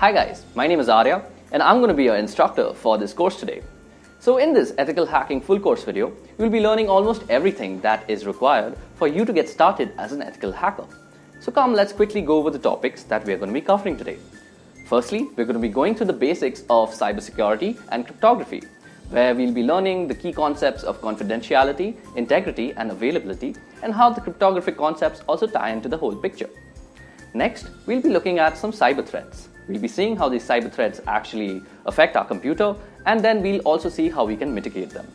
Hi guys, my name is Arya and I'm going to be your instructor for this course today. So in this ethical hacking full course video, you'll be learning almost everything that is required for you to get started as an ethical hacker. So come, let's quickly go over the topics that we are going to be covering today. Firstly, we're going to be going through the basics of cybersecurity and cryptography, where we'll be learning the key concepts of confidentiality, integrity and availability, and how the cryptographic concepts also tie into the whole picture. Next, we'll be looking at some cyber threats. We'll be seeing how these cyber threats actually affect our computer, and then we'll also see how we can mitigate them.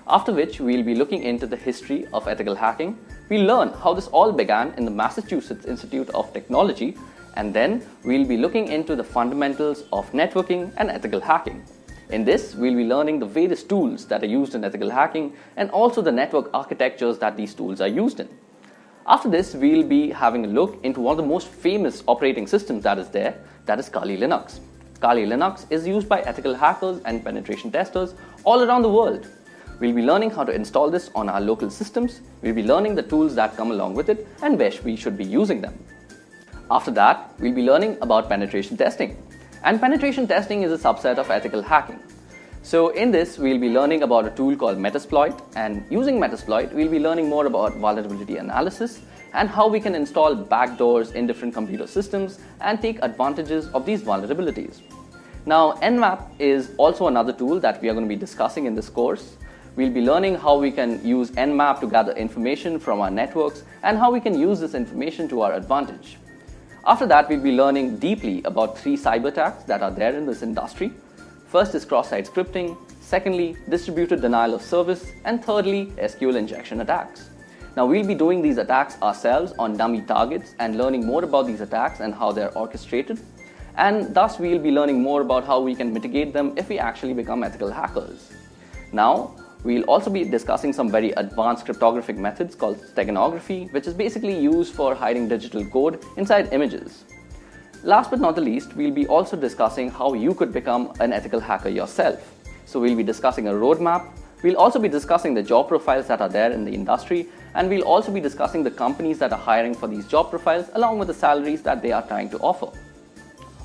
After which, we'll be looking into the history of ethical hacking. We'll learn how this all began in the Massachusetts Institute of Technology, and then we'll be looking into the fundamentals of networking and ethical hacking. In this, we'll be learning the various tools that are used in ethical hacking and also the network architectures that these tools are used in. After this, we'll be having a look into one of the most famous operating systems that is there, that is Kali Linux. Kali Linux is used by ethical hackers and penetration testers all around the world. We'll be learning how to install this on our local systems, we'll be learning the tools that come along with it and where we should be using them. After that, we'll be learning about penetration testing. And penetration testing is a subset of ethical hacking. So in this, we'll be learning about a tool called Metasploit, and using Metasploit, we'll be learning more about vulnerability analysis and how we can install backdoors in different computer systems and take advantages of these vulnerabilities. Now, Nmap is also another tool that we are going to be discussing in this course. We'll be learning how we can use Nmap to gather information from our networks and how we can use this information to our advantage. After that, we'll be learning deeply about 3 cyber attacks that are there in this industry. First is cross-site scripting, secondly, distributed denial of service, and thirdly, SQL injection attacks. Now, we'll be doing these attacks ourselves on dummy targets and learning more about these attacks and how they're orchestrated. And thus, we'll be learning more about how we can mitigate them if we actually become ethical hackers. Now, we'll also be discussing some very advanced cryptographic methods called steganography, which is basically used for hiding digital code inside images. Last but not the least, we'll be also discussing how you could become an ethical hacker yourself. So we'll be discussing a roadmap, we'll also be discussing the job profiles that are there in the industry, and we'll also be discussing the companies that are hiring for these job profiles along with the salaries that they are trying to offer.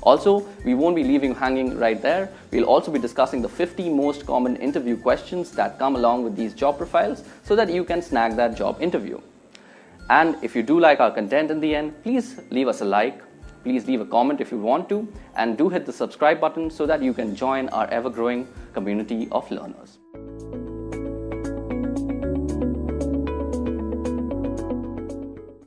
Also, we won't be leaving you hanging right there. We'll also be discussing the 50 most common interview questions that come along with these job profiles so that you can snag that job interview. And if you do like our content in the end, please leave us a like. Please leave a comment if you want to, and do hit the subscribe button so that you can join our ever-growing community of learners.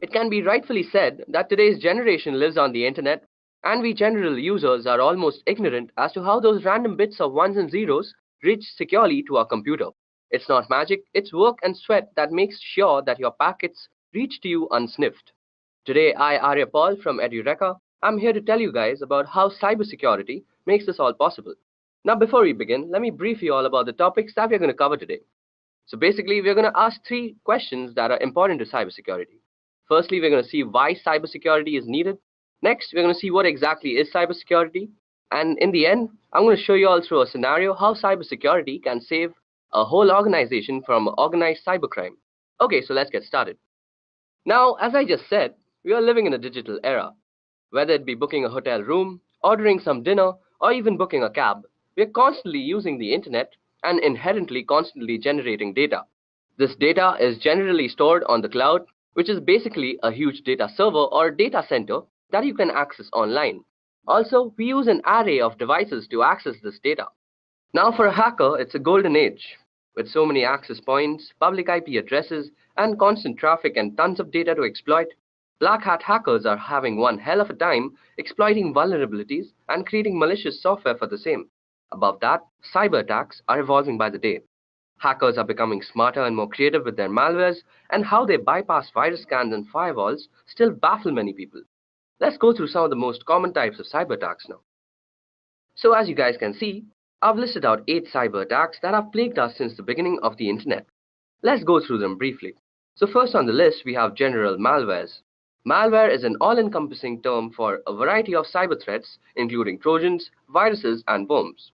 It can be rightfully said that today's generation lives on the internet, and we general users are almost ignorant as to how those random bits of ones and zeros reach securely to our computer. It's not magic, it's work and sweat that makes sure that your packets reach to you unsniffed. Today, I, Arya Paul from Ethio, I'm here to tell you guys about how cybersecurity makes this all possible. Now, before we begin, let me brief you all about the topics that we're going to cover today. So basically, we're going to ask 3 questions that are important to cybersecurity. Firstly, we're going to see why cybersecurity is needed. Next, we're going to see what exactly is cybersecurity. And in the end, I'm going to show you all through a scenario how cybersecurity can save a whole organization from organized cybercrime. Okay, so let's get started. Now, as I just said, we are living in a digital era. Whether it be booking a hotel room, ordering some dinner, or even booking a cab, we are constantly using the internet and inherently constantly generating data. This data is generally stored on the cloud, which is basically a huge data server or data center that you can access online. Also, we use an array of devices to access this data. Now, for a hacker, it's a golden age. With so many access points, public IP addresses, and constant traffic and tons of data to exploit, black hat hackers are having one hell of a time exploiting vulnerabilities and creating malicious software for the same. Above that, cyber attacks are evolving by the day. Hackers are becoming smarter and more creative with their malwares, and how they bypass virus scans and firewalls still baffle many people. Let's go through some of the most common types of cyber attacks now. So as you guys can see, I've listed out 8 cyber attacks that have plagued us since the beginning of the internet. Let's go through them briefly. So first on the list, we have general malwares. Malware is an all-encompassing term for a variety of cyber threats, including trojans, viruses, and worms.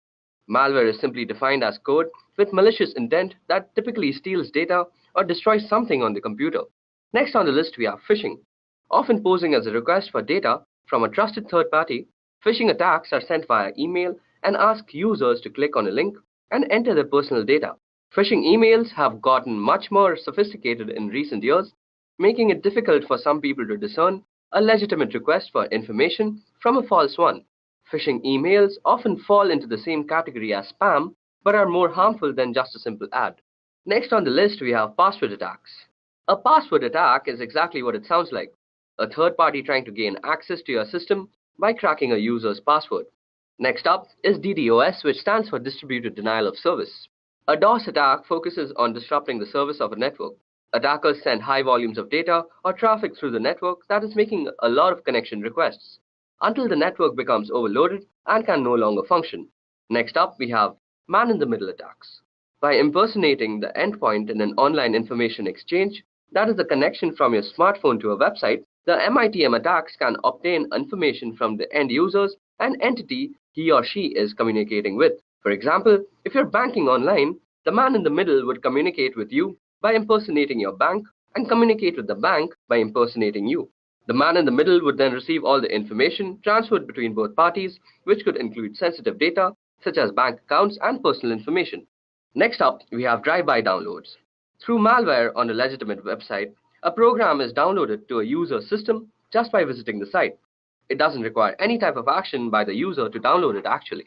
Malware is simply defined as code with malicious intent that typically steals data or destroys something on the computer. Next on the list, we have phishing. Often posing as a request for data from a trusted third party, Phishing attacks are sent via email and ask users to click on a link and enter their personal data. Phishing emails have gotten much more sophisticated in recent years, making it difficult for some people to discern a legitimate request for information from a false one. Phishing emails often fall into the same category as spam, but are more harmful than just a simple ad. Next on the list, we have password attacks. A password attack is exactly what it sounds like: a third party trying to gain access to your system by cracking a user's password. Next up is DDoS, which stands for Distributed Denial of Service. A DOS attack focuses on disrupting the service of a network. Attackers send high volumes of data or traffic through the network that is making a lot of connection requests until the network becomes overloaded and can no longer function. Next up, we have man-in-the-middle attacks. By impersonating the endpoint in an online information exchange, that is the connection from your smartphone to a website, the MITM attacks can obtain information from the end users and entity he or she is communicating with. For example, if you're banking online, the man in the middle would communicate with you by impersonating your bank and communicate with the bank by impersonating you. The man in the middle would then receive all the information transferred between both parties, which could include sensitive data such as bank accounts and personal information. Next up, we have drive-by downloads. Through malware on a legitimate website, a program is downloaded to a user's system just by visiting the site. It doesn't require any type of action by the user to download it actually.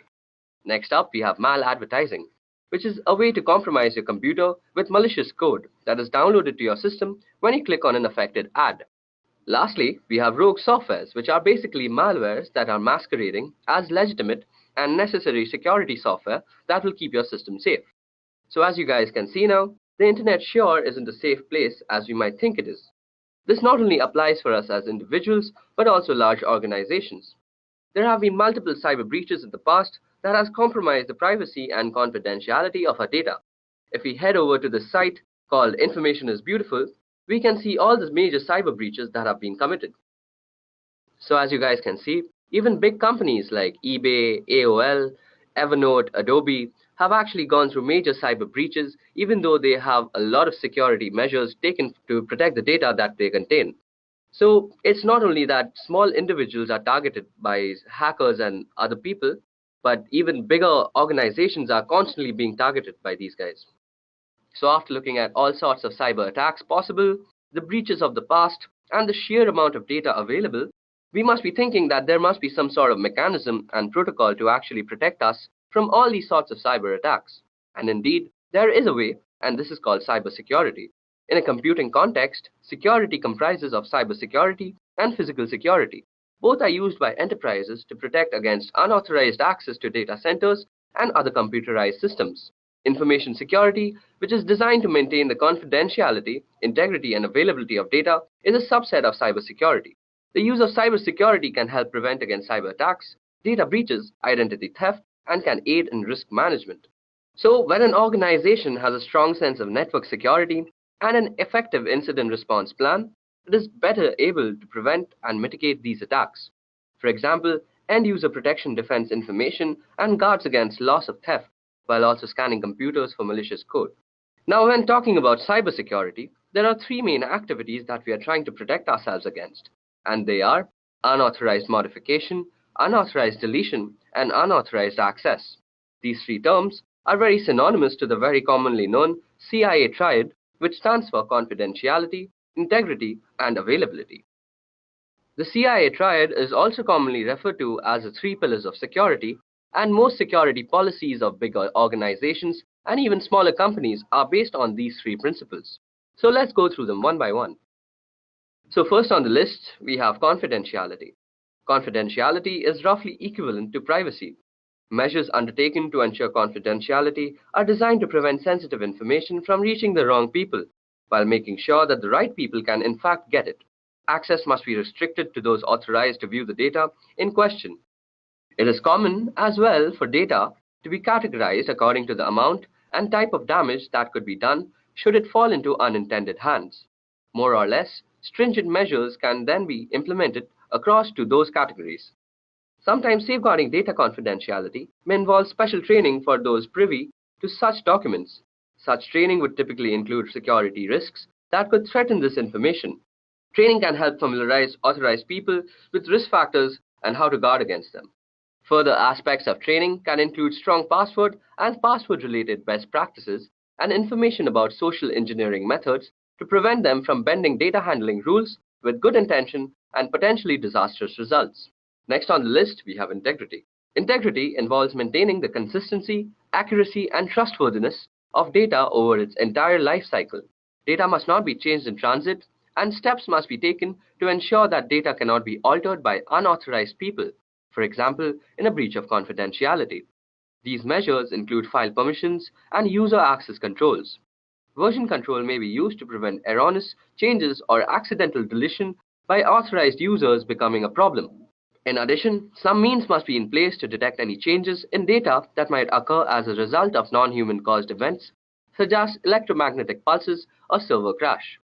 Next up, we have maladvertising, which is a way to compromise your computer with malicious code that is downloaded to your system when you click on an affected ad. Lastly, we have rogue softwares, which are basically malwares that are masquerading as legitimate and necessary security software that will keep your system safe. So as you guys can see now, the internet sure isn't a safe place as we might think it is. This not only applies for us as individuals, but also large organizations. There have been multiple cyber breaches in the past that has compromised the privacy and confidentiality of our data. If we head over to the site called Information is Beautiful, we can see all the major cyber breaches that have been committed. So as you guys can see, even big companies like eBay, AOL, Evernote, Adobe have actually gone through major cyber breaches, even though they have a lot of security measures taken to protect the data that they contain. So it's not only that small individuals are targeted by hackers and other people, but even bigger organizations are constantly being targeted by these guys. So after looking at all sorts of cyber attacks possible, the breaches of the past, and the sheer amount of data available, we must be thinking that there must be some sort of mechanism and protocol to actually protect us from all these sorts of cyber attacks. And indeed, there is a way, and this is called cybersecurity. In a computing context, security comprises of cybersecurity and physical security. Both are used by enterprises to protect against unauthorized access to data centers and other computerized systems. Information security, which is designed to maintain the confidentiality, integrity, and availability of data, is a subset of cybersecurity. The use of cybersecurity can help prevent against cyber attacks, data breaches, identity theft, and can aid in risk management. So, when an organization has a strong sense of network security and an effective incident response plan, it is better able to prevent and mitigate these attacks. For example, end-user protection defends information and guards against loss of theft, while also scanning computers for malicious code. Now, when talking about cybersecurity, there are three main activities that we are trying to protect ourselves against, and they are unauthorized modification, unauthorized deletion, and unauthorized access. These three terms are very synonymous to the very commonly known CIA triad, which stands for confidentiality, integrity, and availability. The CIA triad is also commonly referred to as the three pillars of security, and most security policies of bigger organizations and even smaller companies are based on these three principles. So let's go through them one by one. So first on the list, we have confidentiality. Confidentiality is roughly equivalent to privacy. Measures undertaken to ensure confidentiality are designed to prevent sensitive information from reaching the wrong people, while making sure that the right people can in fact get it. Access must be restricted to those authorized to view the data in question. It is common as well for data to be categorized according to the amount and type of damage that could be done should it fall into unintended hands. More or less, stringent measures can then be implemented across to those categories. Sometimes safeguarding data confidentiality may involve special training for those privy to such documents. Such training would typically include security risks that could threaten this information. Training can help familiarize authorized people with risk factors and how to guard against them. Further aspects of training can include strong password and password-related best practices and information about social engineering methods to prevent them from bending data handling rules with good intention and potentially disastrous results. Next on the list, we have integrity. Integrity involves maintaining the consistency, accuracy, and trustworthiness of data over its entire life cycle. Data must not be changed in transit, and steps must be taken to ensure that data cannot be altered by unauthorized people, for example, in a breach of confidentiality. These measures include file permissions and user access controls. Version control may be used to prevent erroneous changes or accidental deletion by authorized users becoming a problem. In addition, some means must be in place to detect any changes in data that might occur as a result of non-human caused events, such as electromagnetic pulses or server crash.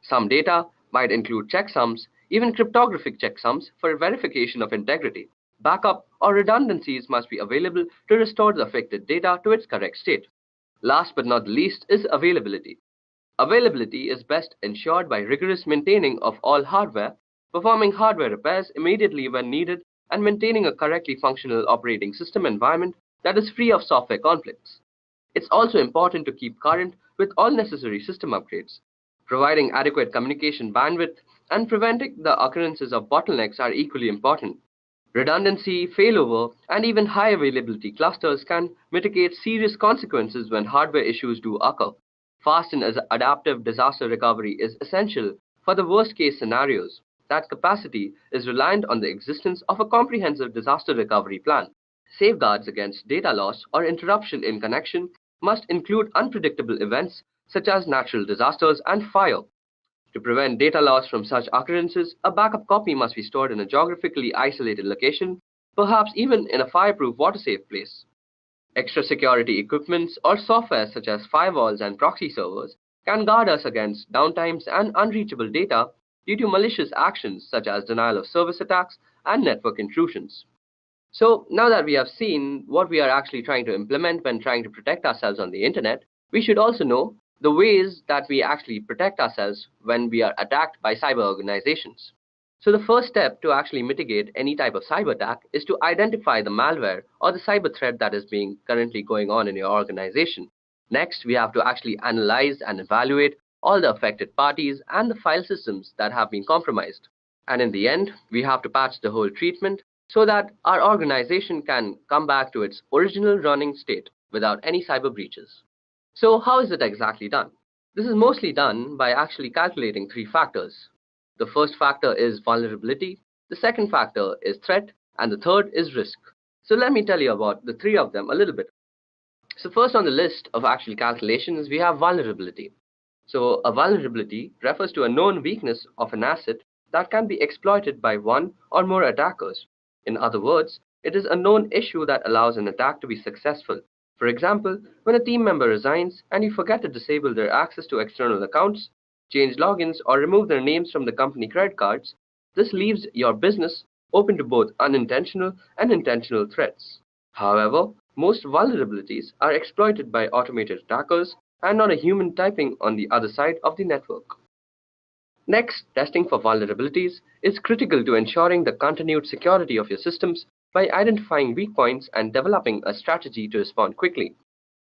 Some data might include checksums, even cryptographic checksums for verification of integrity. Backup or redundancies must be available to restore the affected data to its correct state. Last but not the least is availability. Availability is best ensured by rigorous maintaining of all hardware, performing hardware repairs immediately when needed, and maintaining a correctly functional operating system environment that is free of software conflicts. It's also important to keep current with all necessary system upgrades. Providing adequate communication bandwidth and preventing the occurrences of bottlenecks are equally important. Redundancy, failover, and even high availability clusters can mitigate serious consequences when hardware issues do occur. Fast and adaptive disaster recovery is essential for the worst-case scenarios. That capacity is reliant on the existence of a comprehensive disaster recovery plan. Safeguards against data loss or interruption in connection must include unpredictable events such as natural disasters and fire. To prevent data loss from such occurrences, a backup copy must be stored in a geographically isolated location, perhaps even in a fireproof water-safe place. Extra security equipments or software such as firewalls and proxy servers can guard us against downtimes and unreachable data due to malicious actions such as denial of service attacks and network intrusions. So now that we have seen what we are actually trying to implement when trying to protect ourselves on the internet, we should also know the ways that we actually protect ourselves when we are attacked by cyber organizations. So the first step to actually mitigate any type of cyber attack is to identify the malware or the cyber threat that is being currently going on in your organization. Next, we have to actually analyze and evaluate all the affected parties and the file systems that have been compromised. And in the end, we have to patch the whole treatment so that our organization can come back to its original running state without any cyber breaches. So how is it exactly done? This is mostly done by actually calculating three factors. The first factor is vulnerability, the second factor is threat, and the third is risk. So let me tell you about the three of them a little bit. So first on the list of actual calculations, we have vulnerability. So a vulnerability refers to a known weakness of an asset that can be exploited by one or more attackers. In other words, it is a known issue that allows an attack to be successful. For example, when a team member resigns and you forget to disable their access to external accounts, change logins, or remove their names from the company credit cards, this leaves your business open to both unintentional and intentional threats. However, most vulnerabilities are exploited by automated attackers and not a human typing on the other side of the network. Next, testing for vulnerabilities is critical to ensuring the continued security of your systems by identifying weak points and developing a strategy to respond quickly.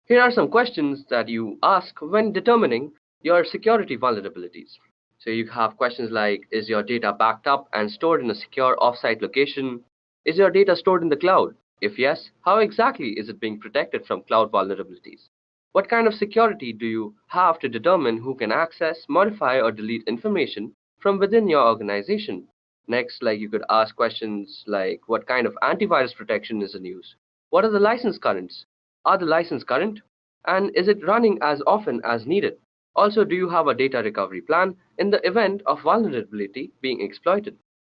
Here are some questions that you ask when determining your security vulnerabilities. So you have questions like, is your data backed up and stored in a secure offsite location? Is your data stored in the cloud? If yes, how exactly is it being protected from cloud vulnerabilities? What kind of security do you have to determine who can access, modify, or delete information from within your organization? Next, you could ask questions like, what kind of antivirus protection is in use? What are the license currents? Are the license current? And is it running as often as needed? Also, do you have a data recovery plan in the event of vulnerability being exploited?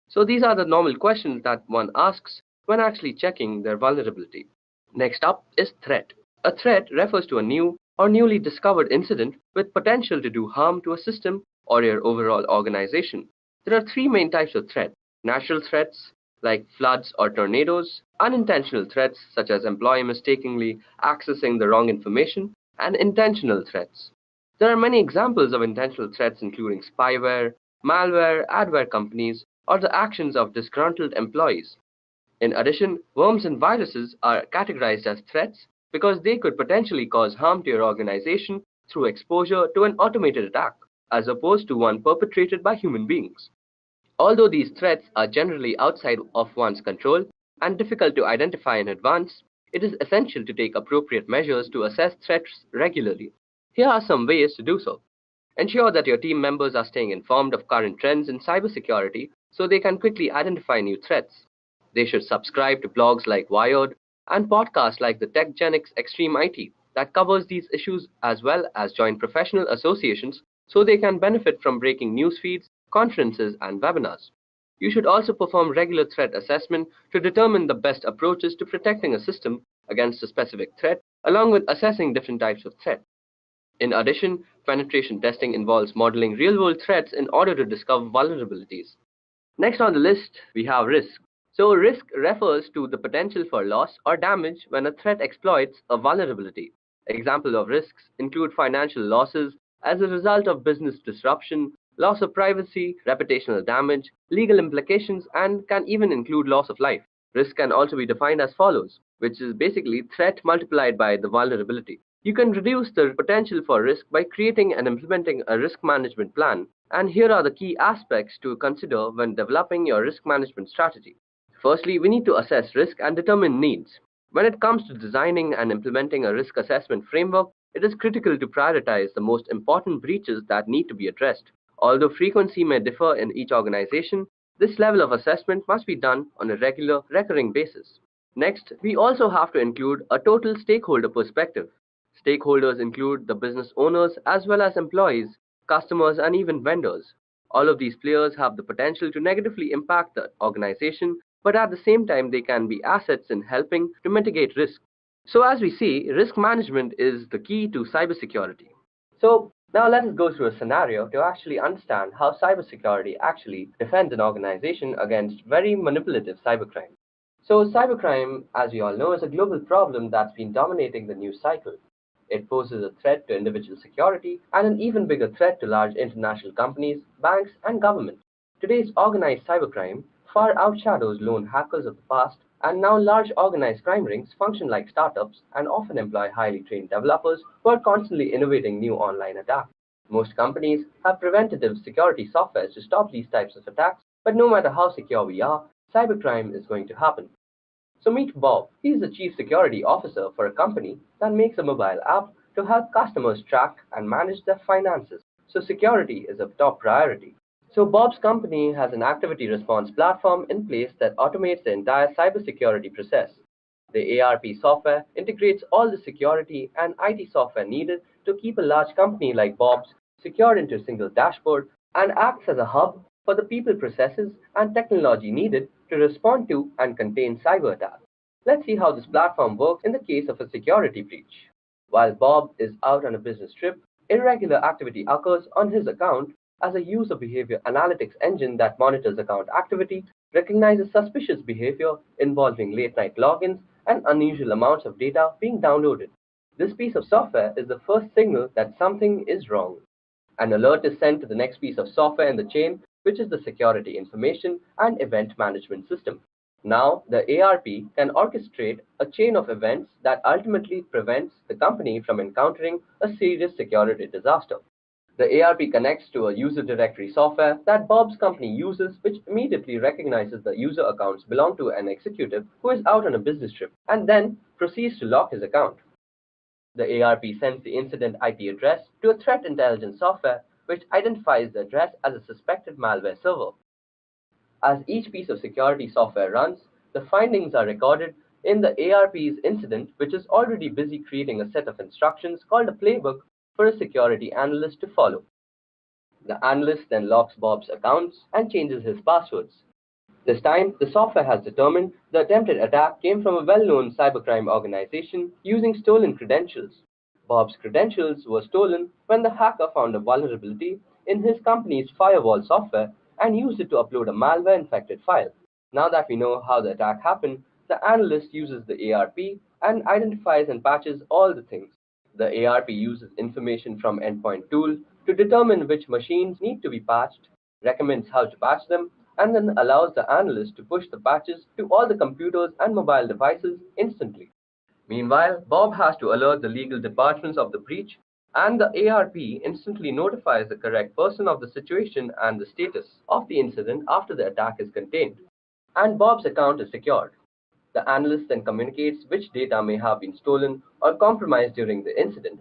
So these are the normal questions that one asks when actually checking their vulnerability. Next up is threat. A threat refers to a new or newly discovered incident with potential to do harm to a system or your overall organization. There are three main types of threat: natural threats like floods or tornadoes, unintentional threats such as employee mistakenly accessing the wrong information, and intentional threats. There are many examples of intentional threats including spyware, malware, adware companies, or the actions of disgruntled employees. In addition, worms and viruses are categorized as threats because they could potentially cause harm to your organization through exposure to an automated attack, as opposed to one perpetrated by human beings. Although these threats are generally outside of one's control and difficult to identify in advance, it is essential to take appropriate measures to assess threats regularly. Here are some ways to do so. Ensure that your team members are staying informed of current trends in cybersecurity so they can quickly identify new threats. They should subscribe to blogs like Wired and podcasts like the TechGenics Extreme IT that covers these issues, as well as join professional associations so they can benefit from breaking news feeds, conferences, and webinars. You should also perform regular threat assessment to determine the best approaches to protecting a system against a specific threat, along with assessing different types of threat. In addition, penetration testing involves modeling real-world threats in order to discover vulnerabilities. Next on the list, we have risk. So risk refers to the potential for loss or damage when a threat exploits a vulnerability. Examples of risks include financial losses as a result of business disruption, loss of privacy, reputational damage, legal implications, and can even include loss of life. Risk can also be defined as follows, which is basically threat multiplied by the vulnerability. You can reduce the potential for risk by creating and implementing a risk management plan, and here are the key aspects to consider when developing your risk management strategy. Firstly, we need to assess risk and determine needs. When it comes to designing and implementing a risk assessment framework, it is critical to prioritize the most important breaches that need to be addressed. Although frequency may differ in each organization, this level of assessment must be done on a regular, recurring basis. Next, we also have to include a total stakeholder perspective. Stakeholders include the business owners as well as employees, customers, and even vendors. All of these players have the potential to negatively impact the organization, but at the same time, they can be assets in helping to mitigate risk. So, as we see, risk management is the key to cybersecurity. So, now let us go through a scenario to actually understand how cybersecurity actually defends an organization against very manipulative cybercrime. So, cybercrime, as we all know, is a global problem that's been dominating the news cycle. It poses a threat to individual security and an even bigger threat to large international companies, banks, and governments. Today's organized cybercrime far outshadows lone hackers of the past, and now large organized crime rings function like startups and often employ highly trained developers who are constantly innovating new online attacks. Most companies have preventative security software to stop these types of attacks, but no matter how secure we are, cybercrime is going to happen. So meet Bob. He is the chief security officer for a company that makes a mobile app to help customers track and manage their finances. So security is a top priority. So Bob's company has an activity response platform in place that automates the entire cybersecurity process. The ARP software integrates all the security and IT software needed to keep a large company like Bob's secure into a single dashboard and acts as a hub for the people, processes, and technology needed to respond to and contain cyber attacks. Let's see how this platform works in the case of a security breach. While Bob is out on a business trip, irregular activity occurs on his account as a user behavior analytics engine that monitors account activity, recognizes suspicious behavior involving late night logins and unusual amounts of data being downloaded. This piece of software is the first signal that something is wrong. An alert is sent to the next piece of software in the chain, which is the security information and event management system. Now, the ARP can orchestrate a chain of events that ultimately prevents the company from encountering a serious security disaster. The ARP connects to a user directory software that Bob's company uses, which immediately recognizes the user accounts belong to an executive who is out on a business trip and then proceeds to lock his account. The ARP sends the incident IP address to a threat intelligence software which identifies the address as a suspected malware server. As each piece of security software runs, the findings are recorded in the ARP's incident, which is already busy creating a set of instructions called a playbook for a security analyst to follow. The analyst then locks Bob's accounts and changes his passwords. This time, the software has determined the attempted attack came from a well-known cybercrime organization using stolen credentials. Bob's credentials were stolen when the hacker found a vulnerability in his company's firewall software and used it to upload a malware-infected file. Now that we know how the attack happened, the analyst uses the ARP and identifies and patches all the things. The ARP uses information from Endpoint Tool to determine which machines need to be patched, recommends how to patch them, and then allows the analyst to push the patches to all the computers and mobile devices instantly. Meanwhile, Bob has to alert the legal departments of the breach, and the ARP instantly notifies the correct person of the situation and the status of the incident after the attack is contained. And Bob's account is secured. The analyst then communicates which data may have been stolen or compromised during the incident.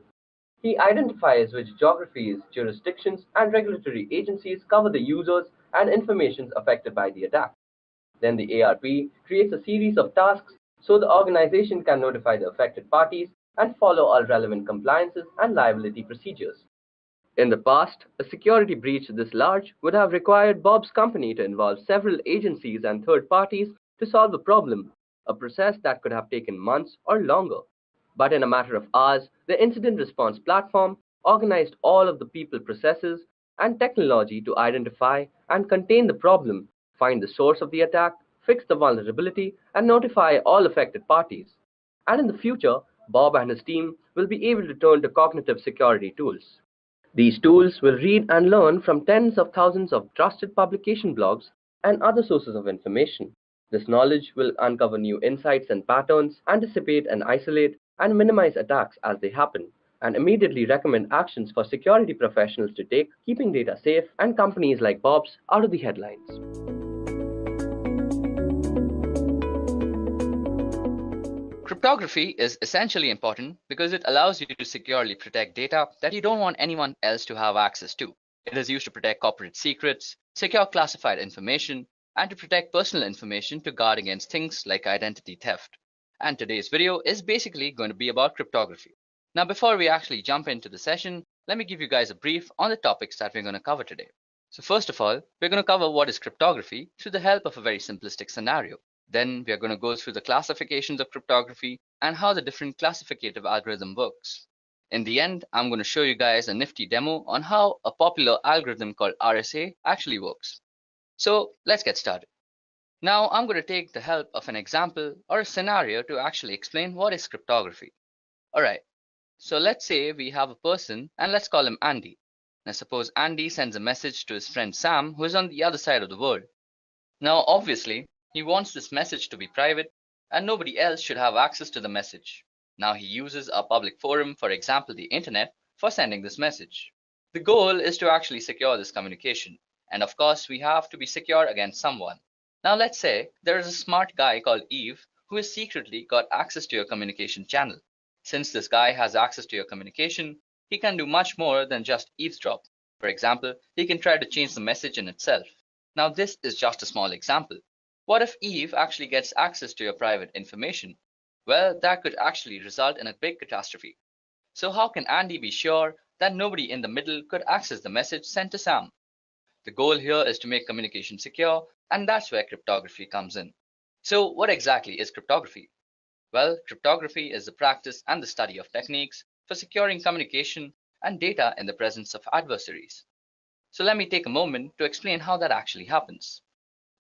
He identifies which geographies, jurisdictions, and regulatory agencies cover the users and information affected by the attack. Then the ARP creates a series of tasks so the organization can notify the affected parties and follow all relevant compliances and liability procedures. In the past, a security breach this large would have required Bob's company to involve several agencies and third parties to solve the problem, a process that could have taken months or longer. But in a matter of hours, the incident response platform organized all of the people, processes, and technology to identify and contain the problem, find the source of the attack, fix the vulnerability, and notify all affected parties. And in the future, Bob and his team will be able to turn to cognitive security tools. These tools will read and learn from tens of thousands of trusted publication blogs and other sources of information. This knowledge will uncover new insights and patterns, anticipate and isolate and minimize attacks as they happen, and immediately recommend actions for security professionals to take, keeping data safe and companies like Bob's out of the headlines. Cryptography is essentially important because it allows you to securely protect data that you don't want anyone else to have access to. It is used to protect corporate secrets, secure classified information, and to protect personal information to guard against things like identity theft. And today's video is basically going to be about cryptography. Now, before we actually jump into the session, let me give you guys a brief on the topics that we're going to cover today. So first of all, we're going to cover what is cryptography through the help of a very simplistic scenario. Then we are going to go through the classifications of cryptography and how the different classificative algorithm works. In the end, I'm going to show you guys a nifty demo on how a popular algorithm called RSA actually works. So let's get started. Now I'm going to take the help of an example or a scenario to actually explain what is cryptography. Alright, so let's say we have a person and let's call him Andy. Now suppose Andy sends a message to his friend Sam who is on the other side of the world. Now obviously, he wants this message to be private and nobody else should have access to the message. Now he uses a public forum, for example the internet, for sending this message. The goal is to actually secure this communication, and of course we have to be secure against someone. Now let's say there is a smart guy called Eve who has secretly got access to your communication channel. Since this guy has access to your communication, he can do much more than just eavesdrop. For example, he can try to change the message in itself. Now this is just a small example. What if Eve actually gets access to your private information? Well, that could actually result in a big catastrophe. So how can Andy be sure that nobody in the middle could access the message sent to Sam? The goal here is to make communication secure, and that's where cryptography comes in. So what exactly is cryptography? Well, cryptography is the practice and the study of techniques for securing communication and data in the presence of adversaries. So let me take a moment to explain how that actually happens.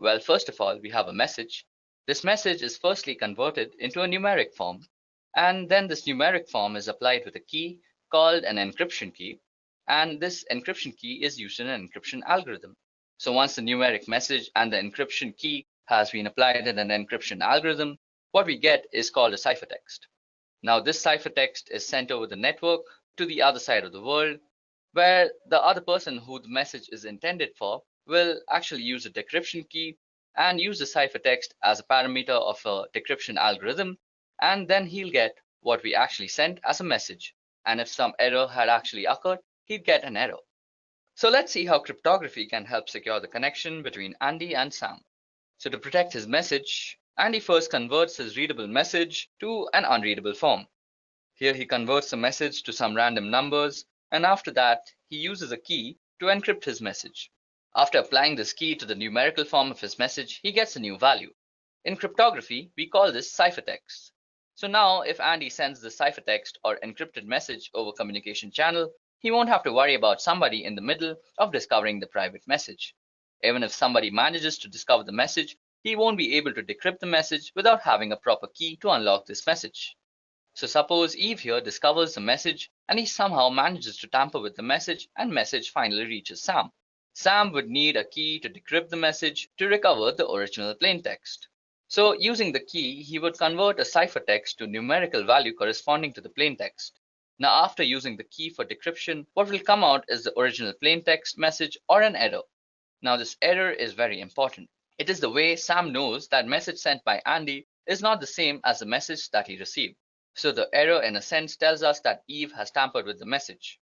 Well, first of all, we have a message. This message is firstly converted into a numeric form, and then this numeric form is applied with a key called an encryption key, and this encryption key is used in an encryption algorithm. So once the numeric message and the encryption key has been applied in an encryption algorithm, what we get is called a ciphertext. Now this ciphertext is sent over the network to the other side of the world, where the other person who the message is intended for will actually use a decryption key and use the ciphertext as a parameter of a decryption algorithm, and then he'll get what we actually sent as a message. And if some error had actually occurred, he'd get an error. So let's see how cryptography can help secure the connection between Andy and Sam. So to protect his message, Andy first converts his readable message to an unreadable form. Here he converts the message to some random numbers, and after that he uses a key to encrypt his message. After applying this key to the numerical form of his message, he gets a new value. In cryptography, we call this ciphertext. So now if Andy sends the ciphertext or encrypted message over communication channel, he won't have to worry about somebody in the middle of discovering the private message. Even if somebody manages to discover the message, he won't be able to decrypt the message without having a proper key to unlock this message. So suppose Eve here discovers the message and he somehow manages to tamper with the message and message finally reaches Sam. Sam would need a key to decrypt the message to recover the original plaintext. So using the key, he would convert a ciphertext to numerical value corresponding to the plaintext. Now after using the key for decryption, what will come out is the original plaintext message or an error. Now this error is very important. It is the way Sam knows that message sent by Andy is not the same as the message that he received. So the error in a sense tells us that Eve has tampered with the message.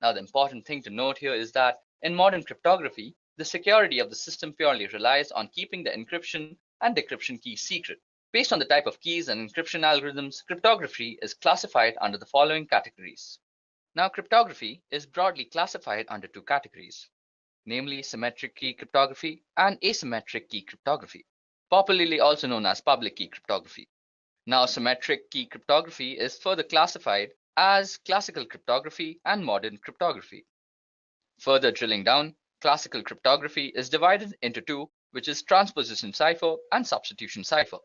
Now the important thing to note here is that in modern cryptography, the security of the system purely relies on keeping the encryption and decryption keys secret. Based on the type of keys and encryption algorithms, cryptography is classified under the following categories. Now cryptography is broadly classified under two categories, namely symmetric key cryptography and asymmetric key cryptography, popularly also known as public key cryptography. Now, symmetric key cryptography is further classified as classical cryptography and modern cryptography. Further drilling down, classical cryptography is divided into two, which is transposition cipher and substitution cipher.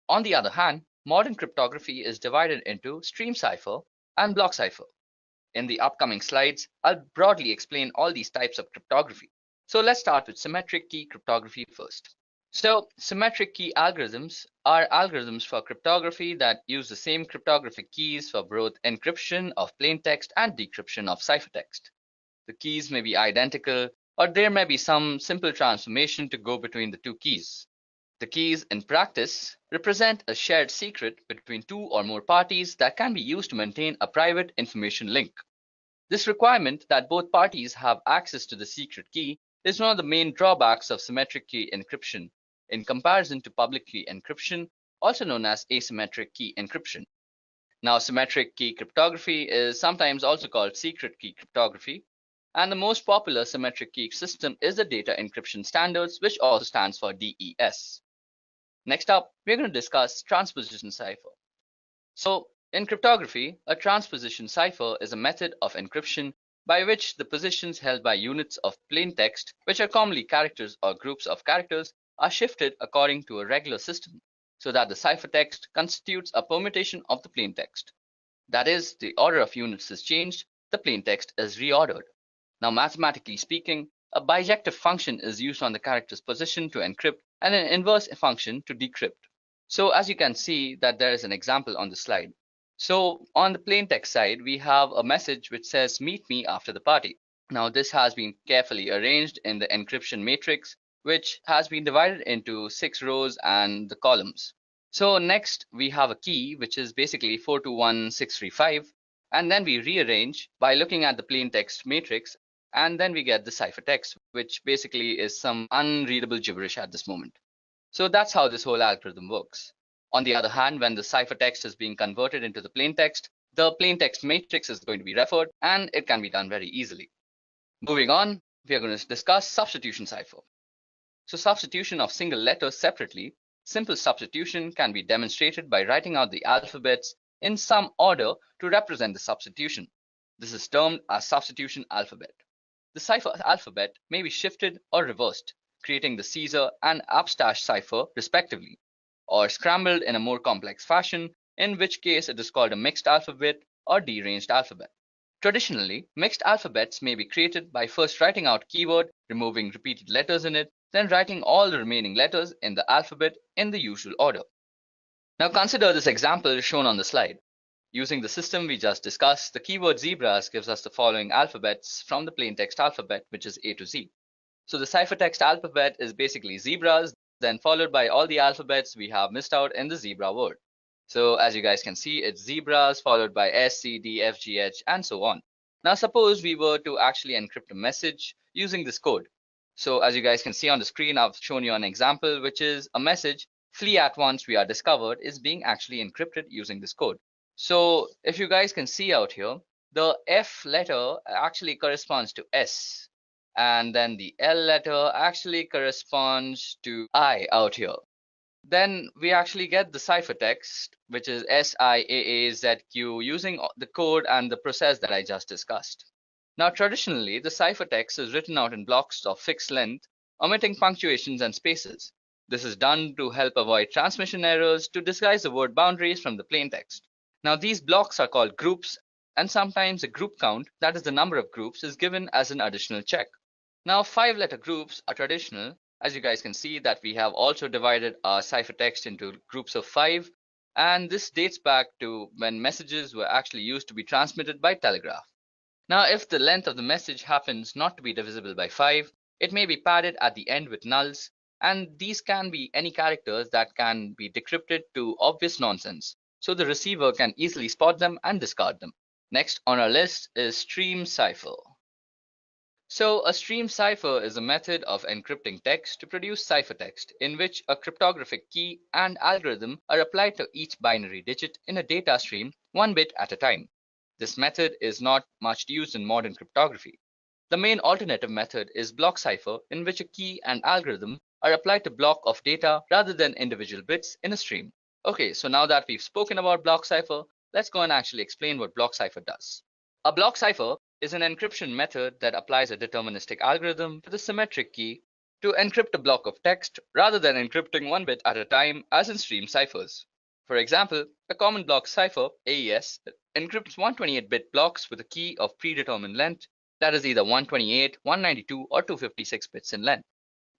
On the other hand, modern cryptography is divided into stream cipher and block cipher. In the upcoming slides, I'll broadly explain all these types of cryptography. So let's start with symmetric key cryptography first. So symmetric key algorithms are algorithms for cryptography that use the same cryptographic keys for both encryption of plaintext and decryption of ciphertext. The keys may be identical, or there may be some simple transformation to go between the two keys. The keys in practice represent a shared secret between two or more parties that can be used to maintain a private information link. This requirement that both parties have access to the secret key is one of the main drawbacks of symmetric key encryption in comparison to public key encryption, also known as asymmetric key encryption. Now, symmetric key cryptography is sometimes also called secret key cryptography, and the most popular symmetric key system is the Data Encryption Standards, which also stands for DES. Next up, we're going to discuss transposition cipher. So, in cryptography, a transposition cipher is a method of encryption by which the positions held by units of plain text, which are commonly characters or groups of characters, are shifted according to a regular system, so that the ciphertext constitutes a permutation of the plain text. That is, the order of units is changed, the plain text is reordered. Now, mathematically speaking, a bijective function is used on the character's position to encrypt and an inverse function to decrypt. So as you can see that there is an example on the slide. So on the plain text side, we have a message which says meet me after the party. Now this has been carefully arranged in the encryption matrix, which has been divided into 6 rows and the columns. So next we have a key, which is basically 421635, and then we rearrange by looking at the plain text matrix, and then we get the ciphertext, which basically is some unreadable gibberish at this moment. So that's how this whole algorithm works. On the other hand, when the ciphertext is being converted into the plaintext, the plaintext matrix is going to be referred, and it can be done very easily. Moving on, we are going to discuss substitution cipher. So substitution of single letters separately, simple substitution can be demonstrated by writing out the alphabets in some order to represent the substitution. This is termed as substitution alphabet. The cipher alphabet may be shifted or reversed, creating the Caesar and Upstash cipher respectively, or scrambled in a more complex fashion, in which case it is called a mixed alphabet or deranged alphabet. Traditionally, mixed alphabets may be created by first writing out keyword, removing repeated letters in it, then writing all the remaining letters in the alphabet in the usual order. Now consider this example shown on the slide. Using the system we just discussed, the keyword zebras gives us the following alphabets from the plaintext alphabet, which is A to Z. So the ciphertext alphabet is basically zebras, then followed by all the alphabets we have missed out in the zebra word. So as you guys can see, it's zebras followed by S, C, D, F, G, H, and so on. Now suppose we were to actually encrypt a message using this code. So as you guys can see on the screen, I've shown you an example, which is a message, flee at once, we are discovered, is being actually encrypted using this code. So if you guys can see out here, the F letter actually corresponds to S, and then the L letter actually corresponds to I out here. Then we actually get the ciphertext, which is SIAAZQ, using the code and the process that I just discussed. Now, traditionally, the ciphertext is written out in blocks of fixed length, omitting punctuations and spaces. This is done to help avoid transmission errors to disguise the word boundaries from the plain text. Now, these blocks are called groups, and sometimes a group count, that is the number of groups, is given as an additional check. Now, 5-letter groups are traditional. As you guys can see that we have also divided our ciphertext into groups of 5, and this dates back to when messages were actually used to be transmitted by telegraph. Now, if the length of the message happens not to be divisible by 5, it may be padded at the end with nulls, and these can be any characters that can be decrypted to obvious nonsense, so the receiver can easily spot them and discard them. Next on our list is stream cipher. So, a stream cipher is a method of encrypting text to produce ciphertext, in which a cryptographic key and algorithm are applied to each binary digit in a data stream, one bit at a time. This method is not much used in modern cryptography. The main alternative method is block cipher, in which a key and algorithm are applied to block of data rather than individual bits in a stream. Okay, so now that we've spoken about block cipher, let's go and actually explain what block cipher does. A block cipher is an encryption method that applies a deterministic algorithm to the symmetric key to encrypt a block of text rather than encrypting one bit at a time as in stream ciphers. For example, a common block cipher, AES, encrypts 128-bit blocks with a key of predetermined length that is either 128, 192, or 256 bits in length.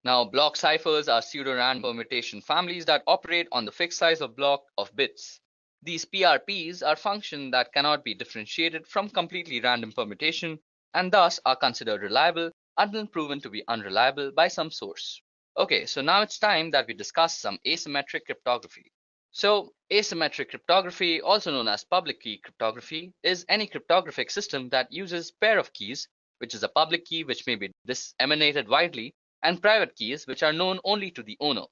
Now, block ciphers are pseudo-random permutation families that operate on the fixed size of block of bits. These PRPs are functions that cannot be differentiated from completely random permutation and thus are considered reliable until proven to be unreliable by some source. Okay, so now it's time that we discuss some asymmetric cryptography. So, asymmetric cryptography, also known as public key cryptography, is any cryptographic system that uses pair of keys, which is a public key which may be disseminated widely, and private keys which are known only to the owner.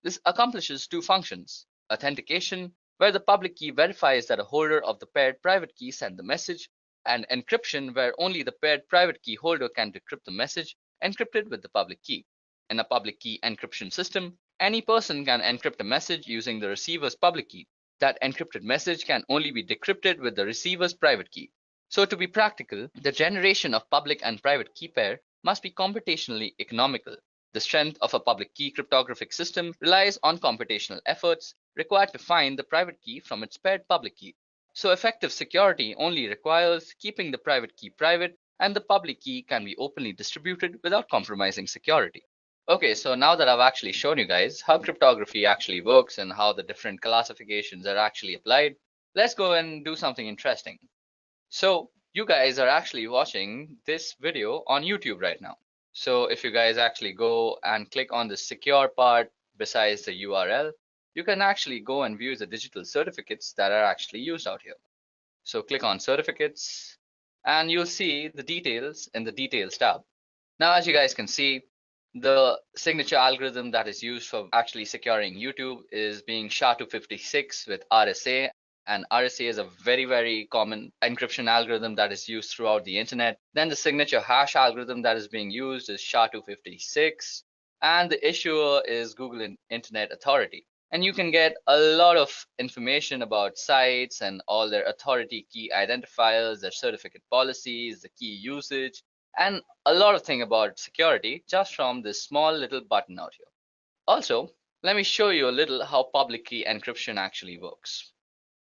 This accomplishes two functions: authentication, where the public key verifies that a holder of the paired private key sent the message, and encryption, where only the paired private key holder can decrypt the message encrypted with the public key. In a public key encryption system, any person can encrypt a message using the receiver's public key. That encrypted message can only be decrypted with the receiver's private key. So, to be practical, the generation of public and private key pair must be computationally economical. The strength of a public key cryptographic system relies on computational efforts required to find the private key from its paired public key. So, effective security only requires keeping the private key private, and the public key can be openly distributed without compromising security. Okay, so now that I've actually shown you guys how cryptography actually works and how the different classifications are actually applied, let's go and do something interesting. So you guys are actually watching this video on YouTube right now. So if you guys actually go and click on the secure part besides the URL, you can actually go and view the digital certificates that are actually used out here. So click on certificates and you'll see the details in the details tab. Now, as you guys can see, the signature algorithm that is used for actually securing YouTube is being SHA-256 with RSA. And RSA is a very, very common encryption algorithm that is used throughout the internet. Then the signature hash algorithm that is being used is SHA-256. And the issuer is Google Internet Authority. And you can get a lot of information about sites and all their authority key identifiers, their certificate policies, the key usage, and a lot of things about security just from this small little button out here. Also, let me show you a little how public key encryption actually works.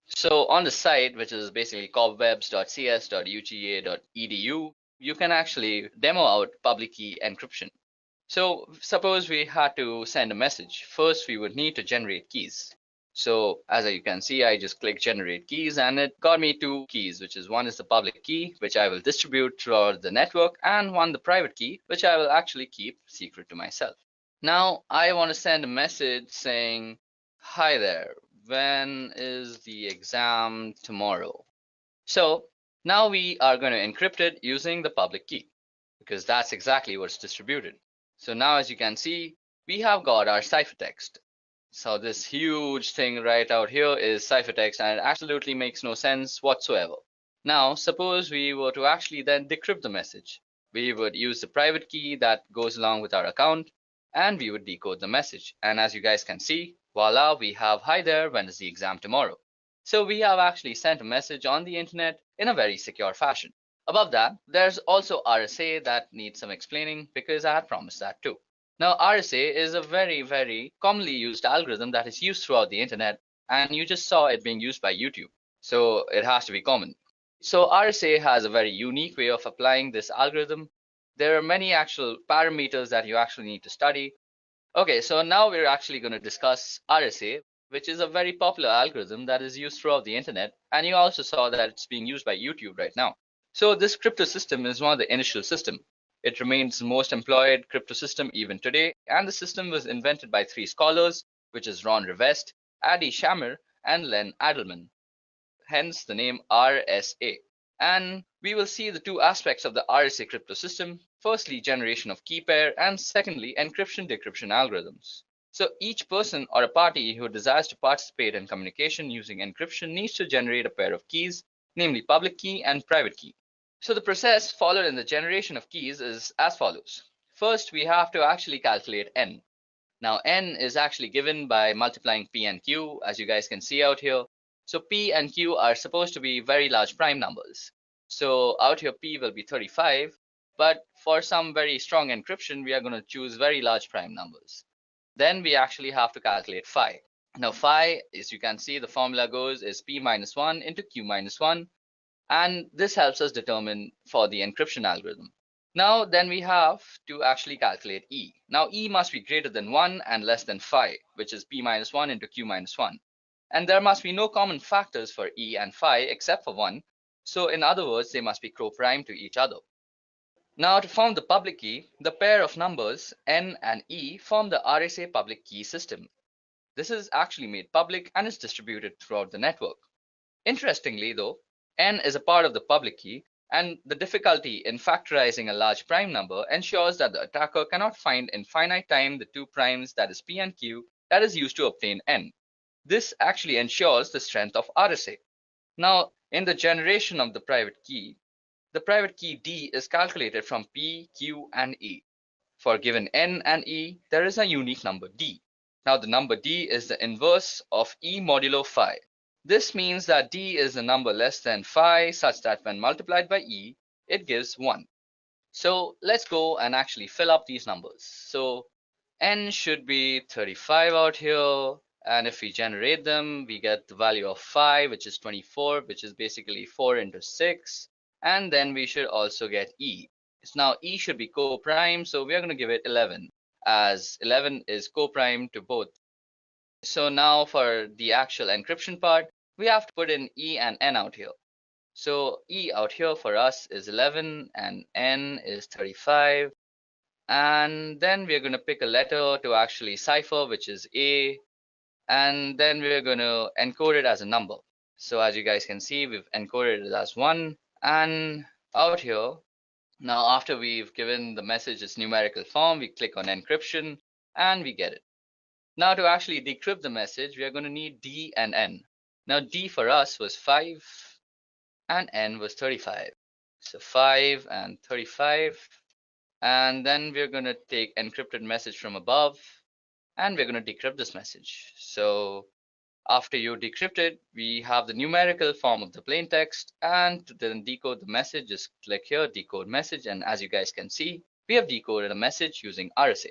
So on the site, which is basically cobwebs.cs.uga.edu, you can actually demo out public key encryption. So suppose we had to send a message. First, we would need to generate keys. So as you can see, I just click generate keys and it got me two keys, which is one is the public key, which I will distribute throughout the network, and one the private key, which I will actually keep secret to myself. Now I want to send a message saying, hi there, when is the exam tomorrow? So now we are going to encrypt it using the public key because that's exactly what's distributed. So now as you can see, we have got our ciphertext. So this huge thing right out here is ciphertext, and it absolutely makes no sense whatsoever. Now suppose we were to actually then decrypt the message. We would use the private key that goes along with our account, and we would decode the message. And as you guys can see, voila, we have hi there, when is the exam tomorrow? So we have actually sent a message on the internet in a very secure fashion. Above that, there's also RSA that needs some explaining because I had promised that too. Now, RSA is a very, very commonly used algorithm that is used throughout the internet, and you just saw it being used by YouTube. So it has to be common. So RSA has a very unique way of applying this algorithm. There are many actual parameters that you actually need to study. Okay, so now we're actually going to discuss RSA, which is a very popular algorithm that is used throughout the internet. And you also saw that it's being used by YouTube right now. So this crypto system is one of the initial system. It remains the most employed crypto system even today. And the system was invented by three scholars, which is Ron Rivest, Adi Shamir, and Len Adelman. Hence the name RSA. And we will see the two aspects of the RSA crypto system. Firstly, generation of key pair, and secondly, encryption-decryption algorithms. So each person or a party who desires to participate in communication using encryption needs to generate a pair of keys, namely public key and private key. So the process followed in the generation of keys is as follows. First, we have to actually calculate n. Now n is actually given by multiplying p and q, as you guys can see out here. So p and q are supposed to be very large prime numbers. So out here p will be 35, but for some very strong encryption, we are going to choose very large prime numbers. Then we actually have to calculate phi. Now phi, as you can see, the formula goes is p minus 1 into q minus 1, and this helps us determine for the encryption algorithm. Now then we have to actually calculate E. Now E must be greater than 1 and less than phi, which is p minus 1 into q minus 1. And there must be no common factors for E and phi except for 1. So in other words, they must be co-prime to each other. Now to form the public key, the pair of numbers n and E form the RSA public key system. This is actually made public and is distributed throughout the network. Interestingly though, n is a part of the public key, and the difficulty in factorizing a large prime number ensures that the attacker cannot find in finite time the two primes, that is p and q, that is used to obtain n. This actually ensures the strength of RSA. Now, in the generation of the private key d is calculated from p, q, and e. For given n and e, there is a unique number d. Now, the number d is the inverse of e modulo phi. This means that d is a number less than phi such that when multiplied by e, it gives 1. So let's go and actually fill up these numbers. So n should be 35 out here, and if we generate them, we get the value of phi, which is 24, which is basically 4 into 6, and then we should also get e. Now e should be co-prime, so we are going to give it 11, as 11 is co-prime to both. So now for the actual encryption part, we have to put in E and N out here. So E out here for us is 11 and N is 35. And then we're going to pick a letter to actually cipher, which is A. And then we're going to encode it as a number. So as you guys can see, we've encoded it as 1. And out here, now after we've given the message its numerical form, we click on encryption and we get it. Now to actually decrypt the message, we are going to need D and N. Now D for us was 5 and N was 35. So 5 and 35. And then we're going to take encrypted message from above and we're going to decrypt this message. So after you decrypt it, we have the numerical form of the plain text, and to then decode the message, just click here, decode message, and as you guys can see, we have decoded a message using RSA.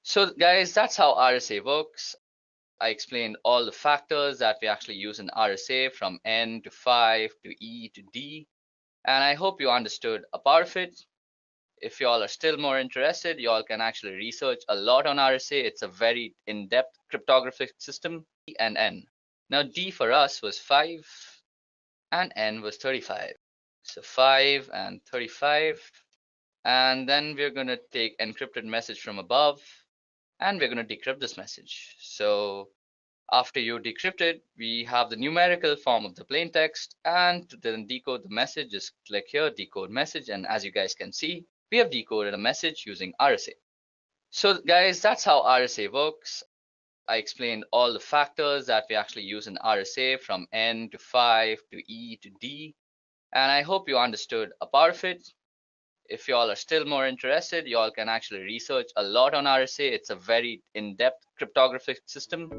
So guys, that's how RSA works. I explained all the factors that we actually use in RSA, from N to 5 to E to D, and I hope you understood a part of it. If y'all are still more interested, y'all can actually research a lot on RSA. It's a very in-depth cryptographic system. D and N. Now D for us was 5 and N was 35. So 5 and 35. And then we're going to take encrypted message from above and we're going to decrypt this message. So after you decrypt it, we have the numerical form of the plain text, and to then decode the message, just click here, decode message, and as you guys can see, we have decoded a message using RSA. So guys, that's how RSA works. I explained all the factors that we actually use in RSA, from N to 5 to E to D, and I hope you understood a part of it. If y'all are still more interested, y'all can actually research a lot on RSA. It's a very in-depth cryptographic system.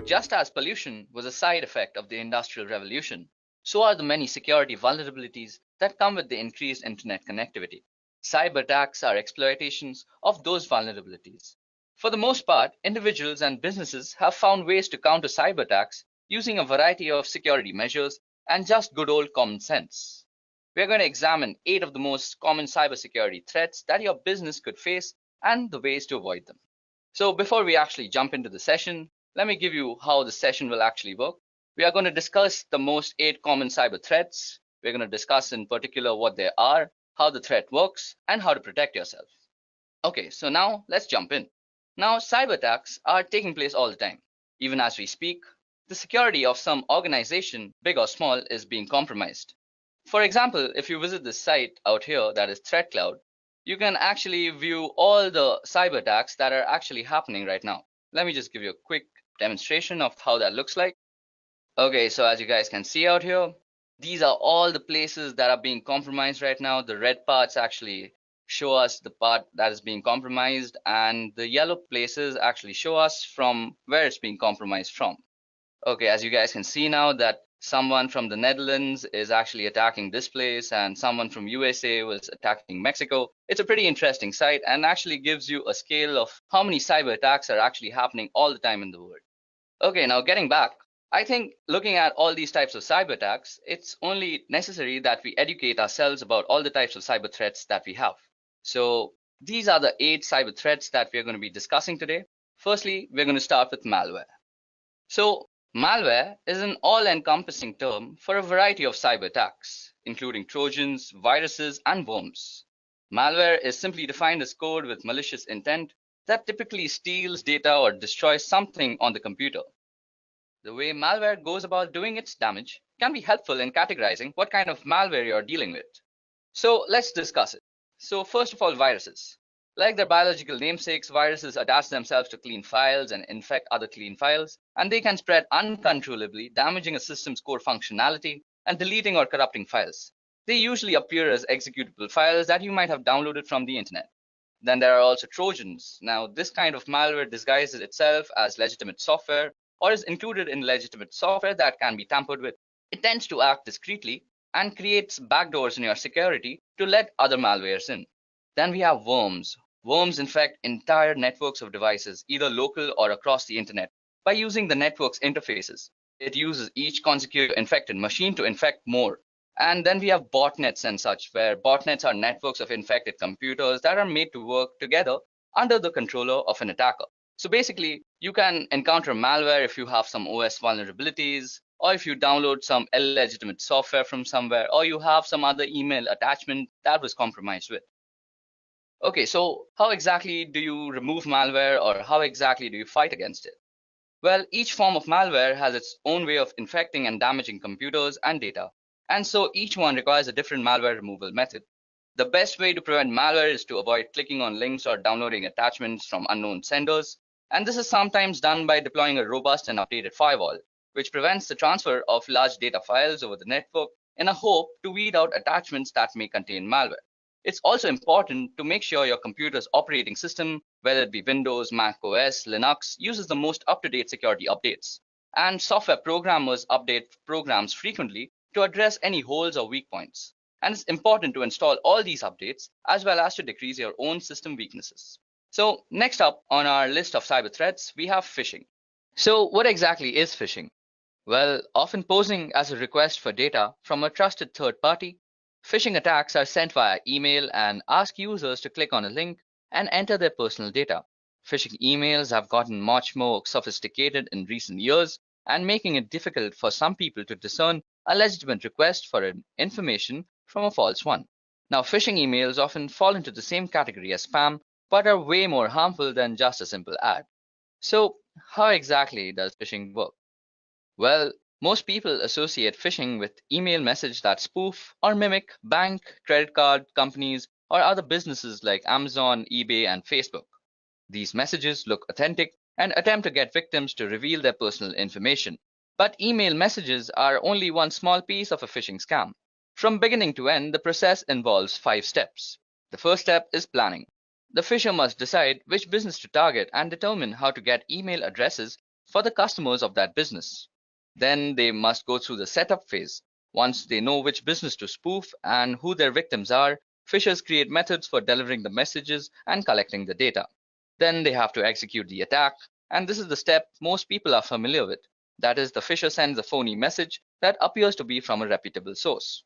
Just as pollution was a side effect of the Industrial Revolution, so are the many security vulnerabilities that come with the increased internet connectivity. Cyber attacks are exploitations of those vulnerabilities. For the most part, individuals and businesses have found ways to counter cyber attacks using a variety of security measures and just good old common sense. We're going to examine 8 of the most common cybersecurity threats that your business could face and the ways to avoid them. So before we actually jump into the session, let me give you how the session will actually work. We are going to discuss the most 8 common cyber threats. We're going to discuss in particular what they are, how the threat works, and how to protect yourself. Okay, so now let's jump in. Now, cyber attacks are taking place all the time. Even as we speak, the security of some organization, big or small, is being compromised. For example, if you visit this site out here, that is ThreatCloud, you can actually view all the cyber attacks that are actually happening right now. Let me just give you a quick demonstration of how that looks like. Okay, so as you guys can see out here, these are all the places that are being compromised right now. The red parts actually show us the part that is being compromised, and the yellow places actually show us from where it's being compromised from. Okay, as you guys can see now that someone from the Netherlands is actually attacking this place and someone from USA was attacking Mexico. It's a pretty interesting site and actually gives you a scale of how many cyber attacks are actually happening all the time in the world. Okay, now getting back, I think looking at all these types of cyber attacks, it's only necessary that we educate ourselves about all the types of cyber threats that we have. So these are the 8 cyber threats that we're going to be discussing today. Firstly, we're going to start with malware. So malware is an all-encompassing term for a variety of cyber attacks, including Trojans, viruses, and worms. Malware is simply defined as code with malicious intent that typically steals data or destroys something on the computer. The way malware goes about doing its damage can be helpful in categorizing what kind of malware you're dealing with. So let's discuss it. So first of all, viruses. Like their biological namesakes, viruses attach themselves to clean files and infect other clean files, and they can spread uncontrollably, damaging a system's core functionality and deleting or corrupting files. They usually appear as executable files that you might have downloaded from the internet. Then there are also Trojans. Now, this kind of malware disguises itself as legitimate software or is included in legitimate software that can be tampered with. It tends to act discreetly and creates backdoors in your security to let other malwares in. Then we have worms. Worms infect entire networks of devices, either local or across the internet, by using the network's interfaces. It uses each consecutive infected machine to infect more. And then we have botnets and such, where botnets are networks of infected computers that are made to work together under the controller of an attacker. So basically, you can encounter malware if you have some OS vulnerabilities, or if you download some illegitimate software from somewhere, or you have some other email attachment that was compromised with. Okay, so how exactly do you remove malware, or how exactly do you fight against it? Well, each form of malware has its own way of infecting and damaging computers and data, and so each one requires a different malware removal method. The best way to prevent malware is to avoid clicking on links or downloading attachments from unknown senders, and this is sometimes done by deploying a robust and updated firewall, which prevents the transfer of large data files over the network in a hope to weed out attachments that may contain malware. It's also important to make sure your computer's operating system, whether it be Windows, Mac OS, Linux, uses the most up-to-date security updates. And software programmers update programs frequently to address any holes or weak points. And it's important to install all these updates as well as to decrease your own system weaknesses. So next up on our list of cyber threats, we have phishing. So what exactly is phishing? Well, often posing as a request for data from a trusted third party, phishing attacks are sent via email and ask users to click on a link and enter their personal data. Phishing emails have gotten much more sophisticated in recent years and making it difficult for some people to discern a legitimate request for information from a false one. Now, phishing emails often fall into the same category as spam, but are way more harmful than just a simple ad. So, how exactly does phishing work? Well, most people associate phishing with email messages that spoof or mimic bank, credit card companies, or other businesses like Amazon, eBay, and Facebook. These messages look authentic and attempt to get victims to reveal their personal information. But email messages are only one small piece of a phishing scam. From beginning to end, the process involves 5 steps. The first step is planning. The phisher must decide which business to target and determine how to get email addresses for the customers of that business. Then they must go through the setup phase. Once they know which business to spoof and who their victims are, phishers create methods for delivering the messages and collecting the data. Then they have to execute the attack, and this is the step most people are familiar with. That is, the phisher sends a phony message that appears to be from a reputable source.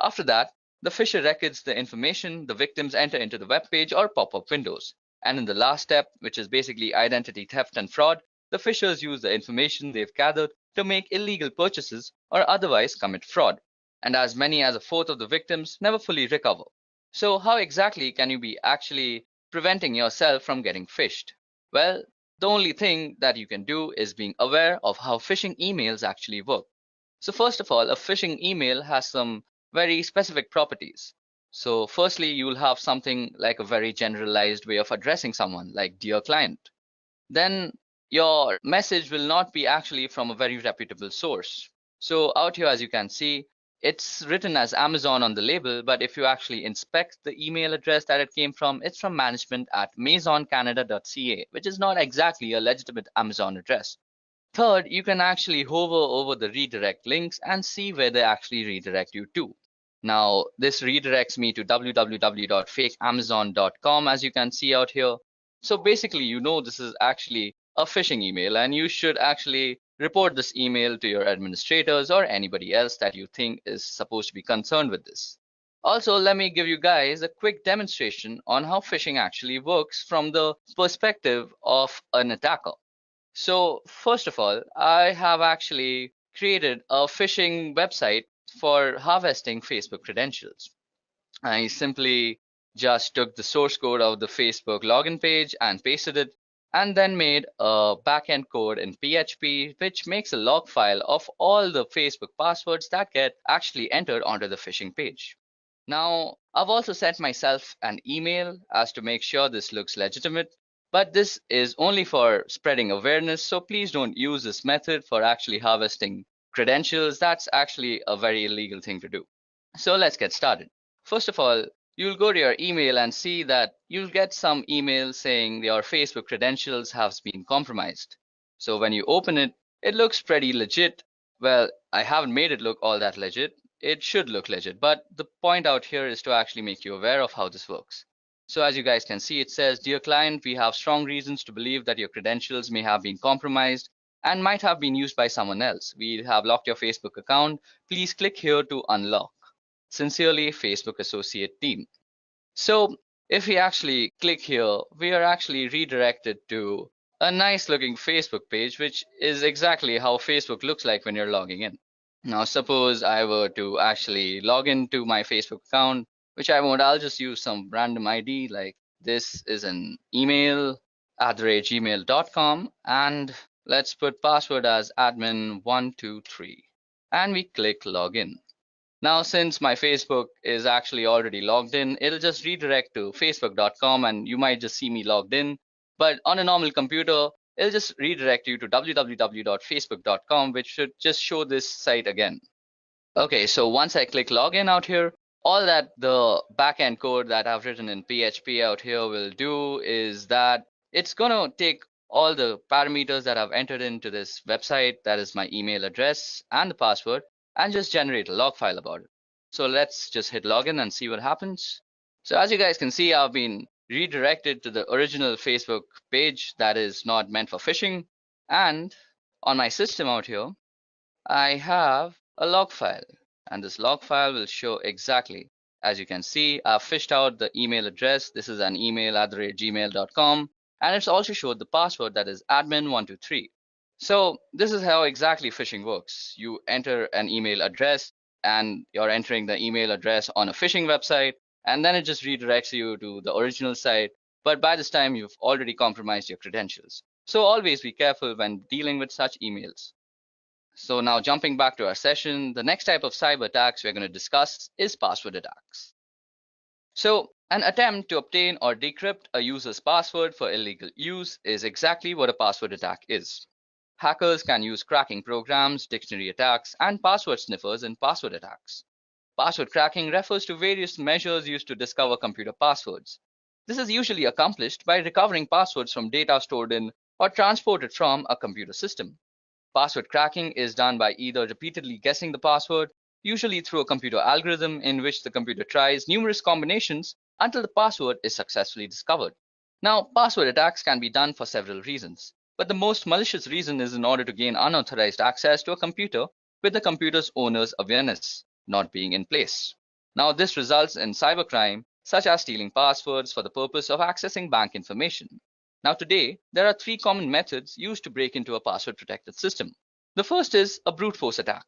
After that, the phisher records the information the victims enter into the web page or pop-up windows. And in the last step, which is basically identity theft and fraud, the phishers use the information they've gathered to make illegal purchases or otherwise commit fraud. And as many as a fourth of the victims never fully recover. So how exactly can you be actually preventing yourself from getting phished? Well, the only thing that you can do is being aware of how phishing emails actually work. So first of all, a phishing email has some very specific properties. So firstly, you will have something like a very generalized way of addressing someone, like dear client. Then your message will not be actually from a very reputable source. So out here, as you can see, it's written as Amazon on the label, but if you actually inspect the email address that it came from, it's from management@maisoncanada.ca, which is not exactly a legitimate Amazon address. Third, you can actually hover over the redirect links and see where they actually redirect you to. Now, this redirects me to www.fakeamazon.com, as you can see out here. So basically, you know this is actually a phishing email, and you should actually report this email to your administrators or anybody else that you think is supposed to be concerned with this. Also, let me give you guys a quick demonstration on how phishing actually works from the perspective of an attacker. So first of all, I have actually created a phishing website for harvesting Facebook credentials. I simply just took the source code of the Facebook login page and pasted it, and then made a backend code in PHP, which makes a log file of all the Facebook passwords that get actually entered onto the phishing page. Now, I've also sent myself an email as to make sure this looks legitimate, but this is only for spreading awareness, so please don't use this method for actually harvesting credentials. That's actually a very illegal thing to do. So let's get started. First of all, you'll go to your email and see that you'll get some email saying your Facebook credentials have been compromised. So when you open it, it looks pretty legit. Well, I haven't made it look all that legit. It should look legit, but the point out here is to actually make you aware of how this works. So as you guys can see, it says, "Dear client, we have strong reasons to believe that your credentials may have been compromised and might have been used by someone else. We have locked your Facebook account. Please click here to unlock. Sincerely, Facebook Associate Team." So if we actually click here, we are actually redirected to a nice looking Facebook page, which is exactly how Facebook looks like when you're logging in. Now, suppose I were to actually log into my Facebook account, which I won't, I'll just use some random ID, like this is an email @gmail.com, and let's put password as admin123, and we click login. Now, since my Facebook is actually already logged in, it'll just redirect to facebook.com, and you might just see me logged in. But on a normal computer, it'll just redirect you to www.facebook.com, which should just show this site again. Okay, so once I click login out here, all that the backend code that I've written in PHP out here will do is that it's going to take all the parameters that I've entered into this website, that is my email address and the password, and just generate a log file about it. So let's just hit login and see what happens. So as you guys can see, I've been redirected to the original Facebook page that is not meant for phishing. And on my system out here, I have a log file, and this log file will show exactly. As you can see, I've fished out the email address. This is an email @gmail.com, and it's also showed the password, that is admin123. So this is how exactly phishing works. You enter an email address, and you're entering the email address on a phishing website, and then it just redirects you to the original site. But by this time, you've already compromised your credentials. So always be careful when dealing with such emails. So now jumping back to our session, the next type of cyber attacks we're going to discuss is password attacks. So an attempt to obtain or decrypt a user's password for illegal use is exactly what a password attack is. Hackers can use cracking programs, dictionary attacks, and password sniffers in password attacks. Password cracking refers to various measures used to discover computer passwords. This is usually accomplished by recovering passwords from data stored in or transported from a computer system. Password cracking is done by either repeatedly guessing the password, usually through a computer algorithm in which the computer tries numerous combinations until the password is successfully discovered. Now, password attacks can be done for several reasons. but the most malicious reason is in order to gain unauthorized access to a computer with the computer's owner's awareness not being in place. Now, this results in cybercrime, such as stealing passwords for the purpose of accessing bank information. Now, today, there are three common methods used to break into a password protected system. The first is a brute force attack.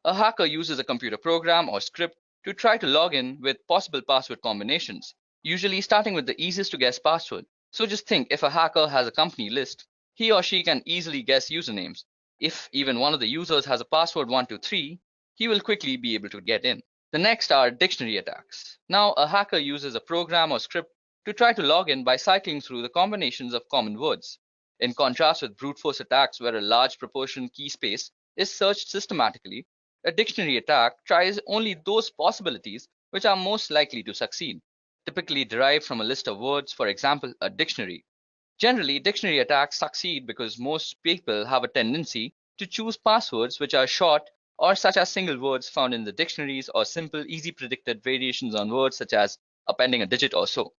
A hacker uses a computer program or script to try to log in with possible password combinations, usually starting with the easiest to guess password. So just think, if a hacker has a company list, he or she can easily guess usernames. If even one of the users has a password 123, he will quickly be able to get in. The next are dictionary attacks. Now, a hacker uses a program or script to try to log in by cycling through the combinations of common words. In contrast with brute force attacks where a large proportion key space is searched systematically, a dictionary attack tries only those possibilities which are most likely to succeed, typically derived from a list of words, for example, a dictionary. Generally, dictionary attacks succeed because most people have a tendency to choose passwords which are short or such as single words found in the dictionaries or simple, easy predicted variations on words such as appending a digit or so.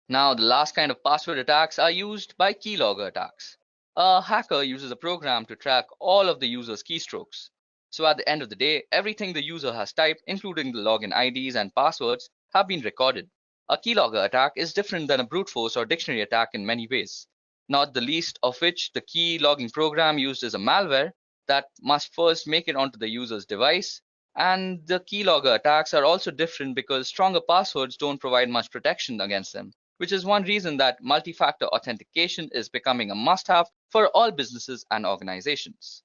Now, the last kind of password attacks are used by keylogger attacks. A hacker uses a program to track all of the user's keystrokes. So at the end of the day, everything the user has typed, including the login IDs and passwords, have been recorded. A keylogger attack is different than a brute force or dictionary attack in many ways, not the least of which the key logging program used is a malware that must first make it onto the user's device. And the keylogger attacks are also different because stronger passwords don't provide much protection against them, which is one reason that multi-factor authentication is becoming a must-have for all businesses and organizations.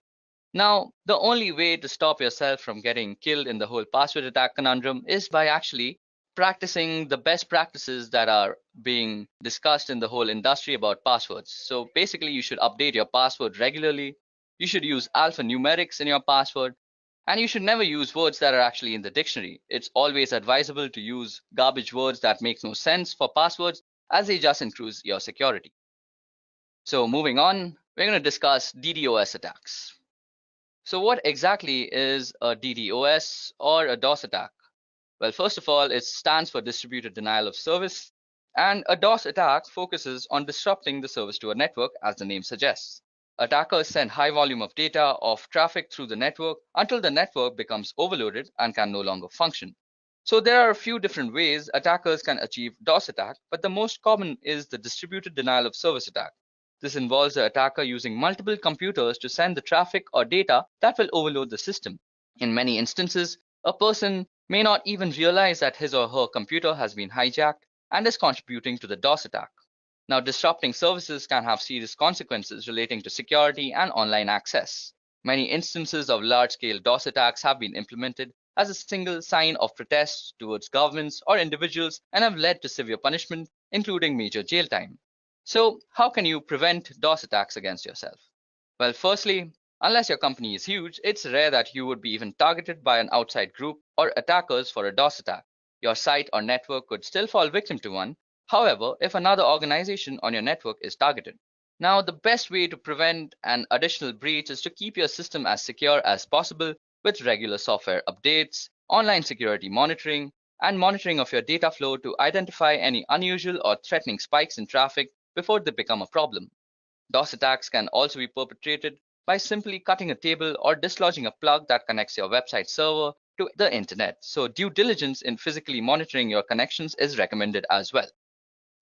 Now, the only way to stop yourself from getting killed in the whole password attack conundrum is by actually practicing the best practices that are being discussed in the whole industry about passwords. So basically, you should update your password regularly. You should use alphanumerics in your password. And you should never use words that are actually in the dictionary. It's always advisable to use garbage words that make no sense for passwords as they just increase your security. So moving on, we're going to discuss DDoS attacks. So what exactly is a DDoS or a DOS attack? Well, first of all, it stands for distributed denial of service, and a DOS attack focuses on disrupting the service to a network, as the name suggests. Attackers send high volume of data of traffic through the network until the network becomes overloaded and can no longer function. So there are a few different ways attackers can achieve DOS attack, but the most common is the distributed denial of service attack. This involves the attacker using multiple computers to send the traffic or data that will overload the system. In many instances, a person may not even realize that his or her computer has been hijacked and is contributing to the DOS attack. Now, disrupting services can have serious consequences relating to security and online access. Many instances of large-scale DOS attacks have been implemented as a single sign of protest towards governments or individuals and have led to severe punishment, including major jail time. So, how can you prevent DOS attacks against yourself? Well, firstly, unless your company is huge, it's rare that you would be even targeted by an outside group or attackers for a DOS attack. Your site or network could still fall victim to one, however, if another organization on your network is targeted. Now, the best way to prevent an additional breach is to keep your system as secure as possible with regular software updates, online security monitoring, and monitoring of your data flow to identify any unusual or threatening spikes in traffic before they become a problem. DOS attacks can also be perpetrated by simply cutting a table or dislodging a plug that connects your website server to the internet. So due diligence in physically monitoring your connections is recommended as well.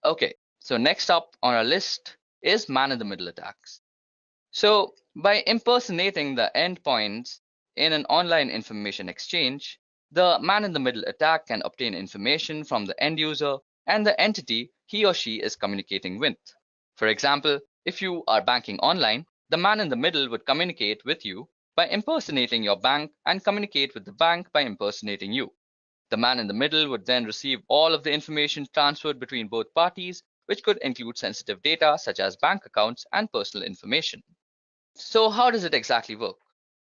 Okay, so next up on our list is man-in-the-middle attacks. So by impersonating the endpoints in an online information exchange, the man-in-the-middle attack can obtain information from the end user and the entity he or she is communicating with. For example, if you are banking online, the man in the middle would communicate with you by impersonating your bank and communicate with the bank by impersonating you. The man in the middle would then receive all of the information transferred between both parties, which could include sensitive data such as bank accounts and personal information. So how does it exactly work?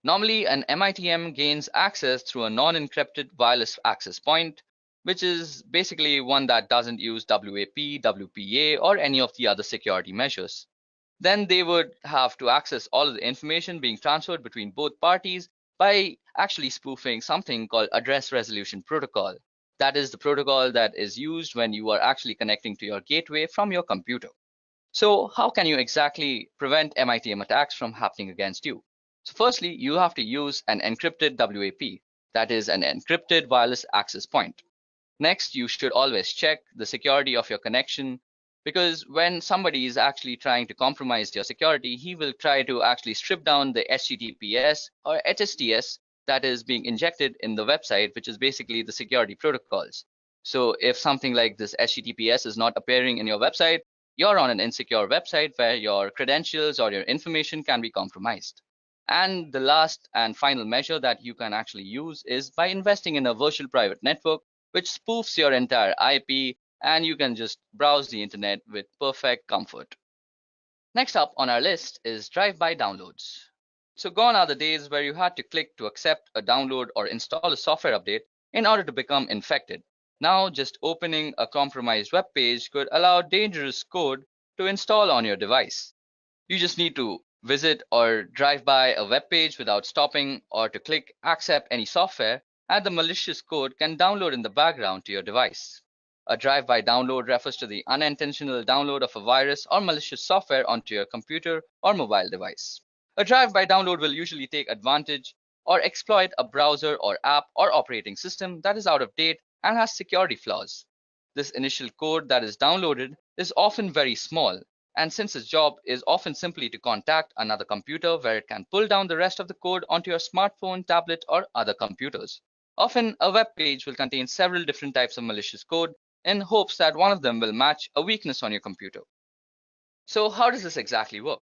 Normally, an MITM gains access through a non-encrypted wireless access point, which is basically one that doesn't use WAP, WPA, or any of the other security measures. Then they would have to access all of the information being transferred between both parties by actually spoofing something called address resolution protocol. That is the protocol that is used when you are actually connecting to your gateway from your computer. So how can you exactly prevent MITM attacks from happening against you? So firstly, you have to use an encrypted WAP, that is an encrypted wireless access point. Next, you should always check the security of your connection, because when somebody is actually trying to compromise your security, he will try to actually strip down the HTTPS or HSTS that is being injected in the website, which is basically the security protocols. So if something like this HTTPS is not appearing in your website, you're on an insecure website where your credentials or your information can be compromised. And the last and final measure that you can actually use is by investing in a virtual private network which spoofs your entire IP, and you can just browse the internet with perfect comfort. Next up on our list is drive-by downloads. So gone are the days where you had to click to accept a download or install a software update in order to become infected. Now just opening a compromised web page could allow dangerous code to install on your device. You just need to visit or drive by a web page without stopping, or to click accept any software, and the malicious code can download in the background to your device. A drive-by download refers to the unintentional download of a virus or malicious software onto your computer or mobile device. A drive-by download will usually take advantage or exploit a browser or app or operating system that is out of date and has security flaws. This initial code that is downloaded is often very small, and since its job is often simply to contact another computer where it can pull down the rest of the code onto your smartphone, tablet, or other computers. Often, a web page will contain several different types of malicious code in hopes that one of them will match a weakness on your computer. So how does this exactly work?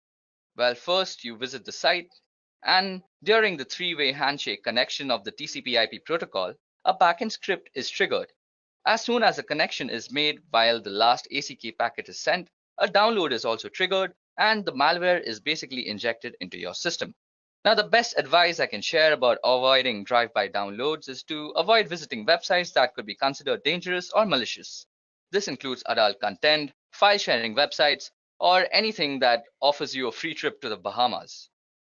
Well, first you visit the site, and during the three-way handshake connection of the TCP/IP protocol, a backend script is triggered. As soon as a connection is made while the last ACK packet is sent, a download is also triggered, and the malware is basically injected into your system. Now, the best advice I can share about avoiding drive-by downloads is to avoid visiting websites that could be considered dangerous or malicious. This includes adult content, file-sharing websites, or anything that offers you a free trip to the Bahamas.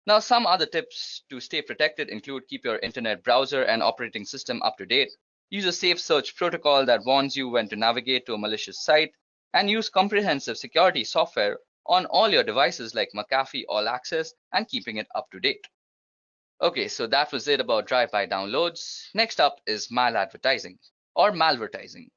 Now, some other tips to stay protected include keep your internet browser and operating system up to date, use a safe search protocol that warns you when to navigate to a malicious site, and use comprehensive security software on all your devices like McAfee All Access and keeping it up to date. Okay, so that was it about drive-by downloads. Next up is maladvertising or malvertising.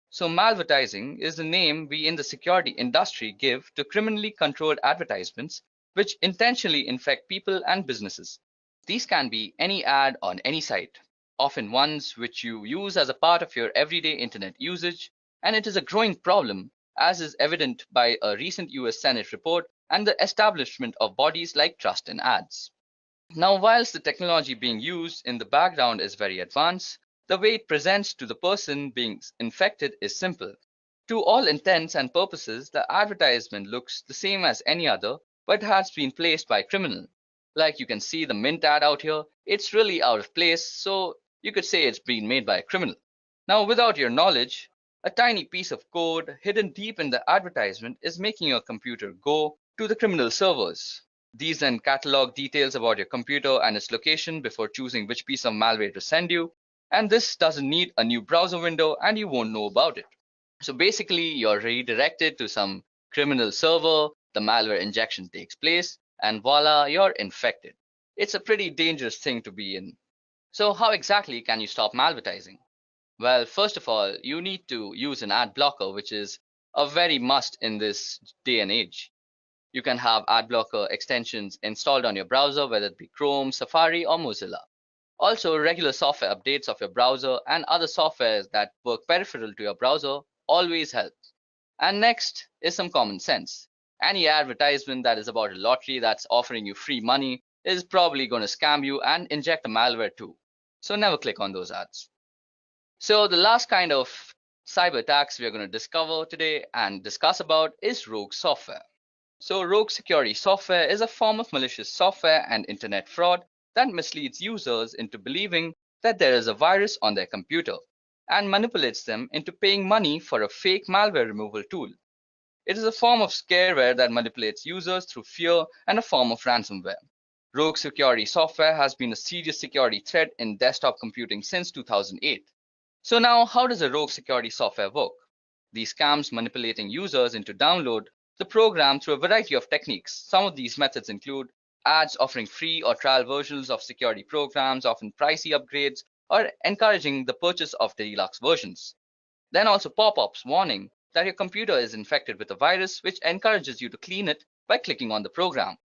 So malvertising is the name we in the security industry give to criminally controlled advertisements which intentionally infect people and businesses. These can be any ad on any site, often ones which you use as a part of your everyday internet usage, and it is a growing problem, as is evident by a recent US Senate report and the establishment of bodies like Trust in Ads. Now, whilst the technology being used in the background is very advanced, the way it presents to the person being infected is simple. To all intents and purposes, the advertisement looks the same as any other, but has been placed by a criminal. Like you can see the mint ad out here, it's really out of place, so you could say it's been made by a criminal. Now, without your knowledge, a tiny piece of code hidden deep in the advertisement is making your computer go to the criminal servers. These then catalog details about your computer and its location before choosing which piece of malware to send you, and this doesn't need a new browser window and you won't know about it. So basically, you're redirected to some criminal server, the malware injection takes place, and voila, you're infected. It's a pretty dangerous thing to be in. So how exactly can you stop malvertising? Well, first of all, you need to use an ad blocker, which is a very must in this day and age. You can have ad blocker extensions installed on your browser, whether it be Chrome, Safari, or Mozilla. Also, regular software updates of your browser and other softwares that work peripheral to your browser always help. And next is some common sense. Any advertisement that is about a lottery that's offering you free money is probably going to scam you and inject a malware too. So never click on those ads. So the last kind of cyber attacks we are going to discover today and discuss about is rogue software. So rogue security software is a form of malicious software and internet fraud that misleads users into believing that there is a virus on their computer and manipulates them into paying money for a fake malware removal tool. It is a form of scareware that manipulates users through fear and a form of ransomware. Rogue security software has been a serious security threat in desktop computing since 2008. So now, how does a rogue security software work? These scams manipulating users into download the program through a variety of techniques. Some of these methods include ads offering free or trial versions of security programs, often pricey upgrades, or encouraging the purchase of the deluxe versions. Then also pop-ups warning that your computer is infected with a virus, which encourages you to clean it by clicking on the program.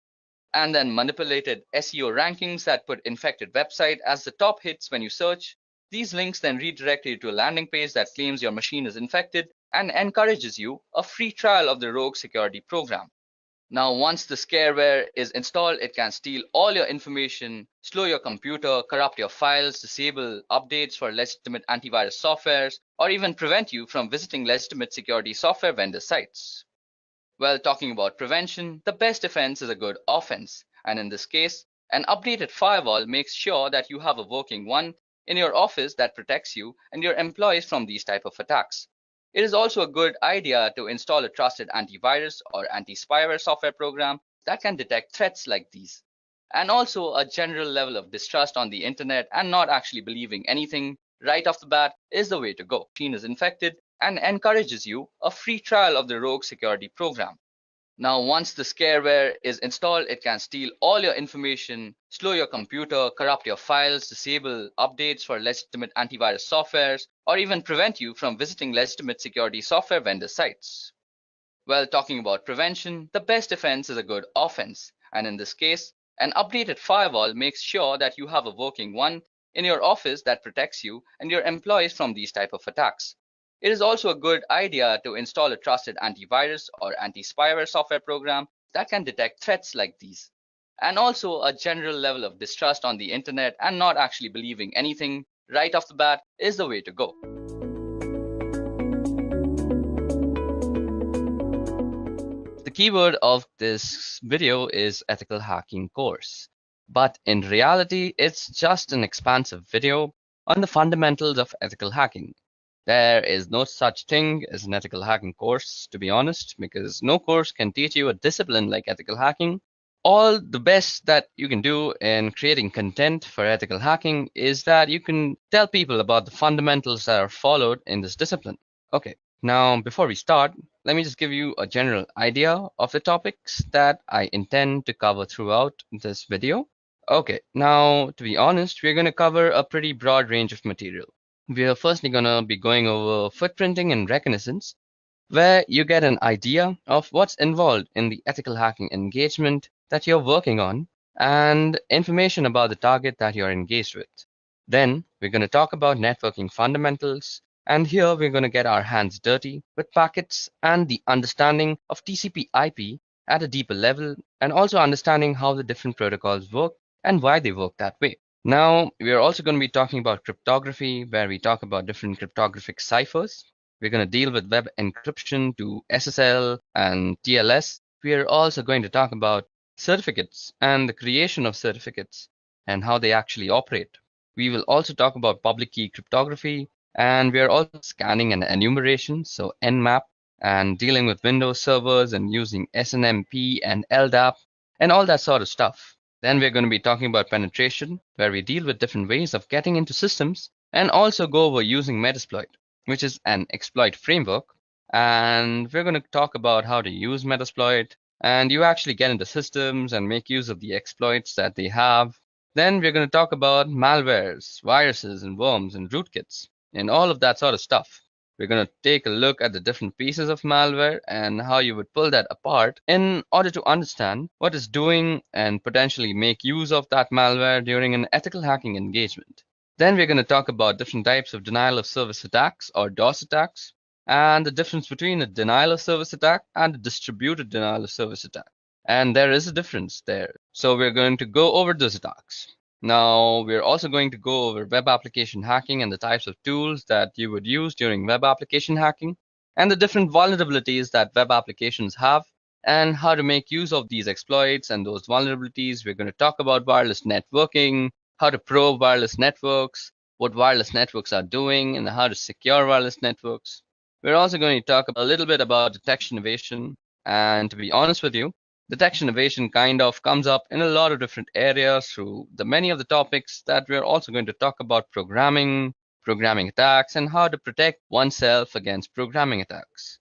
And then manipulated SEO rankings that put infected website as the top hits when you search. These links then redirect you to a landing page that claims your machine is infected and encourages you a free trial of the rogue security program. Now, once the scareware is installed, it can steal all your information, slow your computer, corrupt your files, disable updates for legitimate antivirus softwares, or even prevent you from visiting legitimate security software vendor sites. Well, talking about prevention, the best defense is a good offense. And in this case, an updated firewall makes sure that you have a working one in your office that protects you and your employees from these type of attacks. It is also a good idea to install a trusted antivirus or anti-spyware software program that can detect threats like these. And also a general level of distrust on the internet and not actually believing anything right off the bat is the way to go. Machine is infected and encourages you a free trial of the rogue security program. Now, once the scareware is installed, it can steal all your information, slow your computer, corrupt your files, disable updates for legitimate antivirus softwares, or even prevent you from visiting legitimate security software vendor sites. Well, talking about prevention, the best defense is a good offense. And in this case, an updated firewall makes sure that you have a working one in your office that protects you and your employees from these type of attacks. It is also a good idea to install a trusted antivirus or anti-spyware software program that can detect threats like these. And also a general level of distrust on the internet and not actually believing anything right off the bat is the way to go. The keyword of this video is ethical hacking course, but in reality, it's just an expansive video on the fundamentals of ethical hacking. There is no such thing as an ethical hacking course, to be honest, because no course can teach you a discipline like ethical hacking. All the best that you can do in creating content for ethical hacking is that you can tell people about the fundamentals that are followed in this discipline. Okay, now before we start, let me just give you a general idea of the topics that I intend to cover throughout this video. Okay, now to be honest, we're going to cover a pretty broad range of material. We are firstly going to be going over footprinting and reconnaissance, where you get an idea of what's involved in the ethical hacking engagement that you're working on and information about the target that you're engaged with. Then we're going to talk about networking fundamentals, and here we're going to get our hands dirty with packets and the understanding of TCP/IP at a deeper level, and also understanding how the different protocols work and why they work that way. Now, we are also going to be talking about cryptography, where we talk about different cryptographic ciphers. We're going to deal with web encryption to SSL and TLS. We are also going to talk about certificates and the creation of certificates and how they actually operate. We will also talk about public key cryptography, and we are also scanning and enumeration, so Nmap, and dealing with Windows servers and using SNMP and LDAP and all that sort of stuff. Then we're going to be talking about penetration, where we deal with different ways of getting into systems and also go over using Metasploit, which is an exploit framework. And we're going to talk about how to use Metasploit and you actually get into systems and make use of the exploits that they have. Then we're going to talk about malwares, viruses, and worms and rootkits and all of that sort of stuff. We're going to take a look at the different pieces of malware and how you would pull that apart in order to understand what it's doing and potentially make use of that malware during an ethical hacking engagement. Then we're going to talk about different types of denial of service attacks or DOS attacks and the difference between a denial of service attack and a distributed denial of service attack. And there is a difference there. So we're going to go over those attacks. Now, we're also going to go over web application hacking and the types of tools that you would use during web application hacking and the different vulnerabilities that web applications have and how to make use of these exploits and those vulnerabilities. We're going to talk about wireless networking, how to probe wireless networks, what wireless networks are doing, and how to secure wireless networks. We're also going to talk a little bit about detection evasion. And to be honest with you, detection evasion kind of comes up in a lot of different areas through the many of the topics that we're also going to talk about programming attacks, and how to protect oneself against programming attacks.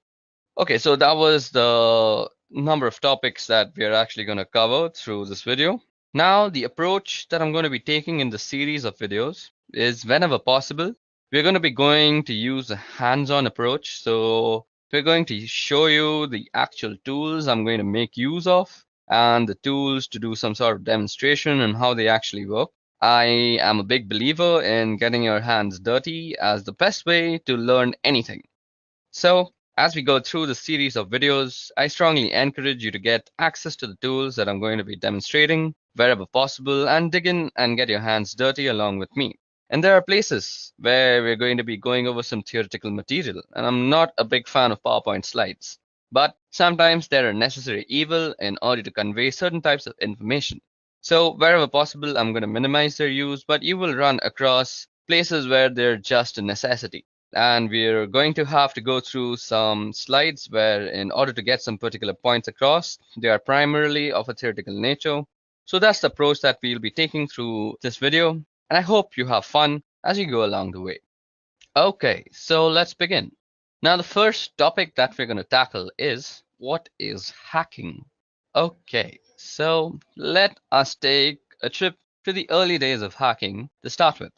Okay, so that was the number of topics that we are actually going to cover through this video. Now, the approach that I'm going to be taking in the series of videos is whenever possible, we're going to be going to use a hands-on approach. So we're going to show you the actual tools I'm going to make use of and the tools to do some sort of demonstration and how they actually work. I am a big believer in getting your hands dirty as the best way to learn anything. So, as we go through the series of videos, I strongly encourage you to get access to the tools that I'm going to be demonstrating wherever possible and dig in and get your hands dirty along with me. And there are places where we're going to be going over some theoretical material, and I'm not a big fan of PowerPoint slides. But sometimes they're a necessary evil in order to convey certain types of information. So, wherever possible, I'm going to minimize their use, but you will run across places where they're just a necessity. And we're going to have to go through some slides where, in order to get some particular points across, they are primarily of a theoretical nature. So that's the approach that we'll be taking through this video, and I hope you have fun as you go along the way. Okay, so let's begin. Now, the first topic that we're going to tackle is what is hacking? Okay, so let us take a trip to the early days of hacking to start with.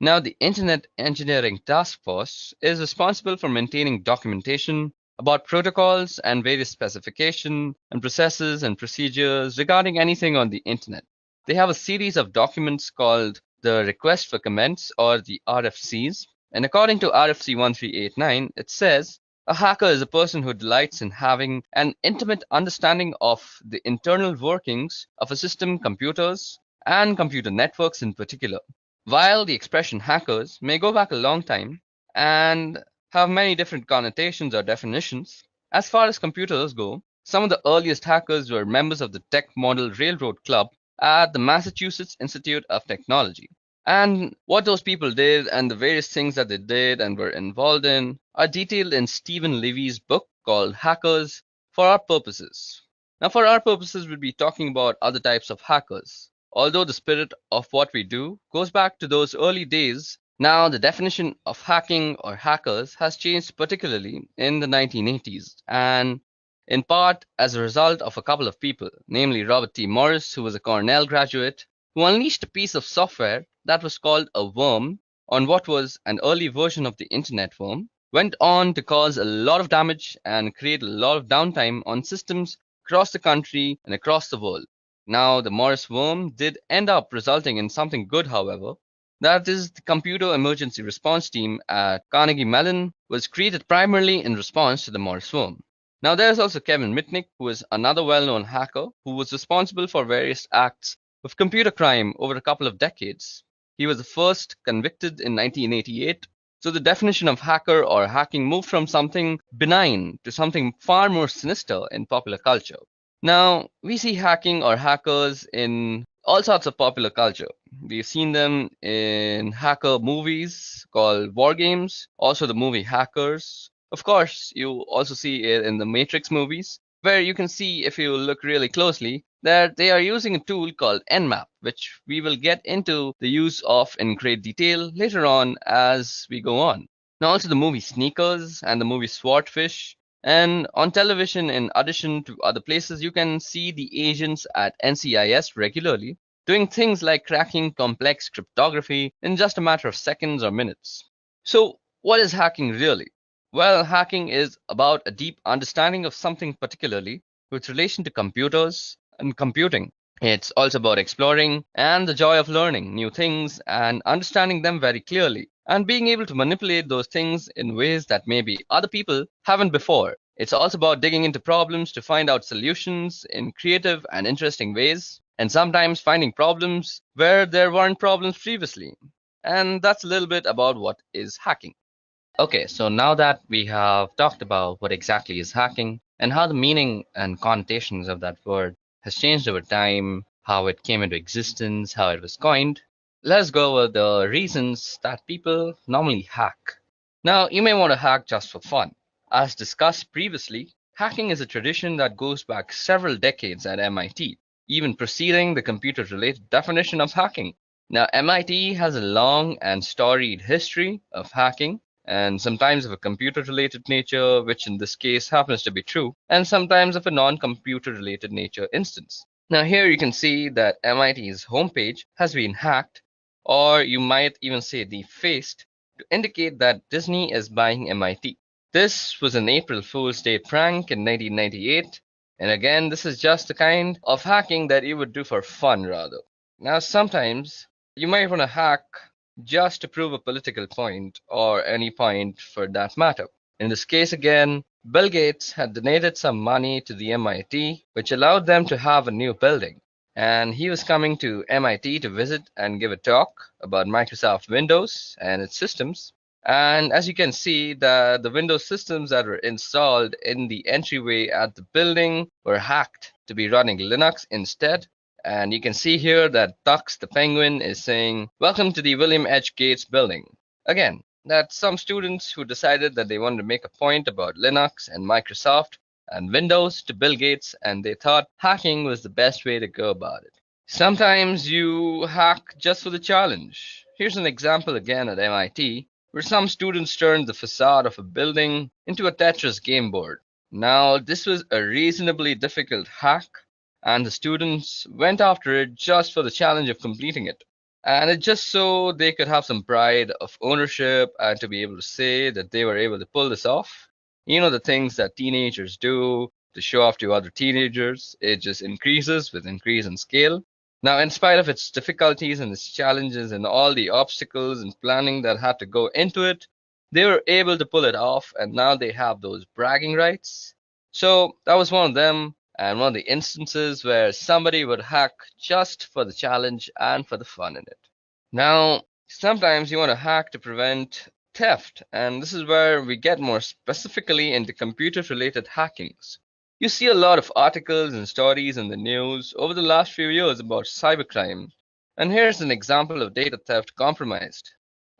Now, the Internet Engineering Task Force is responsible for maintaining documentation about protocols and various specifications and processes and procedures regarding anything on the Internet. They have a series of documents called the Request for Comments or the RFCs. And according to RFC 1389, it says a hacker is a person who delights in having an intimate understanding of the internal workings of a system, computers, and computer networks in particular. While the expression hackers may go back a long time and have many different connotations or definitions, as far as computers go, some of the earliest hackers were members of the Tech Model Railroad Club at the Massachusetts Institute of Technology. And what those people did and the various things that they did and were involved in are detailed in Stephen Levy's book called Hackers for Our Purposes. Now, for our purposes, we'll be talking about other types of hackers. Although the spirit of what we do goes back to those early days, now the definition of hacking or hackers has changed, particularly in the 1980s, and in part as a result of a couple of people, namely Robert T. Morris, who was a Cornell graduate, who unleashed a piece of software that was called a worm on what was an early version of the internet worm, went on to cause a lot of damage and create a lot of downtime on systems across the country and across the world. Now, the Morris worm did end up resulting in something good, however. That is, the Computer Emergency Response Team at Carnegie Mellon was created primarily in response to the Morris worm. Now, there's also Kevin Mitnick, who is another well-known hacker who was responsible for various acts of computer crime over a couple of decades. He was the first convicted in 1988. So the definition of hacker or hacking moved from something benign to something far more sinister in popular culture. Now, we see hacking or hackers in all sorts of popular culture. We've seen them in hacker movies called war games, also the movie Hackers. Of course, you also see it in the Matrix movies, where you can see, if you look really closely, that they are using a tool called Nmap, which we will get into the use of in great detail later on as we go on. Now, also the movie Sneakers and the movie Swordfish. And on television, in addition to other places, you can see the agents at NCIS regularly doing things like cracking complex cryptography in just a matter of seconds or minutes. So, what is hacking really? Well, hacking is about a deep understanding of something particularly with relation to computers and computing. It's also about exploring and the joy of learning new things and understanding them very clearly and being able to manipulate those things in ways that maybe other people haven't before. It's also about digging into problems to find out solutions in creative and interesting ways, and sometimes finding problems where there weren't problems previously. And that's a little bit about what is hacking. Okay, so now that we have talked about what exactly is hacking and how the meaning and connotations of that word has changed over time, how it came into existence, how it was coined, let's go over the reasons that people normally hack. Now, you may want to hack just for fun. As discussed previously, hacking is a tradition that goes back several decades at MIT, even preceding the computer related definition of hacking. Now, MIT has a long and storied history of hacking, and sometimes of a computer related nature, which in this case happens to be true, and sometimes of a non computer related nature instance. Now, here you can see that MIT's homepage has been hacked, or you might even say defaced, to indicate that Disney is buying MIT. This was an April Fool's Day prank in 1998, and again, this is just the kind of hacking that you would do for fun rather. Now, sometimes you might want to hack just to prove a political point, or any point for that matter. In this case, again, Bill Gates had donated some money to the MIT, which allowed them to have a new building. And he was coming to MIT to visit and give a talk about Microsoft Windows and its systems. And as you can see, the Windows systems that were installed in the entryway at the building were hacked to be running Linux instead. And you can see here that Tux the Penguin is saying, "Welcome to the William H. Gates building." Again, that's some students who decided that they wanted to make a point about Linux and Microsoft and Windows to Bill Gates, and they thought hacking was the best way to go about it. Sometimes you hack just for the challenge. Here's an example again at MIT, where some students turned the facade of a building into a Tetris game board. Now, this was a reasonably difficult hack, and the students went after it just for the challenge of completing it. And it just so they could have some pride of ownership and to be able to say that they were able to pull this off. You know, the things that teenagers do to show off to other teenagers, it just increases with increase in scale. Now, in spite of its difficulties and its challenges and all the obstacles and planning that had to go into it, they were able to pull it off, and now they have those bragging rights. So that was one of them, and one of the instances where somebody would hack just for the challenge and for the fun in it. Now, sometimes you want to hack to prevent theft, and this is where we get more specifically into computer related hackings. You see a lot of articles and stories in the news over the last few years about cybercrime, and here's an example of data theft compromised.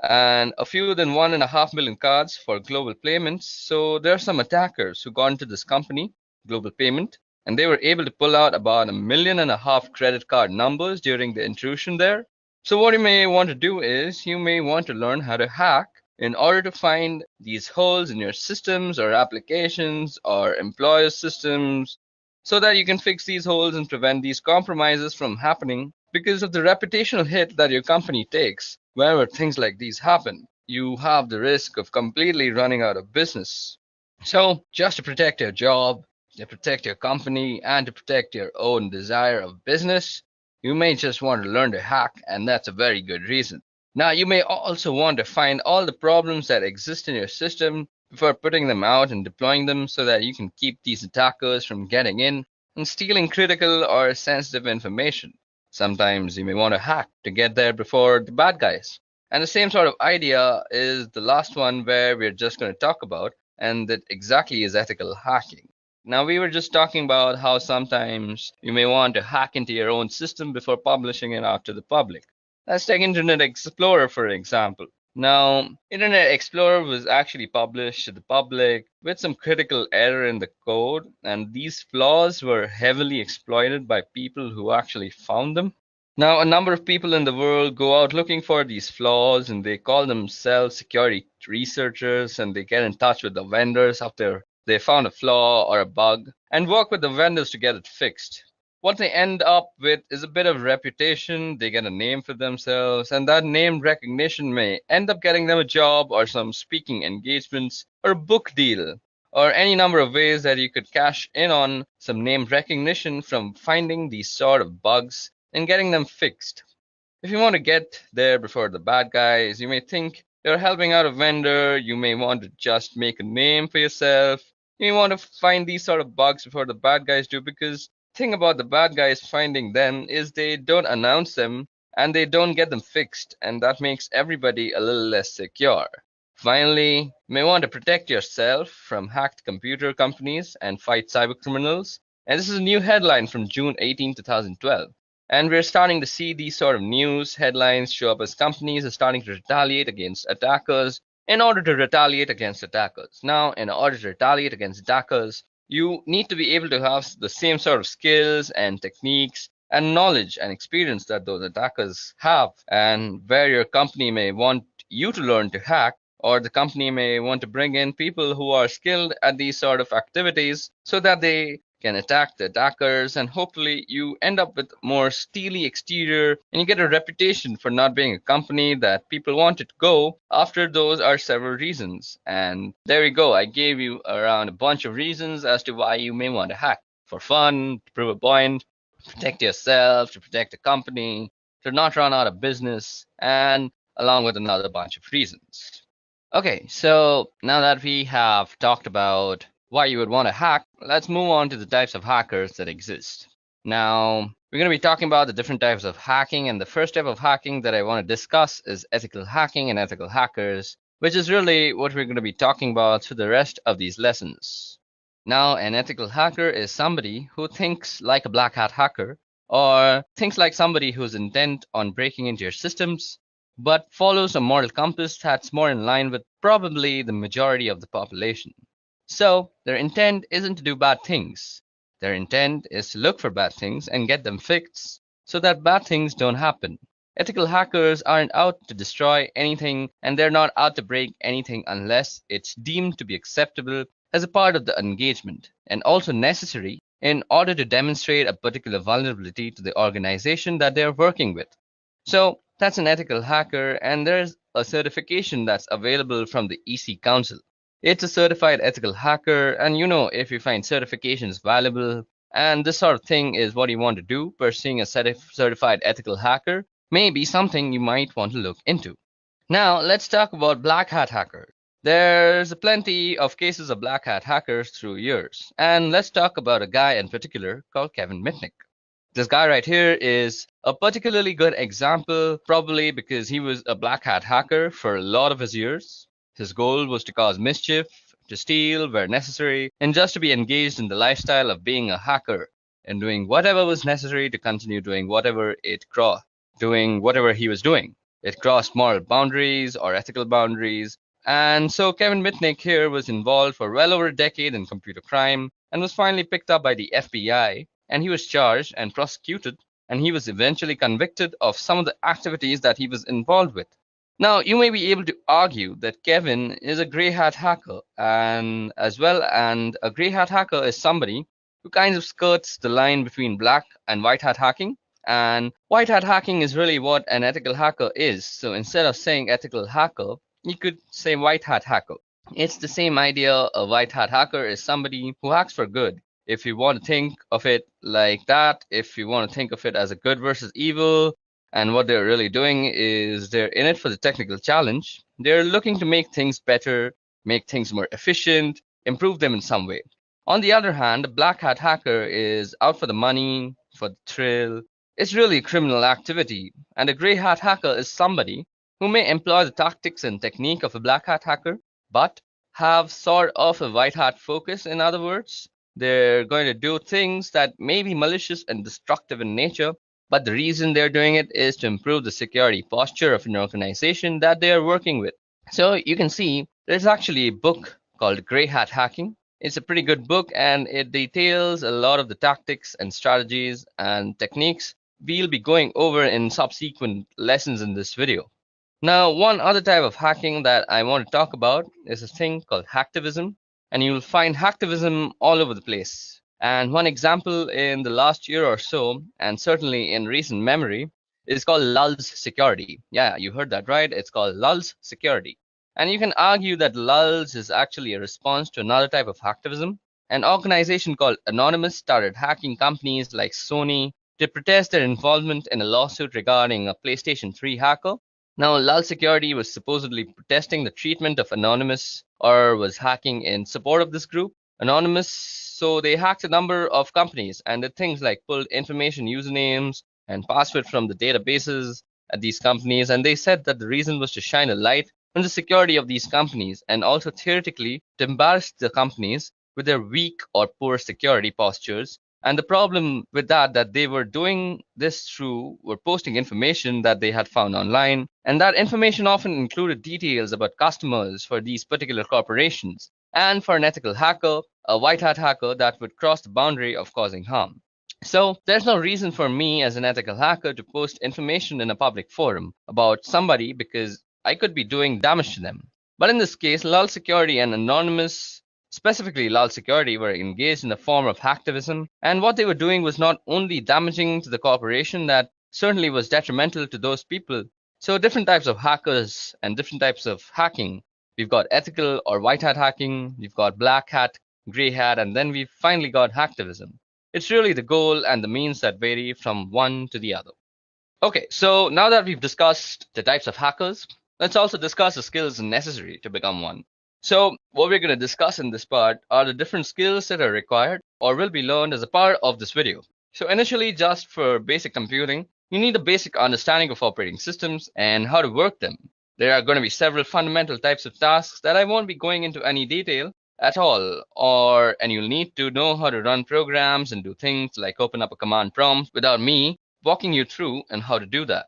And a fewer than 1.5 million cards for global payments. So there are some attackers who got into this company, Global Payment, and they were able to pull out about 1.5 million credit card numbers during the intrusion there. So what you may want to do is you may want to learn how to hack in order to find these holes in your systems or applications or employer systems so that you can fix these holes and prevent these compromises from happening because of the reputational hit that your company takes whenever things like these happen. You have the risk of completely running out of business. So just to protect your job, to protect your company, and to protect your own desire of business, you may just want to learn to hack, and that's a very good reason. Now, you may also want to find all the problems that exist in your system before putting them out and deploying them so that you can keep these attackers from getting in and stealing critical or sensitive information. Sometimes you may want to hack to get there before the bad guys. And the same sort of idea is the last one where we're just going to talk about, and that exactly is ethical hacking. Now, we were just talking about how sometimes you may want to hack into your own system before publishing it out to the public. Let's take Internet Explorer, for example. Now, Internet Explorer was actually published to the public with some critical error in the code, and these flaws were heavily exploited by people who actually found them. Now, a number of people in the world go out looking for these flaws, and they call themselves security researchers, and they get in touch with the vendors after they found a flaw or a bug and work with the vendors to get it fixed. What they end up with is a bit of reputation, they get a name for themselves, and that name recognition may end up getting them a job or some speaking engagements or a book deal or any number of ways that you could cash in on some name recognition from finding these sort of bugs and getting them fixed. If you want to get there before the bad guys, you may think you're helping out a vendor, you may want to just make a name for yourself, you may want to find these sort of bugs before the bad guys do, because the thing about the bad guys finding them is they don't announce them and they don't get them fixed, and that makes everybody a little less secure. Finally, you may want to protect yourself from hacked computer companies and fight cybercriminals. And this is a new headline from June 18, 2012. And we're starting to see these sort of news headlines show up as companies are starting to retaliate against attackers in order to retaliate against attackers. Now, in order to retaliate against attackers, you need to be able to have the same sort of skills and techniques and knowledge and experience that those attackers have. And where your company may want you to learn to hack, or the company may want to bring in people who are skilled at these sort of activities so that they can attack the attackers, and hopefully you end up with more steely exterior and you get a reputation for not being a company that people wanted to go after. Those are several reasons, and there we go. I gave you around a bunch of reasons as to why you may want to hack: for fun, to prove a point, protect yourself, to protect the company, to not run out of business, and along with another bunch of reasons. Okay, so now that we have talked about why you would want to hack, let's move on to the types of hackers that exist. Now, we're going to be talking about the different types of hacking, and the first type of hacking that I want to discuss is ethical hacking and ethical hackers, which is really what we're going to be talking about through the rest of these lessons. Now, an ethical hacker is somebody who thinks like a black hat hacker, or thinks like somebody who's intent on breaking into your systems, but follows a moral compass that's more in line with probably the majority of the population. So, their intent isn't to do bad things. Their intent is to look for bad things and get them fixed so that bad things don't happen. Ethical hackers aren't out to destroy anything, and they're not out to break anything unless it's deemed to be acceptable as a part of the engagement, and also necessary in order to demonstrate a particular vulnerability to the organization that they're working with. So that's an ethical hacker, and there's a certification that's available from the EC Council. It's a certified ethical hacker, and if you find certifications valuable and this sort of thing is what you want to do, pursuing a certified ethical hacker may be something you might want to look into. Now, let's talk about black hat hackers. There's plenty of cases of black hat hackers through years, and let's talk about a guy in particular called Kevin Mitnick. This guy right here is a particularly good example, probably because he was a black hat hacker for a lot of his years. His goal was to cause mischief, to steal where necessary, and just to be engaged in the lifestyle of being a hacker and doing whatever was necessary to continue doing whatever he was doing. It crossed moral boundaries or ethical boundaries. And so Kevin Mitnick here was involved for well over a decade in computer crime and was finally picked up by the FBI, and he was charged and prosecuted, and he was eventually convicted of some of the activities that he was involved with. Now, you may be able to argue that Kevin is a gray hat hacker, and a gray hat hacker is somebody who kind of skirts the line between black and white hat hacking. And white hat hacking is really what an ethical hacker is. So instead of saying ethical hacker, you could say white hat hacker. It's the same idea. A white hat hacker is somebody who hacks for good. If you want to think of it like that, if you want to think of it as a good versus evil, and what they're really doing is they're in it for the technical challenge. They're looking to make things better, make things more efficient, improve them in some way. On the other hand, a black hat hacker is out for the money, for the thrill. It's really a criminal activity. And a gray hat hacker is somebody who may employ the tactics and technique of a black hat hacker, but have sort of a white hat focus. In other words, they're going to do things that may be malicious and destructive in nature, but the reason they're doing it is to improve the security posture of an organization that they are working with. So you can see there's actually a book called Grey Hat Hacking. It's a pretty good book, and it details a lot of the tactics and strategies and techniques we'll be going over in subsequent lessons in this video. Now, one other type of hacking that I want to talk about is a thing called hacktivism, and you'll find hacktivism all over the place. And one example in the last year or so, and certainly in recent memory, is called Lulz Security. Yeah, you heard that right. It's called Lulz Security. And you can argue that Lulz is actually a response to another type of hacktivism. An organization called Anonymous started hacking companies like Sony to protest their involvement in a lawsuit regarding a PlayStation 3 hacker. Now, Lulz Security was supposedly protesting the treatment of Anonymous, or was hacking in support of this group, Anonymous. So they hacked a number of companies and did things like pulled information, usernames, and passwords from the databases at these companies. And they said that the reason was to shine a light on the security of these companies, and also theoretically to embarrass the companies with their weak or poor security postures. And the problem with that they were doing this were posting information that they had found online. And that information often included details about customers for these particular corporations. And for an ethical hacker, a white hat hacker, that would cross the boundary of causing harm. So there's no reason for me as an ethical hacker to post information in a public forum about somebody, because I could be doing damage to them. But in this case, Lal Security and Anonymous, specifically Lal Security, were engaged in a form of hacktivism, and what they were doing was not only damaging to the corporation, that certainly was detrimental to those people. So different types of hackers and different types of hacking. We've got ethical or white hat hacking, we've got black hat, gray hat, and then we've finally got hacktivism. It's really the goal and the means that vary from one to the other. Okay, so now that we've discussed the types of hackers, let's also discuss the skills necessary to become one. So, what we're going to discuss in this part are the different skills that are required or will be learned as a part of this video. So, initially, just for basic computing, you need a basic understanding of operating systems and how to work them. There are going to be several fundamental types of tasks that I won't be going into any detail at all, and you'll need to know how to run programs and do things like open up a command prompt without me walking you through and how to do that.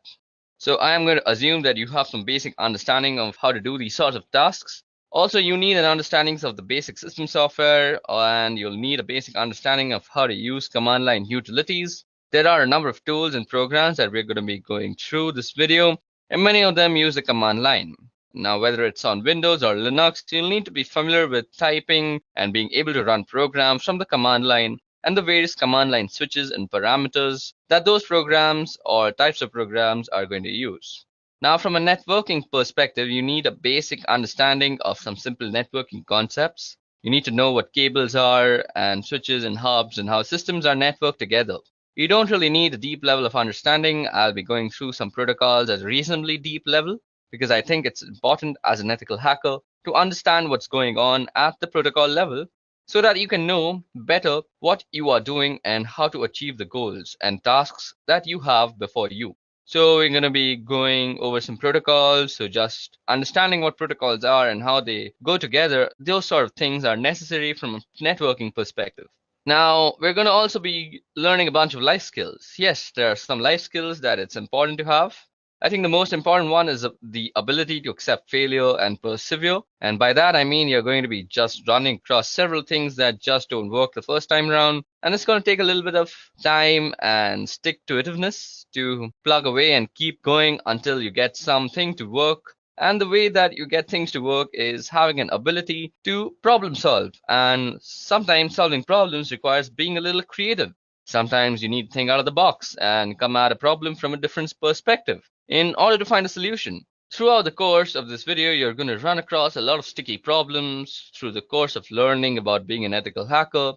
So I am going to assume that you have some basic understanding of how to do these sorts of tasks. Also, you need an understanding of the basic system software, and you'll need a basic understanding of how to use command line utilities. There are a number of tools and programs that we're going to be going through this video, and many of them use the command line. Now, whether it's on Windows or Linux, you'll need to be familiar with typing and being able to run programs from the command line and the various command line switches and parameters that those programs or types of programs are going to use. Now, from a networking perspective, you need a basic understanding of some simple networking concepts. You need to know what cables are and switches and hubs and how systems are networked together. You don't really need a deep level of understanding. I'll be going through some protocols at a reasonably deep level because I think it's important as an ethical hacker to understand what's going on at the protocol level so that you can know better what you are doing and how to achieve the goals and tasks that you have before you. So we're going to be going over some protocols. So just understanding what protocols are and how they go together, those sort of things are necessary from a networking perspective. Now, we're going to also be learning a bunch of life skills. Yes, there are some life skills that it's important to have. I think the most important one is the ability to accept failure and persevere. And by that, I mean you're going to be just running across several things that just don't work the first time around. And it's going to take a little bit of time and stick to itiveness to plug away and keep going until you get something to work. And the way that you get things to work is having an ability to problem solve. And sometimes solving problems requires being a little creative. Sometimes you need to think out of the box and come at a problem from a different perspective in order to find a solution. Throughout the course of this video, you're going to run across a lot of sticky problems through the course of learning about being an ethical hacker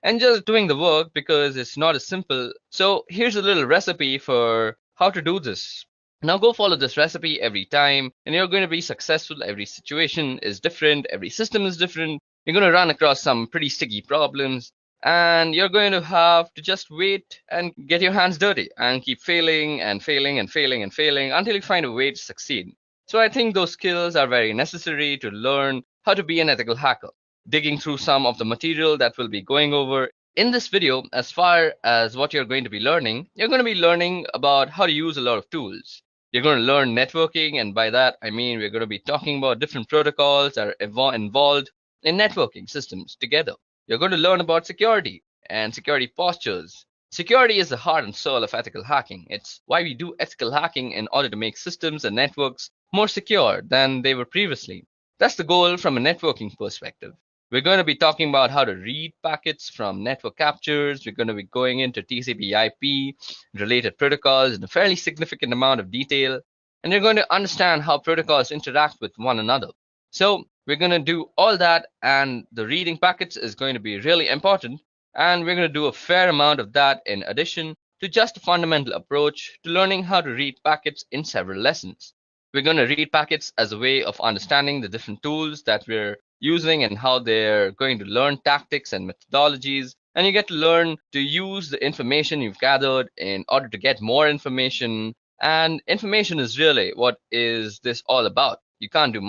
and just doing the work because it's not as simple. So here's a little recipe for how to do this. Now go follow this recipe every time and you're going to be successful. Every situation is different. Every system is different. You're going to run across some pretty sticky problems and you're going to have to just wait and get your hands dirty and keep failing and failing and failing and failing until you find a way to succeed. So I think those skills are very necessary to learn how to be an ethical hacker. Digging through some of the material that we'll be going over in this video, as far as what you're going to be learning, you're going to be learning about how to use a lot of tools. You're going to learn networking, and by that I mean we're going to be talking about different protocols that are involved in networking systems together. You're going to learn about security and security postures. Security is the heart and soul of ethical hacking. It's why we do ethical hacking in order to make systems and networks more secure than they were previously. That's the goal from a networking perspective. We're going to be talking about how to read packets from network captures. We're going to be going into TCP/IP related protocols in a fairly significant amount of detail. And you're going to understand how protocols interact with one another. So we're going to do all that, and the reading packets is going to be really important. And we're going to do a fair amount of that in addition to just a fundamental approach to learning how to read packets in several lessons. We're going to read packets as a way of understanding the different tools that we're using and how they're going to learn tactics and methodologies. And you get to learn to use the information you've gathered in order to get more information. And information is really what is this all about. You can't do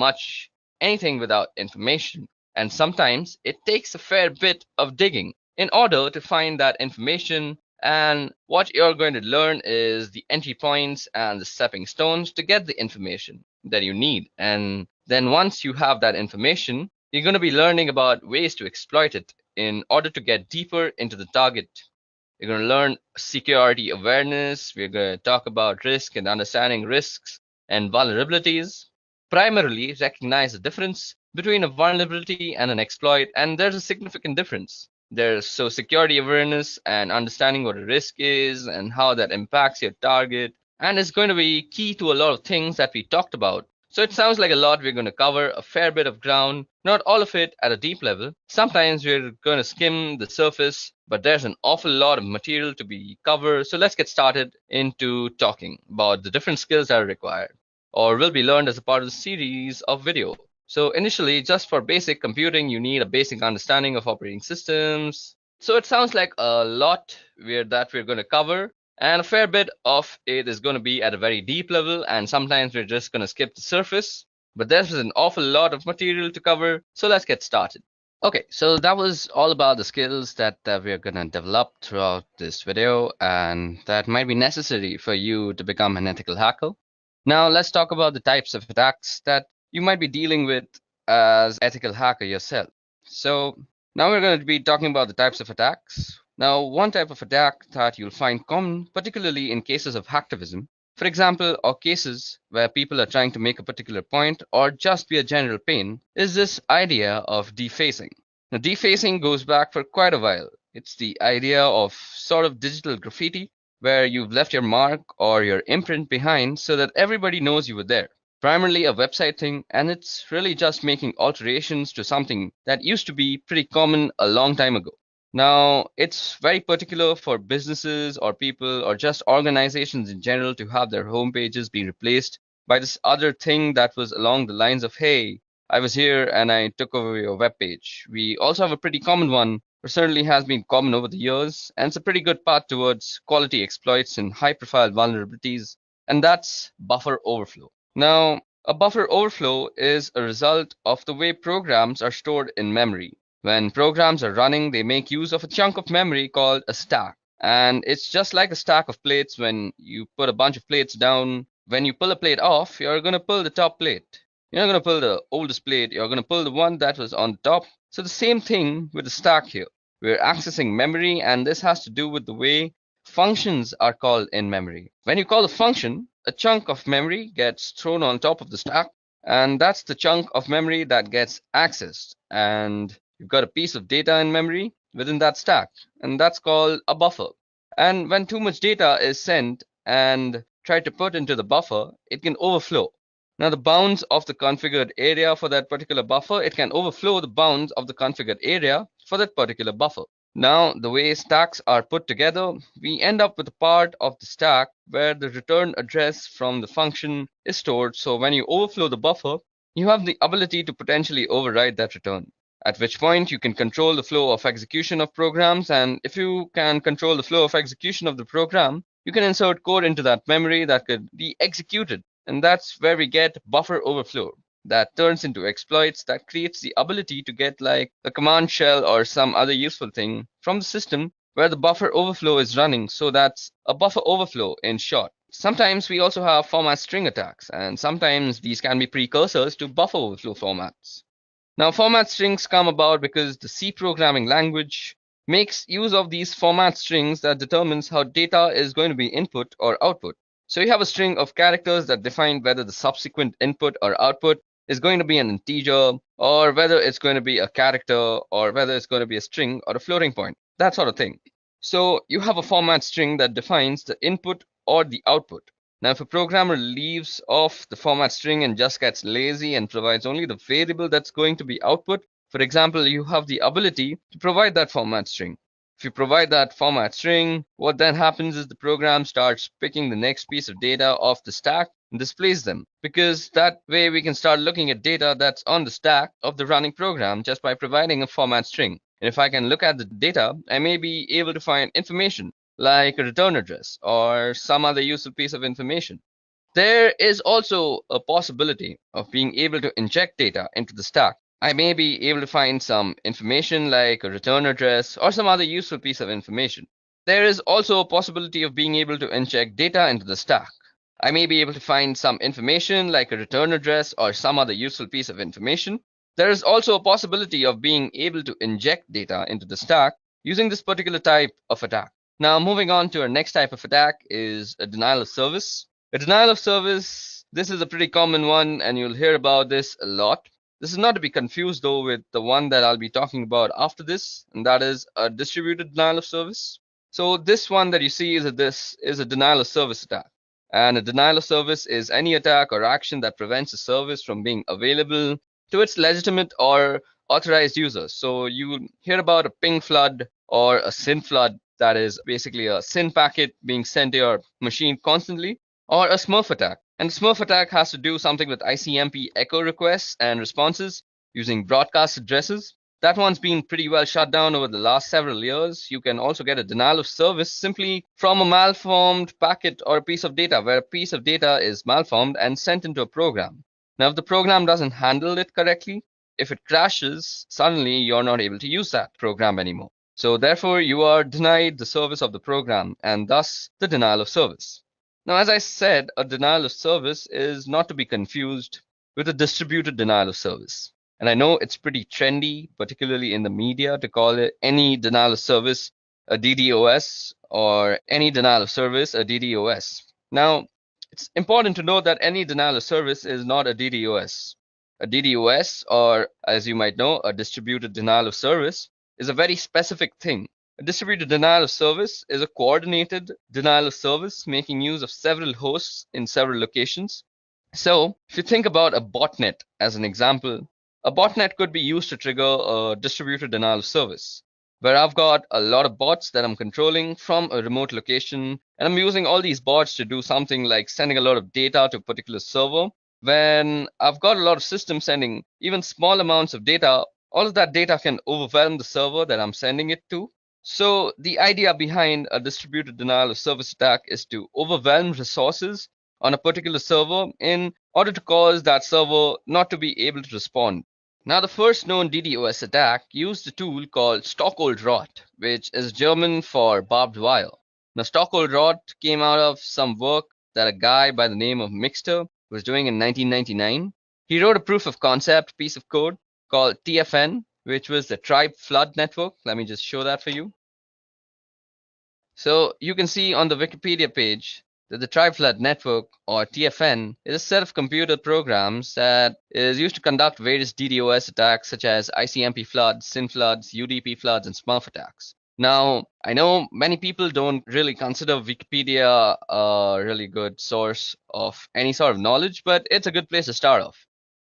anything without information. And sometimes it takes a fair bit of digging in order to find that information. And what you're going to learn is the entry points and the stepping stones to get the information that you need. And then once you have that information, you're going to be learning about ways to exploit it in order to get deeper into the target. You're going to learn security awareness. We're going to talk about risk and understanding risks and vulnerabilities. primarily recognize the difference between a vulnerability and an exploit, and there's a significant difference. There's security awareness and understanding what a risk is and how that impacts your target, and it's going to be key to a lot of things that we talked about. So it sounds like a lot. We're going to cover a fair bit of ground, not all of it at a deep level. Sometimes we're going to skim the surface, but there's an awful lot of material to be covered. So let's get started into talking about the different skills that are required or will be learned as a part of the series of video. So initially, just for basic computing, you need a basic understanding of operating systems. So it sounds like a lot that we're going to cover, and a fair bit of it is going to be at a very deep level, and sometimes we're just going to skip the surface. But there's an awful lot of material to cover, so let's get started. Okay, so that was all about the skills that we're going to develop throughout this video, and that might be necessary for you to become an ethical hacker. Now let's talk about the types of attacks that you might be dealing with as ethical hacker yourself. So now we're going to be talking about the types of attacks. Now, one type of attack that you'll find common, particularly in cases of hacktivism, for example, or cases where people are trying to make a particular point or just be a general pain, is this idea of defacing. Now, defacing goes back for quite a while. It's the idea of sort of digital graffiti where you've left your mark or your imprint behind so that everybody knows you were there. Primarily a website thing, and it's really just making alterations to something that used to be pretty common a long time ago. Now, it's very particular for businesses or people or just organizations in general to have their homepages be replaced by this other thing that was along the lines of, hey, I was here and I took over your web page. We also have a pretty common one, or certainly has been common over the years, and it's a pretty good path towards quality exploits and high profile vulnerabilities, and that's buffer overflow. Now, a buffer overflow is a result of the way programs are stored in memory. When programs are running, they make use of a chunk of memory called a stack. And it's just like a stack of plates. When you put a bunch of plates down, when you pull a plate off, you're going to pull the top plate. You're not going to pull the oldest plate, you're going to pull the one that was on top. So the same thing with the stack here. We're accessing memory, and this has to do with the way functions are called in memory. When you call a function, a chunk of memory gets thrown on top of the stack, and that's the chunk of memory that gets accessed. And you've got a piece of data in memory within that stack, and that's called a buffer. And when too much data is sent and tried to put into the buffer, it can overflow. Now, the bounds of the configured area for that particular buffer, it can overflow the bounds of the configured area for that particular buffer. Now, the way stacks are put together, we end up with a part of the stack where the return address from the function is stored. So when you overflow the buffer, you have the ability to potentially override that return. At which point you can control the flow of execution of programs, and if you can control the flow of execution of the program, you can insert code into that memory that could be executed. And that's where we get buffer overflow that turns into exploits that creates the ability to get like a command shell or some other useful thing from the system where the buffer overflow is running. So that's a buffer overflow in short. Sometimes we also have format string attacks, and sometimes these can be precursors to buffer overflow formats. Now, format strings come about because the C programming language makes use of these format strings that determines how data is going to be input or output. So you have a string of characters that define whether the subsequent input or output is going to be an integer, or whether it's going to be a character, or whether it's going to be a string or a floating point, that sort of thing. So you have a format string that defines the input or the output. Now, if a programmer leaves off the format string and just gets lazy and provides only the variable that's going to be output, for example, you have the ability to provide that format string. If you provide that format string, what then happens is the program starts picking the next piece of data off the stack and displays them, because that way we can start looking at data that's on the stack of the running program just by providing a format string. And if I can look at the data, I may be able to find information like a return address or some other useful piece of information. There is also a possibility of being able to inject data into the stack. I may be able to find some information like a return address or some other useful piece of information. There is also a possibility of being able to inject data into the stack. I may be able to find some information like a return address or some other useful piece of information. There is also a possibility of being able to inject data into the stack using this particular type of attack. Now, moving on to our next type of attack is a denial of service. A denial of service, this is a pretty common one and you'll hear about this a lot. This is not to be confused though with the one that I'll be talking about after this, and that is a distributed denial of service. So this one that you see is a denial of service attack. And a denial of service is any attack or action that prevents a service from being available to its legitimate or authorized users. So you hear about a ping flood or a SYN flood, that is basically a SYN packet being sent to your machine constantly, or a Smurf attack. And the Smurf attack has to do something with ICMP echo requests and responses using broadcast addresses. That one's been pretty well shut down over the last several years. You can also get a denial of service simply from a malformed packet or a piece of data, where a piece of data is malformed and sent into a program. Now, if the program doesn't handle it correctly, if it crashes, suddenly you're not able to use that program anymore. So therefore, you are denied the service of the program and thus the denial of service. Now, as I said, a denial of service is not to be confused with a distributed denial of service. And I know it's pretty trendy, particularly in the media, to call it any denial of service a DDoS or any denial of service a DDoS. Now, it's important to note that any denial of service is not a DDoS. A DDoS, or as you might know, a distributed denial of service, is a very specific thing. A distributed denial of service is a coordinated denial of service making use of several hosts in several locations. So, if you think about a botnet as an example, a botnet could be used to trigger a distributed denial of service, where I've got a lot of bots that I'm controlling from a remote location, and I'm using all these bots to do something like sending a lot of data to a particular server. When I've got a lot of systems sending even small amounts of data, all of that data can overwhelm the server that I'm sending it to. So the idea behind a distributed denial of service attack is to overwhelm resources on a particular server in order to cause that server not to be able to respond. Now, the first known DDoS attack used a tool called Stockholm-Rot, which is German for barbed wire. Now, Stockholm-Rot came out of some work that a guy by the name of Mixter was doing in 1999. He wrote a proof of concept piece of code called TFN, which was the Tribe Flood Network. Let me just show that for you. So you can see on the Wikipedia page that the Triflood Network, or TFN, is a set of computer programs that is used to conduct various DDoS attacks such as ICMP floods, SYN floods, UDP floods, and Smurf attacks. Now, I know many people don't really consider Wikipedia a really good source of any sort of knowledge, but it's a good place to start off.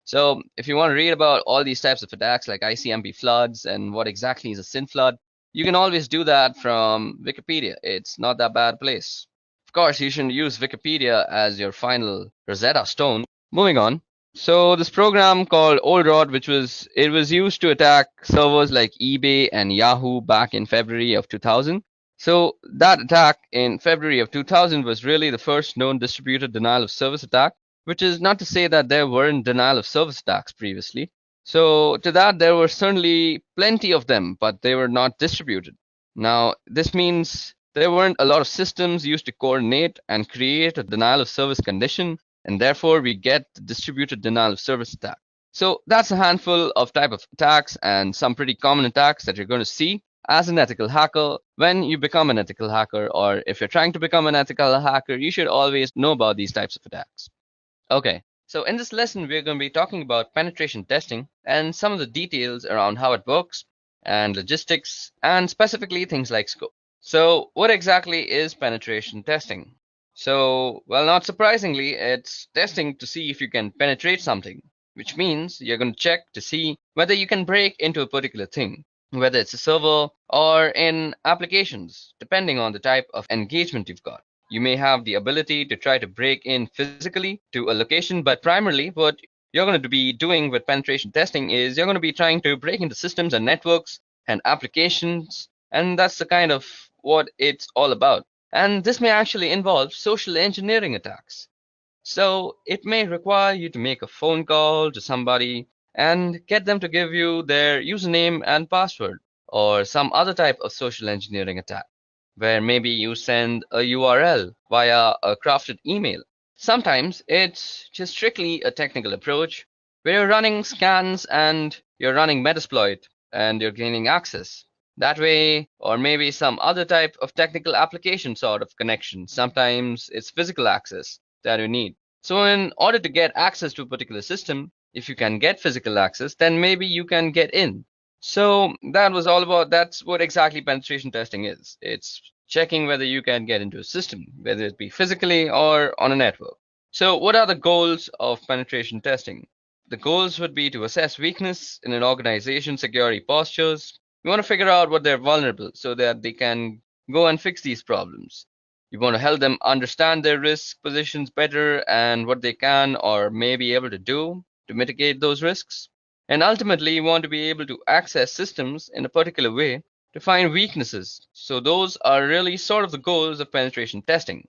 So if you want to read about all these types of attacks like ICMP floods and what exactly is a SYN flood, you can always do that from Wikipedia. It's not that bad place. Of course, you shouldn't use Wikipedia as your final Rosetta Stone. Moving on. So this program called OldRod, which was used to attack servers like eBay and Yahoo back in February of 2000. So that attack in February of 2000 was really the first known distributed denial of service attack, which is not to say that there weren't denial of service attacks previously. So to that, there were certainly plenty of them, but they were not distributed. Now, this means there weren't a lot of systems used to coordinate and create a denial of service condition, and therefore we get the distributed denial of service attack. So that's a handful of type of attacks and some pretty common attacks that you're going to see as an ethical hacker when you become an ethical hacker, or if you're trying to become an ethical hacker, you should always know about these types of attacks. Okay, so in this lesson, we're going to be talking about penetration testing and some of the details around how it works and logistics and specifically things like scope. So what exactly is penetration testing? So, well, not surprisingly, it's testing to see if you can penetrate something, which means you're going to check to see whether you can break into a particular thing, whether it's a server or in applications, depending on the type of engagement you've got. You may have the ability to try to break in physically to a location, but primarily what you're going to be doing with penetration testing is you're going to be trying to break into systems and networks and applications, and that's the kind of what it's all about. And this may actually involve social engineering attacks. So it may require you to make a phone call to somebody and get them to give you their username and password, or some other type of social engineering attack, where maybe you send a URL via a crafted email. Sometimes it's just strictly a technical approach where you're running scans and you're running Metasploit and you're gaining access. That way, or maybe some other type of technical application sort of connection. Sometimes it's physical access, that you need. So in order to get access to a particular system, if you can get physical access, then maybe you can get in. So that's what exactly penetration testing is. It's checking whether you can get into a system, whether it be physically or on a network. So what are the goals of penetration testing? The goals would be to assess weakness in an organization's security postures. You want to figure out what they're vulnerable so that they can go and fix these problems. You want to help them understand their risk positions better and what they can or may be able to do to mitigate those risks. And ultimately, you want to be able to access systems in a particular way to find weaknesses. So, those are really sort of the goals of penetration testing.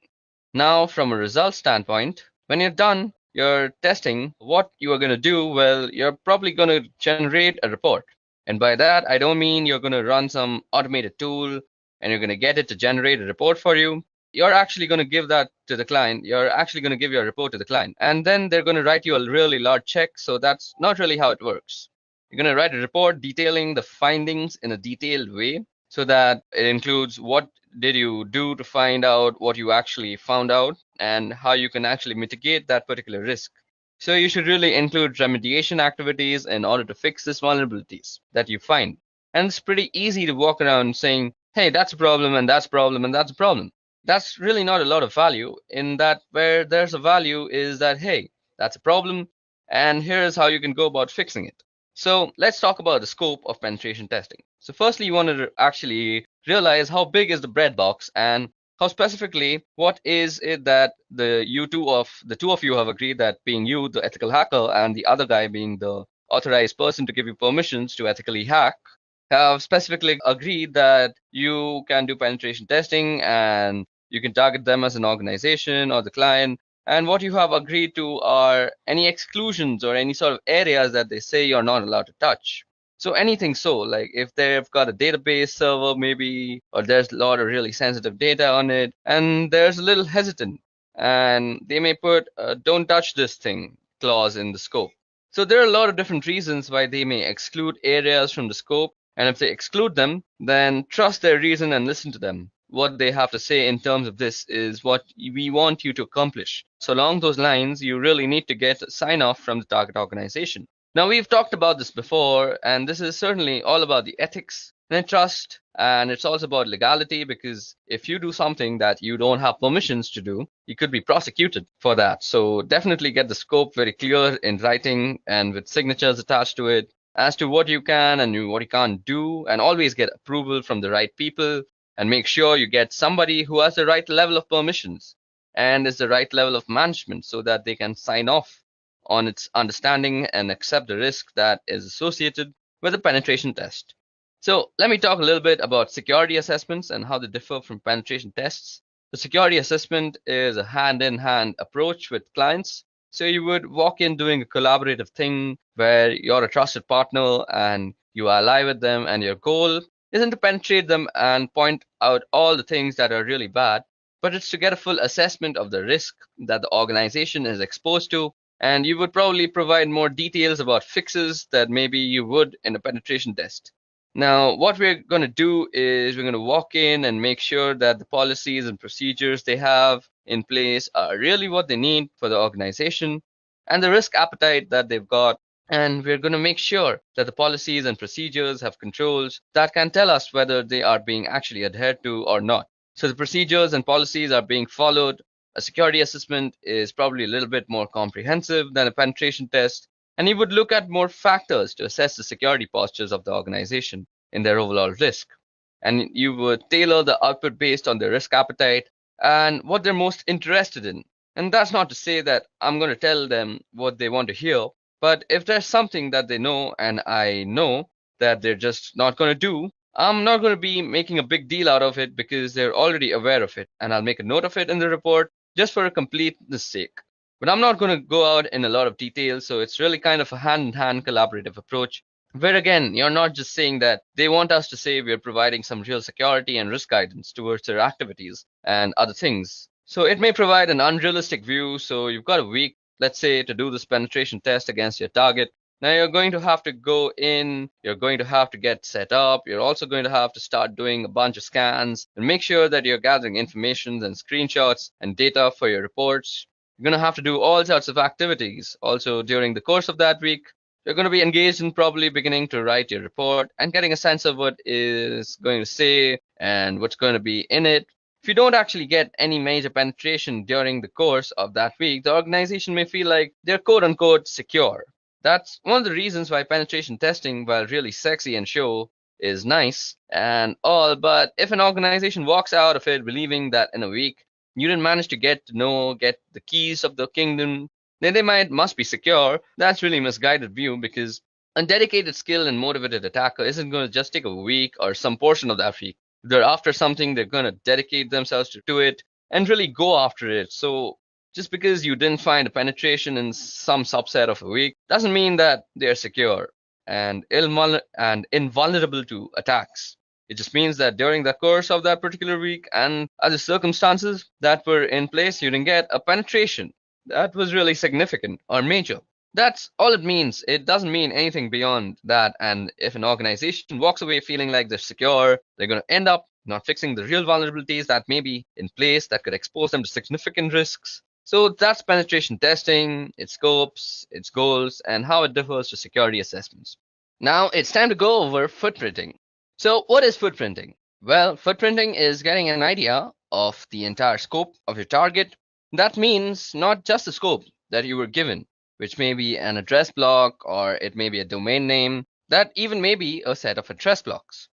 Now, from a results standpoint, when you're done your testing, what you are going to do, well, you're probably going to generate a report. And by that, I don't mean you're going to run some automated tool and you're going to get it to generate a report for you. You're actually going to give that to the client. You're actually going to give your report to the client. And then they're going to write you a really large check. So that's not really how it works. You're going to write a report detailing the findings in a detailed way so that it includes what did you do to find out what you actually found out and how you can actually mitigate that particular risk. So you should really include remediation activities in order to fix these vulnerabilities that you find. And it's pretty easy to walk around saying, hey, that's a problem and that's a problem and that's a problem. That's really not a lot of value. In that, where there's a value is that, hey, that's a problem and here's how you can go about fixing it. So let's talk about the scope of penetration testing. So firstly, you want to actually realize how big is the breadbox and how specifically what is it that the two of you have agreed, that being you, the ethical hacker, and the other guy being the authorized person to give you permissions to ethically hack, have specifically agreed that you can do penetration testing and you can target them as an organization or the client. And what you have agreed to are any exclusions or any sort of areas that they say you're not allowed to touch. So anything, so like if they've got a database server maybe, or there's a lot of really sensitive data on it, and there's a little hesitant, and they may put a don't touch this thing clause in the scope. So there are a lot of different reasons why they may exclude areas from the scope. And if they exclude them, then trust their reason and listen to them. What they have to say in terms of this is what we want you to accomplish. So along those lines, you really need to get sign off from the target organization. Now, we've talked about this before, and this is certainly all about the ethics and trust, and it's also about legality, because if you do something that you don't have permissions to do, you could be prosecuted for that. So definitely get the scope very clear in writing and with signatures attached to it as to what you can and what you can't do, and always get approval from the right people, and make sure you get somebody who has the right level of permissions and is the right level of management so that they can sign off on its understanding and accept the risk that is associated with a penetration test. So let me talk a little bit about security assessments and how they differ from penetration tests. The security assessment is a hand-in-hand approach with clients. So you would walk in doing a collaborative thing where you're a trusted partner and you ally with them, and your goal isn't to penetrate them and point out all the things that are really bad, but it's to get a full assessment of the risk that the organization is exposed to. And you would probably provide more details about fixes that maybe you would in a penetration test. Now, what we're going to do is we're going to walk in and make sure that the policies and procedures they have in place are really what they need for the organization and the risk appetite that they've got. And we're going to make sure that the policies and procedures have controls that can tell us whether they are being actually adhered to or not. So the procedures and policies are being followed. A security assessment is probably a little bit more comprehensive than a penetration test, and you would look at more factors to assess the security postures of the organization in their overall risk. And you would tailor the output based on their risk appetite and what they're most interested in. And that's not to say that I'm going to tell them what they want to hear, but if there's something that they know and I know that they're just not going to do, I'm not going to be making a big deal out of it because they're already aware of it. And I'll make a note of it in the report just for a completeness sake. But I'm not going to go out in a lot of detail, so it's really kind of a hand-in-hand collaborative approach, where again, you're not just saying that they want us to say we're providing some real security and risk guidance towards their activities and other things. So it may provide an unrealistic view, so you've got a week, let's say, to do this penetration test against your target. Now you're going to have to go in, you're going to have to get set up, you're also going to have to start doing a bunch of scans and make sure that you're gathering information and screenshots and data for your reports. You're going to have to do all sorts of activities. Also, during the course of that week, you're going to be engaged in probably beginning to write your report and getting a sense of what is going to say and what's going to be in it. If you don't actually get any major penetration during the course of that week, the organization may feel like they're quote unquote secure. That's one of the reasons why penetration testing, while really sexy and show, is nice and all, but if an organization walks out of it believing that in a week you didn't manage to get the keys of the kingdom, then they must be secure. That's really misguided view, because a dedicated, skilled, and motivated attacker isn't going to just take a week or some portion of that week. If they're after something, they're going to dedicate themselves to it and really go after it. So just because you didn't find a penetration in some subset of a week doesn't mean that they're secure and invulnerable to attacks. It just means that during the course of that particular week and other circumstances that were in place, you didn't get a penetration that was really significant or major. That's all it means. It doesn't mean anything beyond that. And if an organization walks away feeling like they're secure, they're going to end up not fixing the real vulnerabilities that may be in place that could expose them to significant risks. So that's penetration testing, its scopes, its goals, and how it differs to security assessments. Now it's time to go over footprinting. So what is footprinting? Well, footprinting is getting an idea of the entire scope of your target. That means not just the scope that you were given, which may be an address block or it may be a domain name, that even may be a set of address blocks.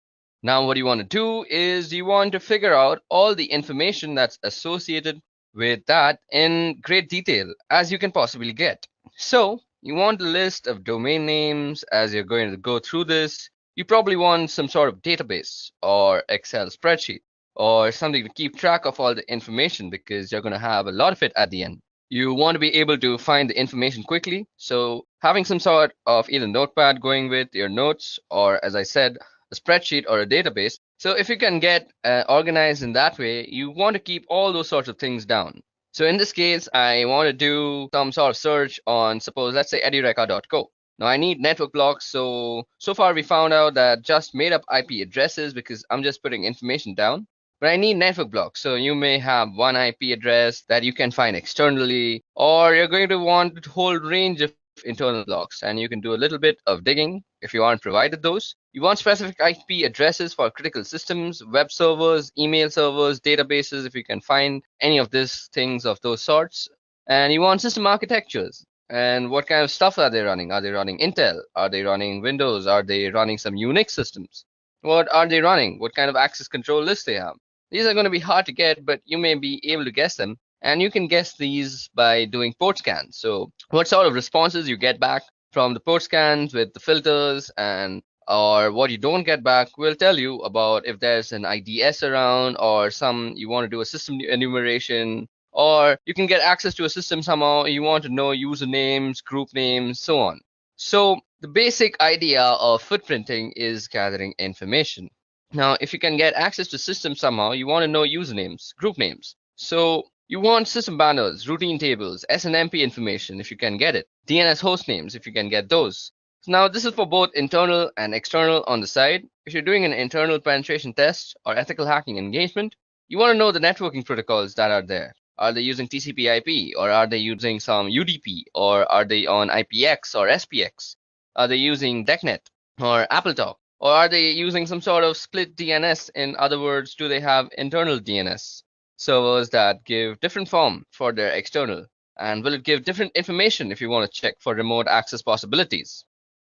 Now what you want to do is you want to figure out all the information that's associated with that in great detail as you can possibly get. So you want a list of domain names as you're going to go through this. You probably want some sort of database or Excel spreadsheet or something to keep track of all the information, because you're going to have a lot of it at the end. You want to be able to find the information quickly. So having some sort of either notepad going with your notes, or as I said, a spreadsheet or a database. So if you can get organized in that way, you want to keep all those sorts of things down. So in this case, I want to do some sort of search on, suppose, let's say edureca.co. Now I need network blocks. So far we found out that just made up IP addresses, because I'm just putting information down. But I need network blocks. So you may have one IP address that you can find externally, or you're going to want a whole range of internal blocks, and you can do a little bit of digging if you aren't provided those. You want specific IP addresses for critical systems, web servers, email servers, databases, if you can find any of these things of those sorts. And you want system architectures. And what kind of stuff are they running? Are they running Intel? Are they running Windows? Are they running some Unix systems? What are they running? What kind of access control lists they have? These are going to be hard to get, but you may be able to guess them. And you can guess these by doing port scans. So what sort of responses you get back from the port scans with the filters, and or what you don't get back will tell you about if there's an IDS around, or some you want to do a system enumeration, or you can get access to a system somehow. You want to know usernames, group names, so on. So the basic idea of footprinting is gathering information. Now, if you can get access to systems somehow, you want to know usernames, group names. So you want system banners, routine tables, SNMP information if you can get it, DNS host names if you can get those. So now this is for both internal and external on the side. If you're doing an internal penetration test or ethical hacking engagement, you want to know the networking protocols that are there. Are they using TCP/IP, or are they using some UDP, or are they on IPX or SPX? Are they using DECnet or AppleTalk? Or are they using some sort of split DNS? In other words, do they have internal DNS servers that give different form for their external? And will it give different information if you want to check for remote access possibilities?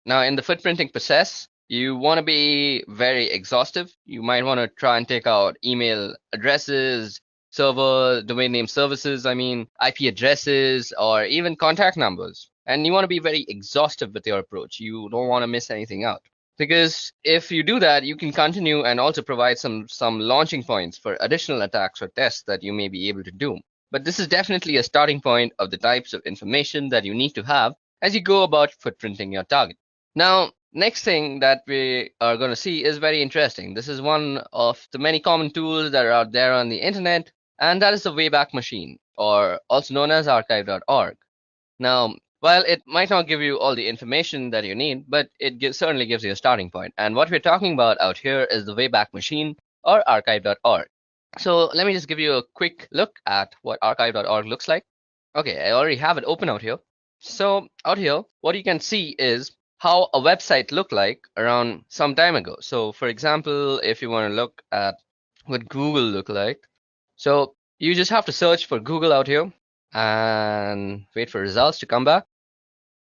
Now, in the footprinting process, you want to be very exhaustive. You might want to try and take out email addresses, server, domain name services, IP addresses, or even contact numbers. And you want to be very exhaustive with your approach. You don't want to miss anything out. Because if you do that, you can continue and also provide some launching points for additional attacks or tests that you may be able to do. But this is definitely a starting point of the types of information that you need to have as you go about footprinting your target. Now, next thing that we are going to see is very interesting. This is one of the many common tools that are out there on the internet, and that is the Wayback Machine, or also known as archive.org. Now, while it might not give you all the information that you need, but it certainly gives you a starting point. And what we're talking about out here is the Wayback Machine, or archive.org. So let me just give you a quick look at what archive.org looks like. Okay, I already have it open out here. So out here, what you can see is how a website looked like around some time ago. So for example, if you want to look at what Google looked like, so you just have to search for Google out here and wait for results to come back.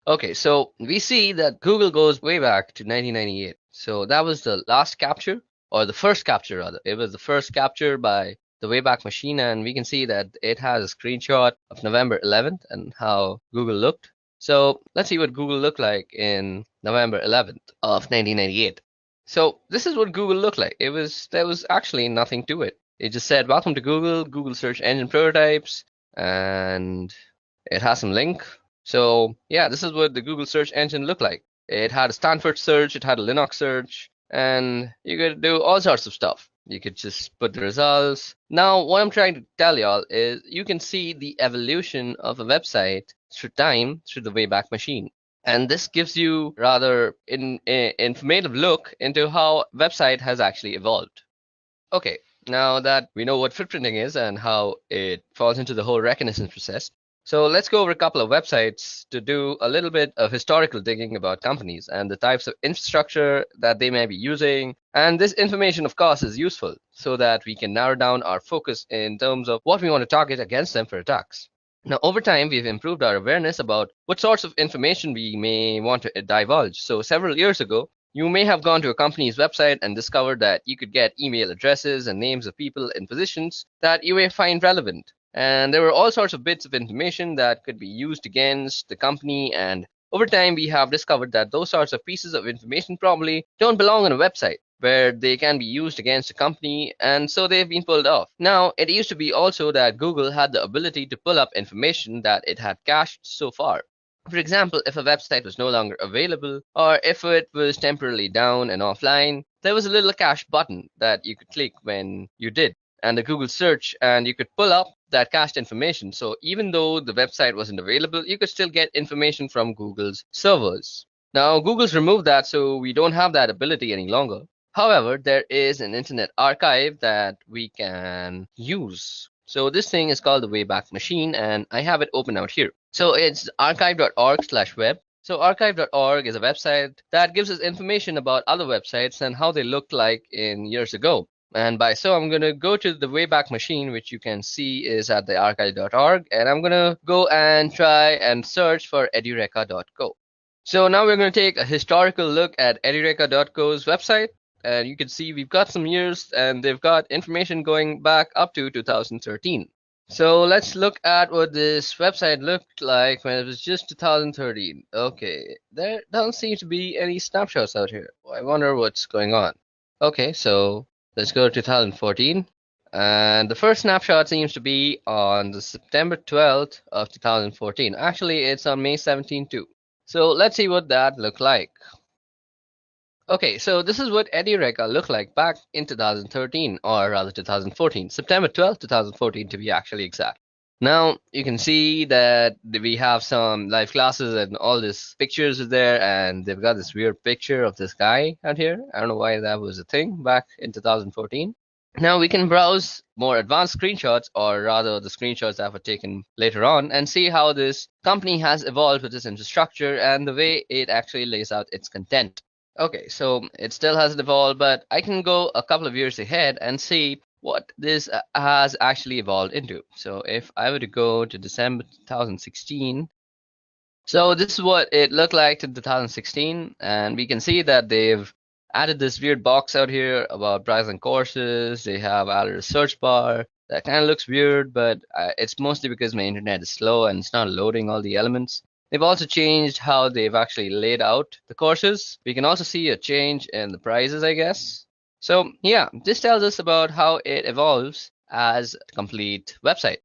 Okay, so we see that Google goes way back to 1998. So that was the last capture, or the first capture rather. It was the first capture by the Wayback Machine, and we can see that it has a screenshot of November 11th and how Google looked. So let's see what Google looked like in November 11th of 1998. So this is what Google looked like. There was actually nothing to it. It just said, "Welcome to Google, Google search engine prototypes," and it has some link. So yeah, this is what the Google search engine looked like. It had a Stanford search, it had a Linux search, and you could do all sorts of stuff. You could just put the results. Now, what I'm trying to tell y'all is you can see the evolution of a website through time through the Wayback Machine. And this gives you rather informative look into how website has actually evolved. Okay, now that we know what footprinting is and how it falls into the whole reconnaissance process, so let's go over a couple of websites to do a little bit of historical digging about companies and the types of infrastructure that they may be using. And this information, of course, is useful so that we can narrow down our focus in terms of what we want to target against them for attacks. Now, over time, we've improved our awareness about what sorts of information we may want to divulge. So several years ago, you may have gone to a company's website and discovered that you could get email addresses and names of people in positions that you may find relevant. And there were all sorts of bits of information that could be used against the company. And over time, we have discovered that those sorts of pieces of information probably don't belong on a website where they can be used against a company, and so they've been pulled off. Now, it used to be also that Google had the ability to pull up information that it had cached so far. For example, if a website was no longer available, or if it was temporarily down and offline, there was a little cache button that you could click when you did, and a Google search, and you could pull up that cached information. So even though the website wasn't available, you could still get information from Google's servers. Now, Google's removed that, so we don't have that ability any longer. However, there is an internet archive that we can use. So this thing is called the Wayback Machine, and I have it open out here. So it's archive.org/web. So archive.org is a website that gives us information about other websites and how they looked like in years ago. And by so, I'm going to go to the Wayback Machine, which you can see is at the archive.org, and I'm going to go and try and search for edureka.co. So now we're going to take a historical look at edureka.co's website. And you can see we've got some years and they've got information going back up to 2013. So let's look at what this website looked like when it was just 2013. Okay, there don't seem to be any snapshots out here. I wonder what's going on. Okay, so let's go to 2014. And the first snapshot seems to be on the September 12th of 2014. Actually, it's on May 17th too. So let's see what that looked like. Okay, so this is what Edureka looked like back in 2013, or rather 2014, September 12th, 2014 to be actually exact. Now, you can see that we have some live classes and all these pictures are there, and they've got this weird picture of this guy out here. I don't know why that was a thing back in 2014. Now we can browse more advanced screenshots, or rather the screenshots that were taken later on, and see how this company has evolved with its infrastructure and the way it actually lays out its content. Okay, so it still hasn't evolved, but I can go a couple of years ahead and see what this has actually evolved into. So if I were to go to December 2016, so this is what it looked like in 2016, and we can see that they've added this weird box out here about browsing courses. They have added a search bar that kind of looks weird, but it's mostly because my internet is slow and it's not loading all the elements. They've also changed how they've actually laid out the courses. We can also see a change in the prices, I guess. So yeah, this tells us about how it evolves as a complete website.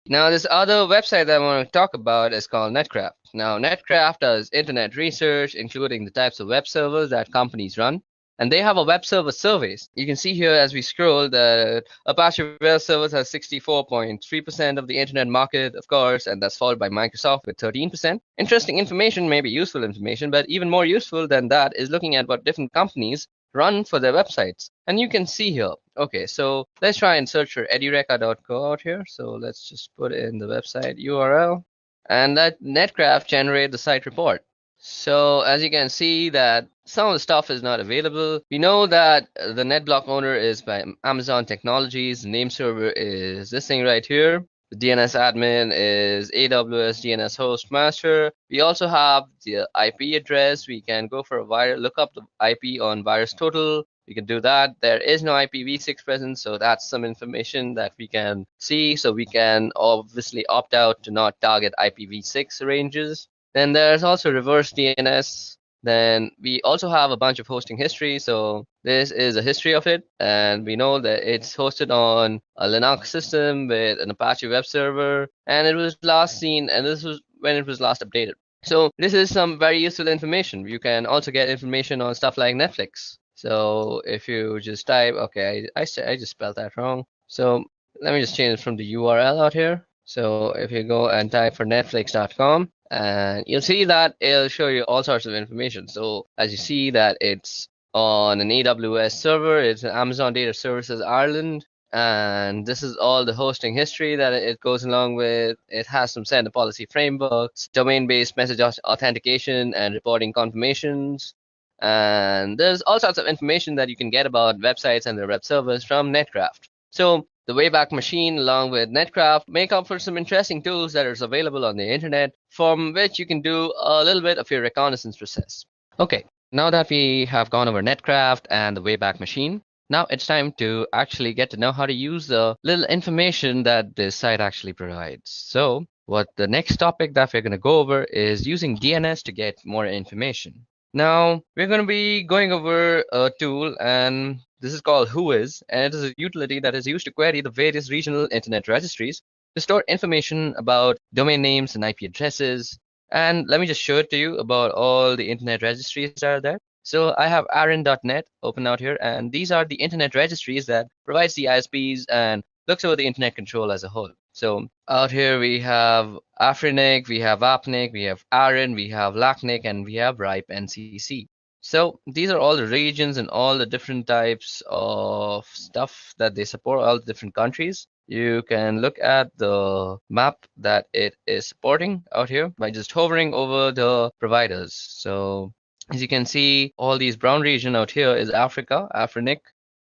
Now, this other website that I want to talk about is called Netcraft. Now, Netcraft does internet research, including the types of web servers that companies run. And they have a web server surveys. You can see here as we scroll that Apache Web Services has 64.3% of the internet market, of course, and that's followed by Microsoft with 13%. Interesting information, maybe useful information, but even more useful than that is looking at what different companies run for their websites. And you can see here. Okay, so let's try and search for edureka.co out here. So let's just put in the website URL. and let Netcraft generate the site report. So as you can see that some of the stuff is not available. We know that the NetBlock owner is by Amazon Technologies. The name server is this thing right here. The DNS admin is AWS DNS host master. We also have the IP address. We can go for a virus, look up the IP on VirusTotal. We can do that. There is no IPv6 present, so that's some information that we can see. So we can obviously opt out to not target IPv6 ranges. Then there's also reverse DNS. Then we also have a bunch of hosting history. So this is a history of it. And we know that it's hosted on a Linux system with an Apache web server. And it was last seen, and this was when it was last updated. So this is some very useful information. You can also get information on stuff like Netflix. So if you just type, okay, I just spelled that wrong. So let me just change it from the URL out here. So if you go and type for netflix.com, and you'll see that it'll show you all sorts of information. So as you see that it's on an AWS server, it's an Amazon Data Services Ireland, and this is all the hosting history that it goes along with. It has some send policy frameworks, domain-based message authentication and reporting confirmations, and there's all sorts of information that you can get about websites and their web servers from Netcraft. So the Wayback Machine, along with Netcraft, make up for some interesting tools that are available on the internet, from which you can do a little bit of your reconnaissance process. Okay, now that we have gone over Netcraft and the Wayback Machine, now it's time to actually get to know how to use the little information that this site actually provides. So what the next topic that we're going to go over is using DNS to get more information. Now we're going to be going over a tool, and this is called Whois, and it is a utility that is used to query the various regional internet registries to store information about domain names and IP addresses. And let me just show it to you about all the internet registries that are there. So I have aaron.net open out here, and these are the internet registries that provides the ISPs and looks over the internet control as a whole. So out here we have Afrinic, we have Apnic, we have Aaron, we have Lacnic, and we have RIPE NCC. So these are all the regions and all the different types of stuff that they support, all the different countries. You can look at the map that it is supporting out here by just hovering over the providers. So as you can see, all these brown region out here is Africa, Afrinic.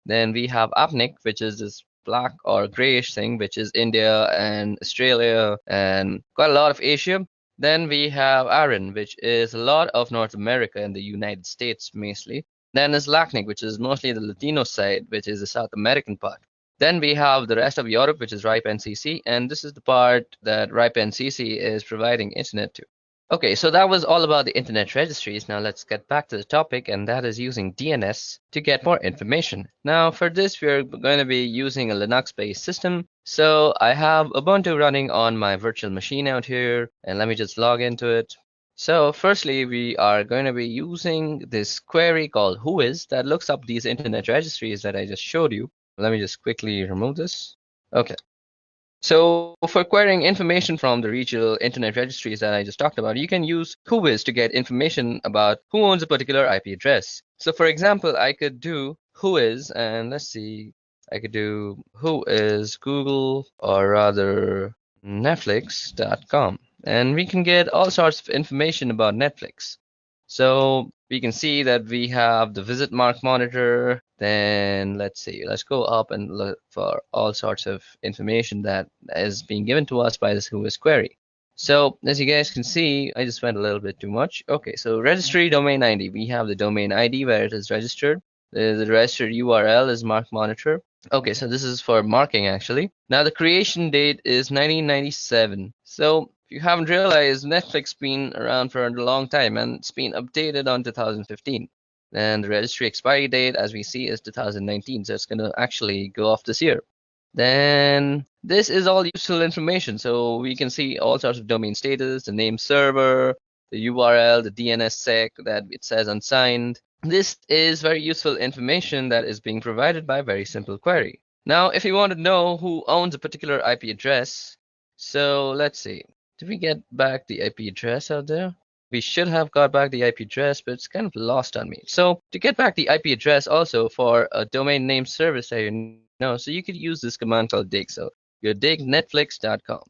Then we have Apnic, which is this black or grayish thing, which is India and Australia and quite a lot of Asia. Then we have Aaron, which is a lot of North America and the United States mostly. Then is Lacnic, which is mostly the Latino side, which is the South American part. Then we have the rest of Europe, which is RIPE NCC, and this is the part that RIPE NCC is providing internet to. Okay, so that was all about the internet registries. Now let's get back to the topic, and that is using DNS to get more information. Now for this, we're going to be using a Linux-based system. So I have Ubuntu running on my virtual machine out here, and let me just log into it. So firstly, we are going to be using this query called Whois that looks up these internet registries that I just showed you. Let me just quickly remove this. Okay. So for querying information from the regional internet registries that I just talked about, you can use Whois to get information about who owns a particular IP address. So for example, I could do Whois, and let's see, I could do Whois Google, or rather Netflix.com, and we can get all sorts of information about Netflix. So we can see that we have the visit mark monitor. Then let's see, let's go up and look for all sorts of information that is being given to us by this Whois query. So as you guys can see, I just went a little bit too much. Okay, so registry domain ID. We have the domain ID where it is registered. The registered URL is mark monitor. Okay, so this is for marking actually. Now the creation date is 1997. So if you haven't realized, Netflix been around for a long time and it's been updated on 2015. And the registry expiry date, as we see, is 2019. So it's going to actually go off this year. Then this is all useful information. So we can see all sorts of domain status, the name server, the URL, the DNSSEC that it says unsigned. This is very useful information that is being provided by a very simple query. Now, if you want to know who owns a particular IP address, so let's see. Did we get back the IP address out there? We should have got back the IP address, but it's kind of lost on me. So to get back the IP address also for a domain name service that you know, so you could use this command called dig. So you dig netflix.com.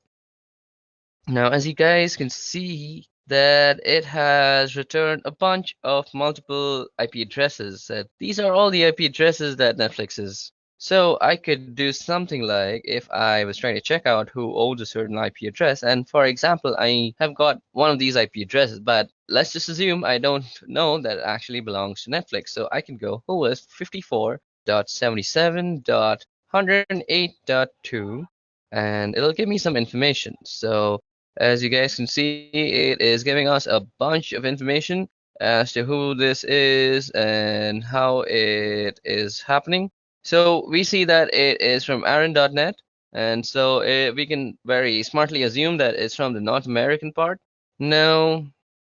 Now, as you guys can see, that it has returned a bunch of multiple IP addresses. These are all the IP addresses that Netflix is. So I could do something like if I was trying to check out who owns a certain IP address, and for example, I have got one of these IP addresses, but let's just assume I don't know that it actually belongs to Netflix. So I can go who is 54.77.108.2, and it'll give me some information. So as you guys can see, it is giving us a bunch of information as to who this is and how it is happening. So we see that it is from Aaron.net, and so we can very smartly assume that it's from the North American part. Now,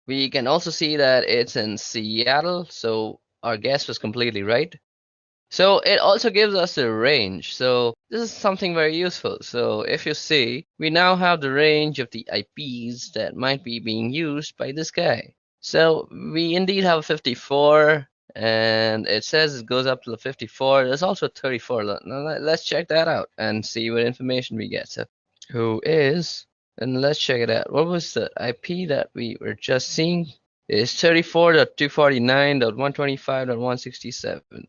we can also see that it's in Seattle, so our guess was completely right. So it also gives us a range. So this is something very useful. So if you see, we now have the range of the IPs that might be being used by this guy. So we indeed have 54, and it says it goes up to the 54. There's also 34. Now let's check that out and see what information we get. So who is, and let's check it out. What was the IP that we were just seeing? It's 34.249.125.167.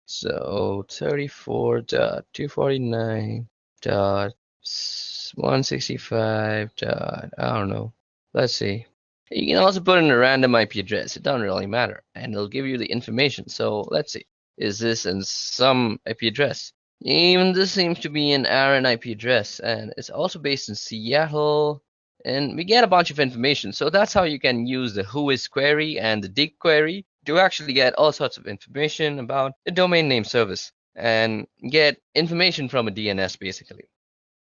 So 34.249.165. I don't know. Let's see. You can also put in a random IP address. It doesn't really matter, and it'll give you the information. So let's see. Is this in some IP address? Even this seems to be an Aaron IP address, and it's also based in Seattle. And we get a bunch of information. So that's how you can use the whois query and the dig query to actually get all sorts of information about a domain name service and get information from a DNS basically.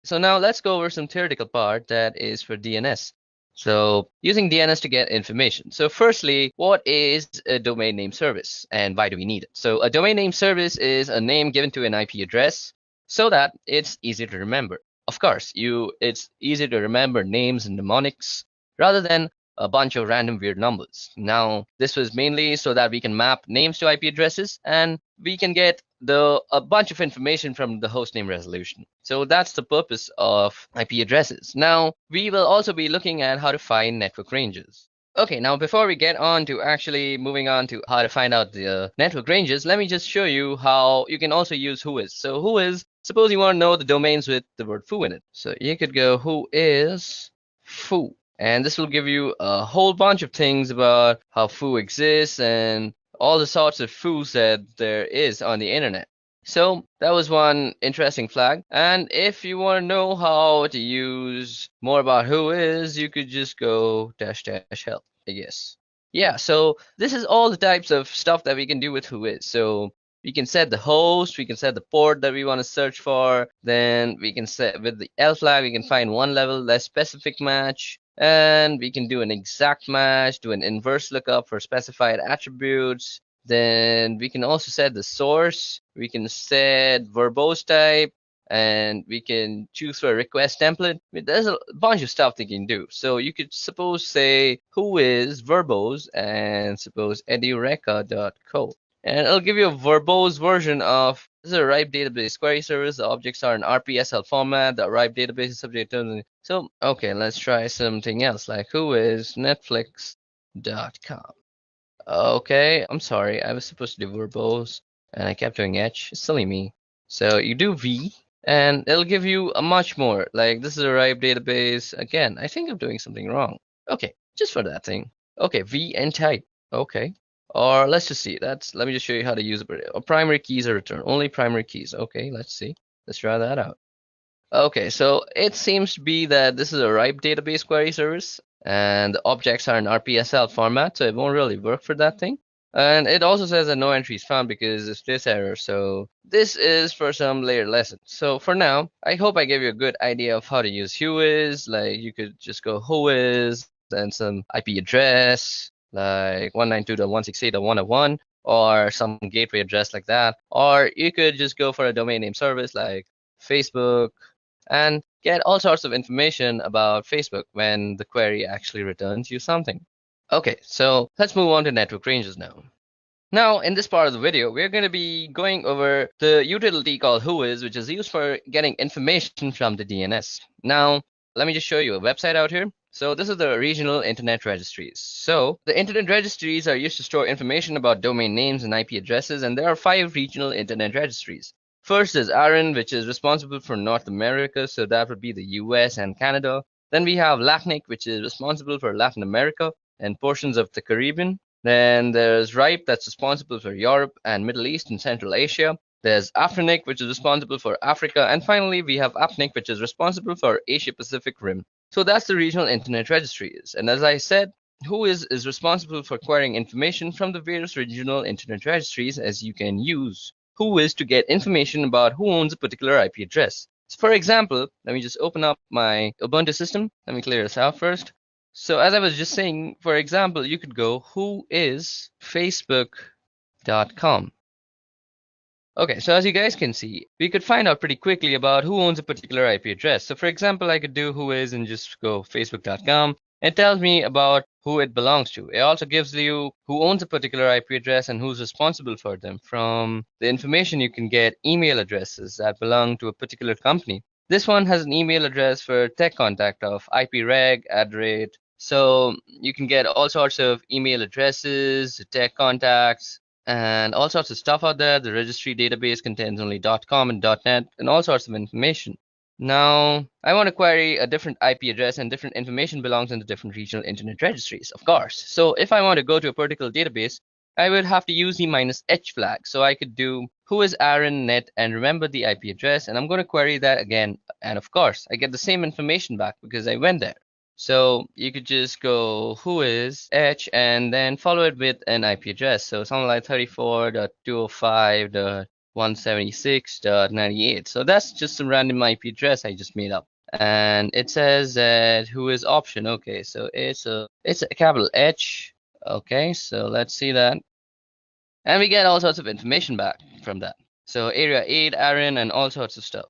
So now let's go over some theoretical part that is for DNS. So using DNS to get information. So firstly, what is a domain name service and why do we need it? So a domain name service is a name given to an IP address so that it's easy to remember. Of course, it's easy to remember names and mnemonics rather than a bunch of random weird numbers. Now, this was mainly so that we can map names to IP addresses and we can get a bunch of information from the hostname resolution. So that's the purpose of IP addresses. Now, we will also be looking at how to find network ranges. Okay, now before we get on to actually moving on to how to find out the network ranges, let me just show you how you can also use whois. So whois, suppose you want to know the domains with the word foo in it. So you could go whois foo, and this will give you a whole bunch of things about how foo exists and all the sorts of foos that there is on the internet. So that was one interesting flag. And if you want to know how to use more about whois, you could just go dash dash help, I guess. Yeah, so this is all the types of stuff that we can do with whois. So we can set the host, we can set the port that we want to search for, then we can set with the L flag, we can find one level less specific match, and we can do an exact match, do an inverse lookup for specified attributes. Then we can also set the source, we can set verbose type, and we can choose for a request template. There's a bunch of stuff they can do. So you could suppose say whois verbose and suppose edureka.co. And it'll give you a verbose version of this is a RIPE database query service. The objects are in RPSL format. The RIPE database is subject to. So, okay, let's try something else like whois netflix.com. Okay, I'm sorry. I was supposed to do verbose and I kept doing H. Silly me. So you do V and it'll give you a much more. Like this is a RIPE database. Again, I think I'm doing something wrong. Okay, just for that thing. Okay, V and type. Okay. Or let's just see. Let me just show you how to use it. Primary keys are returned. Only primary keys. Okay, let's see. Let's try that out. Okay, so it seems to be that this is a RIPE database query service, and the objects are in RPSL format, so it won't really work for that thing. And it also says that no entries found because it's this error, so this is for some later lesson. So for now, I hope I gave you a good idea of how to use whois. Like you could just go whois and some IP address, like 192.168.101, or some gateway address like that. Or you could just go for a domain name service like Facebook, and get all sorts of information about Facebook when the query actually returns you something. Okay, so let's move on to network ranges now. Now, in this part of the video, we're going to be going over the utility called whois, which is used for getting information from the DNS. Now, let me just show you a website out here. So this is the regional internet registries. So the internet registries are used to store information about domain names and IP addresses, and there are 5 regional internet registries. First is ARIN, which is responsible for North America, so that would be the US and Canada. Then we have LACNIC, which is responsible for Latin America and portions of the Caribbean. Then there's RIPE, that's responsible for Europe and Middle East and Central Asia. There's AFRINIC, which is responsible for Africa. And finally, we have APNIC, which is responsible for Asia Pacific Rim. So that's the regional internet registries. And as I said, WHOIS is responsible for acquiring information from the various regional internet registries, as you can use WHOIS to get information about who owns a particular IP address. So for example, let me just open up my Ubuntu system. Let me clear this out first. So as I was just saying, for example, you could go whoisfacebook.com. Okay, so as you guys can see, we could find out pretty quickly about who owns a particular IP address. So for example, I could do whois and just go facebook.com. It tells me about who it belongs to. It also gives you who owns a particular IP address and who's responsible for them. From the information, you can get email addresses that belong to a particular company. This one has an email address for tech contact of ipreg @ so you can get all sorts of email addresses, tech contacts, and all sorts of stuff out there. The registry database contains only .com and .net and all sorts of information. Now, I want to query a different IP address, and different information belongs in the different regional internet registries, of course. So if I want to go to a particular database, I would have to use the -h flag. So I could do whois ARIN net and remember the IP address, and I'm going to query that again. And of course, I get the same information back because I went there. So you could just go whois h and then follow it with an IP address. So something like 34.205.176.98. So that's just some random IP address I just made up. And it says that whois option. Okay, so it's a capital H. Okay, so let's see that. And we get all sorts of information back from that. So area 8, ARIN, and all sorts of stuff.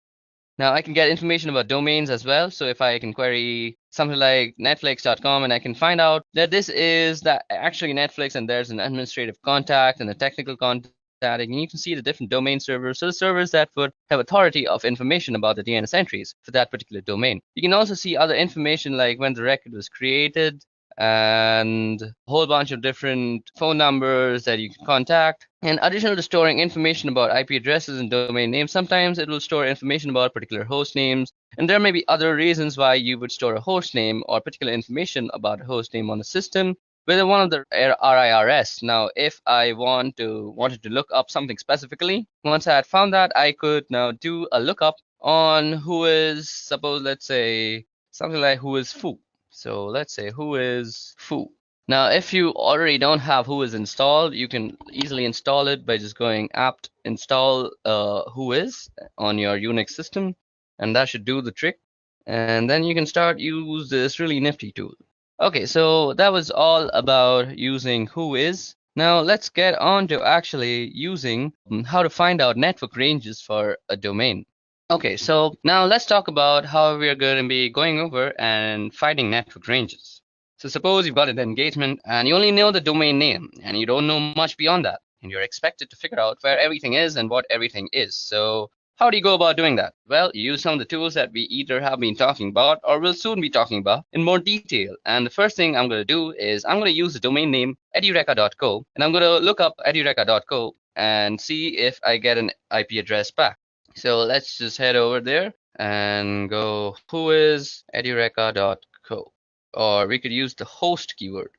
Now I can get information about domains as well. So if I can query something like netflix.com, and I can find out that this is that actually Netflix, and there's an administrative contact and a technical contact, and you can see the different domain servers. So the servers that would have authority of information about the DNS entries for that particular domain. You can also see other information like when the record was created, and a whole bunch of different phone numbers that you can contact. And additional to storing information about IP addresses and domain names, sometimes it will store information about particular host names. And there may be other reasons why you would store a host name or particular information about a host name on a system, whether one of the RIRS. Now, if I wanted to look up something specifically, once I had found that, I could now do a lookup on whois, suppose, let's say, something like whois foo. So let's say whois foo. Now, if you already don't have whois installed, you can easily install it by just going apt install whois on your Unix system, and that should do the trick. And then you can start use this really nifty tool. Okay, so that was all about using whois. Now let's get on to actually using how to find out network ranges for a domain. Okay, so now let's talk about how we're going to be going over and finding network ranges. So suppose you've got an engagement and you only know the domain name and you don't know much beyond that, and you're expected to figure out where everything is and what everything is. So how do you go about doing that? Well, you use some of the tools that we either have been talking about or will soon be talking about in more detail. And the first thing I'm going to do is I'm going to use the domain name edureka.co, and I'm going to look up edureka.co and see if I get an IP address back. So let's just head over there and go whois edureka.co, or we could use the host keyword.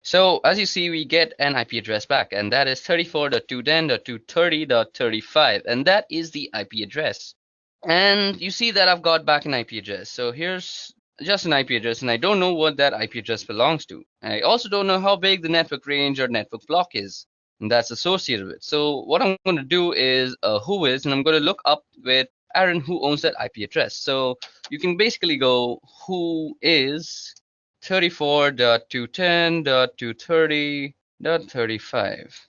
So as you see, we get an IP address back, and that is 34.210.230.35, and that is the IP address. And you see that I've got back an IP address. So here's just an IP address, and I don't know what that IP address belongs to. I also don't know how big the network range or network block is that's associated with. So what I'm going to do is whois, and I'm going to look up with ARIN who owns that IP address. So you can basically go whois 34.210.230.35.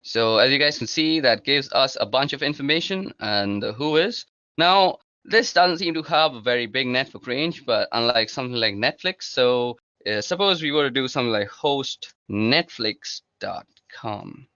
So as you guys can see, that gives us a bunch of information and whois. Now, this doesn't seem to have a very big network range, but unlike something like Netflix, so suppose we were to do something like host netflix.com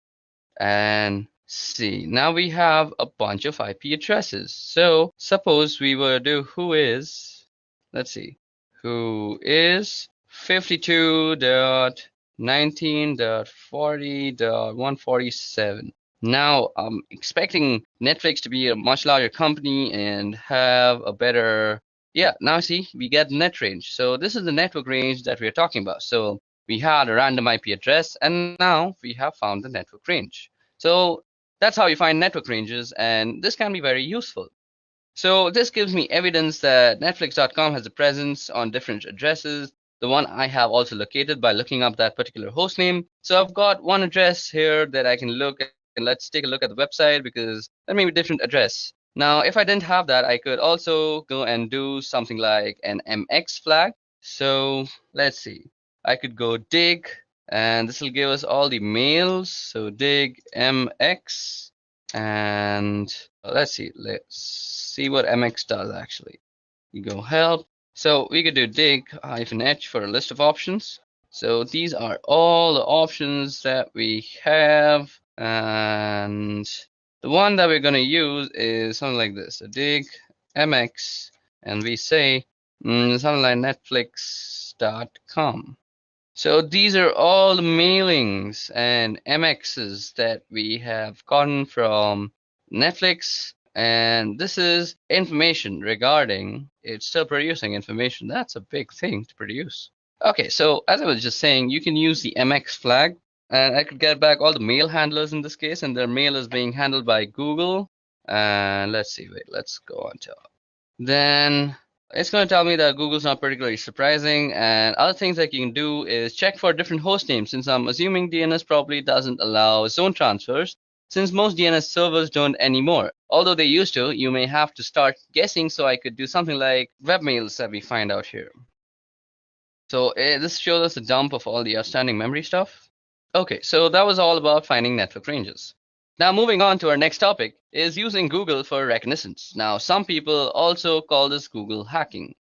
and see, now we have a bunch of IP addresses. So suppose we were to do whois let's see, who is 52.19.40.147. Now, I'm expecting Netflix to be a much larger company and have a better, yeah, now see, we get net range. So this is the network range that we're talking about. So we had a random IP address, and now we have found the network range. So that's how you find network ranges, and this can be very useful. So this gives me evidence that Netflix.com has a presence on different addresses. The one I have also located by looking up that particular host name. So I've got one address here that I can look at, and let's take a look at the website because that may be a different address. Now, if I didn't have that, I could also go and do something like an MX flag. So let's see. I could go dig, and this will give us all the mails. So dig MX, and let's see what MX does actually. You go help. So we could do dig -h for a list of options. So these are all the options that we have, and the one that we're going to use is something like this. So dig MX, and we say something like netflix.com. So these are all the mailings and MXs that we have gotten from Netflix, and this is information regarding it's still producing information. That's a big thing to produce. Okay, so as I was just saying, you can use the MX flag, and I could get back all the mail handlers in this case, and their mail is being handled by Google. And let's see, wait, let's go on to then it's going to tell me that Google's not particularly surprising, and other things that you can do is check for different host names, since I'm assuming DNS probably doesn't allow zone transfers, since most DNS servers don't anymore. Although they used to, you may have to start guessing, so I could do something like webmails that we find out here. So this shows us a dump of all the outstanding memory stuff. Okay, so that was all about finding network ranges. Now moving on to our next topic is using Google for reconnaissance. Now some people also call this Google hacking.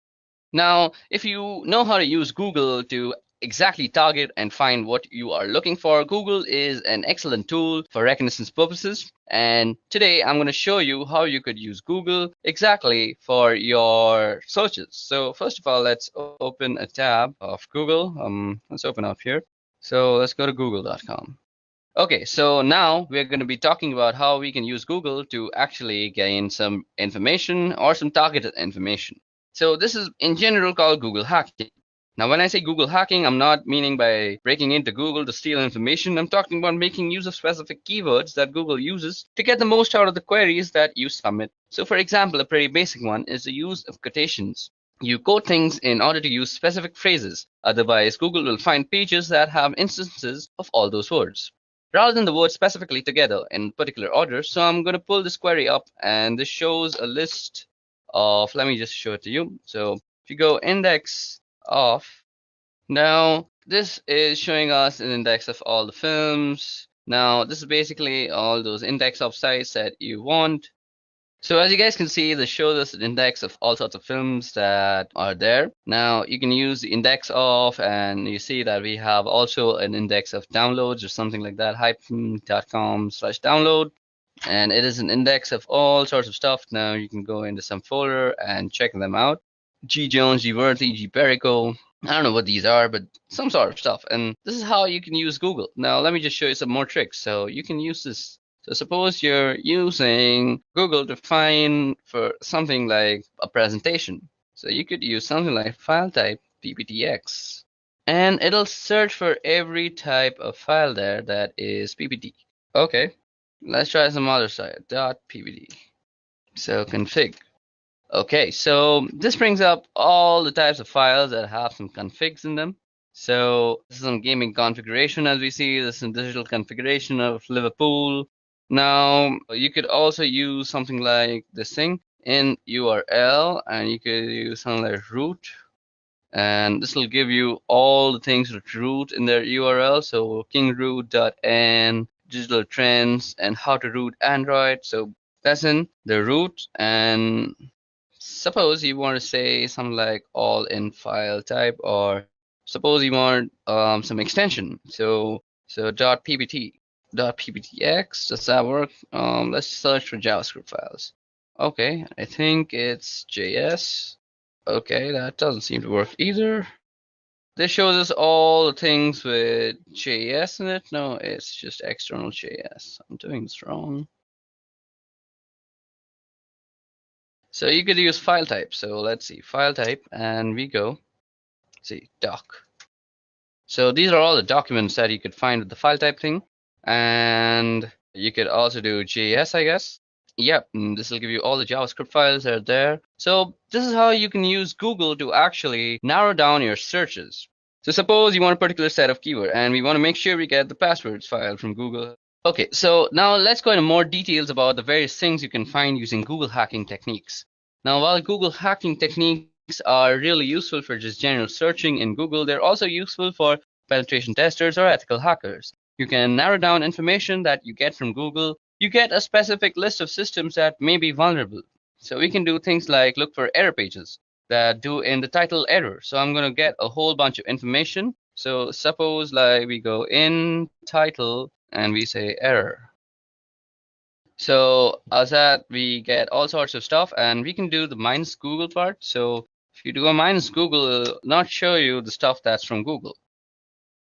Now if you know how to use Google to exactly target and find what you are looking for, Google is an excellent tool for reconnaissance purposes. And today I'm going to show you how you could use Google exactly for your searches. So first of all, let's open a tab of Google. Let's open up here. So let's go to google.com. Okay, so now we're going to be talking about how we can use Google to actually gain some information or some targeted information. So this is in general called Google hacking. Now, when I say Google hacking, I'm not meaning by breaking into Google to steal information. I'm talking about making use of specific keywords that Google uses to get the most out of the queries that you submit. So for example, a pretty basic one is the use of quotations. You quote things in order to use specific phrases. Otherwise, Google will find pages that have instances of all those words rather than the words specifically together in particular order. So I'm going to pull this query up, and this shows a list of, let me just show it to you. So if you go index of, now this is showing us an index of all the films. Now this is basically all those index of sites that you want. So as you guys can see, this shows us an index of all sorts of films that are there. Now you can use the index of, and you see that we have also an index of downloads or something like that, hyphen.com/download. And it is an index of all sorts of stuff. Now you can go into some folder and check them out. G Jones, G Worthy, G Perico. I don't know what these are, but some sort of stuff. And this is how you can use Google. Now let me just show you some more tricks. So you can use this. So suppose you're using Google to find for something like a presentation. So you could use something like file type PPTX. And it'll search for every type of file there that is PPT. Okay, let's try some other site, .ppt. So config. Okay, so this brings up all the types of files that have some configs in them. So this is some gaming configuration, as we see. This is some digital configuration of Liverpool. Now you could also use something like this thing in URL, and you could use something like root, and this will give you all the things with root in their URL. So kingroot.n, digital trends, and how to root Android. So that's in the root, and suppose you want to say something like all in file type, or suppose you want some extension. So .ppt, .pptx, does that work? Let's search for JavaScript files. Okay, I think it's JS. Okay, that doesn't seem to work either. This shows us all the things with JS in it. No, it's just external JS. I'm doing this wrong. So you could use file type. So let's see, file type, and we go, see, doc. So these are all the documents that you could find with the file type thing. And you could also do JS, I guess. Yep, and this will give you all the JavaScript files that are there. So this is how you can use Google to actually narrow down your searches. So suppose you want a particular set of keyword and we want to make sure we get the passwords file from Google. Okay, so now let's go into more details about the various things you can find using Google hacking techniques. Now, while Google hacking techniques are really useful for just general searching in Google, they're also useful for penetration testers or ethical hackers. You can narrow down information that you get from Google. You get a specific list of systems that may be vulnerable. So we can do things like look for error pages that do in the title error. So I'm going to get a whole bunch of information. So suppose like we go in title and we say error. So as that we get all sorts of stuff and we can do the minus Google part. So if you do a minus Google, it'll not show you the stuff that's from Google.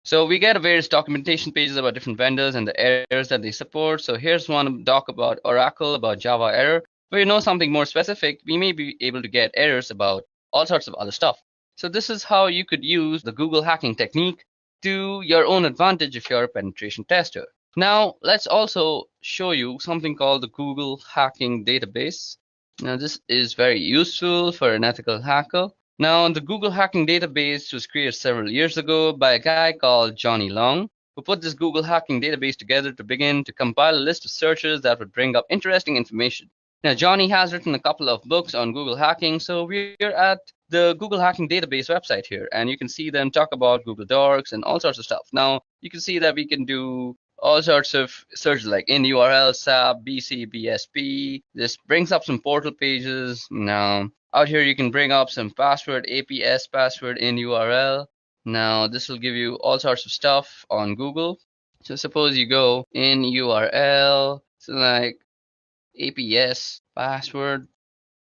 So we get various documentation pages about different vendors and the errors that they support. So here's one doc about Oracle, about Java error. Where you know something more specific, we may be able to get errors about all sorts of other stuff. So this is how you could use the Google hacking technique to your own advantage if you're a penetration tester. Now, let's also show you something called the Google hacking database. Now, this is very useful for an ethical hacker. Now, the Google hacking database was created several years ago by a guy called Johnny Long, who put this Google hacking database together to begin to compile a list of searches that would bring up interesting information. Now, Johnny has written a couple of books on Google hacking, so we're at the Google hacking database website here, and you can see them talk about Google Docs and all sorts of stuff. Now, you can see that we can do all sorts of searches like in URL, SAP, BC, BSP. This brings up some portal pages. Now, out here, you can bring up some password, APS password in URL. Now, this will give you all sorts of stuff on Google. So suppose you go in URL, so like APS password.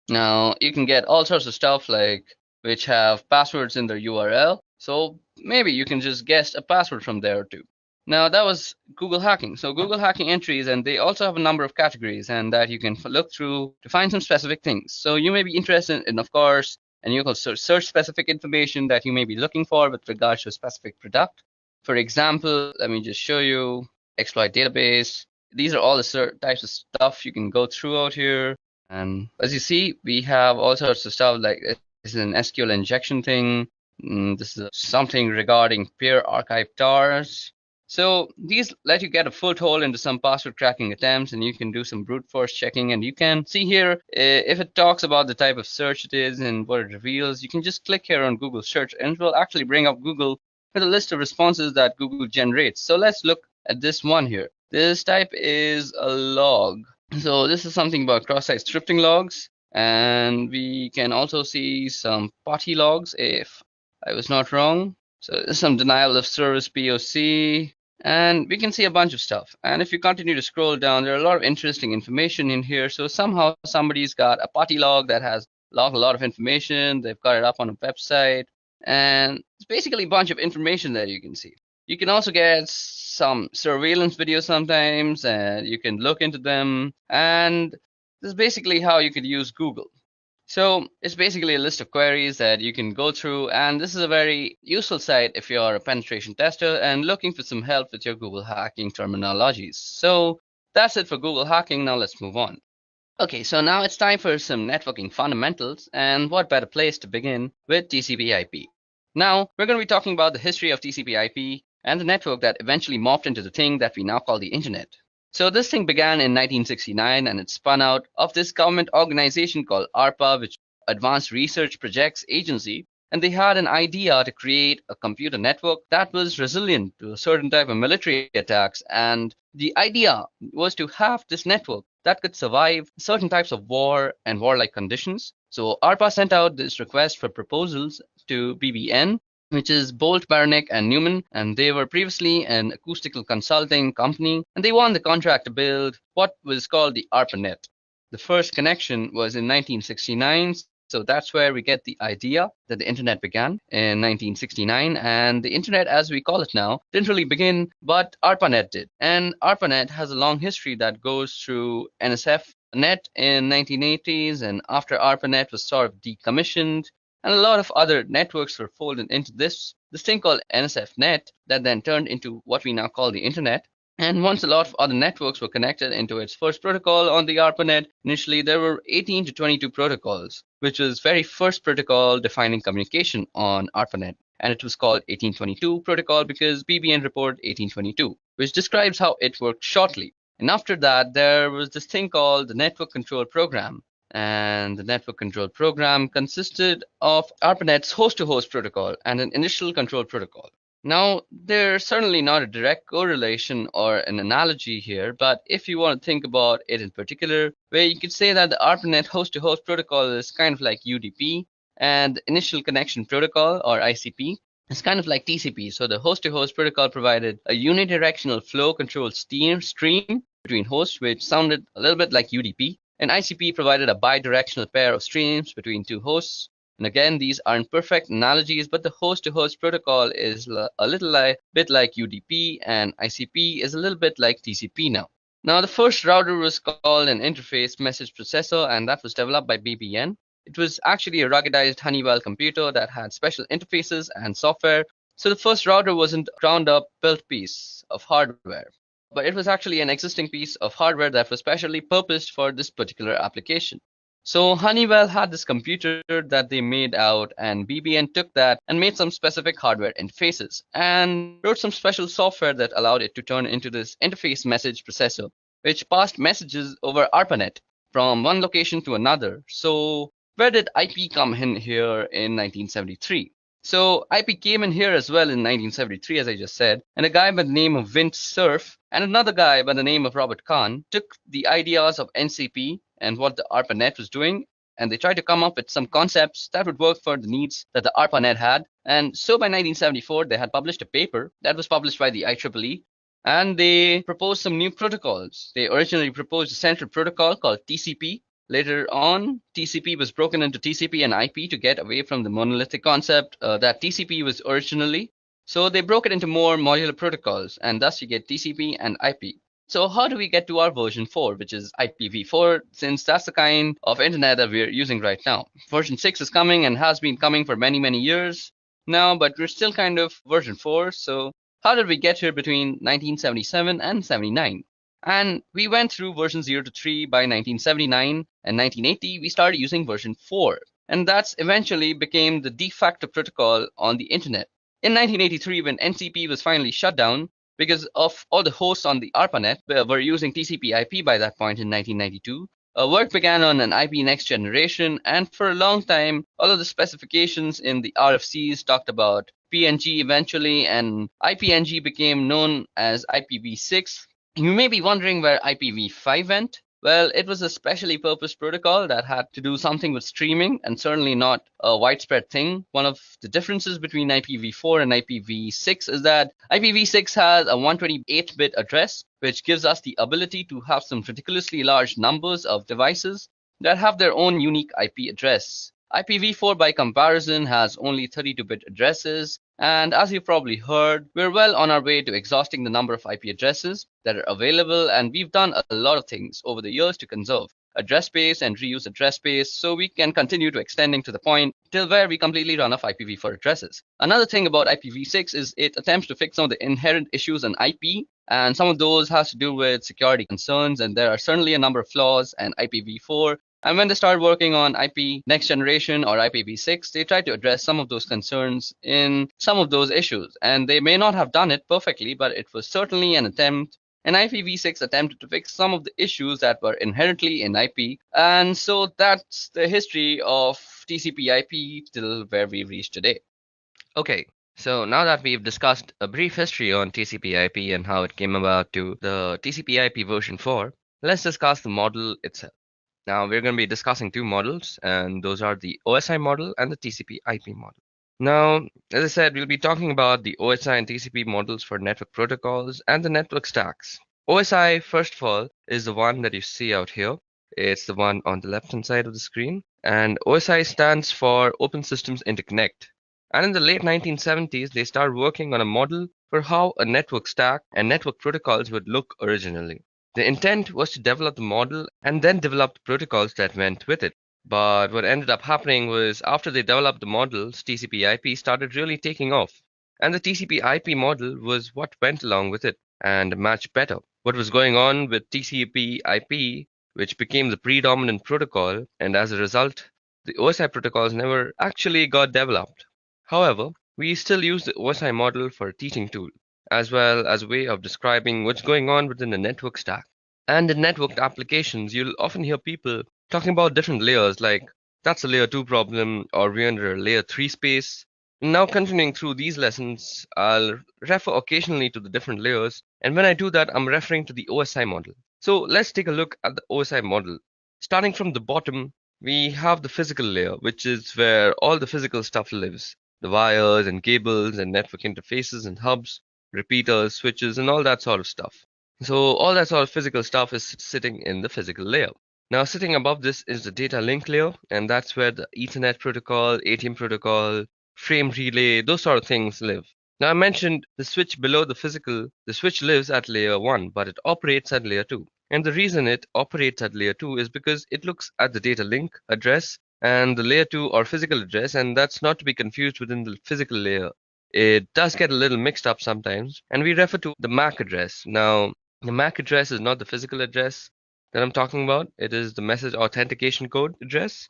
Now, you can get all sorts of stuff like which have passwords in their URL. So maybe you can just guess a password from there too. Now that was Google hacking. So Google hacking entries, and they also have a number of categories and that you can look through to find some specific things. So you may be interested in, of course, and you can search specific information that you may be looking for with regards to a specific product. For example, let me just show you exploit database. These are all the types of stuff you can go through out here. And as you see, we have all sorts of stuff like this is an SQL injection thing. This is something regarding peer archive tars. So these let you get a foothold into some password cracking attempts, and you can do some brute force checking. And you can see here if it talks about the type of search it is and what it reveals. You can just click here on Google search, and it will actually bring up Google with a list of responses that Google generates. So let's look at this one here. This type is a log. So this is something about cross-site scripting logs, and we can also see some potty logs if I was not wrong. So there's some denial of service POC, and we can see a bunch of stuff. And if you continue to scroll down, there are a lot of interesting information in here. So somehow somebody's got a potty log that has logged a lot of information. They've got it up on a website, and it's basically a bunch of information that you can see. You can also get some surveillance videos sometimes, and you can look into them. And this is basically how you could use Google. So it's basically a list of queries that you can go through, and this is a very useful site if you're a penetration tester and looking for some help with your Google hacking terminologies. So that's it for Google hacking. Now let's move on. Okay, so now it's time for some networking fundamentals, and what better place to begin with TCP/IP. Now, we're going to be talking about the history of TCP/IP and the network that eventually morphed into the thing that we now call the internet. So this thing began in 1969, and it spun out of this government organization called ARPA, which Advanced Research Projects Agency, and they had an idea to create a computer network that was resilient to a certain type of military attacks. And the idea was to have this network that could survive certain types of war and warlike conditions. So ARPA sent out this request for proposals to BBN, which is Bolt, Baranek, and Newman, and they were previously an acoustical consulting company, and they won the contract to build what was called the ARPANET. The first connection was in 1969, So that's where we get the idea that the internet began in 1969, and the internet as we call it now didn't really begin, but ARPANET did. And ARPANET has a long history that goes through NSF.net in 1980s, and after ARPANET was sort of decommissioned, and a lot of other networks were folded into this thing called NSF.net that then turned into what we now call the internet. And once a lot of other networks were connected into its first protocol on the ARPANET, initially there were 18 to 22 protocols, which was very first protocol defining communication on ARPANET. And it was called 1822 protocol because BBN report 1822, which describes how it worked shortly. And after that, there was this thing called the Network Control Program. And the Network Control Program consisted of ARPANET's host-to-host protocol and an initial control protocol. Now, there's certainly not a direct correlation or an analogy here, but if you want to think about it in particular, where you could say that the ARPANET host-to-host protocol is kind of like UDP, and the Initial Connection Protocol, or ICP, is kind of like TCP. So the host-to-host protocol provided a unidirectional flow control stream between hosts, which sounded a little bit like UDP, and ICP provided a bidirectional pair of streams between two hosts. And again, these aren't perfect analogies, but the host-to-host protocol is a little bit like UDP, and ICP is a little bit like TCP now. Now, the first router was called an Interface Message Processor, and that was developed by BBN. It was actually a ruggedized Honeywell computer that had special interfaces and software. So the first router wasn't a ground-up built piece of hardware, but it was actually an existing piece of hardware that was specially purposed for this particular application. So Honeywell had this computer that they made out, and BBN took that and made some specific hardware interfaces and wrote some special software that allowed it to turn into this interface message processor, which passed messages over ARPANET from one location to another. So where did IP come in here in 1973? So IP came in here as well in 1973, as I just said, and a guy by the name of Vint Cerf and another guy by the name of Robert Kahn took the ideas of NCP and what the ARPANET was doing, and they tried to come up with some concepts that would work for the needs that the ARPANET had. And so by 1974, they had published a paper that was published by the IEEE, and they proposed some new protocols. They originally proposed a central protocol called TCP. Later on, TCP was broken into TCP and IP to get away from the monolithic concept that TCP was originally. So they broke it into more modular protocols, and thus you get TCP and IP. So how do we get to our version 4, which is IPv4, since that's the kind of internet that we're using right now? Version 6 is coming and has been coming for many, many years now, but we're still kind of version 4. So how did we get here between 1977 and 79? And we went through version 0 to 3 by 1979, and 1980 we started using version 4. And that's eventually became the de facto protocol on the internet. In 1983, when NCP was finally shut down, because of all the hosts on the ARPANET were using TCP IP by that point in 1992. Work began on an IP next generation, and for a long time, all of the specifications in the RFCs talked about PNG eventually, and IPNG became known as IPv6. You may be wondering where IPv5 went. Well, it was a specially purposed protocol that had to do something with streaming, and certainly not a widespread thing. One of the differences between IPv4 and IPv6 is that IPv6 has a 128-bit address, which gives us the ability to have some ridiculously large numbers of devices that have their own unique IP address. IPv4, by comparison, has only 32-bit addresses, and as you've probably heard, we're well on our way to exhausting the number of IP addresses that are available, and we've done a lot of things over the years to conserve address space and reuse address space so we can continue to extending to the point till where we completely run off IPv4 addresses. Another thing about IPv6 is it attempts to fix some of the inherent issues in IP, and some of those has to do with security concerns, and there are certainly a number of flaws in IPv4. And when they started working on IP next generation or IPv6, they tried to address some of those concerns in some of those issues. And they may not have done it perfectly, but it was certainly an attempt. And IPv6 attempted to fix some of the issues that were inherently in IP. And so that's the history of TCP IP till where we've reached today. Okay, so now that we've discussed a brief history on TCP IP and how it came about to the TCP IP version 4, let's discuss the model itself. Now we're going to be discussing two models, and those are the OSI model and the TCP IP model. Now, as I said, we'll be talking about the OSI and TCP models for network protocols and the network stacks. OSI, first of all, is the one that you see out here. It's the one on the left-hand side of the screen. And OSI stands for Open Systems Interconnect. And in the late 1970s, they started working on a model for how a network stack and network protocols would look originally. The intent was to develop the model and then develop the protocols that went with it. But what ended up happening was after they developed the models, TCP/IP started really taking off. And the TCP/IP model was what went along with it and matched better. What was going on with TCP/IP, which became the predominant protocol, and as a result, the OSI protocols never actually got developed. However, we still use the OSI model for a teaching tool, as well as a way of describing what's going on within the network stack. And in networked applications, you'll often hear people talking about different layers, like that's a layer 2 problem, or we're under a layer 3 space. Now, continuing through these lessons, I'll refer occasionally to the different layers, and when I do that, I'm referring to the OSI model. So let's take a look at the OSI model. Starting from the bottom, we have the physical layer, which is where all the physical stuff lives. The wires and cables and network interfaces and hubs, repeaters, switches, and all that sort of stuff. So all that sort of physical stuff is sitting in the physical layer. Now sitting above this is the data link layer, and that's where the Ethernet protocol, ATM protocol, frame relay, those sort of things live. Now I mentioned the switch below the physical. The switch lives at layer 1, but it operates at layer 2. And the reason it operates at layer 2 is because it looks at the data link address and the layer 2 or physical address, and that's not to be confused within the physical layer. It does get a little mixed up sometimes, and we refer to the MAC address. Now, the MAC address is not the physical address that I'm talking about. It is the message authentication code address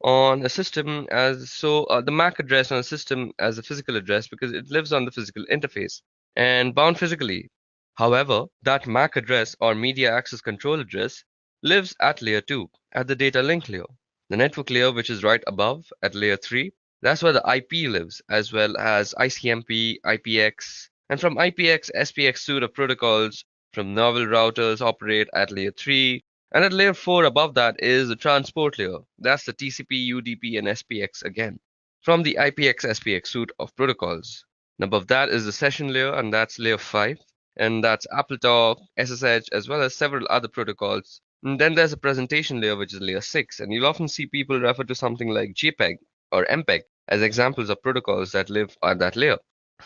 on a system the MAC address on a system as a physical address because it lives on the physical interface and bound physically. However, that MAC address or media access control address lives at layer 2 at the data link layer. The network layer, which is right above at layer 3, that's where the IP lives, as well as ICMP, IPX, and from IPX, SPX suite of protocols from novel routers operate at layer 3, and at layer 4 above that is the transport layer. That's the TCP, UDP, and SPX again, from the IPX, SPX suite of protocols. And above that is the session layer, and that's layer 5, and that's AppleTalk, SSH, as well as several other protocols. And then there's a presentation layer, which is layer 6, and you'll often see people refer to something like JPEG or MPEG as examples of protocols that live on that layer.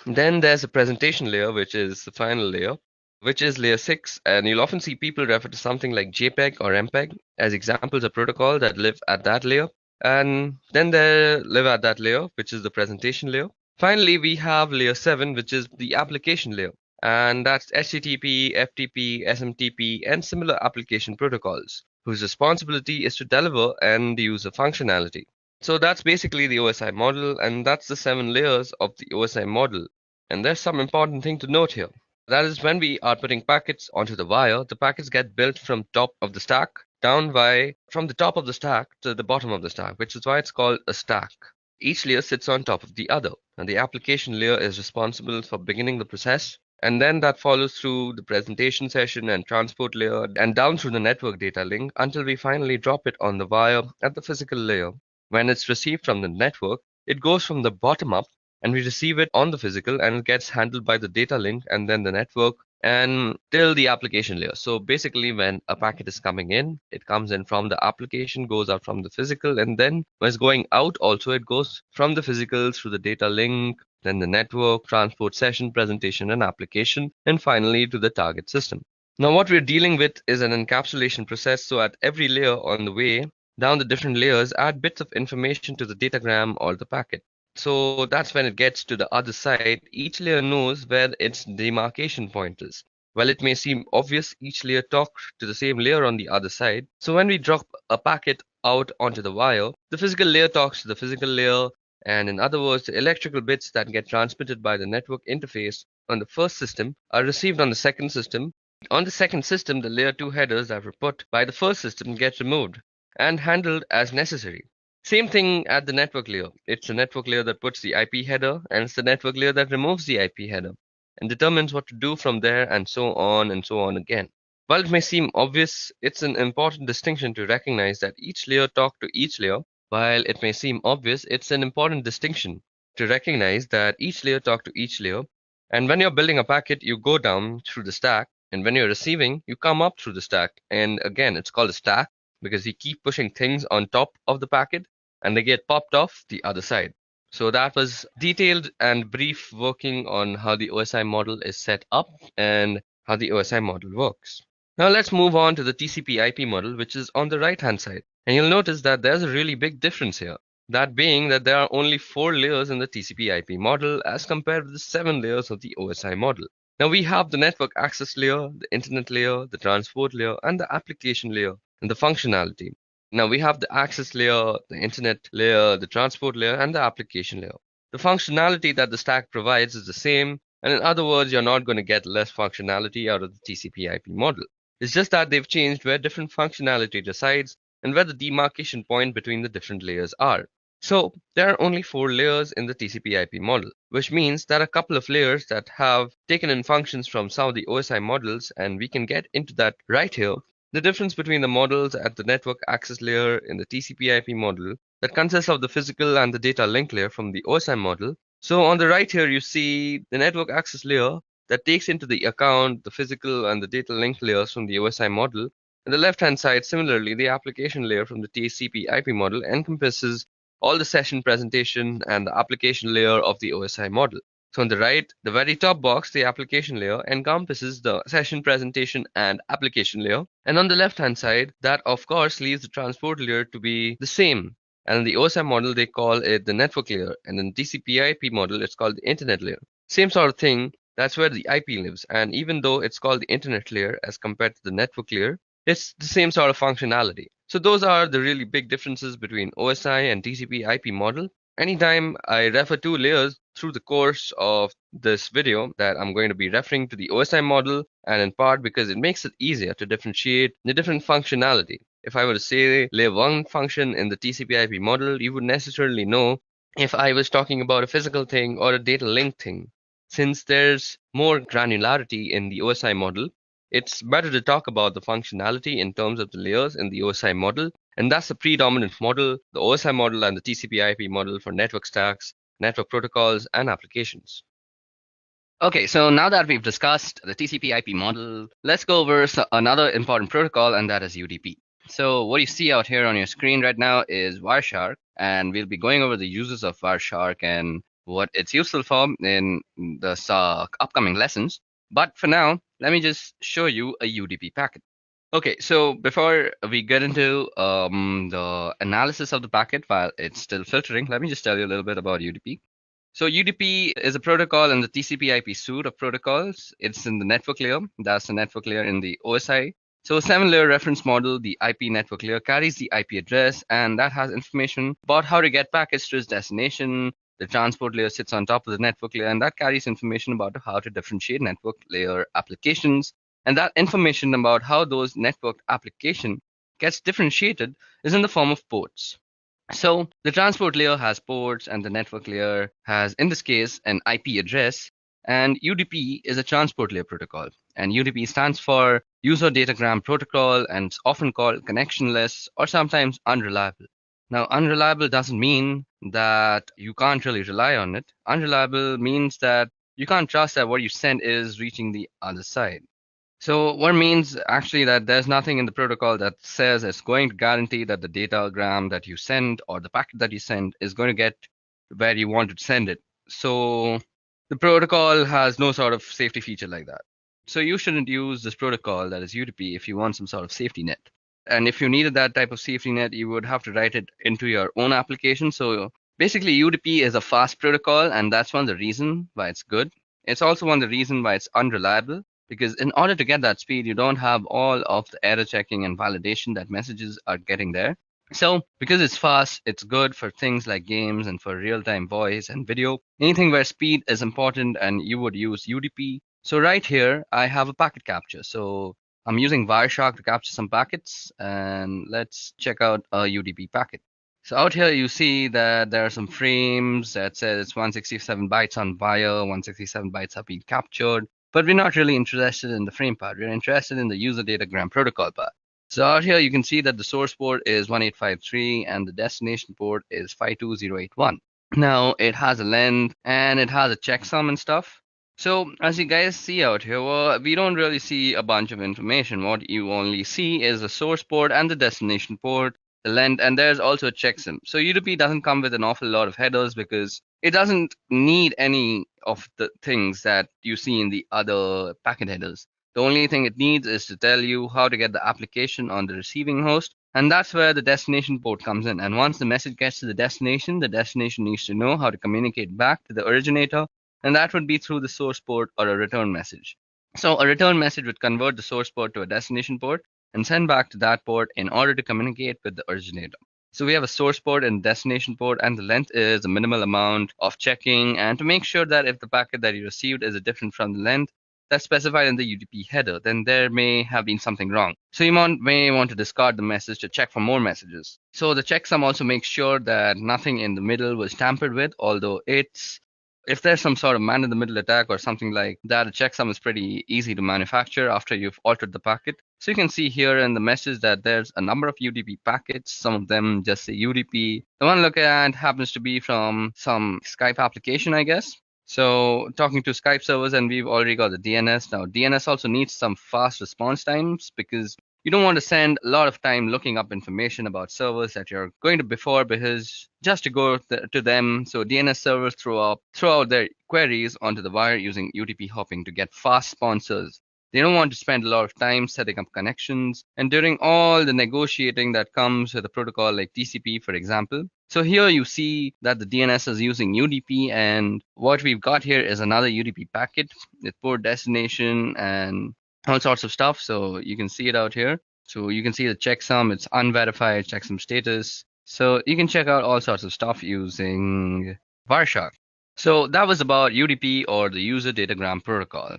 Then there's a presentation layer, which is the final layer, which is layer 6, and you'll often see people refer to something like JPEG or MPEG as examples of protocol that live at that layer. And then they live at that layer, which is the presentation layer. Finally, we have layer 7, which is the application layer, and that's HTTP, FTP, SMTP, and similar application protocols, whose responsibility is to deliver and use the functionality. So that's basically the OSI model, and that's the 7 layers of the OSI model. And there's some important thing to note here. That is, when we are putting packets onto the wire, the packets get built from top of the stack from the top of the stack to the bottom of the stack, which is why it's called a stack. Each layer sits on top of the other, and the application layer is responsible for beginning the process, and then that follows through the presentation session and transport layer and down through the network data link until we finally drop it on the wire at the physical layer. When it's received from the network, it goes from the bottom up and we receive it on the physical and it gets handled by the data link and then the network and till the application layer. So basically, when a packet is coming in, it comes in from the application, goes out from the physical, and then when it's going out also, it goes from the physical through the data link, then the network, transport session, presentation, and application, and finally to the target system. Now, what we're dealing with is an encapsulation process. So at every layer on the way down the different layers, add bits of information to the datagram or the packet. So that's when it gets to the other side. Each layer knows where its demarcation point is. While it may seem obvious, each layer talks to the same layer on the other side. So when we drop a packet out onto the wire, the physical layer talks to the physical layer, and in other words, the electrical bits that get transmitted by the network interface on the first system are received on the second system. On the second system, the layer 2 headers that were put by the first system get removed and handled as necessary. Same thing at the network layer. It's the network layer that puts the IP header, and it's the network layer that removes the IP header and determines what to do from there, and so on again. While it may seem obvious, it's an important distinction to recognize that each layer talks to each layer. While it may seem obvious, it's an important distinction to recognize that each layer talks to each layer. And when you're building a packet, you go down through the stack, and when you're receiving, you come up through the stack. And again, it's called a stack. because we keep pushing things on top of the packet and they get popped off the other side. So that was detailed and brief working on how the OSI model is set up and how the OSI model works. Now let's move on to the TCP IP model, which is on the right hand side. And you'll notice that there's a really big difference here. That being that there are only 4 layers in the TCP IP model as compared with the 7 layers of the OSI model. Now we have the network access layer, the internet layer, the transport layer, and the application layer and the functionality. Now we have the access layer, the internet layer, the transport layer, and the application layer. The functionality that the stack provides is the same, and in other words, you're not going to get less functionality out of the TCP IP model. It's just that they've changed where different functionality resides and where the demarcation point between the different layers are. So there are only 4 layers in the TCP IP model, which means there are a couple of layers that have taken in functions from some of the OSI models, and we can get into that right here. The difference between the models at the network access layer in the TCP IP model that consists of the physical and the data link layer from the OSI model. So on the right here, you see the network access layer that takes into the account the physical and the data link layers from the OSI model. On the left-hand side, similarly, the application layer from the TCP IP model encompasses all the session presentation and the application layer of the OSI model. So on the right, the very top box, the application layer, encompasses the session presentation and application layer. And on the left-hand side, that of course leaves the transport layer to be the same. And in the OSI model, they call it the network layer. And in the TCP IP model, it's called the internet layer. Same sort of thing, that's where the IP lives. And even though it's called the internet layer as compared to the network layer, it's the same sort of functionality. So those are the really big differences between OSI and TCP IP model. Anytime I refer to layers through the course of this video, that I'm going to be referring to the OSI model, and in part because it makes it easier to differentiate the different functionality. If I were to say layer 1 function in the TCP IP model, you would necessarily know if I was talking about a physical thing or a data link thing. Since there's more granularity in the OSI model, it's better to talk about the functionality in terms of the layers in the OSI model, and that's the predominant model, the OSI model and the TCP IP model for network stacks, network protocols, and applications. Okay, so now that we've discussed the TCP IP model, let's go over another important protocol, and that is UDP. So what you see out here on your screen right now is Wireshark, and we'll be going over the uses of Wireshark and what it's useful for in the upcoming lessons. But for now, let me just show you a UDP packet. Okay, so before we get into the analysis of the packet while it's still filtering, let me just tell you a little bit about UDP. So UDP is a protocol in the TCP IP suite of protocols. It's in the network layer. That's the network layer in the OSI. So a 7-layer reference model, the IP network layer carries the IP address, and that has information about how to get packets to its destination. The transport layer sits on top of the network layer, and that carries information about how to differentiate network layer applications. And that information about how those network application gets differentiated is in the form of ports. So the transport layer has ports, and the network layer has, in this case, an IP address. And UDP is a transport layer protocol. And UDP stands for User Datagram Protocol, and it's often called connectionless or sometimes unreliable. Now, unreliable doesn't mean that you can't really rely on it. Unreliable means that you can't trust that what you send is reaching the other side. So what means actually that there's nothing in the protocol that says it's going to guarantee that the datagram that you send or the packet that you send is going to get where you want to send it. So the protocol has no sort of safety feature like that. So you shouldn't use this protocol, that is UDP, if you want some sort of safety net. And if you needed that type of safety net, you would have to write it into your own application. So basically UDP is a fast protocol, and that's one of the reasons why it's good. It's also one of the reasons why it's unreliable, because in order to get that speed, you don't have all of the error checking and validation that messages are getting there. So because it's fast, it's good for things like games and for real-time voice and video, anything where speed is important, and you would use UDP. So right here, I have a packet capture. So I'm using Wireshark to capture some packets, and let's check out a UDP packet. So out here, you see that there are some frames that says it's 167 bytes on wire, 167 bytes have been captured. But we're not really interested in the frame part. We're interested in the user datagram protocol part. So out here, you can see that the source port is 1853 and the destination port is 52081. Now, it has a length and it has a checksum and stuff. So as you guys see out here, well, we don't really see a bunch of information. What you only see is the source port and the destination port, the length, and there's also a checksum. So UDP doesn't come with an awful lot of headers because it doesn't need any of the things that you see in the other packet headers. The only thing it needs is to tell you how to get the application on the receiving host, and that's where the destination port comes in. And once the message gets to the destination needs to know how to communicate back to the originator, and that would be through the source port or a return message. So a return message would convert the source port to a destination port and send back to that port in order to communicate with the originator. So we have a source port and destination port, and the length is a minimal amount of checking, and to make sure that if the packet that you received is different from the length that's specified in the UDP header, then there may have been something wrong. So you may want to discard the message to check for more messages. So the checksum also makes sure that nothing in the middle was tampered with, although it's if there's some sort of man in the middle attack or something like that, a checksum is pretty easy to manufacture after you've altered the packet. So you can see here in the message that there's a number of UDP packets. Some of them just say UDP. The one I look at happens to be from some Skype application, I guess. So talking to Skype servers, and we've already got the DNS. Now DNS also needs some fast response times because you don't want to spend a lot of time looking up information about servers that you're going to before, because just to go to them. So DNS servers throw out their queries onto the wire using UDP hopping to get fast sponsors. They don't want to spend a lot of time setting up connections and doing all the negotiating that comes with a protocol like TCP, for example. So here you see that the DNS is using UDP, and what we've got here is another UDP packet with port destination and all sorts of stuff. So you can see it out here. So you can see the checksum, it's unverified checksum status. So you can check out all sorts of stuff using Wireshark. So that was about UDP, or the user datagram protocol.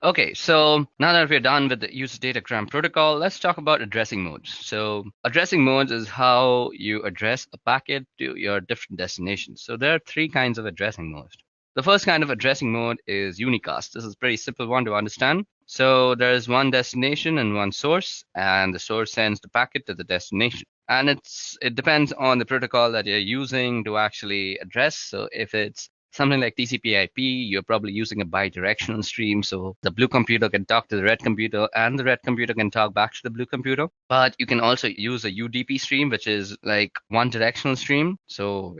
Okay, so now that we're done with the user datagram protocol, let's talk about addressing modes. So addressing modes is how you address a packet to your different destinations. So there are three kinds of addressing modes. The first kind of addressing mode is unicast. This is a pretty simple one to understand. So there is one destination and one source, and the source sends the packet to the destination. And it depends on the protocol that you're using to actually address. So if it's something like TCP/IP, you're probably using a bidirectional stream, so the blue computer can talk to the red computer, and the red computer can talk back to the blue computer. But you can also use a UDP stream, which is like one directional stream. So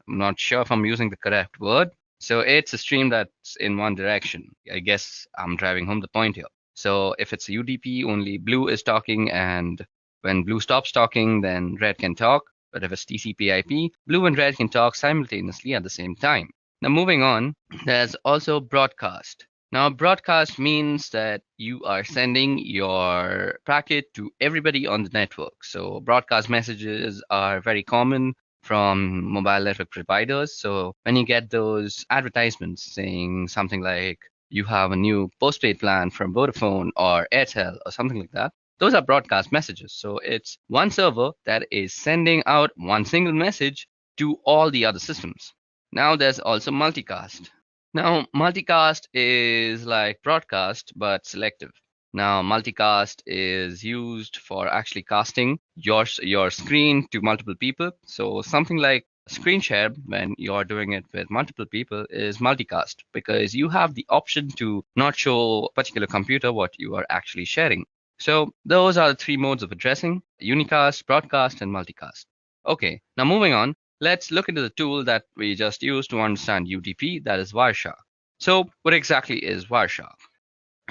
I'm not sure if I'm using the correct word. So it's a stream that's in one direction. I guess I'm driving home the point here. So if it's a UDP, only blue is talking, and when blue stops talking, then red can talk. But if it's TCP/IP, blue and red can talk simultaneously at the same time. Now, moving on, there's also broadcast. Now, broadcast means that you are sending your packet to everybody on the network. So, broadcast messages are very common from mobile network providers. So, when you get those advertisements saying something like you have a new postpaid plan from Vodafone or Airtel or something like that, those are broadcast messages. So, it's one server that is sending out one single message to all the other systems. Now there's also multicast. Now multicast is like broadcast but selective. Now multicast is used for actually casting your screen to multiple people. So something like screen share, when you're doing it with multiple people, is multicast because you have the option to not show a particular computer what you are actually sharing. So those are the three modes of addressing: unicast, broadcast, and multicast. Okay, now moving on. Let's look into the tool that we just used to understand UDP, that is Wireshark. So what exactly is Wireshark?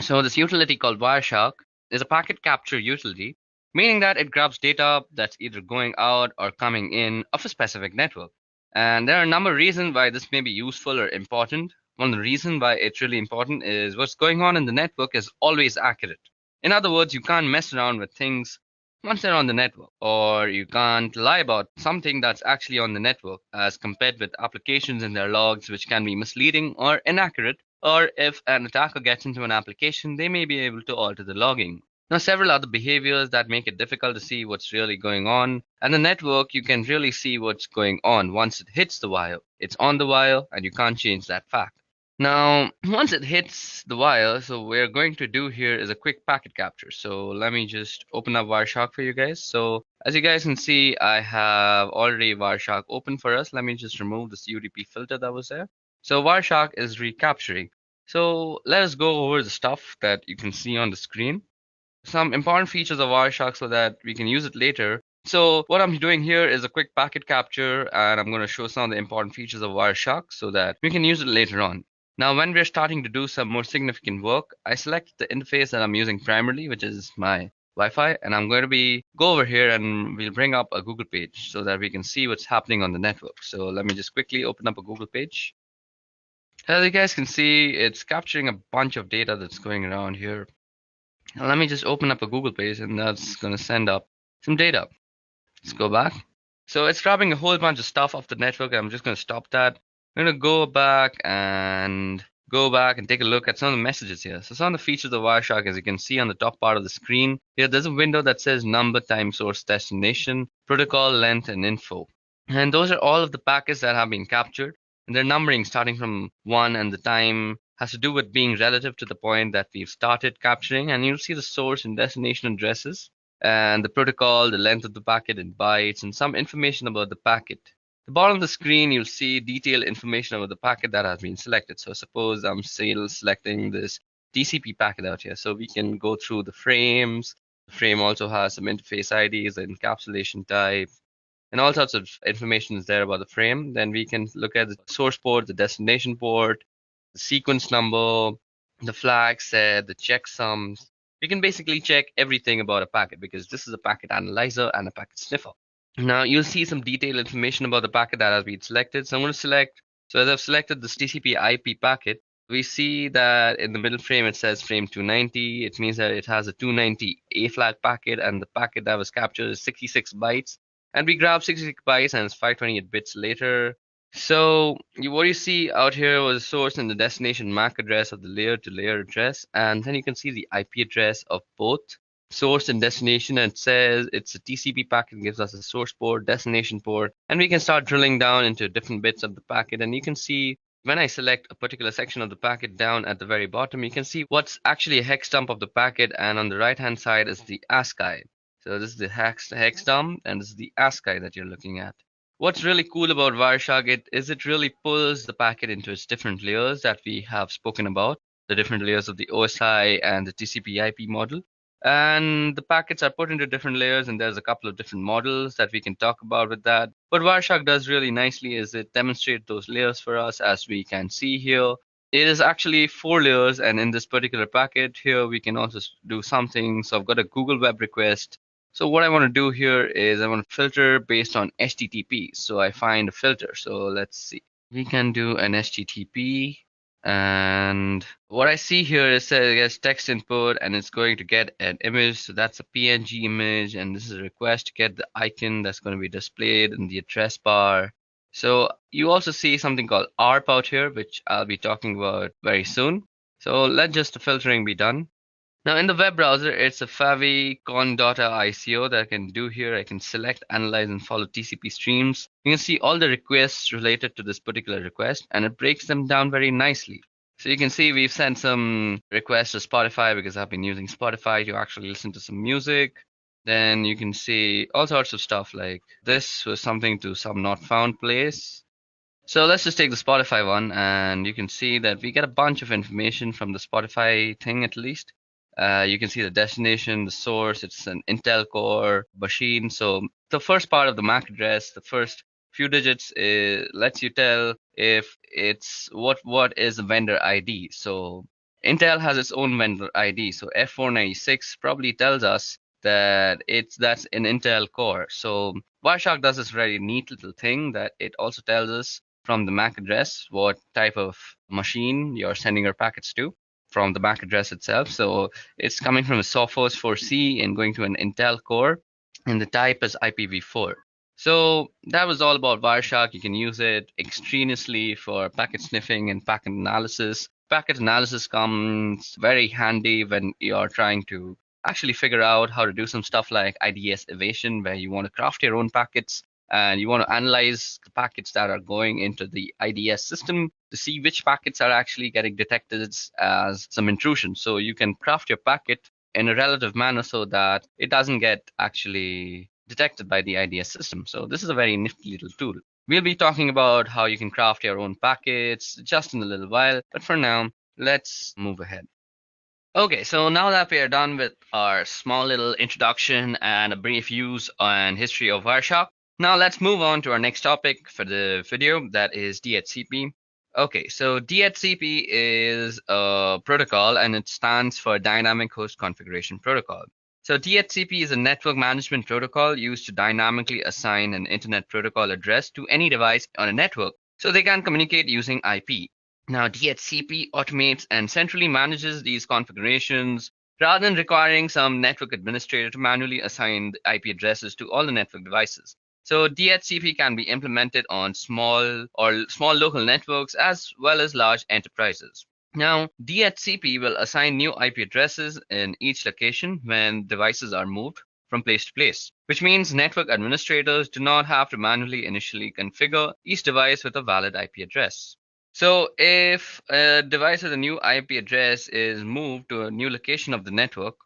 So this utility called Wireshark is a packet capture utility, meaning that it grabs data that's either going out or coming in of a specific network. And there are a number of reasons why this may be useful or important. One of the reasons why it's really important is what's going on in the network is always accurate. In other words, you can't mess around with things once they're on the network, or you can't lie about something that's actually on the network as compared with applications and their logs, which can be misleading or inaccurate. Or if an attacker gets into an application, they may be able to alter the logging. Now, several other behaviors that make it difficult to see what's really going on. And the network, you can really see what's going on once it hits the wire. It's on the wire, and you can't change that fact. Now, once it hits the wire, so what we're going to do here is a quick packet capture. So let me just open up Wireshark for you guys. So as you guys can see, I have already Wireshark open for us. Let me just remove this UDP filter that was there. So Wireshark is recapturing. So let us go over the stuff that you can see on the screen. Some important features of Wireshark so that we can use it later. So what I'm doing here is a quick packet capture, and I'm going to show some of the important features of Wireshark so that we can use it later on. Now, when we're starting to do some more significant work, I select the interface that I'm using primarily, which is my Wi-Fi, and I'm going to go over here and we'll bring up a Google page so that we can see what's happening on the network. So let me just quickly open up a Google page. As you guys can see, it's capturing a bunch of data that's going around here. Now let me just open up a Google page and that's going to send up some data. Let's go back. So it's grabbing a whole bunch of stuff off the network. I'm just going to stop that. I'm going to go back and take a look at some of the messages here. So some of the features of Wireshark, as you can see on the top part of the screen, here there's a window that says number, time, source, destination, protocol, length, and info. And those are all of the packets that have been captured. And their numbering starting from 1, and the time has to do with being relative to the point that we've started capturing. And you'll see the source and destination addresses and the protocol, the length of the packet in bytes, and some information about the packet. At the bottom of the screen, you'll see detailed information about the packet that has been selected. So suppose I'm still selecting this TCP packet out here. So we can go through the frames. The frame also has some interface IDs, the encapsulation type, and all sorts of information is there about the frame. Then we can look at the source port, the destination port, the sequence number, the flag set, the checksums. We can basically check everything about a packet because this is a packet analyzer and a packet sniffer. Now you'll see some detailed information about the packet that has been selected. So I'm going to select, so as I've selected this TCP IP packet, we see that in the middle frame it says frame 290. It means that it has a 290 A flag packet, and the packet that was captured is 66 bytes. And we grab 66 bytes and it's 528 bits later. So what you see out here was the source and the destination MAC address of the layer to layer address. And then you can see the IP address of both source and destination. And it says it's a TCP packet, gives us a source port, destination port. And we can start drilling down into different bits of the packet. And you can see when I select a particular section of the packet down at the very bottom, you can see what's actually a hex dump of the packet. And on the right hand side is the ASCII. So this is the hex dump, and this is the ASCII that you're looking at. What's really cool about Wireshark it really pulls the packet into its different layers that we have spoken about, the different layers of the OSI and the TCP IP model. And the packets are put into different layers, and there's a couple of different models that we can talk about with that. What Wireshark does really nicely is it demonstrates those layers for us, as we can see here. It is actually 4 layers, and in this particular packet here, we can also do something. So I've got a Google web request. So what I want to do here is I want to filter based on HTTP. So I find a filter. So let's see. We can do an HTTP. And what I see here is it gets text input and it's going to get an image. So that's a PNG image. And this is a request to get the icon that's going to be displayed in the address bar. So you also see something called ARP out here, which I'll be talking about very soon. So let just the filtering be done. Now in the web browser, it's a favicon.ico that I can do here. I can select, analyze, and follow TCP streams. You can see all the requests related to this particular request, and it breaks them down very nicely. So you can see we've sent some requests to Spotify because I've been using Spotify to actually listen to some music. Then you can see all sorts of stuff like this was something to some not found place. So let's just take the Spotify one, and you can see that we get a bunch of information from the Spotify thing at least. You can see the destination, the source, it's an Intel Core machine. So the first part of the MAC address, the first few digits lets you tell if it's what is the vendor ID. So Intel has its own vendor ID. So F496 probably tells us that that's an Intel Core. So Wireshark does this very neat little thing that it also tells us from the MAC address what type of machine you're sending your packets to from the MAC address itself. So it's coming from a Sophos 4C and going to an Intel Core, and the type is IPv4. So that was all about Wireshark. You can use it extraneously for packet sniffing and packet analysis. Packet analysis comes very handy when you're trying to actually figure out how to do some stuff like IDS evasion, where you want to craft your own packets and you want to analyze the packets that are going into the IDS system to see which packets are actually getting detected as some intrusion. So you can craft your packet in a relative manner so that it doesn't get actually detected by the IDS system. So this is a very nifty little tool. We'll be talking about how you can craft your own packets just in a little while, but for now, let's move ahead. Okay, so now that we are done with our small little introduction and a brief use and history of Wireshark, now let's move on to our next topic for the video, that is DHCP. Okay, so DHCP is a protocol and it stands for Dynamic Host Configuration Protocol. So DHCP is a network management protocol used to dynamically assign an internet protocol address to any device on a network so they can communicate using IP. Now, DHCP automates and centrally manages these configurations rather than requiring some network administrator to manually assign the IP addresses to all the network devices. So DHCP can be implemented on small local networks as well as large enterprises. Now, DHCP will assign new IP addresses in each location when devices are moved from place to place, which means network administrators do not have to manually initially configure each device with a valid IP address. So if a device with a new IP address is moved to a new location of the network,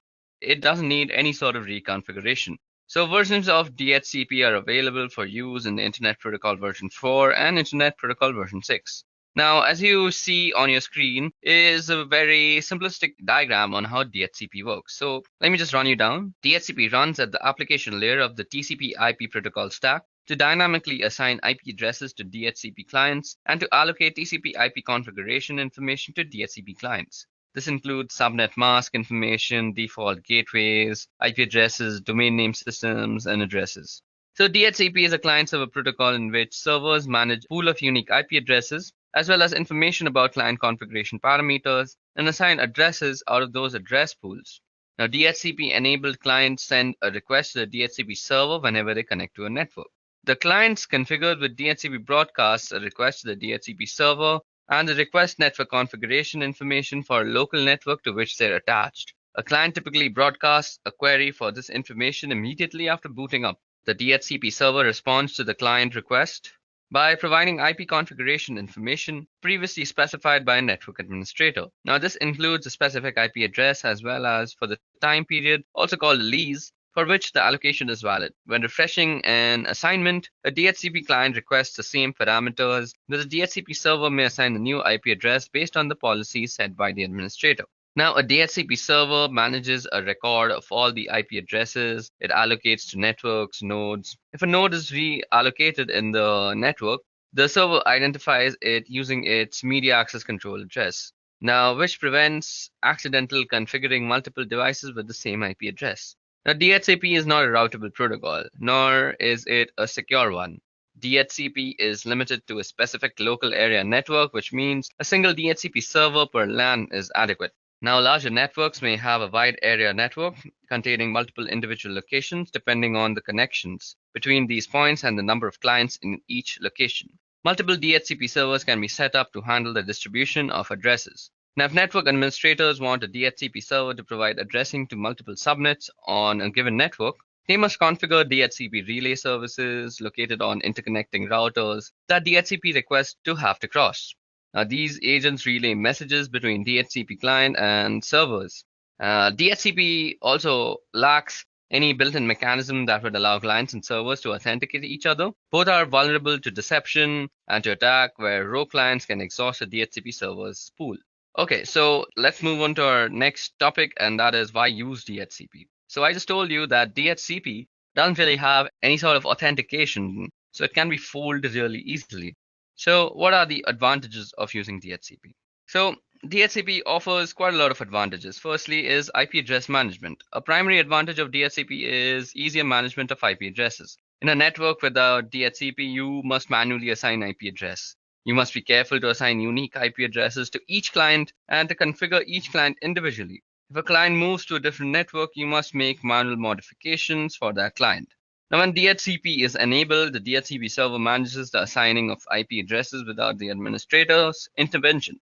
it doesn't need any sort of reconfiguration. So versions of DHCP are available for use in the Internet Protocol version 4 and Internet Protocol version 6. Now, as you see on your screen is a very simplistic diagram on how DHCP works. So let me just run you down. DHCP runs at the application layer of the TCP IP protocol stack to dynamically assign IP addresses to DHCP clients and to allocate TCP IP configuration information to DHCP clients. This includes subnet mask information, default gateways, IP addresses, domain name systems, and addresses. So DHCP is a client-server protocol in which servers manage a pool of unique IP addresses, as well as information about client configuration parameters, and assign addresses out of those address pools. Now, DHCP-enabled clients send a request to the DHCP server whenever they connect to a network. The clients configured with DHCP broadcasts a request to the DHCP server and the request network configuration information for a local network to which they're attached. A client typically broadcasts a query for this information immediately after booting up. The DHCP server responds to the client request by providing IP configuration information previously specified by a network administrator. Now, this includes a specific IP address as well as for the time period, also called a lease, for which the allocation is valid. When refreshing an assignment, a DHCP client requests the same parameters, but the DHCP server may assign a new IP address based on the policy set by the administrator. Now, a DHCP server manages a record of all the IP addresses it allocates to networks, nodes. If a node is reallocated in the network, the server identifies it using its media access control address, now which prevents accidental configuring multiple devices with the same IP address. Now, DHCP is not a routable protocol, nor is it a secure one. DHCP is limited to a specific local area network, which means a single DHCP server per LAN is adequate. Now, larger networks may have a wide area network containing multiple individual locations depending on the connections between these points and the number of clients in each location. Multiple DHCP servers can be set up to handle the distribution of addresses. Now, if network administrators want a DHCP server to provide addressing to multiple subnets on a given network, they must configure DHCP relay services located on interconnecting routers that DHCP requests to have to cross. Now, these agents relay messages between DHCP client and servers. DHCP also lacks any built-in mechanism that would allow clients and servers to authenticate each other. Both are vulnerable to deception and to attack, where rogue clients can exhaust a DHCP server's pool. Okay, so let's move on to our next topic, and that is why use DHCP. So I just told you that DHCP doesn't really have any sort of authentication, so it can be fooled really easily. So what are the advantages of using DHCP? So DHCP offers quite a lot of advantages. Firstly is IP address management. A primary advantage of DHCP is easier management of IP addresses. In a network without DHCP, you must manually assign IP address. You must be careful to assign unique IP addresses to each client and to configure each client individually. If a client moves to a different network, you must make manual modifications for that client. Now, when DHCP is enabled, the DHCP server manages the assigning of IP addresses without the administrator's intervention.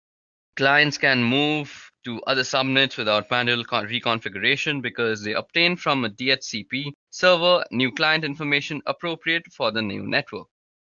Clients can move to other subnets without manual reconfiguration because they obtain from a DHCP server new client information appropriate for the new network.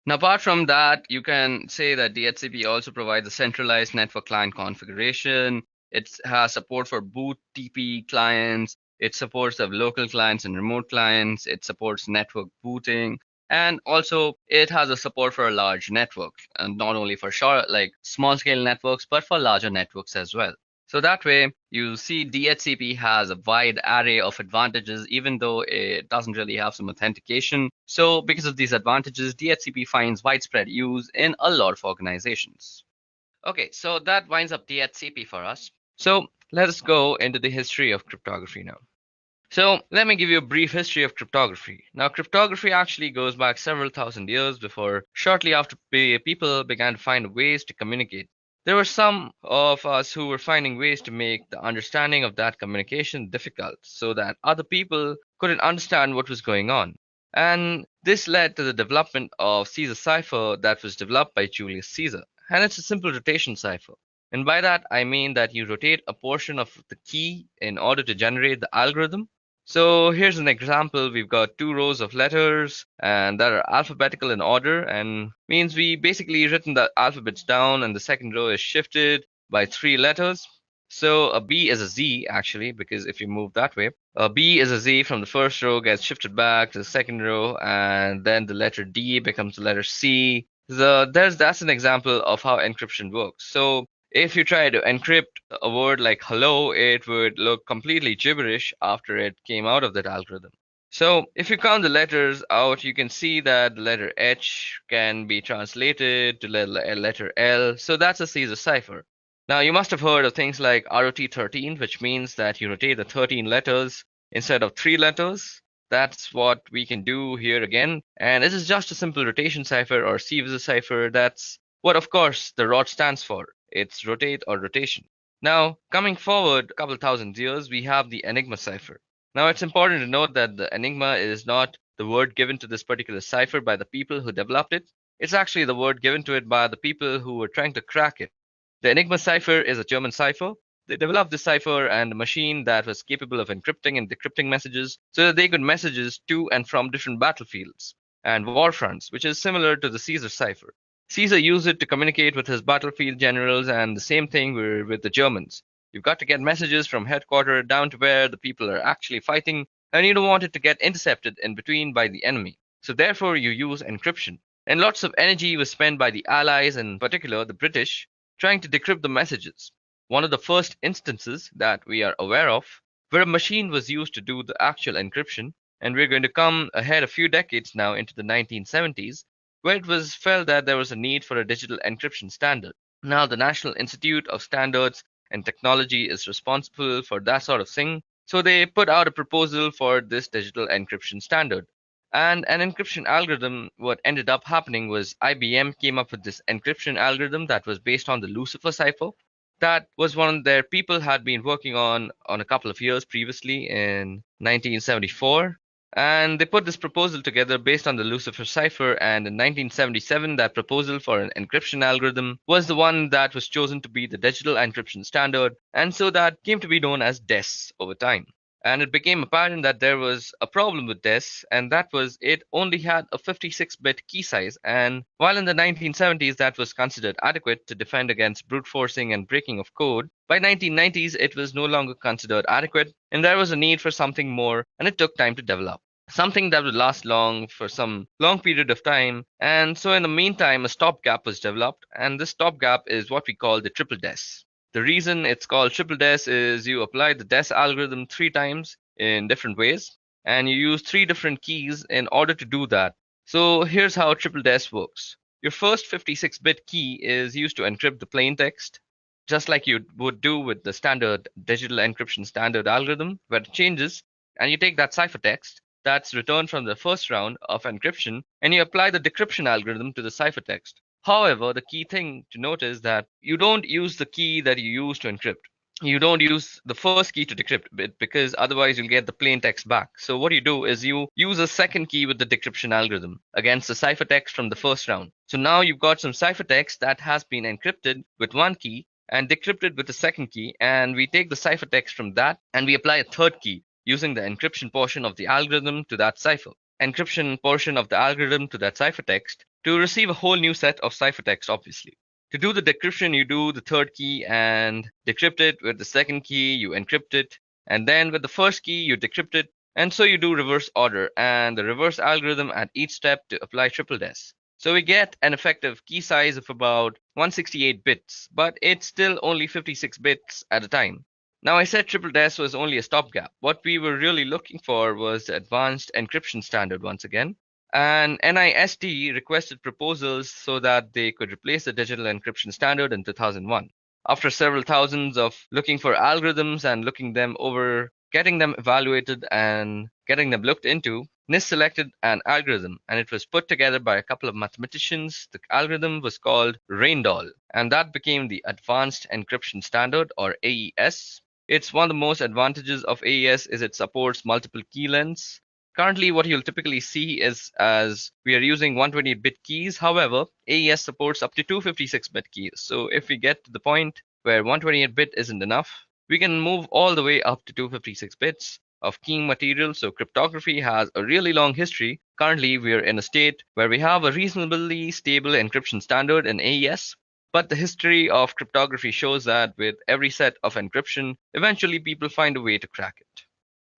Now, apart from that, you can say that DHCP also provides a centralized network client configuration. It has support for boot TP clients. It supports the local clients and remote clients. It supports network booting. And also, it has a support for a large network, and not only for short, like small scale networks, but for larger networks as well. So that way, you see DHCP has a wide array of advantages, even though it doesn't really have some authentication. So because of these advantages, DHCP finds widespread use in a lot of organizations. Okay, so that winds up DHCP for us. So let us go into the history of cryptography now. So let me give you a brief history of cryptography. Now, cryptography actually goes back several thousand years before, shortly after people began to find ways to communicate. There were some of us who were finding ways to make the understanding of that communication difficult so that other people couldn't understand what was going on. And this led to the development of Caesar cipher that was developed by Julius Caesar. And it's a simple rotation cipher. And by that, I mean that you rotate a portion of the key in order to generate the algorithm. So here's an example. We've got two rows of letters and that are alphabetical in order, and means we basically written the alphabets down and the second row is shifted by three letters. So a B is a Z actually, because if you move that way, a B is a Z from the first row gets shifted back to the second row, and then the letter D becomes the letter C. So that's an example of how encryption works. So if you try to encrypt a word like hello, it would look completely gibberish after it came out of that algorithm. So if you count the letters out, you can see that the letter H can be translated to letter L. So that's a Caesar cipher. Now you must have heard of things like ROT13, which means that you rotate the 13 letters instead of 3 letters. That's what we can do here again. And this is just a simple rotation cipher or Caesar cipher. That's what, of course, the ROT stands for. It's rotate or rotation. Now, coming forward a couple thousand years, we have the Enigma cipher. Now, it's important to note that the Enigma is not the word given to this particular cipher by the people who developed it. It's actually the word given to it by the people who were trying to crack it. The Enigma cipher is a German cipher. They developed this cipher and a machine that was capable of encrypting and decrypting messages so that they could messages to and from different battlefields and war fronts, which is similar to the Caesar cipher. Caesar used it to communicate with his battlefield generals, and the same thing with the Germans. You've got to get messages from headquarters down to where the people are actually fighting, and you don't want it to get intercepted in between by the enemy. So therefore, you use encryption. And lots of energy was spent by the Allies, in particular the British, trying to decrypt the messages. One of the first instances that we are aware of where a machine was used to do the actual encryption, and we're going to come ahead a few decades now into the 1970s, where it was felt that there was a need for a digital encryption standard. Now, the National Institute of Standards and Technology is responsible for that sort of thing, so they put out a proposal for this digital encryption standard. And an encryption algorithm, what ended up happening was IBM came up with this encryption algorithm that was based on the Lucifer cipher. That was one their people had been working on a couple of years previously in 1974. And they put this proposal together based on the Lucifer cipher, and in 1977, that proposal for an encryption algorithm was the one that was chosen to be the digital encryption standard, and so that came to be known as DES over time. And it became apparent that there was a problem with DES, and that was it only had a 56-bit key size. And while in the 1970s that was considered adequate to defend against brute forcing and breaking of code, by 1990s it was no longer considered adequate, and there was a need for something more, and it took time to develop. Something that would last long for some long period of time. And so in the meantime, a stopgap was developed, and this stopgap is what we call the triple DES. The reason it's called triple DES is you apply the DES algorithm 3 times in different ways, and you use 3 different keys in order to do that. So here's how triple DES works. Your first 56-bit key is used to encrypt the plain text, just like you would do with the standard digital encryption standard algorithm, where it changes, and you take that ciphertext that's returned from the first round of encryption, and you apply the decryption algorithm to the ciphertext. However, the key thing to note is that you don't use the key that you use to encrypt. You don't use the first key to decrypt it, because otherwise you'll get the plain text back. So what you do is you use a second key with the decryption algorithm against the ciphertext from the first round. So now you've got some ciphertext that has been encrypted with one key and decrypted with the second key, and we take the ciphertext from that and we apply a third key using the encryption portion of the algorithm to that cipher, encryption portion of the algorithm to that ciphertext, to receive a whole new set of ciphertext, obviously. To do the decryption, you do the third key and decrypt it. With the second key, you encrypt it. And then with the first key, you decrypt it. And so you do reverse order and the reverse algorithm at each step to apply triple des. So we get an effective key size of about 168 bits, but it's still only 56 bits at a time. Now I said triple des was only a stopgap. What we were really looking for was the advanced encryption standard once again. And NIST requested proposals so that they could replace the digital encryption standard in 2001. After several thousands of looking for algorithms and looking them over, getting them evaluated and getting them looked into, NIST selected an algorithm and it was put together by a couple of mathematicians. The algorithm was called Reindoll and that became the Advanced Encryption Standard, or AES. It's one of the most advantages of AES is it supports multiple key lengths. Currently, what you'll typically see is as we are using 128-bit keys. However, AES supports up to 256-bit keys. So if we get to the point where 128-bit isn't enough, we can move all the way up to 256 bits of keying material. So cryptography has a really long history. Currently, we are in a state where we have a reasonably stable encryption standard in AES. But the history of cryptography shows that with every set of encryption, eventually people find a way to crack it.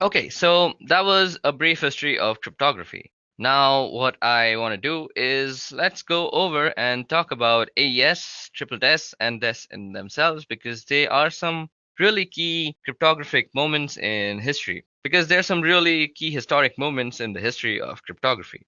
Okay, so that was a brief history of cryptography. Now, what I want to do is let's go over and talk about AES, triple DES, and DES in themselves because they are some really key cryptographic moments in history. Because there are some really key historic moments in the history of cryptography.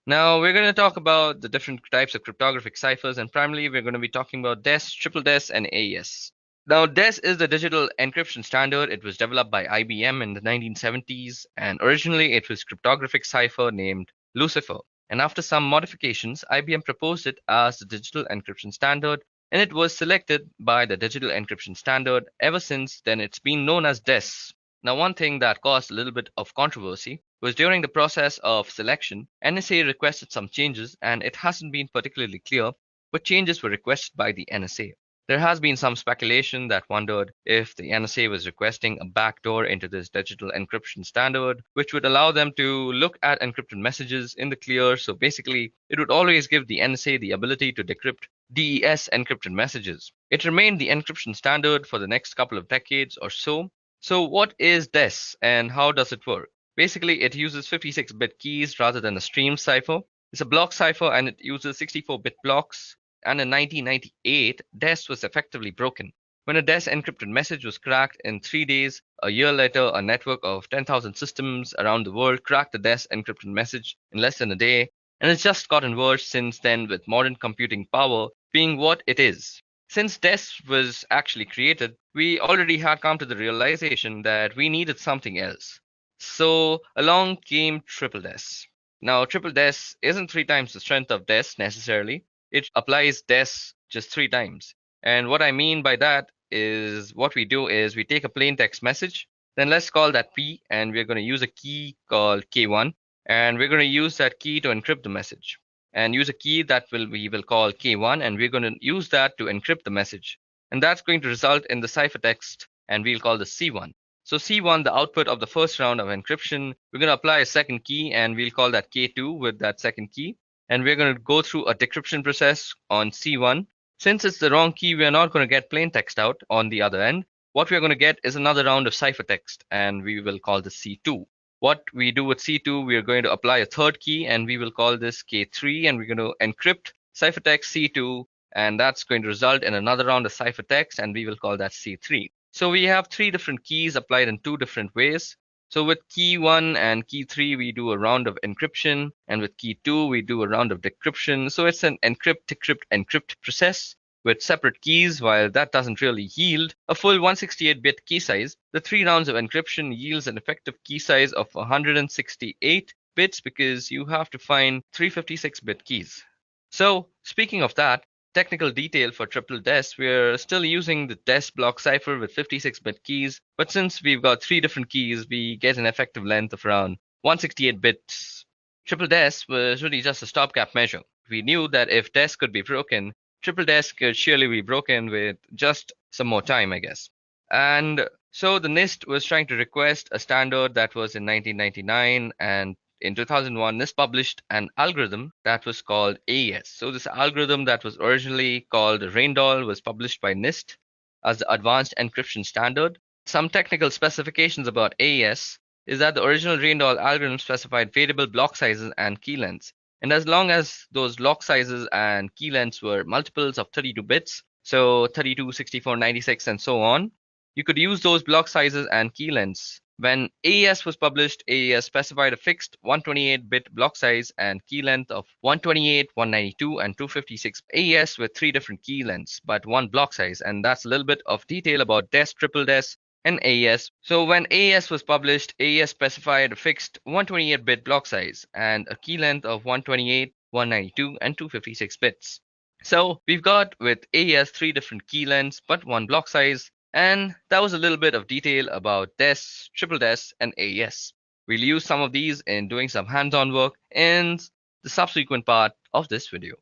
Now, we're going to talk about the different types of cryptographic ciphers, and primarily we're going to be talking about DES, triple DES, and AES. Now, DES is the digital encryption standard. It was developed by IBM in the 1970s, and originally it was cryptographic cipher named Lucifer. And after some modifications, IBM proposed it as the digital encryption standard, and it was selected by the digital encryption standard. Ever since then, it's been known as DES. Now, one thing that caused a little bit of controversy was during the process of selection, NSA requested some changes, and it hasn't been particularly clear what changes were requested by the NSA. There has been some speculation that wondered if the NSA was requesting a backdoor into this digital encryption standard, which would allow them to look at encrypted messages in the clear. So basically, it would always give the NSA the ability to decrypt DES encrypted messages. It remained the encryption standard for the next couple of decades or so. So what is DES and how does it work? Basically, it uses 56-bit keys rather than a stream cipher. It's a block cipher and it uses 64-bit blocks. And in 1998, DES was effectively broken. When a DES encrypted message was cracked in 3 days, a year later, a network of 10,000 systems around the world cracked the DES encrypted message in less than a day. And it's just gotten worse since then with modern computing power being what it is. Since DES was actually created, we already had come to the realization that we needed something else. So along came triple DES. Now, triple DES isn't 3 times the strength of DES necessarily. It applies DES just 3 times. And what I mean by that is what we do is we take a plain text message, then let's call that P, and we're going to use a key called K1, and we're going to use that key to encrypt the message. And use a key that we will call K1, and we're going to use that to encrypt the message. And that's going to result in the ciphertext, and we'll call this C1. So C1, the output of the first round of encryption, we're going to apply a second key, and we'll call that K2 with that second key. And we're going to go through a decryption process on C1. Since it's the wrong key, we're not going to get plain text out on the other end. What we're going to get is another round of ciphertext, and we will call this C2. What we do with C2, we are going to apply a third key, and we will call this K3, and we're going to encrypt ciphertext C2, and that's going to result in another round of ciphertext, and we will call that C3. So we have 3 different keys applied in 2 different ways. So with key 1 and key 3, we do a round of encryption, and with key 2, we do a round of decryption. So it's an encrypt, decrypt, encrypt process with separate keys. While that doesn't really yield a full 168-bit key size, the 3 rounds of encryption yields an effective key size of 168 bits because you have to find 356-bit keys. So speaking of that, technical detail for triple DES, we're still using the DES block cipher with 56-bit keys, but since we've got 3 different keys, we get an effective length of around 168 bits. Triple DES was really just a stopgap measure. We knew that if DES could be broken, triple DES could surely be broken with just some more time, I guess. And so the NIST was trying to request a standard that was in 1999, and in 2001, NIST published an algorithm that was called AES. So this algorithm that was originally called Reindoll was published by NIST as the Advanced Encryption Standard. Some technical specifications about AES is that the original Randall algorithm specified variable block sizes and key lengths. And as long as those block sizes and key lengths were multiples of 32 bits, so 32, 64, 96, and so on, you could use those block sizes and key lengths. When AES was published, AES specified a fixed 128-bit block size and key length of 128, 192, and 256. AES with 3 different key lengths, but 1 block size, and that's a little bit of detail about DES, triple DES, and AES. So when AES was published, AES specified a fixed 128-bit block size and a key length of 128, 192, and 256 bits. So we've got with AES 3 different key lengths, but 1 block size. And that was a little bit of detail about DES, triple DES, and AES. We'll use some of these in doing some hands-on work in the subsequent part of this video.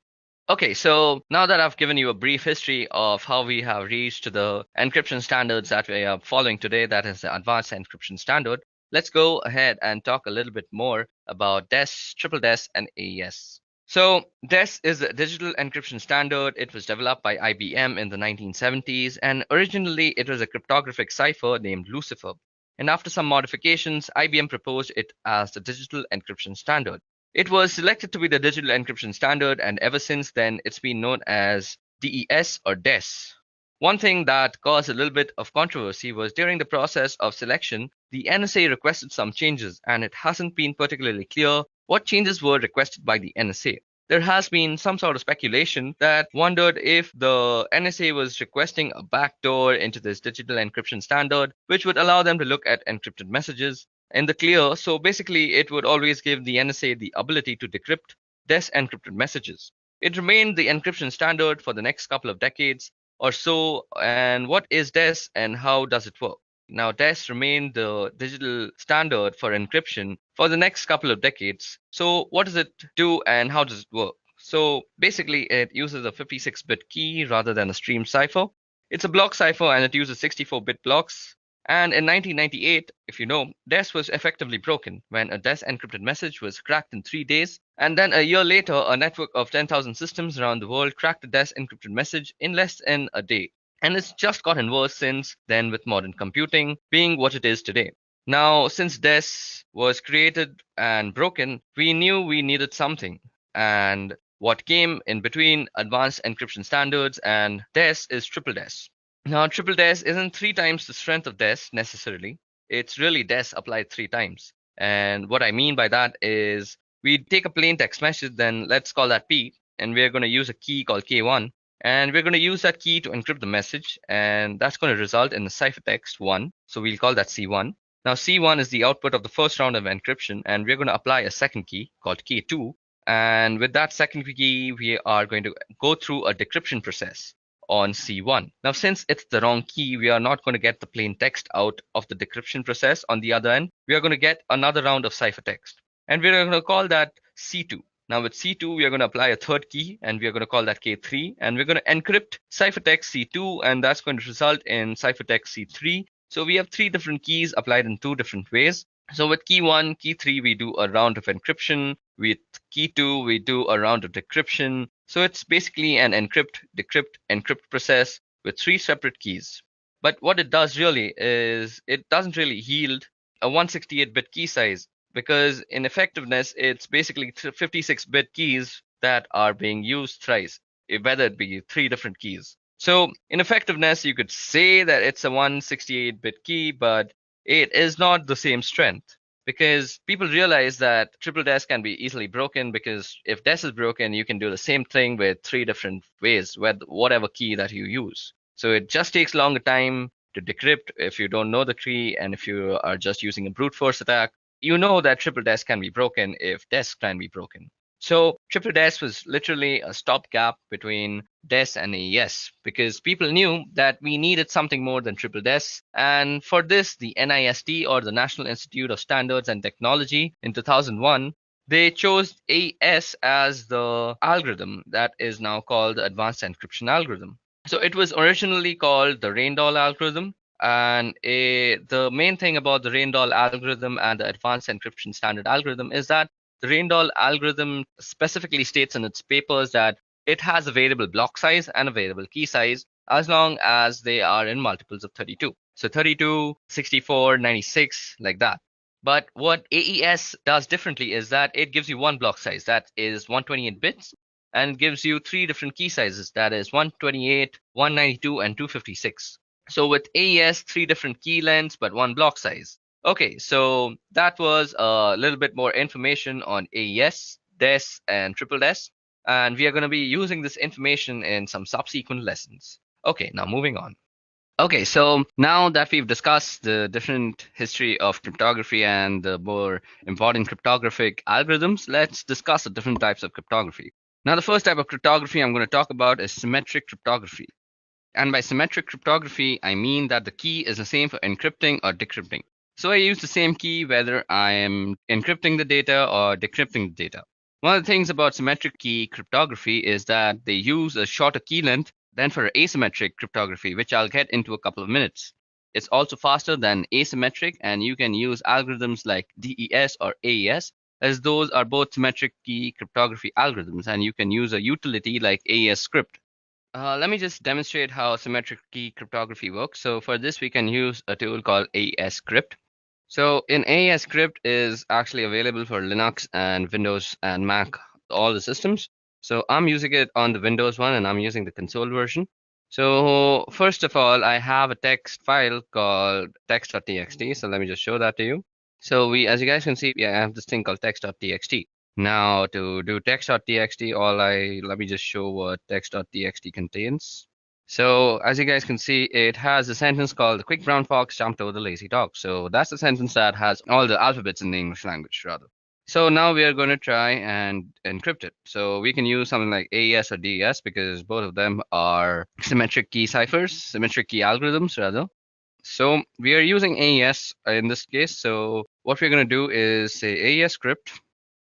Okay, so now that I've given you a brief history of how we have reached the encryption standards that we are following today, that is the Advanced Encryption Standard, let's go ahead and talk a little bit more about DES, triple DES, and AES. So DES is a digital encryption standard. It was developed by IBM in the 1970s, and originally it was a cryptographic cipher named Lucifer. And after some modifications, IBM proposed it as the digital encryption standard. It was selected to be the digital encryption standard, and ever since then, it's been known as DES or DES. One thing that caused a little bit of controversy was during the process of selection, the NSA requested some changes, and it hasn't been particularly clear what changes were requested by the NSA. There has been some sort of speculation that wondered if the NSA was requesting a backdoor into this digital encryption standard, which would allow them to look at encrypted messages in the clear. So basically, it would always give the NSA the ability to decrypt DES encrypted messages. It remained the encryption standard for the next couple of decades or so. And what is DES and how does it work? Now, DES remained the digital standard for encryption for the next couple of decades. So what does it do and how does it work? So basically, it uses a 56-bit key rather than a stream cipher. It's a block cipher and it uses 64-bit blocks. And in 1998, if you know, DES was effectively broken when a DES encrypted message was cracked in 3 days. And then a year later, a network of 10,000 systems around the world cracked a DES encrypted message in less than a day. And it's just gotten worse since then with modern computing being what it is today. Now, since DES was created and broken, we knew we needed something. And what came in between advanced encryption standards and DES is triple DES. Now, triple DES isn't 3 times the strength of DES necessarily. It's really DES applied 3 times. And what I mean by that is we take a plain text message, then let's call that P, and we're going to use a key called K1. And we're going to use that key to encrypt the message, and that's going to result in the ciphertext 1. So we'll call that C1. Now, C1 is the output of the first round of encryption, and we're going to apply a second key called K2. And with that second key, we are going to go through a decryption process on C1. Now, since it's the wrong key, we are not going to get the plain text out of the decryption process. On the other end, we are going to get another round of ciphertext, and we're going to call that C2. Now with C2, we are going to apply a third key, and we are going to call that K3, and we're going to encrypt ciphertext C2, and that's going to result in ciphertext C3. So we have 3 different keys applied in 2 different ways. So with key 1, key 3, we do a round of encryption. With key 2, we do a round of decryption. So it's basically an encrypt, decrypt, encrypt process with 3 separate keys. But what it does really is it doesn't really yield a 168-bit key size, because in effectiveness, it's basically 56-bit keys that are being used thrice, whether it be 3 different keys. So in effectiveness, you could say that it's a 168-bit key, but it is not the same strength, because people realize that triple DES can be easily broken, because if DES is broken, you can do the same thing with 3 different ways with whatever key that you use. So it just takes longer time to decrypt if you don't know the key, and if you are just using a brute force attack, you know that triple DES can be broken if DES can be broken. So triple DES was literally a stopgap between DES and AES, because people knew that we needed something more than triple DES. And for this, the NIST, or the National Institute of Standards and Technology, in 2001, they chose AES as the algorithm that is now called the Advanced Encryption Algorithm. So it was originally called the Randall algorithm. And the main thing about the Randall algorithm and the Advanced Encryption Standard algorithm is that the Randall algorithm specifically states in its papers that it has a variable block size and a variable key size as long as they are in multiples of 32. So 32, 64, 96, like that. But what AES does differently is that it gives you one block size, that is 128 bits, and gives you three different key sizes, that is 128, 192, and 256. So with AES, three different key lengths, but one block size. Okay, so that was a little bit more information on AES, DES, and triple DES, and we are going to be using this information in some subsequent lessons. Okay, now moving on. Okay, so now that we've discussed the different history of cryptography and the more important cryptographic algorithms, let's discuss the different types of cryptography. Now, the first type of cryptography I'm going to talk about is symmetric cryptography. And by symmetric cryptography, I mean that the key is the same for encrypting or decrypting. So I use the same key whether I am encrypting the data or decrypting the data. One of the things about symmetric key cryptography is that they use a shorter key length than for asymmetric cryptography, which I'll get into a couple of minutes. It's also faster than asymmetric, and you can use algorithms like DES or AES, as those are both symmetric key cryptography algorithms, and you can use a utility like AES script. Let me just demonstrate how symmetric key cryptography works. So for this, we can use a tool called AES script. So in AES script is actually available for Linux and Windows and Mac, all the systems. So I'm using it on the Windows one, and I'm using the console version. So first of all, I have a text file called text.txt. So let me just show that to you. So as you guys can see, I have this thing called text.txt. Now to do text.txt, let me just show what text.txt contains. So as you guys can see, it has a sentence called "The quick brown fox jumped over the lazy dog." So that's the sentence that has all the alphabets in the English language, rather. So now we are going to try and encrypt it. So we can use something like AES or DES because both of them are symmetric key ciphers, symmetric key algorithms, rather. So we are using AES in this case. So what we're going to do is say AES script.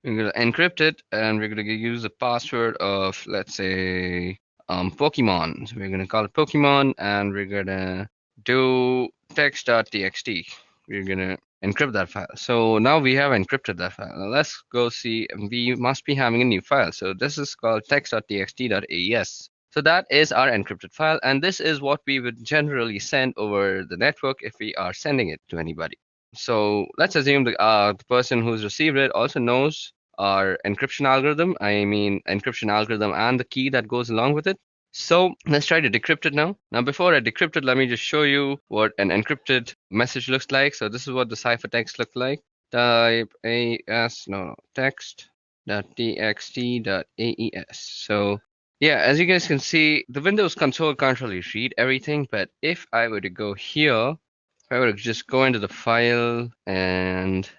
We're going to encrypt it, and we're going to use a password of, let's say, Pokemon. So we're going to call it Pokemon, and we're going to do text.txt. We're going to encrypt that file. So now we have encrypted that file. Now let's go see. We must be having a new file. So this is called text.txt.aes. So that is our encrypted file, and this is what we would generally send over the network if we are sending it to anybody. So let's assume the person who's received it also knows our encryption algorithm. I mean, encryption algorithm and the key that goes along with it. So let's try to decrypt it now. Now, before I decrypt it, let me just show you what an encrypted message looks like. So this is what the ciphertext looks like. Type text.txt.aes. So yeah, as you guys can see, the Windows console can't really read everything, but if I were to go here, if I were to just go into the file and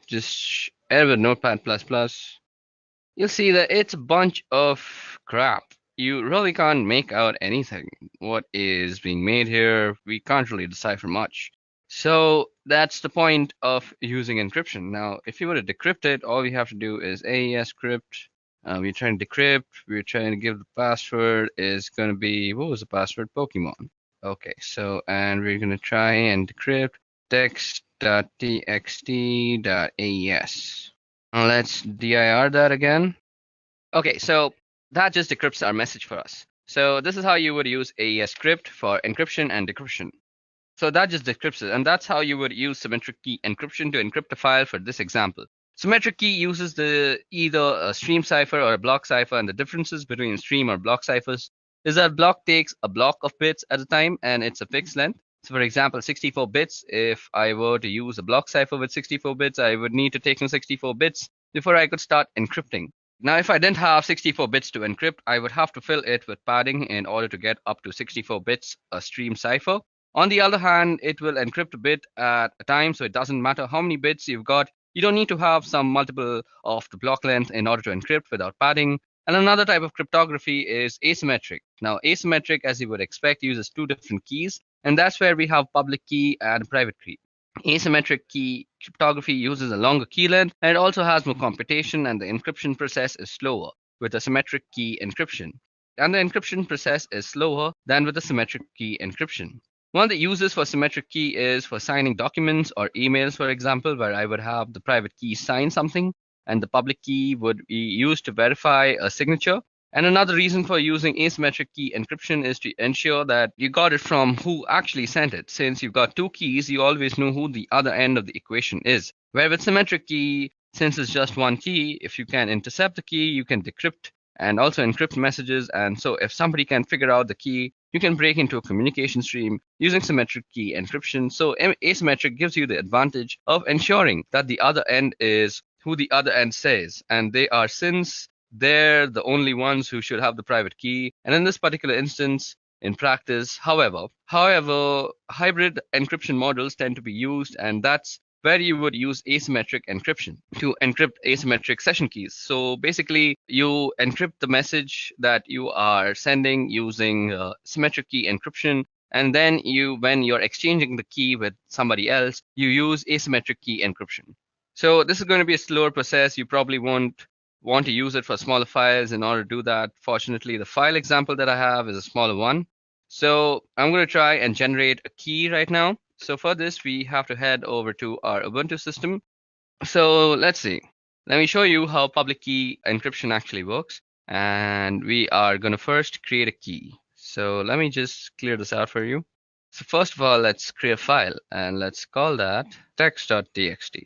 just edit Notepad++, you'll see that it's a bunch of crap. You really can't make out anything. What is being made here, we can't really decipher much. So that's the point of using encryption. Now, if you were to decrypt it, all we have to do is AES script. We're trying to decrypt. We're trying to give the password is going to be, what was the password? Pokemon. Okay, so, and we're going to try and decrypt text.txt.aes. Now let's dir that again. Okay, so that just decrypts our message for us. So this is how you would use AES script for encryption and decryption. So that just decrypts it, and that's how you would use symmetric key encryption to encrypt a file for this example. Symmetric key uses either a stream cipher or a block cipher, and the differences between stream or block ciphers is that block takes a block of bits at a time, and it's a fixed length. So for example, 64 bits, if I were to use a block cipher with 64 bits, I would need to take in 64 bits before I could start encrypting. Now, if I didn't have 64 bits to encrypt, I would have to fill it with padding in order to get up to 64 bits a stream cipher. On the other hand, it will encrypt a bit at a time, so it doesn't matter how many bits you've got. You don't need to have some multiple of the block length in order to encrypt without padding. And another type of cryptography is asymmetric. Now, asymmetric, as you would expect, uses two different keys, and that's where we have public key and private key. Asymmetric key cryptography uses a longer key length, and it also has more computation, and the encryption process is slower with a symmetric key encryption. And the encryption process is slower than with the symmetric key encryption. One of the uses for symmetric key is for signing documents or emails, for example, where I would have the private key sign something, and the public key would be used to verify a signature. And another reason for using asymmetric key encryption is to ensure that you got it from who actually sent it. Since you've got two keys, you always know who the other end of the equation is. Where with symmetric key, since it's just one key, if you can intercept the key, you can decrypt and also encrypt messages. And so if somebody can figure out the key, you can break into a communication stream using symmetric key encryption. So asymmetric gives you the advantage of ensuring that the other end is who the other end says, and they are, since they're the only ones who should have the private key. And in this particular instance, in practice, however, hybrid encryption models tend to be used, and that's where you would use asymmetric encryption to encrypt asymmetric session keys. So basically, you encrypt the message that you are sending using symmetric key encryption, and then when you're exchanging the key with somebody else, you use asymmetric key encryption. So this is going to be a slower process. You probably won't want to use it for smaller files. In order to do that, fortunately, the file example that I have is a smaller one. So I'm going to try and generate a key right now. So for this, we have to head over to our Ubuntu system. So let's see. Let me show you how public key encryption actually works. And we are going to first create a key. So let me just clear this out for you. So first of all, let's create a file and let's call that text.txt.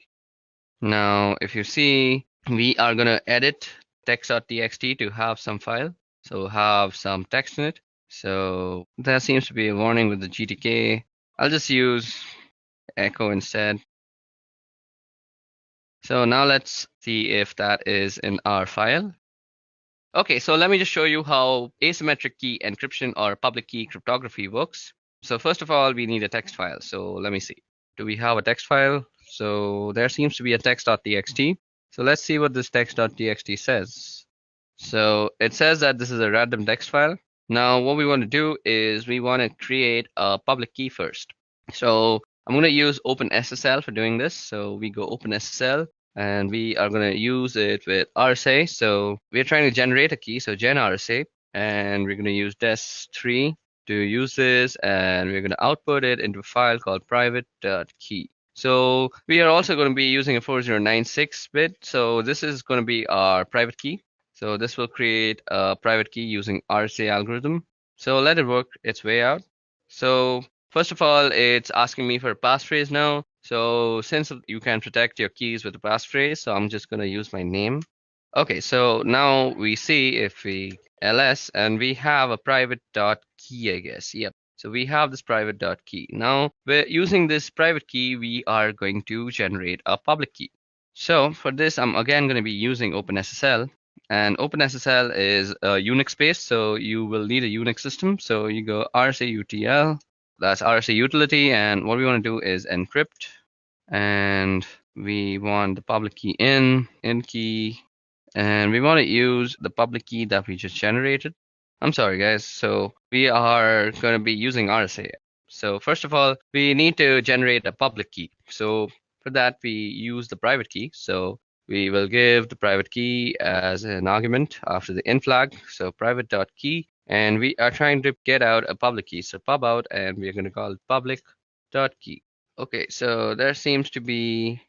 Now, if you see, we are going to edit text.txt to have some file. So have some text in it. So there seems to be a warning with the GTK. I'll just use echo instead. So now let's see if that is in our file. Okay, so let me just show you how asymmetric key encryption or public key cryptography works. So first of all, we need a text file. So let me see. Do we have a text file? So there seems to be a text.txt. So let's see what this text.txt says. So it says that this is a random text file. Now what we want to do is we want to create a public key first. So I'm going to use OpenSSL for doing this. So we go OpenSSL and we are going to use it with RSA. So we're trying to generate a key. So gen RSA, and we're going to use des3 to use this, and we're going to output it into a file called private.key. So we are also going to be using a 4096 bit. So this is going to be our private key. So this will create a private key using RSA algorithm. So let it work its way out. So first of all, it's asking me for a passphrase now. So since you can protect your keys with a passphrase, so I'm just going to use my name. Okay, so now we see if we ls, and we have a private dot key, I guess. Yep. So we have this private dot key. Now we're using this private key, we are going to generate a public key. So for this, I'm again going to be using OpenSSL. And OpenSSL is a Unix based, so you will need a Unix system. So you go RSA-UTL, that's RSA utility, and what we want to do is encrypt, and we want the public key in key, and we want to use the public key that we just generated. I'm sorry guys, so we are going to be using RSA. So first of all, we need to generate a public key. So for that, we use the private key. So we will give the private key as an argument after the in flag. So private.key, and we are trying to get out a public key. So pub out, and we're going to call it public.key. Okay, so there seems to be,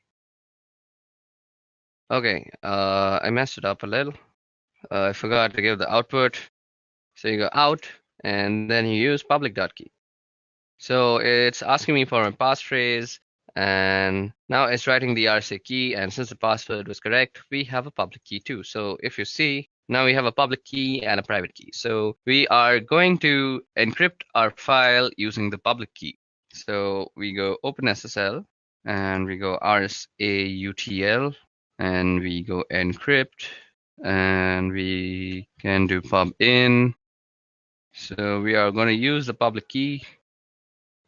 okay, I messed it up a little. I forgot to give the output. So you go out, and then you use public.key. So it's asking me for a passphrase, and now it's writing the RSA key, and since the password was correct, we have a public key too. So if you see, now we have a public key and a private key. So we are going to encrypt our file using the public key. So we go OpenSSL, and we go RSA-UTL, and we go encrypt, and we can do pub in. So we are going to use the public key,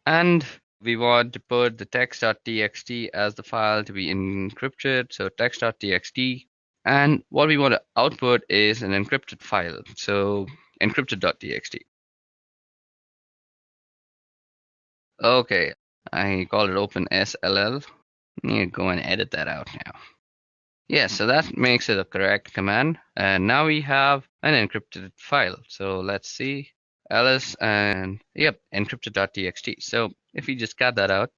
and we want to put the text.txt as the file to be encrypted. So text.txt, and what we want to output is an encrypted file. So encrypted.txt. Okay, I call it OpenSLL. I need to go and edit that out now. Yeah, so that makes it a correct command. And now we have an encrypted file. So let's see, ls, and yep, encrypted.txt. So if we just cut that out,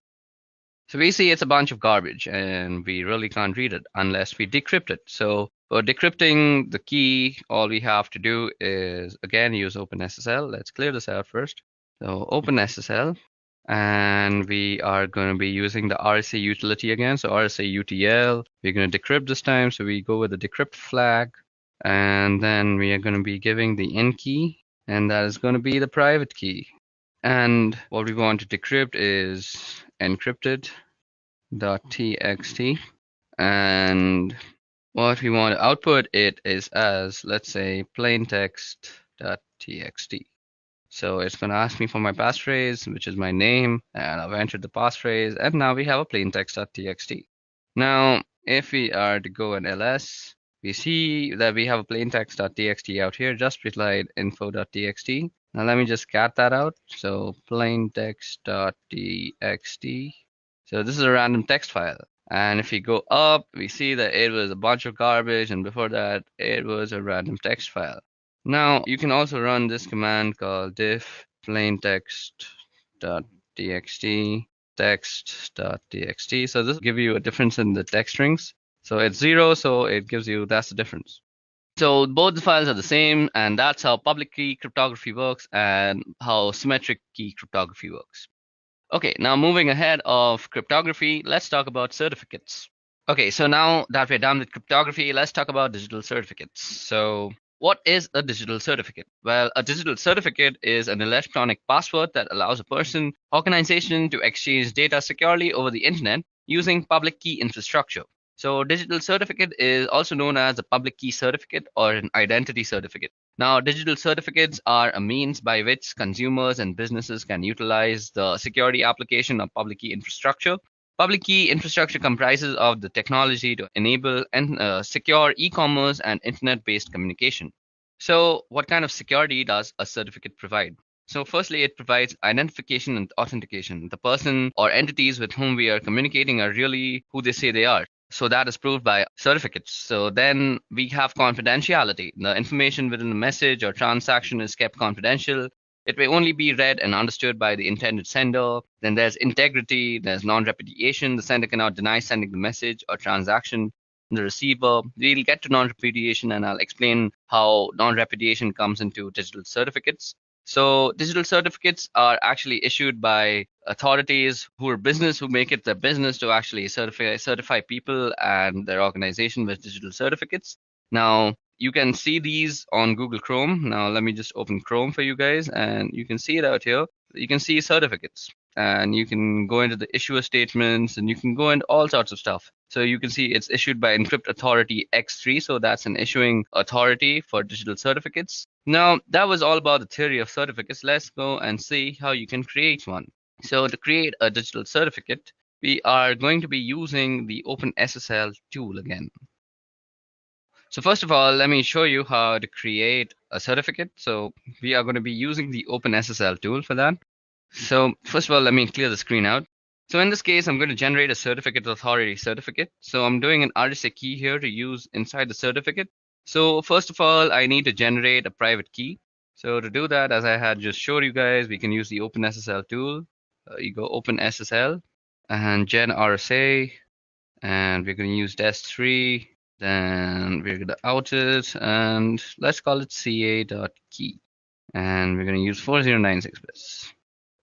so we see it's a bunch of garbage, and we really can't read it unless we decrypt it. So for decrypting the key, all we have to do is again use OpenSSL. Let's clear this out first. So OpenSSL, And we are going to be using the RSA utility again. So RSA UTL, we're going to decrypt this time. So we go with the decrypt flag. And then we are going to be giving the N key, and that is going to be the private key. And what we want to decrypt is encrypted.txt. And what we want to output it is as, let's say, plaintext.txt. So it's going to ask me for my passphrase, which is my name, and I've entered the passphrase, and now we have a plaintext.txt. Now, if we are to go and ls, we see that we have a plaintext.txt out here, just beside info.txt. Now let me just cat that out. So plaintext.txt. So this is a random text file. And if we go up, we see that it was a bunch of garbage, and before that, it was a random text file. Now, you can also run this command called diff plaintext.txt text.txt. So this will give you a difference in the text strings. So it's 0, so it gives you, that's the difference. So both the files are the same, and that's how public key cryptography works and how symmetric key cryptography works. Okay, now moving ahead of cryptography, let's talk about certificates. Okay, so now that we're done with cryptography, let's talk about digital certificates. So what is a digital certificate? Well, a digital certificate is an electronic password that allows a person, organization to exchange data securely over the internet using public key infrastructure. So digital certificate is also known as a public key certificate or an identity certificate. Now, digital certificates are a means by which consumers and businesses can utilize the security application of public key infrastructure. Public key infrastructure comprises of the technology to enable and secure e-commerce and internet-based communication. So, what kind of security does a certificate provide? So, firstly, it provides identification and authentication. The person or entities with whom we are communicating are really who they say they are. So that is proved by certificates. So then we have confidentiality. The information within the message or transaction is kept confidential. It may only be read and understood by the intended sender. Then there's integrity, there's non-repudiation. The sender cannot deny sending the message or transaction. The receiver, we'll get to non-repudiation, and I'll explain how non-repudiation comes into digital certificates. So digital certificates are actually issued by authorities who are business, who make it their business to actually certify people and their organization with digital certificates. Now, you can see these on Google Chrome. Now, let me just open Chrome for you guys, and you can see it out here. You can see certificates, and you can go into the issuer statements, and you can go into all sorts of stuff. So you can see it's issued by Encrypt Authority X3. So that's an issuing authority for digital certificates. Now, that was all about the theory of certificates. Let's go and see how you can create one. So to create a digital certificate, we are going to be using the OpenSSL tool again. So first of all, let me show you how to create a certificate. So we are going to be using the OpenSSL tool for that. So first of all, let me clear the screen out. So in this case, I'm going to generate a certificate authority certificate. So I'm doing an RSA key here to use inside the certificate. So first of all, I need to generate a private key. So to do that, as I had just showed you guys, we can use the OpenSSL tool. You go OpenSSL and gen RSA, and we're going to use dest3. Then we're going to out it, and let's call it ca.key. And we're going to use 4096 bits.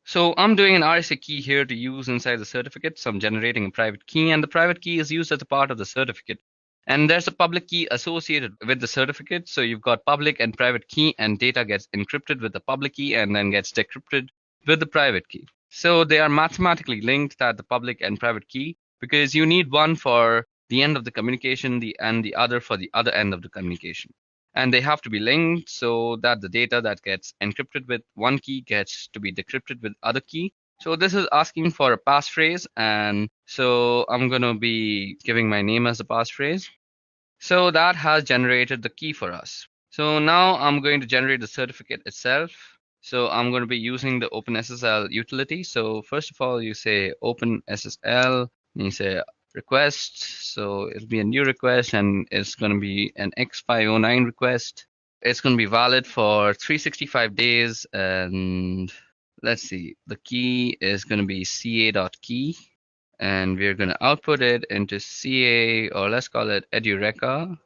So I'm doing an RSA key here to use inside the certificate. So I'm generating a private key, and the private key is used as a part of the certificate. And there's a public key associated with the certificate. So you've got public and private key, and data gets encrypted with the public key and then gets decrypted with the private key. So they are mathematically linked at the public and private key because you need one for the end of the communication and the other for the other end of the communication. And they have to be linked so that the data that gets encrypted with one key gets to be decrypted with other key. So this is asking for a passphrase, and so I'm going to be giving my name as a passphrase. So that has generated the key for us. So now I'm going to generate the certificate itself. So I'm going to be using the OpenSSL utility. So first of all, you say OpenSSL, and you say request. So it'll be a new request, and it's going to be an X509 request. It's going to be valid for 365 days, and let's see, the key is going to be ca.key, and we're going to output it into ca, or let's call it edureka.crt.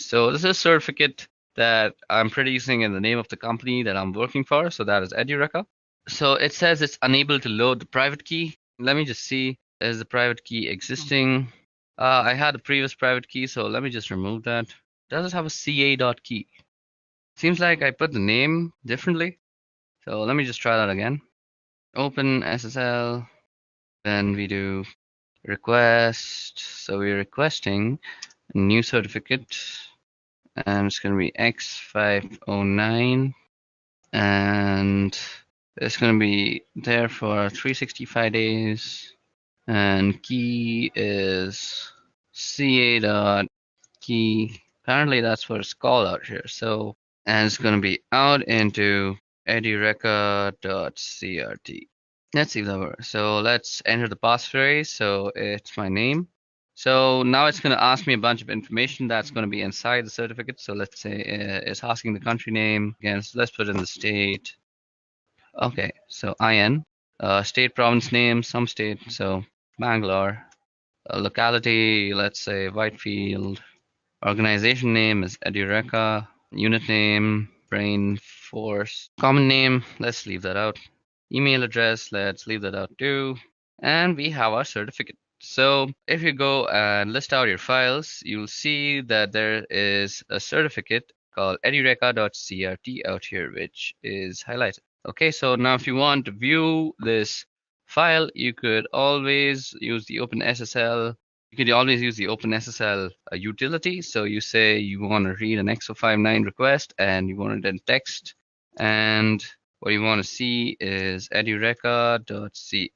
So this is a certificate that I'm producing in the name of the company that I'm working for. So that is edureka. So it says it's unable to load the private key. Let me just see, is the private key existing? I had a previous private key, so let me just remove that. Does it have a ca.key? Seems like I put the name differently. So let me just try that again. Open SSL, then we do request. So we're requesting a new certificate, and it's going to be X509, and it's going to be there for 365 days, and key is ca.key. Apparently that's what it's called out here. So, and it's going to be out into edureka.crt. Let's see if that works. So let's enter the passphrase. So it's my name. So now it's going to ask me a bunch of information that's going to be inside the certificate. So let's say it's asking the country name. Again, so let's put in the state. Okay, so IN, state, province name, some state. So Bangalore. Locality, let's say Whitefield. Organization name is Edureka. Unit name, Brain Force. Common name, let's leave that out. Email address, let's leave that out too. And we have our certificate. So if you go and list out your files, you'll see that there is a certificate called edureka.crt out here, which is highlighted. Okay, so now if you want to view this file, you could always use the OpenSSL. You could always use the OpenSSL utility. So you say you want to read an X059 request and you want it in text, and what you want to see is edureka.crt.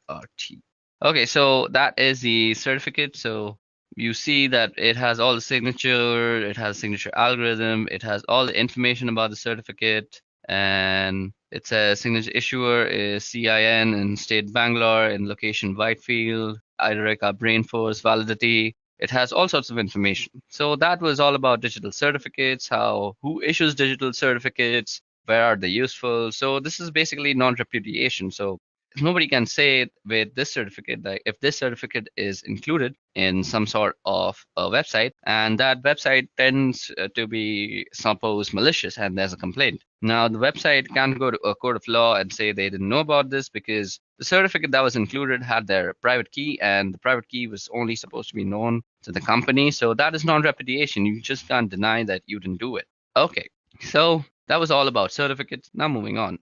Okay, so that is the certificate. So you see that it has all the signature, it has signature algorithm, it has all the information about the certificate, and it says signature issuer is CIN in state Bangalore, in location Whitefield, Edureka Brainforce, validity. It has all sorts of information. So that was all about digital certificates, who issues digital certificates, where are they useful. So this is basically non-repudiation. So nobody can say with this certificate that if this certificate is included in some sort of a website and that website tends to be suppose malicious and there's a complaint. Now the website can't go to a court of law and say they didn't know about this because the certificate that was included had their private key and the private key was only supposed to be known to the company. So that is non-repudiation. You just can't deny that you didn't do it. Okay, so that was all about certificates. Now moving on.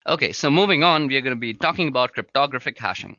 Okay, so moving on, we are going to be talking about cryptographic hashing.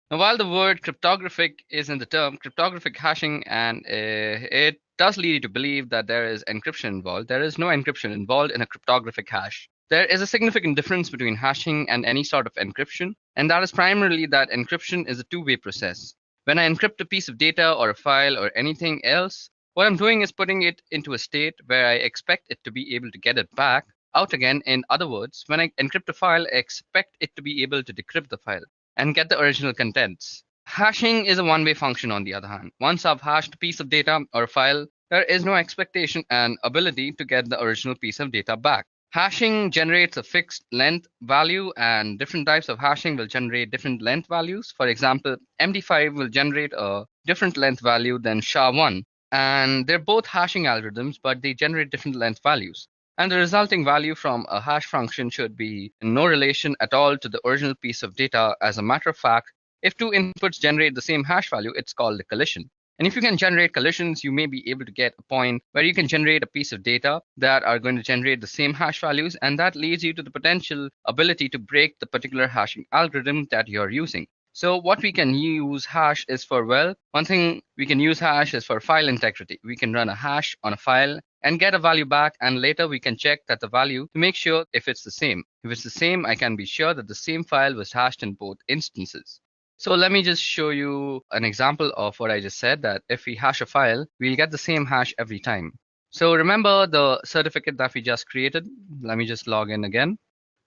Now, while the word cryptographic is in the term cryptographic hashing, and it does lead you to believe that there is encryption involved, there is no encryption involved in a cryptographic hash. There is a significant difference between hashing and any sort of encryption, and that is primarily that encryption is a two-way process. When I encrypt a piece of data or a file or anything else, what I'm doing is putting it into a state where I expect it to be able to get it back out again. In other words, when I encrypt a file, I expect it to be able to decrypt the file and get the original contents. Hashing is a one-way function on the other hand. Once I've hashed a piece of data or a file, there is no expectation and ability to get the original piece of data back. Hashing generates a fixed length value and different types of hashing will generate different length values. For example, MD5 will generate a different length value than SHA-1, and they're both hashing algorithms, but they generate different length values. And the resulting value from a hash function should be in no relation at all to the original piece of data. As a matter of fact, if two inputs generate the same hash value, it's called a collision. And if you can generate collisions, you may be able to get a point where you can generate a piece of data that are going to generate the same hash values, and that leads you to the potential ability to break the particular hashing algorithm that you're using. So what we can use hash is for, well, one thing we can use hash is for file integrity. We can run a hash on a file and get a value back, and later we can check that the value to make sure if it's the same. If it's the same, I can be sure that the same file was hashed in both instances. So let me just show you an example of what I just said, that if we hash a file, we'll get the same hash every time. So remember the certificate that we just created. Let me just log in again.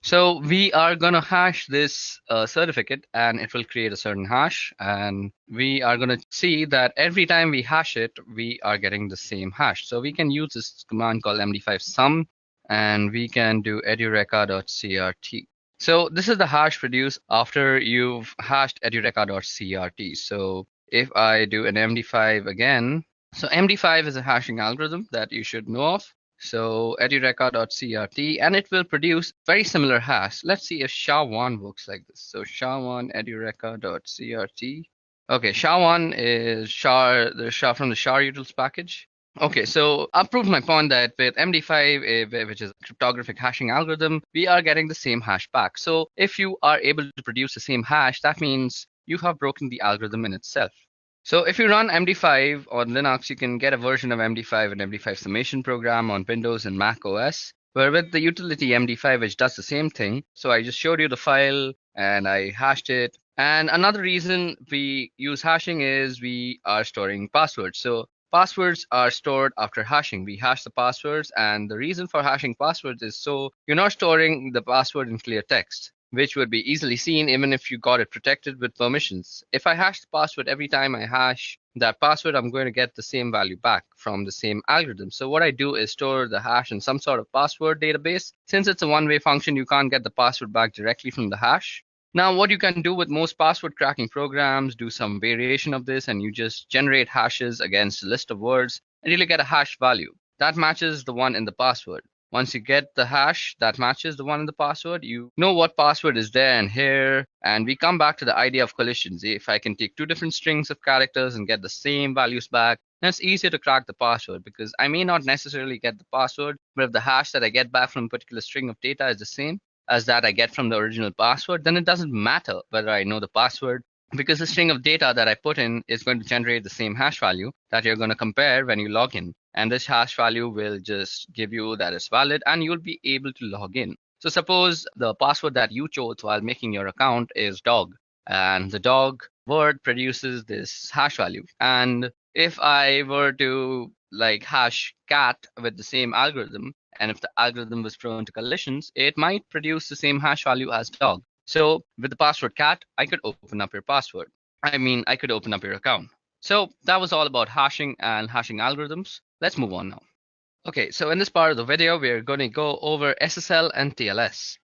So we are going to hash this certificate and it will create a certain hash. And we are going to see that every time we hash it, we are getting the same hash. So we can use this command called md5 sum and we can do edureka.crt. So this is the hash produced after you've hashed edureka.crt. So if I do an MD5 again, so MD5 is a hashing algorithm that you should know of. So edureca.crt, and it will produce very similar hash. Let's see if SHA-1 works like this. So SHA-1 edureca.crt. Okay, SHA-1 is the SHA from the SHA-utils package. Okay, so I've proved my point that with MD5, which is a cryptographic hashing algorithm, we are getting the same hash back. So if you are able to produce the same hash, that means you have broken the algorithm in itself. So if you run MD5 on Linux, you can get a version of MD5 and MD5 summation program on Windows and Mac OS, where with the utility MD5, which does the same thing. So I just showed you the file and I hashed it. And another reason we use hashing is we are storing passwords. So passwords are stored after hashing. We hash the passwords, and the reason for hashing passwords is so you're not storing the password in clear text, which would be easily seen even if you got it protected with permissions. If I hash the password every time I hash that password, I'm going to get the same value back from the same algorithm. So what I do is store the hash in some sort of password database. Since it's a one-way function, you can't get the password back directly from the hash. Now, what you can do with most password cracking programs, do some variation of this, and you just generate hashes against a list of words, and you'll get a hash value that matches the one in the password. Once you get the hash that matches the one in the password, you know what password is there and here. And we come back to the idea of collisions. If I can take two different strings of characters and get the same values back, then it's easier to crack the password because I may not necessarily get the password, but if the hash that I get back from a particular string of data is the same as that I get from the original password, then it doesn't matter whether I know the password because the string of data that I put in is going to generate the same hash value that you're going to compare when you log in. And this hash value will just give you that it's valid and you'll be able to log in. So suppose the password that you chose while making your account is dog, and the dog word produces this hash value. And if I were to like hash cat with the same algorithm, and if the algorithm was prone to collisions, it might produce the same hash value as dog. So with the password cat, I could open up your password. I could open up your account. So that was all about hashing and hashing algorithms. Let's move on now. Okay, so in this part of the video, we're going to go over SSL and TLS.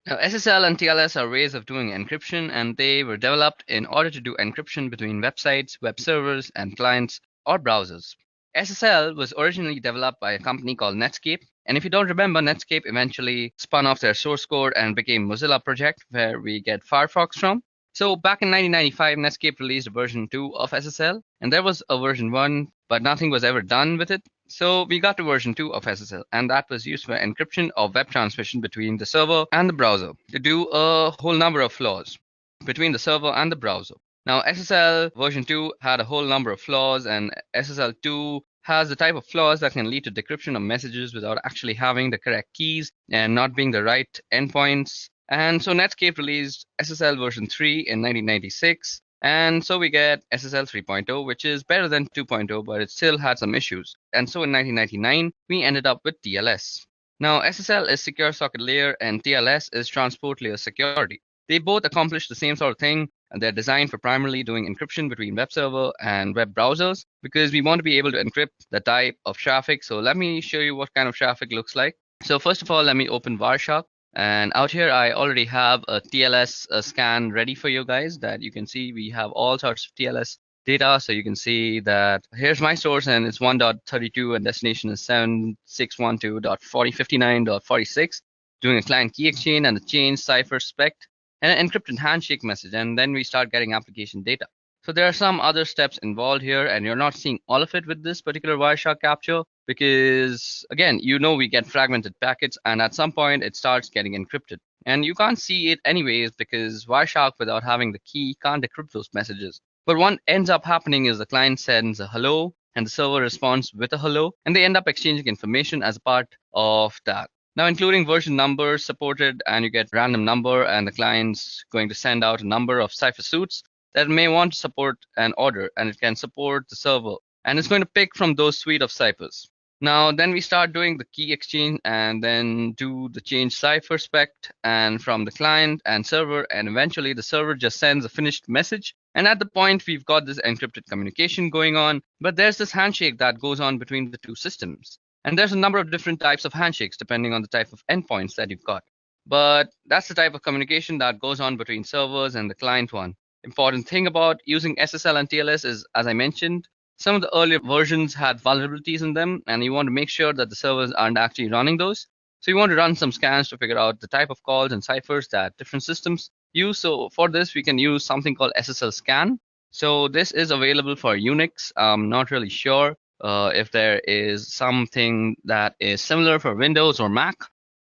Now, SSL and TLS are ways of doing encryption, and they were developed in order to do encryption between websites, web servers, and clients or browsers. SSL was originally developed by a company called Netscape, and if you don't remember, Netscape eventually spun off their source code and became Mozilla Project, where we get Firefox from. So back in 1995, Netscape released version 2 of SSL, and there was a version 1, but nothing was ever done with it. So we got to version 2 of SSL, and that was used for encryption of web transmission between the server and the browser to do a whole number of flaws between the server and the browser. Now, SSL version 2 had a whole number of flaws, and SSL 2 has the type of flaws that can lead to decryption of messages without actually having the correct keys and not being the right endpoints. And so Netscape released SSL version 3 in 1996. And so we get SSL 3.0, which is better than 2.0, but it still had some issues. And so in 1999, we ended up with TLS. Now, SSL is secure socket layer and TLS is transport layer security. They both accomplish the same sort of thing, and they're designed for primarily doing encryption between web server and web browsers because we want to be able to encrypt the type of traffic. So let me show you what kind of traffic looks like. So first of all, let me open Wireshark. And out here, I already have a TLS scan ready for you guys that you can see. We have all sorts of TLS data. So you can see that here's my source and it's 1.32 and destination is 7612.4059.46, doing a client key exchange and the change cipher spec and an encrypted handshake message. And then we start getting application data. So there are some other steps involved here, and you're not seeing all of it with this particular Wireshark capture because, again, we get fragmented packets, and at some point it starts getting encrypted. And you can't see it anyways because Wireshark, without having the key, can't decrypt those messages. But what ends up happening is the client sends a hello, and the server responds with a hello, and they end up exchanging information as a part of that. Now, including version numbers supported, and you get random number, and the client's going to send out a number of cipher suits that may want to support an order, and it can support the server, and it's going to pick from those suite of ciphers. Now, then we start doing the key exchange and then do the change cipher spec and from the client and server, and eventually the server just sends a finished message. And at the point, we've got this encrypted communication going on, but there's this handshake that goes on between the two systems. And there's a number of different types of handshakes depending on the type of endpoints that you've got. But that's the type of communication that goes on between servers and the client one. Important thing about using SSL and TLS is, as I mentioned, some of the earlier versions had vulnerabilities in them, and you want to make sure that the servers aren't actually running those. So you want to run some scans to figure out the type of calls and ciphers that different systems use. So for this, we can use something called SSL scan. So this is available for Unix. I'm not really sure if there is something that is similar for Windows or Mac,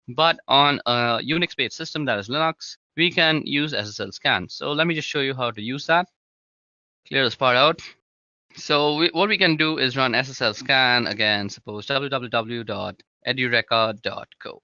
but on a Unix-based system that is Linux, we can use SSL scan. So let me just show you how to use that. Clear this part out. So what we can do is run SSL scan again, suppose www.edureca.co.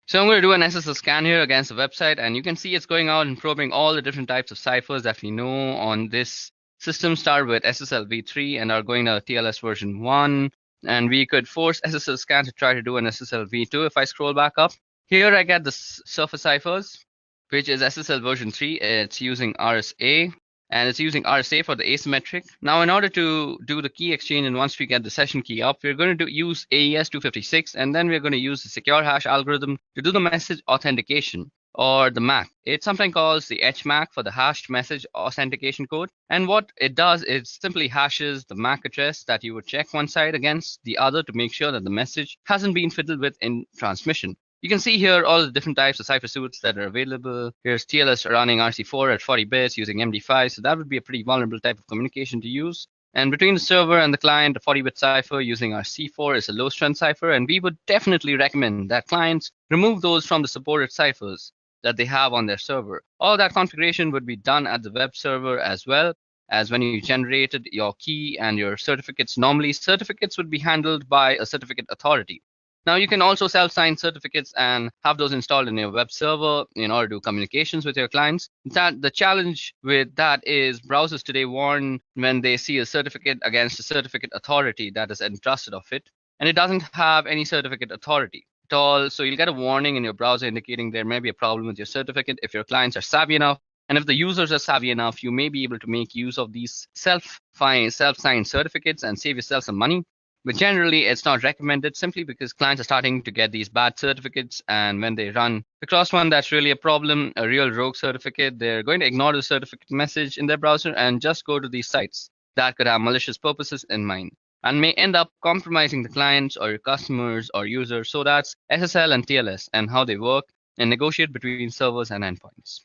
So I'm going to do an SSL scan here against the website, and you can see it's going out and probing all the different types of ciphers that we know on this system. Start with SSL v3 and are going to TLS version 1. And we could force SSL scan to try to do an SSL v2. If I scroll back up, here I get the surface ciphers, which is SSL version 3. It's using RSA, and it's using RSA for the asymmetric. Now, in order to do the key exchange, and once we get the session key up, we're going to use AES 256, and then we're going to use the secure hash algorithm to do the message authentication, or the MAC. It's sometimes called the HMAC for the hashed message authentication code. And what it does is simply hashes the MAC address that you would check one side against the other to make sure that the message hasn't been fiddled with in transmission. You can see here all the different types of cipher suites that are available. Here's TLS running RC4 at 40 bits using MD5, so that would be a pretty vulnerable type of communication to use. And between the server and the client, a 40-bit cipher using RC4 is a low-strength cipher, and we would definitely recommend that clients remove those from the supported ciphers that they have on their server. All that configuration would be done at the web server as well as when you generated your key and your certificates. Normally, certificates would be handled by a certificate authority. Now, you can also self-sign certificates and have those installed in your web server in order to do communications with your clients. The challenge with that is browsers today warn when they see a certificate against a certificate authority that is entrusted of it, and it doesn't have any certificate authority at all. So you'll get a warning in your browser indicating there may be a problem with your certificate. If your clients are savvy enough, and if the users are savvy enough, you may be able to make use of these self-signed certificates and save yourself some money. But generally, it's not recommended simply because clients are starting to get these bad certificates. And when they run across one that's really a problem, a real rogue certificate, they're going to ignore the certificate message in their browser and just go to these sites that could have malicious purposes in mind and may end up compromising the clients or your customers or users. So that's SSL and TLS and how they work and negotiate between servers and endpoints.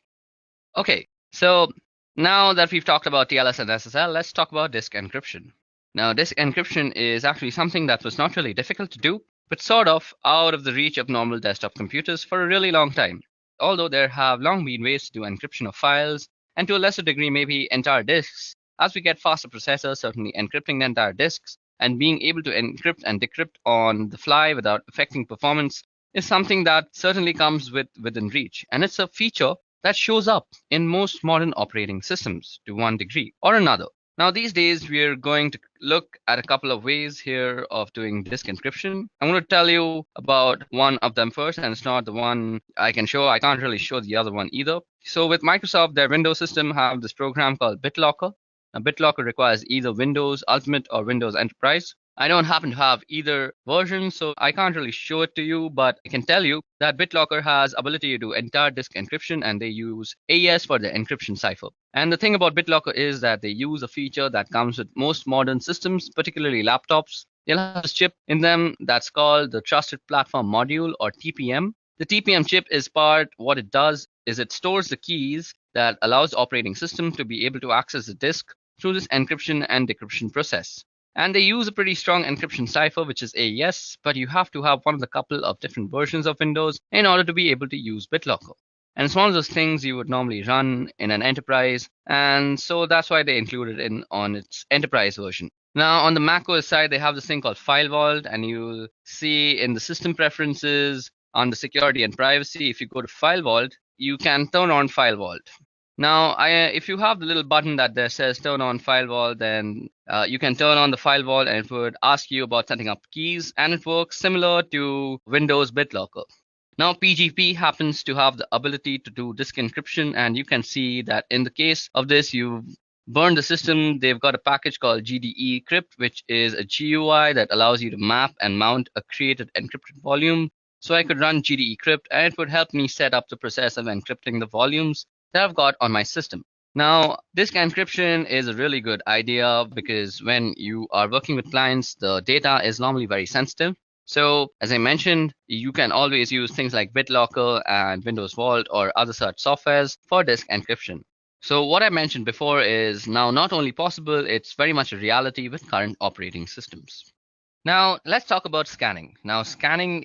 Okay, so now that we've talked about TLS and SSL, let's talk about disk encryption. Now, disk encryption is actually something that was not really difficult to do, but sort of out of the reach of normal desktop computers for a really long time. Although there have long been ways to do encryption of files, and to a lesser degree, maybe entire disks, as we get faster processors, certainly encrypting the entire disks and being able to encrypt and decrypt on the fly without affecting performance is something that certainly comes within reach. And it's a feature that shows up in most modern operating systems to one degree or another. Now, these days, we're going to look at a couple of ways here of doing disk encryption. I'm going to tell you about one of them first, and it's not the one I can show. I can't really show the other one either. So with Microsoft, their Windows system have this program called BitLocker. Now, BitLocker requires either Windows Ultimate or Windows Enterprise. I don't happen to have either version, so I can't really show it to you, but I can tell you that BitLocker has ability to do entire disk encryption, and they use AES for the encryption cipher. And the thing about BitLocker is that they use a feature that comes with most modern systems, particularly laptops. They'll have a chip in them that's called the Trusted Platform Module, or TPM. The TPM chip is what it does is it stores the keys that allows the operating system to be able to access the disk through this encryption and decryption process. And they use a pretty strong encryption cipher, which is AES, but you have to have one of the couple of different versions of Windows in order to be able to use BitLocker. And it's one of those things you would normally run in an enterprise, and so that's why they included it on its enterprise version. Now, on the macOS side, they have this thing called File Vault, and you'll see in the system preferences on the security and privacy, if you go to File Vault, you can turn on File Vault. Now, if you have the little button that there says turn on File Vault, then you can turn on the File Vault and it would ask you about setting up keys, and it works similar to Windows BitLocker. Now, PGP happens to have the ability to do disk encryption, and you can see that in the case of this, you've burned the system. They've got a package called GDE Crypt, which is a GUI that allows you to map and mount a created encrypted volume. So I could run GDE Crypt, and it would help me set up the process of encrypting the volumes that I've got on my system. Now, disk encryption is a really good idea because when you are working with clients, the data is normally very sensitive. So, as I mentioned, you can always use things like BitLocker and Windows Vault or other such softwares for disk encryption. So, what I mentioned before is now not only possible, it's very much a reality with current operating systems. Now, let's talk about scanning. Now, scanning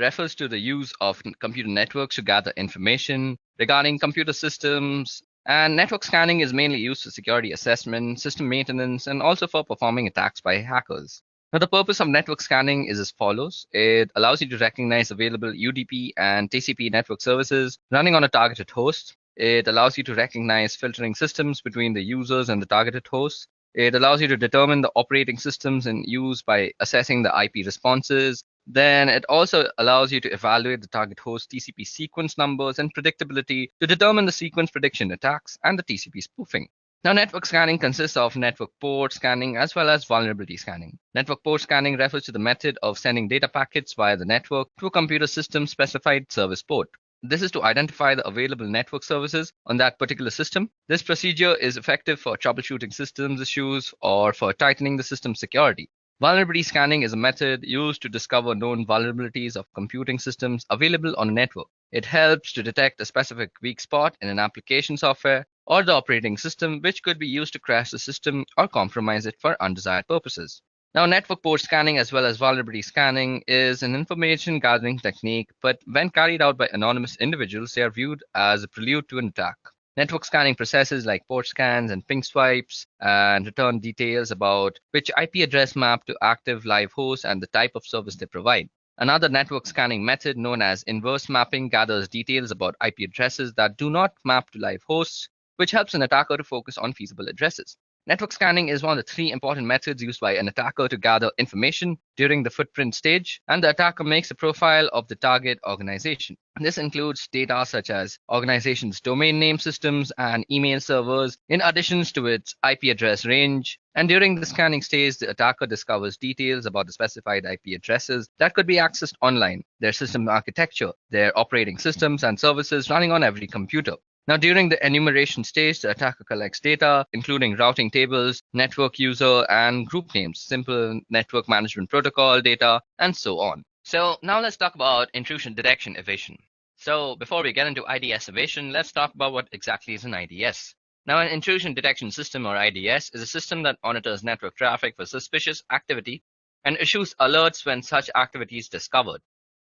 refers to the use of computer networks to gather information regarding computer systems. And network scanning is mainly used for security assessment, system maintenance, and also for performing attacks by hackers. Now, the purpose of network scanning is as follows. It allows you to recognize available UDP and TCP network services running on a targeted host. It allows you to recognize filtering systems between the users and the targeted hosts. It allows you to determine the operating systems in use by assessing the IP responses. Then it also allows you to evaluate the target host TCP sequence numbers and predictability to determine the sequence prediction attacks and the TCP spoofing. Now, network scanning consists of network port scanning as well as vulnerability scanning. Network port scanning refers to the method of sending data packets via the network to a computer system specified service port. This is to identify the available network services on that particular system. This procedure is effective for troubleshooting systems issues or for tightening the system security. Vulnerability scanning is a method used to discover known vulnerabilities of computing systems available on a network. It helps to detect a specific weak spot in an application software or the operating system, which could be used to crash the system or compromise it for undesired purposes. Now, network port scanning as well as vulnerability scanning is an information gathering technique, but when carried out by anonymous individuals, they are viewed as a prelude to an attack. Network scanning processes like port scans and ping swipes and return details about which IP address map to active live hosts and the type of service they provide. Another network scanning method known as inverse mapping gathers details about IP addresses that do not map to live hosts, which helps an attacker to focus on feasible addresses. Network scanning is one of the three important methods used by an attacker to gather information during the footprint stage, and the attacker makes a profile of the target organization. This includes data such as organization's domain name systems and email servers, in addition to its IP address range. And during the scanning stage, the attacker discovers details about the specified IP addresses that could be accessed online, their system architecture, their operating systems and services running on every computer. Now, during the enumeration stage, the attacker collects data, including routing tables, network user, and group names, simple network management protocol data, and so on. So now let's talk about intrusion detection evasion. So before we get into IDS evasion, let's talk about what exactly is an IDS. Now, an intrusion detection system, or IDS, is a system that monitors network traffic for suspicious activity and issues alerts when such activity is discovered.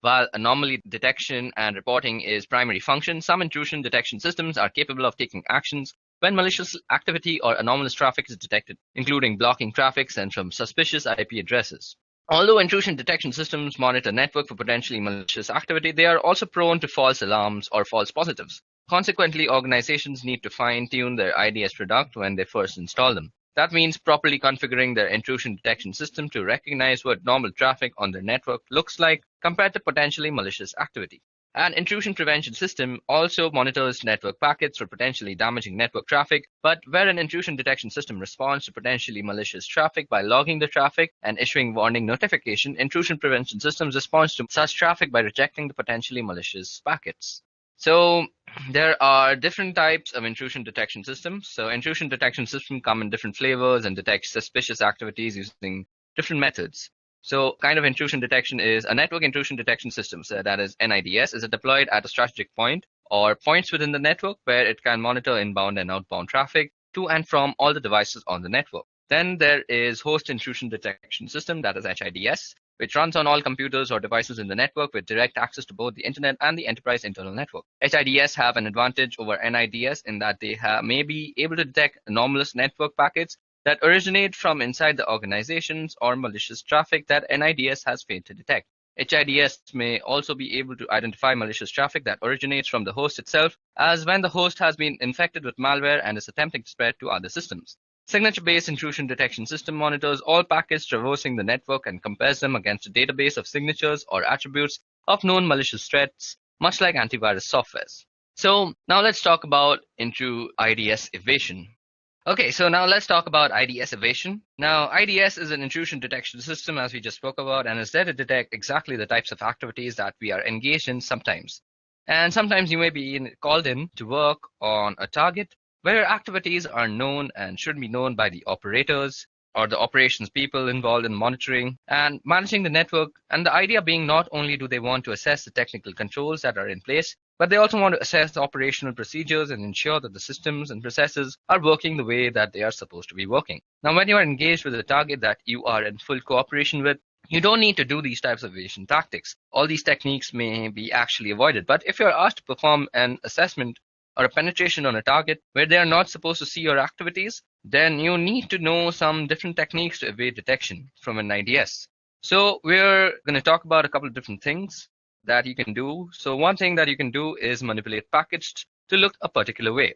While anomaly detection and reporting is primary function, some intrusion detection systems are capable of taking actions when malicious activity or anomalous traffic is detected, including blocking traffic sent from suspicious IP addresses. Although intrusion detection systems monitor network for potentially malicious activity, they are also prone to false alarms or false positives. Consequently, organizations need to fine-tune their IDS product when they first install them. That means properly configuring their intrusion detection system to recognize what normal traffic on their network looks like compared to potentially malicious activity. An intrusion prevention system also monitors network packets for potentially damaging network traffic, but where an intrusion detection system responds to potentially malicious traffic by logging the traffic and issuing warning notification, intrusion prevention systems respond to such traffic by rejecting the potentially malicious packets. So there are different types of intrusion detection systems. So intrusion detection systems come in different flavors and detect suspicious activities using different methods. So kind of intrusion detection is a network intrusion detection system. So that is NIDS is deployed at a strategic point or points within the network where it can monitor inbound and outbound traffic to and from all the devices on the network. Then there is host intrusion detection system, that is HIDS, which runs on all computers or devices in the network with direct access to both the internet and the enterprise internal network. HIDS have an advantage over NIDS in that they may be able to detect anomalous network packets that originate from inside the organizations or malicious traffic that NIDS has failed to detect. HIDS may also be able to identify malicious traffic that originates from the host itself, as when the host has been infected with malware and is attempting to spread to other systems. Signature-based intrusion detection system monitors all packets traversing the network and compares them against a database of signatures or attributes of known malicious threats, much like antivirus softwares. So now let's talk about into IDS evasion. Okay, so now let's talk about IDS evasion. Now, IDS is an intrusion detection system, as we just spoke about, and is there to detect exactly the types of activities that we are engaged in sometimes. And sometimes you may be called in to work on a target where activities are known and should be known by the operators or the operations people involved in monitoring and managing the network. And the idea being not only do they want to assess the technical controls that are in place, but they also want to assess the operational procedures and ensure that the systems and processes are working the way that they are supposed to be working. Now, when you are engaged with a target that you are in full cooperation with, you don't need to do these types of evasion tactics. All these techniques may be actually avoided. But if you're asked to perform an assessment or a penetration on a target where they are not supposed to see your activities, then you need to know some different techniques to evade detection from an IDS. So we're going to talk about a couple of different things that you can do. So one thing that you can do is manipulate packets to look a particular way.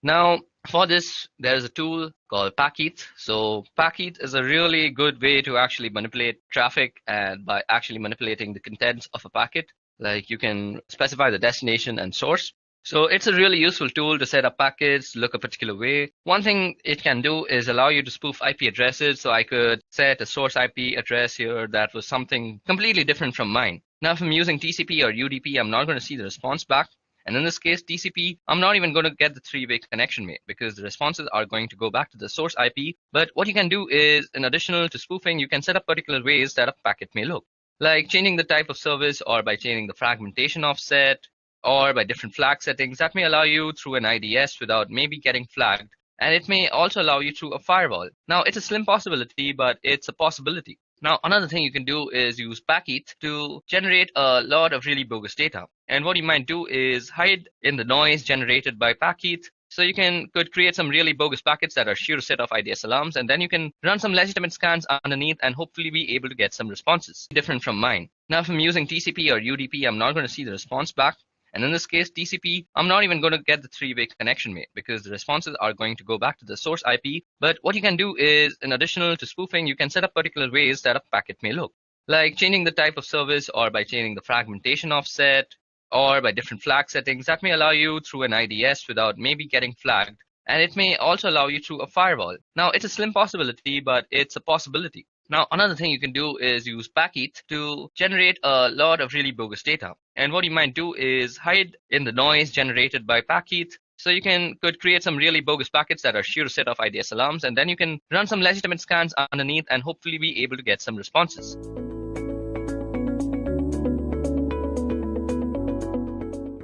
Now, for this, there is a tool called Packeth. So Packeth is a really good way to actually manipulate traffic, and by actually manipulating the contents of a packet, like you can specify the destination and source. So it's a really useful tool to set up packets, look a particular way. One thing it can do is allow you to spoof IP addresses. So I could set a source IP address here that was something completely different from mine. Now, if I'm using TCP or UDP, I'm not going to see the response back. And in this case, TCP, I'm not even going to get the three-way connection made because the responses are going to go back to the source IP. But what you can do is, in addition to spoofing, you can set up particular ways that a packet may look, like changing the type of service or by changing the fragmentation offset or by different flag settings that may allow you through an IDS without maybe getting flagged. And it may also allow you through a firewall. Now, it's a slim possibility, but it's a possibility. Now, another thing you can do is use Packeth to generate a lot of really bogus data. And what you might do is hide in the noise generated by Packeth. So you could create some really bogus packets that are sure to set off IDS alarms, and then you can run some legitimate scans underneath and hopefully be able to get some responses different from mine. Now, if I'm using TCP or UDP, I'm not going to see the response back. And in this case, TCP, I'm not even going to get the three-way connection made because the responses are going to go back to the source IP. But what you can do is, in addition to spoofing, you can set up particular ways that a packet may look, like changing the type of service or by changing the fragmentation offset or by different flag settings that may allow you through an IDS without maybe getting flagged. And it may also allow you through a firewall. Now, it's a slim possibility, but it's a possibility. Now, another thing you can do is use Packeth to generate a lot of really bogus data. And what you might do is hide in the noise generated by Packeth. So you could create some really bogus packets that are sure to set off IDS alarms, and then you can run some legitimate scans underneath and hopefully be able to get some responses.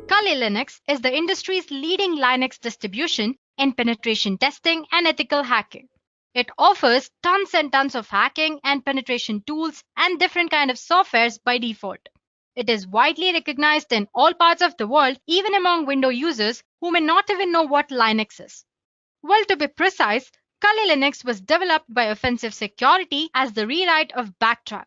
Kali Linux is the industry's leading Linux distribution in penetration testing and ethical hacking. It offers tons and tons of hacking and penetration tools and different kind of softwares by default. It is widely recognized in all parts of the world, even among Windows users who may not even know what Linux is. Well, to be precise, Kali Linux was developed by Offensive Security as the rewrite of Backtrack.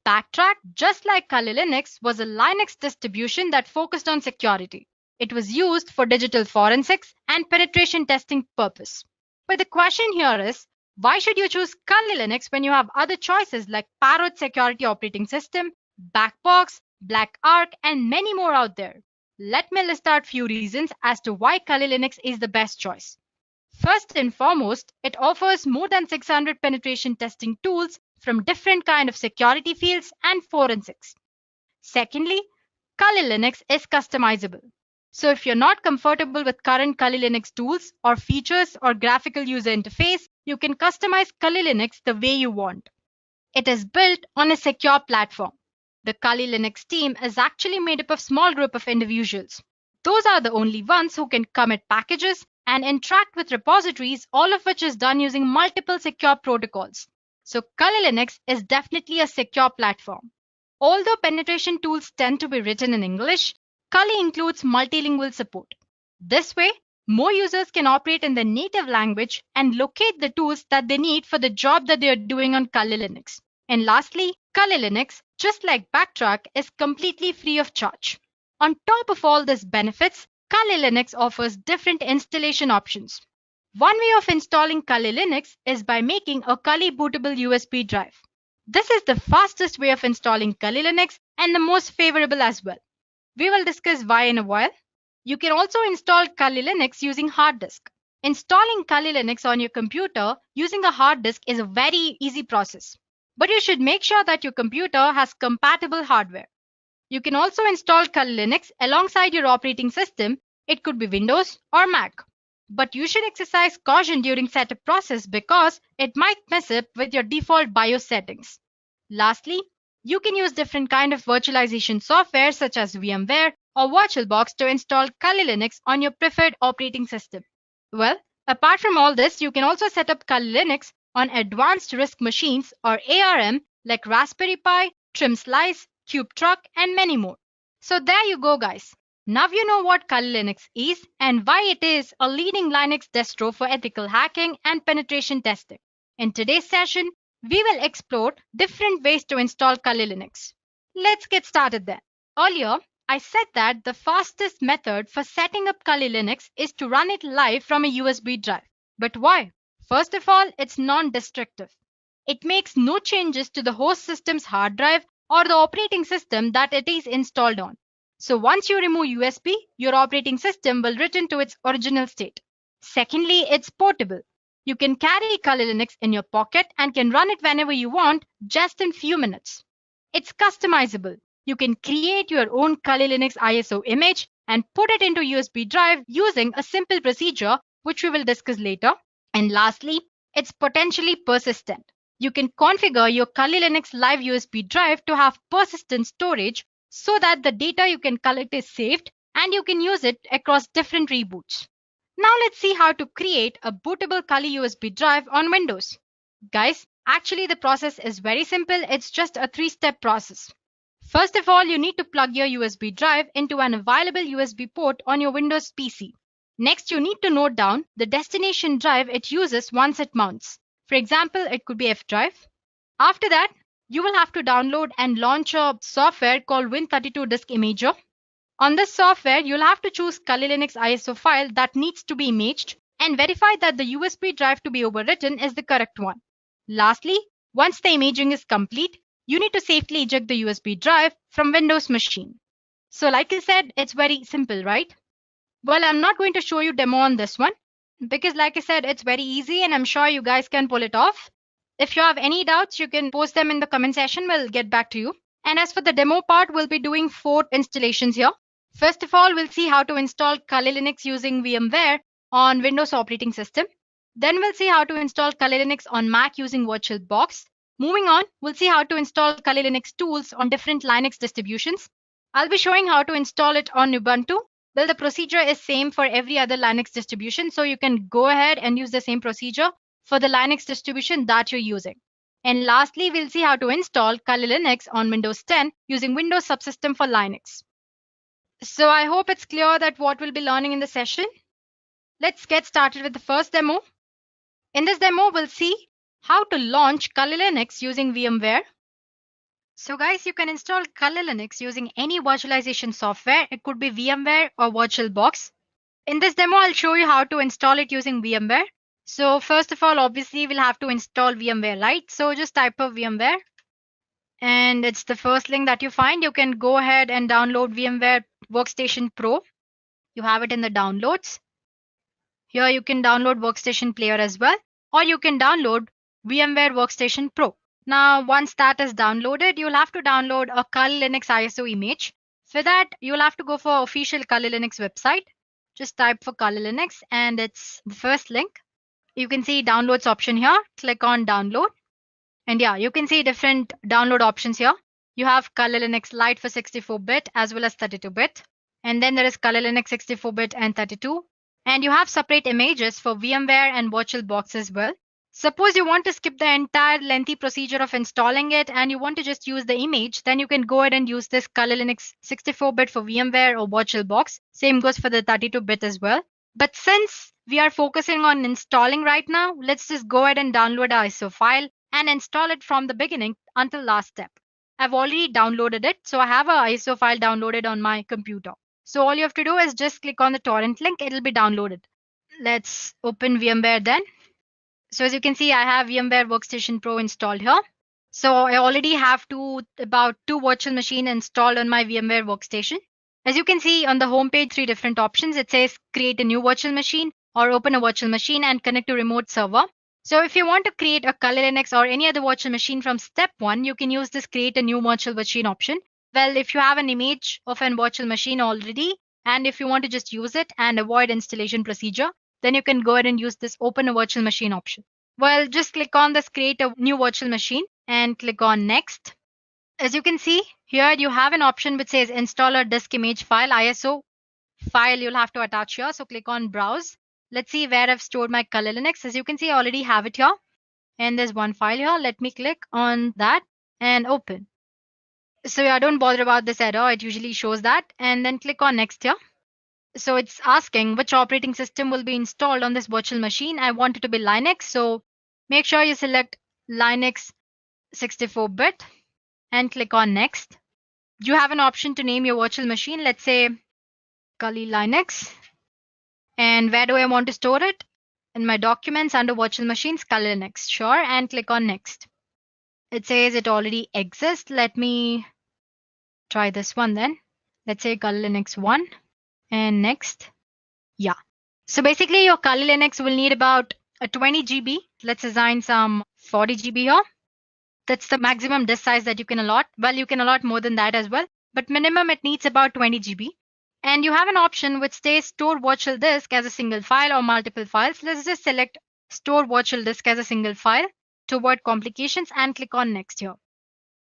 Backtrack, just like Kali Linux, was a Linux distribution that focused on security. It was used for digital forensics and penetration testing purpose. But the question here is, why should you choose Kali Linux when you have other choices like Parrot Security Operating System, Backbox, Black Arc, and many more out there? Let me list out few reasons as to why Kali Linux is the best choice. First and foremost, it offers more than 600 penetration testing tools from different kind of security fields and forensics. Secondly, Kali Linux is customizable. So if you're not comfortable with current Kali Linux tools or features or graphical user interface, you can customize Kali Linux the way you want. It is built on a secure platform. The Kali Linux team is actually made up of a small group of individuals. Those are the only ones who can commit packages and interact with repositories, all of which is done using multiple secure protocols. So Kali Linux is definitely a secure platform. Although penetration tools tend to be written in English, Kali includes multilingual support. This way, more users can operate in their native language and locate the tools that they need for the job that they are doing on Kali Linux. And lastly, Kali Linux, just like Backtrack, is completely free of charge. On top of all these benefits, Kali Linux offers different installation options. One way of installing Kali Linux is by making a Kali bootable USB drive. This is the fastest way of installing Kali Linux and the most favorable as well. We will discuss why in a while. You can also install Kali Linux using hard disk. Installing Kali Linux on your computer using a hard disk is a very easy process. But you should make sure that your computer has compatible hardware. You can also install Kali Linux alongside your operating system. It could be Windows or Mac. But you should exercise caution during setup process because it might mess up with your default BIOS settings. Lastly, you can use different kind of virtualization software such as VMware or VirtualBox to install Kali Linux on your preferred operating system. Well, apart from all this, you can also set up Kali Linux on advanced RISC machines or ARM like Raspberry Pi, Trim Slice, Cube Truck, and many more. So there you go, guys. Now you know what Kali Linux is and why it is a leading Linux distro for ethical hacking and penetration testing. In today's session, we will explore different ways to install Kali Linux. Let's get started then. Earlier, I said that the fastest method for setting up Kali Linux is to run it live from a USB drive. But why? First of all, it's non-destructive. It makes no changes to the host system's hard drive or the operating system that it is installed on. So once you remove USB, your operating system will return to its original state. Secondly, it's portable. You can carry Kali Linux in your pocket and can run it whenever you want, just in few minutes. It's customizable. You can create your own Kali Linux ISO image and put it into USB drive using a simple procedure, which we will discuss later. And lastly, it's potentially persistent. You can configure your Kali Linux live USB drive to have persistent storage so that the data you can collect is saved and you can use it across different reboots. Now let's see how to create a bootable Kali USB drive on Windows. Guys, actually the process is very simple. It's just a 3-step process. First of all, you need to plug your USB drive into an available USB port on your Windows PC. Next, you need to note down the destination drive it uses once it mounts. For example, it could be F drive. After that, you will have to download and launch a software called Win32 Disk Imager. On this software, you'll have to choose Kali Linux ISO file that needs to be imaged and verify that the USB drive to be overwritten is the correct one. Lastly, once the imaging is complete, you need to safely eject the USB drive from Windows machine. So like I said, it's very simple, right? Well, I'm not going to show you demo on this one because like I said, it's very easy and I'm sure you guys can pull it off. If you have any doubts, you can post them in the comment section. We'll get back to you. And as for the demo part, we'll be doing 4 installations here. First of all, we'll see how to install Kali Linux using VMware on Windows operating system. Then we'll see how to install Kali Linux on Mac using VirtualBox. Moving on, we'll see how to install Kali Linux tools on different Linux distributions. I'll be showing how to install it on Ubuntu. Well, the procedure is same for every other Linux distribution, so you can go ahead and use the same procedure for the Linux distribution that you're using. And lastly, we'll see how to install Kali Linux on Windows 10 using Windows Subsystem for Linux. So I hope it's clear that what we'll be learning in the session. Let's get started with the first demo. In this demo, we'll see how to launch Kali Linux using VMware. So guys, you can install Kali Linux using any virtualization software. It could be VMware or VirtualBox. In this demo, I'll show you how to install it using VMware. So first of all, obviously, we'll have to install VMware, right? So just type of VMware. And it's the first link that you find. You can go ahead and download VMware Workstation Pro. You have it in the downloads. Here you can download Workstation Player as well, or you can download VMware Workstation Pro. Now, once that is downloaded, you'll have to download a Kali Linux ISO image. For that, you'll have to go for official Kali Linux website. Just type for Kali Linux and it's the first link. You can see downloads option here. Click on download. And yeah, you can see different download options here. You have Kali Linux Lite for 64-bit as well as 32-bit. And then there is Kali Linux 64-bit and 32. And you have separate images for VMware and VirtualBox as well. Suppose you want to skip the entire lengthy procedure of installing it and you want to just use the image, then you can go ahead and use this Kali Linux 64-bit for VMware or VirtualBox. Same goes for the 32-bit as well. But since we are focusing on installing right now, let's just go ahead and download our ISO file and install it from the beginning until last step. I've already downloaded it, so I have an ISO file downloaded on my computer. So all you have to do is just click on the torrent link, it'll be downloaded. Let's open VMware then. So as you can see, I have VMware Workstation Pro installed here. So I already have about two virtual machines installed on my VMware Workstation. As you can see on the home page, 3 different options. It says create a new virtual machine or open a virtual machine and connect to remote server. So if you want to create a Kali Linux or any other virtual machine from step 1, you can use this create a new virtual machine option. Well, if you have an image of a virtual machine already, and if you want to just use it and avoid installation procedure, then you can go ahead and use this open a virtual machine option. Well, just click on this create a new virtual machine and click on next. As you can see here, you have an option which says installer disk image file ISO file you'll have to attach here. So click on browse. Let's see where I've stored my Kali Linux. As you can see, I already have it here. And there's one file here. Let me click on that and open. So yeah, don't bother about this error. It usually shows that. And then click on next here. So it's asking which operating system will be installed on this virtual machine. I want it to be Linux. So make sure you select Linux 64-bit and click on next. You have an option to name your virtual machine. Let's say Kali Linux. And where do I want to store it? In my documents under virtual machines, Kali Linux. Sure. And click on next. It says it already exists. Let me try this one then. Let's say Kali Linux 1 and next. Yeah. So basically your Kali Linux will need about a 20 GB. Let's assign some 40 GB here. That's the maximum disk size that you can allot. Well, you can allot more than that as well, but minimum it needs about 20 GB. And you have an option which says store virtual disk as a single file or multiple files. Let's just select store virtual disk as a single file to avoid complications and click on next here.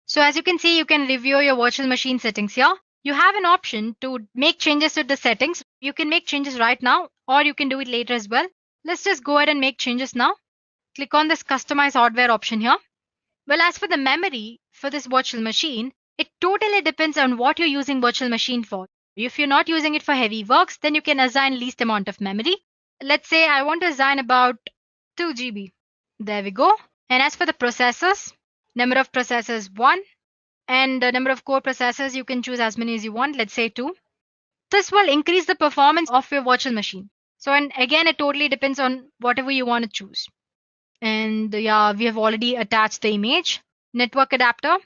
So as you can see, you can review your virtual machine settings here. You have an option to make changes to the settings. You can make changes right now or you can do it later as well. Let's just go ahead and make changes now. Click on this customize hardware option here. Well, as for the memory for this virtual machine, it totally depends on what you're using virtual machine for. If you're not using it for heavy works, then you can assign least amount of memory. Let's say I want to assign about 2 GB. There we go. And as for the processors, number of processors 1 and the number of core processors, you can choose as many as you want. Let's say 2. This will increase the performance of your virtual machine. So, and again, it totally depends on whatever you want to choose. And yeah, we have already attached the image. Network adapter,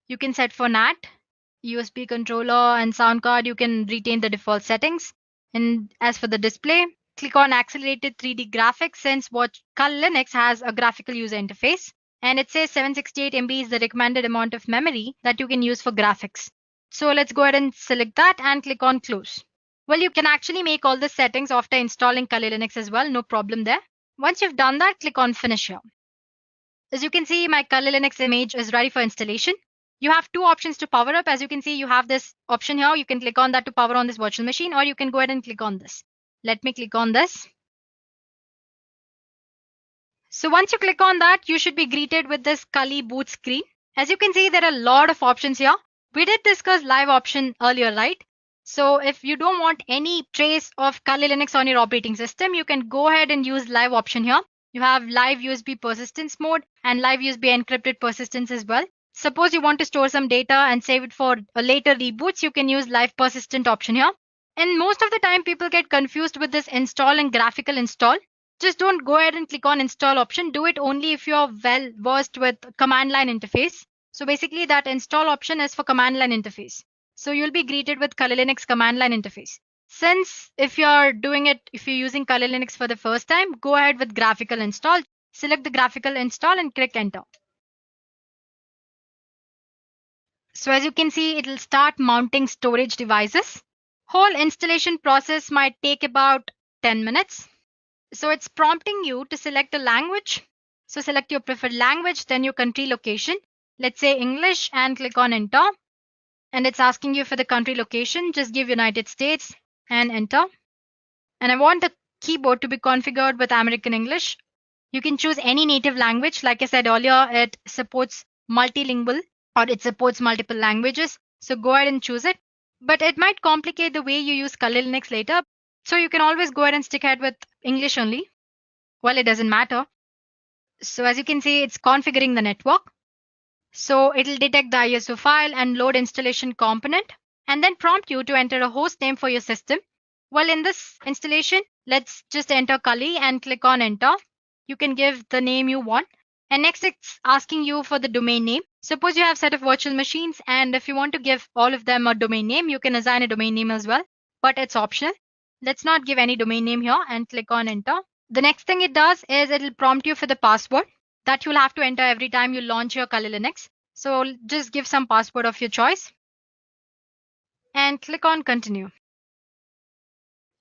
you can set for NAT. USB controller and sound card, you can retain the default settings. And as for the display, click on accelerated 3D graphics since what Kali Linux has a graphical user interface. And it says 768 MB is the recommended amount of memory that you can use for graphics. So let's go ahead and select that and click on close. Well, you can actually make all the settings after installing Kali Linux as well, no problem there. Once you've done that, click on finish here. As you can see, my Kali Linux image is ready for installation. You have two options to power up. As you can see, you have this option here. You can click on that to power on this virtual machine, or you can go ahead and click on this. Let me click on this. So once you click on that, you should be greeted with this Kali boot screen. As you can see, there are a lot of options here. We did discuss live option earlier, right? So if you don't want any trace of Kali Linux on your operating system, you can go ahead and use live option here. You have live USB persistence mode and live USB encrypted persistence as well. Suppose you want to store some data and save it for a later reboots, you can use live persistent option here. And most of the time people get confused with this install and graphical install. Just don't go ahead and click on install option. Do it only if you're well versed with command line interface. So basically that install option is for command line interface. So you'll be greeted with Kali Linux command line interface. Since if you're using Kali Linux for the first time, go ahead with graphical install. Select the graphical install and click enter. So as you can see, it'll start mounting storage devices. Whole installation process might take about 10 minutes. So it's prompting you to select a language. So select your preferred language, then your country location. Let's say English and click on enter. And it's asking you for the country location. Just give United States and enter. And I want the keyboard to be configured with American English. You can choose any native language. Like I said earlier, it supports multilingual or it supports multiple languages. So go ahead and choose it. But it might complicate the way you use Kali Linux later. So you can always go ahead and stick ahead with English only. Well, it doesn't matter. So as you can see, it's configuring the network. So it'll detect the ISO file and load installation component and then prompt you to enter a host name for your system. Well, in this installation, let's just enter Kali and click on enter. You can give the name you want. And next it's asking you for the domain name. Suppose you have a set of virtual machines and if you want to give all of them a domain name, you can assign a domain name as well, but it's optional. Let's not give any domain name here and click on enter. The next thing it does is it'll prompt you for the password that you'll have to enter every time you launch your Kali Linux. So just give some password of your choice and click on continue.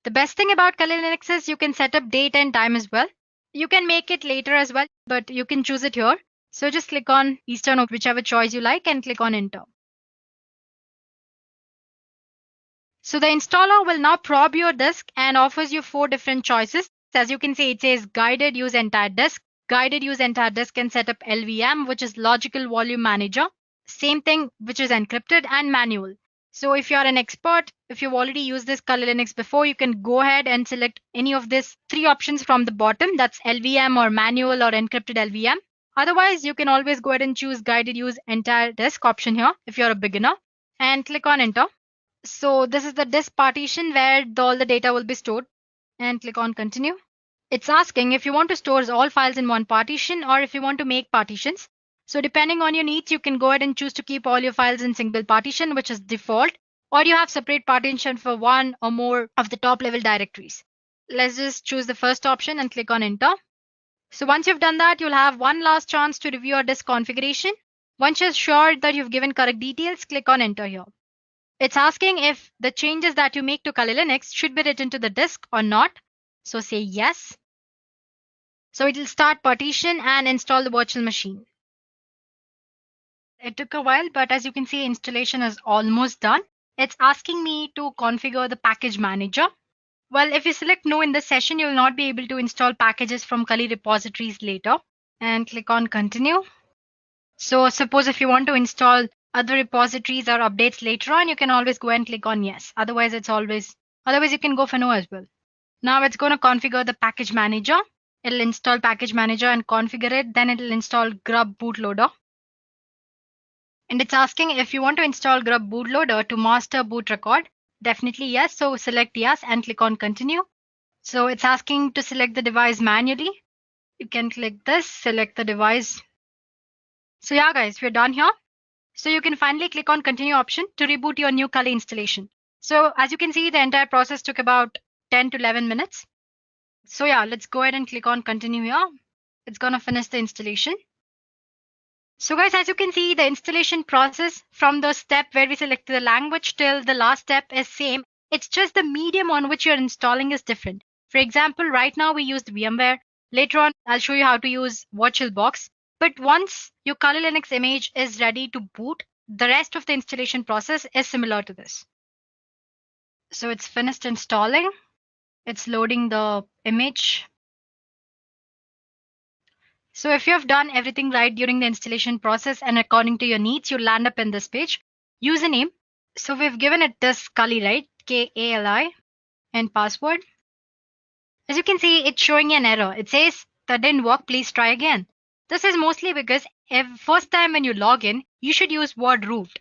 The best thing about Kali Linux is you can set up date and time as well. You can make it later as well, but you can choose it here. So just click on Eastern or whichever choice you like and click on enter. So the installer will now probe your disk and offers you 4 different choices. As you can see, it says guided use entire disk. Guided use entire disk can set up LVM, which is logical volume manager. Same thing, which is encrypted, and manual. So if you're an expert, if you've already used this Kali Linux before, you can go ahead and select any of these 3 options from the bottom. That's LVM or manual or encrypted LVM. Otherwise, you can always go ahead and choose guided use entire disk option here if you're a beginner and click on enter. So this is the disk partition where all the data will be stored and click on continue. It's asking if you want to store all files in one partition or if you want to make partitions. So depending on your needs, you can go ahead and choose to keep all your files in single partition, which is default, or you have separate partition for one or more of the top level directories. Let's just choose the first option and click on enter. So once you've done that, you'll have one last chance to review your disk configuration. Once you're sure that you've given correct details, click on enter here. It's asking if the changes that you make to Kali Linux should be written to the disk or not. So say yes. So it will start partition and install the virtual machine. It took a while, but as you can see, installation is almost done. It's asking me to configure the package manager. Well, if you select no in this session, you'll not be able to install packages from Kali repositories later. And click on continue. So suppose if you want to install other repositories or updates later on, you can always go and click on yes. Otherwise you can go for no as well. Now it's going to configure the package manager. It'll install package manager and configure it. Then it'll install grub bootloader. And it's asking if you want to install grub bootloader to master boot record. Definitely yes. So select yes and click on continue. So it's asking to select the device manually. You can click this, select the device. So yeah guys, we're done here. So you can finally click on continue option to reboot your new Kali installation. So as you can see, the entire process took about 10 to 11 minutes. So yeah, let's go ahead and click on continue here. It's going to finish the installation. So guys, as you can see, the installation process from the step where we selected the language till the last step is same. It's just the medium on which you're installing is different. For example, right now we used VMware. Later on, I'll show you how to use VirtualBox. But once your Kali Linux image is ready to boot, the rest of the installation process is similar to this. So it's finished installing. It's loading the image. So if you have done everything right during the installation process and according to your needs, you'll land up in this page. Username. So we've given it this Kali, right? Kali and password. As you can see, it's showing an error. It says that didn't work. Please try again. This is mostly because first time when you log in, you should use word root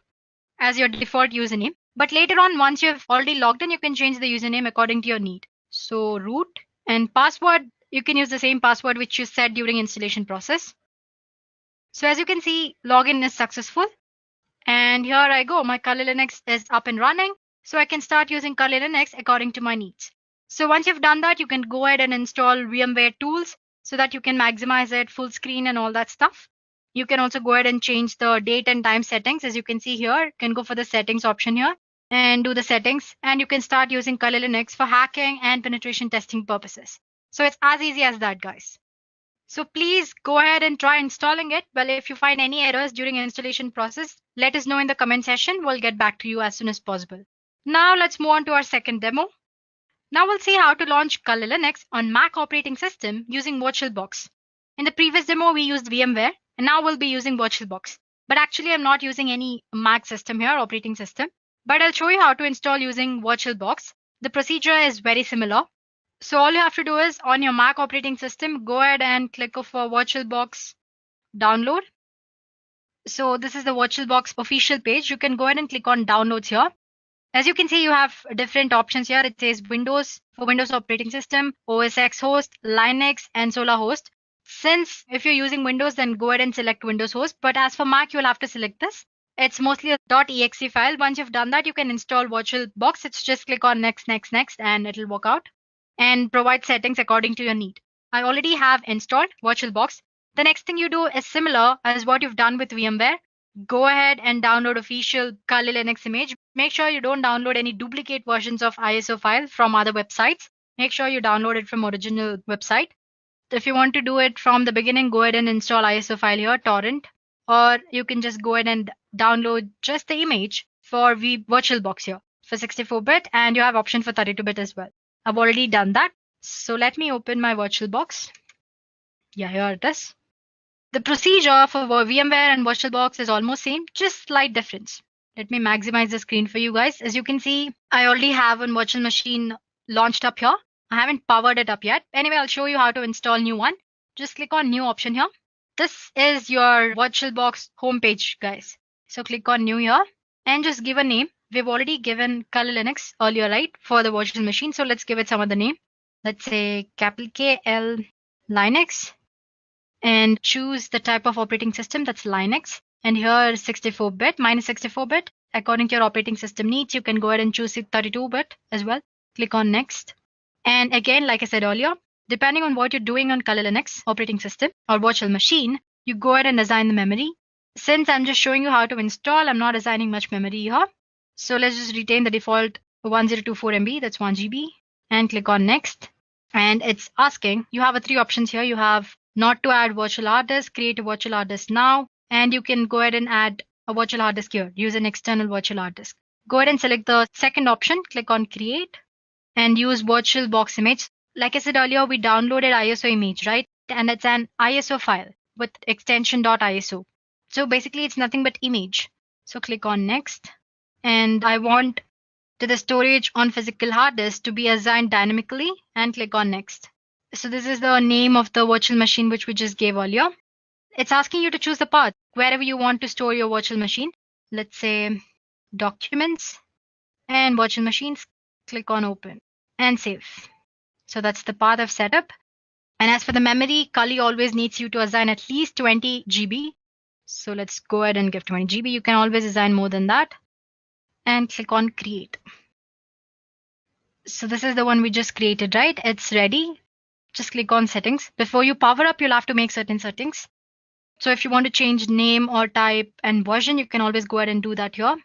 as your default username. But later on, once you've already logged in, you can change the username according to your need. So root and password, you can use the same password which you set during installation process. So as you can see, login is successful. And here I go. My Kali Linux is up and running. So I can start using Kali Linux according to my needs. So once you've done that, you can go ahead and install VMware tools so that you can maximize it, full screen and all that stuff. You can also go ahead and change the date and time settings. As you can see here, you can go for the settings option here and do the settings. And you can start using Kali Linux for hacking and penetration testing purposes. So it's as easy as that, guys. So please go ahead and try installing it. Well, if you find any errors during installation process, let us know in the comment section. We'll get back to you as soon as possible. Now let's move on to our second demo. Now we'll see how to launch Kali Linux on Mac operating system using VirtualBox. In the previous demo, we used VMware, and now we'll be using VirtualBox. But actually, I'm not using any Mac system here, operating system. But I'll show you how to install using VirtualBox. The procedure is very similar. So all you have to do is on your Mac operating system, go ahead and click for VirtualBox download. So this is the VirtualBox official page. You can go ahead and click on downloads here. As you can see, you have different options here. It says Windows for Windows operating system, OS X host, Linux, and Solar host. Since if you're using Windows, then go ahead and select Windows host. But as for Mac, you'll have to select this. It's mostly a .exe file. Once you've done that, you can install VirtualBox. It's just click on next, and it'll work out and provide settings according to your need. I already have installed VirtualBox. The next thing you do is similar as what you've done with VMware. go ahead and download official Kali Linux image. Make sure you don't download any duplicate versions of ISO file from other websites. Make sure you download it from original website. If you want to do it from the beginning, go ahead and install ISO file here, torrent, or you can just go ahead and download just the image for VirtualBox here for 64-bit, and you have option for 32-bit as well. I've already done that. So let me open my VirtualBox. Yeah, here it is. The procedure for VMware and VirtualBox is almost same, just slight difference. Let me maximize the screen for you guys. As you can see, I already have a virtual machine launched up here. I haven't powered it up yet. Anyway, I'll show you how to install new one. Just click on new option here. This is your VirtualBox homepage, guys. So click on new here and just give a name. We've already given Kali Linux earlier, right, for the virtual machine. So let's give it some other name. Let's say capital KL Linux, and choose the type of operating system, that's Linux. And here 64-bit, mine is 64-bit. According to your operating system needs, you can go ahead and choose 32-bit as well. Click on next. And again, like I said earlier, depending on what you're doing on Kali Linux operating system or virtual machine, you go ahead and assign the memory. Since I'm just showing you how to install, I'm not assigning much memory here. So let's just retain the default 1024 MB, that's 1 GB, and click on next. And it's asking, you have three options here. You have not to add virtual hard disk, create a virtual hard disk now, and you can go ahead and add a virtual hard disk here, use an external virtual hard disk. Go ahead and select the second option, click on create, and use VirtualBox image. Like I said earlier, we downloaded ISO image, right? And it's an ISO file with extension .iso. So basically it's nothing but image. So click on next, and I want to the storage on physical hard disk to be assigned dynamically, and click on next. So this is the name of the virtual machine which we just gave earlier. It's asking you to choose the path wherever you want to store your virtual machine. Let's say documents and virtual machines. Click on open and save. So that's the path I've set up. And as for the memory, Kali always needs you to assign at least 20 GB. So let's go ahead and give 20 GB. You can always assign more than that. And click on create. So this is the one we just created, right? It's ready. Just click on settings. Before you power up, you'll have to make certain settings. So if you want to change name or type and version, you can always go ahead and do that here.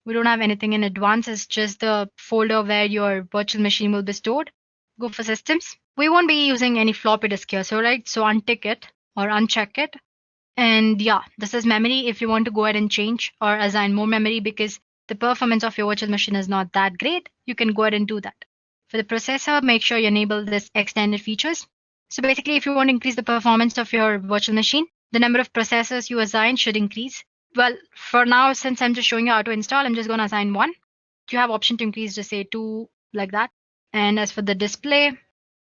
We don't have anything in advance. It's just the folder where your virtual machine will be stored. Go for systems. We won't be using any floppy disk here. So untick it or uncheck it. And yeah, this is memory. If you want to go ahead and change or assign more memory because the performance of your virtual machine is not that great, you can go ahead and do that. For the processor, make sure you enable this extended features. So basically, if you want to increase the performance of your virtual machine, the number of processors you assign should increase. Well, for now, since I'm just showing you how to install, I'm just going to assign one. You have option to increase, just say 2, like that. And as for the display,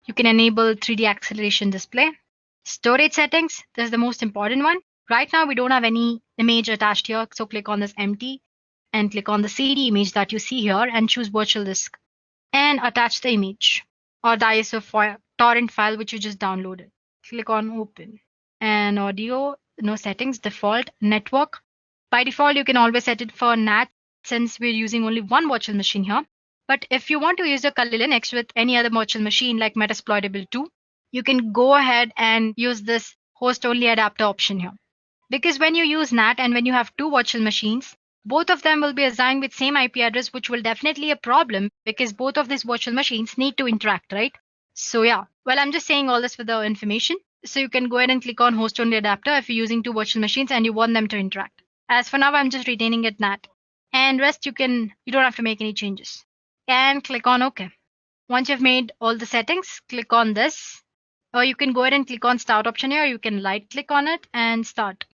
you can enable 3D acceleration display. Storage settings, this is the most important one. Right now, we don't have any image attached here. So click on this empty and click on the CD image that you see here and choose virtual disk. And attach the image or the ISO torrent file which you just downloaded. Click on open. And audio, no settings, default, network. By default, you can always set it for NAT since we're using only one virtual machine here. But if you want to use your Kali Linux with any other virtual machine like Metasploitable 2, you can go ahead and use this host only adapter option here. Because when you use NAT and when you have two virtual machines, both of them will be assigned with same IP address, which will definitely a problem because both of these virtual machines need to interact, right? So yeah, well, I'm just saying all this for the information. So you can go ahead and click on host only adapter if you're using two virtual machines and you want them to interact. As for now, I'm just retaining it NAT. And rest you don't have to make any changes. And click on OK. Once you've made all the settings, click on this. Or you can go ahead and click on start option here. You can right click on it and start.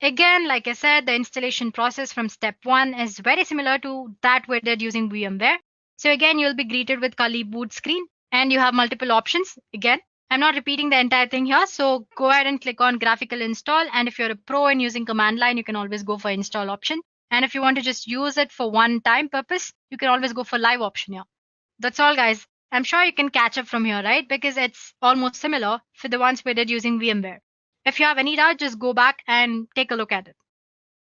Again, like I said, the installation process from step 1 is very similar to that we did using VMware. So again, you'll be greeted with Kali boot screen and you have multiple options. Again, I'm not repeating the entire thing here. So go ahead and click on graphical install. And if you're a pro in using command line, you can always go for install option. And if you want to just use it for one time purpose, you can always go for live option here. That's all, guys. I'm sure you can catch up from here, right? Because it's almost similar for the ones we did using VMware. If you have any doubt, just go back and take a look at it.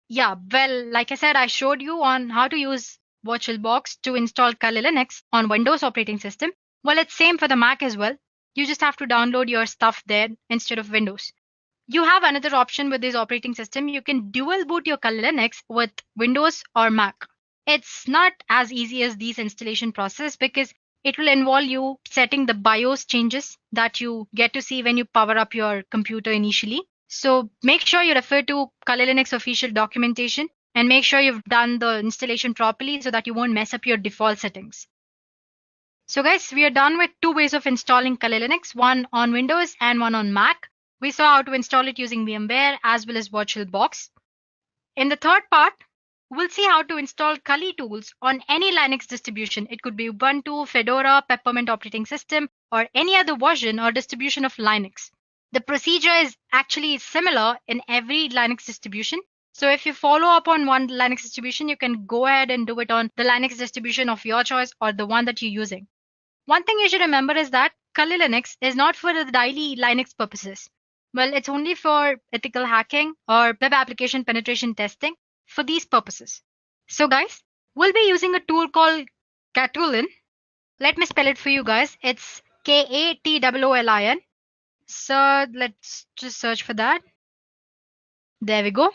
Yeah, well, like I said, I showed you on how to use VirtualBox to install Kali Linux on Windows operating system. Well, it's same for the Mac as well. You just have to download your stuff there instead of Windows. You have another option with this operating system. You can dual boot your Kali Linux with Windows or Mac. It's not as easy as these installation process because it will involve you setting the BIOS changes that you get to see when you power up your computer initially. So make sure you refer to Kali Linux official documentation and make sure you've done the installation properly so that you won't mess up your default settings. So guys, we are done with two ways of installing Kali Linux, one on Windows and one on Mac. We saw how to install it using VMware as well as VirtualBox. In the third part, we'll see how to install Kali tools on any Linux distribution. It could be Ubuntu, Fedora, Peppermint operating system, or any other version or distribution of Linux. The procedure is actually similar in every Linux distribution. So if you follow up on one Linux distribution, you can go ahead and do it on the Linux distribution of your choice or the one that you're using. One thing you should remember is that Kali Linux is not for the daily Linux purposes. Well, it's only for ethical hacking or web application penetration testing for these purposes. So guys, we'll be using a tool called Katulin. Let me spell it for you guys. It's Katolin. So let's just search for that. There we go.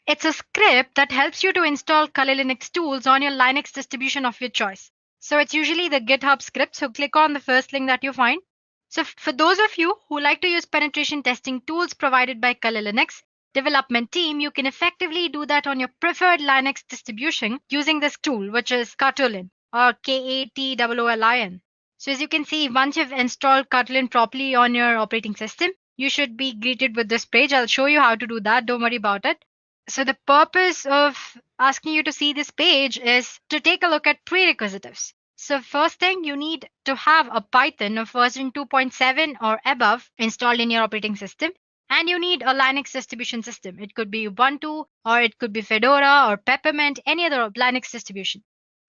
It's a script that helps you to install Kali Linux tools on your Linux distribution of your choice. So it's usually the GitHub script. So click on the first link that you find. So for those of you who like to use penetration testing tools provided by Kali Linux development team, you can effectively do that on your preferred Linux distribution using this tool, which is Katolin or Katolin. So as you can see, once you've installed Katolin properly on your operating system, you should be greeted with this page. I'll show you how to do that. Don't worry about it. So the purpose of asking you to see this page is to take a look at prerequisites. So first thing, you need to have a Python of version 2.7 or above installed in your operating system. And you need a Linux distribution system. It could be Ubuntu or it could be Fedora or Peppermint, any other Linux distribution.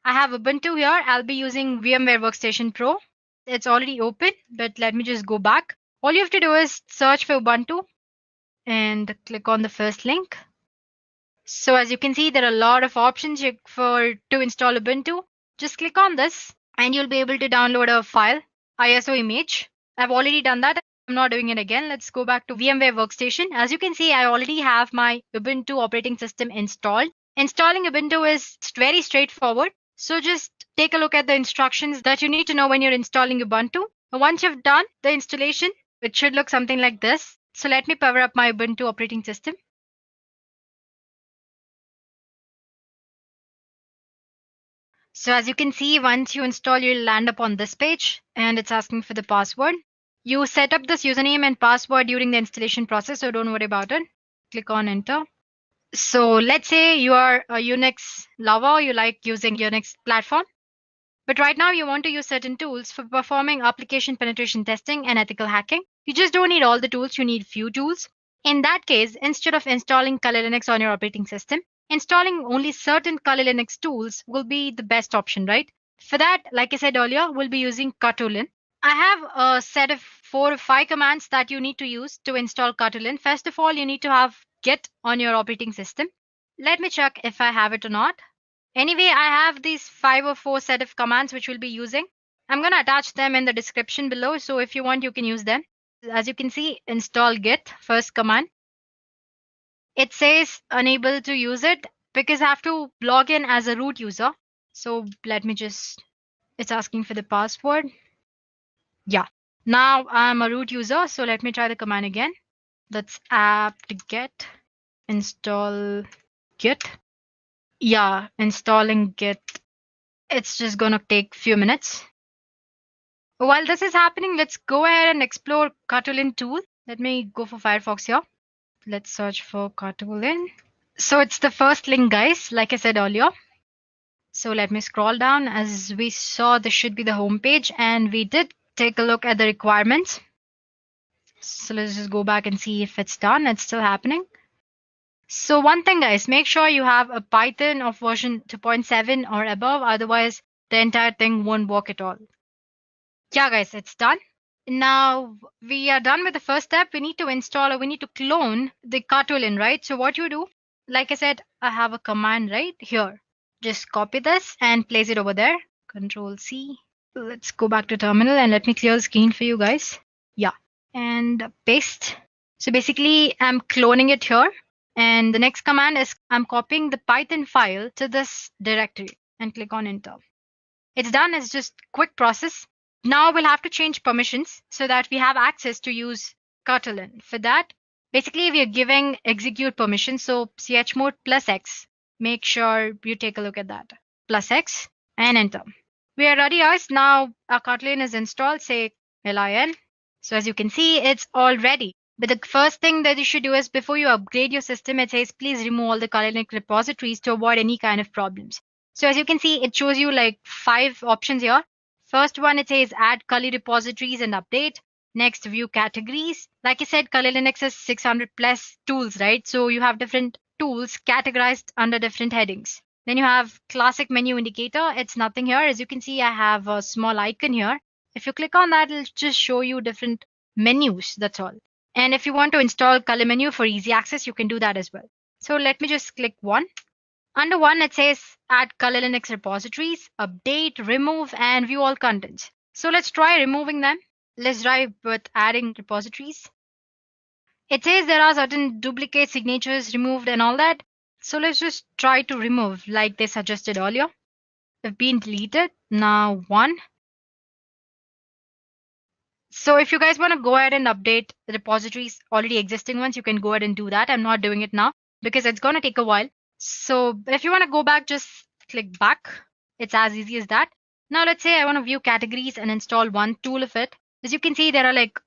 I have Ubuntu here. I'll be using VMware Workstation Pro. It's already open, but let me just go back. All you have to do is search for Ubuntu and click on the first link. So as you can see, there are a lot of options to install Ubuntu. Just click on this and you'll be able to download a file, ISO image. I've already done that. I'm not doing it again. Let's go back to VMware Workstation. As you can see, I already have my Ubuntu operating system installed. Installing Ubuntu is very straightforward. So just take a look at the instructions that you need to know when you're installing Ubuntu. Once you've done the installation, it should look something like this. So let me power up my Ubuntu operating system. So as you can see, once you install, you'll land up on this page and it's asking for the password. You set up this username and password during the installation process, so don't worry about it. Click on enter. So let's say you are a Unix lover, you like using Unix platform. But right now you want to use certain tools for performing application penetration testing and ethical hacking. You just don't need all the tools, you need few tools. In that case, instead of installing Kali Linux on your operating system, installing only certain Kali Linux tools will be the best option, right? For that, like I said earlier, we'll be using Katolin. I have a set of 4 or 5 commands that you need to use to install Katolin. First of all, you need to have Git on your operating system. Let me check if I have it or not. Anyway, I have these 5 or 4 set of commands which we'll be using. I'm going to attach them in the description below. So if you want, you can use them. As you can see, install Git, first command. It says unable to use it because I have to log in as a root user. So let me it's asking for the password. Yeah, now I'm a root user. So let me try the command again. That's apt-get install Git. Yeah, installing Git. It's just going to take a few minutes. While this is happening, let's go ahead and explore Katolin tool. Let me go for Firefox here. Let's search for Katolin. So it's the first link, guys, like I said earlier. So let me scroll down. As we saw, this should be the home page, and we did take a look at the requirements. So let's just go back and see if it's done. It's still happening. So one thing, guys, make sure you have a Python of version 2.7 or above. Otherwise, the entire thing won't work at all. Yeah, guys, it's done. Now we are done with the first step. We need to install or we need to clone the Katolin, right? So what you do, like I said, I have a command right here. Just copy this and place it over there. Control C. Let's go back to terminal and let me clear the screen for you guys. Yeah, and paste. So basically, I'm cloning it here. And the next command is I'm copying the Python file to this directory and click on enter. It's done. It's just quick process. Now we'll have to change permissions so that we have access to use Kotlin. For that, basically we are giving execute permission. So chmod plus X. Make sure you take a look at that. Plus X and enter. We are ready, guys. Now our Kotlin is installed. Say lin. So as you can see, it's all ready. But the first thing that you should do is before you upgrade your system, it says please remove all the Kotlin repositories to avoid any kind of problems. So as you can see, it shows you like 5 options here. First one, it says add Kali repositories and update. Next, view categories. Like I said, Kali Linux has 600 plus tools, right? So you have different tools categorized under different headings. Then you have classic menu indicator. It's nothing here. As you can see, I have a small icon here. If you click on that, it'll just show you different menus. That's all. And if you want to install Kali menu for easy access, you can do that as well. So let me just click one. Under one, it says add Kali Linux repositories, update, remove, and view all contents. So let's try removing them. Let's try with adding repositories. It says there are certain duplicate signatures removed and all that. So let's just try to remove like they suggested earlier. They've been deleted. Now one. So if you guys want to go ahead and update the repositories, already existing ones, you can go ahead and do that. I'm not doing it now because it's going to take a while. So if you want to go back, just click back. It's as easy as that. Now let's say I want to view categories and install one tool of it. As you can see, there are like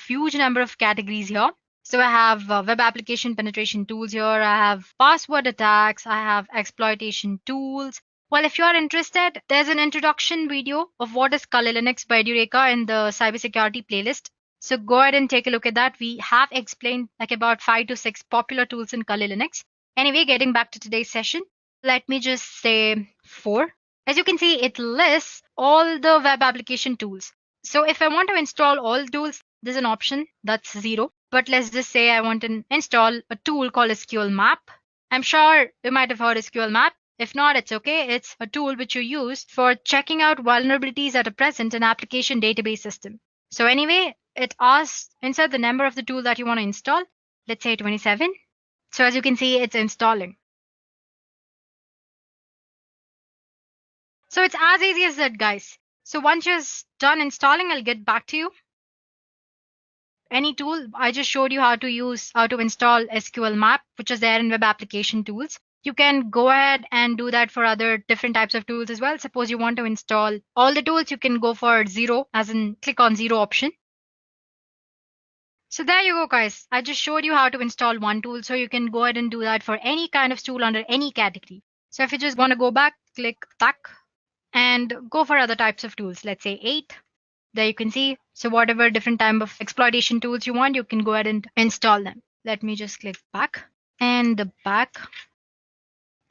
huge number of categories here. So I have web application penetration tools here. I have password attacks. I have exploitation tools. Well, if you are interested, there's an introduction video of what is Kali Linux by Dureka in the cybersecurity playlist. So go ahead and take a look at that. We have explained like about 5 to 6 popular tools in Kali Linux. Anyway, getting back to today's session, let me just say 4. As you can see, it lists all the web application tools. So if I want to install all tools, there's an option that's 0. But let's just say I want to install a tool called SQL Map. I'm sure you might have heard SQL Map. If not, it's okay. It's a tool which you use for checking out vulnerabilities that are present in application database system. So anyway, it asks insert the number of the tool that you want to install. Let's say 27. So as you can see, it's installing. So it's as easy as that, guys. So once you're done installing, I'll get back to you. Any tool, I just showed you how to install SQL Map, which is there in web application tools. You can go ahead and do that for other different types of tools as well. Suppose you want to install all the tools, you can go for 0, as in click on 0 option. So there you go, guys. I just showed you how to install one tool, so you can go ahead and do that for any kind of tool under any category. So if you just want to go back, click back and go for other types of tools. Let's say 8. There you can see. So whatever different type of exploitation tools you want, you can go ahead and install them. Let me just click back and the back.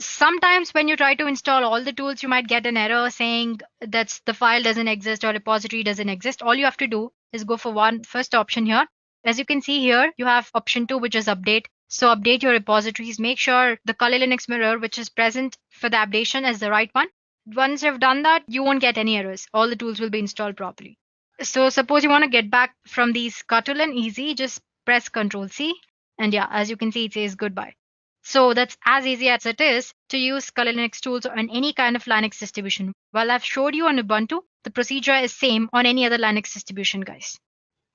Sometimes when you try to install all the tools, you might get an error saying that the file doesn't exist or repository doesn't exist. All you have to do is go for first option here. As you can see here, you have option 2, which is update. So update your repositories. Make sure the Kali Linux mirror, which is present for the updation, is the right one. Once you've done that, you won't get any errors. All the tools will be installed properly. So suppose you want to get back from these Kotlin, easy, just press Ctrl C. And yeah, as you can see, it says goodbye. So that's as easy as it is to use Kali Linux tools on any kind of Linux distribution. While I've showed you on Ubuntu, the procedure is same on any other Linux distribution, guys.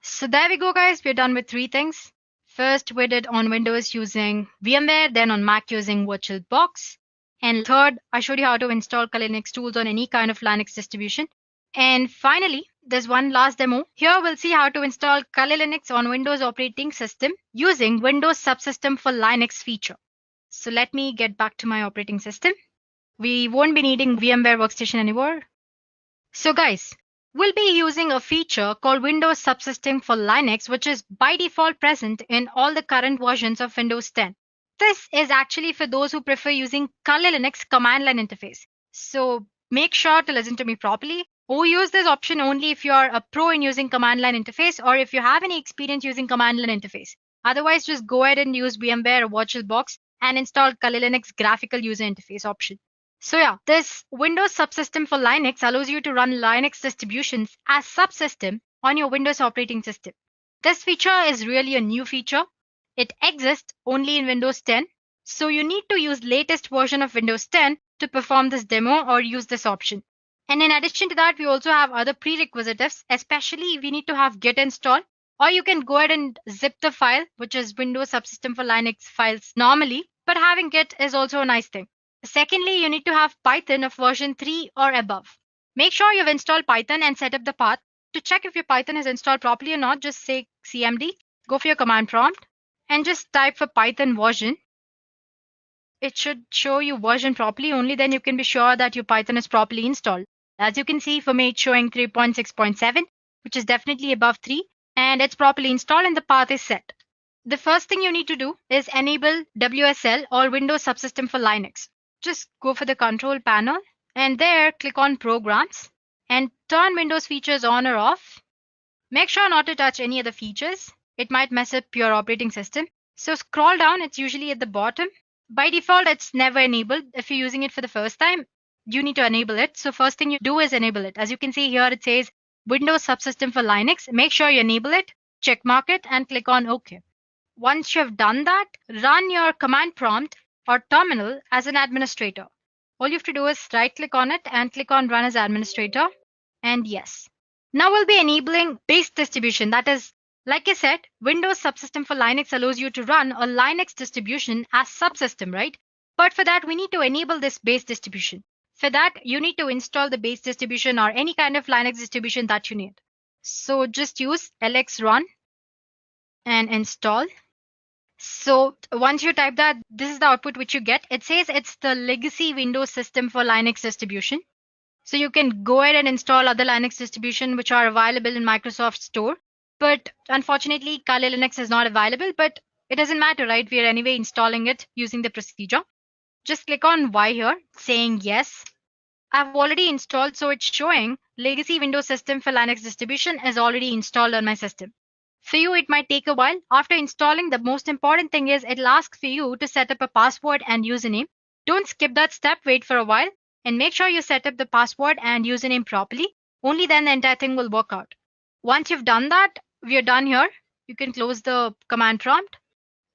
So there we go, guys. We're done with 3 things. First, we did on Windows using VMware, then on Mac using VirtualBox. And third, I showed you how to install Kali Linux tools on any kind of Linux distribution. And finally, there's one last demo. Here we'll see how to install Kali Linux on Windows operating system using Windows Subsystem for Linux feature. So let me get back to my operating system. We won't be needing VMware Workstation anymore. So guys, we'll be using a feature called Windows Subsystem for Linux, which is by default present in all the current versions of Windows 10. This is actually for those who prefer using Kali Linux command line interface. So make sure to listen to me properly. Or use this option only if you are a pro in using command line interface or if you have any experience using command line interface. Otherwise, just go ahead and use VMware or VirtualBox and install Kali Linux graphical user interface option. So yeah, this Windows Subsystem for Linux allows you to run Linux distributions as subsystem on your Windows operating system. This feature is really a new feature. It exists only in Windows 10. So you need to use latest version of Windows 10 to perform this demo or use this option. And in addition to that, we also have other prerequisites, especially we need to have Git installed, or you can go ahead and zip the file, which is Windows Subsystem for Linux files normally, but having Git is also a nice thing. Secondly, you need to have Python of version 3 or above. Make sure you've installed Python and set up the path. To check if your Python is installed properly or not, just say cmd, go for your command prompt, and just type for Python version. It should show you version properly, only then you can be sure that your Python is properly installed. As you can see, for me it's showing 3.6.7, which is definitely above 3, and it's properly installed and the path is set. The first thing you need to do is enable WSL or Windows Subsystem for Linux. Just go for the control panel and there click on Programs and turn Windows features on or off. Make sure not to touch any other features. It might mess up your operating system. So scroll down, it's usually at the bottom. By default, it's never enabled. If you're using it for the first time, you need to enable it. So first thing you do is enable it. As you can see here, it says Windows Subsystem for Linux. Make sure you enable it, check mark it, and click on OK. Once you have done that, run your command prompt or terminal as an administrator. All you have to do is right click on it and click on Run as Administrator. And yes. Now we'll be enabling base distribution. That is, like I said, Windows Subsystem for Linux allows you to run a Linux distribution as subsystem, right? But for that, we need to enable this base distribution. For that, you need to install the base distribution or any kind of Linux distribution that you need. So just use lx-run and install. So once you type that, this is the output which you get. It says it's the legacy Windows system for Linux distribution. So you can go ahead and install other Linux distribution which are available in Microsoft Store. But unfortunately, Kali Linux is not available, but it doesn't matter, right? We are anyway installing it using the procedure. Just click on Y here, saying yes. I've already installed, so it's showing legacy Windows system for Linux distribution is already installed on my system. For you, it might take a while. After installing, the most important thing is it'll ask for you to set up a password and username. Don't skip that step, wait for a while, and make sure you set up the password and username properly. Only then the entire thing will work out. Once you've done that, we are done here. You can close the command prompt.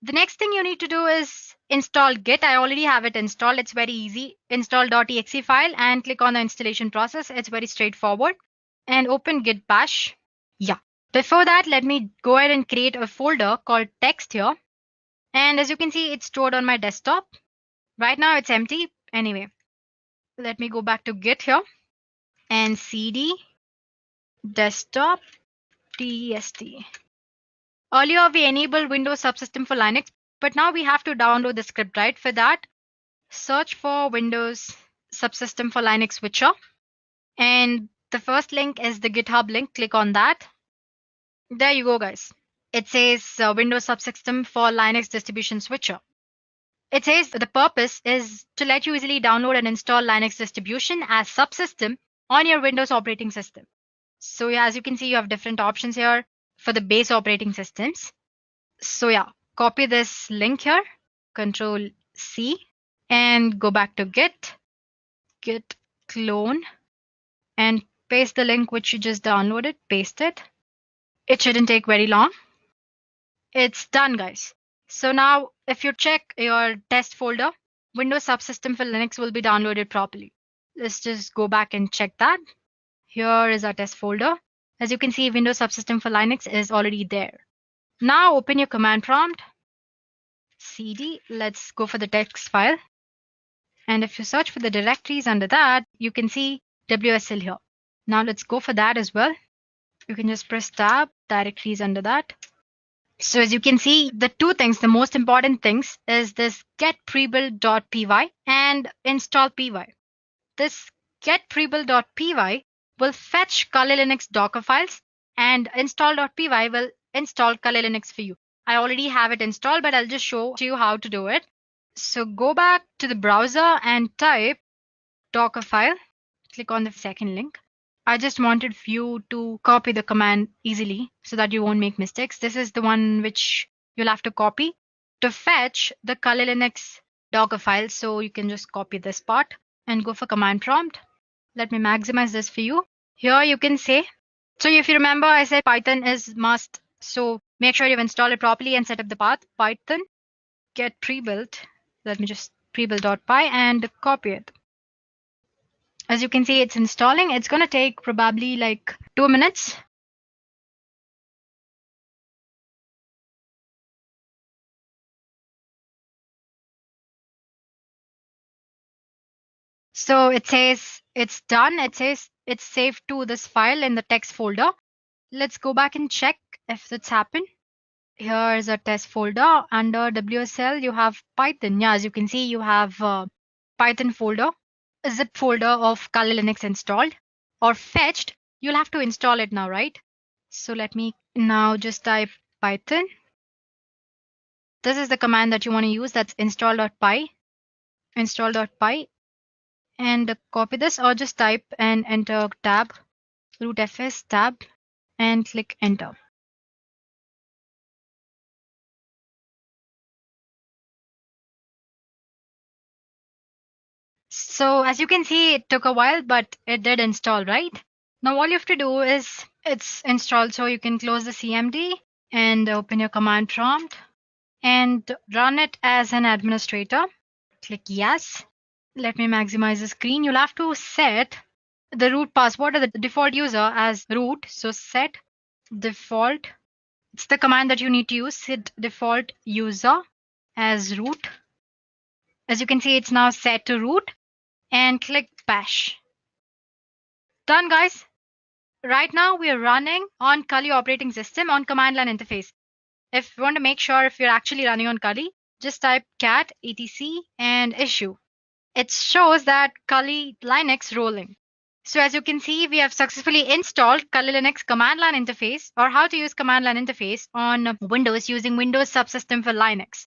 The next thing you need to do is install Git. I already have it installed. It's very easy. Install.exe file and click on the installation process. It's very straightforward. And open Git bash. Yeah. Before that, let me go ahead and create a folder called text here. And as you can see, it's stored on my desktop. Right now it's empty. Anyway, let me go back to Git here and cd desktop test. Earlier we enabled Windows Subsystem for Linux, but now we have to download the script, right? For that, search for Windows Subsystem for Linux switcher. And the first link is the GitHub link. Click on that. There you go, guys. It says Windows Subsystem for Linux distribution switcher. It says the purpose is to let you easily download and install Linux distribution as subsystem on your Windows operating system. So yeah, as you can see, you have different options here for the base operating systems. So yeah, copy this link here, Control C, and go back to Git clone, and paste the link which you just downloaded, paste it. It shouldn't take very long. It's done, guys. So now if you check your test folder, Windows Subsystem for Linux will be downloaded properly. Let's just go back and check that. Here is our test folder. As you can see, Windows Subsystem for Linux is already there. Now open your command prompt, cd, let's go for the text file. And if you search for the directories under that, you can see WSL here. Now let's go for that as well. You can just press tab, directories under that. So as you can see, the two things, the most important things is this get prebuild.py and install py. This get prebuild.py will fetch Kali Linux Docker files, and install.py will install Kali Linux for you. I already have it installed, but I'll just show you how to do it. So go back to the browser and type Docker file. Click on the second link. I just wanted you to copy the command easily so that you won't make mistakes. This is the one which you'll have to copy to fetch the Kali Linux Docker file. So you can just copy this part and go for command prompt. Let me maximize this for you. Here you can say, so if you remember, I said Python is must So make sure you've installed it properly and set up the path. Python get pre-built. Let me just pre-build.py and copy it. As you can see, it's installing. It's going to take probably like 2 minutes. So it says it's done. It says it's saved to this file in the text folder. Let's go back and check if that's happened. Here is a test folder. Under WSL, you have Python. Yeah, as you can see, you have Python folder, a zip folder of Kali Linux installed or fetched. You'll have to install it now, right? So let me now just type Python. This is the command that you want to use. That's install.py, install.py, and copy this or just type and enter tab, root fs tab, and click enter. So as you can see, it took a while, but it did install, right? Now all you have to do is it's installed, so you can close the CMD and open your command prompt and run it as an administrator. Click yes. Let me maximize the screen. You'll have to set the root password or the default user as root. So set default. It's the command that you need to use. Set default user as root. As you can see, it's now set to root and click bash. Done, guys. Right now we are running on Kali operating system on command line interface. If you want to make sure if you're actually running on Kali, just type cat etc and issue. It shows that Kali Linux rolling. So as you can see, we have successfully installed Kali Linux command line interface or how to use command line interface on Windows using Windows subsystem for Linux.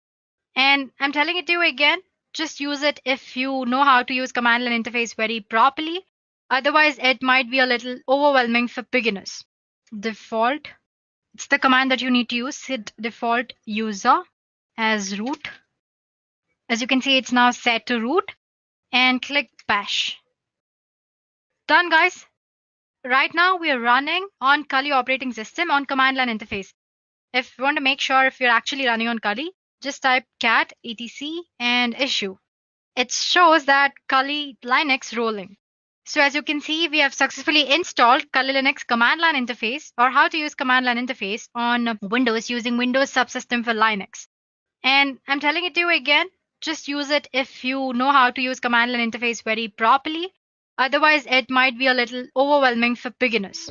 And I'm telling it to you again, just use it if you know how to use command line interface very properly. Otherwise, it might be a little overwhelming for beginners. Default. It's the command that you need to use. Set default user as root. As you can see, it's now set to root and click bash. Done, guys. Right now we are running on Kali operating system on command line interface. If you want to make sure if you're actually running on Kali, just type cat etc and issue. It shows that Kali Linux rolling. So as you can see, we have successfully installed Kali Linux command line interface or how to use command line interface on Windows using Windows subsystem for Linux. And I'm telling it to you again, just use it if you know how to use command line interface very properly. Otherwise, it might be a little overwhelming for beginners.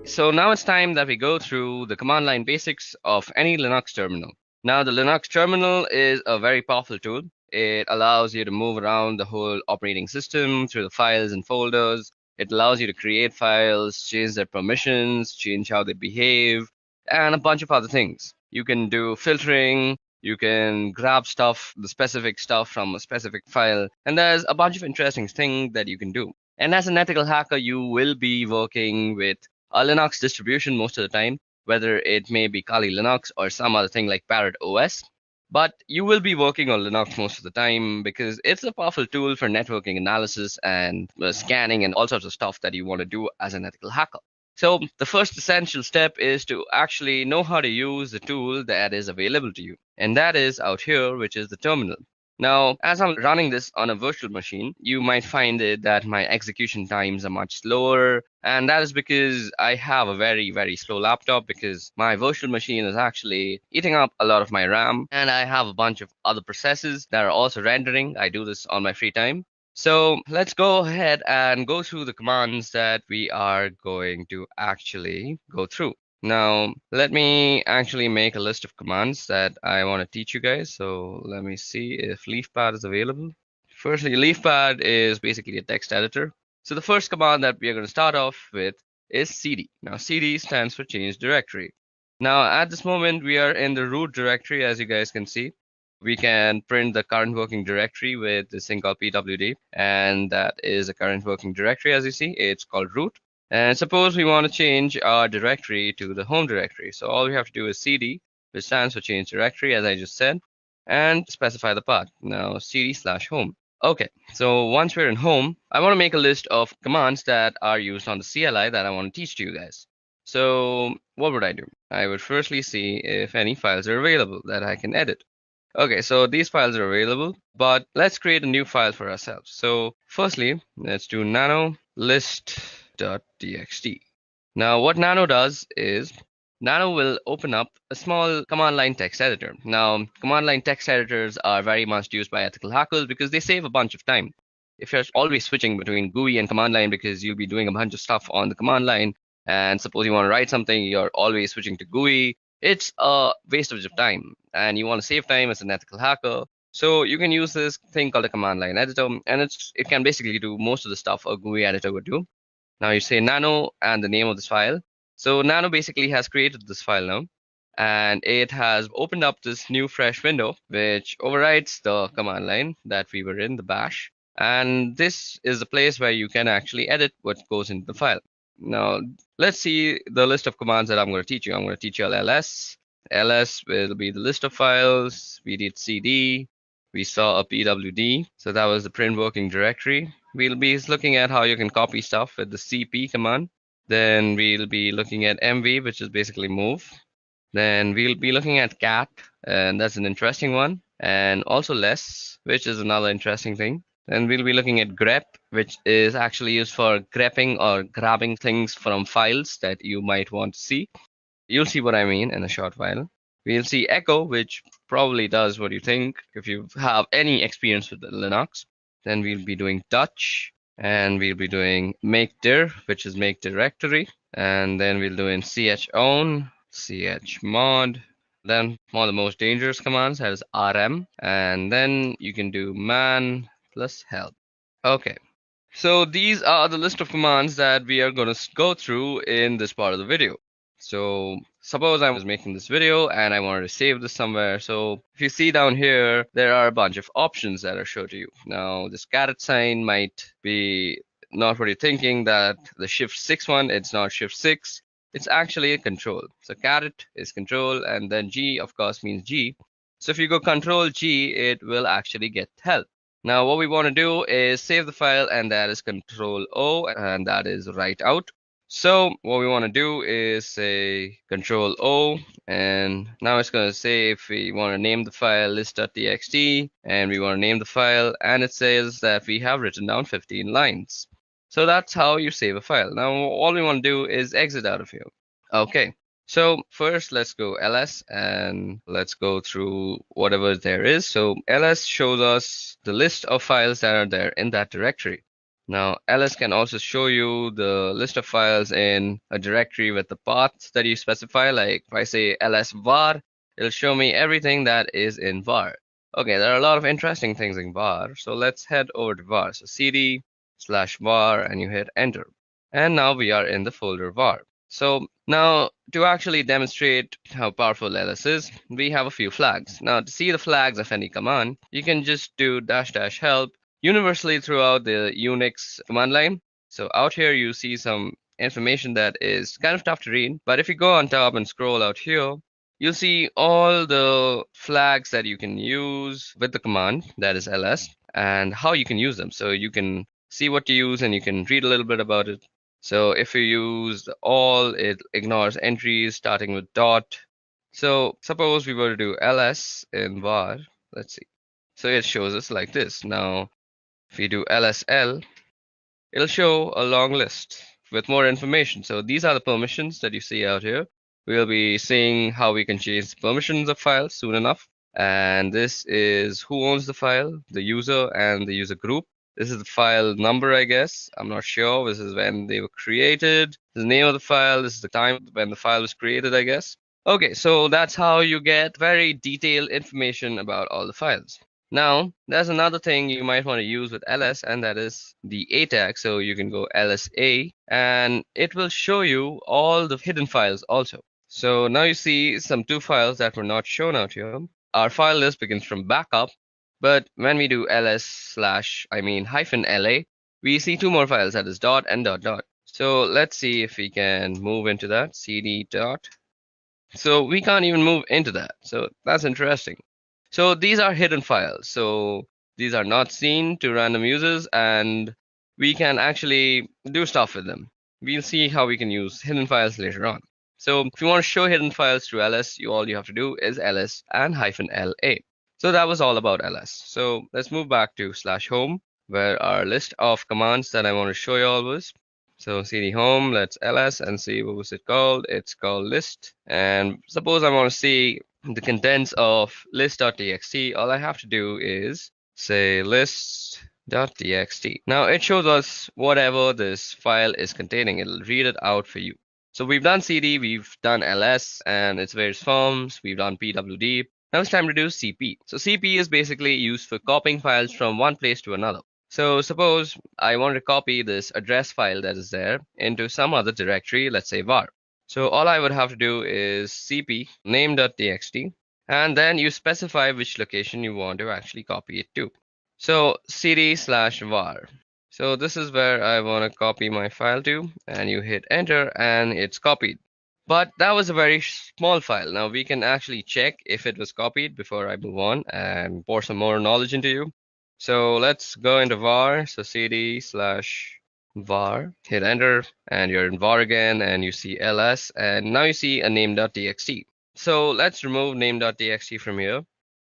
So now it's time that we go through the command line basics of any Linux terminal. Now the Linux terminal is a very powerful tool. It allows you to move around the whole operating system through the files and folders. It allows you to create files, change their permissions, change how they behave, and a bunch of other things. You can do filtering, you can grab stuff, the specific stuff from a specific file, and there's a bunch of interesting things that you can do. And as an ethical hacker, you will be working with a Linux distribution most of the time, whether it may be Kali Linux or some other thing like Parrot OS. But you will be working on Linux most of the time because it's a powerful tool for networking analysis and scanning and all sorts of stuff that you want to do as an ethical hacker. So the first essential step is to actually know how to use the tool that is available to you. And that is out here, which is the terminal. Now, as I'm running this on a virtual machine, you might find it that my execution times are much slower. And that is because I have a very, very slow laptop because my virtual machine is actually eating up a lot of my RAM. And I have a bunch of other processes that are also rendering. I do this on my free time. So let's go ahead and go through the commands that we are going to actually go through. Now, let me actually make a list of commands that I want to teach you guys. So let me see if LeafPad is available. Firstly, LeafPad is basically a text editor. So the first command that we are going to start off with is cd. Now, cd stands for change directory. Now, at this moment, we are in the root directory, as you guys can see. We can print the current working directory with this thing called pwd, and that is a current working directory. As you see, it's called root. And suppose we want to change our directory to the home directory. So all we have to do is cd, which stands for change directory, as I just said, and specify the path. Now cd/home. Okay, so once we're in home, I want to make a list of commands that are used on the CLI that I want to teach to you guys. So what would I do? I would firstly see if any files are available that I can edit. Okay, so these files are available, but let's create a new file for ourselves. So firstly, let's do nano list.txt. Now what nano does is Nano will open up a small command line text editor. Now, command line text editors are very much used by ethical hackers because they save a bunch of time. If you're always switching between GUI and command line because you'll be doing a bunch of stuff on the command line, and suppose you want to write something, you're always switching to GUI, it's a waste of time. And you want to save time as an ethical hacker. So you can use this thing called a command line editor, and it can basically do most of the stuff a GUI editor would do. Now you say nano and the name of this file. So Nano basically has created this file now, and it has opened up this new fresh window, which overrides the command line that we were in, the bash. And this is the place where you can actually edit what goes into the file. Now, let's see the list of commands that I'm going to teach you. I'm going to teach you ls. ls will be the list of files. We did cd. We saw a pwd. So that was the print working directory. We'll be looking at how you can copy stuff with the cp command. Then we'll be looking at mv, which is basically move. Then we'll be looking at cat, and that's an interesting one. And also less, which is another interesting thing. Then we'll be looking at grep, which is actually used for grepping or grabbing things from files that you might want to see. You'll see what I mean in a short while. We'll see echo, which probably does what you think if you have any experience with Linux. Then we'll be doing touch, and we'll be doing make dir, which is make directory, and then we'll do in chown, chmod. Then one of the most dangerous commands has rm, and then you can do man plus help. Okay, so these are the list of commands that we are going to go through in this part of the video. So suppose I was making this video and I wanted to save this somewhere. So if you see down here, there are a bunch of options that are shown to you. Now this caret sign might be not what you're thinking, that the shift 6 one, it's not shift 6. It's actually a control. So caret is control, and then G of course means G. So if you go control G, it will actually get help. Now what we want to do is save the file, and that is control O, and that is write out. So what we want to do is say control O, and now it's going to say if we want to name the file list.txt, and we want to name the file, and it says that we have written down 15 lines. So that's how you save a file. Now all we want to do is exit out of here. Okay, so first let's go ls and let's go through whatever there is. So ls shows us the list of files that are there in that directory. Now ls can also show you the list of files in a directory with the path that you specify. Like if I say ls var, it'll show me everything that is in var. Okay, there are a lot of interesting things in var, so let's head over to var. So cd/var, and you hit enter, and now we are in the folder var. So now to actually demonstrate how powerful ls is, we have a few flags. Now to see the flags of any command, you can just do --help universally throughout the Unix command line. So out here you see some information that is kind of tough to read, but if you go on top and scroll out here, you'll see all the flags that you can use with the command, that is ls, and how you can use them. So you can see what to use and you can read a little bit about it. So if you use all, it ignores entries starting with dot. So suppose we were to do ls in var, let's see. So it shows us like this. Now if we do lsl, it'll show a long list with more information. So these are the permissions that you see out here. We'll be seeing how we can change the permissions of files soon enough. And this is who owns the file, the user and the user group. This is the file number, I guess. I'm not sure. This is when they were created. The name of the file. This is the time when the file was created, I guess. Okay, so that's how you get very detailed information about all the files. Now, there's another thing you might want to use with ls, and that is the a tag. So you can go lsa, and it will show you all the hidden files also. So now you see some 2 files that were not shown out here. Our file list begins from backup, but when we do -la, we see 2 more files, that is dot and dot dot. So let's see if we can move into that, cd dot. So we can't even move into that. So that's interesting. So these are hidden files. So These are not seen to random users, and we can actually do stuff with them. We'll see how we can use hidden files later on. So if you want to show hidden files through ls, all you have to do is ls and -la. So that was all about ls. So let's move back to /home, where our list of commands that I want to show you all was. So cd home, let's ls and see what was it called. It's called list. And suppose I want to see the contents of list.txt. All I have to do is say list.txt. Now it shows us whatever this file is containing. It'll read it out for you. So we've done cd, we've done ls and its various forms, we've done pwd. Now it's time to do cp. So cp is basically used for copying files from one place to another. So suppose I want to copy this address file that is there into some other directory, let's say var. So all I would have to do is cp name.txt, and then you specify which location you want to actually copy it to. So cd/var. So this is where I want to copy my file to, and you hit enter and it's copied. But that was a very small file. Now we can actually check if it was copied before I move on and pour some more knowledge into you. So let's go into var. So cd/var, hit enter, and you're in var again, and you see ls, and now you see a name.txt. So let's remove name.txt from here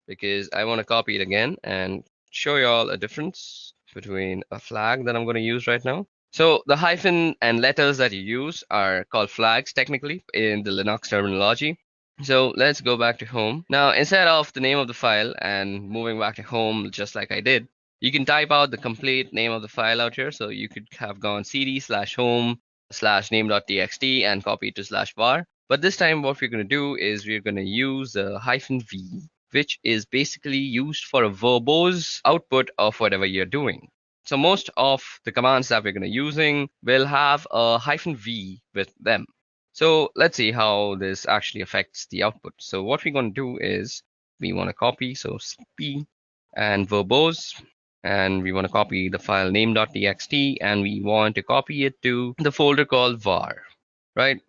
because I want to copy it again and show you all a difference between a flag that I'm going to use right now. So the hyphen and letters that you use are called flags technically in the Linux terminology. So let's go back to home. Now, instead of the name of the file and moving back to home just like I did, you can type out the complete name of the file out here. So you could have gone cd/home/name.txt and copy it to /var. But this time what we're going to do is we're going to use the -v, which is basically used for a verbose output of whatever you're doing. So most of the commands that we're going to using will have a -v with them. So let's see how this actually affects the output. So what we're going to do is we want to copy, so cp and verbose, and we want to copy the file name.txt, and we want to copy it to the folder called var, right?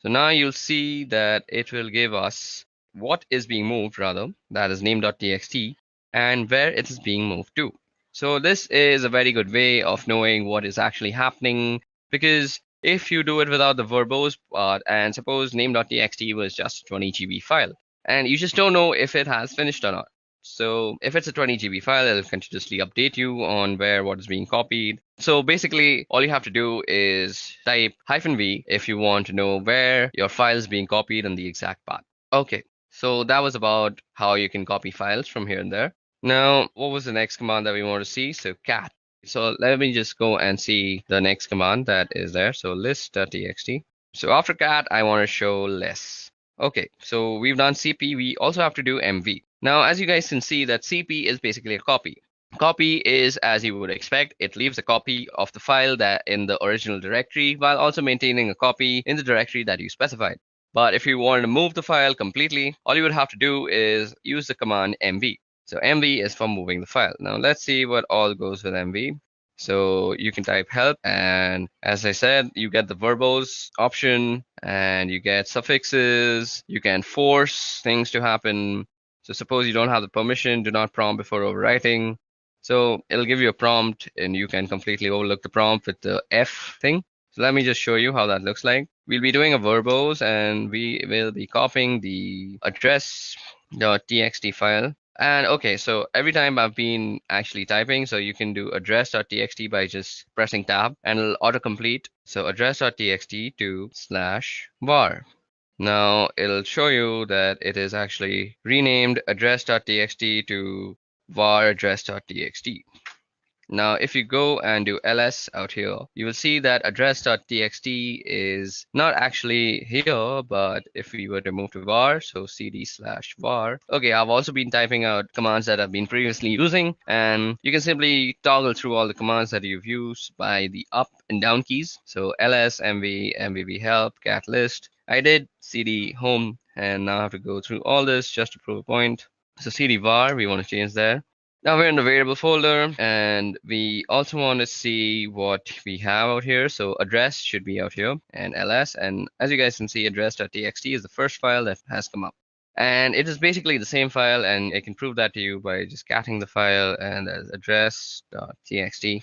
So now you'll see that it will give us what is being moved, rather, that is name.txt, and where it is being moved to. So this is a very good way of knowing what is actually happening, because if you do it without the verbose part, and suppose name.txt was just a 20 GB file, and you just don't know if it has finished or not. So if it's a 20 GB file, it'll continuously update you on where what is being copied. So basically, all you have to do is type -v if you want to know where your file is being copied and the exact path. Okay, so that was about how you can copy files from here and there. Now, what was the next command that we want to see? So cat. So let me just go and see the next command that is there. So list.txt. So after cat, I want to show less. Okay, so we've done cp. We also have to do mv. Now, as you guys can see, that cp is basically a copy. Copy is, as you would expect, it leaves a copy of the file that in the original directory while also maintaining a copy in the directory that you specified. But if you wanted to move the file completely, all you would have to do is use the command mv. So mv is for moving the file. Now let's see what all goes with mv. So you can type help, and as I said, you get the verbose option and you get suffixes. You can force things to happen. So suppose you don't have the permission, do not prompt before overwriting. So it'll give you a prompt and you can completely overlook the prompt with the F thing. So let me just show you how that looks like. We'll be doing a verbose and we will be copying the address.txt file. And okay, so every time I've been actually typing, so you can do address.txt by just pressing tab and it'll autocomplete. So address.txt to /var. Now it'll show you that it is actually renamed address.txt to var address.txt. Now, if you go and do ls out here, you will see that address.txt is not actually here, but if we were to move to var, so cd/var. Okay, I've also been typing out commands that I've been previously using, and you can simply toggle through all the commands that you've used by the up and down keys. So ls, mv, mvv help, cat list. I did cd home, and now I have to go through all this just to prove a point. So cd var, we want to change there. Now we're in the variable folder, and we also want to see what we have out here. So address should be out here, and ls. And as you guys can see, address.txt is the first file that has come up. And it is basically the same file, and I can prove that to you by just catting the file and there's address.txt.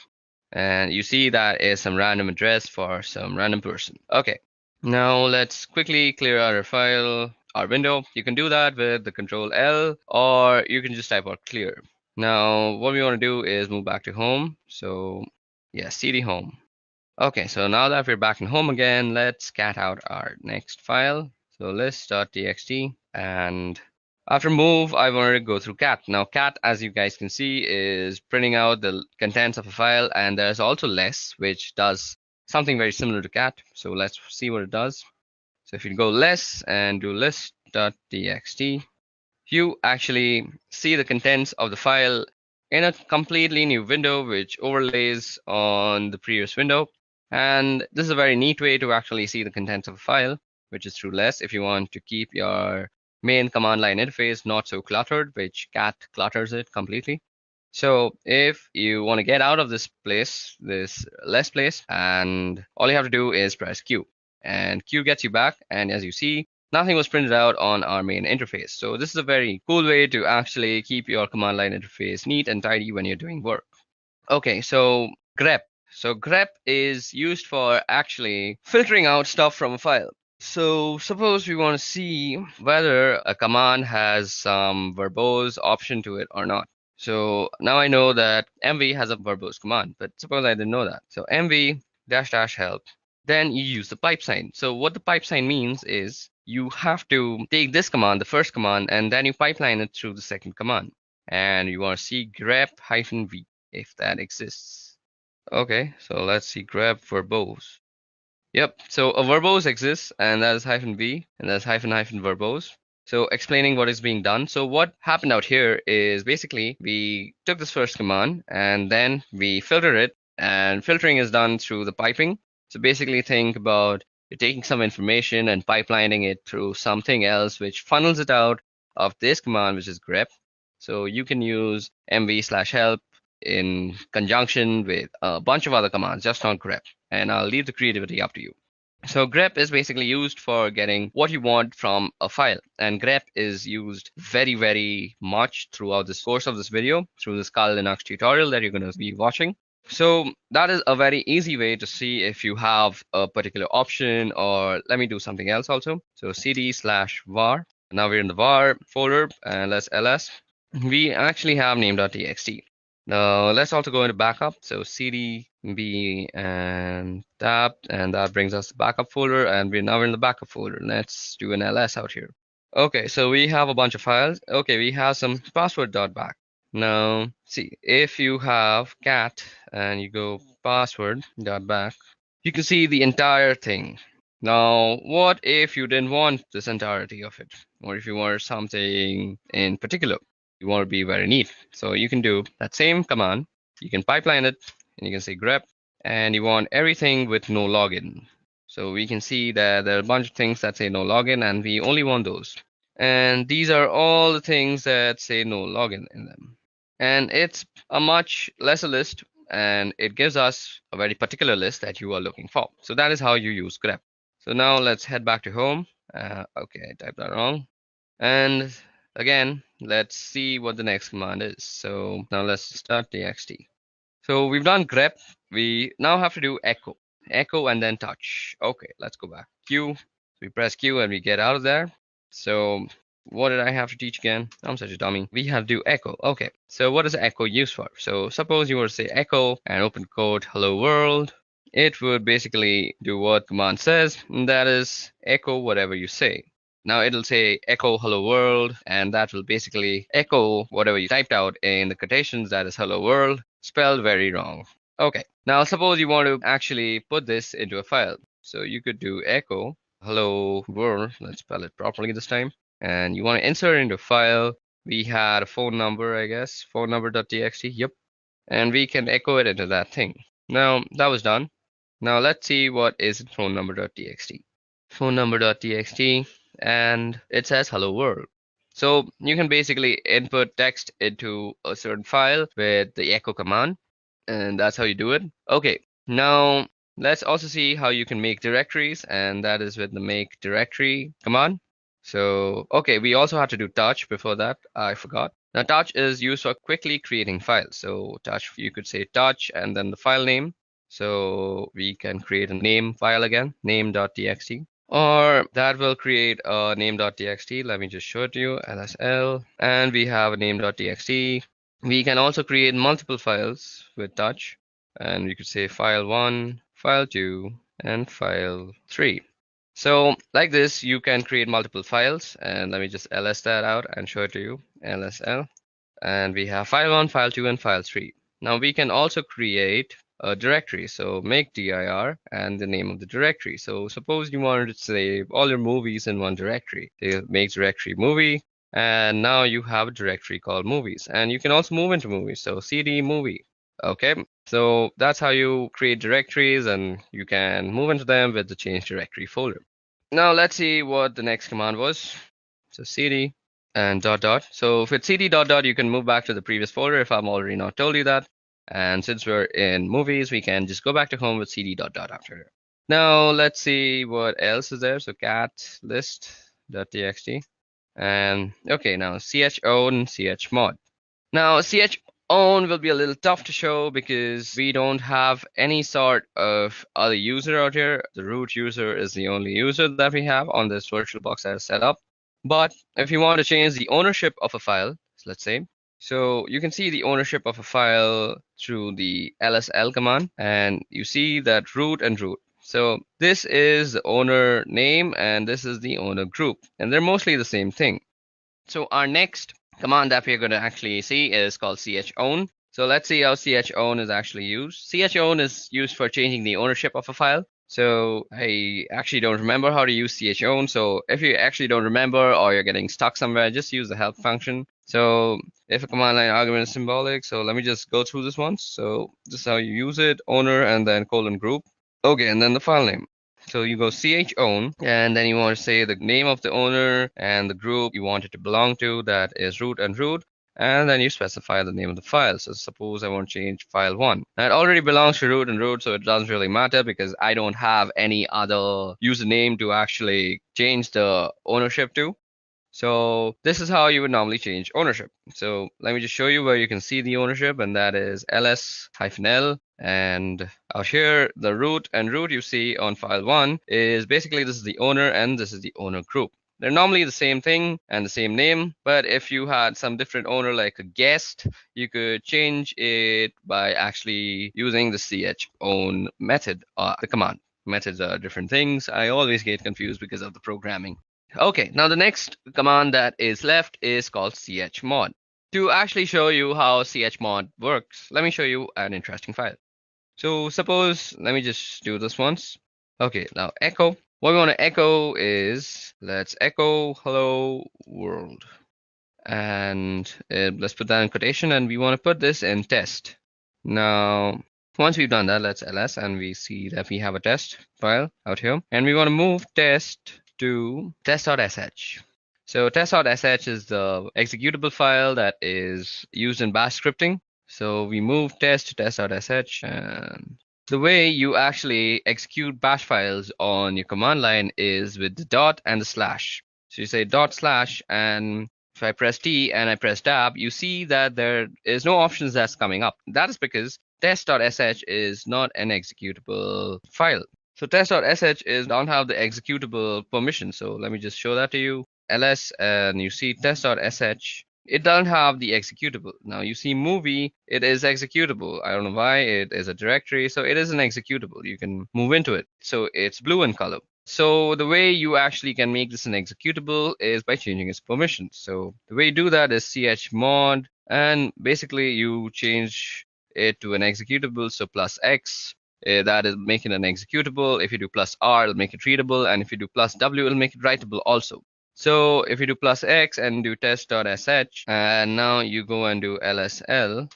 And you see that is some random address for some random person. Okay, now let's quickly clear out our file, our window. You can do that with the Control L, or you can just type out clear. Now, what we want to do is move back to home. So yeah, cd home. Okay, so now that we're back in home again, let's cat out our next file. So list.txt, and after move, I wanted to go through cat. Now cat, as you guys can see, is printing out the contents of a file, and there's also less, which does something very similar to cat. So let's see what it does. So if you go less and do list.txt, you actually see the contents of the file in a completely new window, which overlays on the previous window. And this is a very neat way to actually see the contents of a file, which is through less if you want to keep your main command line interface not so cluttered, which cat clutters it completely. So if you want to get out of this place, this less place, and all you have to do is press Q, and Q gets you back. And as you see, nothing was printed out on our main interface. So this is a very cool way to actually keep your command line interface neat and tidy when you're doing work. Okay, so grep. So grep is used for actually filtering out stuff from a file. So suppose we want to see whether a command has some verbose option to it or not. So now I know that mv has a verbose command, but suppose I didn't know that. So mv dash dash help, then you use the pipe sign. So what the pipe sign means is you have to take this command, the first command, and then you pipeline it through the second command. And you want to see grep-v if that exists. Okay, so let's see grep verbose. Yep, so a verbose exists, and that is -v, and that's -verbose. So explaining what is being done. So what happened out here is basically we took this first command and then we filtered it, and filtering is done through the piping. So basically think about you're taking some information and pipelining it through something else, which funnels it out of this command, which is grep. So you can use mv/help in conjunction with a bunch of other commands, just not grep. And I'll leave the creativity up to you. So grep is basically used for getting what you want from a file. And grep is used very, very much throughout this course of this video, through this Kali Linux tutorial that you're going to be watching. So that is a very easy way to see if you have a particular option, or let me do something else also. So cd/var. Now we're in the var folder, and let's ls. We actually have name.txt. Now let's also go into backup. So cd b and tab, and that brings us the backup folder, and we're now in the backup folder. Let's do an ls out here. Okay, so we have a bunch of files. Okay, we have some password.back. Now see, if you have cat and you go password.back, you can see the entire thing. Now, what if you didn't want this entirety of it, or if you wanted something in particular? You want to be very neat. So you can do that same command. You can pipeline it, and you can say grep, and you want everything with no login. So we can see that there are a bunch of things that say no login, and we only want those. And these are all the things that say no login in them. And it's a much lesser list, and it gives us a very particular list that you are looking for. So that is how you use grep. So now let's head back to home. Okay, I typed that wrong. And again, let's see what the next command is. So now let's start txt. So we've done grep. We now have to do echo. Echo and then touch. Okay, let's go back. Q. We press Q and we get out of there. So what did I have to teach again? I'm such a dummy. We have to do echo. Okay, so what is echo used for? So suppose you were to say echo and open quote hello world. It would basically do what command says, and that is echo whatever you say. Now it'll say echo hello world, and that will basically echo whatever you typed out in the quotations, that is hello world, spelled very wrong. Okay, now suppose you want to actually put this into a file. So you could do echo hello world, let's spell it properly this time, and you want to insert into a file. We had a phone number, I guess, phone number.txt, yep, and we can echo it into that thing. Now that was done. Now let's see what is phone number.txt. Phone number.txt, and it says hello world. So you can basically input text into a certain file with the echo command, and that's how you do it. Okay, now let's also see how you can make directories, and that is with the make directory command. So, okay, we also had to do touch before that. I forgot. Now, touch is used for quickly creating files. So, touch, you could say touch and then the file name. So, we can create a name file again, name.txt. Or that will create a name.txt. Let me just show it to you, lsl. And we have a name.txt. We can also create multiple files with touch. And we could say file 1, file 2, and file 3. So like this, you can create multiple files. And let me just ls that out and show it to you, lsl. And we have file 1, file 2, and file 3. Now we can also create a directory. So make dir and the name of the directory. So suppose you wanted to save all your movies in one directory. So make directory movie. And now you have a directory called movies. And you can also move into movies. So cd movie. Okay, so that's how you create directories, and you can move into them with the change directory folder. Now let's see what the next command was. So cd and dot dot. So with cd dot dot, you can move back to the previous folder if I'm already not told you that. And since we're in movies, we can just go back to home with cd dot dot after. Now let's see what else is there. So cat list dot txt. And okay, now chown chmod. Now chown will be a little tough to show because we don't have any sort of other user out here. The root user is the only user that we have on this VirtualBox that is set up. But if you want to change the ownership of a file, let's say, so you can see the ownership of a file through the lsl command, and you see that root and root. So this is the owner name and this is the owner group, and they're mostly the same thing. So our next command that we're going to actually see is called chown. So let's see how chown is actually used. Chown is used for changing the ownership of a file. So I actually don't remember how to use chown. So if you actually don't remember or you're getting stuck somewhere, just use the help function. So if a command line argument is symbolic, so let me just go through this once. So this is how you use it, owner and then colon group. Okay, and then the file name. So you go chown, and then you want to say the name of the owner and the group you want it to belong to, that is root and root, and then you specify the name of the file. So suppose I want to change file 1. Now it already belongs to root and root, so it doesn't really matter because I don't have any other username to actually change the ownership to. So this is how you would normally change ownership. So let me just show you where you can see the ownership, and that is ls-l. And out here, the root and root you see on file 1 is basically this is the owner and this is the owner group. They're normally the same thing and the same name, but if you had some different owner like a guest, you could change it by actually using the chown method, the command. Methods are different things. I always get confused because of the programming. Okay, now the next command that is left is called chmod. To actually show you how chmod works, let me show you an interesting file. So suppose, let me just do this once. Okay, now echo. What we want to echo is, let's echo hello world. And let's put that in quotation, and we want to put this in test. Now, once we've done that, let's ls, and we see that we have a test file out here. And we want to move test to test.sh. So test.sh is the executable file that is used in bash scripting. So we move test to test.sh, and the way you actually execute bash files on your command line is with the dot and the slash. So you say dot slash, and if I press T and I press tab, you see that there is no options that's coming up. That is because test.sh is not an executable file. So test.sh don't have the executable permission. So let me just show that to you. ls, and you see test.sh. It doesn't have the executable. Now you see movie, it is executable. I don't know why, it is a directory, so it is an executable. You can move into it. So it's blue in color. So the way you actually can make this an executable is by changing its permissions. So the way you do that is chmod, and basically you change it to an executable. So plus X, that is making an executable. If you do plus R, it'll make it readable. And if you do plus W, it'll make it writable also. So if you do plus X and do test.sh, and now you go and do lsl,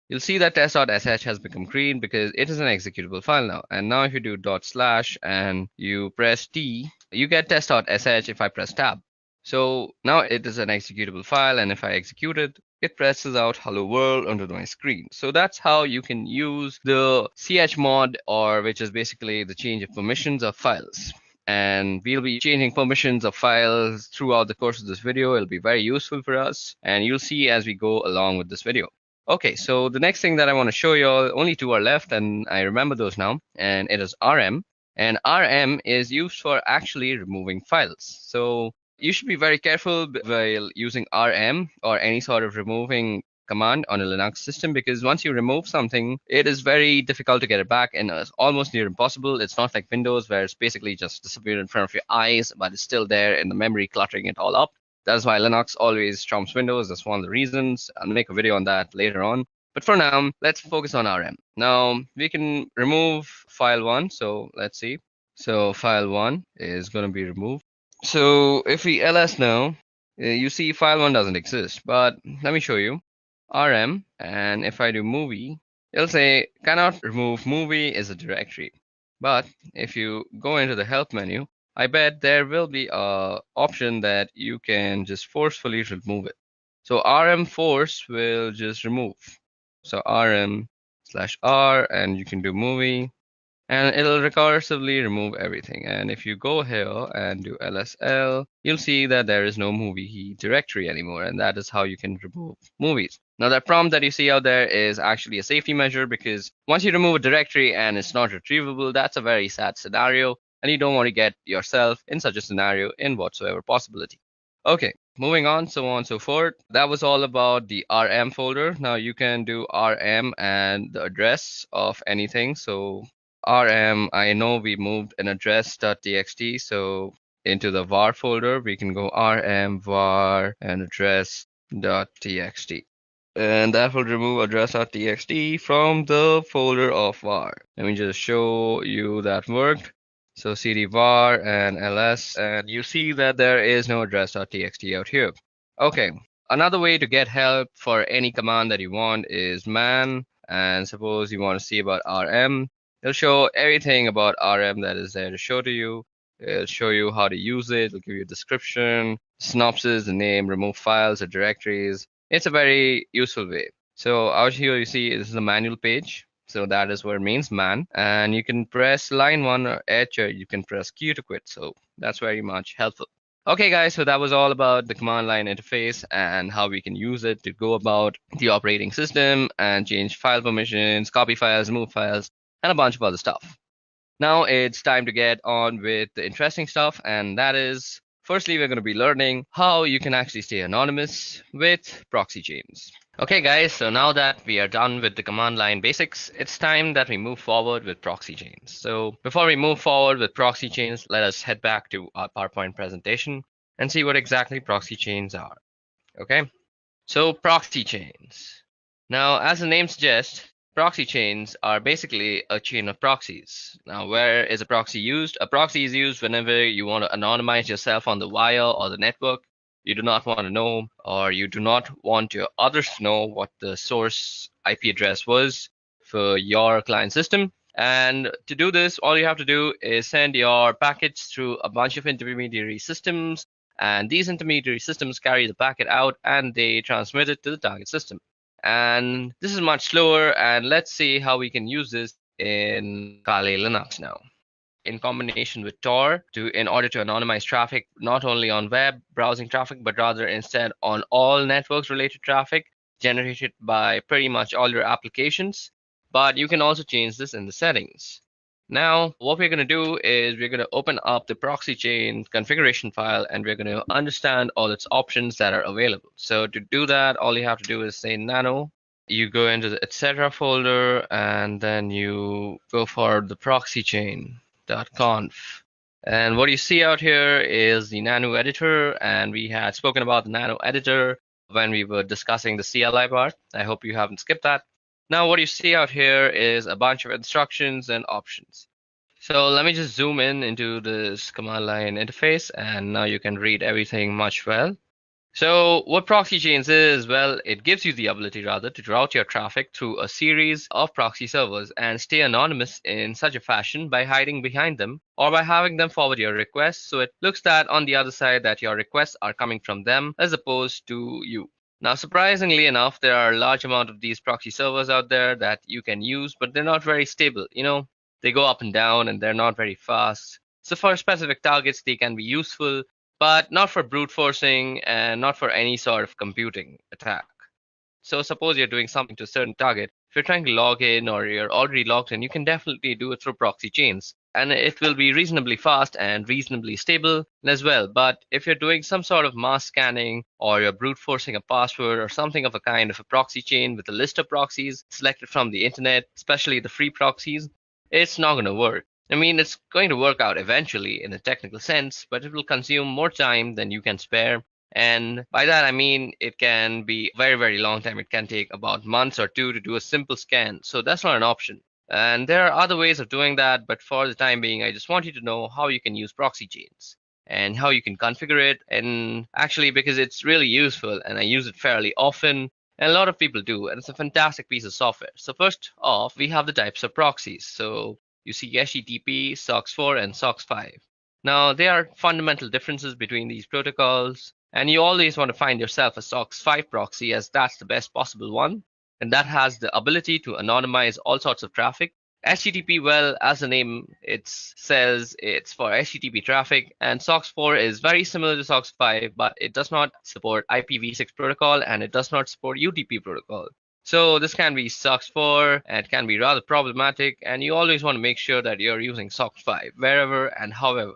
you'll see that test.sh has become green because it is an executable file now. And now if you do dot slash and you press T, you get test.sh if I press tab. So now it is an executable file, and if I execute it, it presses out hello world onto my screen. So that's how you can use the chmod, or which is basically the change of permissions of files. and we'll be changing permissions of files throughout the course of this video. It'll be very useful for us, and you'll see as we go along with this video. Okay, so the next thing that I want to show you all, only two are left, and I remember those now, and it is RM. And RM is used for actually removing files. So you should be very careful while using RM or any sort of removing command on a Linux system, because once you remove something, it is very difficult to get it back and almost near impossible. It's not like Windows where it's basically just disappeared in front of your eyes, but it's still there in the memory, cluttering it all up. That's why Linux always trumps Windows. That's one of the reasons. I'll make a video on that later on. But for now, let's focus on RM. Now, we can remove file 1. So let's see. So file 1 is going to be removed. So if we ls now, you see file 1 doesn't exist. But let me show you. RM, and if I do movie, it'll say cannot remove movie is a directory. But if you go into the help menu, I bet there will be a option that you can just forcefully remove it. So rm force will just remove. So rm/r, and you can do movie, and it'll recursively remove everything. And if you go here and do lsl, you'll see that there is no movie directory anymore, and that is how you can remove movies. Now that prompt that you see out there is actually a safety measure, because once you remove a directory and it's not retrievable, that's a very sad scenario, and you don't want to get yourself in such a scenario in whatsoever possibility. Okay, moving on, so on and so forth. That was all about the RM folder. Now you can do RM and the address of anything. So RM, I know we moved an address.txt, so into the var folder, we can go rm var and address.txt. And that will remove address.txt from the folder of var. Let me just show you that worked. So cd var and ls, and you see that there is no address.txt out here. Okay, another way to get help for any command that you want is man, and suppose you want to see about rm. It'll show everything about RM that is there to show to you. It'll show you how to use it. It'll give you a description, synopsis, the name, remove files or directories. It's a very useful way. So out here you see this is a manual page. So that is what it means, man. And you can press line 1 or H, or you can press Q to quit. So that's very much helpful. Okay guys, so that was all about the command line interface and how we can use it to go about the operating system and change file permissions, copy files, move files, and a bunch of other stuff. Now it's time to get on with the interesting stuff, and that is, firstly, we're going to be learning how you can actually stay anonymous with proxy chains. Okay guys, so now that we are done with the command line basics, it's time that we move forward with proxy chains. So before we move forward with proxy chains, let us head back to our PowerPoint presentation and see what exactly proxy chains are. Okay, so proxy chains. Now, as the name suggests, proxy chains are basically a chain of proxies. Now, where is a proxy used? A proxy is used whenever you want to anonymize yourself on the wire or the network. You do not want to know, or you do not want your others to know what the source IP address was for your client system. And to do this, all you have to do is send your packets through a bunch of intermediary systems, and these intermediary systems carry the packet out and they transmit it to the target system. And this is much slower, and let's see how we can use this in Kali Linux now. In combination with Tor, in order to anonymize traffic, not only on web browsing traffic, but rather instead on all networks related traffic generated by pretty much all your applications. But you can also change this in the settings. Now, what we're going to do is we're going to open up the proxy chain configuration file, and we're going to understand all its options that are available. So to do that, all you have to do is say nano. You go into the etc folder, and then you go for the proxy chain.conf. And what you see out here is the nano editor, and we had spoken about the nano editor when we were discussing the CLI part. I hope you haven't skipped that. Now what you see out here is a bunch of instructions and options. So let me just zoom in into this command line interface, and now you can read everything much well. So what proxy chains is, well, it gives you the ability rather to route your traffic through a series of proxy servers and stay anonymous in such a fashion by hiding behind them or by having them forward your requests, so it looks that on the other side that your requests are coming from them as opposed to you. Now, surprisingly enough, there are a large amount of these proxy servers out there that you can use, but they're not very stable. You know, they go up and down and they're not very fast. So for specific targets, they can be useful, but not for brute forcing and not for any sort of computing attack. So suppose you're doing something to a certain target. If you're trying to log in or you're already logged in, you can definitely do it through proxy chains. And it will be reasonably fast and reasonably stable as well. But if you're doing some sort of mass scanning or you're brute forcing a password or something of a kind of a proxy chain with a list of proxies selected from the internet, especially the free proxies, it's not going to work. I mean, it's going to work out eventually in a technical sense, but it will consume more time than you can spare. And by that, I mean it can be a very, very long time. It can take about months or two to do a simple scan. So that's not an option. And there are other ways of doing that. But for the time being, I just want you to know how you can use proxy chains and how you can configure it. And actually, because it's really useful and I use it fairly often. And a lot of people do. And it's a fantastic piece of software. So first off, we have the types of proxies. So you see HTTP, SOCKS4, and SOCKS5. Now, there are fundamental differences between these protocols. And you always want to find yourself a SOCKS5 proxy as that's the best possible one. And that has the ability to anonymize all sorts of traffic. HTTP, well, as the name it says, it's for HTTP traffic. And SOCKS4 is very similar to SOCKS5, but it does not support IPv6 protocol and it does not support UDP protocol. So this can be SOCKS4 and it can be rather problematic. And you always want to make sure that you're using SOCKS5 wherever and however.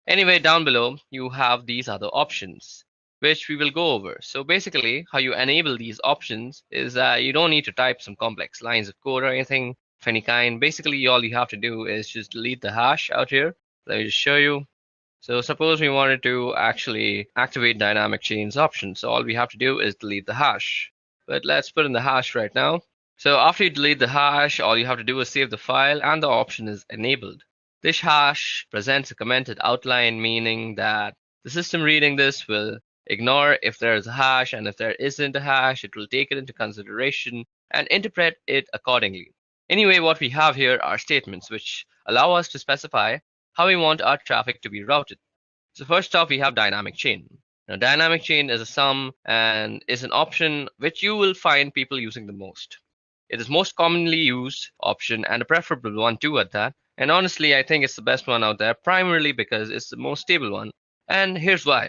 Anyway, down below, you have these other options, which we will go over. So basically, how you enable these options is that you don't need to type some complex lines of code or anything of any kind. Basically, all you have to do is just delete the hash out here. Let me just show you. So suppose we wanted to actually activate dynamic chains option. So all we have to do is delete the hash. But let's put in the hash right now. So after you delete the hash, all you have to do is save the file and the option is enabled. This hash presents a commented outline, meaning that the system reading this will ignore if there is a hash, and if there isn't a hash, it will take it into consideration and interpret it accordingly. Anyway, what we have here are statements which allow us to specify how we want our traffic to be routed. So first off, we have dynamic chain. Now, dynamic chain is a sum and is an option which you will find people using the most. It is most commonly used option and a preferable one too at that. And honestly, I think it's the best one out there, primarily because it's the most stable one. And here's why.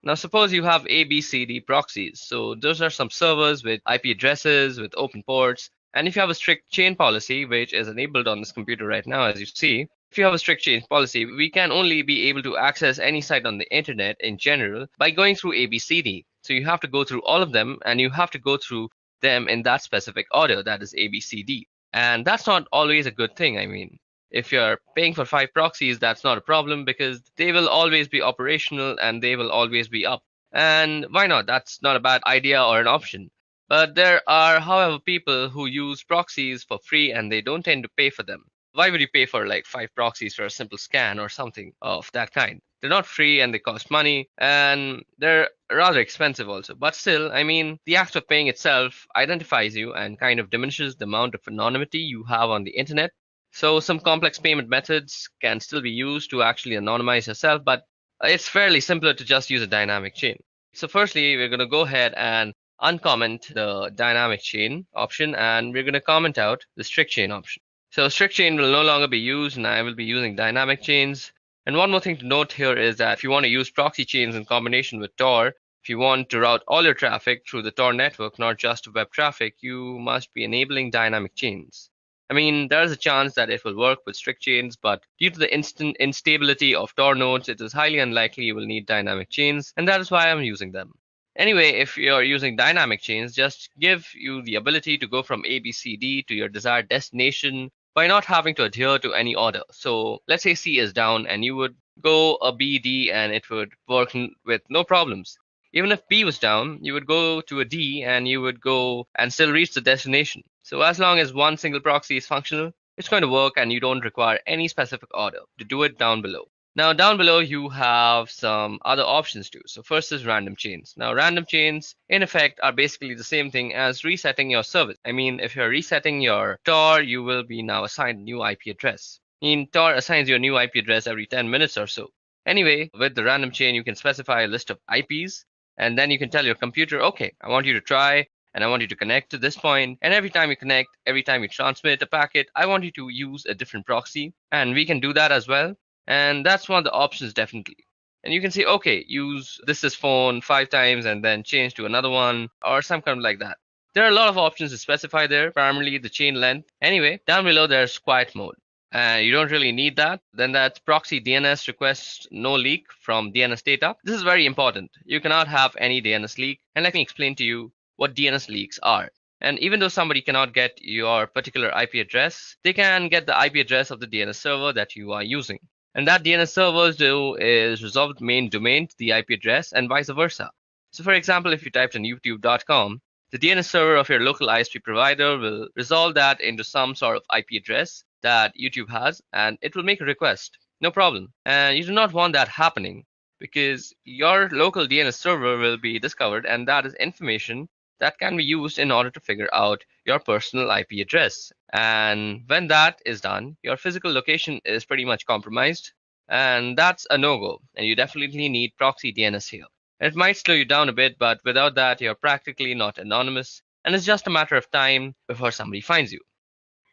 Now, suppose you have ABCD proxies. So those are some servers with IP addresses, with open ports. And if you have a strict chain policy, which is enabled on this computer right now, as you see, if you have a strict chain policy, we can only be able to access any site on the internet in general by going through ABCD. So you have to go through all of them, and you have to go through them in that specific order, that is ABCD. And that's not always a good thing. I mean, if you're paying for 5 proxies, that's not a problem because they will always be operational and they will always be up. And why not? That's not a bad idea or an option. But there are, however, people who use proxies for free and they don't tend to pay for them. Why would you pay for like 5 proxies for a simple scan or something of that kind? They're not free and they cost money and they're rather expensive also. But still, I mean, the act of paying itself identifies you and kind of diminishes the amount of anonymity you have on the internet. So some complex payment methods can still be used to actually anonymize yourself, but it's fairly simpler to just use a dynamic chain. So firstly, we're going to go ahead and uncomment the dynamic chain option, and we're going to comment out the strict chain option. So strict chain will no longer be used, and I will be using dynamic chains. And one more thing to note here is that if you want to use proxy chains in combination with Tor, if you want to route all your traffic through the Tor network, not just web traffic, you must be enabling dynamic chains. I mean, there's a chance that it will work with strict chains, but due to the instant instability of Tor nodes, it is highly unlikely you will need dynamic chains, and that is why I'm using them. Anyway, if you're using dynamic chains, just give you the ability to go from ABCD to your desired destination by not having to adhere to any order. So let's say C is down and you would go a B, D, and it would work with no problems. Even if B was down, you would go to a D and you would go and still reach the destination. So as long as one single proxy is functional, it's going to work and you don't require any specific order to do it down below. Now down below you have some other options too. So first is random chains. Now random chains in effect are basically the same thing as resetting your service. I mean, if you're resetting your Tor, you will be now assigned a new IP address. I mean, Tor assigns you a new IP address every 10 minutes or so. Anyway, with the random chain, you can specify a list of IPs, and then you can tell your computer, okay, I want you to try and I want you to connect to this point. And every time you connect, every time you transmit a packet, I want you to use a different proxy. And we can do that as well. And that's one of the options definitely. And you can say, okay, use this as phone 5 times and then change to another one or some kind of like that. There are a lot of options to specify there, primarily the chain length. Anyway, down below there's quiet mode. You don't really need that. Then that's proxy DNS request no leak from DNS data. This is very important. You cannot have any DNS leak. And let me explain to you what DNS leaks are. And even though somebody cannot get your particular IP address, they can get the IP address of the DNS server that you are using. And that DNS servers do is resolve the main domain to the IP address and vice versa. So for example, if you typed in youtube.com, the DNS server of your local ISP provider will resolve that into some sort of IP address that YouTube has, and it will make a request. No problem. And you do not want that happening because your local DNS server will be discovered, and that is information that can be used in order to figure out your personal IP address. And when that is done, your physical location is pretty much compromised, and that's a no-go. And you definitely need proxy DNS here. It might slow you down a bit, but without that, you're practically not anonymous, and it's just a matter of time before somebody finds you.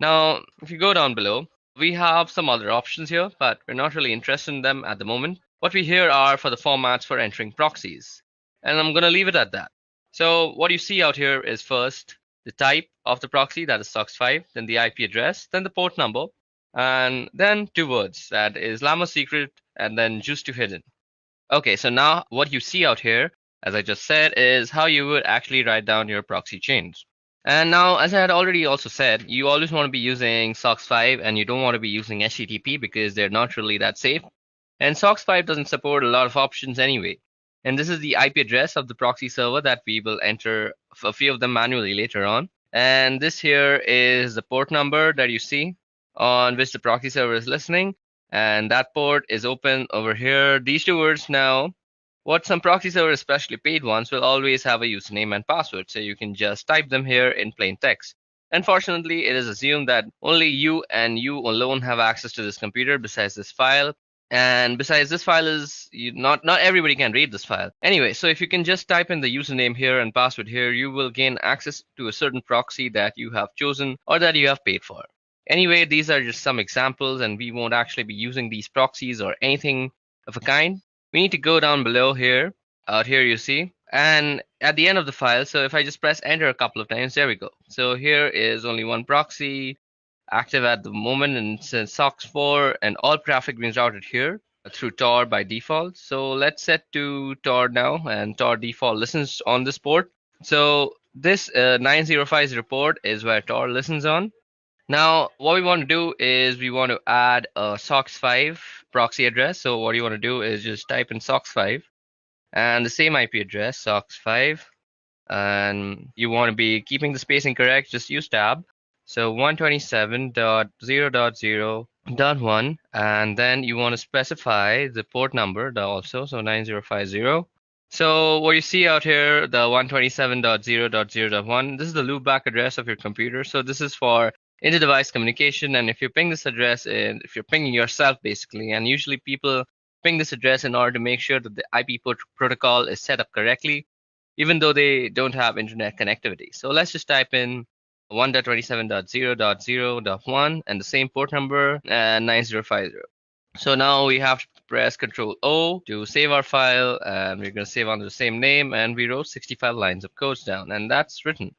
Now, if you go down below, we have some other options here, but we're not really interested in them at the moment. What we here are for the formats for entering proxies, and I'm going to leave it at that. So what you see out here is first the type of the proxy, that is SOX5, then the IP address, then the port number, and then 2 words, that is Llama secret, and then juice to hidden. Okay, so now what you see out here, as I just said, is how you would actually write down your proxy chains. And now, as I had already also said, you always want to be using SOX5 and you don't want to be using HTTP because they're not really that safe. And SOX5 doesn't support a lot of options anyway. And this is the IP address of the proxy server that we will enter a few of them manually later on. And this here is the port number that you see on which the proxy server is listening. And that port is open over here. These 2 words now, what some proxy servers, especially paid ones, will always have a username and password. So you can just type them here in plain text. Unfortunately, it is assumed that only you and you alone have access to this computer besides this file. And besides, this file is not everybody can read this file. Anyway, so if you can just type in the username here and password here, you will gain access to a certain proxy that you have chosen or that you have paid for. Anyway, these are just some examples, and we won't actually be using these proxies or anything of a kind. We need to go down below here. Out here you see, and at the end of the file, so if I just press enter a couple of times, there we go. So here is only one proxy active at the moment, and it says SOX4, and all traffic being routed here through Tor by default. So let's set to Tor now, and Tor default listens on this port. So this 9050 port is where Tor listens on. Now, what we want to do is we want to add a SOX5 proxy address. So what you want to do is just type in SOX5 and the same IP address, SOX5. And you want to be keeping the spacing correct, just use tab. So 127.0.0.1, and then you want to specify the port number also, so 9050. So what you see out here, the 127.0.0.1, this is the loopback address of your computer. So this is for inter-device communication, and if you ping this address in, if you're pinging yourself basically, and usually people ping this address in order to make sure that the IP protocol is set up correctly, even though they don't have internet connectivity. So let's just type in 1.27.0.0.1 and the same port number and 9050. So now we have to press Control O to save our file, and we're going to save under the same name, and we wrote 65 lines of codes down, and that's written.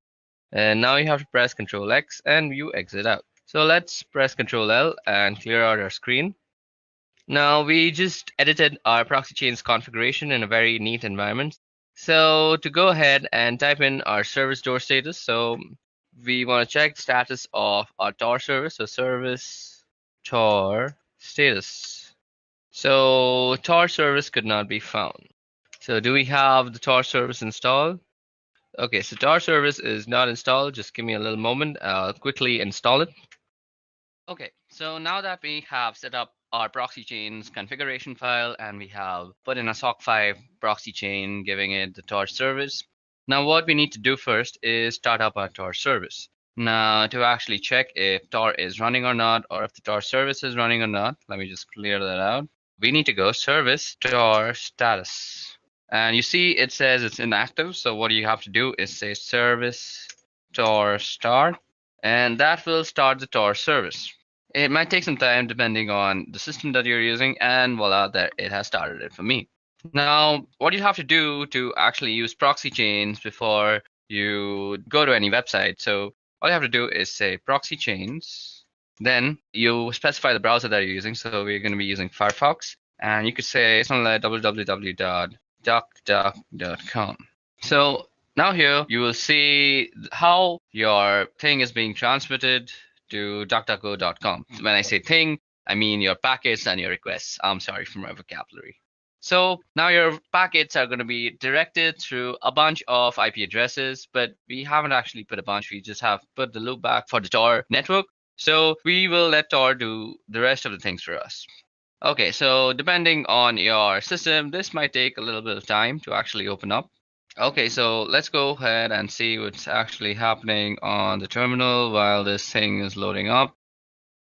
And now you have to press Control X and you exit out. So let's press Control L and clear out our screen. Now we just edited our proxy chains configuration in a very neat environment. So to go ahead and type in our service door status. So we want to check the status of our Tor service. So service Tor status. So Tor service could not be found. So do we have the Tor service installed? Okay, so Tor service is not installed. Just give me a little moment. I'll quickly install it. Okay, so now that we have set up our proxy chains configuration file and we have put in a SOC5 proxy chain, giving it the Tor service. Now what we need to do first is start up our Tor service. Now to actually check if Tor is running or not, or if the Tor service is running or not, let me just clear that out. We need to go service Tor status. And you see it says it's inactive. So what you have to do is say service Tor start, and that will start the Tor service. It might take some time depending on the system that you're using, and voila, there it has started it for me. Now, what you have to do to actually use proxy chains before you go to any website. So all you have to do is say proxy chains. Then you specify the browser that you're using. So we're going to be using Firefox, and you could say something like www.duckduck.com. So now here you will see how your thing is being transmitted to DuckDuckGo.com. When I say thing, I mean your packets and your requests. I'm sorry for my vocabulary. So now your packets are going to be directed through a bunch of IP addresses, but we haven't actually put a bunch. We just have put the loop back for the Tor network. So we will let Tor do the rest of the things for us. Okay, so depending on your system, this might take a little bit of time to actually open up. Okay, so let's go ahead and see what's actually happening on the terminal while this thing is loading up.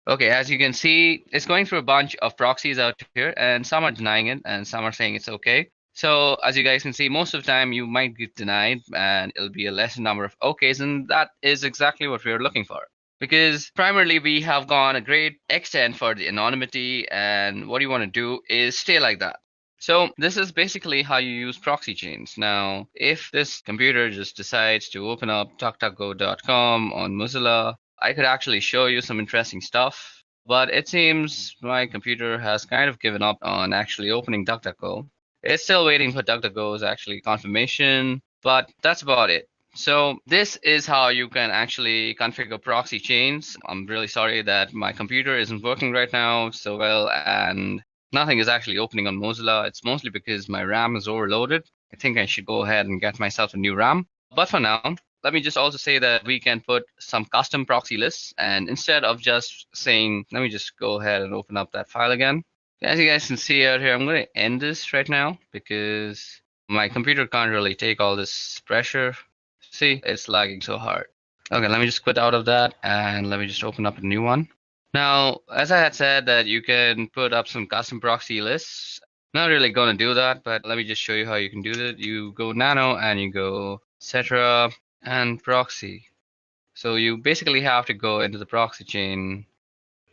Okay, as you can see, it's going through a bunch of proxies out here, and some are denying it, and some are saying it's okay. So as you guys can see, most of the time you might get denied, and it'll be a lesser number of okays, and that is exactly what we're looking for. Because primarily we have gone a great extent for the anonymity, and what you want to do is stay like that. So this is basically how you use proxy chains. Now, if this computer just decides to open up DuckDuckGo.com on Mozilla, I could actually show you some interesting stuff, but it seems my computer has kind of given up on actually opening DuckDuckGo. It's still waiting for DuckDuckGo's actually confirmation, but that's about it. So this is how you can actually configure proxy chains. I'm really sorry that my computer isn't working right now so well, and nothing is actually opening on Mozilla. It's mostly because my RAM is overloaded. I think I should go ahead and get myself a new RAM. But for now, let me just also say that we can put some custom proxy lists, and instead of just saying, let me just go ahead and open up that file again. As you guys can see out here, I'm going to end this right now because my computer can't really take all this pressure. See, it's lagging so hard. Okay, let me just quit out of that and let me just open up a new one. Now, as I had said that you can put up some custom proxy lists. Not really going to do that, but let me just show you how you can do that. You go nano and you go etc and proxy. So you basically have to go into the proxy chain.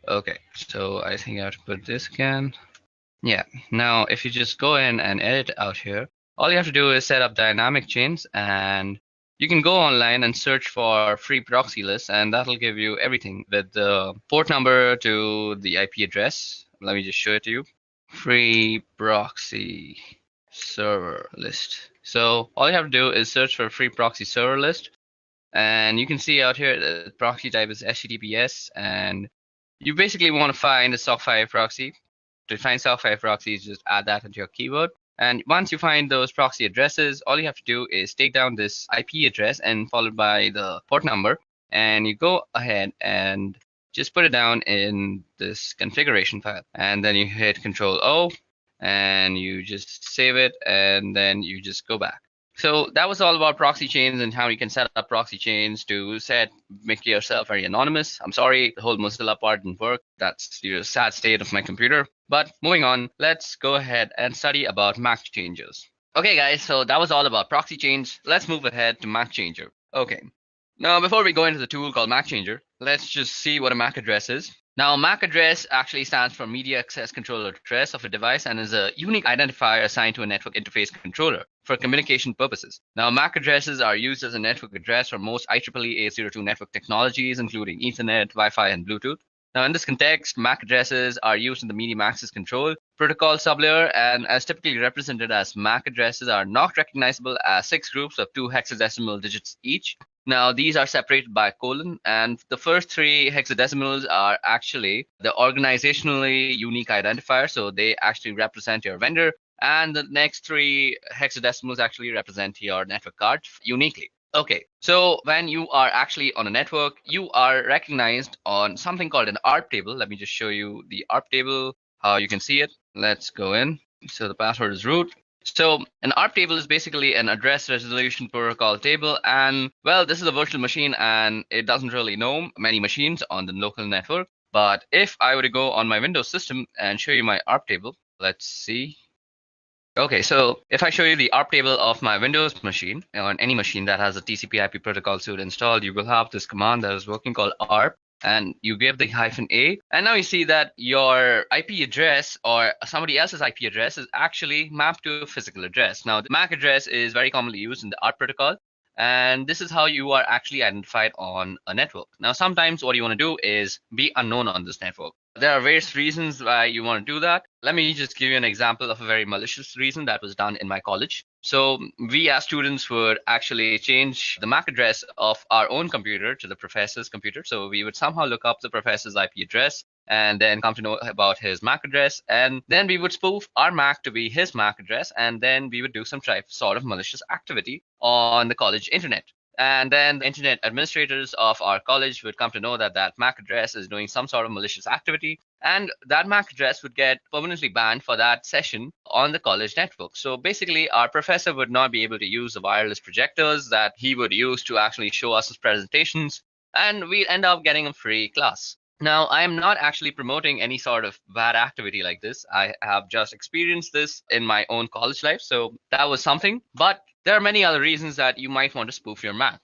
Okay, so I think I have to put this again. Yeah, now if you just go in and edit out here, all you have to do is set up dynamic chains, and you can go online and search for free proxy lists, and that'll give you everything with the port number to the IP address. Let me just show it to you. Free proxy server list. So all you have to do is search for free proxy server list, and you can see out here the proxy type is HTTPS, and you basically want to find a SOC5 proxy. To find SOC5 proxies, just add that into your keyword. And once you find those proxy addresses, all you have to do is take down this IP address and followed by the port number, and you go ahead and just put it down in this configuration file. And then you hit Control O, and you just save it, and then you just go back. So that was all about proxy chains and how you can set up proxy chains to make yourself very anonymous. I'm sorry, the whole Mozilla part didn't work. That's the sad state of my computer. But moving on, let's go ahead and study about MAC changers. Okay guys, so that was all about proxy chains. Let's move ahead to MAC changer. Okay, now before we go into the tool called MAC changer, let's just see what a MAC address is. Now, MAC address actually stands for Media Access Controller Address of a device and is a unique identifier assigned to a network interface controller for communication purposes. Now, MAC addresses are used as a network address for most IEEE 802 network technologies, including Ethernet, Wi-Fi, and Bluetooth. Now, in this context, MAC addresses are used in the medium access control protocol sublayer, and as typically represented as MAC addresses are not recognizable as 6 groups of 2 hexadecimal digits each. Now, these are separated by a colon, and the first 3 hexadecimals are actually the organizationally unique identifier, so they actually represent your vendor, and the next 3 hexadecimals actually represent your network card uniquely. Okay, so when you are actually on a network, you are recognized on something called an ARP table. Let me just show you the ARP table, how you can see it. Let's go in. So the password is root. So an ARP table is basically an address resolution protocol table, and well, this is a virtual machine and it doesn't really know many machines on the local network. But if I were to go on my Windows system and show you my ARP table, let's see. Okay, so if I show you the ARP table of my Windows machine, or any machine that has a TCP/IP protocol suite installed, you will have this command that is working called ARP. and you give the -a, and now you see that your IP address or somebody else's IP address is actually mapped to a physical address. Now, the MAC address is very commonly used in the ARP protocol, and this is how you are actually identified on a network. Now, sometimes what you want to do is be unknown on this network. There are various reasons why you want to do that. Let me just give you an example of a very malicious reason that was done in my college. So we as students would actually change the MAC address of our own computer to the professor's computer. So we would somehow look up the professor's IP address and then come to know about his MAC address. And then we would spoof our MAC to be his MAC address. And then we would do some sort of malicious activity on the college internet. And then the internet administrators of our college would come to know that that MAC address is doing some sort of malicious activity. And that MAC address would get permanently banned for that session on the college network. So basically, our professor would not be able to use the wireless projectors that he would use to actually show us his presentations. And we'd end up getting a free class. Now, I am not actually promoting any sort of bad activity like this. I have just experienced this in my own college life. So that was something. But there are many other reasons that you might want to spoof your Mac.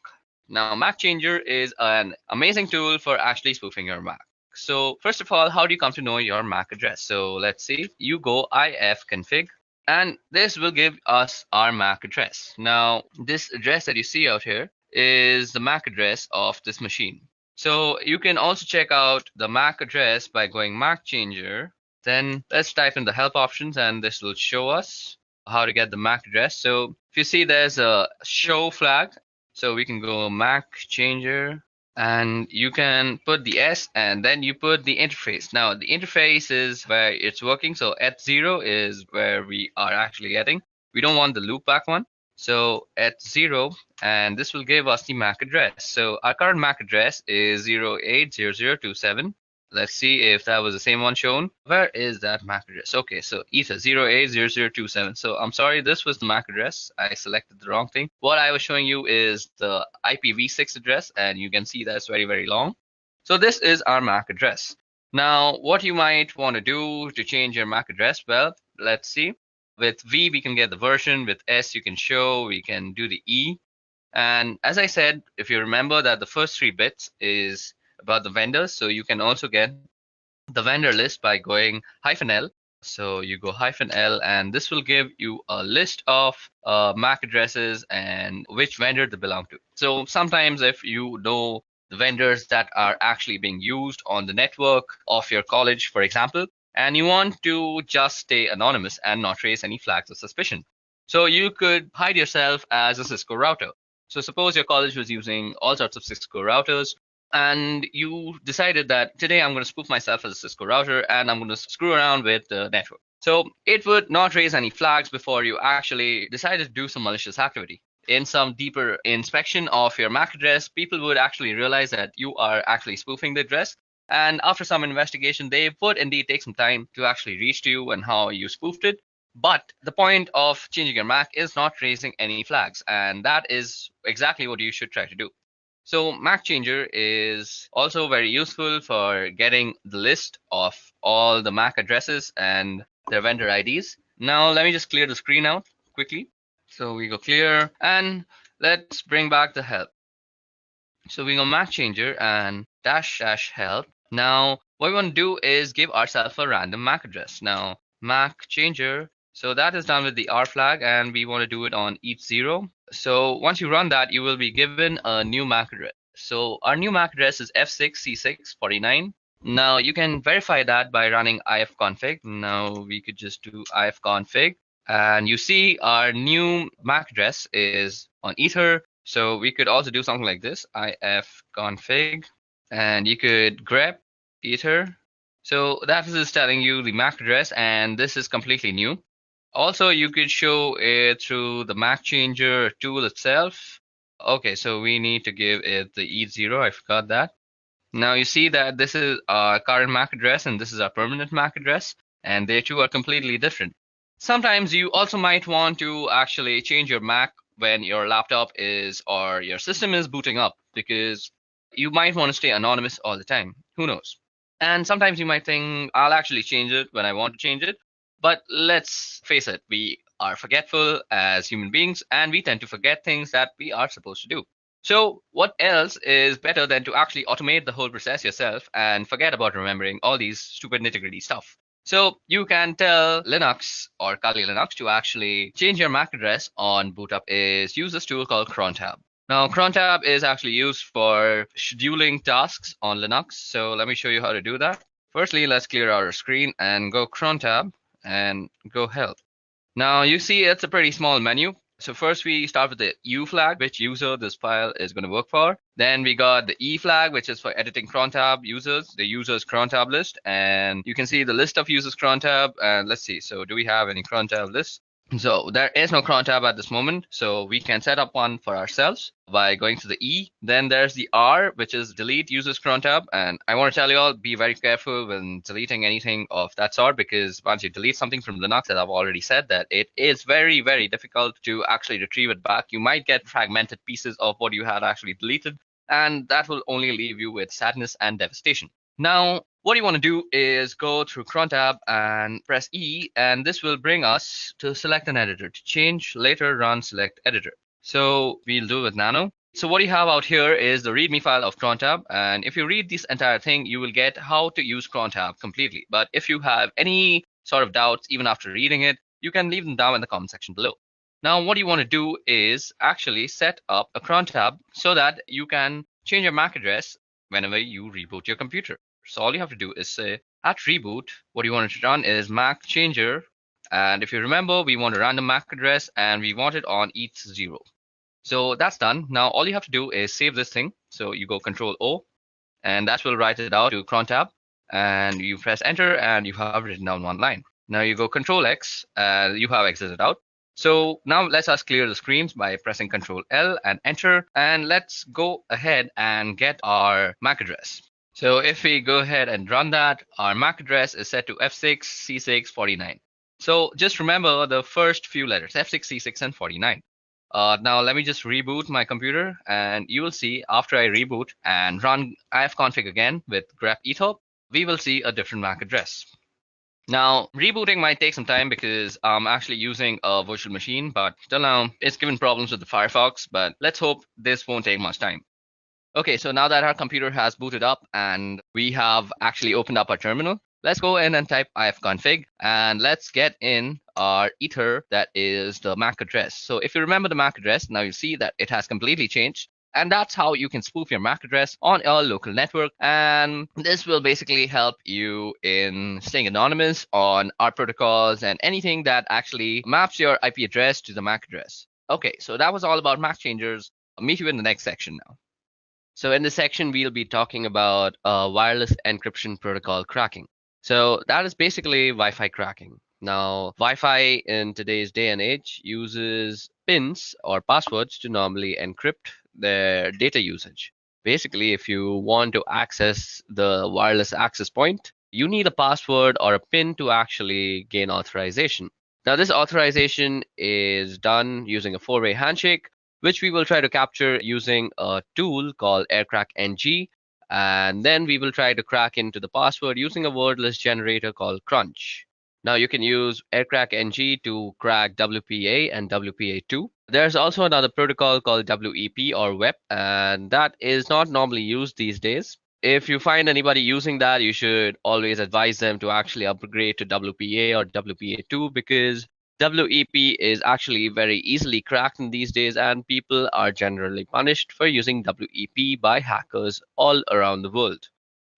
Now, Mac Changer is an amazing tool for actually spoofing your Mac. So first of all, how do you come to know your MAC address? So let's see, you go ifconfig, and this will give us our MAC address. Now, this address that you see out here is the MAC address of this machine. So you can also check out the MAC address by going MAC Changer. Then let's type in the help options, and this will show us how to get the MAC address. So if you see there's a show flag, so we can go MAC Changer, and you can put the S and then you put the interface. Now the interface is where it's working. So Eth0 is where we are actually getting. We don't want the loopback one. So Eth0, and this will give us the MAC address. So our current MAC address is 080027. Let's see if that was the same one shown. Where is that MAC address? Okay, so Ethio 080027. So I'm sorry, this was the MAC address. I selected the wrong thing. What I was showing you is the IPv6 address, and you can see that's very, very long. So this is our MAC address. Now, what you might want to do to change your MAC address, well, let's see. With V, we can get the version. With S, you can show. We can do the E. And as I said, if you remember that the first 3 bits is about the vendors, so you can also get the vendor list by going -L. So you go -L, and this will give you a list of MAC addresses and which vendor they belong to. So sometimes if you know the vendors that are actually being used on the network of your college, for example, and you want to just stay anonymous and not raise any flags of suspicion, so you could hide yourself as a Cisco router. So suppose your college was using all sorts of Cisco routers, and you decided that today I'm going to spoof myself as a Cisco router and I'm going to screw around with the network. So it would not raise any flags before you actually decided to do some malicious activity. In some deeper inspection of your MAC address, people would actually realize that you are actually spoofing the address. And after some investigation, they would indeed take some time to actually reach to you and how you spoofed it. But the point of changing your MAC is not raising any flags. And that is exactly what you should try to do. So MAC Changer is also very useful for getting the list of all the MAC addresses and their vendor IDs. Now let me just clear the screen out quickly. So we go clear, and let's bring back the help. So we go MAC Changer and --help. Now what we want to do is give ourselves a random MAC address. Now MAC Changer, so that is done with the R flag, and we want to do it on Eth0. So once you run that, you will be given a new MAC address. So our new MAC address is F6C649. Now you can verify that by running ifconfig. Now we could just do ifconfig, and you see our new MAC address is on Ether. So we could also do something like this, ifconfig, and you could grep Ether. So that is telling you the MAC address, and this is completely new. Also, you could show it through the MAC Changer tool itself. Okay, so we need to give it the Eth0. I forgot that. Now you see that this is our current MAC address and this is our permanent MAC address, and they two are completely different. Sometimes you also might want to actually change your MAC when your laptop is or your system is booting up, because you might want to stay anonymous all the time. Who knows? And sometimes you might think, I'll actually change it when I want to change it. But let's face it, we are forgetful as human beings, and we tend to forget things that we are supposed to do. So what else is better than to actually automate the whole process yourself and forget about remembering all these stupid nitty-gritty stuff? So you can tell Linux or Kali Linux to actually change your MAC address on boot up is use this tool called crontab. Now crontab is actually used for scheduling tasks on Linux. So let me show you how to do that. Firstly, let's clear our screen and go crontab and go help. Now you see it's a pretty small menu. So first we start with the U flag, which user this file is going to work for. Then we got the E flag, which is for editing crontab users, the users crontab list. And you can see the list of users crontab. And let's see, so do we have any crontab lists? So there is no cron tab at this moment, so we can set up one for ourselves by going to the E. Then there's the R, which is delete users cron tab. And I want to tell you all, be very careful when deleting anything of that sort, because once you delete something from Linux, as I've already said, that it is very, very difficult to actually retrieve it back. You might get fragmented pieces of what you had actually deleted, and that will only leave you with sadness and devastation. Now, what you want to do is go through cron tab and press E, and this will bring us to select an editor. To change, later run select editor. So we'll do with nano. So what you have out here is the readme file of cron tab, and if you read this entire thing, you will get how to use cron tab completely. But if you have any sort of doubts even after reading it, you can leave them down in the comment section below. Now what you want to do is actually set up a cron tab so that you can change your MAC address whenever you reboot your computer. So all you have to do is say at reboot, what you want to run is MAC changer. And if you remember, we want a random MAC address and we want it on ETH0. So that's done. Now all you have to do is save this thing. So you go Control O, and that will write it out to cron tab. And you press enter and you have written down one line. Now you go Control X and you have exited out. So now let's us clear the screens by pressing Control L and enter. And let's go ahead and get our MAC address. So if we go ahead and run that, our MAC address is set to F6, C6, 49. So just remember the first few letters, F6, C6, and 49. Now let me just reboot my computer, and you will see after I reboot and run ifconfig again with grep ethio, we will see a different MAC address. Now, rebooting might take some time because I'm actually using a virtual machine, but till now it's given problems with the Firefox, but let's hope this won't take much time. Okay, so now that our computer has booted up and we have actually opened up our terminal, let's go in and type ifconfig and let's get in our ether, that is the MAC address. So if you remember the MAC address, now you see that it has completely changed. And that's how you can spoof your MAC address on a local network. And this will basically help you in staying anonymous on our protocols and anything that actually maps your IP address to the MAC address. Okay, so that was all about MAC changers. I'll meet you in the next section now. So in this section, we'll be talking about wireless encryption protocol cracking. So that is basically Wi-Fi cracking. Now, Wi-Fi in today's day and age uses pins or passwords to normally encrypt their data usage. Basically, if you want to access the wireless access point, you need a password or a pin to actually gain authorization. Now, this authorization is done using a four-way handshake, which we will try to capture using a tool called aircrackng. And then we will try to crack into the password using a wordless generator called crunch. Now you can use aircrackng to crack WPA and WPA2. There's also another protocol called WEP or WEP, and that is not normally used these days. If you find anybody using that, you should always advise them to actually upgrade to WPA or WPA2 because WEP is actually very easily cracked in these days, and people are generally punished for using WEP by hackers all around the world.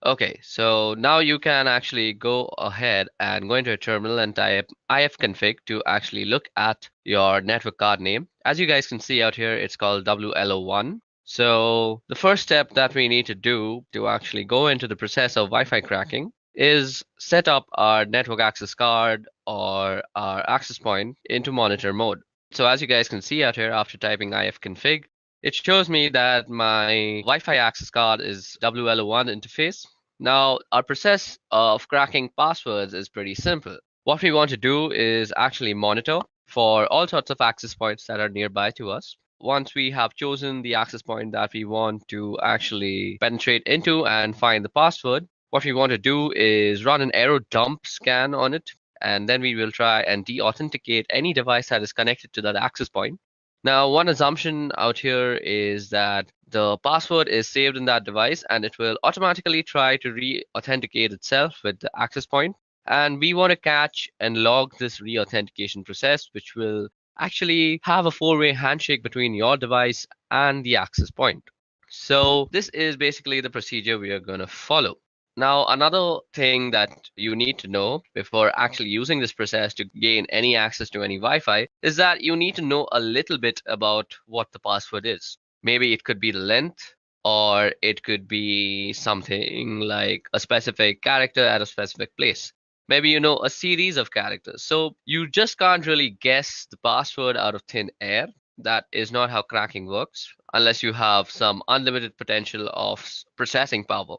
Okay, so now you can actually go ahead and go into a terminal and type ifconfig to actually look at your network card name. As you guys can see out here, it's called WLO1. So the first step that we need to do to actually go into the process of Wi-Fi cracking is set up our network access card or our access point into monitor mode. So as you guys can see out here, after typing ifconfig, it shows me that my Wi-Fi access card is WLO1 interface. Now, our process of cracking passwords is pretty simple. What we want to do is actually monitor for all sorts of access points that are nearby to us. Once we have chosen the access point that we want to actually penetrate into and find the password, what we want to do is run an arrow dump scan on it, and then we will try and de-authenticate any device that is connected to that access point. Now, one assumption out here is that the password is saved in that device and it will automatically try to re-authenticate itself with the access point. And we want to catch and log this re-authentication process, which will actually have a four-way handshake between your device and the access point. So this is basically the procedure we are going to follow. Now, another thing that you need to know before actually using this process to gain any access to any Wi-Fi is that you need to know a little bit about what the password is. Maybe it could be the length, or it could be something like a specific character at a specific place. Maybe you know a series of characters. So you just can't really guess the password out of thin air. That is not how cracking works, unless you have some unlimited potential of processing power.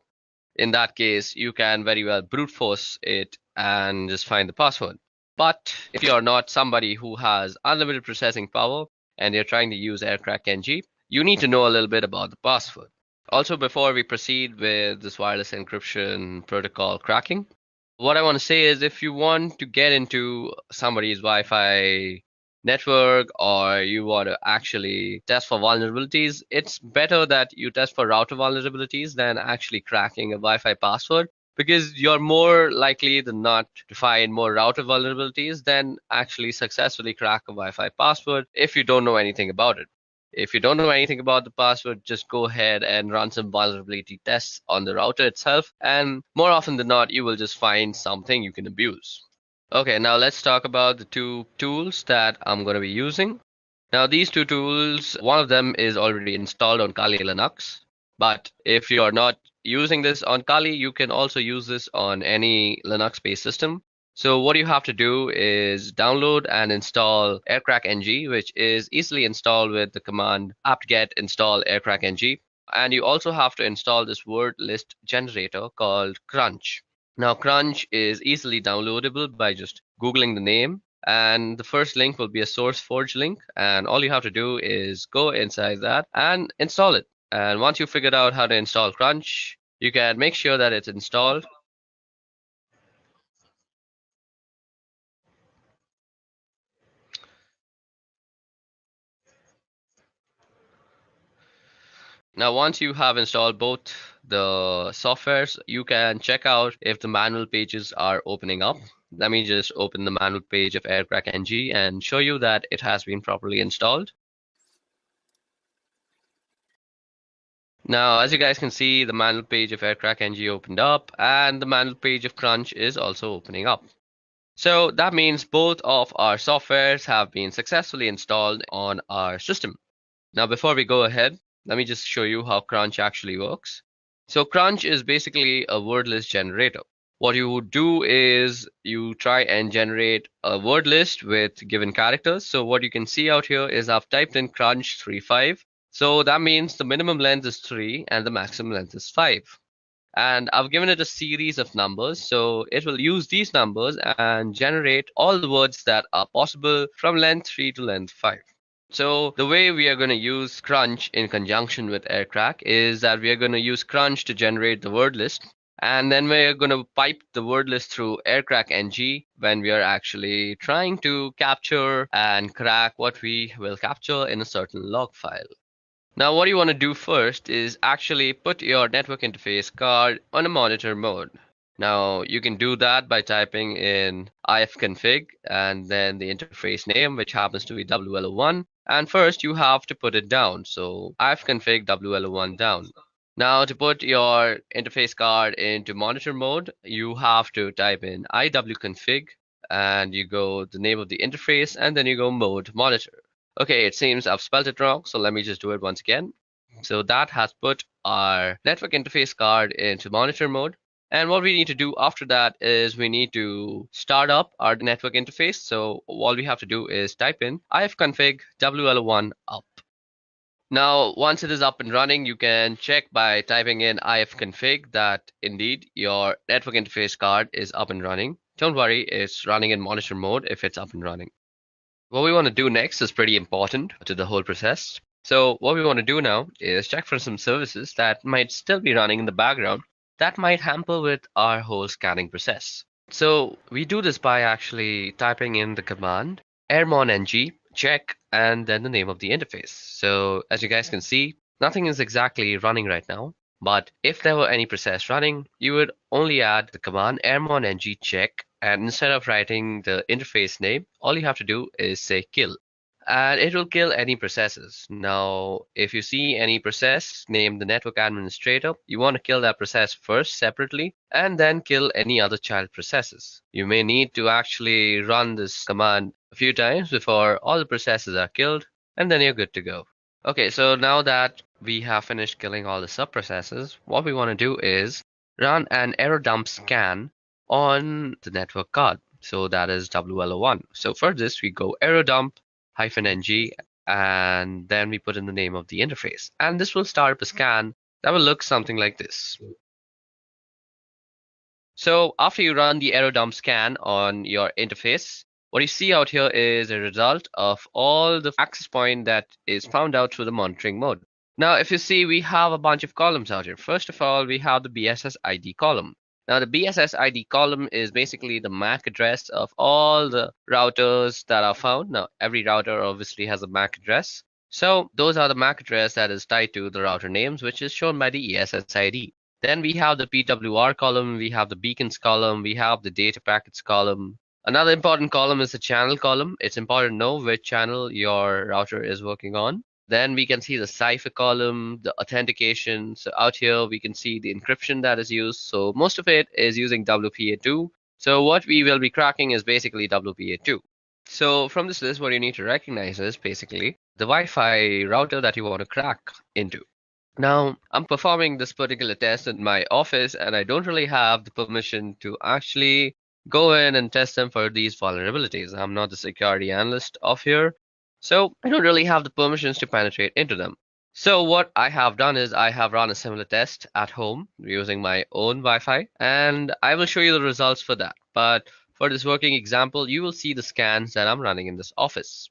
In that case, you can very well brute force it and just find the password. But if you're not somebody who has unlimited processing power and you're trying to use AirCrack NG, you need to know a little bit about the password. Also, before we proceed with this wireless encryption protocol cracking, what I want to say is if you want to get into somebody's Wi-Fi network or you want to actually test for vulnerabilities, it's better that you test for router vulnerabilities than actually cracking a Wi-Fi password because you're more likely than not to find more router vulnerabilities than actually successfully crack a Wi-Fi password if you don't know anything about it. If you don't know anything about the password, just go ahead and run some vulnerability tests on the router itself, and more often than not, you will just find something you can abuse. Okay, now let's talk about the two tools that I'm going to be using. Now, these two tools, one of them is already installed on Kali Linux, but if you are not using this on Kali, you can also use this on any Linux-based system. So what you have to do is download and install aircrack ng, which is easily installed with the command apt-get install aircrack ng. And you also have to install this word list generator called Crunch. Now, Crunch is easily downloadable by just Googling the name, and the first link will be a SourceForge link, and all you have to do is go inside that and install it. And once you figured out how to install Crunch, you can make sure that it's installed. Now, once you have installed both the softwares, you can check out if the manual pages are opening up. Let me just open the manual page of Aircrack NG and show you that it has been properly installed. Now, as you guys can see, the manual page of Aircrack NG opened up and the manual page of Crunch is also opening up. So that means both of our softwares have been successfully installed on our system. Now, before we go ahead, let me just show you how Crunch actually works. So Crunch is basically a word list generator. What you would do is you try and generate a word list with given characters. So what you can see out here is I've typed in Crunch 35. So that means the minimum length is 3 and the maximum length is 5. And I've given it a series of numbers. So it will use these numbers and generate all the words that are possible from length 3 to length 5. So the way we are going to use Crunch in conjunction with AirCrack is that we are going to use Crunch to generate the word list. And then we're going to pipe the word list through AirCrack NG when we are actually trying to capture and crack what we will capture in a certain log file. Now, what you want to do first is actually put your network interface card on a monitor mode. Now, you can do that by typing in ifconfig and then the interface name, which happens to be WLO1. And first, you have to put it down. So, ifconfig WLO1 down. Now, to put your interface card into monitor mode, you have to type in iwconfig and you go the name of the interface and then you go mode monitor. Okay, it seems I've spelled it wrong, so let me just do it once again. So that has put our network interface card into monitor mode. And what we need to do after that is we need to start up our network interface. So all we have to do is type in ifconfig WL1 up. Now, once it is up and running, you can check by typing in ifconfig that indeed your network interface card is up and running. Don't worry, it's running in monitor mode if it's up and running. What we want to do next is pretty important to the whole process. So what we want to do now is check for some services that might still be running in the background that might hamper with our whole scanning process. So we do this by actually typing in the command airmon ng check, and then the name of the interface. So as you guys can see, nothing is exactly running right now. But if there were any process running, you would only add the command airmon ng check, and instead of writing the interface name, all you have to do is say kill. And it will kill any processes. Now, if you see any process named the network administrator, you want to kill that process first separately and then kill any other child processes. You may need to actually run this command a few times before all the processes are killed, and then you're good to go. Okay, so now that we have finished killing all the subprocesses, what we want to do is run an error dump scan on the network card. So that is WLO1. So for this, we go error dump -ng, and then we put in the name of the interface. And this will start up a scan that will look something like this. So after you run the error dump scan on your interface, what you see out here is a result of all the access point that is found out through the monitoring mode. Now, if you see, we have a bunch of columns out here. First of all, we have the BSS ID column. Now, the BSS ID column is basically the MAC address of all the routers that are found. Now, every router obviously has a MAC address. So those are the MAC address that is tied to the router names, which is shown by the ESS ID. Then we have the PWR column, we have the beacons column, we have the data packets column. Another important column is the channel column. It's important to know which channel your router is working on. Then we can see the cipher column, the authentication. So out here we can see the encryption that is used. So most of it is using WPA2. So what we will be cracking is basically WPA2. So from this list, what you need to recognize is basically the Wi-Fi router that you want to crack into. Now, I'm performing this particular test in my office, and I don't really have the permission to actually go in and test them for these vulnerabilities. I'm not the security analyst of here, so I don't really have the permissions to penetrate into them. So what I have done is I have run a similar test at home using my own Wi-Fi, and I will show you the results for that. But for this working example, you will see the scans that I'm running in this office.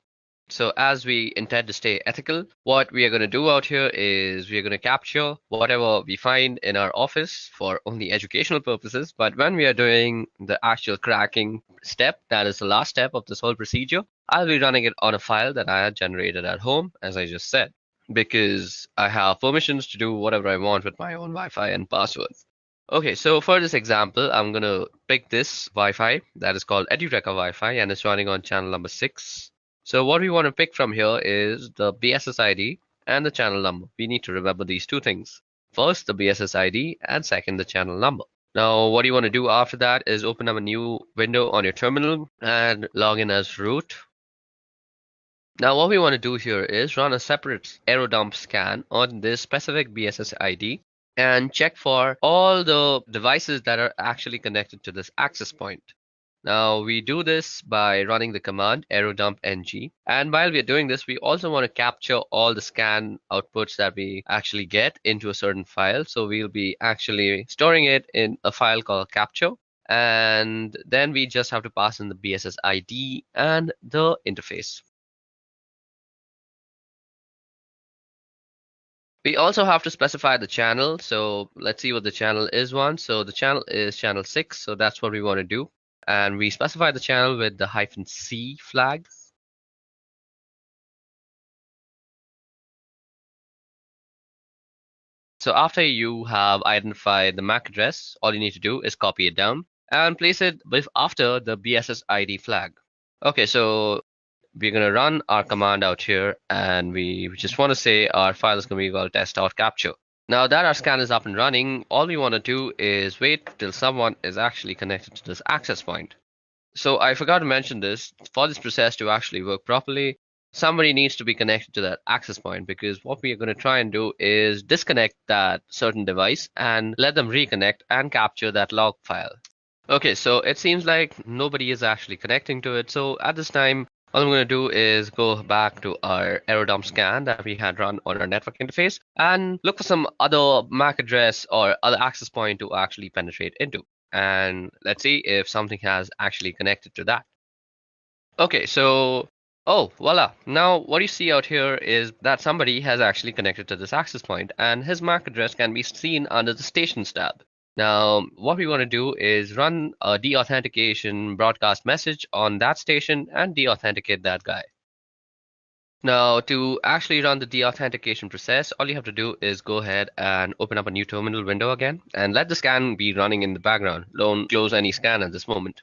So as we intend to stay ethical, what we are going to do out here is we are going to capture whatever we find in our office for only educational purposes. But when we are doing the actual cracking step, that is the last step of this whole procedure, I'll be running it on a file that I had generated at home, as I just said, because I have permissions to do whatever I want with my own Wi-Fi and passwords. Okay, so for this example, I'm going to pick this Wi-Fi that is called Edureka Wi-Fi, and it's running on channel number 6. So what we want to pick from here is the BSS ID and the channel number. We need to remember these two things. First, the BSS ID, and second, the channel number. Now, what you want to do after that is open up a new window on your terminal and log in as root. Now, what we want to do here is run a separate error dump scan on this specific BSS ID and check for all the devices that are actually connected to this access point. Now we do this by running the command error dump ng, and while we're doing this, we also want to capture all the scan outputs that we actually get into a certain file. So we'll be actually storing it in a file called capture, and then we just have to pass in the BSS ID and the interface. We also have to specify the channel. So let's see what the channel is one. So the channel is channel 6. So that's what we want to do. And we specify the channel with the -C flag. So after you have identified the MAC address, all you need to do is copy it down and place it after the BSS ID flag. Okay, so we're going to run our command out here, and we just want to say our file is going to be called test.capture. Now that our scan is up and running, all we want to do is wait till someone is actually connected to this access point. So I forgot to mention this. For this process to actually work properly, somebody needs to be connected to that access point, because what we are going to try and do is disconnect that certain device and let them reconnect and capture that log file. Okay, so it seems like nobody is actually connecting to it. So at this time, all I'm going to do is go back to our error dump scan that we had run on our network interface and look for some other MAC address or other access point to actually penetrate into. And let's see if something has actually connected to that. Okay, so, oh, voila. Now what you see out here is that somebody has actually connected to this access point, and his MAC address can be seen under the stations tab. Now, what we want to do is run a deauthentication broadcast message on that station and deauthenticate that guy. Now, to actually run the deauthentication process, all you have to do is go ahead and open up a new terminal window again and let the scan be running in the background. Don't close any scan at this moment.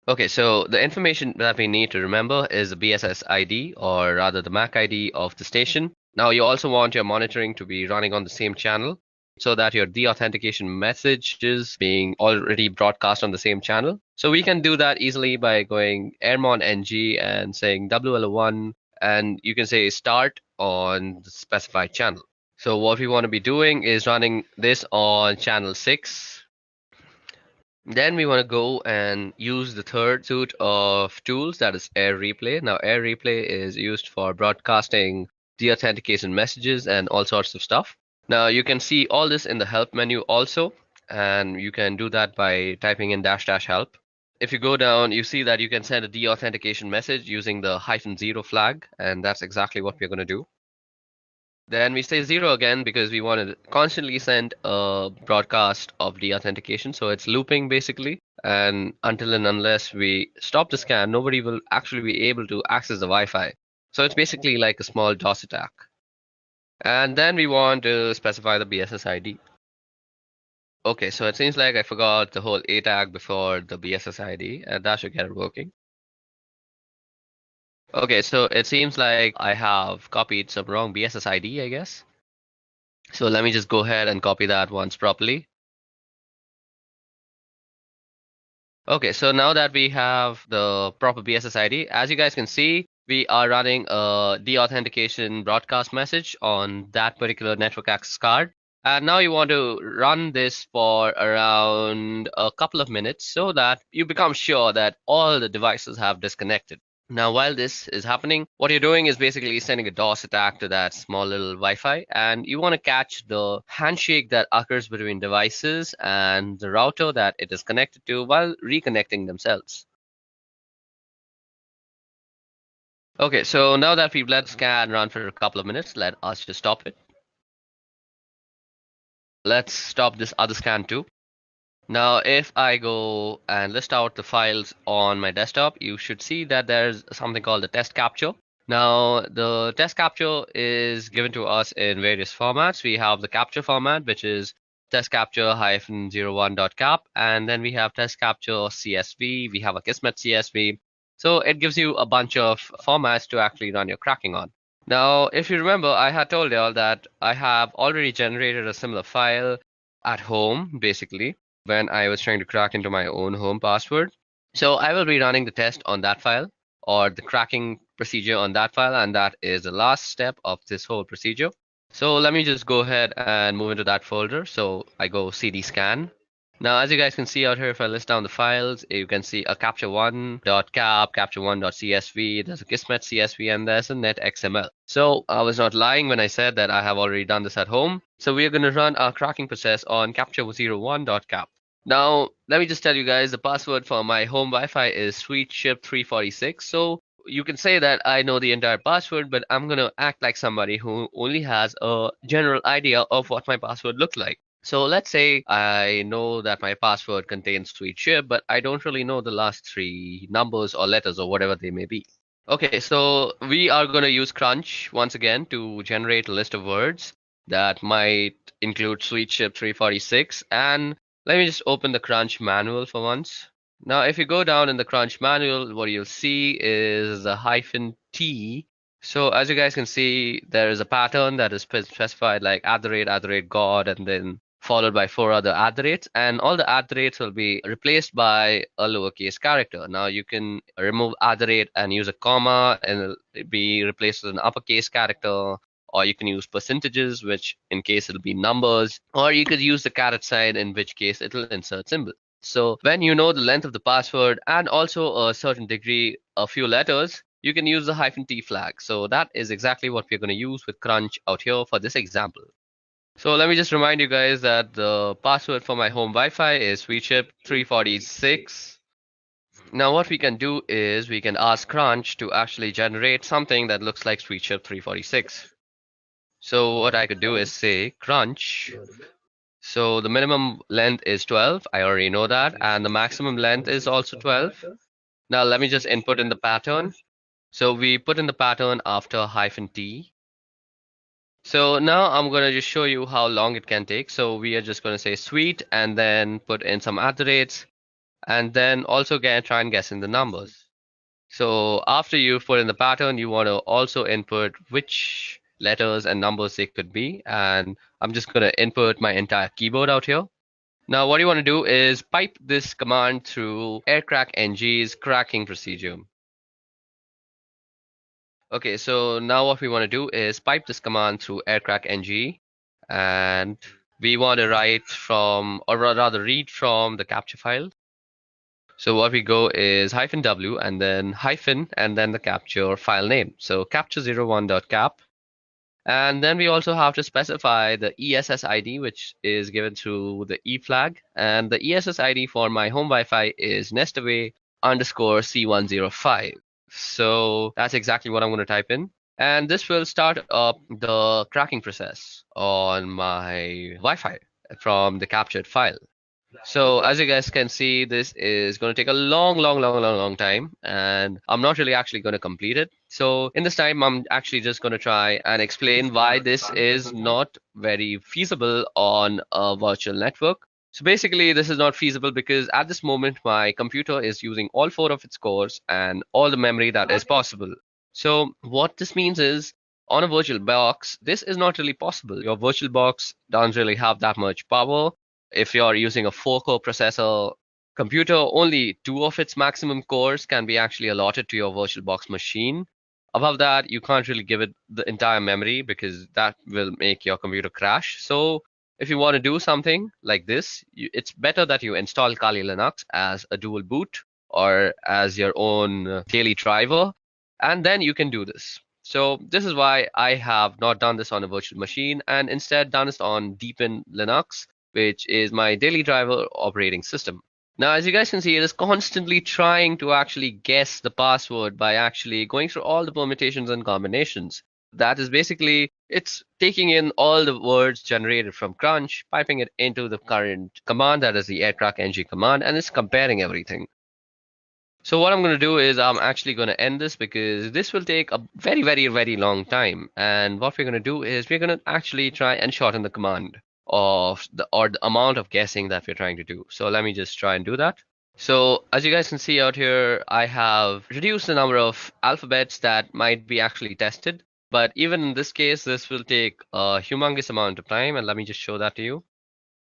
Okay, so the information that we need to remember is the BSS ID, or rather the MAC ID of the station. Now, you also want your monitoring to be running on the same channel so that your deauthentication message is being already broadcast on the same channel. So we can do that easily by going airmon ng and saying WL1, and you can say start on the specified channel. So what we want to be doing is running this on channel 6. Then we want to go and use the third suite of tools, that is Air Replay. Now, Air Replay is used for broadcasting deauthentication messages and all sorts of stuff. Now, you can see all this in the help menu also, and you can do that by typing in -- help. If you go down, you see that you can send a deauthentication message using the -0 flag, and that's exactly what we're going to do. Then we say 0 again because we want to constantly send a broadcast of deauthentication. So it's looping basically. And until and unless we stop the scan, nobody will actually be able to access the Wi-Fi. So it's basically like a small DOS attack. And then we want to specify the BSS ID. Okay, so it seems like I forgot the whole A tag before the BSS ID, and that should get it working. Okay, so it seems like I have copied some wrong BSS ID, I guess. So let me just go ahead and copy that once properly. Okay, so now that we have the proper BSS ID, as you guys can see, we are running a deauthentication broadcast message on that particular network access card. And now you want to run this for around a couple of minutes so that you become sure that all the devices have disconnected. Now, while this is happening, what you're doing is basically sending a DOS attack to that small little Wi-Fi, and you want to catch the handshake that occurs between devices and the router that it is connected to while reconnecting themselves. Okay, so now that we've let the scan run for a couple of minutes, let us just stop it. Let's stop this other scan too. Now, if I go and list out the files on my desktop, you should see that there's something called the test capture. Now, the test capture is given to us in various formats. We have the capture format, which is test capture -01.cap, and then we have test capture CSV. We have a Kismet CSV. So it gives you a bunch of formats to actually run your cracking on. Now, if you remember, I had told y'all that I have already generated a similar file at home, basically, when I was trying to crack into my own home password. So I will be running the test on that file, or the cracking procedure on that file, and that is the last step of this whole procedure. So let me just go ahead and move into that folder. So I go cd scan. Now, as you guys can see out here, if I list down the files, you can see a capture1.cap, capture1.csv, there's a Kismet CSV, and there's a netxml. So I was not lying when I said that I have already done this at home. So we're going to run our cracking process on capture01.cap. Now, let me just tell you guys, the password for my home Wi-Fi is sweetship346. So you can say that I know the entire password, but I'm going to act like somebody who only has a general idea of what my password looks like. So let's say I know that my password contains sweet ship, but I don't really know the last 3 numbers or letters or whatever they may be. Okay, so we are going to use Crunch once again to generate a list of words that might include sweet ship 346. And let me just open the Crunch manual for once. Now, if you go down in the Crunch manual, what you'll see is the -T. So as you guys can see, there is a pattern that is specified like @God, and then followed by 4 other @, and all the @ will be replaced by a lowercase character. Now you can remove @ and use a comma, and it'll be replaced with an uppercase character, or you can use percentages, which in case it'll be numbers, or you could use the caret sign, in which case it'll insert symbol. So when you know the length of the password and also a certain degree, a few letters, you can use the -T flag. So that is exactly what we're going to use with Crunch out here for this example. So let me just remind you guys that the password for my home Wi-Fi is sweetship346. Now what we can do is we can ask Crunch to actually generate something that looks like sweetship346. So what I could do is say Crunch. So the minimum length is 12. I already know that. And the maximum length is also 12. Now let me just input in the pattern. So we put in the pattern after -t. So now I'm going to just show you how long it can take. So we are just going to say sweet and then put in some at the rates and then also try and guess in the numbers. So after you've put in the pattern, you want to also input which letters and numbers they could be. And I'm just going to input my entire keyboard out here. Now what you want to do is pipe this command through aircrackng's cracking procedure. Okay, so now what we want to do is pipe this command through aircrackng, and we want to write from, or rather read from the capture file. So what we go is -w and then hyphen and then the capture file name. So capture01.cap. And then we also have to specify the ESS ID, which is given through the E flag. And the ESS ID for my home Wi-Fi is nestaway underscore C105. So that's exactly what I'm going to type in. And this will start up the cracking process on my Wi-Fi from the captured file. So as you guys can see, this is going to take a long time, and I'm not really actually going to complete it. So in this time, I'm actually just going to try and explain why this is not very feasible on a virtual network. So basically, this is not feasible because at this moment, my computer is using all 4 of its cores and all the memory that is possible. So what this means is on a virtual box, this is not really possible. Your virtual box doesn't really have that much power. If you're using a 4-core processor computer, only 2 of its maximum cores can be actually allotted to your VirtualBox machine. Above that, you can't really give it the entire memory because that will make your computer crash. So if you want to do something like this, it's better that you install Kali Linux as a dual boot or as your own daily driver, and then you can do this. So this is why I have not done this on a virtual machine and instead done this on Deepin Linux, which is my daily driver operating system. Now, as you guys can see, it is constantly trying to actually guess the password by actually going through all the permutations and combinations. That is basically, it's taking in all the words generated from Crunch, piping it into the current command, that is the aircrackng command, and it's comparing everything. So what I'm going to do is I'm actually going to end this because this will take a very long time. And what we're going to do is we're going to actually try and shorten the command of the amount of guessing that we're trying to do. So let me just try and do that. So as you guys can see out here, I have reduced the number of alphabets that might be actually tested. But even in this case, this will take a humongous amount of time. And let me just show that to you.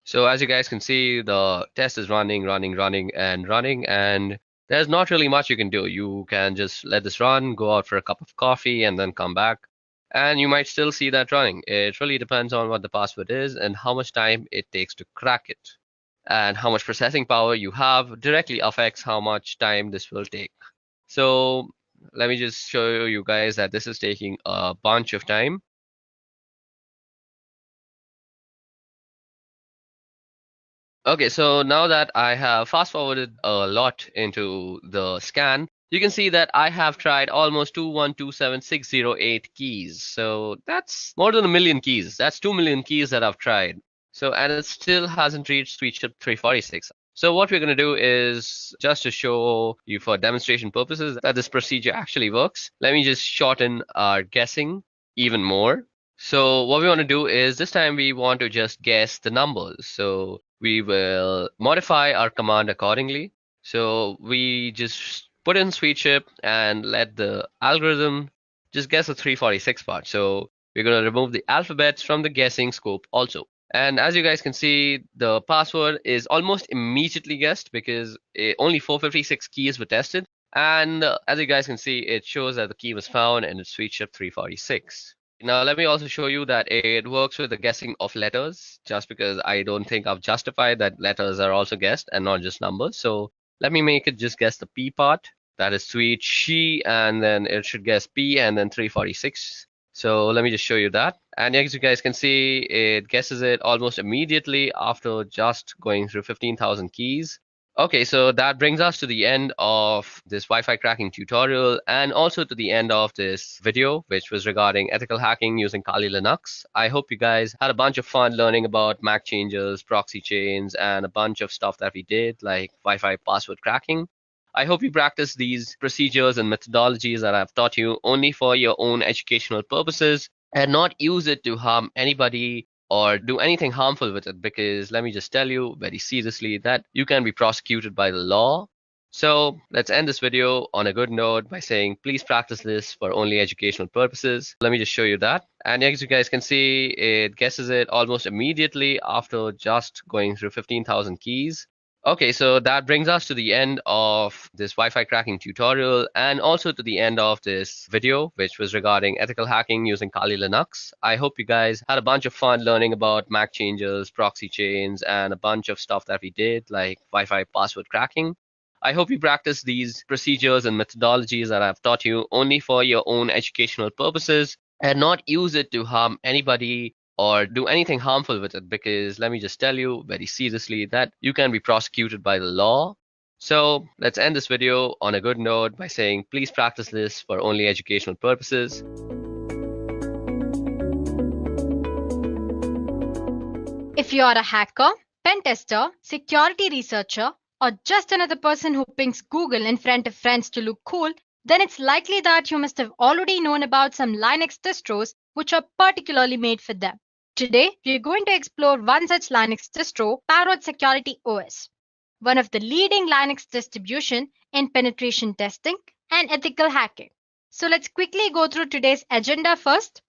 So as you guys can see, the test is running, and there's not really much you can do. You can just let this run, go out for a cup of coffee, and then come back. And you might still see that running. It really depends on what the password is and how much time it takes to crack it. And how much processing power you have directly affects how much time this will take. So let me just show you guys that this is taking a bunch of time. Okay, so now that I have fast forwarded a lot into the scan, you can see that I have tried almost 2127608 keys. So that's more than a million keys. That's 2 million keys that I've tried. So, and it still hasn't reached SweetChip 346. So what we're going to do is just to show you for demonstration purposes that this procedure actually works. Let me just shorten our guessing even more. So what we want to do is this time we want to just guess the numbers. So we will modify our command accordingly. So we just put in SweetChip and let the algorithm just guess the 346 part. So we're going to remove the alphabets from the guessing scope also. And as you guys can see, the password is almost immediately guessed because only 456 keys were tested. And as you guys can see, it shows that the key was found and it's SweetChip 346. Now, let me also show you that it works with the guessing of letters, just because I don't think I've justified that letters are also guessed and not just numbers. So let me make it just guess the P part. That is sweet she, and then it should guess P and then 346. So let me just show you that. And as you guys can see, it guesses it almost immediately after just going through 15,000 keys. Okay, so that brings us to the end of this Wi-Fi cracking tutorial and also to the end of this video, which was regarding ethical hacking using Kali Linux. I hope you guys had a bunch of fun learning about MAC changes, proxy chains, and a bunch of stuff that we did like Wi-Fi password cracking. I hope you practice these procedures and methodologies that I've taught you only for your own educational purposes and not use it to harm anybody or do anything harmful with it, because let me just tell you very seriously that you can be prosecuted by the law. So let's end this video on a good note by saying please practice this for only educational purposes. Let me just show you that. And as you guys can see, it guesses it almost immediately after just going through 15,000 keys. Okay, so that brings us to the end of this Wi-Fi cracking tutorial and also to the end of this video, which was regarding ethical hacking using Kali Linux. I hope you guys had a bunch of fun learning about MAC changes, proxy chains, and a bunch of stuff that we did, like Wi-Fi password cracking. I hope you practice these procedures and methodologies that I've taught you only for your own educational purposes and not use it to harm anybody or do anything harmful with it, because let me just tell you very seriously that you can be prosecuted by the law. So let's end this video on a good note by saying please practice this for only educational purposes. If you are a hacker, pen tester, security researcher, or just another person who pings Google in front of friends to look cool, then it's likely that you must have already known about some Linux distros which are particularly made for them. Today, we are going to explore one such Linux distro, Parrot Security OS, one of the leading Linux distribution in penetration testing and ethical hacking. So let's quickly go through today's agenda first.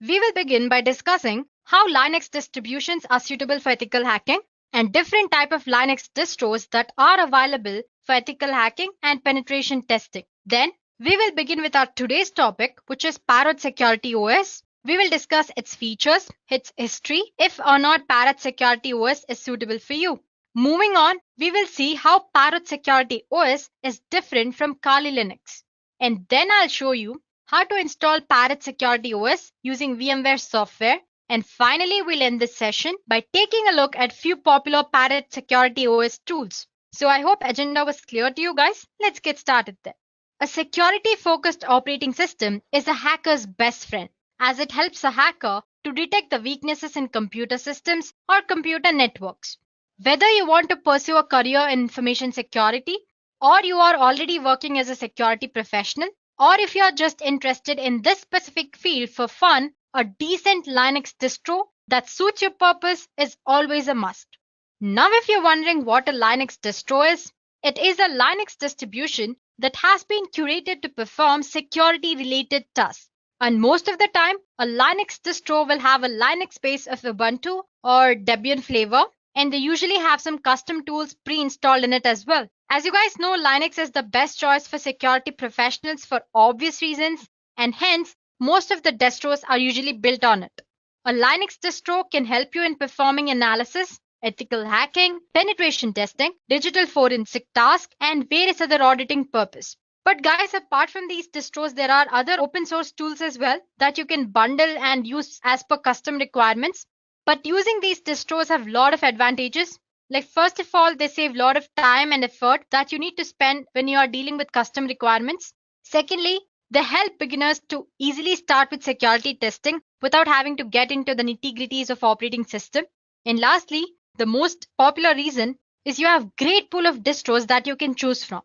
We will begin by discussing how Linux distributions are suitable for ethical hacking and different type of Linux distros that are available for ethical hacking and penetration testing. Then we will begin with our today's topic, which is Parrot Security OS. We will discuss its features, its history, if or not Parrot Security OS is suitable for you. Moving on, we will see how Parrot Security OS is different from Kali Linux. And then I'll show you how to install Parrot Security OS using VMware software. And finally, we'll end this session by taking a look at few popular Parrot Security OS tools. So I hope agenda was clear to you guys. Let's get started then. A security-focused operating system is a hacker's best friend, as it helps a hacker to detect the weaknesses in computer systems or computer networks. Whether you want to pursue a career in information security, or you are already working as a security professional, or if you are just interested in this specific field for fun, a decent Linux distro that suits your purpose is always a must. Now, if you're wondering what a Linux distro is, it is a Linux distribution that has been curated to perform security-related tasks. And most of the time, a Linux distro will have a Linux base of Ubuntu or Debian flavor, and they usually have some custom tools pre-installed in it as well. As you guys know, Linux is the best choice for security professionals for obvious reasons, and hence, most of the distros are usually built on it. A Linux distro can help you in performing analysis, ethical hacking, penetration testing, digital forensic tasks, and various other auditing purposes. But guys, apart from these distros, there are other open source tools as well that you can bundle and use as per custom requirements. But using these distros have a lot of advantages. Like first of all, they save a lot of time and effort that you need to spend when you are dealing with custom requirements. Secondly, they help beginners to easily start with security testing without having to get into the nitty-gritties of operating system. And lastly, the most popular reason is you have great pool of distros that you can choose from.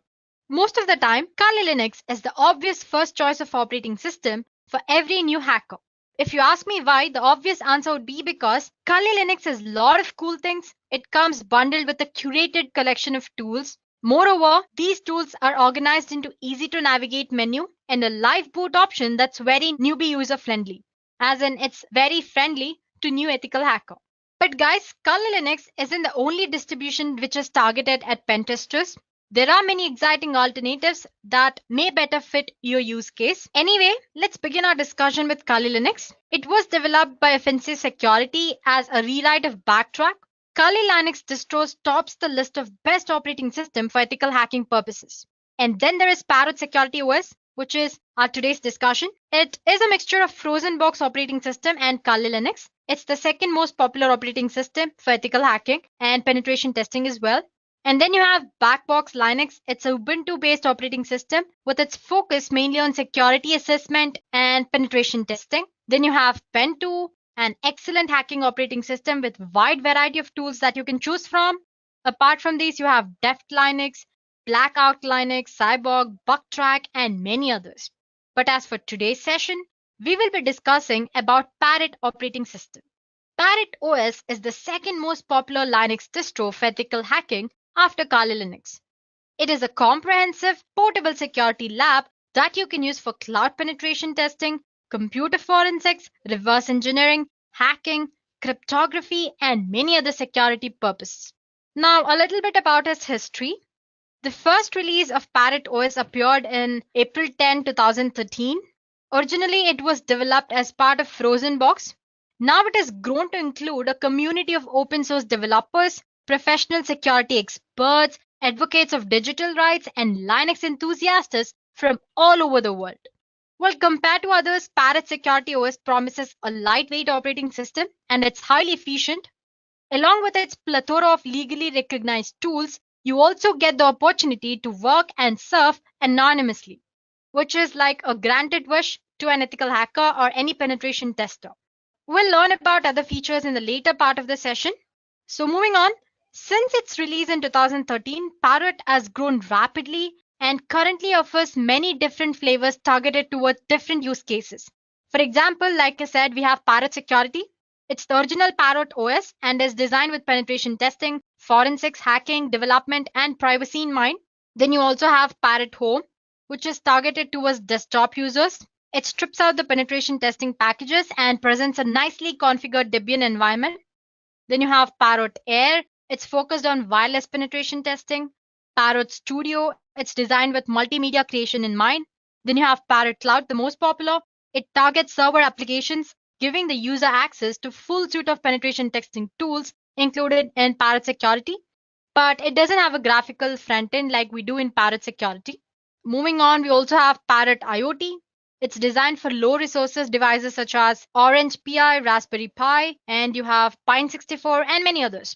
Most of the time, Kali Linux is the obvious first choice of operating system for every new hacker. If you ask me why, the obvious answer would be because Kali Linux has a lot of cool things. It comes bundled with a curated collection of tools. Moreover, these tools are organized into easy to navigate menu and a live boot option that's very newbie user friendly, as in it's very friendly to new ethical hacker. But guys, Kali Linux isn't the only distribution which is targeted at pen testers. There are many exciting alternatives that may better fit your use case. Anyway, let's begin our discussion with Kali Linux. It was developed by Offensive Security as a rewrite of Backtrack. Kali Linux distros tops the list of best operating system for ethical hacking purposes. And then there is Parrot Security OS, which is our today's discussion. It is a mixture of frozen box operating system and Kali Linux. It's the second most popular operating system for ethical hacking and penetration testing as well. And then you have Backbox Linux. It's a Ubuntu-based operating system with its focus mainly on security assessment and penetration testing. Then you have Pen2, an excellent hacking operating system with wide variety of tools that you can choose from. Apart from these, you have Deft Linux, Blackout Linux, Cyborg, Bucktrack, and many others. But as for today's session, we will be discussing about Parrot operating system. Parrot OS is the second most popular Linux distro for ethical hacking after Kali Linux. It is a comprehensive, portable security lab that you can use for cloud penetration testing, computer forensics, reverse engineering, hacking, cryptography, and many other security purposes. Now, a little bit about its history. The first release of Parrot OS appeared in April 10, 2013. Originally, it was developed as part of Frozen Box. Now it has grown to include a community of open source developers, professional security experts, advocates of digital rights, and Linux enthusiasts from all over the world. Well, compared to others, Parrot Security OS promises a lightweight operating system and it's highly efficient. Along with its plethora of legally recognized tools, you also get the opportunity to work and surf anonymously, which is like a granted wish to an ethical hacker or any penetration tester. We'll learn about other features in the later part of the session. So, moving on, since its release in 2013, Parrot has grown rapidly and currently offers many different flavors targeted towards different use cases. For example, like I said, we have Parrot Security. It's the original Parrot OS and is designed with penetration testing, forensics, hacking, development, and privacy in mind. Then you also have Parrot Home, which is targeted towards desktop users. It strips out the penetration testing packages and presents a nicely configured Debian environment. Then you have Parrot Air. It's focused on wireless penetration testing. Parrot Studio. It's designed with multimedia creation in mind. Then you have Parrot Cloud, the most popular. It targets server applications, giving the user access to full suite of penetration testing tools included in Parrot Security. But it doesn't have a graphical front end like we do in Parrot Security. Moving on, we also have Parrot IoT. It's designed for low resources devices such as Orange Pi, Raspberry Pi, and you have Pine64 and many others.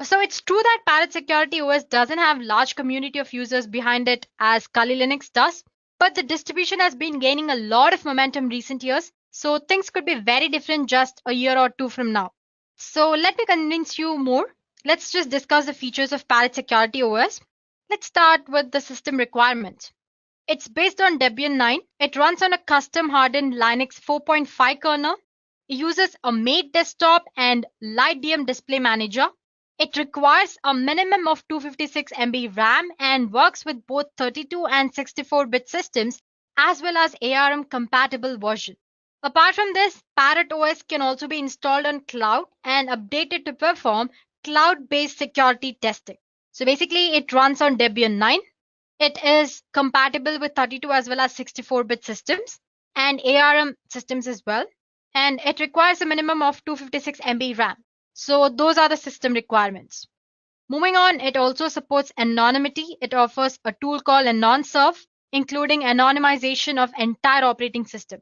So it's true that Parrot Security OS doesn't have large community of users behind it as Kali Linux does, but the distribution has been gaining a lot of momentum recent years, so things could be very different just a year or two from now. So let me convince you more. Let's just discuss the features of Parrot Security OS. Let's start with the system requirements. It's based on Debian 9. It runs on a custom hardened Linux 4.5 kernel. It uses a made desktop and LightDM display manager. It requires a minimum of 256 MB RAM and works with both 32 and 64-bit systems as well as ARM compatible version. Apart from this, Parrot OS can also be installed on cloud and updated to perform cloud-based security testing. So basically, it runs on Debian 9. It is compatible with 32 as well as 64-bit systems and ARM systems as well. And it requires a minimum of 256 MB RAM. So those are the system requirements. Moving on, it also supports anonymity. It offers a tool called AnonSurf, including anonymization of entire operating system.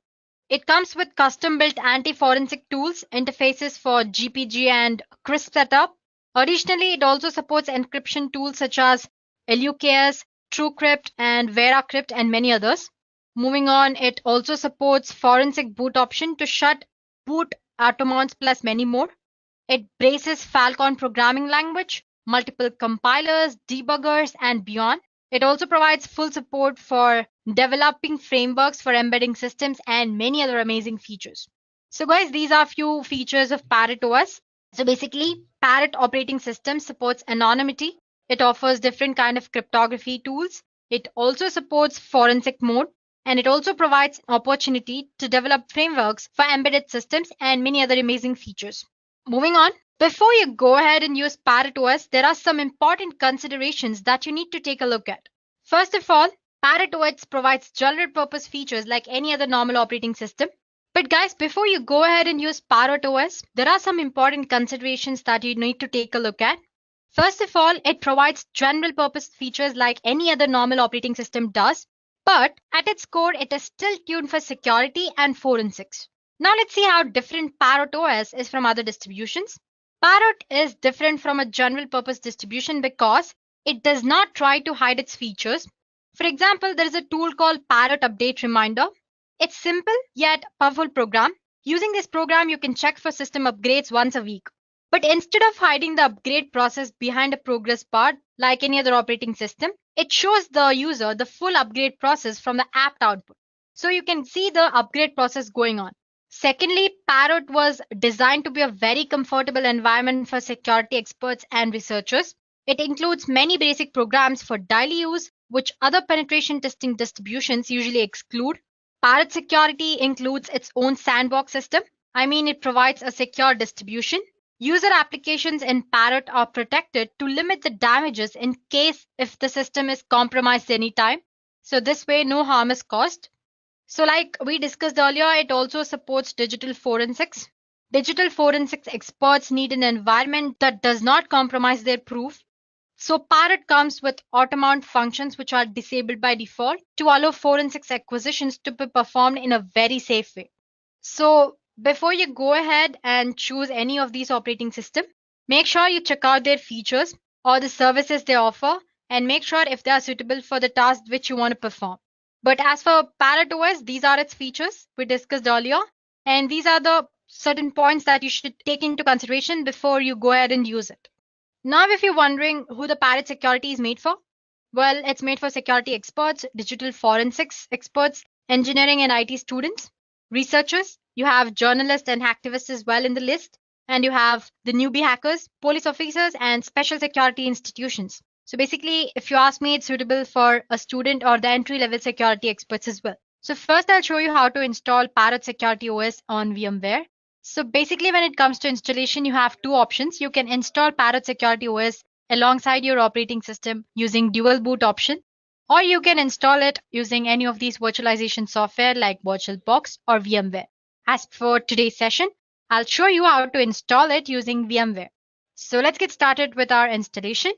It comes with custom-built anti-forensic tools, interfaces for GPG and CRISP setup. Additionally, it also supports encryption tools such as LUKS, TrueCrypt, and VeraCrypt, and many others. Moving on, it also supports forensic boot option to shut boot automations plus many more. It braces Falcon programming language, multiple compilers, debuggers, and beyond. It also provides full support for developing frameworks for embedding systems and many other amazing features. So guys, these are a few features of Parrot OS. So basically, Parrot operating system supports anonymity. It offers different kind of cryptography tools. It also supports forensic mode, and it also provides opportunity to develop frameworks for embedded systems and many other amazing features. Moving on, before you go ahead and use Parrot OS, there are some important considerations that you need to take a look at. First of all, Parrot OS provides general purpose features like any other normal operating system. But guys, before you go ahead and use Parrot OS, there are some important considerations that you need to take a look at. First of all, it provides general purpose features like any other normal operating system does, but at its core, it is still tuned for security and forensics. Now let's see how different Parrot OS is from other distributions. Parrot is different from a general purpose distribution because it does not try to hide its features. For example, there is a tool called Parrot Update Reminder. It's simple yet powerful program. Using this program, you can check for system upgrades once a week. But instead of hiding the upgrade process behind a progress bar like any other operating system, it shows the user the full upgrade process from the apt output. So you can see the upgrade process going on. Secondly, Parrot was designed to be a very comfortable environment for security experts and researchers. It includes many basic programs for daily use, which other penetration testing distributions usually exclude. Parrot security includes its own sandbox system. I mean, it provides a secure distribution. User applications in Parrot are protected to limit the damages in case if the system is compromised anytime. So this way, no harm is caused. So, like we discussed earlier, it also supports digital forensics. Digital forensics experts need an environment that does not compromise their proof. So, Parrot comes with auto-mount functions which are disabled by default to allow forensics acquisitions to be performed in a very safe way. So, before you go ahead and choose any of these operating systems, make sure you check out their features or the services they offer and make sure if they are suitable for the task which you want to perform. But as for Parrot OS, these are its features we discussed earlier, and these are the certain points that you should take into consideration before you go ahead and use it. Now, if you're wondering who the Parrot security is made for, well, it's made for security experts, digital forensics experts, engineering and IT students, researchers. You have journalists and activists as well in the list. And you have the newbie hackers, police officers, and special security institutions. So basically, if you ask me, it's suitable for a student or the entry level security experts as well. So first, I'll show you how to install Parrot Security OS on VMware. So basically, when it comes to installation, you have two options. You can install Parrot Security OS alongside your operating system using dual boot option, or you can install it using any of these virtualization software like VirtualBox or VMware. As for today's session, I'll show you how to install it using VMware. So let's get started with our installation.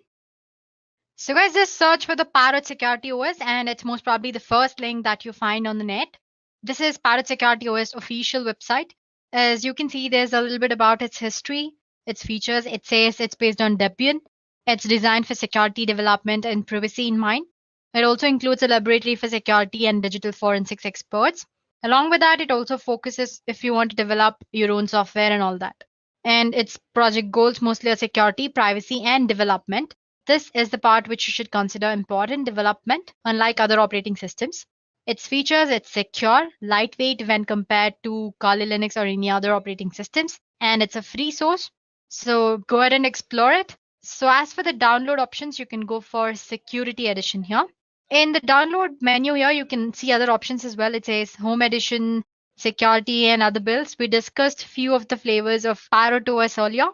So guys, just search for the Parrot Security OS and it's most probably the first link that you find on the net. This is Parrot Security OS official website. As you can see, there's a little bit about its history, its features. It says it's based on Debian. It's designed for security development and privacy in mind. It also includes a laboratory for security and digital forensics experts. Along with that, it also focuses if you want to develop your own software and all that. And its project goals mostly are security, privacy, and development. This is the part which you should consider important development, unlike other operating systems. Its features, it's secure, lightweight when compared to Kali Linux or any other operating systems, and it's a free source. So go ahead and explore it. So as for the download options, you can go for Security Edition here. In the download menu here, you can see other options as well. It says Home Edition, Security, and other builds. We discussed few of the flavors of Parrot OS earlier.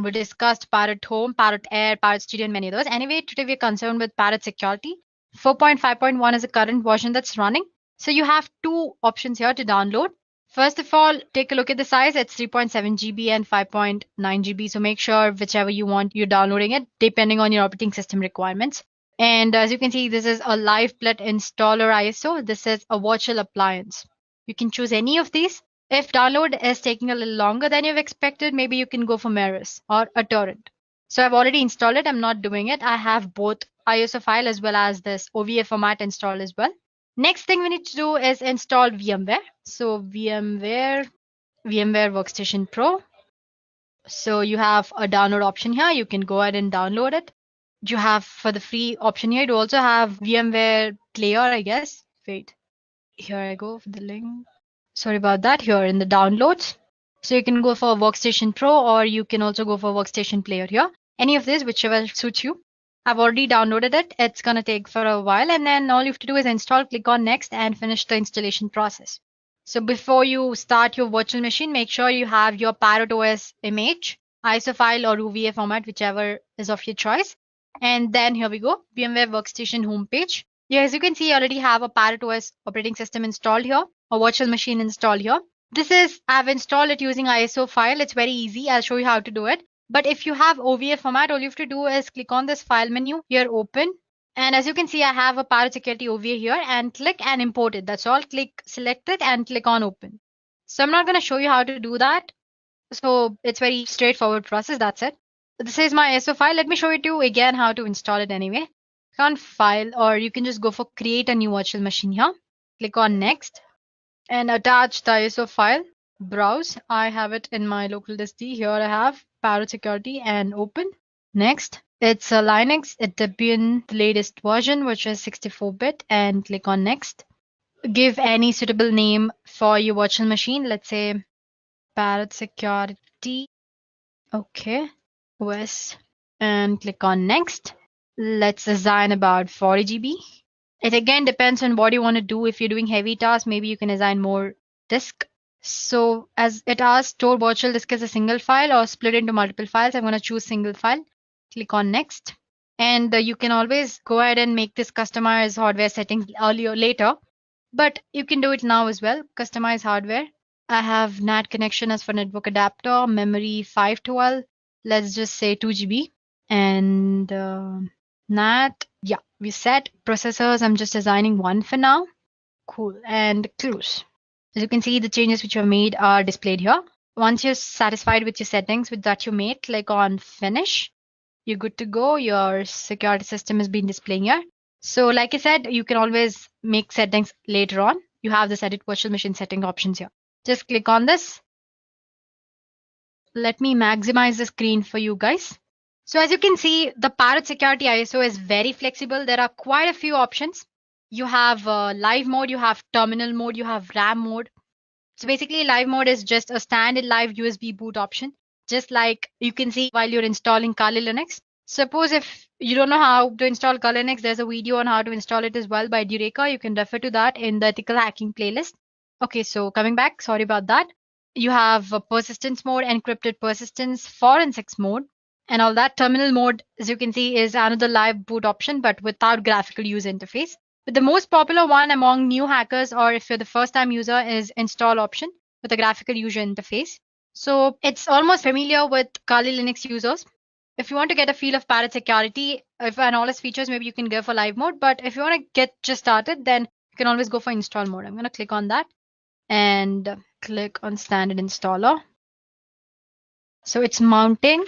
We discussed Parrot Home, Parrot Air, Parrot Studio, and many others. Anyway, today we're concerned with Parrot Security. 4.5.1 is the current version that's running. So you have two options here to download. First of all, take a look at the size. It's 3.7 GB and 5.9 GB. So make sure whichever you want, you're downloading it depending on your operating system requirements. And as you can see, this is a live plet installer ISO. This is a virtual appliance. You can choose any of these. If download is taking a little longer than you've expected, maybe you can go for Mirrors or a torrent. So I've already installed it. I'm not doing it. I have both ISO file as well as this OVA format installed as well. Next thing we need to do is install VMware. So VMware Workstation Pro. So you have a download option here. You can go ahead and download it. You have for the free option here. You also have VMware Player, I guess. Wait, here I go for the link. Sorry about that. Here in the downloads. So you can go for Workstation Pro or you can also go for Workstation Player here. Any of this, whichever suits you. I've already downloaded it. It's going to take for a while and then all you have to do is install, click on next and finish the installation process. So before you start your virtual machine, make sure you have your Parrot OS image, ISO file or OVA format, whichever is of your choice. And then here we go, VMware Workstation homepage. Yeah, as you can see, I already have a Parrot OS operating system installed here, a virtual machine installed here. I've installed it using ISO file. It's very easy. I'll show you how to do it. But if you have OVA format, all you have to do is click on this file menu here, open. And as you can see, I have a Parrot Security OVA here and click and import it. That's all. Click, select it and click on open. So I'm not going to show you how to do that. So it's very straightforward process. That's it. This is my ISO file. Let me show you again how to install it anyway. Click on file or you can just go for create a new virtual machine here. Click on next and attach the ISO file. browse. I have it in my local disk D. Here I have Parrot Security and open. Next, it's a Linux. It Debian, the latest version, which is 64-bit, and click on next. Give any suitable name for your virtual machine. Let's say Parrot Security. Okay. OS. And click on next. Let's assign about 40 GB. It again depends on what you want to do. If you're doing heavy tasks, maybe you can assign more disk. So as it asks, store virtual disk as a single file or split into multiple files. I'm going to choose single file. Click on next. And you can always go ahead and make this customize hardware settings earlier later. But you can do it now as well. Customize hardware. I have NAT connection as for network adapter, memory 512. Let's just say 2 GB. And NAT, yeah, we set processors. I'm just assigning one for now. Cool. And close. As you can see, the changes which are made are displayed here. Once you're satisfied with your settings with that you made, click on finish. You're good to go. Your security system is being displayed here. So like I said, you can always make settings later on. You have this edit virtual machine setting options here. Just click on this. Let me maximize the screen for you guys. So as you can see, the Parrot Security ISO is very flexible. There are quite a few options. You have live mode, you have terminal mode, you have RAM mode. So basically live mode is just a standard live USB boot option, just like you can see while you're installing Kali Linux. Suppose if you don't know how to install Kali Linux, there's a video on how to install it as well by Dureka. You can refer to that in the ethical hacking playlist. Okay, so coming back, sorry about that. You have persistence mode, encrypted persistence, forensics mode, and all that. Terminal mode, as you can see, is another live boot option, but without graphical user interface. But the most popular one among new hackers, or if you're the first time user, is install option with a graphical user interface. So it's almost familiar with Kali Linux users. If you want to get a feel of Parrot Security, if and all its features, maybe you can go for live mode. But if you want to get just started, then you can always go for install mode. I'm going to click on that and click on standard installer. So it's mounting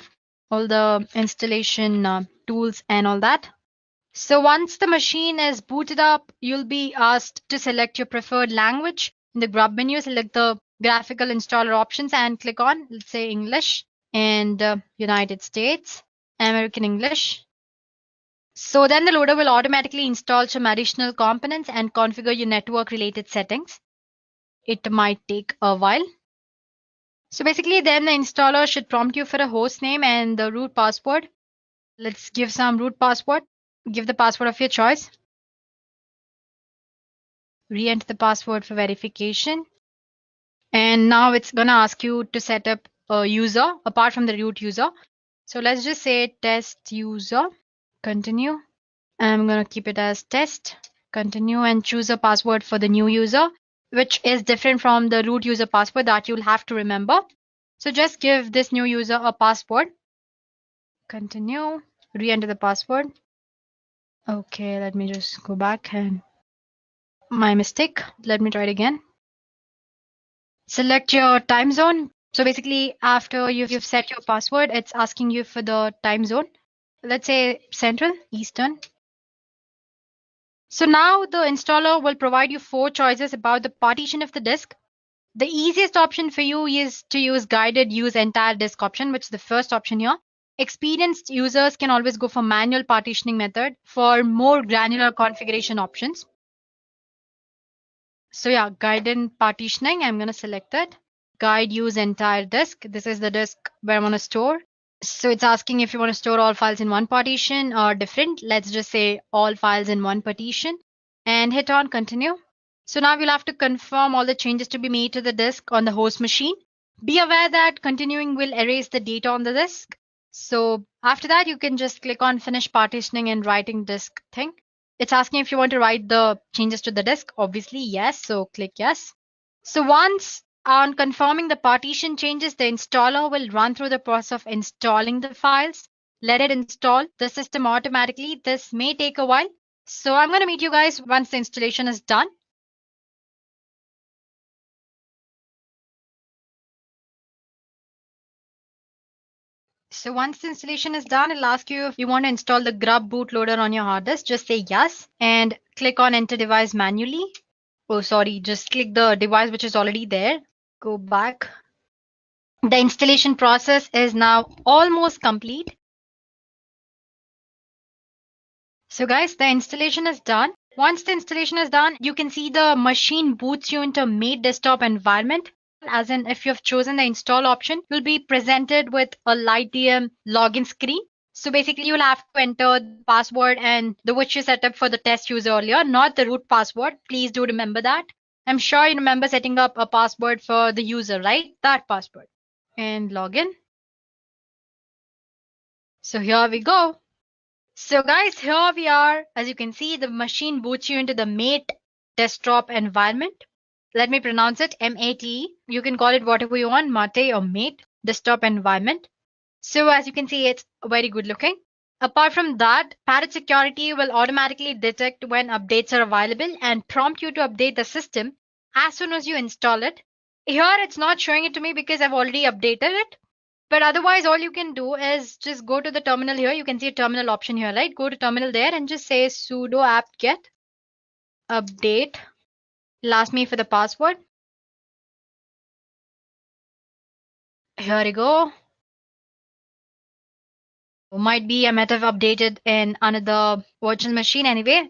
all the installation tools and all that. So once the machine is booted up, you'll be asked to select your preferred language. In the grub menu, select the graphical installer options and click on, let's say English and United States, American English. So then the loader will automatically install some additional components and configure your network related settings. It might take a while. So basically then the installer should prompt you for a host name and the root password. Let's give some root password. Give the password of your choice. Re-enter the password for verification. And now it's going to ask you to set up a user apart from the root user. So let's just say test user. Continue. I'm going to keep it as test. Continue and choose a password for the new user, which is different from the root user password that you'll have to remember. So just give this new user a password. Continue. Re-enter the password. Okay, let me just go back and my mistake. Let me try it again. Select your time zone. So basically, after you've set your password, it's asking you for the time zone. Let's say Central, Eastern. So now the installer will provide you 4 choices about the partition of the disk. The easiest option for you is to use guided use entire disk option, which is the first option here. Experienced users can always go for manual partitioning method for more granular configuration options. So yeah, guided partitioning, I'm going to select that. Guide use entire disk. This is the disk where I want to store. So it's asking if you want to store all files in one partition or different. Let's just say all files in one partition and hit on continue. So now we'll have to confirm all the changes to be made to the disk on the host machine. Be aware that continuing will erase the data on the disk. So after that, you can just click on finish partitioning and writing disk thing. It's asking if you want to write the changes to the disk. Obviously, yes. So click yes. So once on confirming the partition changes, the installer will run through the process of installing the files. Let it install the system automatically. This may take a while. So I'm going to meet you guys once the installation is done. So once the installation is done, it'll ask you if you want to install the grub bootloader on your hard disk. Just say yes and click on enter device manually. Oh, sorry, just click the device which is already there. Go back. The installation process is now almost complete. So guys, the installation is done. Once the installation is done, you can see the machine boots you into Mate desktop environment. As in, if you have chosen the install option, you'll be presented with a LightDM login screen. So basically, you'll have to enter the password and the which you set up for the test user earlier, not the root password. Please do remember that. I'm sure you remember setting up a password for the user, right? That password. And login. So here we go. So guys, here we are. As you can see, the machine boots you into the Mate desktop environment. Let me pronounce it MATE. You can call it whatever you want, Mate or Mate desktop environment. So as you can see, it's very good looking. Apart from that, Parrot Security will automatically detect when updates are available and prompt you to update the system as soon as you install it. Here it's not showing it to me because I've already updated it. But otherwise, all you can do is just go to the terminal here. You can see a terminal option here, right? Go to terminal there and just say sudo apt-get update. It'll ask me for the password. Here we go. Might be I might have updated in another virtual machine anyway.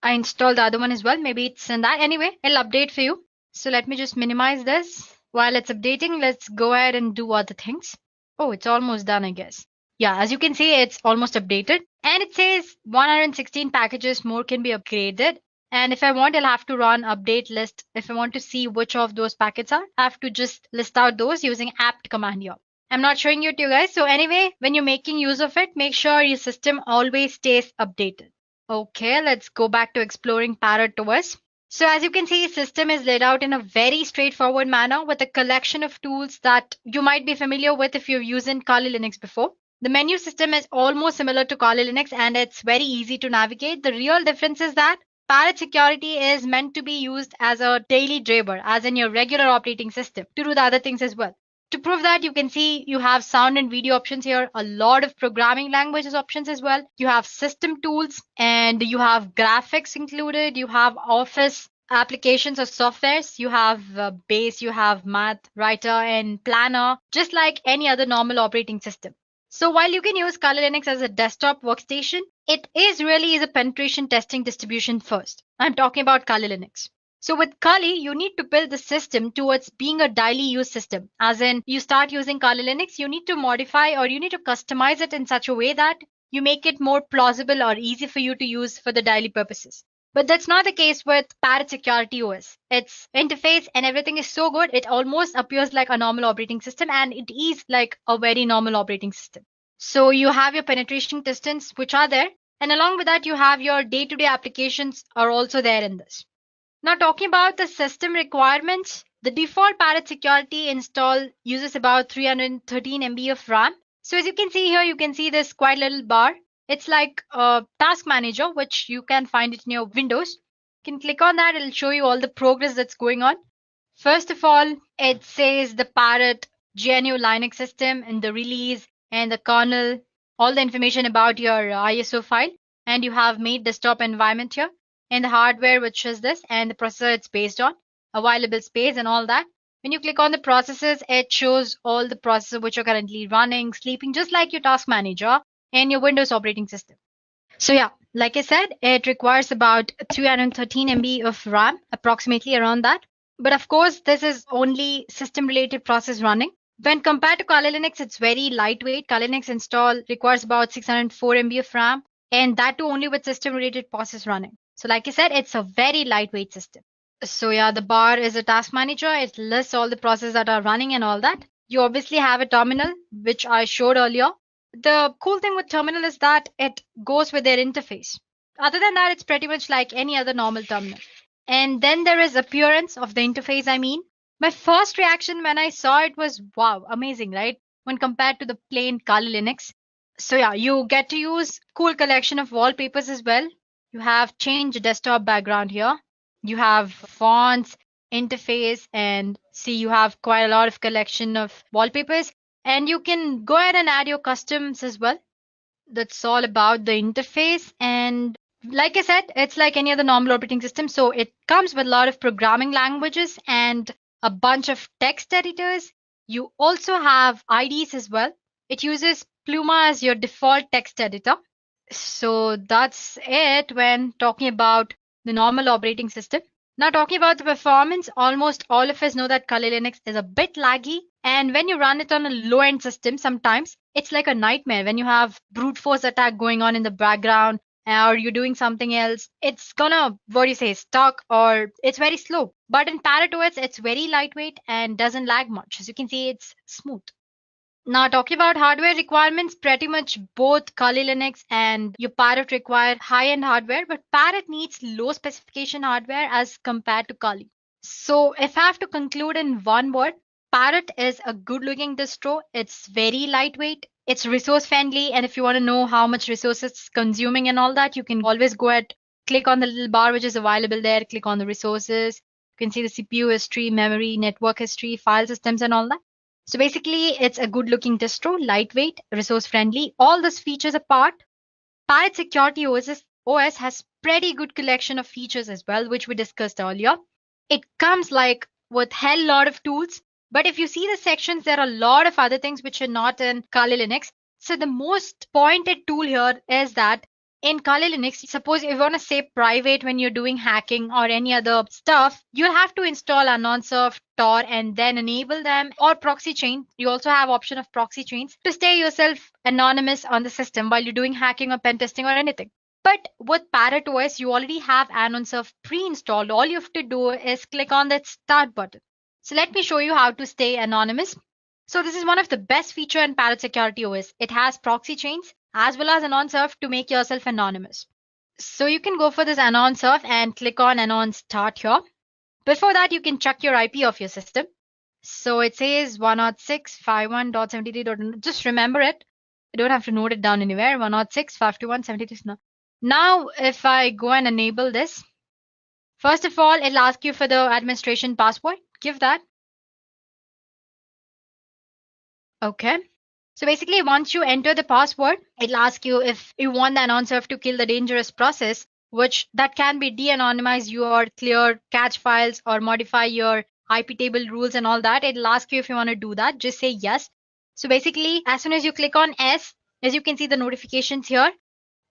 I installed the other one as well. Maybe it's in that. Anyway, it'll update for you. So let me just minimize this. While it's updating, let's go ahead and do other things. Oh, it's almost done, I guess. Yeah, as you can see, it's almost updated. And it says 116 packages more can be upgraded. And if I want, I'll have to run update list. If I want to see which of those packets are, I have to just list out those using apt command here. I'm not showing it to you guys. So anyway, when you're making use of it, make sure your system always stays updated. Okay, let's go back to exploring Parrot OS. So as you can see, system is laid out in a very straightforward manner with a collection of tools that you might be familiar with if you've used Kali Linux before. The menu system is almost similar to Kali Linux and it's very easy to navigate. The real difference is that Parrot Security is meant to be used as a daily driver, as in your regular operating system, to do the other things as well. To prove that, you can see you have sound and video options here, a lot of programming languages options as well. You have system tools and you have graphics included. You have office applications or softwares. You have base, you have math, writer and planner, just like any other normal operating system. So while you can use Kali Linux as a desktop workstation, it is a penetration testing distribution first. I'm talking about Kali Linux. So with Kali, you need to build the system towards being a daily use system. As in, you start using Kali Linux, you need to modify or you need to customize it in such a way that you make it more plausible or easy for you to use for the daily purposes. But that's not the case with Parrot Security OS. Its interface and everything is so good, it almost appears like a normal operating system and it is like a very normal operating system. So you have your penetration testings which are there, and along with that, you have your day-to-day applications are also there in this. Now talking about the system requirements, the default Parrot Security install uses about 313 MB of RAM. So as you can see here, you can see this quite little bar. It's like a task manager, which you can find it in your Windows. You can click on that, it'll show you all the progress that's going on. First of all, it says the Parrot GNU Linux system and the release and the kernel, all the information about your ISO file. And you have made desktop environment here and the hardware which is this and the processor it's based on, available space and all that. When you click on the processes, it shows all the processes which are currently running, sleeping, just like your task manager and your Windows operating system. So yeah, like I said, it requires about 313 MB of RAM, approximately around that. But of course, this is only system related process running. When compared to Kali Linux, it's very lightweight. Kali Linux install requires about 604 MB of RAM and that too only with system related process running. So like I said, it's a very lightweight system. So yeah, the bar is a task manager. It lists all the processes that are running and all that. You obviously have a terminal, which I showed earlier. The cool thing with terminal is that it goes with their interface. Other than that, it's pretty much like any other normal terminal. And then there is appearance of the interface, I mean. My first reaction when I saw it was, wow, amazing, right? When compared to the plain Kali Linux. So yeah, you get to use cool collection of wallpapers as well. You have change desktop background here. You have fonts, interface, and see you have quite a lot of collection of wallpapers. And you can go ahead and add your customs as well. That's all about the interface. And like I said, it's like any other normal operating system. So it comes with a lot of programming languages and a bunch of text editors. You also have IDEs as well. It uses Pluma as your default text editor. So that's it when talking about the normal operating system. Now talking about the performance, almost all of us know that Kali Linux is a bit laggy, and when you run it on a low-end system, sometimes it's like a nightmare when you have brute force attack going on in the background or you're doing something else. It's gonna, what do you say, stuck or it's very slow. But in Parrot OS, it's very lightweight and doesn't lag much. As you can see, it's smooth. Now, talking about hardware requirements, pretty much both Kali Linux and your Parrot require high-end hardware, but Parrot needs low specification hardware as compared to Kali. So, if I have to conclude in one word, Parrot is a good-looking distro. It's very lightweight. It's resource friendly, and if you want to know how much resources it's consuming and all that, you can always go ahead, click on the little bar which is available there, click on the resources. You can see the CPU history, memory, network history, file systems, and all that. So basically, it's a good looking distro, lightweight, resource friendly. All these features apart, Parrot Security OS has pretty good collection of features as well, which we discussed earlier. It comes like with hell lot of tools, but if you see the sections, there are a lot of other things which are not in Kali Linux. So the most pointed tool here is that in Kali Linux, suppose if you want to say private when you're doing hacking or any other stuff, you'll have to install AnonSurf, Tor, and then enable them, or proxy chain. You also have option of proxy chains to stay yourself anonymous on the system while you're doing hacking or pen testing or anything. But with Parrot OS, you already have AnonSurf pre-installed. All you have to do is click on that start button. So let me show you how to stay anonymous. So this is one of the best feature in Parrot Security OS. It has proxy chains as well as AnonSurf to make yourself anonymous. So you can go for this AnonSurf and click on Anon Start here. Before that, you can check your IP of your system. So it says 106.51.73. Just remember it. You don't have to note it down anywhere. 106.51.73. Now, if I go and enable this, first of all, it'll ask you for the administration password. Give that. Okay. So basically, once you enter the password, it'll ask you if you want the AnonSurf to kill the dangerous process, which that can be de-anonymize your clear cache files or modify your IP table rules and all that. It'll ask you if you want to do that. Just say yes. So basically, as soon as you click on S, as you can see the notifications here,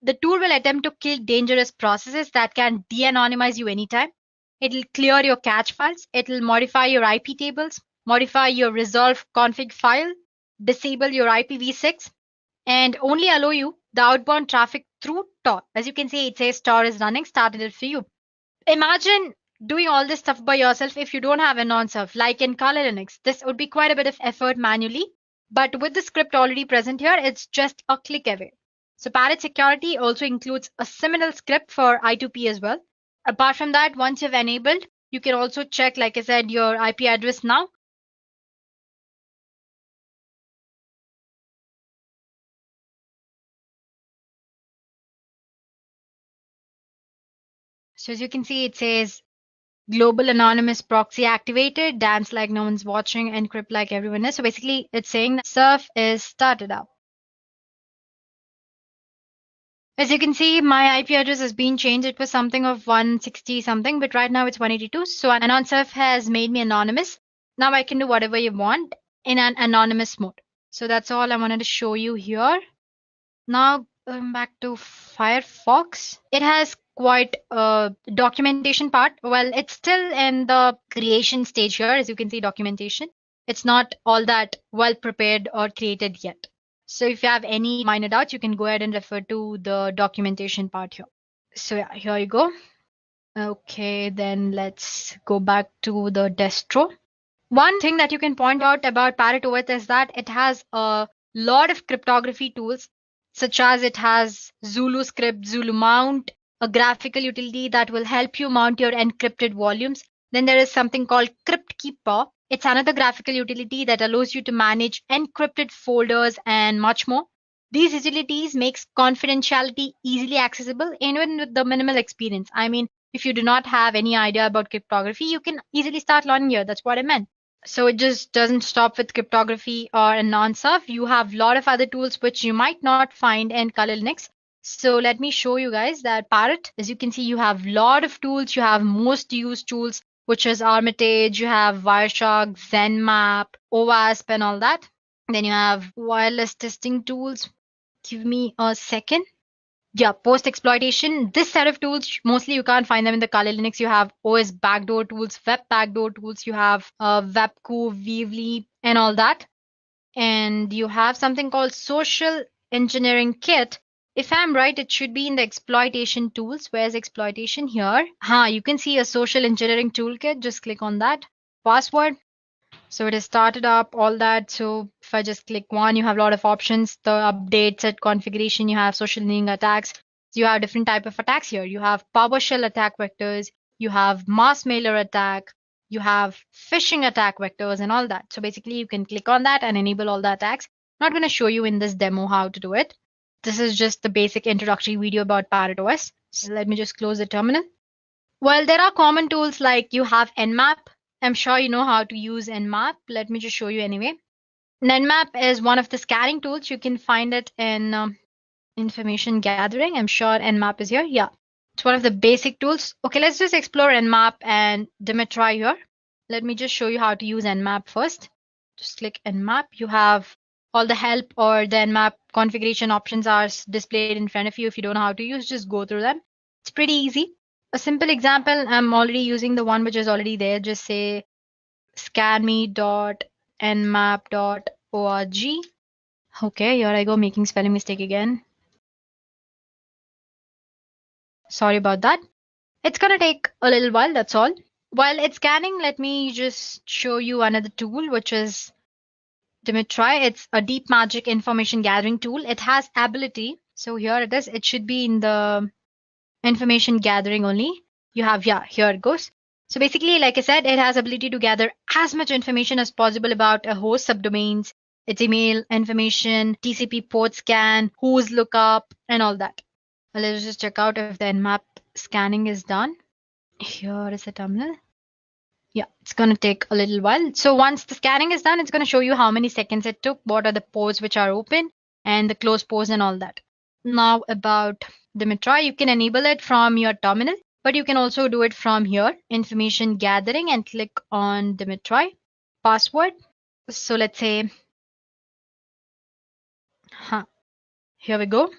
the tool will attempt to kill dangerous processes that can de-anonymize you anytime. It'll clear your cache files. It'll modify your IP tables, modify your resolve config file, disable your IPv6, and only allow you the outbound traffic through Tor. As you can see, it says Tor is running, started it for you. Imagine doing all this stuff by yourself if you don't have a non-surf, like in Kali Linux. This would be quite a bit of effort manually, but with the script already present here, it's just a click away. So Parrot Security also includes a similar script for I2P as well. Apart from that, once you've enabled, you can also check, like I said, your IP address now. So as you can see, it says global anonymous proxy activated, dance like no one's watching, encrypt like everyone is. So basically, it's saying that surf is started up. As you can see, my IP address has been changed. It was something of 160 something, but right now it's 182. So AnonSurf has made me anonymous. Now I can do whatever you want in an anonymous mode. So that's all I wanted to show you here. Now back to Firefox. It has quite a documentation part. Well, it's still in the creation stage here. As you can see, documentation. It's not all that well prepared or created yet. So if you have any minor doubts, you can go ahead and refer to the documentation part here. So yeah, here you go. Okay, then let's go back to the distro. One thing that you can point out about Parrot OS is that it has a lot of cryptography tools, such as it has Zulu script, Zulu mount, a graphical utility that will help you mount your encrypted volumes. Then there is something called Crypt Keeper. It's another graphical utility that allows you to manage encrypted folders and much more. These utilities makes confidentiality easily accessible even with the minimal experience. I mean, if you do not have any idea about cryptography, you can easily start learning here. That's what I meant. So it just doesn't stop with cryptography or non-surf. You have a lot of other tools which you might not find in Kali Linux. So let me show you guys that Parrot, as you can see, you have a lot of tools. You have most used tools which is Armitage. You have Wireshark, ZenMap, OWASP, and all that. Then you have wireless testing tools. Give me a second. Yeah, post exploitation. This set of tools, mostly you can't find them in the Kali Linux. You have OS backdoor tools, web backdoor tools. You have Webco, Weavly, and all that. And you have something called social engineering kit. If I'm right, it should be in the exploitation tools. Where's exploitation? Here. You can see a social engineering toolkit. Just click on that. Password. So it is started up, all that. So if I just click one, you have a lot of options. The update, set configuration, you have social engineering attacks. So you have different type of attacks here. You have PowerShell attack vectors, you have mass mailer attack, you have phishing attack vectors and all that. So basically you can click on that and enable all the attacks. I'm not going to show you in this demo how to do it. This is just the basic introductory video about Parrot OS. So let me just close the terminal. Well, there are common tools like you have Nmap. I'm sure you know how to use Nmap. Let me just show you anyway. Nmap is one of the scanning tools. You can find it in information gathering. I'm sure Nmap is here. Yeah, it's one of the basic tools. Okay, let's just explore Nmap and Dimitri here. Let me just show you how to use Nmap first. Just click Nmap. You have all the help or the Nmap configuration options are displayed in front of you. If you don't know how to use, just go through them. It's pretty easy. A simple example, I'm already using the one which is already there. Just say scanme.nmap.org. Okay, here I go, making spelling mistake again. Sorry about that. It's gonna take a little while, that's all. While it's scanning, let me just show you another tool, which is Dimitri. It's a deep magic information gathering tool. It has ability. So here it is. It should be in the information gathering only. You have, yeah, here it goes. So basically, like I said, it has ability to gather as much information as possible about a host subdomains, its email information, TCP port scan, who's lookup, and all that. Let's just check out if the Nmap scanning is done. Here is the terminal. Yeah, it's going to take a little while. So once the scanning is done, it's going to show you how many seconds it took, what are the ports which are open, and the closed ports and all that. Now about Dimitri, you can enable it from your terminal, but you can also do it from here, information gathering, and click on Dimitri. Password. So let's say, here we go.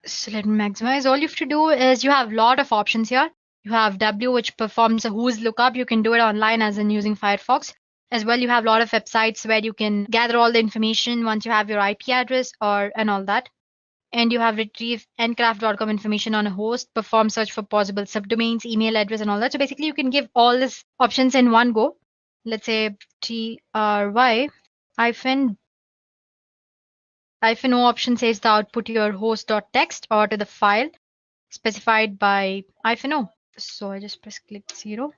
So let me maximize. All you have to do is you have a lot of options here. You have W, which performs a who's lookup. You can do it online as in using Firefox. As well, you have a lot of websites where you can gather all the information once you have your IP address and all that. And you have retrieve ncraft.com information on a host, perform search for possible subdomains, email address, and all that. So basically, you can give all these options in one go. Let's say try hyphen O option says the output your host.txt or to the file specified by -o. So I just press click 0.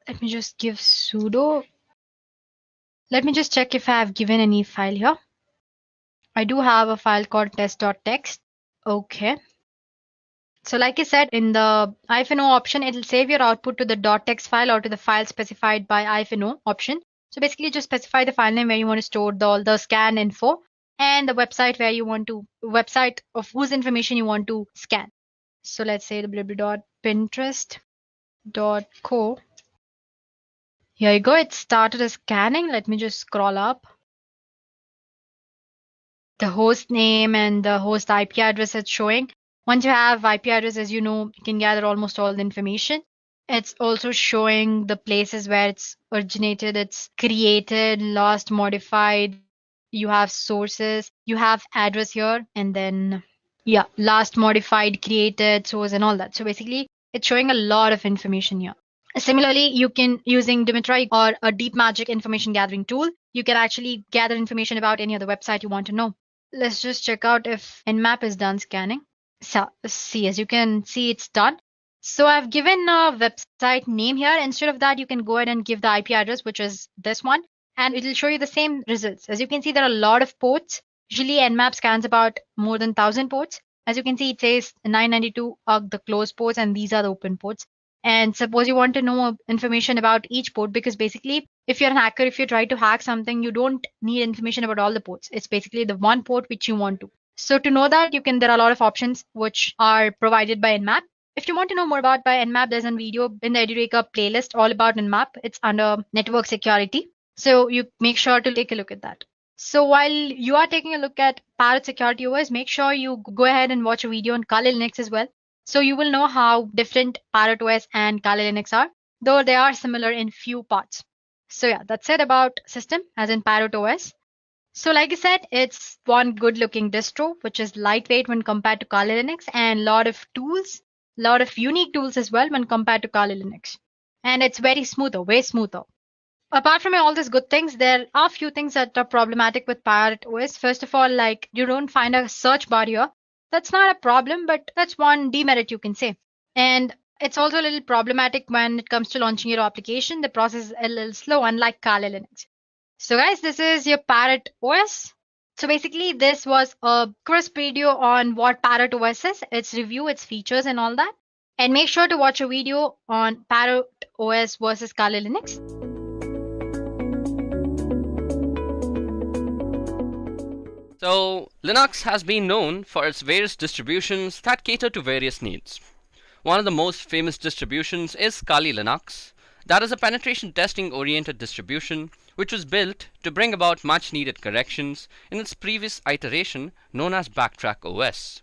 Let me just give sudo. Let me just check if I have given any file here. I do have a file called test.txt. Okay. So like I said, in the -o option, it'll save your output to the .txt file or to the file specified by -o option. So basically just specify the file name where you want to store all the scan info and the website where you want to, website of whose information you want to scan. So let's say www.pinterest.co. Here you go. It started as scanning. Let me just scroll up. The host name and the host IP address it's showing. Once you have IP address, as you know, you can gather almost all the information. It's also showing the places where it's originated, it's created, lost, modified. You have sources, you have address here, and then, yeah, last modified, created, source, and all that. So basically, it's showing a lot of information here. Similarly, you can, using Dimitri or a deep magic information gathering tool, you can actually gather information about any other website you want to know. Let's just check out if Nmap is done scanning. So see, as you can see, it's done. So I've given a website name here. Instead of that, you can go ahead and give the IP address, which is this one, and it will show you the same results. As you can see, there are a lot of ports. Usually Nmap scans about more than 1,000 ports. As you can see, it says 992 are the closed ports and these are the open ports. And suppose you want to know information about each port, because basically if you're an hacker, if you try to hack something, you don't need information about all the ports. It's basically the one port which you want to. So to know that, there are a lot of options which are provided by Nmap. If you want to know more about by Nmap, there's a video in the Edureka playlist all about Nmap. It's under network security. So you make sure to take a look at that. So while you are taking a look at Parrot Security OS, make sure you go ahead and watch a video on Kali Linux as well. So you will know how different Parrot OS and Kali Linux are, though they are similar in few parts. So yeah, that's it about system as in Parrot OS. So like I said, it's one good looking distro, which is lightweight when compared to Kali Linux and lot of tools, lot of unique tools as well when compared to Kali Linux. And it's very smoother, way smoother. Apart from all these good things, there are a few things that are problematic with Parrot OS. First of all, like you don't find a search bar here. That's not a problem, but that's one demerit you can say. And it's also a little problematic when it comes to launching your application. The process is a little slow, unlike Kali Linux. So guys, this is your Parrot OS. So basically, this was a crisp video on what Parrot OS is, its review, its features and all that. And make sure to watch a video on Parrot OS versus Kali Linux. So, Linux has been known for its various distributions that cater to various needs. One of the most famous distributions is Kali Linux. That is a penetration testing oriented distribution which was built to bring about much needed corrections in its previous iteration known as Backtrack OS.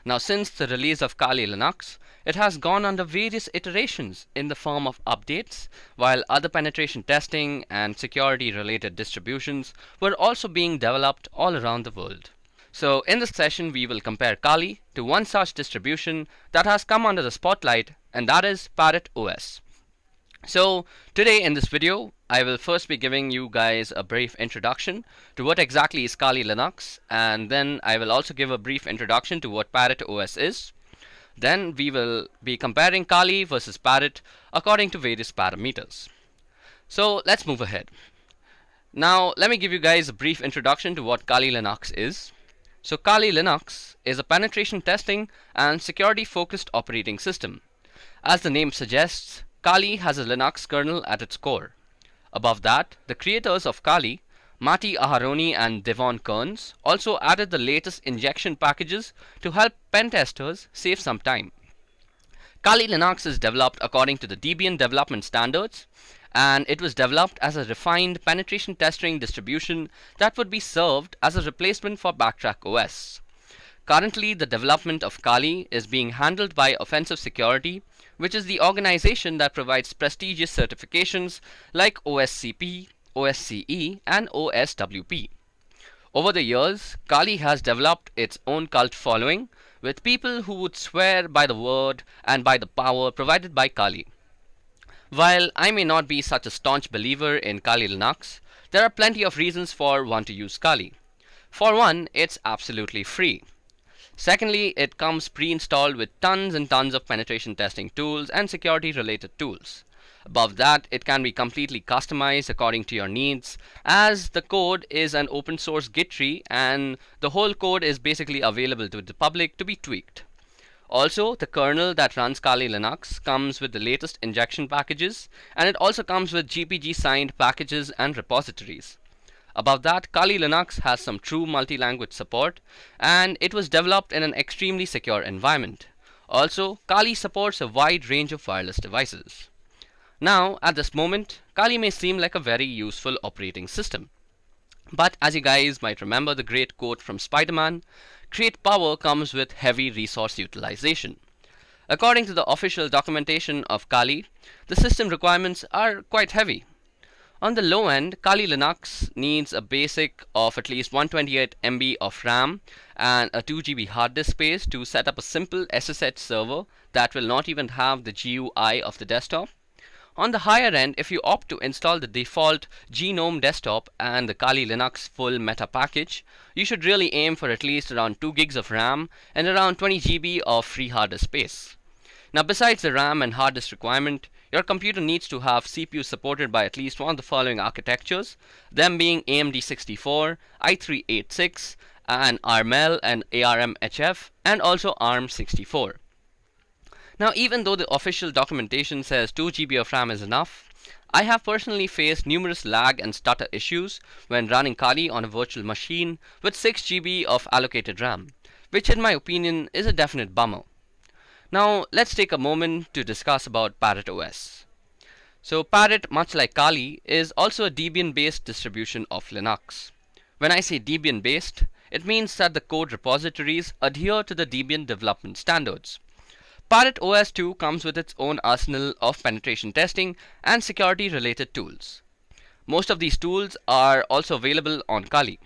Now, since the release of Kali Linux, it has gone under various iterations in the form of updates, while other penetration testing and security related distributions were also being developed all around the world. So in this session we will compare Kali to one such distribution that has come under the spotlight, and that is Parrot OS. So today in this video I will first be giving you guys a brief introduction to what exactly is Kali Linux, and then I will also give a brief introduction to what Parrot OS is. Then we will be comparing Kali versus Parrot according to various parameters. So let's move ahead. Now let me give you guys a brief introduction to what Kali Linux is. So Kali Linux is a penetration testing and security focused operating system. As the name suggests, Kali has a Linux kernel at its core. Above that, the creators of Kali, Matti Aharoni and Devon Kearns, also added the latest injection packages to help pen testers save some time. Kali Linux is developed according to the Debian development standards, and it was developed as a refined penetration testing distribution that would be served as a replacement for Backtrack OS. Currently, the development of Kali is being handled by Offensive Security, which is the organization that provides prestigious certifications like OSCP, OSCE, and OSWP. Over the years, Kali has developed its own cult following, with people who would swear by the word and by the power provided by Kali. While I may not be such a staunch believer in Kali Linux, there are plenty of reasons for one to use Kali. For one, it's absolutely free. Secondly, it comes pre-installed with tons and tons of penetration testing tools and security related tools. Above that, it can be completely customized according to your needs, as the code is an open source Git tree and the whole code is basically available to the public to be tweaked. Also, the kernel that runs Kali Linux comes with the latest injection packages, and it also comes with GPG signed packages and repositories. Above that, Kali Linux has some true multi-language support, and it was developed in an extremely secure environment. Also, Kali supports a wide range of wireless devices. Now, at this moment, Kali may seem like a very useful operating system. But as you guys might remember the great quote from Spider-Man, great power comes with heavy resource utilization. According to the official documentation of Kali, the system requirements are quite heavy. On the low end, Kali Linux needs a basic of at least 128 MB of RAM and a 2 GB hard disk space to set up a simple SSH server that will not even have the GUI of the desktop. On the higher end, if you opt to install the default GNOME desktop and the Kali Linux full meta package, you should really aim for at least around 2 gigs of RAM and around 20 GB of free hard disk space. Now, besides the RAM and hard disk requirement, your computer needs to have CPU supported by at least one of the following architectures, them being AMD 64, i386, and ARML and ARMHF, and also ARM 64. Now, even though the official documentation says 2 GB of RAM is enough, I have personally faced numerous lag and stutter issues when running Kali on a virtual machine with 6 GB of allocated RAM, which in my opinion is a definite bummer. Now let's take a moment to discuss about Parrot OS. So Parrot, much like Kali, is also a Debian-based distribution of Linux. When I say Debian-based, it means that the code repositories adhere to the Debian development standards. Parrot OS 2 comes with its own arsenal of penetration testing and security-related tools. Most of these tools are also available on Kali.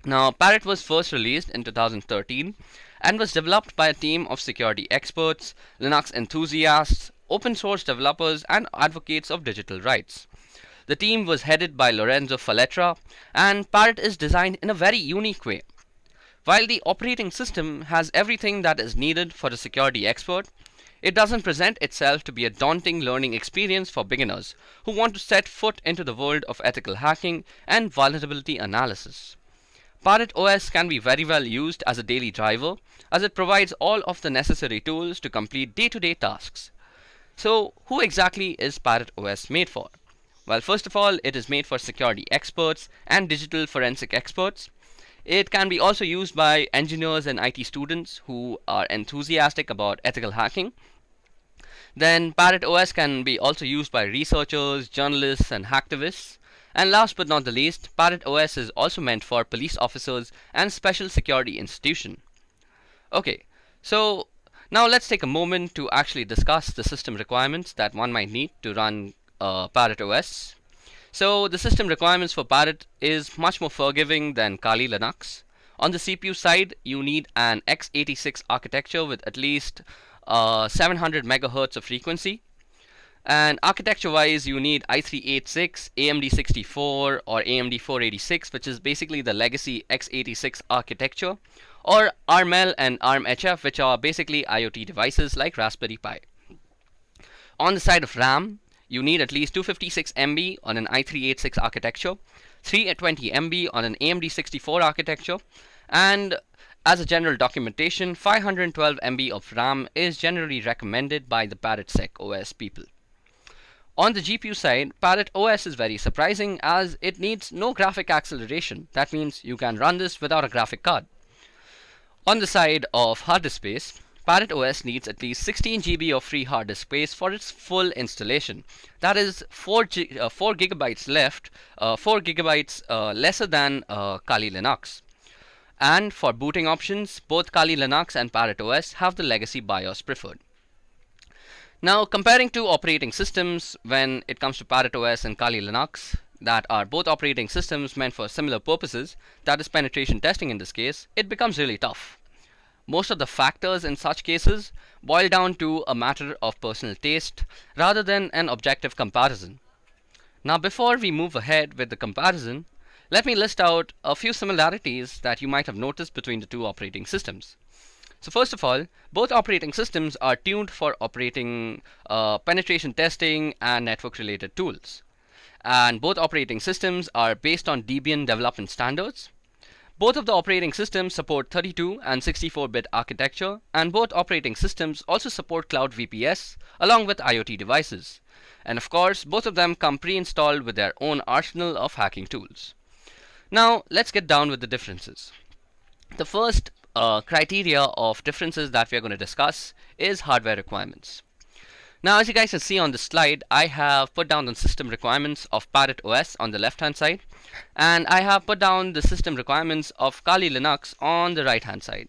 Now, Parrot was first released in 2013 and was developed by a team of security experts, Linux enthusiasts, open source developers, and advocates of digital rights. The team was headed by Lorenzo Falletra, and Parrot is designed in a very unique way. While the operating system has everything that is needed for a security expert, it doesn't present itself to be a daunting learning experience for beginners who want to set foot into the world of ethical hacking and vulnerability analysis. Parrot OS can be very well used as a daily driver, as it provides all of the necessary tools to complete day-to-day tasks. So, who exactly is Parrot OS made for? Well, first of all, it is made for security experts and digital forensic experts. It can be also used by engineers and IT students who are enthusiastic about ethical hacking. Then Parrot OS can be also used by researchers, journalists, and hacktivists. And last but not the least, Parrot OS is also meant for police officers and special security institutions. Okay, so now let's take a moment to actually discuss the system requirements that one might need to run Parrot OS. So the system requirements for Parrot is much more forgiving than Kali Linux. On the CPU side, you need an x86 architecture with at least 700 megahertz of frequency. And architecture-wise, you need i386, AMD 64, or AMD 486, which is basically the legacy x86 architecture, or ARML and ARMHF, which are basically IoT devices like Raspberry Pi. On the side of RAM, you need at least 256 MB on an i386 architecture, 320 MB on an AMD 64 architecture, and as a general documentation, 512 MB of RAM is generally recommended by the ParrotSec OS people. On the GPU side, Parrot OS is very surprising as it needs no graphic acceleration. That means you can run this without a graphic card. On the side of hard disk space, Parrot OS needs at least 16 GB of free hard disk space for its full installation. That is 4 gigabytes left, 4 gigabytes lesser than Kali Linux. And for booting options, both Kali Linux and Parrot OS have the legacy BIOS preferred. Now, comparing two operating systems when it comes to Parrot OS and Kali Linux, that are both operating systems meant for similar purposes, that is penetration testing in this case, it becomes really tough. Most of the factors in such cases boil down to a matter of personal taste rather than an objective comparison. Now, before we move ahead with the comparison, let me list out a few similarities that you might have noticed between the two operating systems. So first of all, both operating systems are tuned for operating penetration testing and network related tools. And both operating systems are based on Debian development standards. Both of the operating systems support 32 and 64-bit architecture, and both operating systems also support cloud VPS along with IoT devices. And of course, both of them come pre-installed with their own arsenal of hacking tools. Now, let's get down with the differences. The first criteria of differences that we are going to discuss is hardware requirements. Now, as you guys can see on the slide, I have put down the system requirements of Parrot OS on the left hand side, and I have put down the system requirements of Kali Linux on the right hand side.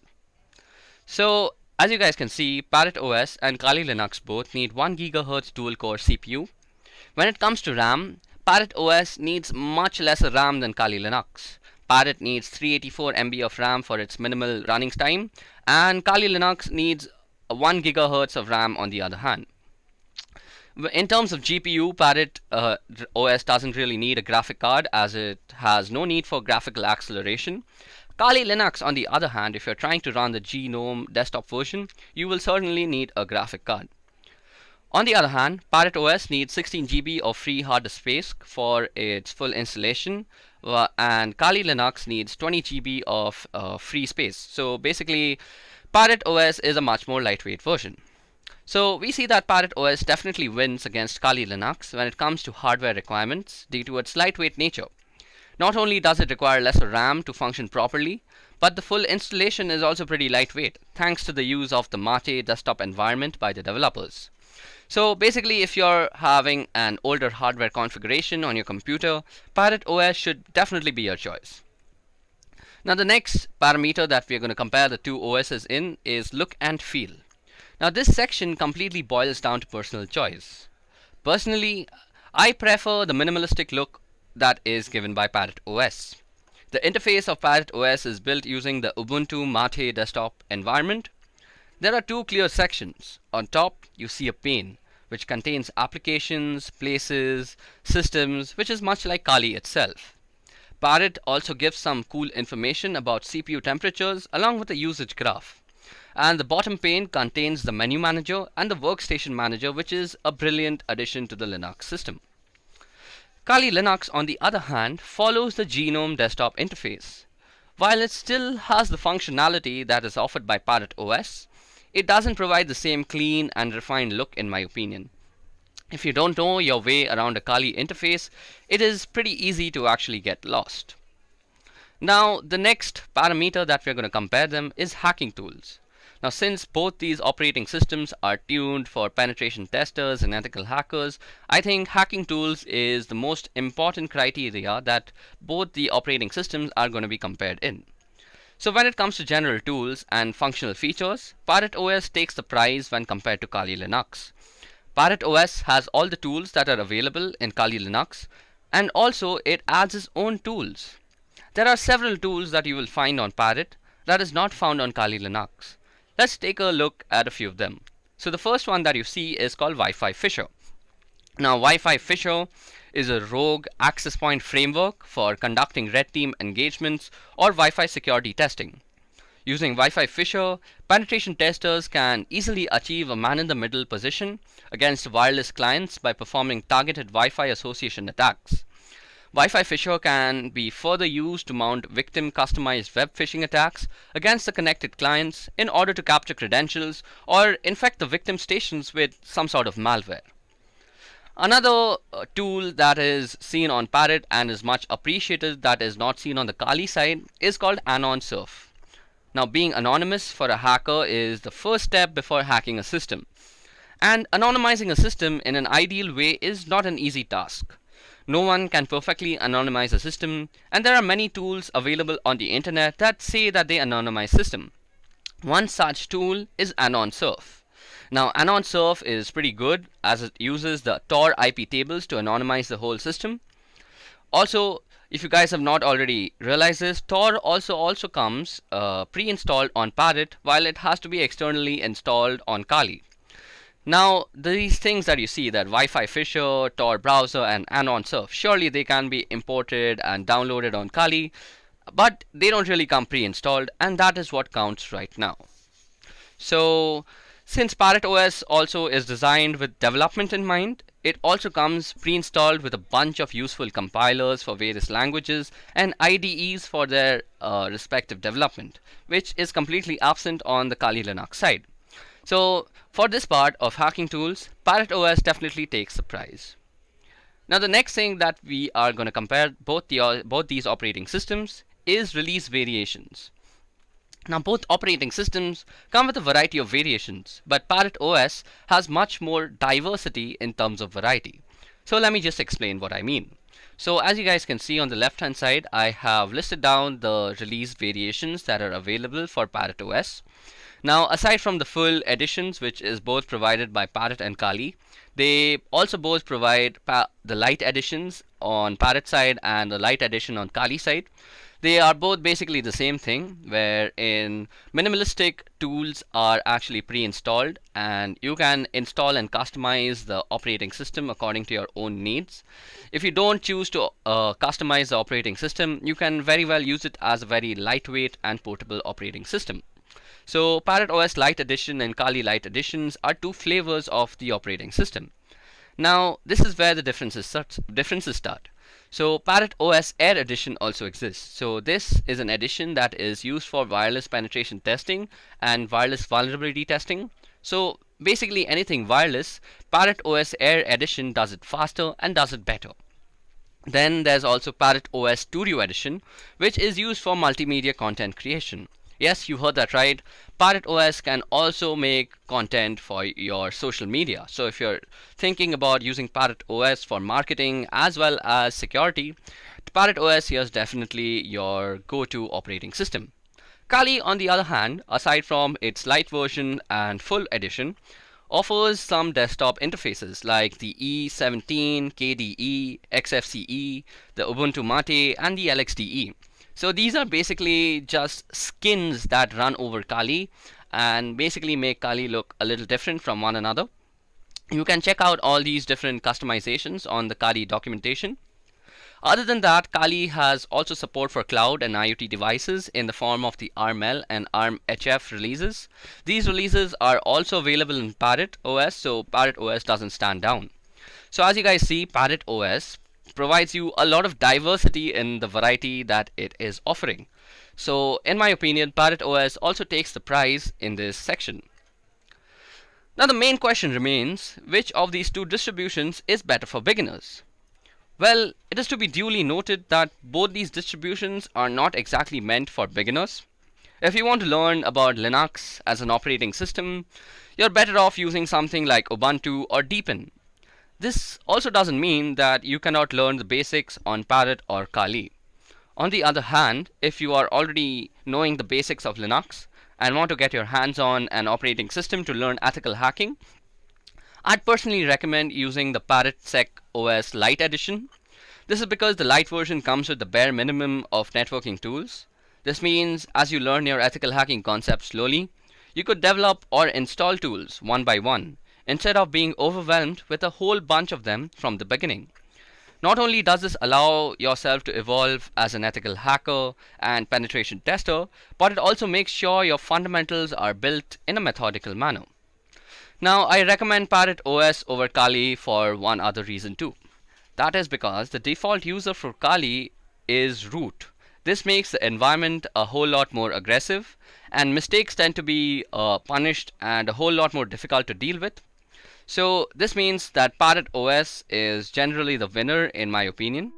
So as you guys can see, Parrot OS and Kali Linux both need 1 GHz dual core CPU. When it comes to RAM, Parrot OS needs much lesser RAM than Kali Linux. Parrot needs 384 MB of RAM for its minimal running time, and Kali Linux needs 1 GHz of RAM on the other hand. In terms of GPU, Parrot OS doesn't really need a graphic card as it has no need for graphical acceleration. Kali Linux, on the other hand, if you're trying to run the GNOME desktop version, you will certainly need a graphic card. On the other hand, Parrot OS needs 16 GB of free hard disk space for its full installation, and Kali Linux needs 20 GB of free space. So basically, Parrot OS is a much more lightweight version. So we see that Parrot OS definitely wins against Kali Linux when it comes to hardware requirements due to its lightweight nature. Not only does it require lesser RAM to function properly, but the full installation is also pretty lightweight, thanks to the use of the Mate desktop environment by the developers. So basically, if you're having an older hardware configuration on your computer, Pirate OS should definitely be your choice. Now the next parameter that we're going to compare the two OSs in is look and feel. Now this section completely boils down to personal choice. Personally, I prefer the minimalistic look that is given by Parrot OS. The interface of Parrot OS is built using the Ubuntu Mate desktop environment. There are two clear sections. On top, you see a pane, which contains applications, places, systems, which is much like Kali itself. Parrot also gives some cool information about CPU temperatures along with a usage graph. And the bottom pane contains the menu manager and the workstation manager, which is a brilliant addition to the Linux system. Kali Linux, on the other hand, follows the GNOME desktop interface. While it still has the functionality that is offered by Parrot OS, it doesn't provide the same clean and refined look in my opinion. If you don't know your way around a Kali interface, it is pretty easy to actually get lost. Now, the next parameter that we're going to compare them is hacking tools. Now, since both these operating systems are tuned for penetration testers and ethical hackers, I think hacking tools is the most important criteria that both the operating systems are going to be compared in. So when it comes to general tools and functional features, Parrot OS takes the prize when compared to Kali Linux. Parrot OS has all the tools that are available in Kali Linux, and also it adds its own tools. There are several tools that you will find on Parrot that is not found on Kali Linux. Let's take a look at a few of them. So the first one that you see is called Wi-Fi Fisher. Now Wi-Fi Fisher is a rogue access point framework for conducting red team engagements or Wi-Fi security testing. Using Wi-Fi Fisher, penetration testers can easily achieve a man-in-the-middle position against wireless clients by performing targeted Wi-Fi association attacks. Wi-Fi Fisher can be further used to mount victim-customized web phishing attacks against the connected clients in order to capture credentials or infect the victim stations with some sort of malware. Another tool that is seen on Parrot and is much appreciated that is not seen on the Kali side is called Anon Surf. Now, being anonymous for a hacker is the first step before hacking a system. And anonymizing a system in an ideal way is not an easy task. No one can perfectly anonymize a system, and there are many tools available on the internet that say that they anonymize system. One such tool is Anon Surf. Now, Anon Surf is pretty good as it uses the Tor IP tables to anonymize the whole system. Also, if you guys have not already realized this, Tor also comes pre-installed on Parrot, while it has to be externally installed on Kali. Now, these things that you see, that Wi-Fi Fisher, Tor browser, and Anon Surf, surely they can be imported and downloaded on Kali, but they don't really come pre-installed, and that is what counts right now. So, since Parrot OS also is designed with development in mind, it also comes pre-installed with a bunch of useful compilers for various languages and IDEs for their respective development, which is completely absent on the Kali Linux side. So for this part of hacking tools, Parrot OS definitely takes the prize. Now the next thing that we are going to compare both these operating systems is release variations. Now both operating systems come with a variety of variations, but Parrot OS has much more diversity in terms of variety. So let me just explain what I mean. So as you guys can see on the left hand side, I have listed down the release variations that are available for Parrot OS. Now aside from the full editions, which is both provided by Parrot and Kali, they also both provide the light editions on Parrot side and the light edition on Kali side. They are both basically the same thing, wherein minimalistic tools are actually pre-installed and you can install and customize the operating system according to your own needs. If you don't choose to customize the operating system, you can very well use it as a very lightweight and portable operating system. So Parrot OS Lite Edition and Kali Lite Editions are two flavors of the operating system. Now this is where the differences start. So Parrot OS Air Edition also exists. So this is an edition that is used for wireless penetration testing and wireless vulnerability testing. So basically anything wireless, Parrot OS Air Edition does it faster and does it better. Then there's also Parrot OS Studio Edition, which is used for multimedia content creation. Yes, you heard that right. Parrot OS can also make content for your social media. So if you're thinking about using Parrot OS for marketing as well as security, Parrot OS here is definitely your go-to operating system. Kali, on the other hand, aside from its light version and full edition, offers some desktop interfaces like the E17, KDE, XFCE, the Ubuntu Mate, and the LXDE. So these are basically just skins that run over Kali and basically make Kali look a little different from one another. You can check out all these different customizations on the Kali documentation. Other than that, Kali has also support for cloud and IoT devices in the form of the ARML and ARMHF releases. These releases are also available in Parrot OS, so Parrot OS doesn't stand down. So as you guys see, Parrot OS provides you a lot of diversity in the variety that it is offering. So in my opinion, Parrot OS also takes the prize in this section. Now the main question remains, which of these two distributions is better for beginners? Well, it is to be duly noted that both these distributions are not exactly meant for beginners. If you want to learn about Linux as an operating system, you're better off using something like Ubuntu or Deepin. This also doesn't mean that you cannot learn the basics on Parrot or Kali. On the other hand, if you are already knowing the basics of Linux and want to get your hands on an operating system to learn ethical hacking, I'd personally recommend using the ParrotSec OS Lite edition. This is because the Lite version comes with the bare minimum of networking tools. This means as you learn your ethical hacking concepts slowly, you could develop or install tools one by one, instead of being overwhelmed with a whole bunch of them from the beginning. Not only does this allow yourself to evolve as an ethical hacker and penetration tester, but it also makes sure your fundamentals are built in a methodical manner. Now, I recommend Parrot OS over Kali for one other reason too. That is because the default user for Kali is root. This makes the environment a whole lot more aggressive, and mistakes tend to be punished and a whole lot more difficult to deal with. So, this means that Parrot OS is generally the winner in my opinion.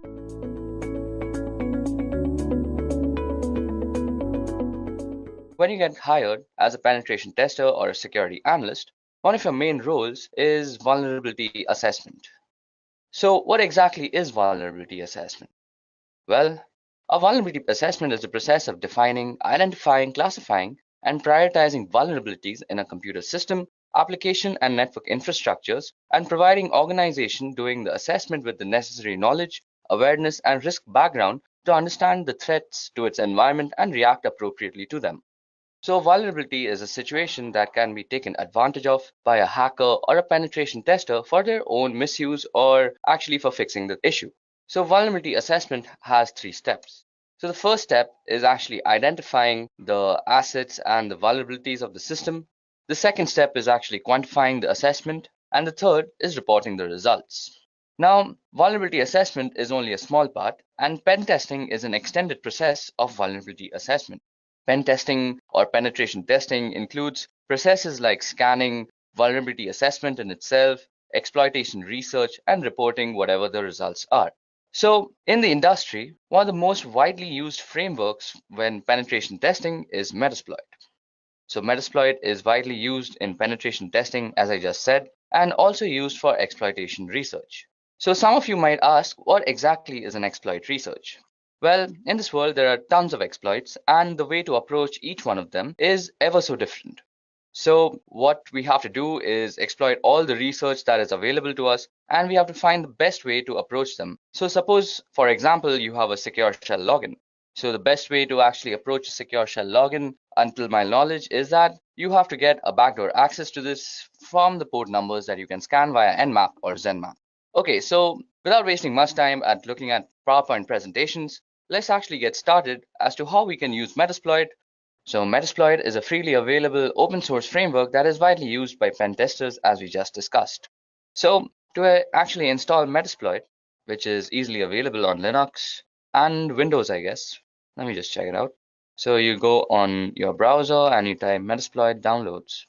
When you get hired as a penetration tester or a security analyst, one of your main roles is vulnerability assessment. So, what exactly is vulnerability assessment? Well, a vulnerability assessment is the process of defining, identifying, classifying, and prioritizing vulnerabilities in a computer system, application, and network infrastructures, and providing organization doing the assessment with the necessary knowledge, awareness, and risk background to understand the threats to its environment and react appropriately to them. So, vulnerability is a situation that can be taken advantage of by a hacker or a penetration tester for their own misuse or actually for fixing the issue. So, vulnerability assessment has three steps. So, the first step is actually identifying the assets and the vulnerabilities of the system. The second step is actually quantifying the assessment. And the third is reporting the results. Now, vulnerability assessment is only a small part, and pen testing is an extended process of vulnerability assessment. Pen testing or penetration testing includes processes like scanning, vulnerability assessment in itself, exploitation research, and reporting whatever the results are. So, in the industry, one of the most widely used frameworks when penetration testing is Metasploit. So, Metasploit is widely used in penetration testing, as I just said, and also used for exploitation research. So, some of you might ask, what exactly is an exploit research? Well, in this world, there are tons of exploits, and the way to approach each one of them is ever so different. So, what we have to do is exploit all the research that is available to us, and we have to find the best way to approach them. So, suppose, for example, you have a secure shell login. So, the best way to actually approach a secure shell login, until my knowledge, is that you have to get a backdoor access to this from the port numbers that you can scan via Nmap or Zenmap. Okay, so without wasting much time at looking at PowerPoint presentations, let's actually get started as to how we can use Metasploit. So Metasploit is a freely available open source framework that is widely used by pen testers as we just discussed. So to actually install Metasploit, which is easily available on Linux and Windows, I guess. Let me just check it out. So you go on your browser and you type Metasploit downloads.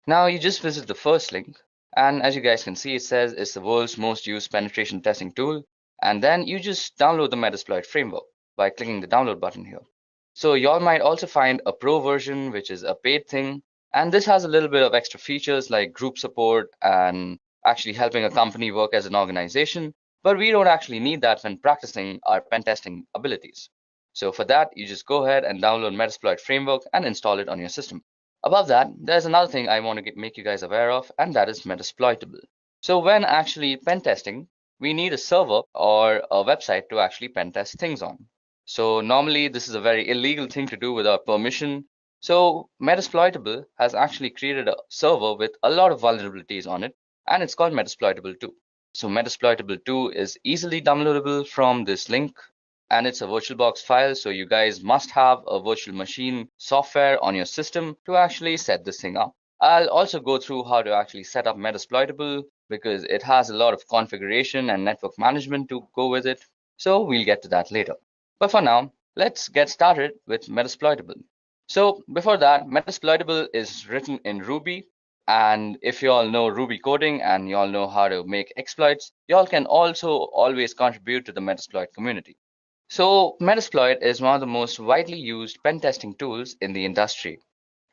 Now you just visit the first link, and as you guys can see, it says it's the world's most used penetration testing tool, And then you just download the Metasploit framework by clicking the download button here. So y'all might also find a pro version, which is a paid thing. And this has a little bit of extra features like group support and actually helping a company work as an organization. But we don't actually need that when practicing our pen testing abilities. So for that, you just go ahead and download Metasploit framework and install it on your system. Above that, there's another thing I want to make you guys aware of, and that is Metasploitable. So when actually pen testing, we need a server or a website to actually pen test things on. So normally this is a very illegal thing to do without permission. So Metasploitable has actually created a server with a lot of vulnerabilities on it, and it's called Metasploitable 2. So Metasploitable 2 is easily downloadable from this link, and it's a VirtualBox file, so you guys must have a virtual machine software on your system to actually set this thing up. I'll also go through how to actually set up Metasploitable because it has a lot of configuration and network management to go with it. So we'll get to that later. But for now, let's get started with Metasploitable. So before that, Metasploitable is written in Ruby. And if you all know Ruby coding and you all know how to make exploits, you all can also always contribute to the Metasploit community. So Metasploit is one of the most widely used pen testing tools in the industry.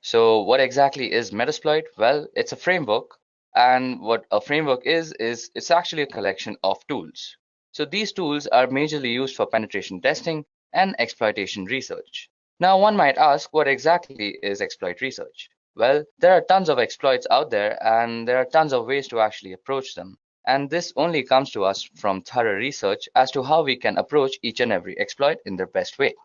So what exactly is Metasploit? Well, it's a framework, and what a framework is it's actually a collection of tools. So these tools are majorly used for penetration testing and exploitation research. Now one might ask, what exactly is exploit research? Well, there are tons of exploits out there, and there are tons of ways to actually approach them. And this only comes to us from thorough research as to how we can approach each and every exploit in their best way.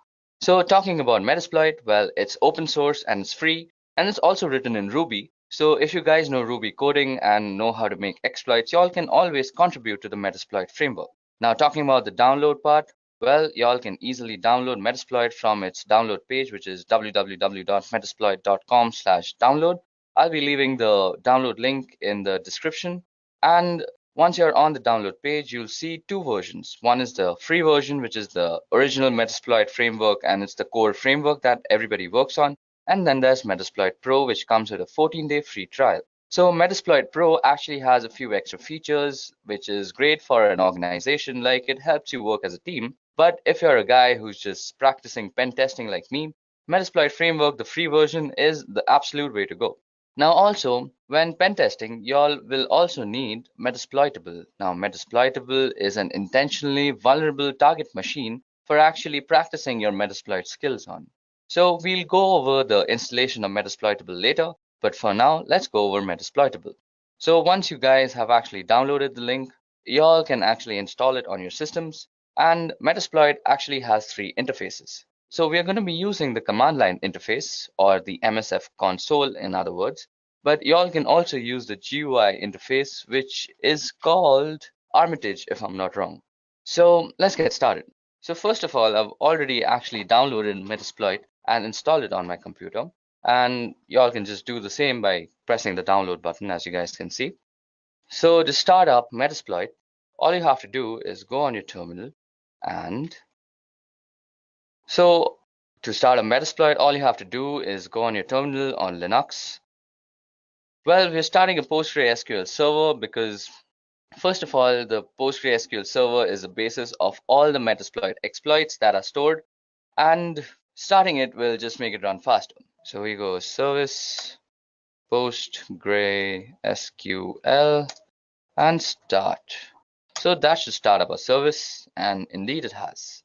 So talking about Metasploit, well, it's open source and it's free, and it's also written in Ruby. So if you guys know Ruby coding and know how to make exploits, y'all can always contribute to the Metasploit framework. Now talking about the download part, well, y'all can easily download Metasploit from its download page, which is www.metasploit.com/download. I'll be leaving the download link in the description. And once you're on the download page, you'll see two versions. One is the free version, which is the original Metasploit framework, and it's the core framework that everybody works on. And then there's Metasploit Pro, which comes with a 14-day free trial. So Metasploit Pro actually has a few extra features, which is great for an organization, like it helps you work as a team. But if you're a guy who's just practicing pen testing like me, Metasploit framework, the free version, is the absolute way to go. Now also, when pen testing, y'all will also need Metasploitable. Now Metasploitable is an intentionally vulnerable target machine for actually practicing your Metasploit skills on. So we'll go over the installation of Metasploitable later, but for now, let's go over Metasploitable. So once you guys have actually downloaded the link, y'all can actually install it on your systems, and Metasploit actually has three interfaces. So we are going to be using the command line interface, or the MSF console in other words, but y'all can also use the GUI interface, which is called Armitage if I'm not wrong. So let's get started. So first of all, I've already actually downloaded Metasploit and installed it on my computer. And y'all can just do the same by pressing the download button, as you guys can see. So to start up Metasploit, all you have to do is go on your terminal, and so to start a Metasploit, all you have to do is go on your terminal on Linux. Well, we're starting a PostgreSQL server because, first of all, the PostgreSQL server is the basis of all the Metasploit exploits that are stored, and starting it will just make it run faster. So we go service PostgreSQL and start. So that should start up a service, and indeed it has.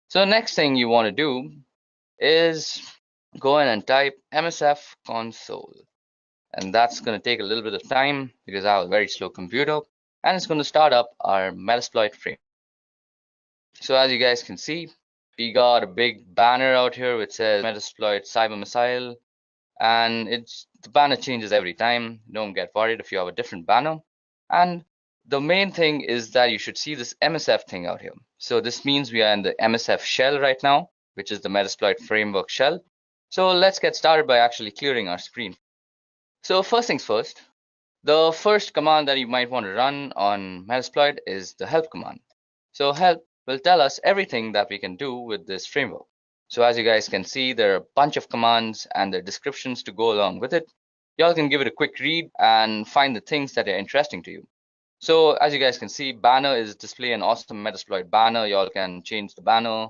So next thing you want to do is go in and type MSF console. And that's going to take a little bit of time because I have a very slow computer, and it's going to start up our Metasploit frame. So as you guys can see, we got a big banner out here which says Metasploit Cyber Missile, and the banner changes every time. Don't get worried if you have a different banner. And the main thing is that you should see this MSF thing out here. So this means we are in the MSF shell right now, which is the Metasploit framework shell. So let's get started by actually clearing our screen. So first things first, the first command that you might want to run on Metasploit is the help command. So help will tell us everything that we can do with this framework. So as you guys can see, there are a bunch of commands and their descriptions to go along with it. Y'all can give it a quick read and find the things that are interesting to you. So as you guys can see, banner is display an awesome Metasploit banner. Y'all can change the banner.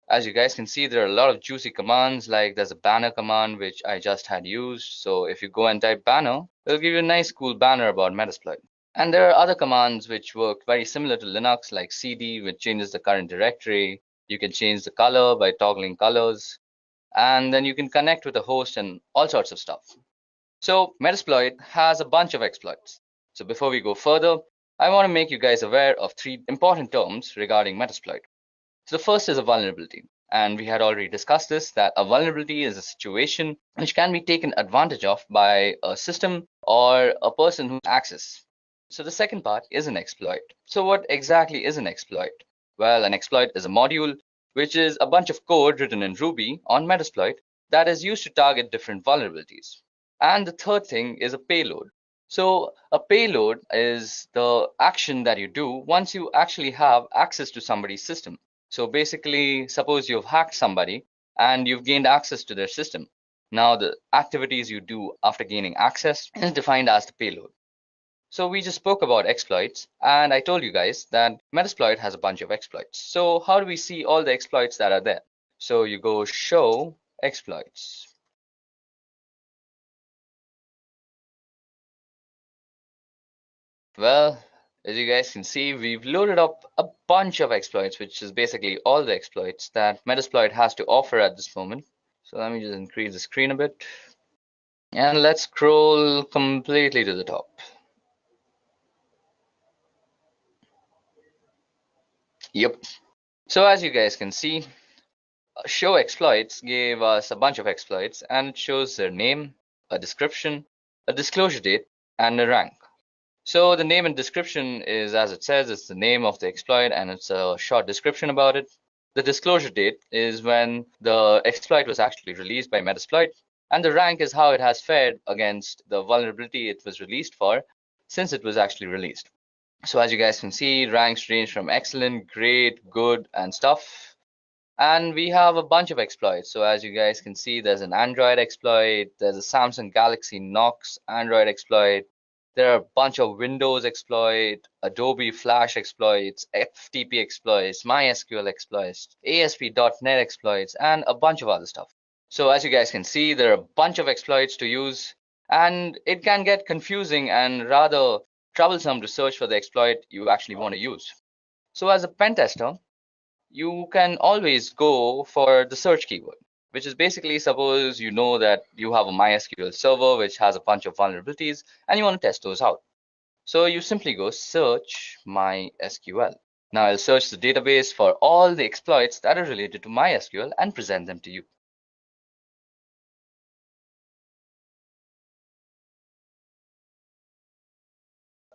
As you guys can see, there are a lot of juicy commands, like there's a banner command which I just had used. So if you go and type banner, it'll give you a nice cool banner about Metasploit. And there are other commands which work very similar to Linux, like cd, which changes the current directory. You can change the color by toggling colors. And then you can connect with a host and all sorts of stuff. So Metasploit has a bunch of exploits. So before we go further, I want to make you guys aware of three important terms regarding Metasploit. So the first is a vulnerability. And we had already discussed this, that a vulnerability is a situation which can be taken advantage of by a system or a person who access. So the second part is an exploit. So what exactly is an exploit? Well, an exploit is a module which is a bunch of code written in Ruby on Metasploit that is used to target different vulnerabilities. And the third thing is a payload. So a payload is the action that you do once you actually have access to somebody's system. So basically, suppose you've hacked somebody and you've gained access to their system. Now the activities you do after gaining access is defined as the payload. So we just spoke about exploits, and I told you guys that Metasploit has a bunch of exploits. So how do we see all the exploits that are there? So you go show exploits. Well, as you guys can see, we've loaded up a bunch of exploits, which is basically all the exploits that Metasploit has to offer at this moment. So let me just increase the screen a bit. And let's scroll completely to the top. Yep. So as you guys can see, show exploits gave us a bunch of exploits, and it shows their name, a description, a disclosure date, and a rank. So the name and description is, as it says, it's the name of the exploit and it's a short description about it. The disclosure date is when the exploit was actually released by Metasploit, and the rank is how it has fared against the vulnerability it was released for since it was actually released. So as you guys can see, ranks range from excellent, great, good, and stuff. And we have a bunch of exploits. So as you guys can see, there's an Android exploit, there's a Samsung Galaxy Knox Android exploit, there are a bunch of Windows exploit, Adobe Flash exploits, FTP exploits, MySQL exploits, ASP.NET exploits, and a bunch of other stuff. So as you guys can see, there are a bunch of exploits to use, and it can get confusing and rather troublesome to search for the exploit you actually want to use. So as a pen tester, you can always go for the search keyword, which is basically, suppose you know that you have a MySQL server which has a bunch of vulnerabilities and you want to test those out. So you simply go search MySQL. Now I'll search the database for all the exploits that are related to MySQL and present them to you.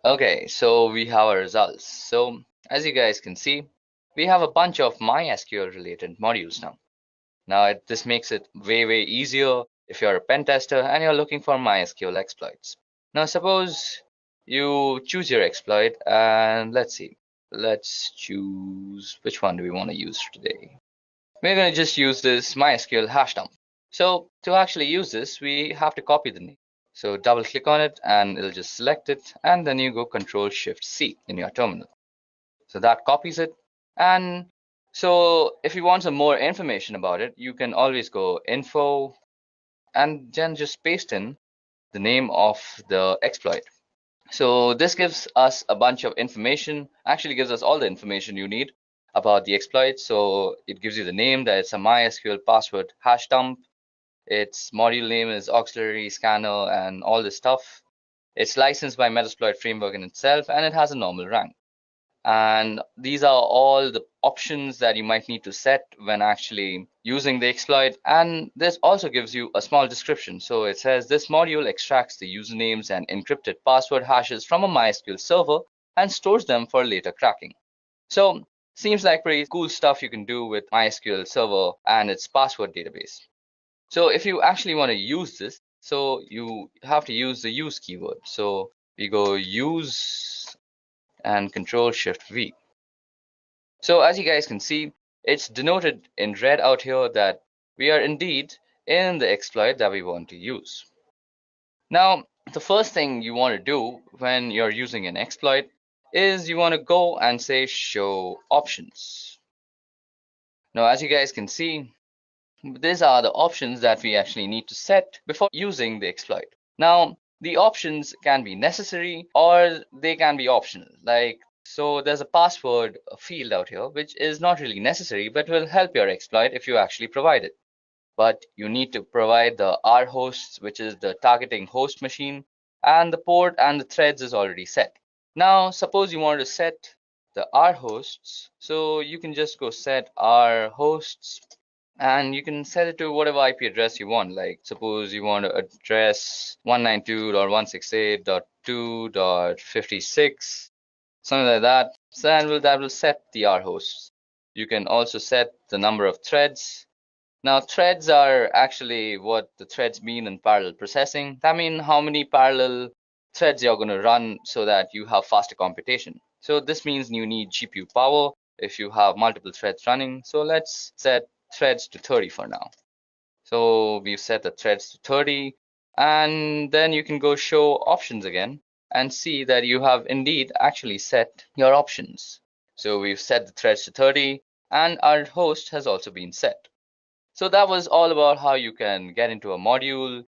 Okay, so we have our results. So as you guys can see, we have a bunch of MySQL related modules now. Now this makes it way easier if you're a pen tester and you're looking for MySQL exploits. Now suppose you choose your exploit and let's see. Let's choose, which one do we want to use today? We're going to just use this MySQL hash dump. So to actually use this, we have to copy the name. So double click on it and it'll just select it, and then you go Control Shift C in your terminal. So that copies it. And so if you want some more information about it, you can always go info and then just paste in the name of the exploit. So this gives us a bunch of information, actually gives us all the information you need about the exploit. So it gives you the name, that it's a MySQL password hash dump. Its module name is auxiliary scanner and all this stuff. It's licensed by Metasploit framework in itself, and it has a normal rank. And these are all the options that you might need to set when actually using the exploit. And this also gives you a small description. So it says this module extracts the usernames and encrypted password hashes from a MySQL server and stores them for later cracking. So seems like pretty cool stuff you can do with MySQL server and its password database. So if you actually want to use this, so you have to use the use keyword. So we go use and Control Shift V. So as you guys can see, it's denoted in red out here that we are indeed in the exploit that we want to use. Now, the first thing you want to do when you're using an exploit is you want to go and say show options. Now, as you guys can see, these are the options that we actually need to set before using the exploit. Now, the options can be necessary or they can be optional. So there's a password field out here, which is not really necessary, but will help your exploit if you actually provide it. But you need to provide the R hosts, which is the targeting host machine, and the port and the threads is already set. Now, suppose you want to set the R hosts, so you can just go set R hosts and you can set it to whatever IP address you want. Like suppose you want to address 192.168.2.56, something like that. So then that will set the R hosts. You can also set the number of threads. Now, threads are actually what the threads mean in parallel processing. That means how many parallel threads you're going to run so that you have faster computation. So this means you need GPU power if you have multiple threads running. So let's set threads to 30 for now. So we've set the threads to 30, and then you can go show options again and see that you have indeed actually set your options. So we've set the threads to 30 and our host has also been set. So that was all about how you can get into a module,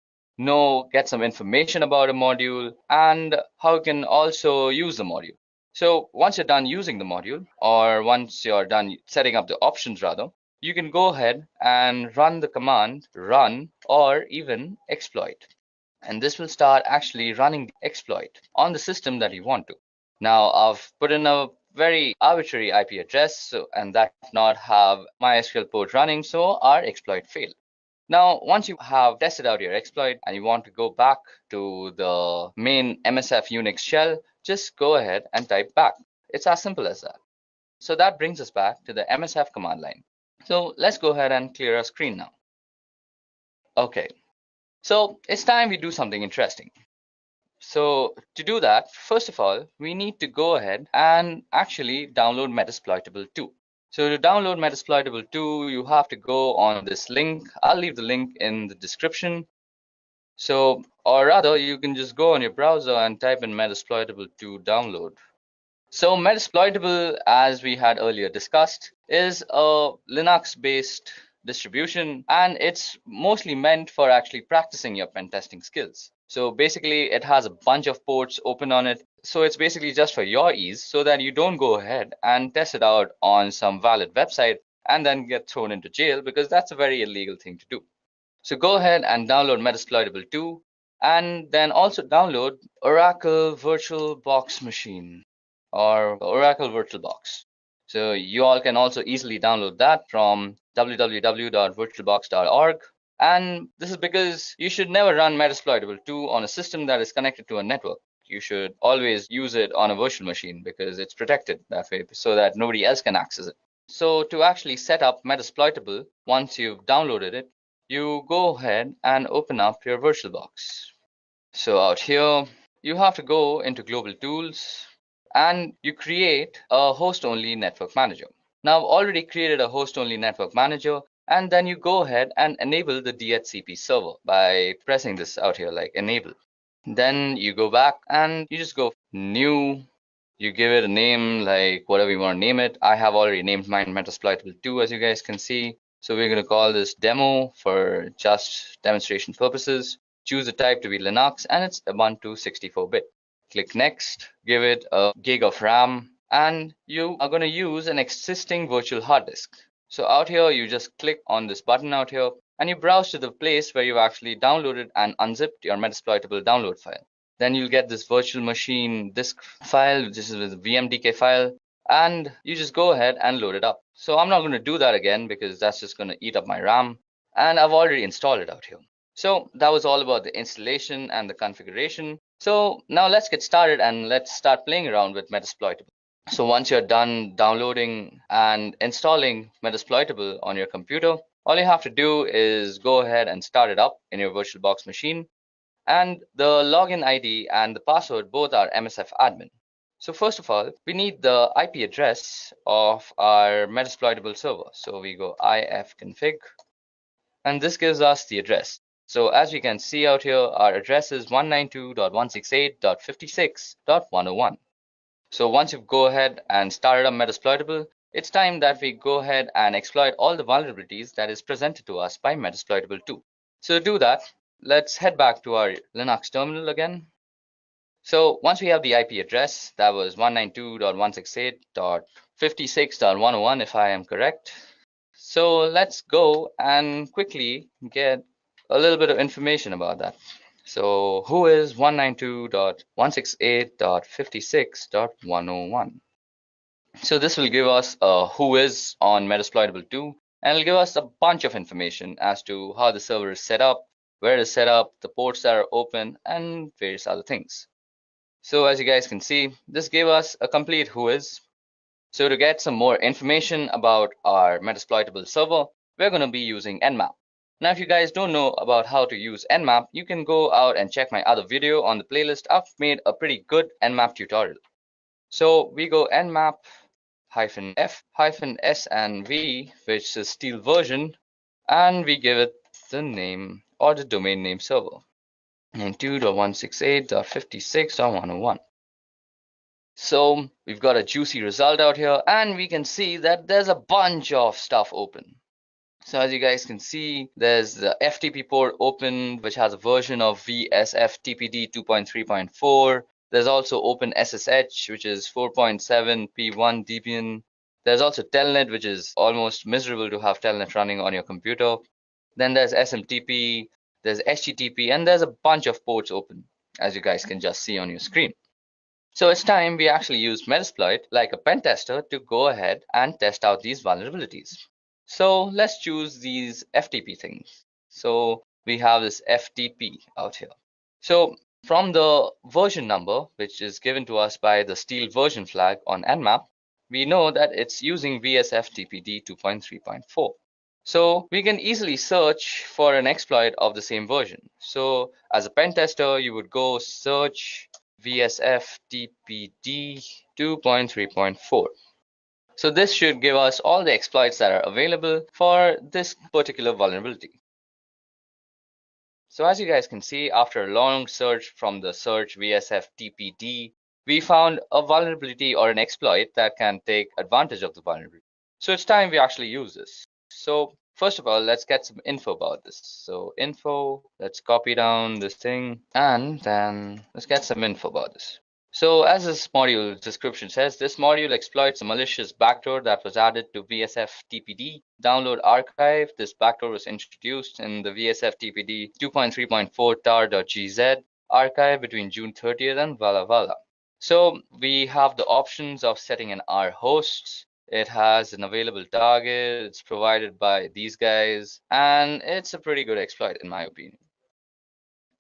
get some information about a module, and how you can also use the module. So once you're done using the module, or once you're done setting up the options rather, you can go ahead and run the command run or even exploit. And this will start actually running the exploit on the system that you want to. Now I've put in a very arbitrary IP address and that does not have MySQL port running, so our exploit failed. Now, once you have tested out your exploit and you want to go back to the main MSF Unix shell, just go ahead and type back. It's as simple as that. So that brings us back to the MSF command line. So let's go ahead and clear our screen now. Okay, so it's time we do something interesting. So to do that, first of all, we need to go ahead and actually download Metasploitable 2. So to download Metasploitable 2, you have to go on this link. I'll leave the link in the description. So, or rather, you can just go on your browser and type in Metasploitable 2 download. So Metasploitable, as we had earlier discussed, is a Linux-based distribution, and it's mostly meant for actually practicing your pen testing skills. So basically, it has a bunch of ports open on it. So it's basically just for your ease so that you don't go ahead and test it out on some valid website and then get thrown into jail, because that's a very illegal thing to do. So go ahead and download Metasploitable 2 and then also download Oracle VirtualBox Machine or Oracle VirtualBox. So you all can also easily download that from www.virtualbox.org. And this is because you should never run Metasploitable 2 on a system that is connected to a network. You should always use it on a virtual machine because it's protected that way so that nobody else can access it. So to actually set up Metasploitable, once you've downloaded it, you go ahead and open up your VirtualBox. So out here, you have to go into Global Tools and you create a host-only network manager. Now I've already created a host-only network manager, and then you go ahead and enable the DHCP server by pressing this out here, like enable. Then you go back and you just go new. You give it a name, like whatever you want to name it. I have already named mine Metasploitable 2, as you guys can see. So we're going to call this demo for just demonstration purposes. Choose the type to be Linux, and it's Ubuntu 64-bit. Click next, give it a gig of RAM, and you are going to use an existing virtual hard disk. So out here, you just click on this button out here, and you browse to the place where you've actually downloaded and unzipped your Metasploitable download file. Then you'll get this virtual machine disk file, which is a VMDK file, and you just go ahead and load it up. So I'm not going to do that again because that's just going to eat up my RAM, and I've already installed it out here. So that was all about the installation and the configuration. So now let's get started and let's start playing around with Metasploitable. So once you're done downloading and installing Metasploitable on your computer, all you have to do is go ahead and start it up in your VirtualBox machine. And the login ID and the password both are MSF admin. So first of all, we need the IP address of our Metasploitable server. So we go ifconfig, and this gives us the address. So as we can see out here, our address is 192.168.56.101. So once you go ahead and started up Metasploitable, it's time that we go ahead and exploit all the vulnerabilities that is presented to us by Metasploitable 2. So to do that, let's head back to our Linux terminal again. So once we have the IP address, that was 192.168.56.101 if I am correct. So let's go and quickly get a little bit of information about that. So who is 192.168.56.101? So this will give us a who is on Metasploitable 2, and it'll give us a bunch of information as to how the server is set up, where it is set up, the ports that are open, and various other things. So as you guys can see, this gave us a complete who is. So to get some more information about our Metasploitable server, we're going to be using Nmap. Now, if you guys don't know about how to use Nmap, you can go out and check my other video on the playlist. I've made a pretty good Nmap tutorial. So we go Nmap -f-s and v, which is steel version, and we give it the name or the domain name server, 92.168.56.101. So we've got a juicy result out here, and we can see that there's a bunch of stuff open. So as you guys can see, there's the FTP port open, which has a version of VSFTPD 2.3.4. There's also OpenSSH, which is 4.7 P1 Debian. There's also Telnet, which is almost miserable to have Telnet running on your computer. Then there's SMTP, there's HTTP, and there's a bunch of ports open, as you guys can just see on your screen. So it's time we actually use Metasploit like a pen tester to go ahead and test out these vulnerabilities. So let's choose these FTP things. So we have this FTP out here. So from the version number, which is given to us by the steel version flag on Nmap, we know that it's using VSFTPD 2.3.4. So we can easily search for an exploit of the same version. So as a pen tester, you would go search VSFTPD 2.3.4. So this should give us all the exploits that are available for this particular vulnerability. So as you guys can see, after a long search from the search VSFTPD, we found a vulnerability or an exploit that can take advantage of the vulnerability. So it's time we actually use this. So first of all, let's get some info about this. So info, let's copy down this thing, and then let's get some info about this. So as this module description says, this module exploits a malicious backdoor that was added to VSFTPD download archive. This backdoor was introduced in the VSFTPD 2.3.4 tar.gz archive between June 30th and Walla Walla. So we have the options of setting an R host. It has an available target. It's provided by these guys, and it's a pretty good exploit in my opinion.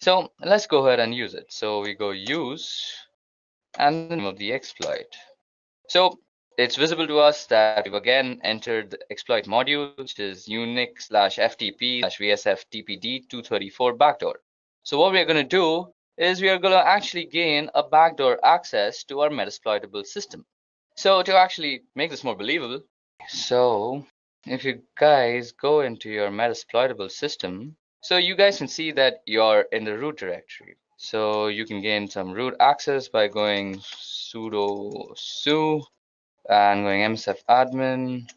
So let's go ahead and use it. So we go use and the name of the exploit. So it's visible to us that we've again entered the exploit module, which is Unix/FTP/VSFTPD234 backdoor. So what we're going to do is we are going to actually gain a backdoor access to our Metasploitable system. So to actually make this more believable, so if you guys go into your Metasploitable system, so you guys can see that you're in the root directory. So you can gain some root access by going sudo su and going msf admin.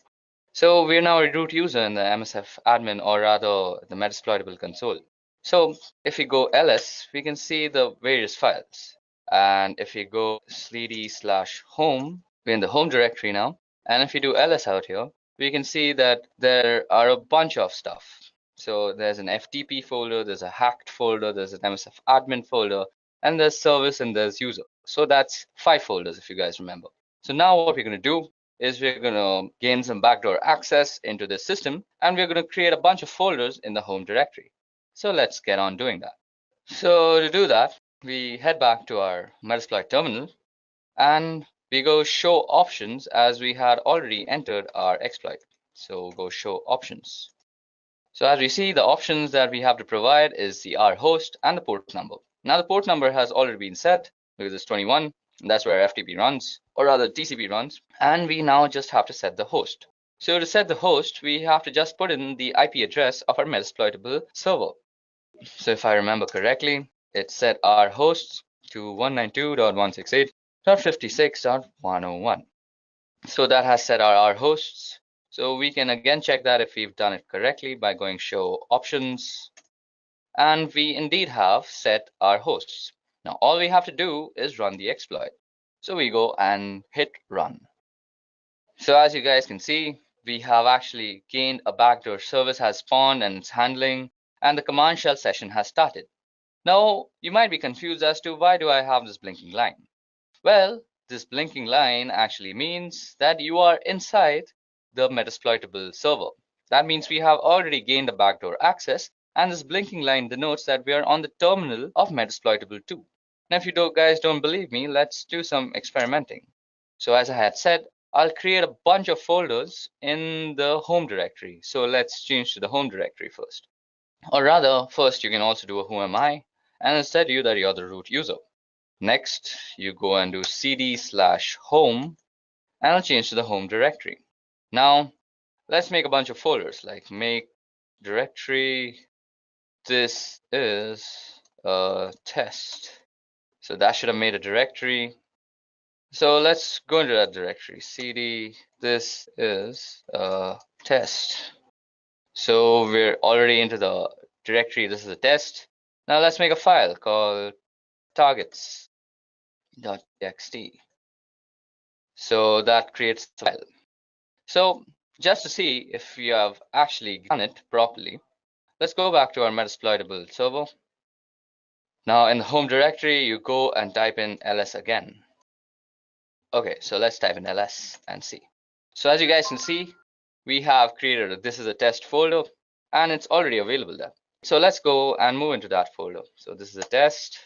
So we're now a root user in the msf admin, or rather the Metasploitable console. So if we go ls, we can see the various files. And if we go /home, we're in the home directory now. And if we do ls out here, we can see that there are a bunch of stuff. So there's an FTP folder, there's a hacked folder, there's an MSF admin folder, and there's service and there's user. So that's 5 folders if you guys remember. So now what we're going to do is we're going to gain some backdoor access into this system, and we're going to create a bunch of folders in the home directory. So let's get on doing that. So to do that, we head back to our Metasploit terminal, and we go show options as we had already entered our exploit. So go show options. So as we see, the options that we have to provide is the R host and the port number. Now the port number has already been set because it's 21, and that's where FTP runs, or rather TCP runs, and we now just have to set the host. So to set the host, we have to just put in the IP address of our Metasploitable server. So if I remember correctly, it's set our host to 192.168. 156.101. So that has set our hosts. So we can again check that if we've done it correctly by going show options. And we indeed have set our hosts. Now all we have to do is run the exploit. So we go and hit run. So as you guys can see, we have actually gained a backdoor service has spawned and it's handling, and the command shell session has started. Now you might be confused as to why do I have this blinking line? Well, this blinking line actually means that you are inside the Metasploitable server. That means we have already gained a backdoor access, and this blinking line denotes that we are on the terminal of Metasploitable 2. Now if you guys don't believe me, let's do some experimenting. So as I had said, I'll create a bunch of folders in the home directory. So let's change to the home directory first. Or rather, first you can also do a who am I, and instead you that you're the root user. Next, you go and do cd/home, and I'll change to the home directory. Now, let's make a bunch of folders, like make directory, this is a test. So that should have made a directory. So let's go into that directory, cd, this is a test. So we're already into the directory, this is a test. Now let's make a file called targets.txt. So that creates a file. So just to see if we have actually done it properly, let's go back to our Metasploitable server. Now in the home directory, you go and type in ls again. Okay, so let's type in ls and see. So as you guys can see, we have created a this is a test folder, and it's already available there. So let's go and move into that folder. So this is a test,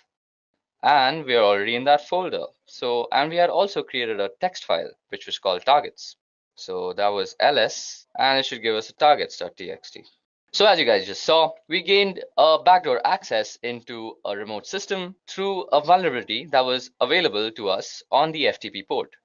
and we are already in that folder. So, and we had also created a text file which was called targets. So that was ls, and it should give us a targets.txt. So as you guys just saw, we gained a backdoor access into a remote system through a vulnerability that was available to us on the FTP port.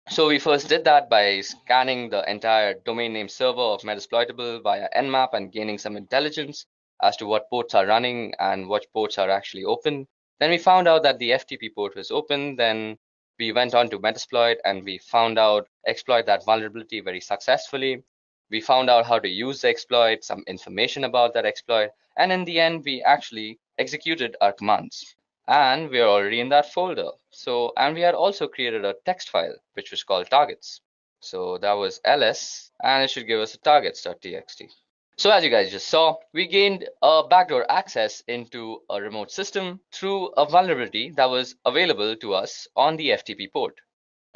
So we first did that by scanning the entire domain name server of Metasploitable via Nmap and gaining some intelligence as to what ports are running and what ports are actually open. Then we found out that the FTP port was open. Then we went on to Metasploit and we found out exploit that vulnerability very successfully. We found out how to use the exploit, some information about that exploit, and in the end, we actually executed our commands. And we're already in that folder. So, and we had also created a text file, which was called targets. So that was ls, and it should give us a targets.txt. So as you guys just saw, we gained a backdoor access into a remote system through a vulnerability that was available to us on the FTP port.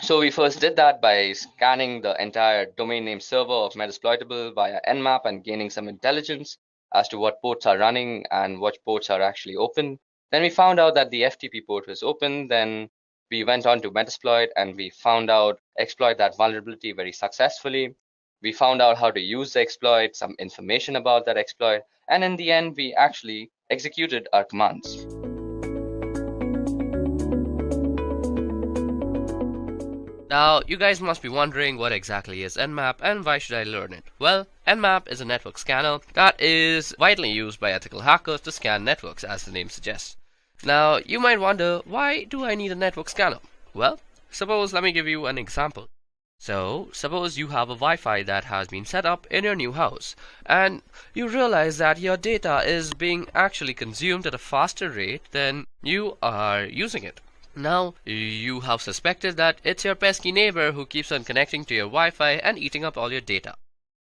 So we first did that by scanning the entire domain name server of Metasploitable via Nmap and gaining some intelligence as to what ports are running and what ports are actually open. Then we found out that the FTP port was open. Then we went on to Metasploit and we found out exploit that vulnerability very successfully. We found out how to use the exploit, some information about that exploit, and in the end, we actually executed our commands. Now, you guys must be wondering what exactly is Nmap and why should I learn it? Well, Nmap is a network scanner that is widely used by ethical hackers to scan networks, as the name suggests. Now, you might wonder, why do I need a network scanner? Well, let me give you an example. So, suppose you have a Wi-Fi that has been set up in your new house, and you realize that your data is being actually consumed at a faster rate than you are using it. Now, you have suspected that it's your pesky neighbor who keeps on connecting to your Wi-Fi and eating up all your data.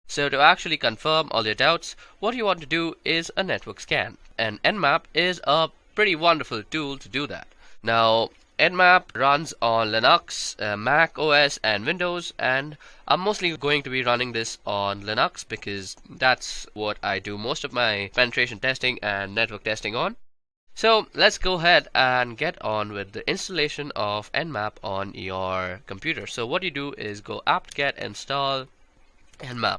So to actually confirm all your doubts, what you want to do is a network scan. And Nmap is a pretty wonderful tool to do that. Now, Nmap runs on Linux, Mac OS and Windows, and I'm mostly going to be running this on Linux because that's what I do most of my penetration testing and network testing on. So let's go ahead and get on with the installation of Nmap on your computer. So what you do is go apt-get install Nmap.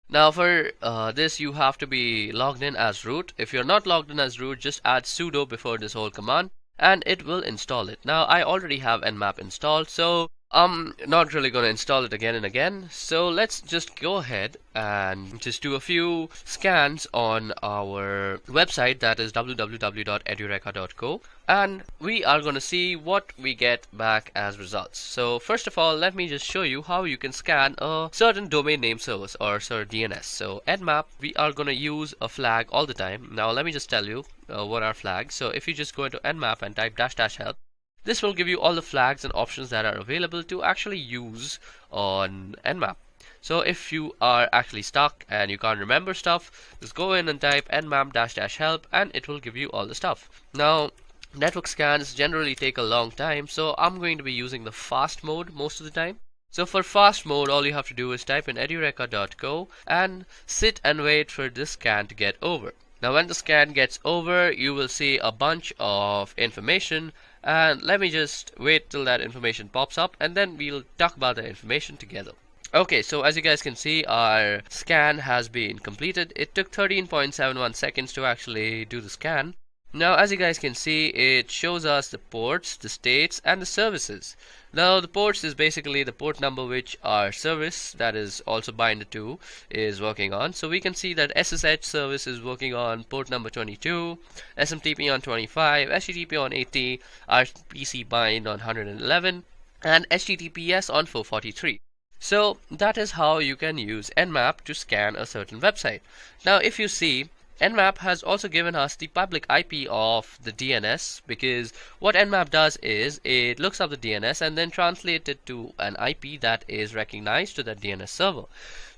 Now for this you have to be logged in as root. If you're not logged in as root, just add sudo before this whole command and it will install it. Now I already have Nmap installed, so I'm not really going to install it again and again, so let's just go ahead and just do a few scans on our website, that is www.edureka.co, and we are going to see what we get back as results. So first of all, let me just show you how you can scan a certain domain name service or certain DNS. So Nmap, we are going to use a flag all the time. Now let me just tell you what are flags. So if you just go into Nmap and type --help, this will give you all the flags and options that are available to actually use on Nmap. So if you are actually stuck and you can't remember stuff, just go in and type nmap --help and it will give you all the stuff. Now, network scans generally take a long time, so I'm going to be using the fast mode most of the time. So for fast mode, all you have to do is type in edureka.co and sit and wait for this scan to get over. Now when the scan gets over, you will see a bunch of information, and let me just wait till that information pops up and then we'll talk about the information together. Okay, so as you guys can see, our scan has been completed. It took 13.71 seconds to actually do the scan. Now as you guys can see, it shows us the ports, the states, and the services. Now the ports is basically the port number which our service, that is also binded to, is working on. So we can see that SSH service is working on port number 22, SMTP on 25, HTTP on 80, RPC bind on 111, and HTTPS on 443. So that is how you can use Nmap to scan a certain website. Now if you see, Nmap has also given us the public IP of the DNS, because what Nmap does is it looks up the DNS and then translates it to an IP that is recognized to the DNS server.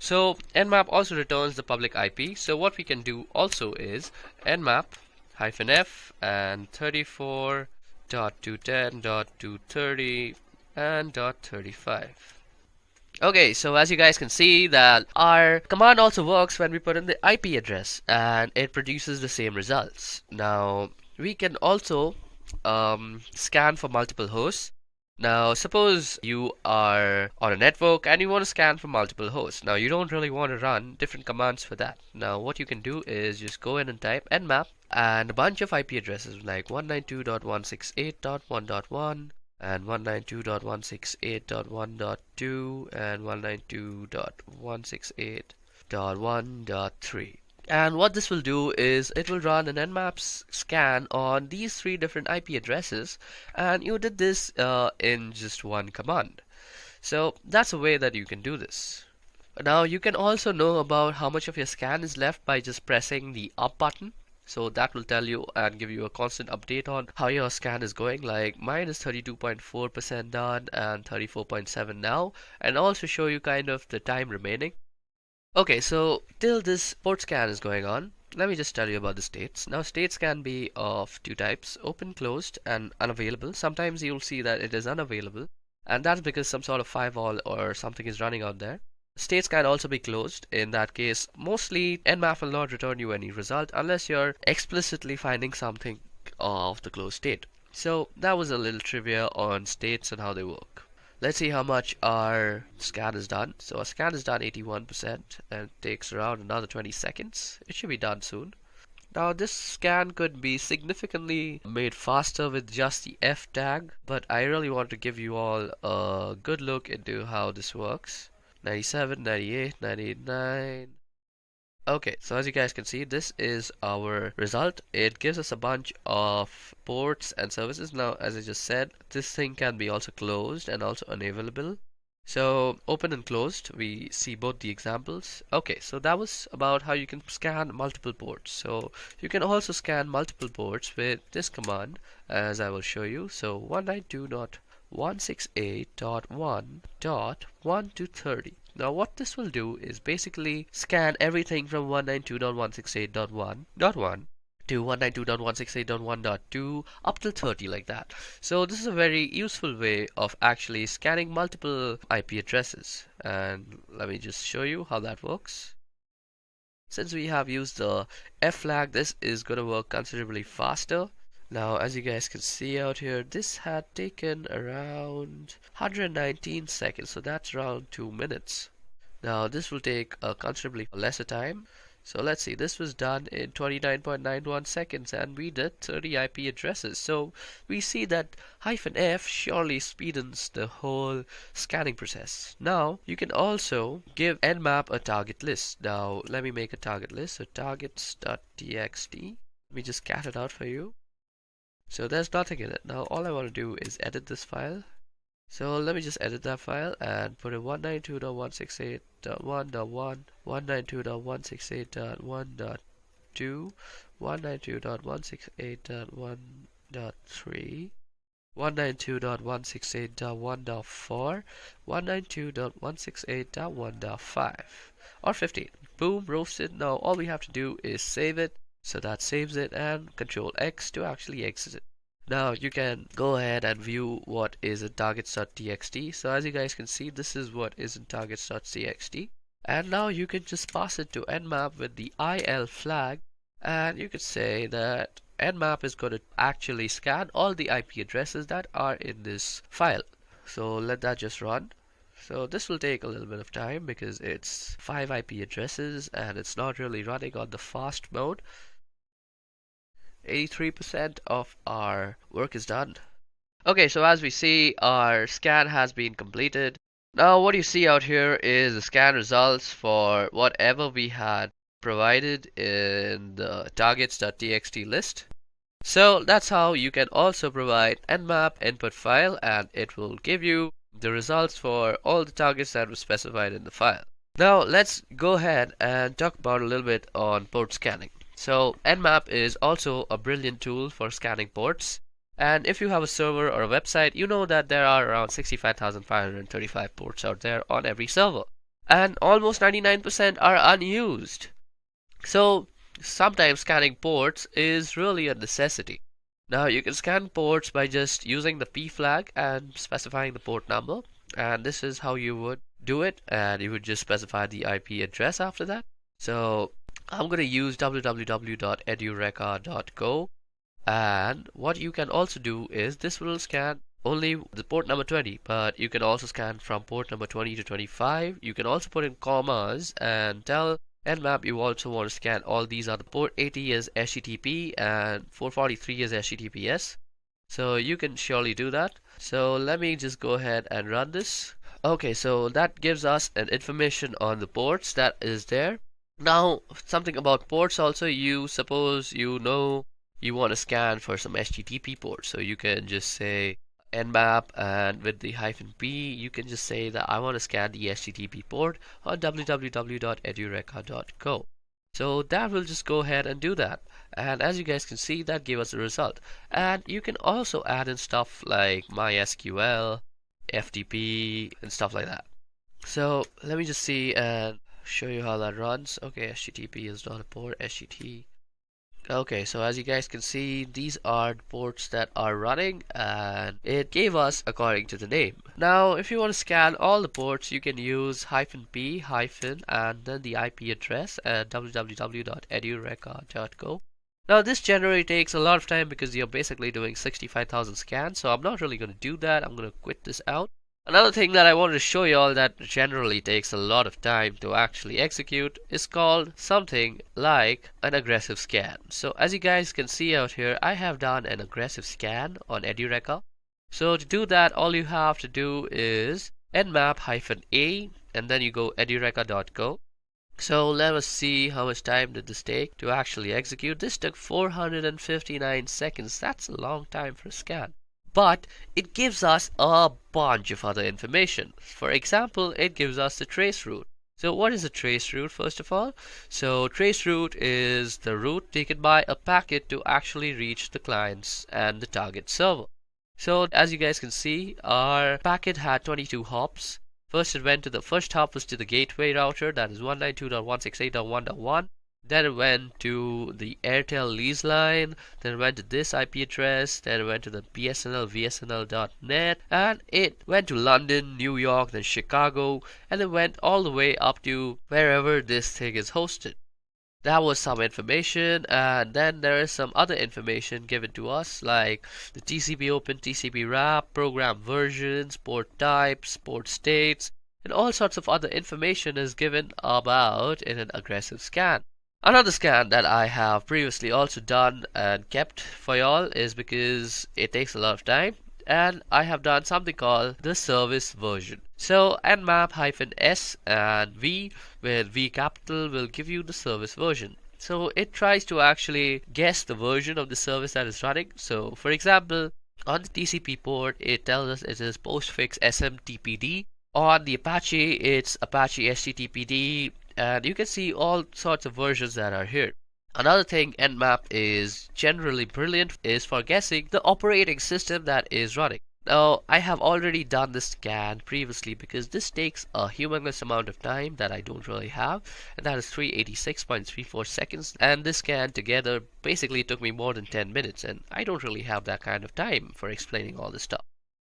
So Nmap also returns the public IP. So what we can do also is nmap-f and 34.210.230 and .35. Okay, so as you guys can see that our command also works when we put in the IP address and it produces the same results. Now we can also scan for multiple hosts. Now suppose you are on a network and you want to scan for multiple hosts. Now you don't really want to run different commands for that. Now what you can do is just go in and type nmap and a bunch of IP addresses like 192.168.1.1 and 192.168.1.2 and 192.168.1.3. And what this will do is it will run an nmap scan on these three different IP addresses, and you did this in just one command. So that's a way that you can do this. Now you can also know about how much of your scan is left by just pressing the up button. So that will tell you and give you a constant update on how your scan is going. Like mine is 32.4% done and 34.7 now, and also show you kind of the time remaining. Okay, so till this port scan is going on, let me just tell you about the states. Now states can be of two types: open, closed, and unavailable. Sometimes you'll see that it is unavailable, and that's because some sort of firewall or something is running out there. States can also be closed. In that case, mostly Nmap will not return you any result unless you're explicitly finding something of the closed state. So that was a little trivia on states and how they work. Let's see how much our scan is done. So our scan is done 81% and it takes around another 20 seconds. It should be done soon. Now this scan could be significantly made faster with just the F tag, but I really want to give you all a good look into how this works. 97, 98, 99. Okay, so as you guys can see, this is our result. It gives us a bunch of ports and services. Now, as I just said, this thing can be also closed and also unavailable. So open and closed, we see both the examples. Okay, so that was about how you can scan multiple ports. So you can also scan multiple ports with this command, as I will show you. So 192.168.1.1 to 30. Now what this will do is basically scan everything from 192.168.1.1 to 192.168.1.2 up till 30, like that. So this is a very useful way of actually scanning multiple IP addresses, and let me just show you how that works. Since we have used the F flag, this is going to work considerably faster. Now as you guys can see out here, this had taken around 119 seconds, so that's around 2 minutes. Now this will take a considerably lesser time. So let's see, this was done in 29.91 seconds and we did 30 IP addresses. So we see that -F surely speedens the whole scanning process. Now you can also give nmap a target list. Now let me make a target list. So targets.txt. Let me just cat it out for you. So there's nothing in it. Now all I want to do is edit this file. So let me just edit that file and put in 192.168.1.1, 192.168.1.2, 192.168.1.3, 192.168.1.4, 192.168.1.5, or 15. Boom, roasted. Now all we have to do is save it. So that saves it, and Control X to actually exit it. Now you can go ahead and view what is in targets.txt. So as you guys can see, this is what is in targets.txt. And now you can just pass it to nmap with the IL flag, and you could say that nmap is going to actually scan all the IP addresses that are in this file. So let that just run. So this will take a little bit of time because it's 5 IP addresses and it's not really running on the fast mode. 83% of our work is done. Okay, so as we see, our scan has been completed. Now what you see out here is the scan results for whatever we had provided in the targets.txt list. So that's how you can also provide nmap input file, and it will give you the results for all the targets that were specified in the file. Now let's go ahead and talk about a little bit on port scanning. So nmap is also a brilliant tool for scanning ports, and if you have a server or a website, you know that there are around 65,535 ports out there on every server, and almost 99% are unused. So sometimes scanning ports is really a necessity. Now you can scan ports by just using the P flag and specifying the port number, and this is how you would do it, and you would just specify the IP address after that. So I'm going to use www.edureka.co, and what you can also do is this will scan only the port number 20, but you can also scan from port number 20 to 25. You can also put in commas and tell nmap you also want to scan all these other port 80 is HTTP and 443 is HTTPS. So you can surely do that. So let me just go ahead and run this. Okay, so that gives us an information on the ports that is there. Now something about ports also, you suppose you know you want to scan for some HTTP ports, so you can just say nmap, and with the -p you can just say that I want to scan the HTTP port on www.edureka.co. So that will just go ahead and do that, and as you guys can see, that gave us the result. And you can also add in stuff like MySQL, FTP, and stuff like that. So let me just see and show you how that runs. Okay, HTTP is not a port, HTTP. Okay, so as you guys can see, these are the ports that are running, and it gave us according to the name. Now if you want to scan all the ports, you can use -p and then the IP address at www.edureka.co. Now this generally takes a lot of time because you're basically doing 65,000 scans, so I'm not really going to do that. I'm going to quit this out. Another thing that I wanted to show you all that generally takes a lot of time to actually execute is called something like an aggressive scan. So as you guys can see out here, I have done an aggressive scan on Edureka. So to do that, all you have to do is nmap -a and then you go edureka.co. So let us see how much time did this take to actually execute. This took 459 seconds. That's a long time for a scan. But it gives us a bunch of other information. For example, it gives us the trace route. So what is a trace route, first of all? So trace route is the route taken by a packet to actually reach the clients and the target server. So as you guys can see, our packet had 22 hops. First it went to the first hop was to the gateway router, that is 192.168.1.1. Then it went to the Airtel lease line, then it went to this IP address, then it went to the BSNL VSNL.net, and it went to London, New York, then Chicago, and it went all the way up to wherever this thing is hosted. That was some information, and then there is some other information given to us like the TCP open, TCP wrap, program versions, port types, port states, and all sorts of other information is given about in an aggressive scan. Another scan that I have previously also done and kept for y'all is because it takes a lot of time, and I have done something called the service version. So nmap-s and v with v capital will give you the service version. So it tries to actually guess the version of the service that is running. So for example, on the TCP port it tells us it is postfix SMTPD. On the Apache it's Apache HTTPD, and you can see all sorts of versions that are here. Another thing Nmap is generally brilliant is for guessing the operating system that is running. Now, I have already done this scan previously because this takes a humongous amount of time that I don't really have, and that is 386.34 seconds. And this scan together basically took me more than 10 minutes, and I don't really have that kind of time for explaining all this stuff.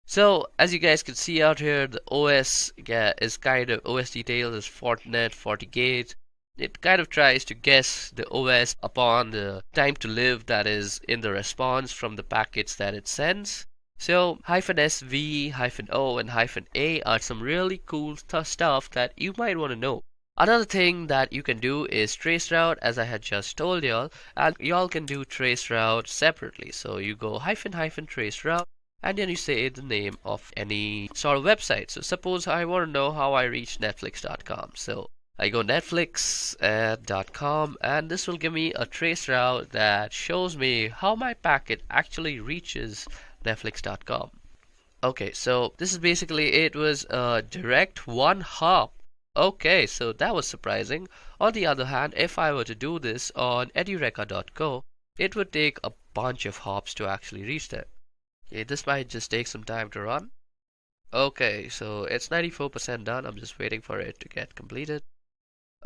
So, as you guys can see out here, the OS is kind of, OS details is Fortinet, FortiGate. It kind of tries to guess the OS upon the time to live that is in the response from the packets that it sends. So, -SV, -O, and -A are some really cool stuff that you might want to know. Another thing that you can do is traceroute, as I had just told y'all, and y'all can do traceroute separately. So you go --traceroute, and then you say the name of any sort of website. So suppose I want to know how I reach netflix.com. So I go netflix.com, and this will give me a trace route that shows me how my packet actually reaches netflix.com. Okay, so this is basically, it was a direct one hop. Okay, so that was surprising. On the other hand, if I were to do this on edureka.co, it would take a bunch of hops to actually reach there. Okay, this might just take some time to run. Okay, so it's 94% done. I'm just waiting for it to get completed.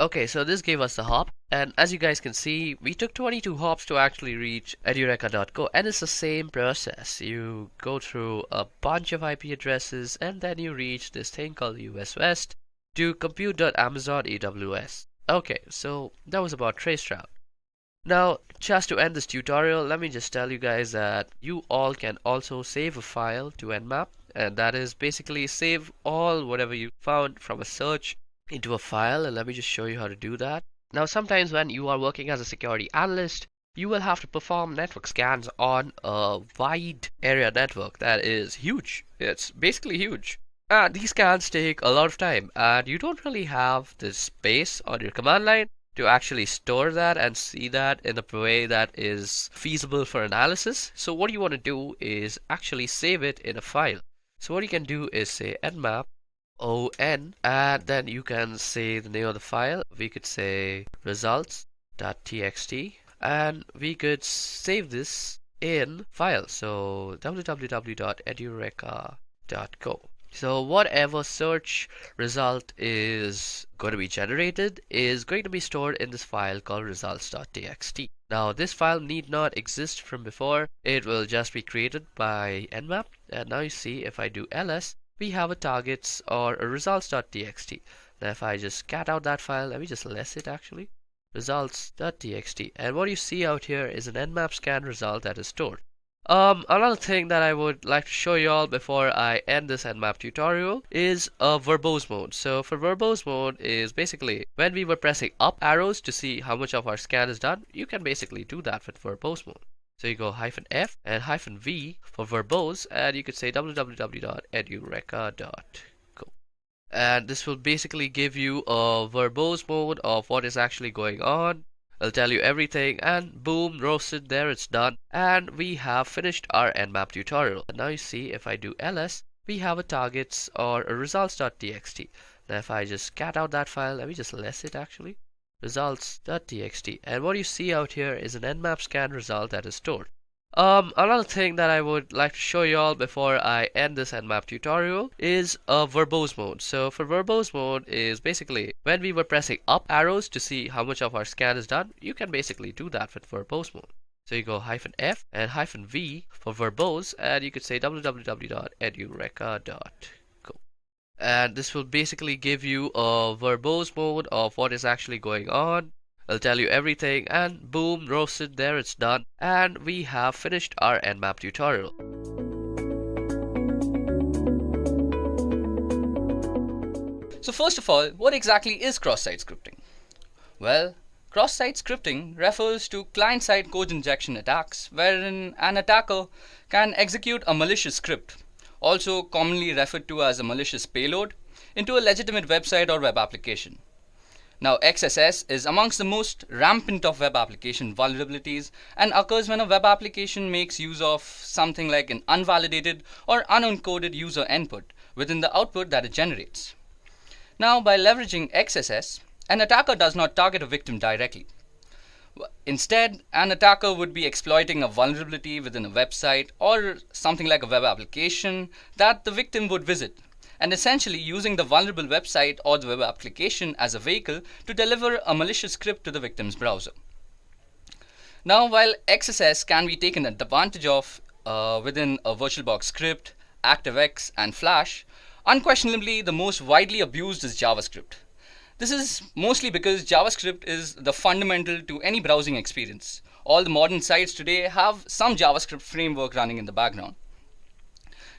Okay, so this gave us the hop, and as you guys can see, we took 22 hops to actually reach edureka.co, and it's the same process. You go through a bunch of IP addresses, and then you reach this thing called US West to compute.amazon AWS. Okay, so that was about traceroute. Now, just to end this tutorial, let me just tell you guys that you all can also save a file to Nmap, and that is basically save all whatever you found from a search into a file, and let me just show you how to do that. Now, sometimes when you are working as a security analyst, you will have to perform network scans on a wide area network that is huge. It's basically huge. And these scans take a lot of time, and you don't really have the space on your command line to actually store that and see that in a way that is feasible for analysis. So what you want to do is actually save it in a file. So what you can do is say nmap on, and then you can say the name of the file. We could say results.txt, and we could save this in file. So www.edureka.co. So whatever search result is going to be generated is going to be stored in this file called results.txt. Now this file need not exist from before. It will just be created by nmap. And now you see if I do ls, we have a targets or a results.txt. Now if I just cat out that file, let me just less it actually. Results.txt. And what you see out here is an nmap scan result that is stored. Another thing that I would like to show you all before I end this Nmap tutorial is a verbose mode. So for verbose mode is basically when we were pressing up arrows to see how much of our scan is done, you can basically do that with verbose mode. So you go -F and -V for verbose, and you could say www.edureka.co. And this will basically give you a verbose mode of what is actually going on. I'll tell you everything, and boom, roasted, there it's done, and we have finished our Nmap tutorial. And now you see if I do ls, we have a targets or a results.txt. Now if I just cat out that file, let me just less it actually, results.txt. And what you see out here is an Nmap scan result that is stored. Another thing that I would like to show you all before I end this Nmap tutorial is a verbose mode. So for verbose mode is basically when we were pressing up arrows to see how much of our scan is done, you can basically do that with verbose mode. So you go -F and -V for verbose, and you could say www.edureka.co. And this will basically give you a verbose mode of what is actually going on. I'll tell you everything, and boom, roasted, there it's done, and we have finished our Nmap tutorial. So first of all, what exactly is cross-site scripting? Well, cross-site scripting refers to client-side code injection attacks wherein an attacker can execute a malicious script, also commonly referred to as a malicious payload, into a legitimate website or web application. Now, XSS is amongst the most rampant of web application vulnerabilities and occurs when a web application makes use of something like an unvalidated or unencoded user input within the output that it generates. Now, by leveraging XSS, an attacker does not target a victim directly. Instead, an attacker would be exploiting a vulnerability within a website or something like a web application that the victim would visit, and essentially using the vulnerable website or the web application as a vehicle to deliver a malicious script to the victim's browser. Now, while XSS can be taken advantage of within a VirtualBox script, ActiveX, and Flash, unquestionably the most widely abused is JavaScript. This is mostly because JavaScript is the fundamental to any browsing experience. All the modern sites today have some JavaScript framework running in the background.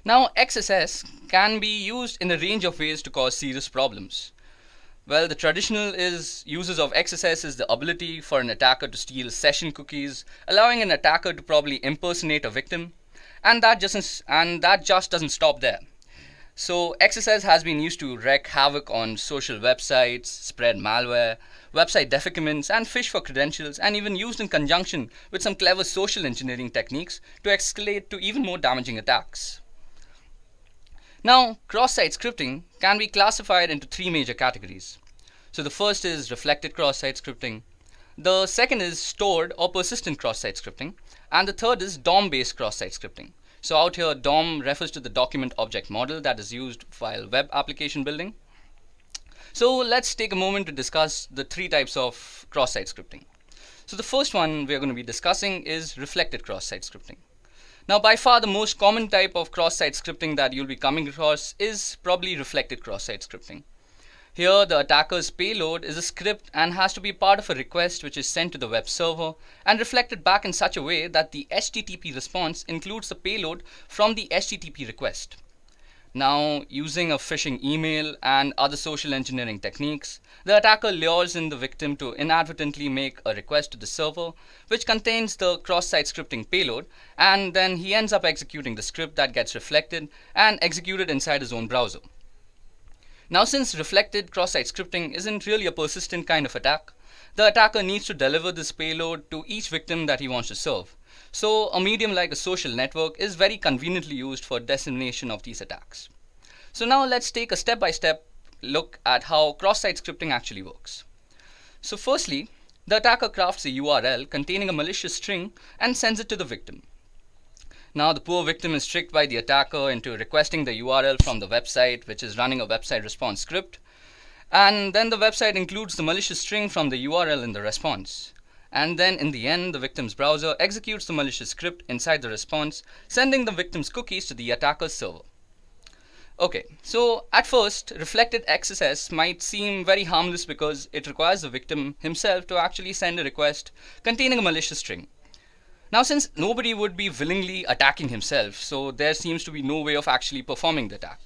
Now, XSS can be used in a range of ways to cause serious problems. Well, the traditional uses of XSS is the ability for an attacker to steal session cookies, allowing an attacker to probably impersonate a victim, and that just doesn't stop there. So XSS has been used to wreak havoc on social websites, spread malware, website defacements, and phish for credentials, and even used in conjunction with some clever social engineering techniques to escalate to even more damaging attacks. Now, cross-site scripting can be classified into three major categories. So the first is reflected cross-site scripting, the second is stored or persistent cross-site scripting, and the third is DOM-based cross-site scripting. So out here, DOM refers to the document object model that is used while web application building. So let's take a moment to discuss the three types of cross-site scripting. So the first one we're going to be discussing is reflected cross-site scripting. Now, by far the most common type of cross-site scripting that you'll be coming across is probably reflected cross-site scripting. Here, the attacker's payload is a script and has to be part of a request which is sent to the web server and reflected back in such a way that the HTTP response includes the payload from the HTTP request. Now, using a phishing email and other social engineering techniques, the attacker lures in the victim to inadvertently make a request to the server which contains the cross-site scripting payload, and then he ends up executing the script that gets reflected and executed inside his own browser. Now, since reflected cross-site scripting isn't really a persistent kind of attack, the attacker needs to deliver this payload to each victim that he wants to serve. So a medium like a social network is very conveniently used for dissemination of these attacks. So now let's take a step-by-step look at how cross-site scripting actually works. So firstly, the attacker crafts a URL containing a malicious string and sends it to the victim. Now the poor victim is tricked by the attacker into requesting the URL from the website which is running a website response script, and then the website includes the malicious string from the URL in the response. And then in the end, the victim's browser executes the malicious script inside the response, sending the victim's cookies to the attacker's server. Okay, so at first, reflected XSS might seem very harmless because it requires the victim himself to actually send a request containing a malicious string. Now, since nobody would be willingly attacking himself, so there seems to be no way of actually performing the attack.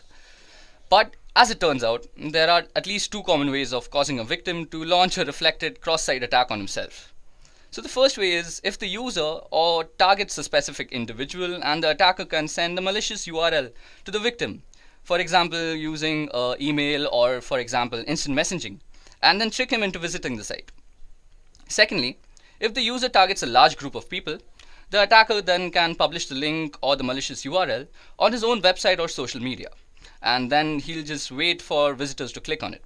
But as it turns out, there are at least two common ways of causing a victim to launch a reflected cross-site attack on himself. So the first way is if the user or targets a specific individual and the attacker can send a malicious URL to the victim, for example using email or for example instant messaging, and then trick him into visiting the site. Secondly, if the user targets a large group of people, the attacker then can publish the link or the malicious URL on his own website or social media, and then he'll just wait for visitors to click on it.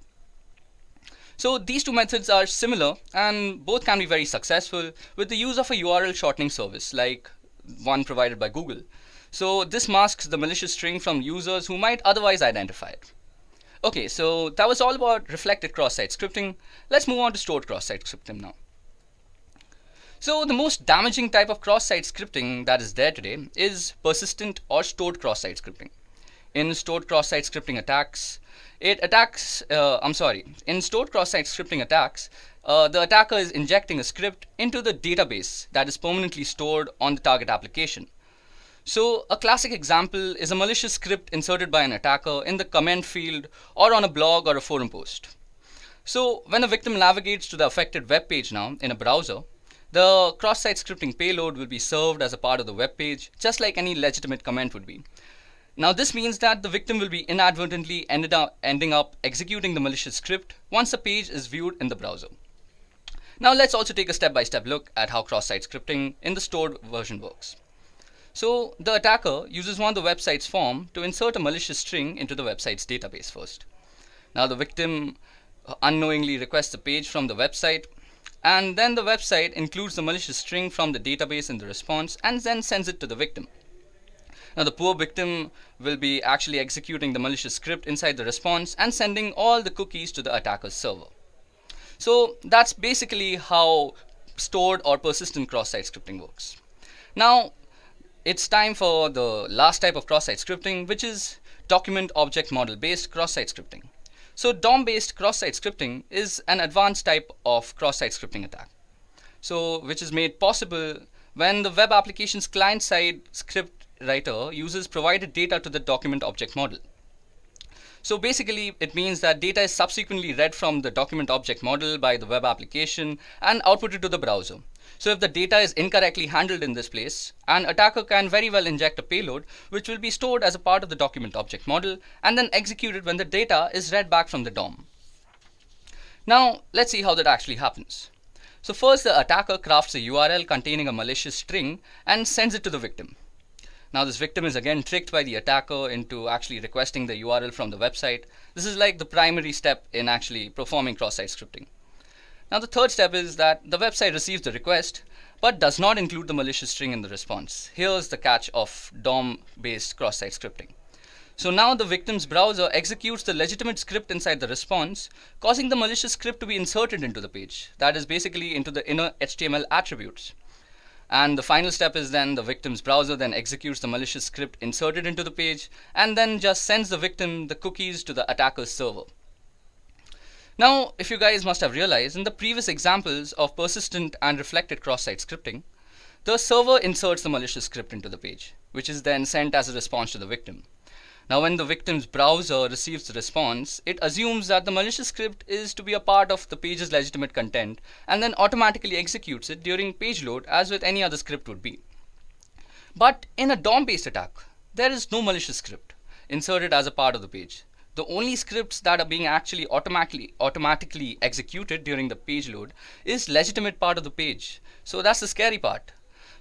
So these two methods are similar and both can be very successful with the use of a URL shortening service like one provided by Google. So this masks the malicious string from users who might otherwise identify it. Okay, so that was all about reflected cross-site scripting. Let's move on to stored cross-site scripting now. So the most damaging type of cross-site scripting that is there today is persistent or stored cross-site scripting. In stored cross-site scripting attacks, in stored cross-site scripting attacks, the attacker is injecting a script into the database that is permanently stored on the target application. So a classic example is a malicious script inserted by an attacker in the comment field or on a blog or a forum post. So when a victim navigates to the affected web page now in a browser, the cross-site scripting payload will be served as a part of the web page, just like any legitimate comment would be. Now this means that the victim will be inadvertently ending up executing the malicious script once the page is viewed in the browser. Now let's also take a step-by-step look at how cross-site scripting in the stored version works. So the attacker uses one of the website's form to insert a malicious string into the website's database first. Now the victim unknowingly requests a page from the website, and then the website includes the malicious string from the database in the response and then sends it to the victim. Now the poor victim will be actually executing the malicious script inside the response and sending all the cookies to the attacker's server. So that's basically how stored or persistent cross-site scripting works. Now it's time for the last type of cross-site scripting, which is document object model based cross-site scripting. So DOM based cross-site scripting is an advanced type of cross-site scripting attack. So which is made possible when the web application's client-side script writer uses provided data to the document object model. So basically it means that data is subsequently read from the document object model by the web application and outputted to the browser. So if the data is incorrectly handled in this place, an attacker can very well inject a payload which will be stored as a part of the document object model and then executed when the data is read back from the DOM. Now let's see how that actually happens. So first the attacker crafts a URL containing a malicious string and sends it to the victim. Now this victim is again tricked by the attacker into actually requesting the URL from the website. This is like the primary step in actually performing cross-site scripting. Now the third step is that the website receives the request but does not include the malicious string in the response. Here's the catch of DOM-based cross-site scripting. So now the victim's browser executes the legitimate script inside the response, causing the malicious script to be inserted into the page. That is basically into the inner HTML attributes. And the final step is then the victim's browser then executes the malicious script inserted into the page and then just sends the victim the cookies to the attacker's server. Now, if you guys must have realized, in the previous examples of persistent and reflected cross-site scripting, the server inserts the malicious script into the page, which is then sent as a response to the victim. Now, when the victim's browser receives the response, it assumes that the malicious script is to be a part of the page's legitimate content and then automatically executes it during page load as with any other script would be. But in a DOM-based attack, there is no malicious script inserted as a part of the page. The only scripts that are being actually automatically executed during the page load is legitimate part of the page. So that's the scary part.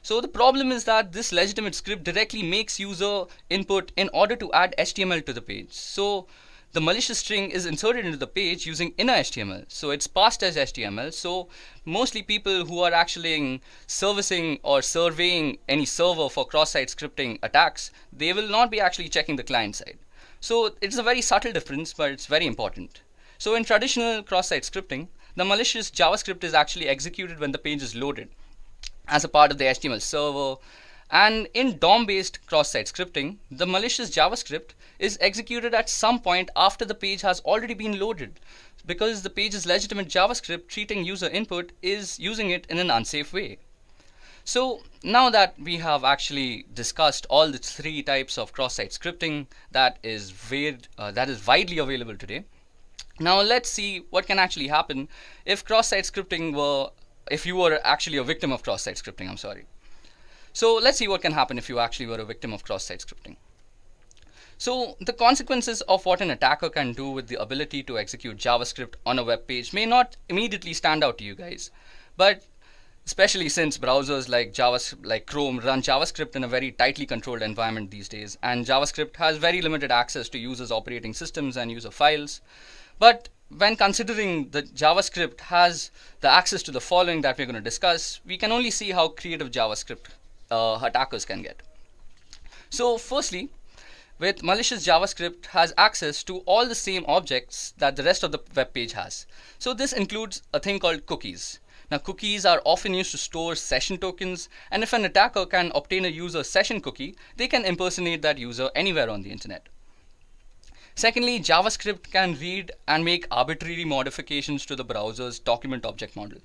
So the problem is that this legitimate script directly makes user input in order to add HTML to the page. So the malicious string is inserted into the page using inner HTML. So it's passed as HTML. So mostly people who are actually servicing or surveying any server for cross-site scripting attacks, they will not be actually checking the client side. So it's a very subtle difference, but it's very important. So in traditional cross-site scripting, the malicious JavaScript is actually executed when the page is loaded as a part of the HTML server. And in DOM-based cross-site scripting, the malicious JavaScript is executed at some point after the page has already been loaded, because the page's legitimate JavaScript treating user input is using it in an unsafe way. So now that we have actually discussed all the three types of cross-site scripting that is widely available today, now let's see what can actually happen if if you were actually a victim of cross-site scripting. So let's see what can happen if you actually were a victim of cross-site scripting. So the consequences of what an attacker can do with the ability to execute JavaScript on a web page may not immediately stand out to you guys, but especially since browsers like Chrome run JavaScript in a very tightly controlled environment these days, and JavaScript has very limited access to users' operating systems and user files. But when considering that JavaScript has the access to the following that we're going to discuss, we can only see how creative JavaScript attackers can get. So firstly, with malicious JavaScript has access to all the same objects that the rest of the web page has. So this includes a thing called cookies. Now cookies are often used to store session tokens, and if an attacker can obtain a user session cookie, they can impersonate that user anywhere on the internet. Secondly, JavaScript can read and make arbitrary modifications to the browser's document object model.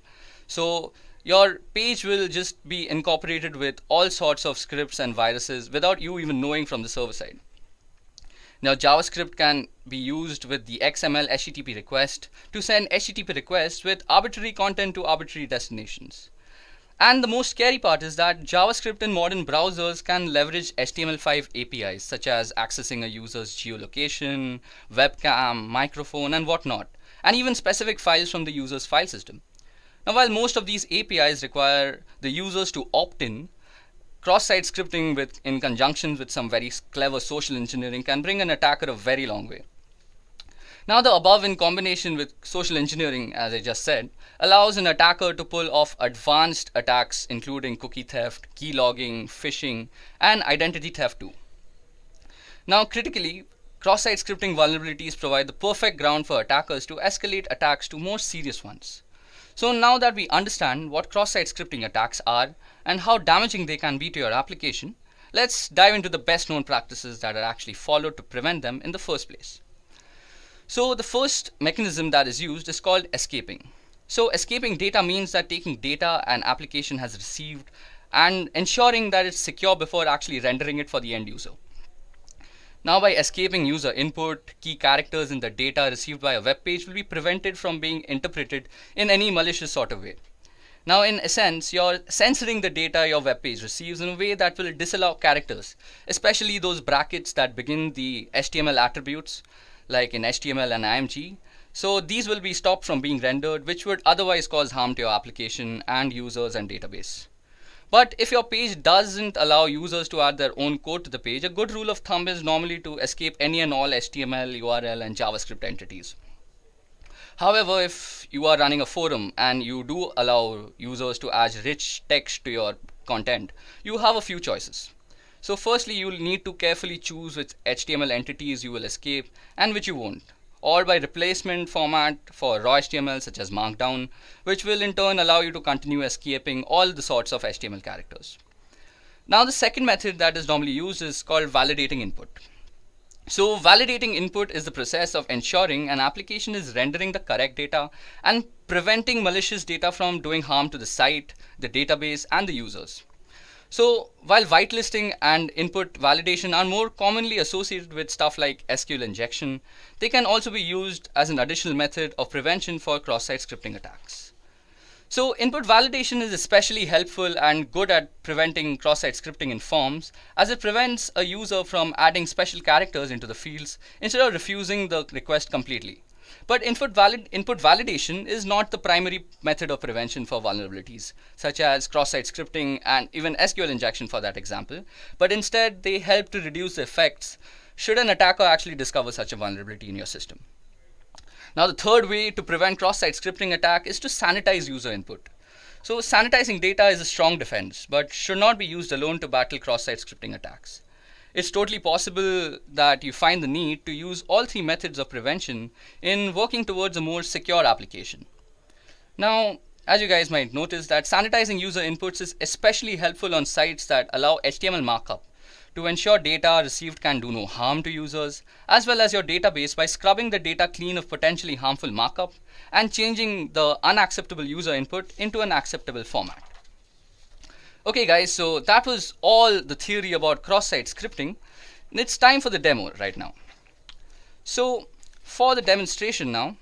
So your page will just be incorporated with all sorts of scripts and viruses without you even knowing from the server side. Now, JavaScript can be used with the XML HTTP request to send HTTP requests with arbitrary content to arbitrary destinations. And the most scary part is that JavaScript in modern browsers can leverage HTML5 APIs, such as accessing a user's geolocation, webcam, microphone, and whatnot, and even specific files from the user's file system. Now, while most of these APIs require the users to opt in, cross-site scripting in conjunction with some very clever social engineering can bring an attacker a very long way. Now, the above in combination with social engineering, as I just said, allows an attacker to pull off advanced attacks including cookie theft, key logging, phishing, and identity theft too. Now, critically, cross-site scripting vulnerabilities provide the perfect ground for attackers to escalate attacks to more serious ones. So now that we understand what cross-site scripting attacks are and how damaging they can be to your application, let's dive into the best known practices that are actually followed to prevent them in the first place. So the first mechanism that is used is called escaping. So escaping data means that taking data an application has received and ensuring that it's secure before actually rendering it for the end user. Now, by escaping user input, key characters in the data received by a web page will be prevented from being interpreted in any malicious sort of way. Now, in essence, you're censoring the data your web page receives in a way that will disallow characters, especially those brackets that begin the HTML attributes, like in HTML and IMG. So these will be stopped from being rendered, which would otherwise cause harm to your application and users and database. But if your page doesn't allow users to add their own code to the page, a good rule of thumb is normally to escape any and all HTML, URL, and JavaScript entities. However, if you are running a forum and you do allow users to add rich text to your content, you have a few choices. So firstly, you will need to carefully choose which HTML entities you will escape and which you won't, or by replacement format for raw HTML such as Markdown, which will in turn allow you to continue escaping all the sorts of HTML characters. Now, the second method that is normally used is called validating input. So validating input is the process of ensuring an application is rendering the correct data and preventing malicious data from doing harm to the site, the database, and the users. So while whitelisting and input validation are more commonly associated with stuff like SQL injection, they can also be used as an additional method of prevention for cross-site scripting attacks. So input validation is especially helpful and good at preventing cross-site scripting in forms, as it prevents a user from adding special characters into the fields instead of refusing the request completely. But input validation is not the primary method of prevention for vulnerabilities, such as cross-site scripting and even SQL injection for that example, but instead they help to reduce the effects should an attacker actually discover such a vulnerability in your system. Now, the third way to prevent cross-site scripting attack is to sanitize user input. So sanitizing data is a strong defense, but should not be used alone to battle cross-site scripting attacks. It's totally possible that you find the need to use all three methods of prevention in working towards a more secure application. Now, as you guys might notice, that sanitizing user inputs is especially helpful on sites that allow HTML markup to ensure data received can do no harm to users, as well as your database by scrubbing the data clean of potentially harmful markup and changing the unacceptable user input into an acceptable format. Okay guys, so that was all the theory about cross-site scripting. It's time for the demo right now. So for the demonstration now,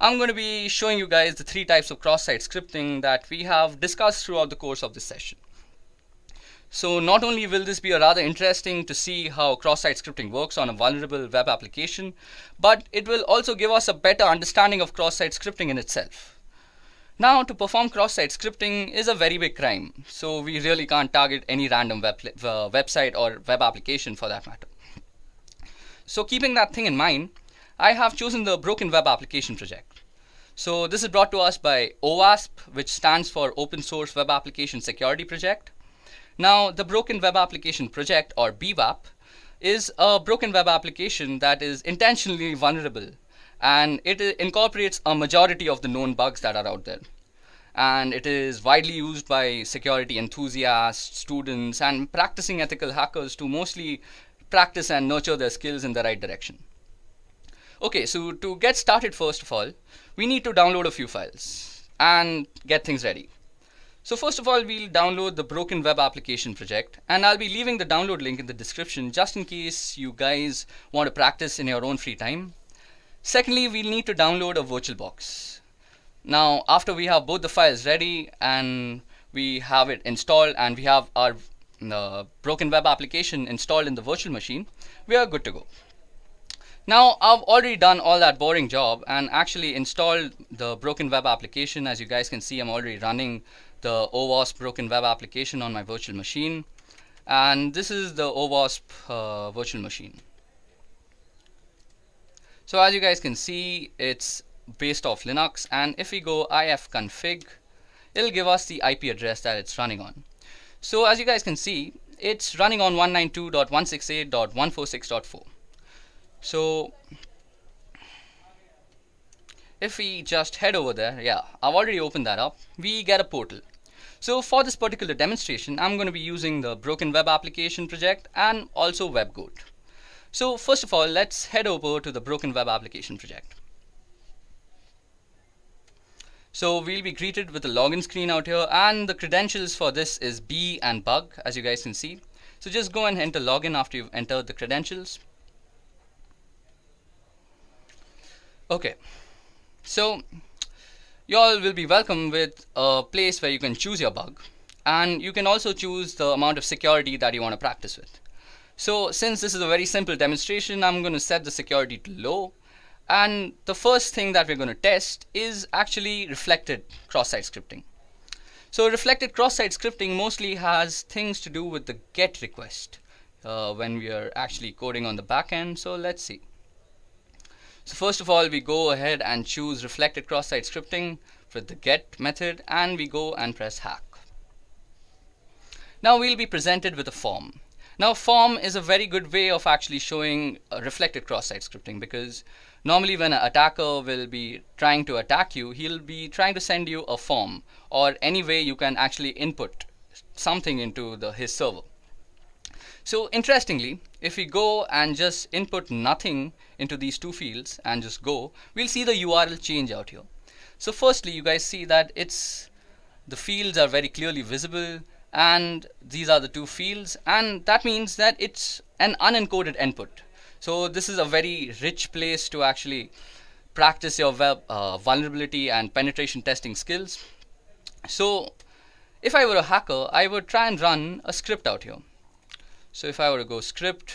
I'm going to be showing you guys the three types of cross-site scripting that we have discussed throughout the course of this session. So not only will this be rather interesting to see how cross-site scripting works on a vulnerable web application, but it will also give us a better understanding of cross-site scripting in itself. Now, to perform cross-site scripting is a very big crime, so we really can't target any random website or web application for that matter. So keeping that thing in mind, I have chosen the Broken Web Application project. So this is brought to us by OWASP, which stands for Open Source Web Application Security Project. Now, the Broken Web Application Project, or BWAP, is a broken web application that is intentionally vulnerable, and it incorporates a majority of the known bugs that are out there. And it is widely used by security enthusiasts, students, and practicing ethical hackers to mostly practice and nurture their skills in the right direction. Okay, so to get started, first of all, we need to download a few files and get things ready. So first of all, we'll download the Broken Web Application project, and I'll be leaving the download link in the description just in case you guys want to practice in your own free time. Secondly, we'll need to download a VirtualBox. Now, after we have both the files ready and we have it installed and we have our Broken Web Application installed in the virtual machine, we are good to go. Now, I've already done all that boring job and actually installed the Broken Web Application. As you guys can see, I'm already running the OWASP Broken Web Application on my virtual machine. And this is the OWASP virtual machine. So as you guys can see, it's based off Linux, and if we go ifconfig, it'll give us the IP address that it's running on. So as you guys can see, it's running on 192.168.146.4. So if we just head over there, yeah, I've already opened that up, we get a portal. So for this particular demonstration, I'm going to be using the Broken Web Application project and also WebGoat. So first of all, let's head over to the Broken Web Application project. So we'll be greeted with a login screen out here, and the credentials for this is B and bug, as you guys can see. So just go and enter login after you've entered the credentials. Okay, so you all will be welcome with a place where you can choose your bug, and you can also choose the amount of security that you want to practice with. So since this is a very simple demonstration, I'm going to set the security to low. And the first thing that we're going to test is actually reflected cross-site scripting. So reflected cross-site scripting mostly has things to do with the GET request when we are actually coding on the back end. So let's see. So first of all, we go ahead and choose reflected cross-site scripting for the GET method, and we go and press hack. Now we'll be presented with a form. Now form is a very good way of actually showing reflected cross-site scripting, because normally when an attacker will be trying to attack you, he'll be trying to send you a form or any way you can actually input something into his server. So interestingly, if we go and just input nothing into these two fields and just go, we'll see the URL change out here. So firstly, you guys see that the fields are very clearly visible, and these are the two fields, and that means that it's an unencoded input. So this is a very rich place to actually practice your web vulnerability and penetration testing skills. So if I were a hacker, I would try and run a script out here. So if I were to go script,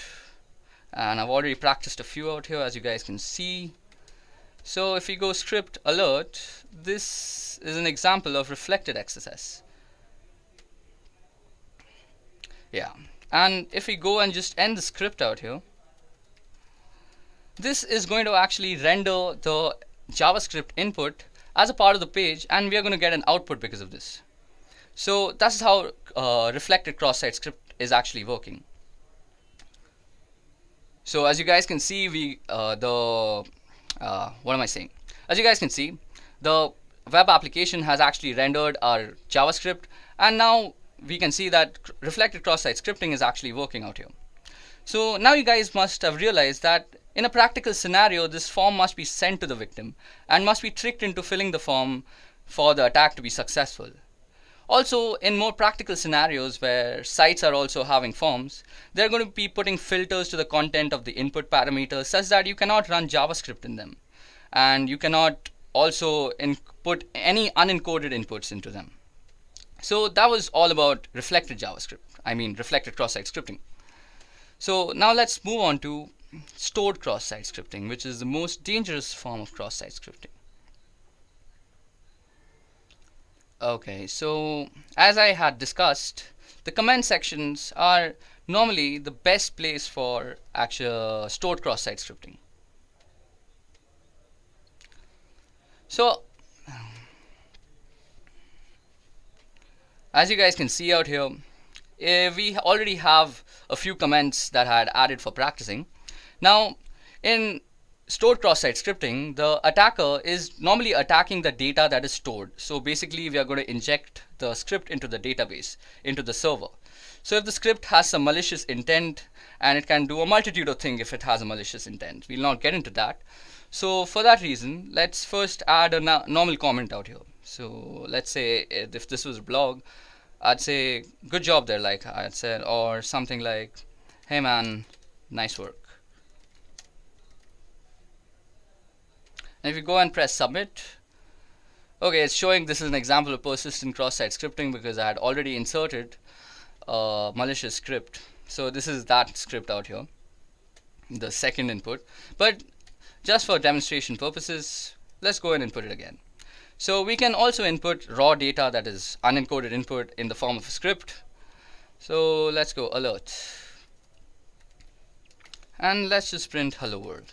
and I've already practiced a few out here, as you guys can see. So if we go script alert, this is an example of reflected XSS. Yeah, and if we go and just end the script out here, this is going to actually render the JavaScript input as a part of the page, and we are going to get an output because of this. So that's how reflected cross-site script is actually working. So as you guys can see, what am I saying? As you guys can see, the web application has actually rendered our JavaScript, and now we can see that reflected cross-site scripting is actually working out here. So now you guys must have realized that in a practical scenario, this form must be sent to the victim and must be tricked into filling the form for the attack to be successful. Also, in more practical scenarios where sites are also having forms, they're going to be putting filters to the content of the input parameters such that you cannot run JavaScript in them, and you cannot also input any unencoded inputs into them. So that was all about reflected reflected cross-site scripting. So now let's move on to stored cross-site scripting, which is the most dangerous form of cross-site scripting. Okay, so as I had discussed, the comment sections are normally the best place for actual stored cross-site scripting. So as you guys can see out here, we already have a few comments that I had added for practicing. Now in stored cross-site scripting, the attacker is normally attacking the data that is stored. So basically we are going to inject the script into the database, into the server. So if the script has some malicious intent, and it can do a multitude of things if it has a malicious intent, we'll not get into that. So for that reason, let's first add a normal comment out here. So let's say if this was a blog, I'd say good job there, like I had said, or something like, hey man, nice work. And if you go and press submit, okay, it's showing this is an example of persistent cross-site scripting because I had already inserted a malicious script. So this is that script out here, the second input. But just for demonstration purposes, let's go ahead and put it again. So we can also input raw data, that is unencoded input, in the form of a script. So let's go alert. And let's just print hello world.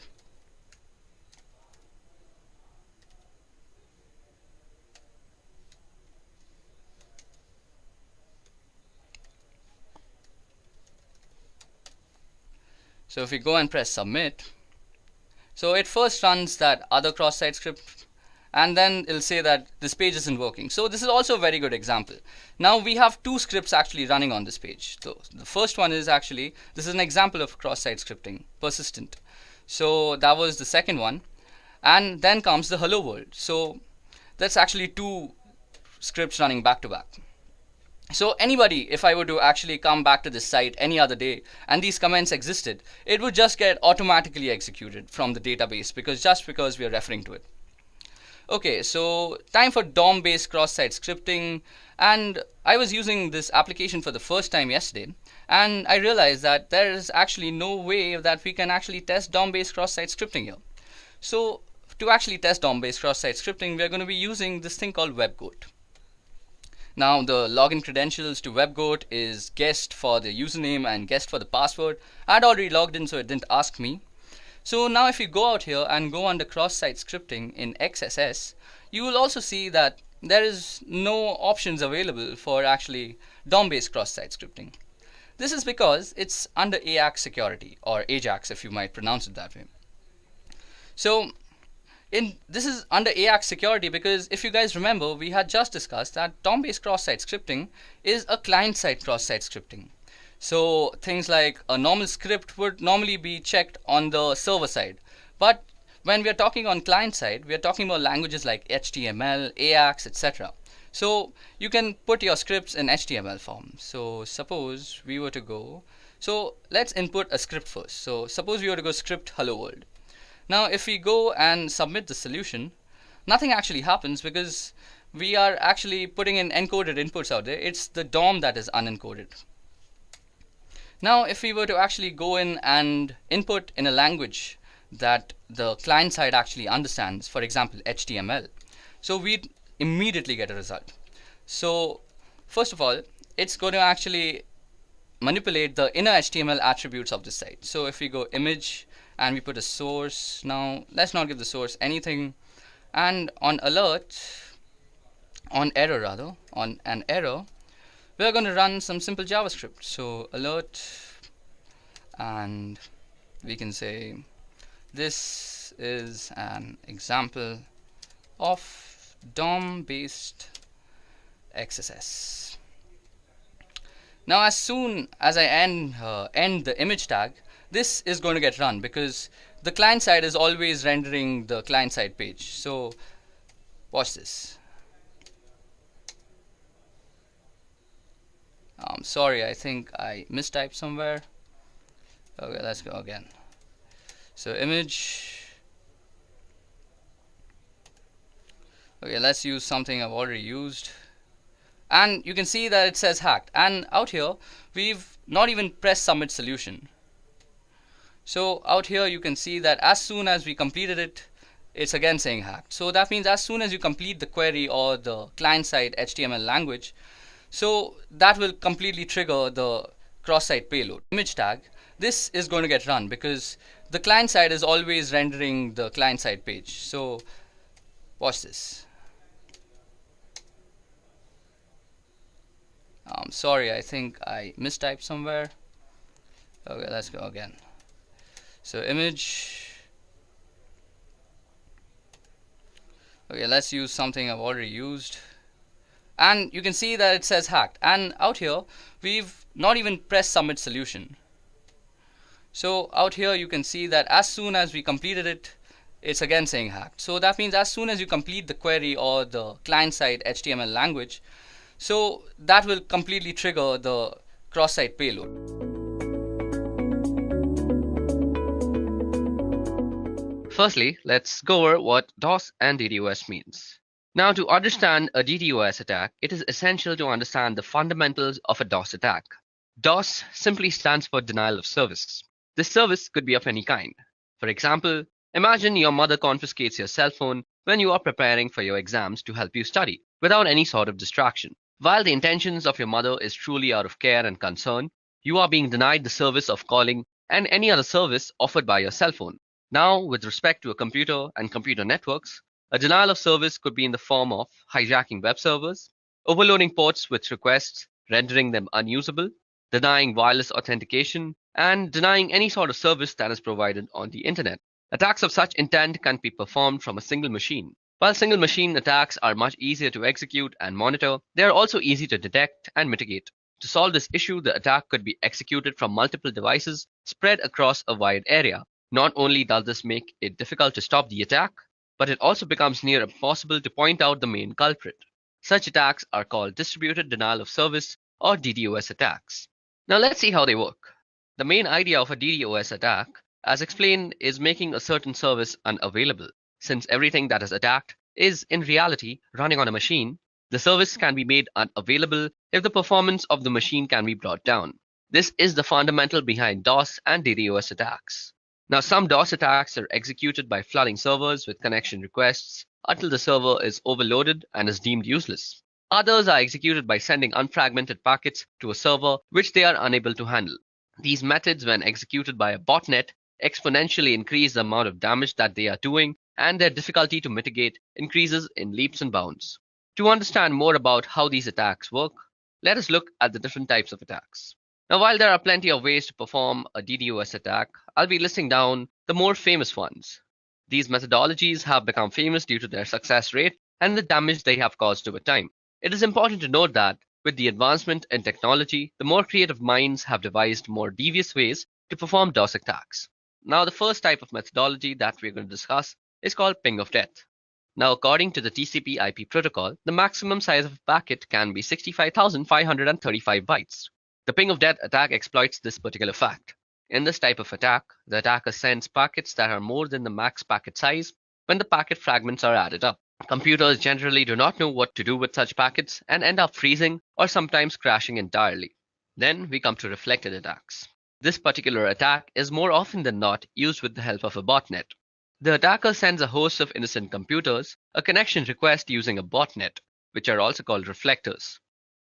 So if we go and press submit, so it first runs that other cross-site script, and then it'll say that this page isn't working. So this is also a very good example. Now we have two scripts actually running on this page. So the first one is actually, this is an example of cross-site scripting, persistent. So that was the second one. And then comes the hello world. So that's actually two scripts running back to back. So anybody, if I were to actually come back to this site any other day and these comments existed, it would just get automatically executed from the database because we are referring to it. Okay, so time for DOM-based cross-site scripting, and I was using this application for the first time yesterday, and I realized that there is actually no way that we can actually test DOM-based cross-site scripting here. So to actually test DOM-based cross-site scripting, we are going to be using this thing called WebGoat. Now the login credentials to WebGoat is guest for the username and guest for the password. I had already logged in, so it didn't ask me. So now if you go out here and go under cross-site scripting in XSS, you will also see that there is no options available for actually DOM-based cross-site scripting. This is because it's under AJAX security, or AJAX if you might pronounce it that way. So this is under AJAX security because if you guys remember, we had just discussed that DOM-based cross-site scripting is a client-side cross-site scripting. So things like a normal script would normally be checked on the server side. But when we are talking on client side, we are talking about languages like HTML, AJAX, etc. So you can put your scripts in HTML form. So suppose we were to go, so let's input a script first. So suppose we were to go script hello world. Now if we go and submit the solution, nothing actually happens because we are actually putting in encoded inputs out there. It's the DOM that is unencoded. Now if we were to actually go in and input in a language that the client side actually understands, for example HTML, so we'd immediately get a result. So first of all, it's going to actually manipulate the inner HTML attributes of the site. So if we go image and we put a source, now let's not give the source anything, and on an error, we're going to run some simple JavaScript. So alert, and we can say this is an example of DOM-based XSS. Now as soon as I end the image tag, this is going to get run because the client side is always rendering the client side page. So watch this. I'm sorry, I think I mistyped somewhere. Okay, let's go again. So image. Okay, let's use something I've already used. And you can see that it says hacked. And out here, we've not even pressed submit solution. So out here you can see that as soon as we completed it, it's again saying hacked. So that means as soon as you complete the query or the client side HTML language, so that will completely trigger the cross-site payload, image tag. This is going to get run because the client side is always rendering the client side page. So it's again saying hacked. So that means as soon as you complete the query or the client side HTML language, so that will completely trigger the cross-site payload, image tag. This is going to get run because the client side is always rendering the client side page. So watch this. I'm sorry, I think I mistyped somewhere. Okay, let's go again. So image. Okay, let's use something I've already used. And you can see that it says hacked. And out here, we've not even pressed submit solution. So out here you can see that as soon as we completed it, it's again saying hacked. So that means as soon as you complete the query or the client-side HTML language, so that will completely trigger the cross-site payload. Firstly, let's go over what DOS and DDoS means. Now, to understand a DDoS attack, it is essential to understand the fundamentals of a DOS attack. DOS simply stands for denial of service. This service could be of any kind. For example, imagine your mother confiscates your cell phone when you are preparing for your exams to help you study, without any sort of distraction. While the intentions of your mother is truly out of care and concern, you are being denied the service of calling and any other service offered by your cell phone. Now, with respect to a computer and computer networks, a denial of service could be in the form of hijacking web servers, overloading ports with requests, rendering them unusable, denying wireless authentication, and denying any sort of service that is provided on the internet. Attacks of such intent can be performed from a single machine. While single machine attacks are much easier to execute and monitor, they are also easy to detect and mitigate. To solve this issue, the attack could be executed from multiple devices spread across a wide area. Not only does this make it difficult to stop the attack, but it also becomes near impossible to point out the main culprit. Such attacks are called distributed denial of service or DDoS attacks. Now let's see how they work. The main idea of a DDoS attack, as explained, is making a certain service unavailable. Since everything that is attacked is in reality running on a machine, the service can be made unavailable if the performance of the machine can be brought down. This is the fundamental behind DOS and DDoS attacks. Now, some DOS attacks are executed by flooding servers with connection requests until the server is overloaded and is deemed useless. Others are executed by sending unfragmented packets to a server which they are unable to handle. These methods, when executed by a botnet, exponentially increase the amount of damage that they are doing, and their difficulty to mitigate increases in leaps and bounds. To understand more about how these attacks work, let us look at the different types of attacks. Now, while there are plenty of ways to perform a DDoS attack, I'll be listing down the more famous ones. These methodologies have become famous due to their success rate and the damage they have caused over time. It is important to note that with the advancement in technology, the more creative minds have devised more devious ways to perform DOS attacks. Now, the first type of methodology that we're going to discuss is called ping of death. Now, according to the TCP/IP protocol, the maximum size of a packet can be 65,535 bytes. The ping of death attack exploits this particular fact. In this type of attack, the attacker sends packets that are more than the max packet size when the packet fragments are added up. Computers generally do not know what to do with such packets and end up freezing or sometimes crashing entirely. Then we come to reflected attacks. This particular attack is more often than not used with the help of a botnet. The attacker sends a host of innocent computers a connection request using a botnet, which are also called reflectors.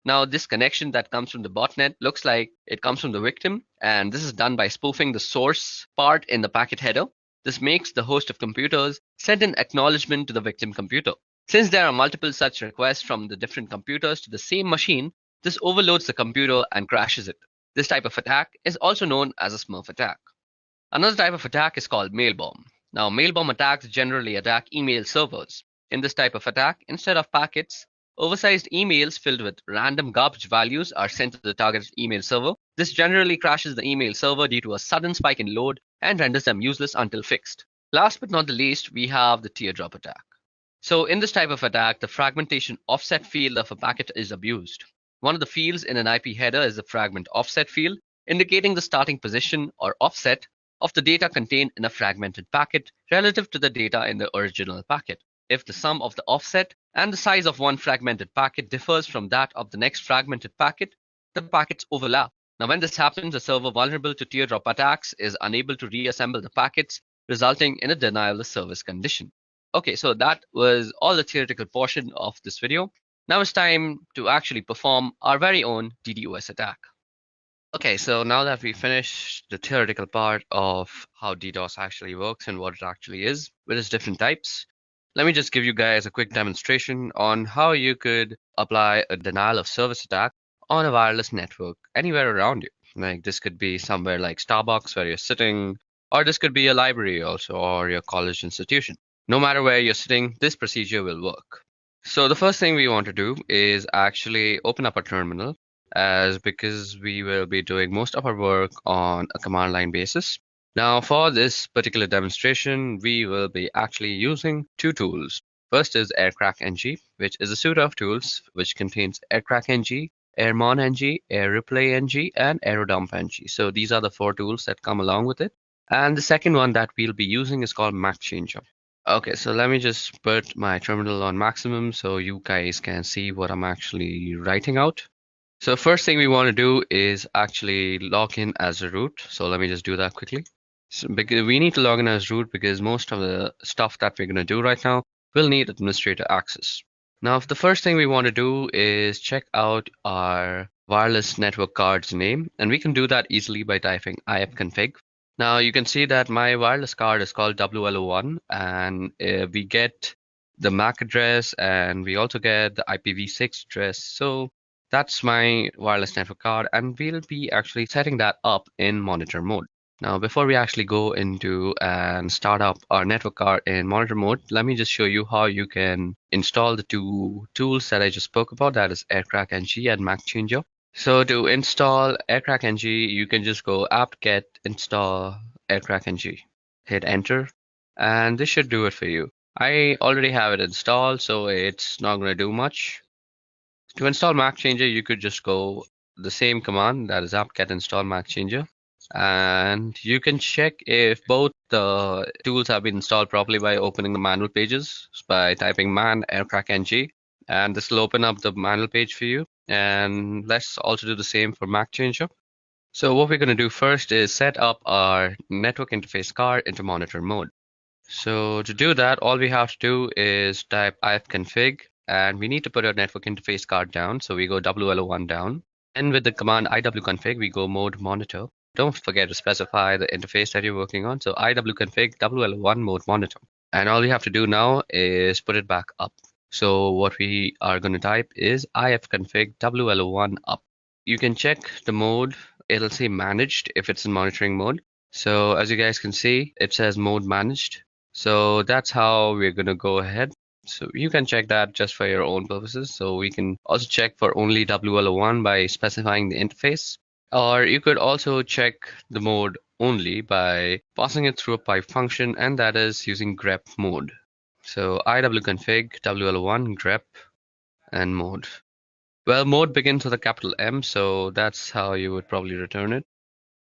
Now, this connection that comes from the botnet looks like it comes from the victim, and this is done by spoofing the source part in the packet header. This makes the host of computers send an acknowledgement to the victim computer. Since there are multiple such requests from the different computers to the same machine, this overloads the computer and crashes it. This type of attack is also known as a Smurf attack. Another type of attack is called mail bomb. Now, mail bomb attacks generally attack email servers. In this type of attack, instead of packets, oversized emails filled with random garbage values are sent to the targeted email server. This generally crashes the email server due to a sudden spike in load and renders them useless until fixed. Last but not the least, we have the teardrop attack. So in this type of attack, the fragmentation offset field of a packet is abused. One of the fields in an IP header is the fragment offset field, indicating the starting position or offset of the data contained in a fragmented packet relative to the data in the original packet. If the sum of the offset and the size of one fragmented packet differs from that of the next fragmented packet, the packets overlap. Now, when this happens, a server vulnerable to teardrop attacks is unable to reassemble the packets, resulting in a denial of service condition. Okay, so that was all the theoretical portion of this video. Now it's time to actually perform our very own DDoS attack. Okay, so now that we finished the theoretical part of how DDoS actually works and what it actually is with its different types, let me just give you guys a quick demonstration on how you could apply a denial of service attack on a wireless network anywhere around you. Like this could be somewhere like Starbucks where you're sitting, or this could be a library also, or your college institution. No matter where you're sitting, this procedure will work. So the first thing we want to do is actually open up a terminal, as because we will be doing most of our work on a command line basis. Now for this particular demonstration, we will be actually using two tools. First is AirCrackNG, which is a suite of tools which contains AirCrackNG, AirmonNG, AirReplayNG, and AeroDumpNG. So these are the four tools that come along with it. And the second one that we'll be using is called MacChanger. Okay, so let me just put my terminal on maximum so you guys can see what I'm actually writing out. So first thing we want to do is actually log in as a root. So let me just do that quickly. So because we need to log in as root because most of the stuff that we're going to do right now will need administrator access. Now, the first thing we want to do is check out our wireless network card's name, and we can do that easily by typing ifconfig. Now you can see that my wireless card is called WLO1, and we get the MAC address and we also get the IPv6 address. So that's my wireless network card, and we'll be actually setting that up in monitor mode. Now, before we actually go into and start up our network card in monitor mode, let me just show you how you can install the two tools that I just spoke about, that is AirCrackNG and MacChanger. So to install AirCrackNG, you can just go apt-get install AirCrackNG, hit enter, and this should do it for you. I already have it installed, so it's not going to do much. To install MacChanger, you could just go the same command, that is apt-get install MacChanger. And you can check if both the tools have been installed properly by opening the manual pages by typing man aircrackng, and this will open up the manual page for you. And let's also do the same for MacChanger. So what we're going to do first is set up our network interface card into monitor mode. So to do that, all we have to do is type ifconfig, and we need to put our network interface card down. So we go WLO1 down, and with the command iwconfig, we go mode monitor. Don't forget to specify the interface that you're working on. So iwconfig WL1 mode monitor. And all you have to do now is put it back up. So what we are going to type is ifconfig WL1 up. You can check the mode. It'll say managed if it's in monitoring mode. So as you guys can see, it says mode managed. So that's how we're going to go ahead. So you can check that just for your own purposes. So we can also check for only WL1 by specifying the interface. Or you could also check the mode only by passing it through a pipe function, and that is using grep mode. So iwconfig WL1 grep and mode. Well, mode begins with a capital M, so that's how you would probably return it.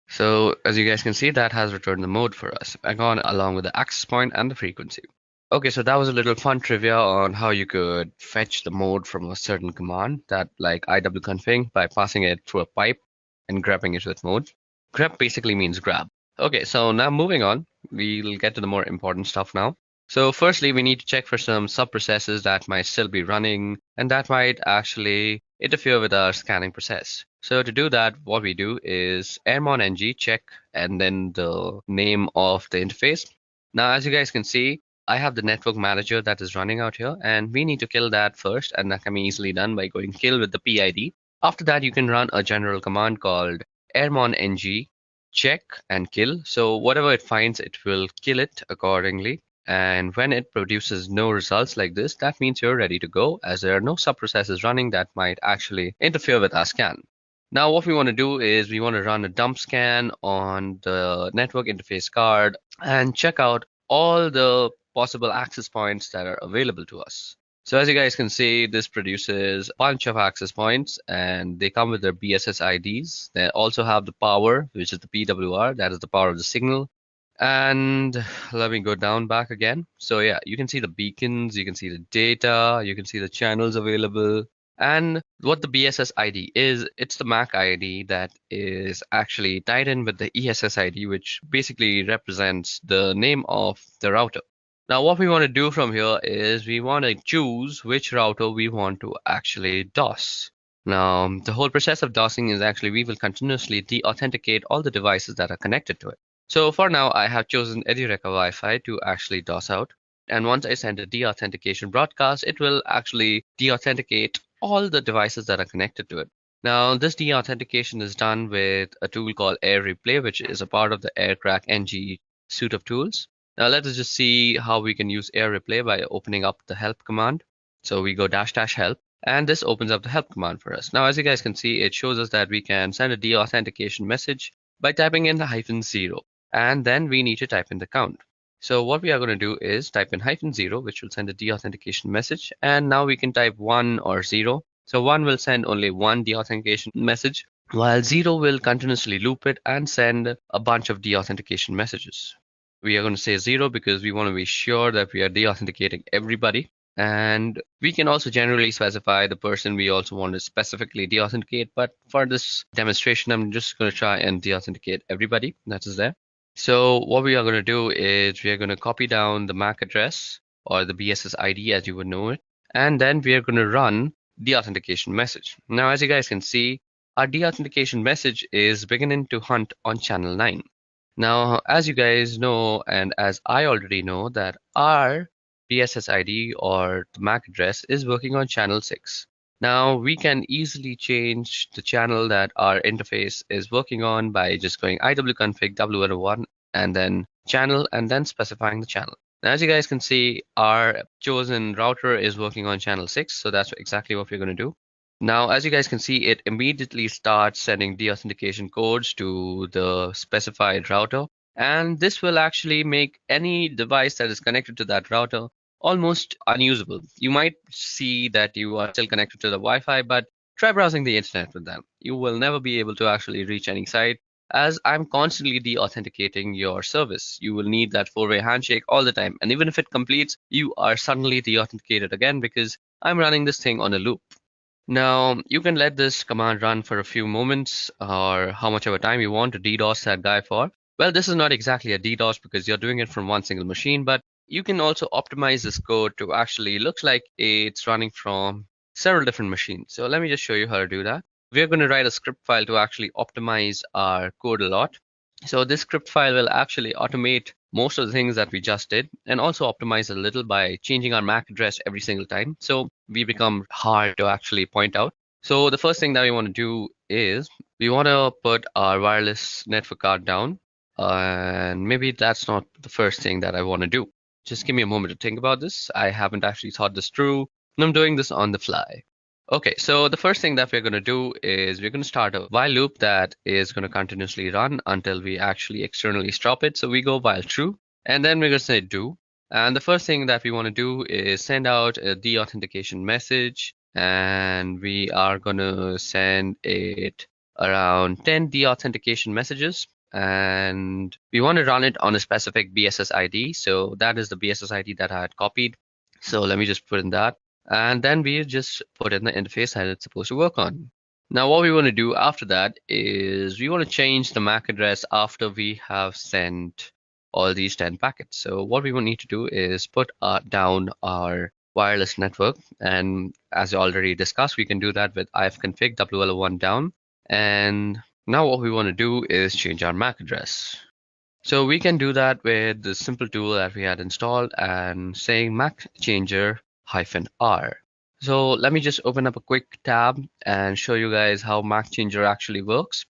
So as you guys can see, that has returned the mode for us, along with the access point and the frequency. Okay, so that was a little fun trivia on how you could fetch the mode from a certain command, that like iwconfig, by passing it through a pipe and grabbing it with mode. Grab basically means grab. Okay, so now moving on, we'll get to the more important stuff now. So firstly, we need to check for some sub-processes that might still be running and that might actually interfere with our scanning process. So to do that, what we do is airmonng check and then the name of the interface. Now, as you guys can see, I have the network manager that is running out here, and we need to kill that first, and that can be easily done by going kill with the PID. After that, you can run a general command called airmonng check and kill. So whatever it finds, it will kill it accordingly. And when it produces no results like this, that means you're ready to go, as there are no sub-processes running that might actually interfere with our scan. Now what we want to do is we want to run a dump scan on the network interface card and check out all the possible access points that are available to us. So as you guys can see, this produces a bunch of access points, and they come with their BSS IDs. They also have the power, which is the PWR, that is the power of the signal. And let me go down back again. So yeah, you can see the beacons, you can see the data, you can see the channels available. And what the BSS ID is, it's the MAC ID that is actually tied in with the ESS ID, which basically represents the name of the router. Now what we want to do from here is we want to choose which router we want to actually DOS. Now the whole process of DOSing is actually we will continuously de-authenticate all the devices that are connected to it. So for now, I have chosen Ethio Wi-Fi to actually DOS out. And once I send a de-authentication broadcast, it will actually de-authenticate all the devices that are connected to it. Now, this de-authentication is done with a tool called Air Replay, which is a part of the AirCrackNG suite of tools. Now, let us just see how we can use Air Replay by opening up the help command. So we go --help, and this opens up the help command for us. Now, as you guys can see, it shows us that we can send a de-authentication message by typing in the -0. and then we need to type in the count. So what we are going to do is type in -0, which will send a deauthentication message, and now we can type 1 or 0. So 1 will send only one deauthentication message, while 0 will continuously loop it and send a bunch of deauthentication messages. We are going to say 0 because we want to be sure that we are deauthenticating everybody. And we can also generally specify the person we also want to specifically deauthenticate. But for this demonstration, I'm just going to try and deauthenticate everybody that is there. So what we are going to do is we are going to copy down the MAC address or the BSS ID as you would know it. And then we are going to run the authentication message. Now, as you guys can see, our deauthentication message is beginning to hunt on channel 9. Now, as you guys know, and as I already know, that our BSS ID or the MAC address is working on channel 6. Now, we can easily change the channel that our interface is working on by just going iwconfig w1 and then channel and then specifying the channel. Now, as you guys can see, our chosen router is working on channel 6, so that's exactly what we're going to do. Now, as you guys can see, it immediately starts sending deauthentication codes to the specified router, and this will actually make any device that is connected to that router almost unusable. You might see that you are still connected to the Wi-Fi, but try browsing the internet with them. You will never be able to actually reach any site, as I'm constantly deauthenticating your service. You will need that four-way handshake all the time, and even if it completes, you are suddenly deauthenticated again because I'm running this thing on a loop. Now, you can let this command run for a few moments or how much of a time you want to DDoS that guy for. Well, this is not exactly a DDoS because you're doing it from one single machine, but you can also optimize this code to actually look like it's running from several different machines. So let me just show you how to do that. We're going to write a script file to actually optimize our code a lot. So this script file will actually automate most of the things that we just did and also optimize a little by changing our MAC address every single time. So we become hard to actually point out. So the first thing that we want to do is we want to put our wireless network card down. And maybe that's not the first thing that I want to do. Just give me a moment to think about this. I haven't actually thought this through, and I'm doing this on the fly. Okay, so the first thing that we're going to do is we're going to start a while loop that is going to continuously run until we actually externally stop it. So we go while true, and then we're going to say do. And the first thing that we want to do is send out a deauthentication message, and we are going to send it around 10 deauthentication messages. And we want to run it on a specific BSS ID. So that is the BSS ID that I had copied. So let me just put in that. And then we just put in the interface that it's supposed to work on. Now, what we want to do after that is we want to change the MAC address after we have sent all these 10 packets. So what we will need to do is put down our wireless network. And as I already discussed, we can do that with ifconfig w1 down. And now what we want to do is change our MAC address. So we can do that with the simple tool that we had installed and saying MAC changer -r. So let me just open up a quick tab and show you guys how MAC changer actually works.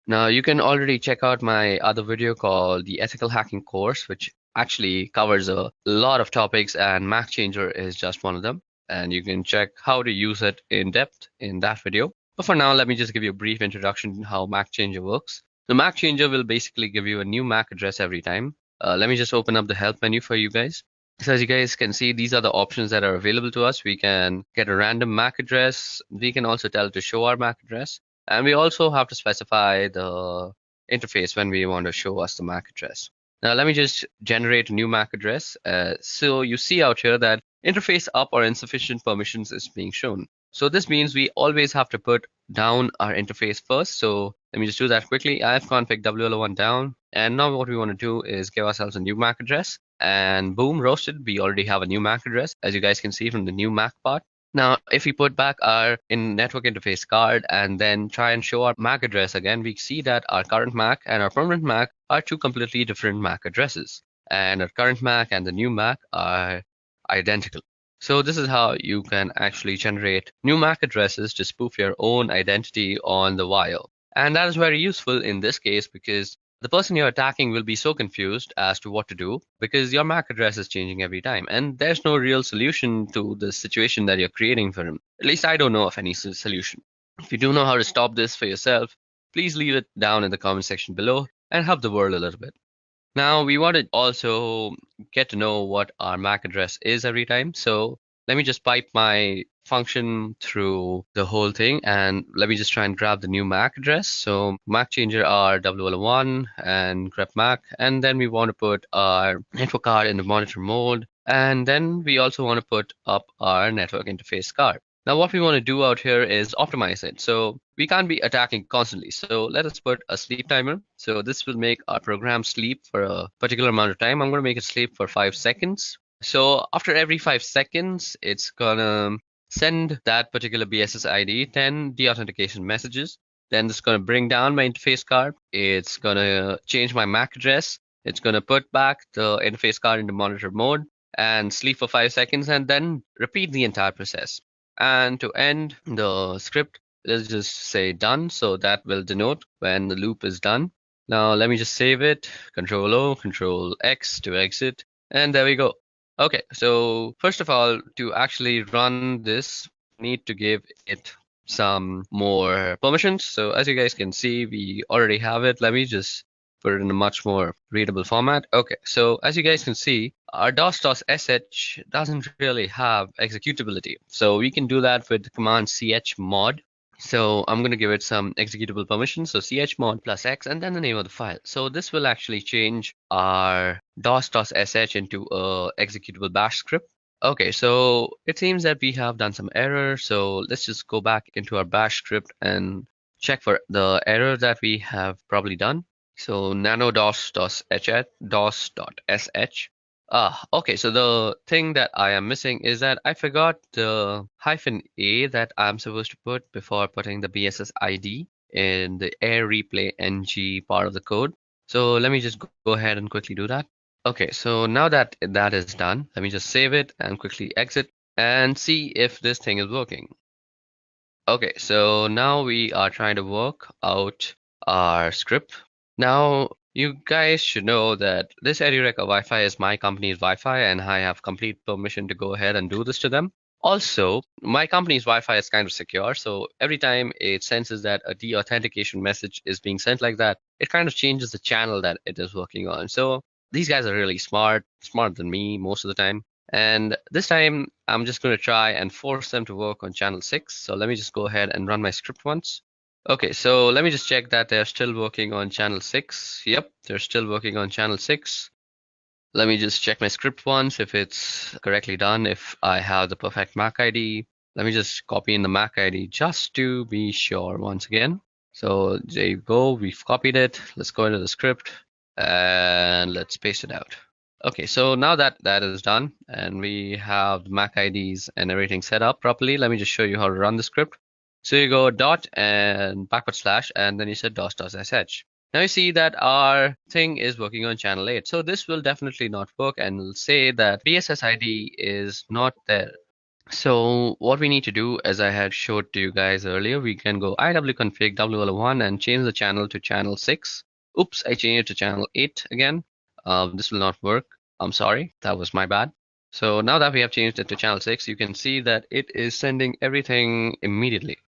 Now you can already check out my other video called the ethical hacking course, which actually covers a lot of topics, and MAC changer is just one of them. And you can check how to use it in depth in that video. But for now, let me just give you a brief introduction to how MAC changer works. The MAC changer will basically give you a new MAC address every time. Let me just open up the help menu for you guys. So as you guys can see, these are the options that are available to us. We can get a random MAC address. We can also tell it to show our MAC address. And we also have to specify the interface when we want to show us the MAC address. Now let me just generate a new MAC address. So you see out here that interface up or insufficient permissions is being shown. So this means we always have to put down our interface first. So let me just do that quickly. ifconfig w1 down. And now what we want to do is give ourselves a new MAC address. And boom, roasted, we already have a new MAC address, as you guys can see from the new MAC part. Now, if we put back our network interface card and then try and show our MAC address again, we see that our current MAC and our permanent MAC are two completely different MAC addresses. And our current MAC and the new MAC are identical. So this is how you can actually generate new MAC addresses to spoof your own identity on the wire. And that is very useful in this case because the person you're attacking will be so confused as to what to do because your MAC address is changing every time. And there's no real solution to the situation that you're creating for him. At least I don't know of any solution. If you do know how to stop this for yourself, please leave it down in the comment section below and help the world a little bit. Now we want to also get to know what our MAC address is every time. So let me just pipe my function through the whole thing, and let me just try and grab the new MAC address. So MAC changer are 001 and grep MAC, and then we want to put our network card in the monitor mode, and then we also want to put up our network interface card. Now what we want to do out here is optimize it. So we can't be attacking constantly. So let us put a sleep timer. So this will make our program sleep for a particular amount of time. I'm going to make it sleep for 5 seconds. So after every 5 seconds, it's going to send that particular BSS ID 10 deauthentication messages. Then it's going to bring down my interface card. It's going to change my MAC address. It's going to put back the interface card into monitor mode and sleep for 5 seconds, and then repeat the entire process. And to end the script, let's just say done. So that will denote when the loop is done. Now let me just save it. Control O, Control X to exit. And there we go. Okay, so first of all, to actually run this, we need to give it some more permissions. So as you guys can see, we already have it. Let me just put it in a much more readable format. Okay, so as you guys can see, our dos.sh doesn't really have executability. So we can do that with the command chmod. So I'm going to give it some executable permission. So chmod plus x and then the name of the file. So this will actually change our dos.sh into a executable bash script. Okay, so it seems that we have done some error. So let's just go back into our bash script and check for the error that we have probably done. So nano-dos.sh. Okay, so the thing that I am missing is that I forgot the -a that I'm supposed to put before putting the BSS ID in the air replay ng part of the code. So let me just go ahead and quickly do that. Okay, so now that that is done, let me just save it and quickly exit and see if this thing is working. Okay, so now we are trying to work out our script. Now, you guys should know that this EduReca Wi-Fi is my company's Wi-Fi, and I have complete permission to go ahead and do this to them. Also, my company's Wi-Fi is kind of secure, so every time it senses that a deauthentication message is being sent like that, it kind of changes the channel that it is working on. So these guys are really smart, smarter than me most of the time. And this time, I'm just going to try and force them to work on channel 6. So let me just go ahead and run my script once. Okay, so let me just check that they're still working on channel 6. Yep, they're still working on channel 6. Let me just check my script once if it's correctly done, if I have the perfect MAC ID. Let me just copy in the MAC ID just to be sure once again. So there you go, we've copied it. Let's go into the script and let's paste it out. Okay, so now that that is done and we have the MAC IDs and everything set up properly, let me just show you how to run the script. So you go dot and backward slash, and then you said dos.sh. Now you see that our thing is working on channel 8. So this will definitely not work, and will say that BSS ID is not there. So what we need to do, as I had showed to you guys earlier, we can go iwconfig w01 and change the channel to channel 6. Oops, I changed it to channel 8 again. This will not work. I'm sorry, that was my bad. So now that we have changed it to channel 6, you can see that it is sending everything immediately.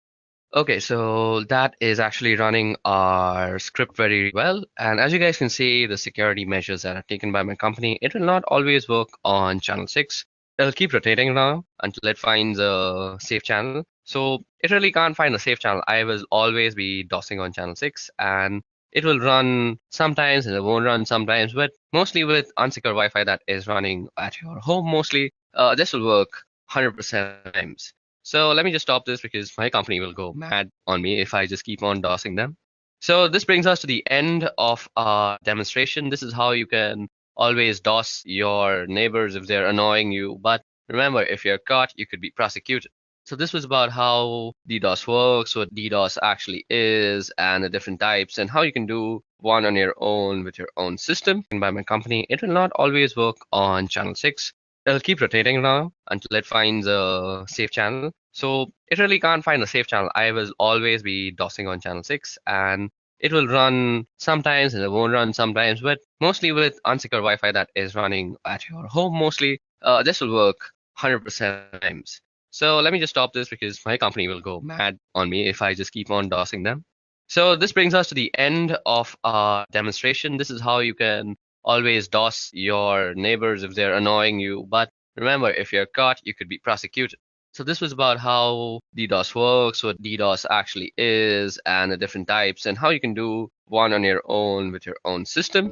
Okay, so that is actually running our script very well. And as you guys can see, the security measures that are taken by my company, it will not always work on channel 6. It'll keep rotating now until it finds a safe channel. So it really can't find a safe channel. I will always be DOSing on channel 6, and it will run sometimes and it won't run sometimes, but mostly with unsecure Wi-Fi that is running at your home mostly, this will work 100% times. So let me just stop this because my company will go mad on me if I just keep on DOSing them. So this brings us to the end of our demonstration. This is how you can always DOS your neighbors if they're annoying you. But remember, if you're caught, you could be prosecuted. So this was about how DDoS works, what DDoS actually is, and the different types, and how you can do one on your own with your own system. And by my company, it will not always work on channel 6. It'll keep rotating now until it finds a safe channel. So it really can't find a safe channel. I will always be DOSing on channel 6, and it will run sometimes and it won't run sometimes, but mostly with unsecure Wi-Fi that is running at your home mostly, this will work 100% times. So let me just stop this because my company will go mad on me if I just keep on DOSing them. So this brings us to the end of our demonstration. This is how you can always DOS your neighbors if they're annoying you. But remember, if you're caught, you could be prosecuted. So this was about how DDoS works, what DDoS actually is, and the different types, and how you can do one on your own with your own system.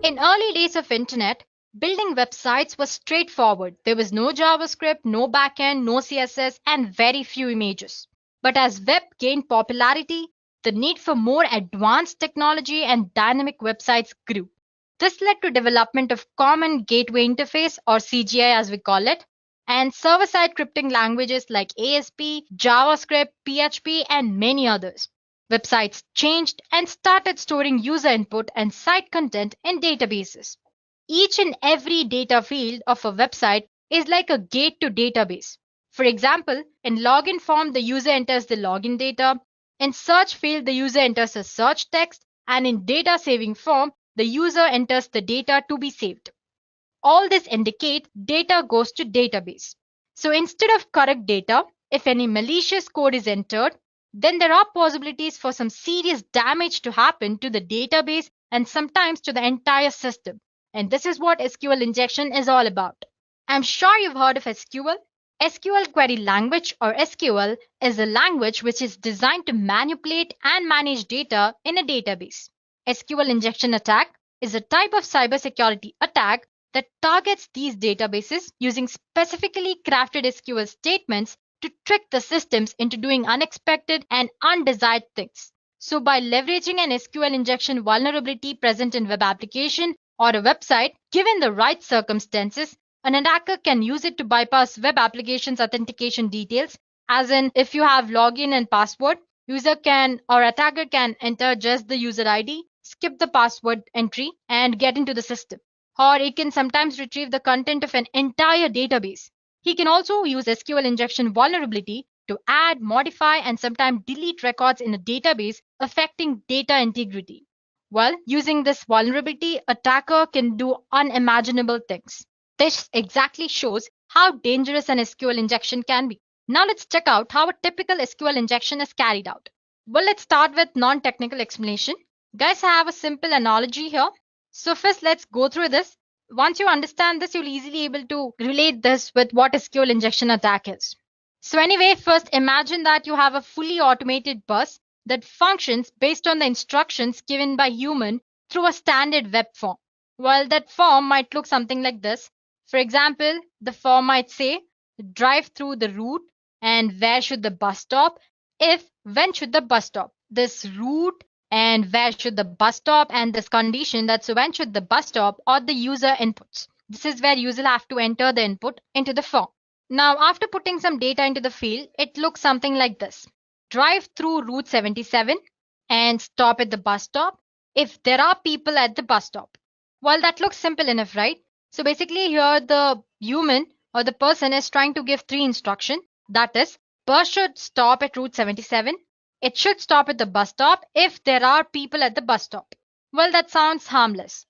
In early days of internet, building websites was straightforward. There was no JavaScript, no backend, no CSS, and very few images. But as web gained popularity, the need for more advanced technology and dynamic websites grew. This led to development of Common Gateway Interface, or CGI as we call it, and server-side scripting languages like ASP, JavaScript, PHP, and many others. Websites changed and started storing user input and site content in databases. Each and every data field of a website is like a gate to database. For example, in login form, the user enters the login data. In search field, the user enters a search text. And in data saving form, the user enters the data to be saved. All this indicates data goes to database. So instead of correct data, if any malicious code is entered, then there are possibilities for some serious damage to happen to the database and sometimes to the entire system. And this is what SQL injection is all about. I'm sure you've heard of SQL. SQL Query Language, or SQL, is a language which is designed to manipulate and manage data in a database. SQL injection attack is a type of cybersecurity attack that targets these databases using specifically crafted SQL statements to trick the systems into doing unexpected and undesired things. So by leveraging an SQL injection vulnerability present in web application or a website, given the right circumstances, an attacker can use it to bypass web application's authentication details, as in if you have login and password, user can or attacker can enter just the user ID, skip the password entry and get into the system. Or it can sometimes retrieve the content of an entire database. He can also use SQL injection vulnerability to add, modify, and sometimes delete records in a database, affecting data integrity. Well, using this vulnerability, attacker can do unimaginable things. This exactly shows how dangerous an SQL injection can be. Now let's check out how a typical SQL injection is carried out. Well, let's start with non-technical explanation. Guys, I have a simple analogy here. So first, let's go through this. Once you understand this, you'll easily able to relate this with what SQL injection attack is. So anyway, first imagine that you have a fully automated bus that functions based on the instructions given by human through a standard web form. Well, that form might look something like this. For example, the form might say, drive through the route and where should the bus stop? If, when should the bus stop? This route and where should the bus stop and this condition, that's when should the bus stop, or the user inputs. This is where user have to enter the input into the form. Now after putting some data into the field, it looks something like this. Drive through Route 77 and stop at the bus stop if there are people at the bus stop. Well, that looks simple enough, right? So basically here the human or the person is trying to give three instructions. That is, bus should stop at Route 77. It should stop at the bus stop if there are people at the bus stop. Well, that sounds harmless.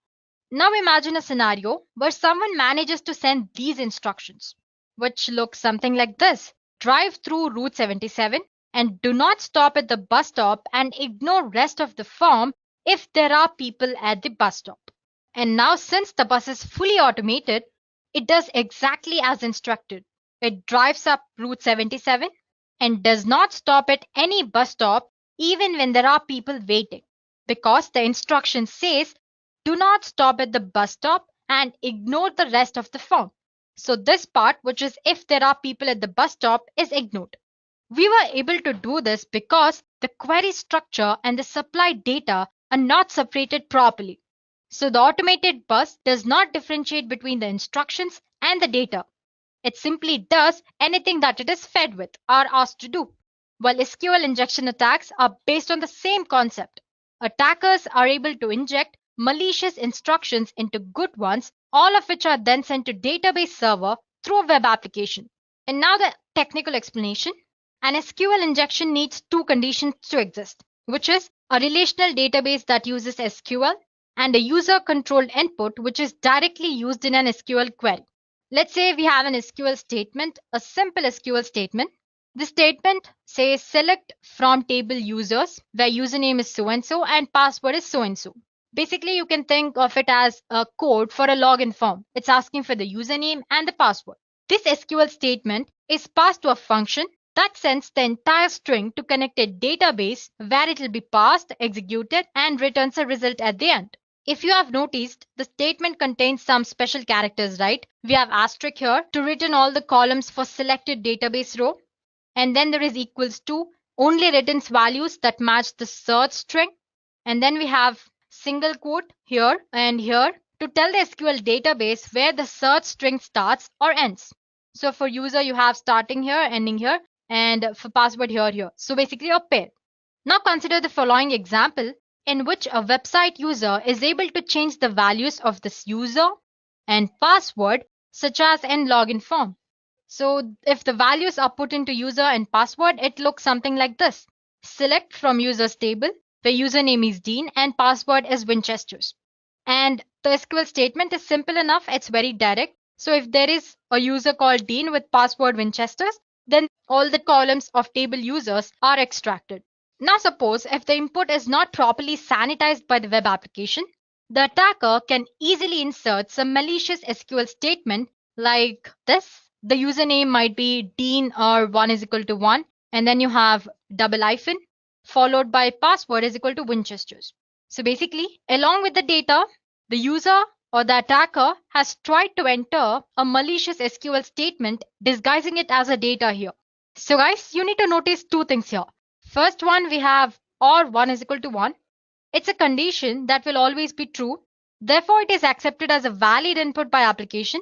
Now imagine a scenario where someone manages to send these instructions, which look something like this. Drive through Route 77 and do not stop at the bus stop and ignore rest of the form if there are people at the bus stop. And now since the bus is fully automated, it does exactly as instructed. It drives up Route 77 and does not stop at any bus stop even when there are people waiting, because the instruction says do not stop at the bus stop and ignore the rest of the form. So this part, which is if there are people at the bus stop, is ignored. We were able to do this because the query structure and the supply data are not separated properly. So the automated bus does not differentiate between the instructions and the data. It simply does anything that it is fed with or asked to do. While SQL injection attacks are based on the same concept. Attackers are able to inject malicious instructions into good ones, all of which are then sent to database server through a web application. And now the technical explanation. An SQL injection needs two conditions to exist, which is a relational database that uses SQL and a user-controlled input which is directly used in an SQL query. Let's say we have an SQL statement, a simple SQL statement. The statement says select from table users where username is so and so and password is so and so. Basically, you can think of it as a code for a login form. It's asking for the username and the password. This SQL statement is passed to a function that sends the entire string to connected database where it will be passed, executed, and returns a result at the end. If you have noticed, the statement contains some special characters, right? We have asterisk here to return all the columns for selected database row. And then there is equals to only returns values that match the search string. And then we have single quote here and here to tell the SQL database where the search string starts or ends. So for user, you have starting here, ending here, and for password here. So basically a pair. Now consider the following example in which a website user is able to change the values of this user and password such as in login form. So if the values are put into user and password, it looks something like this. Select from users table where username is Dean and password is Winchesters. And the SQL statement is simple enough. It's very direct. So if there is a user called Dean with password Winchesters, then all the columns of table users are extracted. Now suppose if the input is not properly sanitized by the web application, the attacker can easily insert some malicious SQL statement like this. The username might be Dean or 1 is equal to 1, and then you have double hyphen followed by password is equal to Winchesters. So basically, along with the data, the user or the attacker has tried to enter a malicious SQL statement disguising it as a data here. So guys, you need to notice two things here. First one, we have or 1 is equal to 1. It's a condition that will always be true. Therefore, it is accepted as a valid input by application.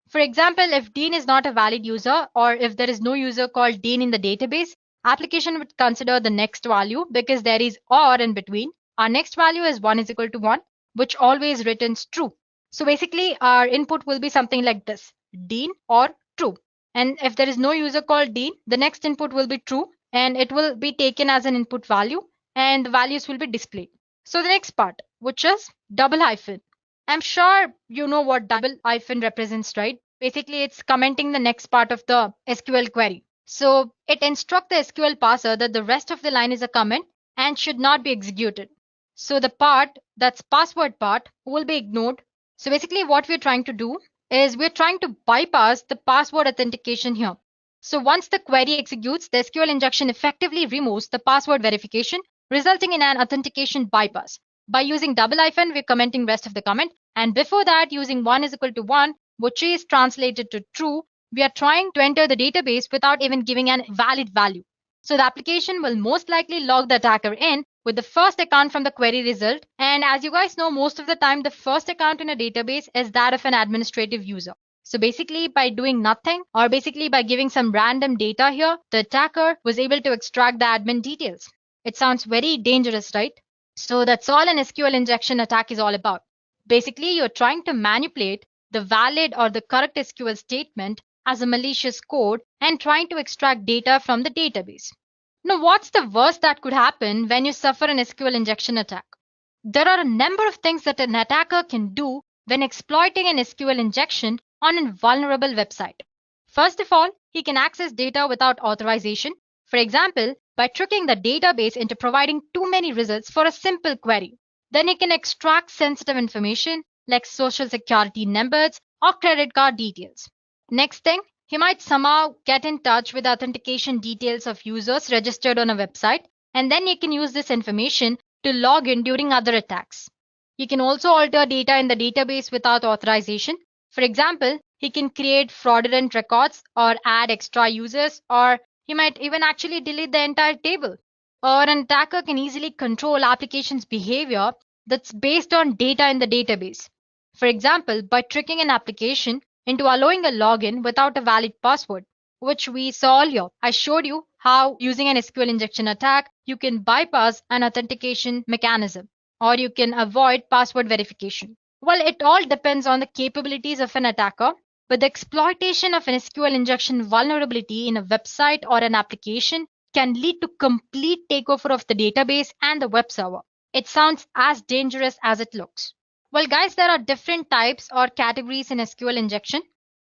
For example, if Dean is not a valid user or if there is no user called Dean in the database, application would consider the next value because there is or in between. Our next value is 1 is equal to 1, which always returns true. So basically, our input will be something like this, Dean or true. And if there is no user called Dean, the next input will be true and it will be taken as an input value and the values will be displayed. So the next part, which is double hyphen. I'm sure you know what double hyphen represents, right? Basically, it's commenting the next part of the SQL query. So it instructs the SQL parser that the rest of the line is a comment and should not be executed. So the part that's password part will be ignored. So basically what we're trying to do is we're trying to bypass the password authentication here. So once the query executes, the SQL injection effectively removes the password verification, resulting in an authentication bypass. By using double hyphen, we're commenting rest of the comment. And before that, using 1 is equal to 1, which is translated to true, we are trying to enter the database without even giving an valid value. So the application will most likely log the attacker in with the first account from the query result. And as you guys know, most of the time, the first account in a database is that of an administrative user. So basically by doing nothing or basically by giving some random data here, the attacker was able to extract the admin details. It sounds very dangerous, right? So that's all an SQL injection attack is all about. Basically, you're trying to manipulate the valid or the correct SQL statement as a malicious code and trying to extract data from the database. Now, what's the worst that could happen when you suffer an SQL injection attack? There are a number of things that an attacker can do when exploiting an SQL injection on a vulnerable website. First of all, he can access data without authorization. For example, by tricking the database into providing too many results for a simple query. Then he can extract sensitive information like social security numbers or credit card details. Next thing, he might somehow get in touch with authentication details of users registered on a website, and then he can use this information to log in during other attacks. He can also alter data in the database without authorization. For example, he can create fraudulent records or add extra users, or he might even actually delete the entire table. Or an attacker can easily control application's behavior that's based on data in the database. For example, by tricking an application into allowing a login without a valid password, which we saw earlier. I showed you how using an SQL injection attack, you can bypass an authentication mechanism or you can avoid password verification. Well, it all depends on the capabilities of an attacker, but the exploitation of an SQL injection vulnerability in a website or an application can lead to complete takeover of the database and the web server. It sounds as dangerous as it looks. Well, guys, there are different types or categories in SQL injection.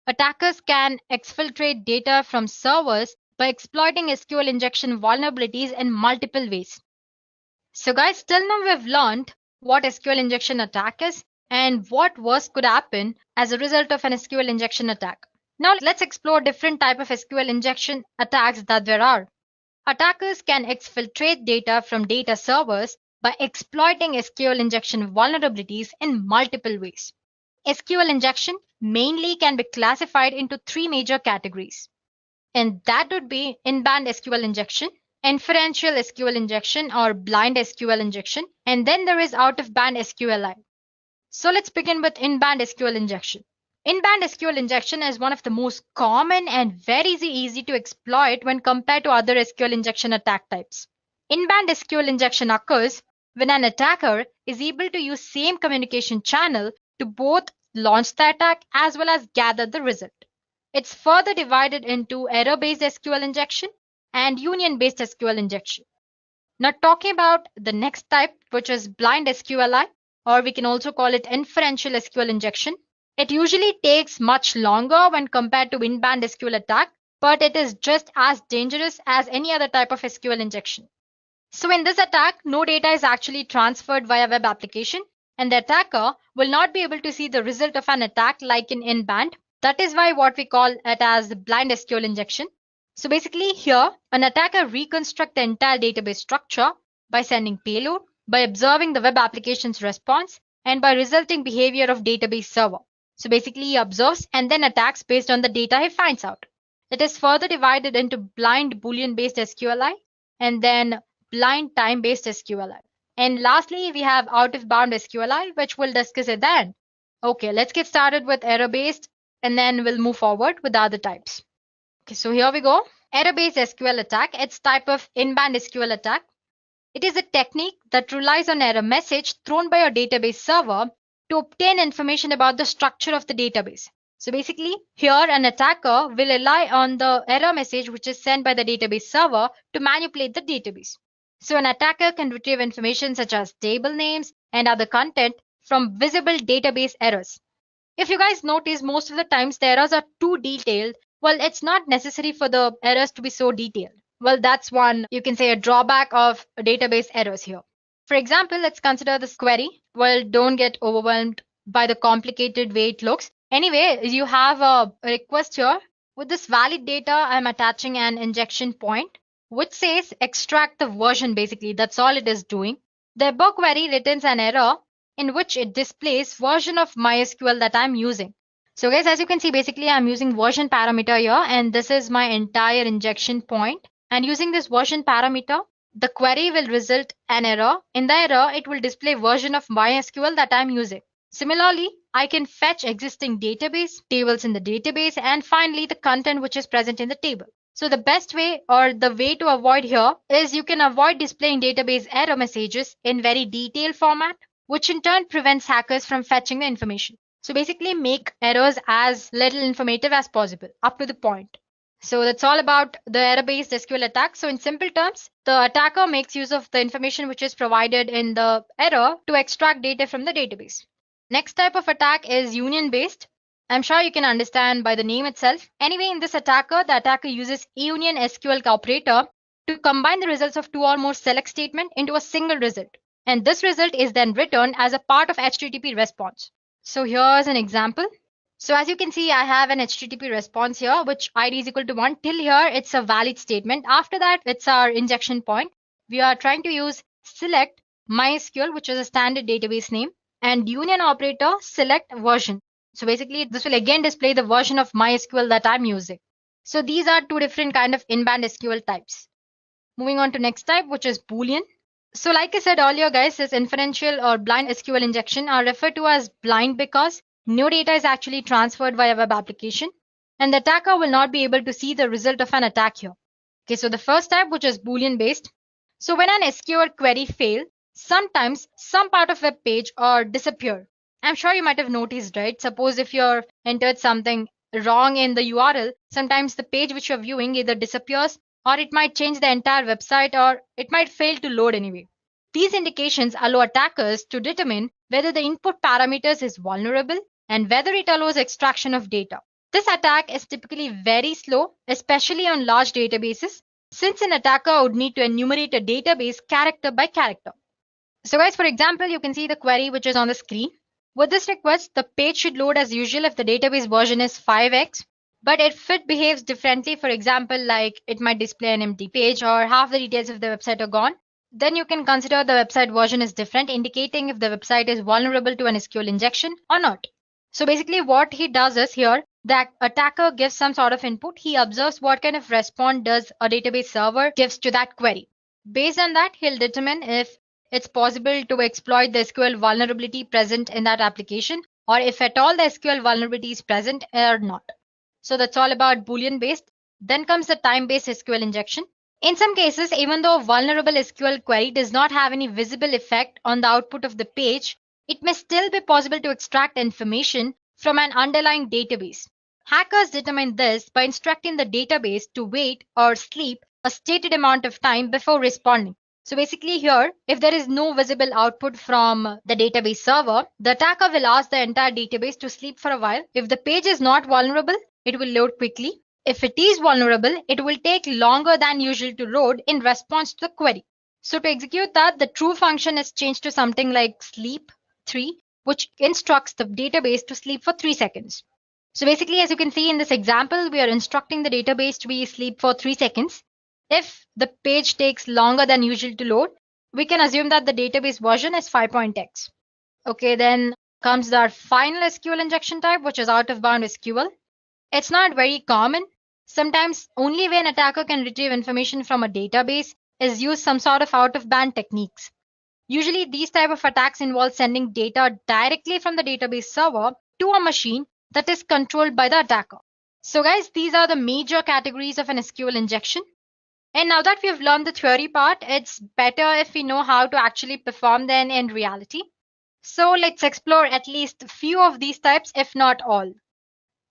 Attackers can exfiltrate data from servers by exploiting SQL injection vulnerabilities in multiple ways. So guys, till now we've learned what SQL injection attack is and what worse could happen as a result of an SQL injection attack. Now let's explore different type of SQL injection attacks that there are. Attackers can exfiltrate data from data servers by exploiting SQL injection vulnerabilities in multiple ways. SQL injection mainly can be classified into three major categories, and that would be in-band SQL injection, inferential SQL injection or blind SQL injection, and then there is out-of-band SQLI. So let's begin with in-band SQL injection. In-band SQL injection is one of the most common and very easy to exploit when compared to other SQL injection attack types. In-band SQL injection occurs when an attacker is able to use same communication channel to both launch the attack as well as gather the result. It's further divided into error-based SQL injection and union-based SQL injection. Now talking about the next type, which is blind SQLI, or we can also call it inferential SQL injection. It usually takes much longer when compared to in-band SQL attack, but it is just as dangerous as any other type of SQL injection. So in this attack, no data is actually transferred via web application, and the attacker will not be able to see the result of an attack like in in-band. That is why what we call it as the blind SQL injection. So basically here, an attacker reconstructs the entire database structure by sending payload, by observing the web application's response, and by resulting behavior of database server. So basically he observes and then attacks based on the data he finds out. It is further divided into blind Boolean based SQLI and then blind time based SQLI. And lastly, we have out of bound SQLI, which we'll discuss at the end. Okay, let's get started with error based and then we'll move forward with the other types. Okay, so here we go. Error-based SQL attack. It's type of in-band SQL attack. It is a technique that relies on error message thrown by a database server to obtain information about the structure of the database. So basically, here an attacker will rely on the error message which is sent by the database server to manipulate the database. So an attacker can retrieve information such as table names and other content from visible database errors. If you guys notice, most of the times the errors are too detailed. Well, it's not necessary for the errors to be so detailed. Well, that's one, you can say, a drawback of database errors here. For example, let's consider this query. Well, don't get overwhelmed by the complicated way it looks. Anyway, you have a request here. With this valid data, I'm attaching an injection point, which says extract the version basically. That's all it is doing. The above query returns an error in which it displays version of MySQL that I'm using. So guys, as you can see, basically I'm using version parameter here, and this is my entire injection point. And using this version parameter, the query will result an error. In the error, it will display version of MySQL that I'm using. Similarly, I can fetch existing database, tables in the database, and finally the content which is present in the table. So the best way or the way to avoid here is you can avoid displaying database error messages in very detailed format, which in turn prevents hackers from fetching the information. So basically make errors as little informative as possible, up to the point. So that's all about the error-based SQL attack. So in simple terms, the attacker makes use of the information which is provided in the error to extract data from the database. Next type of attack is union-based. I'm sure you can understand by the name itself. Anyway, in this attacker, the attacker uses union SQL operator to combine the results of two or more select statement into a single result. And this result is then returned as a part of HTTP response. So here's an example. So as you can see, I have an HTTP response here, which ID is equal to 1. Till here, it's a valid statement. After that, it's our injection point. We are trying to use select MySQL, which is a standard database name, and union operator select version. So basically, this will again display the version of MySQL that I'm using. So these are two different kind of in-band SQL types. Moving on to next type, which is Boolean. So like I said earlier, guys, this inferential or blind SQL injection are referred to as blind because no data is actually transferred via web application, and the attacker will not be able to see the result of an attack here. Okay, so the first type, which is Boolean based. So when an SQL query fails, sometimes some part of web page or disappear. I'm sure you might have noticed, right? Suppose if you're entered something wrong in the URL, sometimes the page which you're viewing either disappears, or it might change the entire website, or it might fail to load anyway. These indications allow attackers to determine whether the input parameters is vulnerable and whether it allows extraction of data. This attack is typically very slow, especially on large databases, since an attacker would need to enumerate a database character by character. So guys, for example, you can see the query which is on the screen. With this request, the page should load as usual if the database version is 5x. But if it behaves differently, for example, like it might display an empty page or half the details of the website are gone, then you can consider the website version is different, indicating if the website is vulnerable to an SQL injection or not. So basically what he does is here, the attacker gives some sort of input. He observes what kind of response does a database server gives to that query. Based on that, he'll determine if it's possible to exploit the SQL vulnerability present in that application, or if at all the SQL vulnerability is present or not. So that's all about Boolean based. Then comes the time-based SQL injection. In some cases, even though a vulnerable SQL query does not have any visible effect on the output of the page, it may still be possible to extract information from an underlying database. Hackers determine this by instructing the database to wait or sleep a stated amount of time before responding. So basically here, if there is no visible output from the database server, the attacker will ask the entire database to sleep for a while. If the page is not vulnerable, it will load quickly. If it is vulnerable, it will take longer than usual to load in response to the query. So to execute that, the true function is changed to something like sleep 3, which instructs the database to sleep for 3 seconds. So basically, as you can see in this example, we are instructing the database to be sleep for 3 seconds. If the page takes longer than usual to load, we can assume that the database version is 5.x. Okay, then comes our final SQL injection type, which is out of bound SQL. It's not very common. Sometimes only when attacker can retrieve information from a database is used some sort of out of band techniques. Usually these type of attacks involve sending data directly from the database server to a machine that is controlled by the attacker. So guys, these are the major categories of an SQL injection. And now that we have learned the theory part, it's better if we know how to actually perform them in reality. So let's explore at least a few of these types, if not all.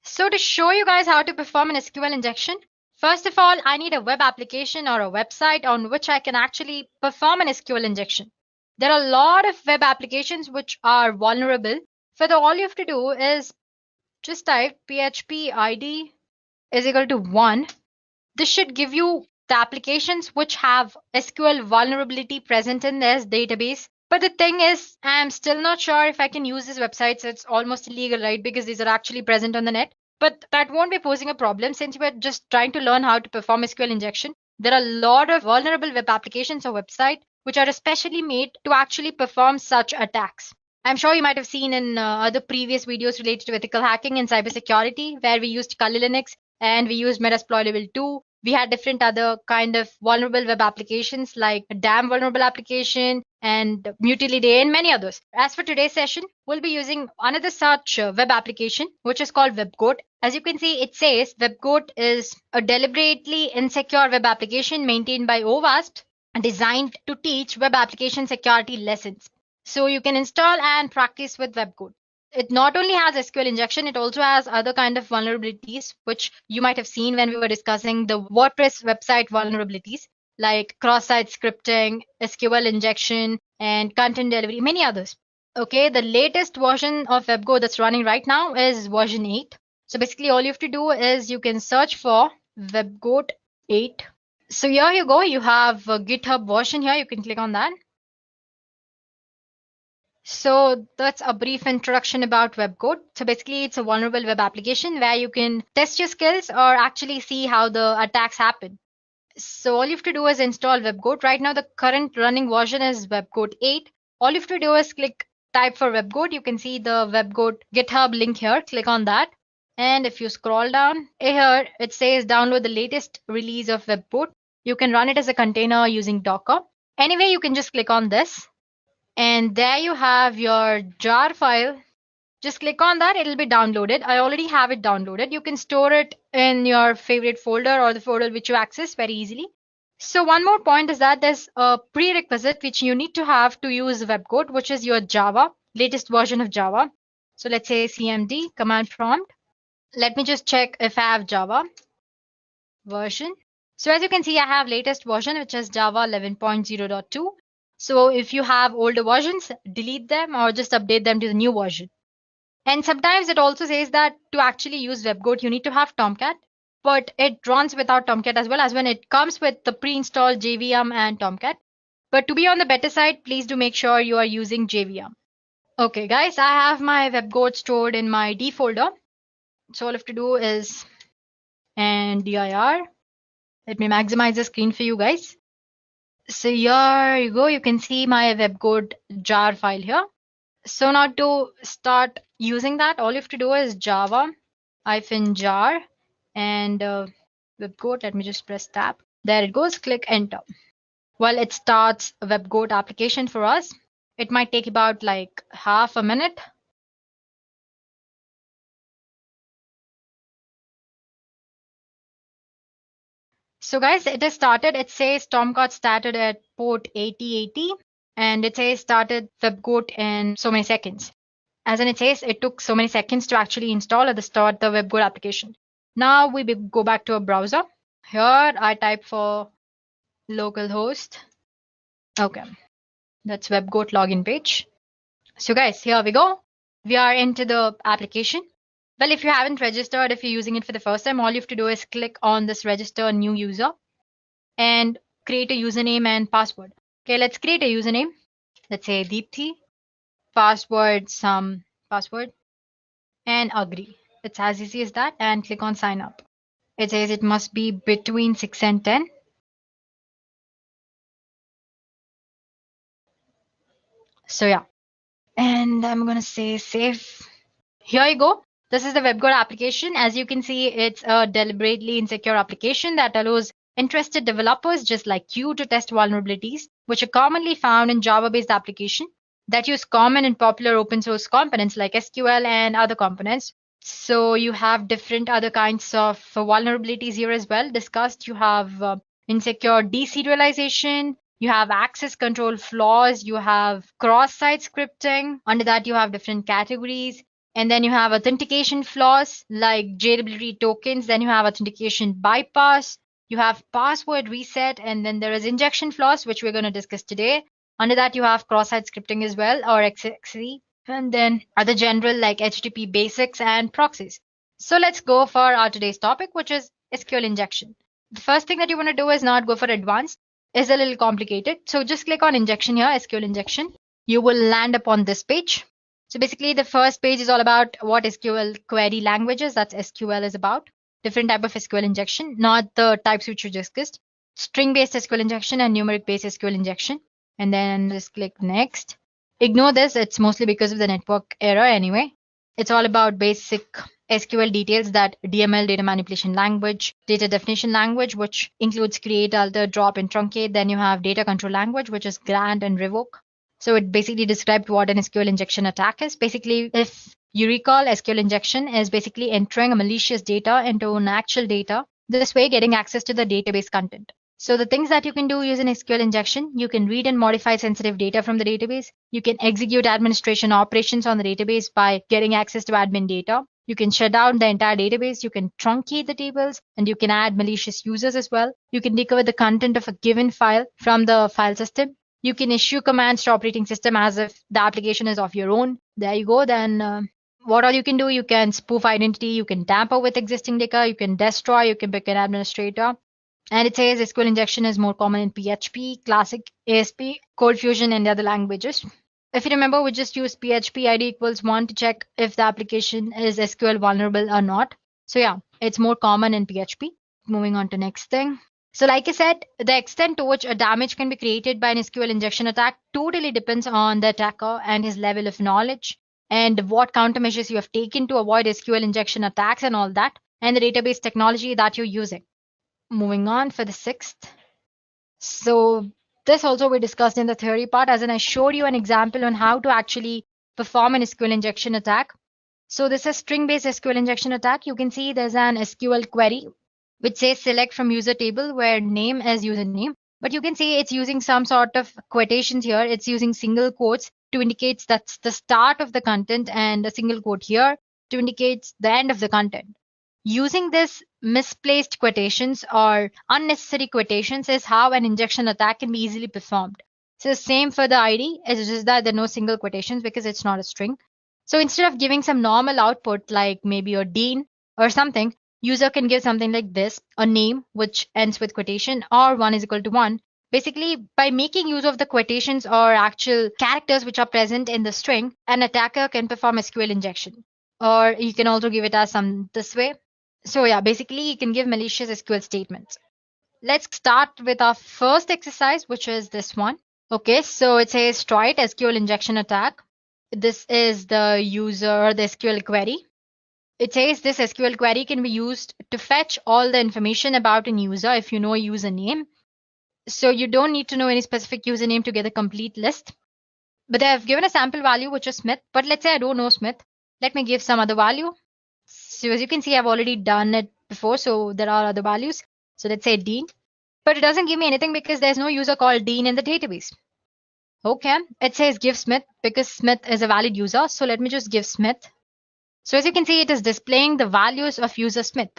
So to show you guys how to perform an SQL injection, first of all, I need a web application or a website on which I can actually perform an SQL injection. There are a lot of web applications which are vulnerable. All you have to do is just type php id is equal to 1. This should give you the applications which have SQL vulnerability present in this database. But the thing is, I'm still not sure if I can use these websites. It's almost illegal, right? Because these are actually present on the net. But that won't be posing a problem since we're just trying to learn how to perform SQL injection. There are a lot of vulnerable web applications or websites which are especially made to actually perform such attacks. I'm sure you might have seen in other previous videos related to ethical hacking and cybersecurity, where we used Kali Linux and we used Metasploit level 2. We had different other kind of vulnerable web applications like a DAM vulnerable application and Mutility and many others. As for today's session, we'll be using another such web application, which is called WebGoat. As you can see, it says WebGoat is a deliberately insecure web application maintained by OWASP designed to teach web application security lessons. So you can install and practice with WebGoat. It not only has SQL injection, it also has other kind of vulnerabilities, which you might have seen when we were discussing the WordPress website vulnerabilities, like cross-site scripting, SQL injection, and content delivery, many others. Okay, the latest version of WebGoat that's running right now is version 8. So basically all you have to do is you can search for WebGoat 8. So here you go, you have a GitHub version here, you can click on that. So that's a brief introduction about WebGoat. So basically it's a vulnerable web application where you can test your skills or actually see how the attacks happen. So all you have to do is install WebGoat. Right now the current running version is WebGoat 8. All you have to do is type for WebGoat. You can see the WebGoat GitHub link here. Click on that. And if you scroll down here, it says download the latest release of WebGoat. You can run it as a container using Docker. Anyway, you can just click on this. And there you have your jar file. Just click on that, it'll be downloaded. I already have it downloaded. You can store it in your favorite folder or the folder which you access very easily. So one more point is that there's a prerequisite which you need to have to use WebGoat, which is your Java, latest version of Java. So let's say cmd command prompt. Let me just check if I have Java version. So as you can see, I have latest version, which is Java 11.0.2. So if you have older versions, delete them or just update them to the new version. And sometimes it also says that to actually use WebGoat, you need to have Tomcat, but it runs without Tomcat as well, as when it comes with the pre-installed JVM and Tomcat. But to be on the better side, please do make sure you are using JVM. Okay, guys, I have my WebGoat stored in my D folder. So all I have to do is and dir. Let me maximize the screen for you guys. So here you go. You can see my WebGoat jar file here. So now to start using that, all you have to do is java -jar and WebGoat. Let me just press tab. There it goes. Click enter. Well, it starts a WebGoat application for us. It might take about like half a minute. So guys, it has started. It says Tomcat started at port 8080 and it says started WebGoat in so many seconds. As in it says, it took so many seconds to actually install at the start the WebGoat application. Now we go back to a browser. Here I type for localhost. Okay, that's WebGoat login page. So guys, here we go. We are into the application. Well, if you haven't registered, if you're using it for the first time, all you have to do is click on this register new user and create a username and password. Okay, let's create a username. Let's say Deepthi. Password, some password, and agree. It's as easy as that, and click on sign up. It says it must be between 6 and 10. So yeah, and I'm gonna say save. Here you go. This is the WebGoat application. As you can see, it's a deliberately insecure application that allows interested developers just like you to test vulnerabilities, which are commonly found in Java-based application that use common and popular open source components like SQL and other components. So you have different other kinds of vulnerabilities here as well discussed. You have insecure deserialization, you have access control flaws, you have cross-site scripting. Under that, you have different categories. And then you have authentication flaws like JWT tokens. Then you have authentication bypass. You have password reset. And then there is injection flaws, which we're going to discuss today. Under that, you have cross-site scripting as well, or XXE. And then other general like HTTP basics and proxies. So let's go for our today's topic, which is SQL injection. The first thing that you want to do is not go for advanced. It's a little complicated. So just click on injection here, SQL injection. You will land upon this page. So basically the first page is all about what SQL query languages, that's SQL is about. Different type of SQL injection, not the types which you discussed. String-based SQL injection and numeric-based SQL injection. And then just click next. Ignore this, it's mostly because of the network error anyway. It's all about basic SQL details, that DML, data manipulation language, data definition language, which includes create, alter, drop, and truncate. Then you have data control language, which is grant and revoke. So it basically described what an SQL injection attack is. Basically, if you recall, SQL injection is basically entering a malicious data into an actual data, this way getting access to the database content. So the things that you can do using SQL injection, you can read and modify sensitive data from the database. You can execute administration operations on the database by getting access to admin data. You can shut down the entire database. You can truncate the tables, and you can add malicious users as well. You can recover the content of a given file from the file system. You can issue commands to operating system as if the application is of your own. There you go. Then what all you can do, you can spoof identity, you can tamper with existing data, you can destroy, you can pick an administrator. And it says SQL injection is more common in PHP, Classic, ASP, Cold Fusion, and other languages. If you remember, we just use PHP ID equals 1 to check if the application is SQL vulnerable or not. So yeah, it's more common in PHP. Moving on to next thing. So like I said, the extent to which a damage can be created by an SQL injection attack totally depends on the attacker and his level of knowledge and what countermeasures you have taken to avoid SQL injection attacks and all that, and the database technology that you're using. Moving on for the sixth. So this also we discussed in the theory part, as in I showed you an example on how to actually perform an SQL injection attack. So this is string-based SQL injection attack. You can see there's an SQL query which says select from user table where name is username. But you can see it's using some sort of quotations here. It's using single quotes to indicate that's the start of the content and a single quote here to indicate the end of the content. Using this misplaced quotations or unnecessary quotations is how an injection attack can be easily performed. So same for the ID, it's just that there are no single quotations because it's not a string. So instead of giving some normal output like maybe a Dean or something, user can give something like this, a name which ends with quotation or 1 is equal to 1. Basically, by making use of the quotations or actual characters which are present in the string, an attacker can perform SQL injection. Or you can also give it as some this way. So yeah, basically you can give malicious SQL statements. Let's start with our first exercise, which is this one. Okay, so it says try it SQL injection attack. This is the user or the SQL query. It says this SQL query can be used to fetch all the information about a user if you know a username. So you don't need to know any specific username to get a complete list. But I've given a sample value, which is Smith. But let's say I don't know Smith. Let me give some other value. So as you can see, I've already done it before. So there are other values. So let's say Dean. But it doesn't give me anything because there's no user called Dean in the database. Okay, it says give Smith because Smith is a valid user. So let me just give Smith. So as you can see, it is displaying the values of user Smith.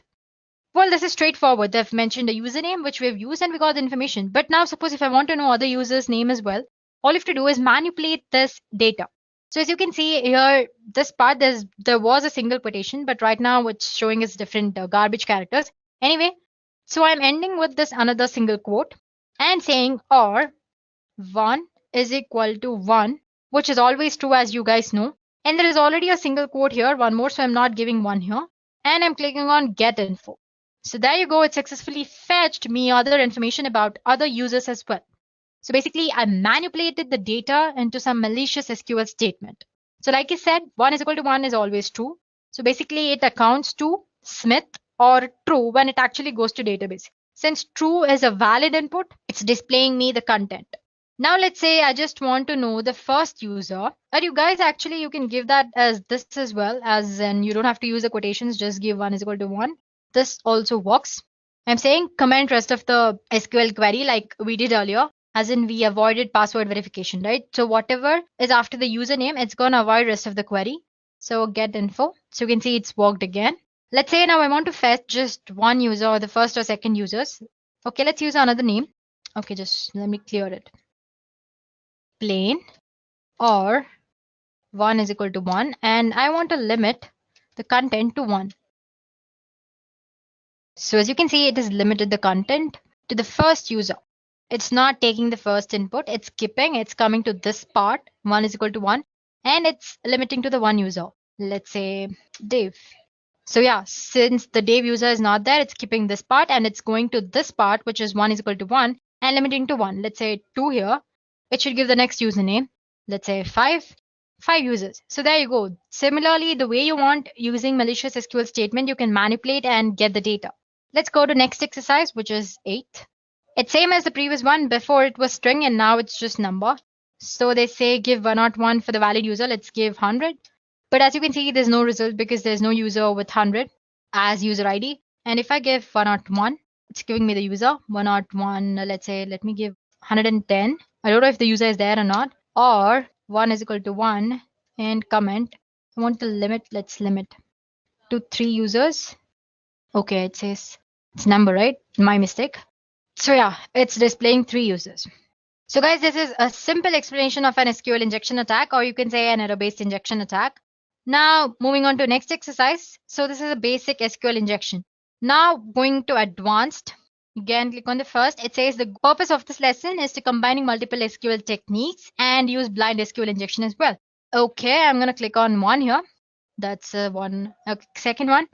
Well, this is straightforward. They've mentioned a username which we've used and we got the information. But now suppose if I want to know other user's name as well, all you have to do is manipulate this data. So as you can see here, this part, there was a single quotation, but right now what's showing is different garbage characters. Anyway, so I'm ending with this another single quote and saying or 1 is equal to 1, which is always true as you guys know. And there is already a single quote here, one more, so I'm not giving one here. And I'm clicking on get info. So there you go, it successfully fetched me other information about other users as well. So basically, I manipulated the data into some malicious SQL statement. So like I said, 1 is equal to 1 is always true. So basically, it accounts to Smith or true when it actually goes to database. Since true is a valid input, it's displaying me the content. Now let's say I just want to know the first user. And you guys actually, you can give that as this as well, as in you don't have to use the quotations, just give 1 is equal to 1. This also works. I'm saying comment rest of the SQL query like we did earlier, as in we avoided password verification, right? So whatever is after the username, it's going to avoid rest of the query. So get info. So you can see it's worked again. Let's say now I want to fetch just one user or the first or second users. Okay, let's use another name. Okay, just let me clear it. Plain or 1 is equal to 1 and I want to limit the content to 1. So as you can see, it has limited the content to the first user. It's not taking the first input, it's skipping, it's coming to this part, 1 is equal to 1, and it's limiting to the one user. Let's say Dave. So yeah, since the Dave user is not there, it's skipping this part and it's going to this part, which is 1 is equal to 1 and limiting to 1. Let's say 2 here. It should give the next username. Let's say 5 users. So there you go. Similarly, the way you want using malicious SQL statement, you can manipulate and get the data. Let's go to next exercise, which is 8. It's same as the previous one. Before it was string and now it's just number. So they say give 101 for the valid user. Let's give 100. But as you can see, there's no result because there's no user with 100 as user ID. And if I give 101, it's giving me the user 101. Let's say, let me give 110. I don't know if the user is there or not. Or 1 is equal to 1 and comment. I want to limit, let's limit to 3 users. Okay, it says it's number, right? My mistake. So yeah, it's displaying 3 users. So guys, this is a simple explanation of an SQL injection attack, or you can say an error-based injection attack. Now moving on to next exercise. So this is a basic SQL injection. Now going to advanced. Again, click on the first. It says the purpose of this lesson is to combining multiple SQL techniques and use blind SQL injection as well. Okay, I'm gonna click on one here. That's one. Okay, second one.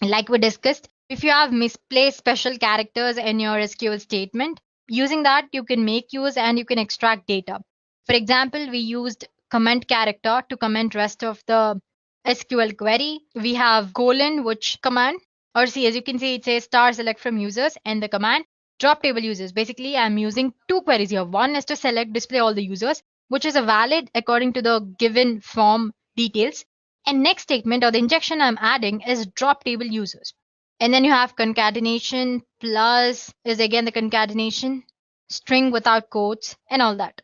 Like we discussed, if you have misplaced special characters in your SQL statement, using that you can make use and you can extract data. For example, we used comment character to comment rest of the SQL query. We have colon, which command, or see, as you can see, it says star select from users and the command drop table users. Basically, I'm using 2 queries here. One is to select display all the users, which is a valid according to the given form details. And next statement or the injection I'm adding is drop table users. And then you have concatenation plus is again the concatenation, string without quotes and all that.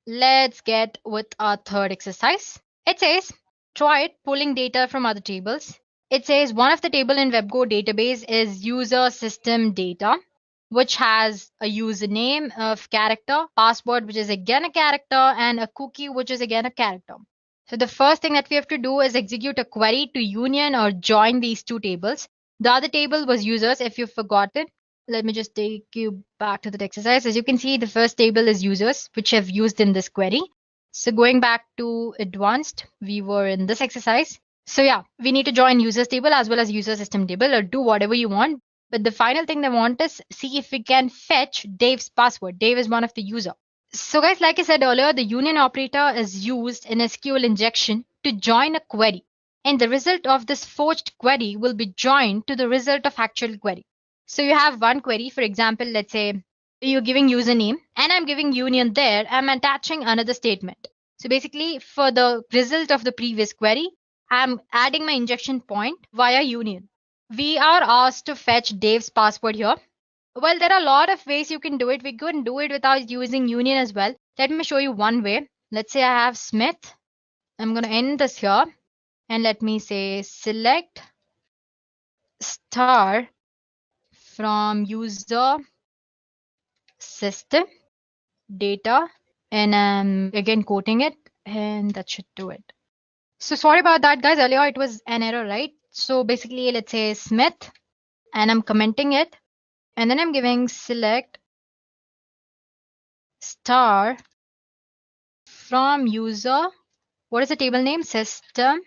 Let's get with our third exercise. It says try it pulling data from other tables. It says one of the table in WebGo database is user system data, which has a username of character, password, which is again a character, and a cookie, which is again a character. So the first thing that we have to do is execute a query to union or join these two tables. The other table was users, if you've forgotten. Let me just take you back to that exercise. As you can see, the first table is users, which I've used in this query. So going back to advanced, we were in this exercise. So yeah, we need to join users table as well as user system table, or do whatever you want. But the final thing they want is see if we can fetch Dave's password. Dave is one of the user. So guys, like I said earlier, the union operator is used in SQL injection to join a query. And the result of this forged query will be joined to the result of actual query. So you have one query, for example, let's say you're giving username and I'm giving union there. I'm attaching another statement. So basically for the result of the previous query, I'm adding my injection point via union. We are asked to fetch Dave's password here. Well, there are a lot of ways you can do it. We can do it without using union as well. Let me show you one way. Let's say I have Smith. I'm going to end this here. And let me say select star from user system data. And I'm again quoting it. And that should do it. So sorry about that, guys. Earlier it was an error, right? So basically, let's say Smith. And I'm commenting it. And then I'm giving select star from user. What is the table name? System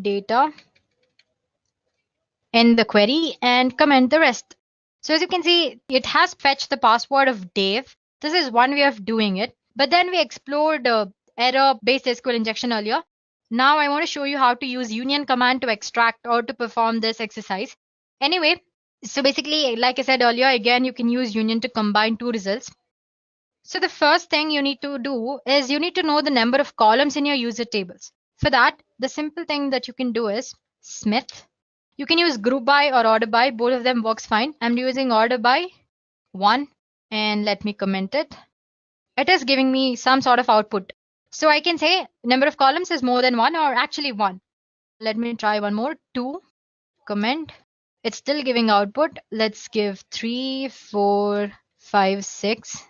data in the query and comment the rest. So as you can see, it has fetched the password of Dave. This is one way of doing it. But then we explored error-based SQL injection earlier. Now I want to show you how to use union command to extract or to perform this exercise. Anyway, so basically, like I said earlier, again, you can use union to combine two results. So the first thing you need to do is you need to know the number of columns in your user tables. For that, the simple thing that you can do is Smith. You can use group by or order by. Both of them works fine. I'm using order by 1 and let me comment it. It is giving me some sort of output. So I can say number of columns is more than 1 or actually 1. Let me try one more. 2 comment. It's still giving output. Let's give 3, 4, 5, 6.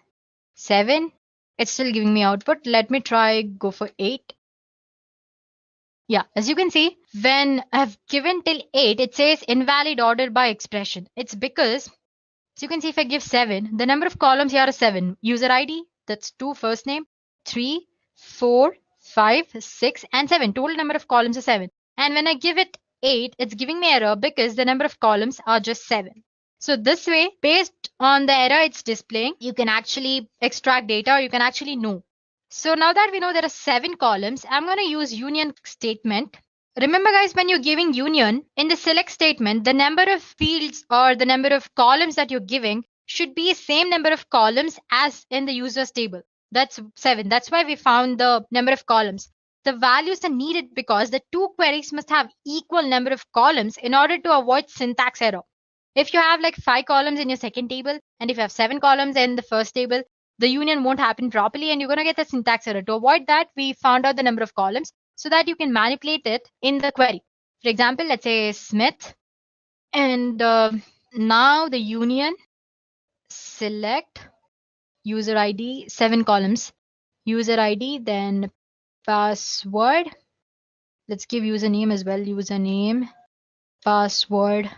7. It's still giving me output. Let me try go for 8. Yeah, as you can see, when I've given till 8, it says invalid order by expression. It's because, as you can see, if I give 7, the number of columns here are 7. User ID, that's 2 first name, 3, 4, 5, 6, and 7. Total number of columns is 7. And when I give it 8, it's giving me error because the number of columns are just 7. So this way, based on the error it's displaying, you can actually extract data, or you can actually know. So now that we know there are 7 columns, I'm going to use union statement. Remember guys, when you're giving union, in the select statement, the number of fields or the number of columns that you're giving should be the same number of columns as in the users table. That's 7. That's why we found the number of columns. The values are needed because the two queries must have equal number of columns in order to avoid syntax error. If you have like 5 columns in your second table and if you have 7 columns in the first table, the union won't happen properly and you're going to get the syntax error. To avoid that, we found out the number of columns so that you can manipulate it in the query. For example, let's say Smith, and now the union select user ID, 7 columns, user ID, then password. Let's give username as well, username, password,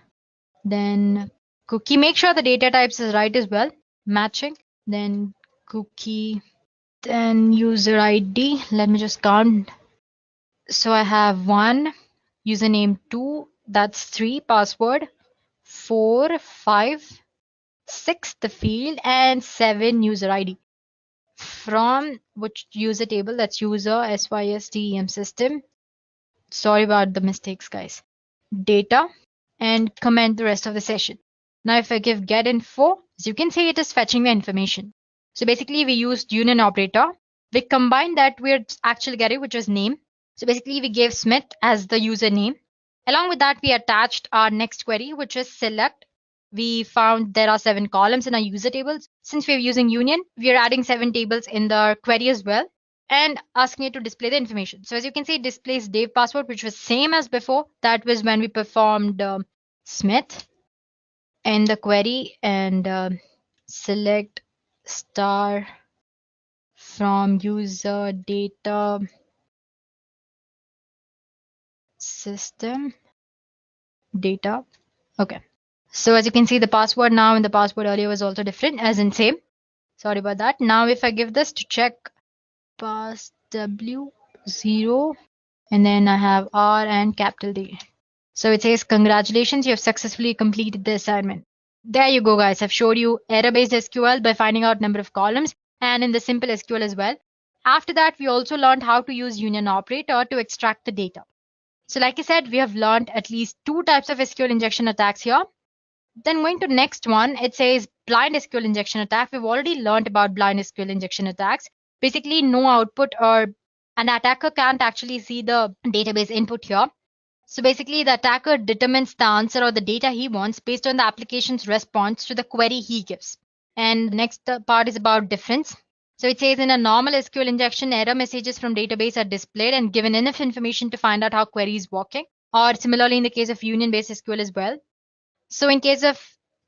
then cookie. Make sure the data types is right as well, matching, then cookie, then user ID. Let me just count. So I have 1, username 2, that's 3, password 4, 5, 6 the field, and 7 user ID. From which user table? That's user SYSTEM system. Sorry about the mistakes, guys. Data, and comment the rest of the session. Now if I give get info, as you can see, it is fetching the information. So basically we used union operator. We combined that with actual getting, which was name. So basically we gave Smith as the username. Along with that, we attached our next query, which is select. We found there are 7 columns in our user tables. Since we're using union, we are adding 7 tables in the query as well and asking it to display the information. So as you can see, it displays Dave password, which was same as before. That was when we performed Smith in the query, and select star from user data system data. Okay. So as you can see, the password now and the password earlier was also different, as in same. Sorry about that. Now if I give this to check pass W0 and then I have R and capital D. So it says, congratulations, you have successfully completed the assignment. There you go, guys. I've showed you error-based SQL by finding out number of columns and in the simple SQL as well. After that, we also learned how to use union operator to extract the data. So like I said, we have learned at least 2 types of SQL injection attacks here. Then going to next one, it says blind SQL injection attack. We've already learned about blind SQL injection attacks. Basically, no output, or an attacker can't actually see the database input here. So basically, the attacker determines the answer or the data he wants based on the application's response to the query he gives. And the next part is about difference. So it says in a normal SQL injection, error messages from database are displayed and given enough information to find out how query is working. Or similarly in the case of union-based SQL as well. So in case of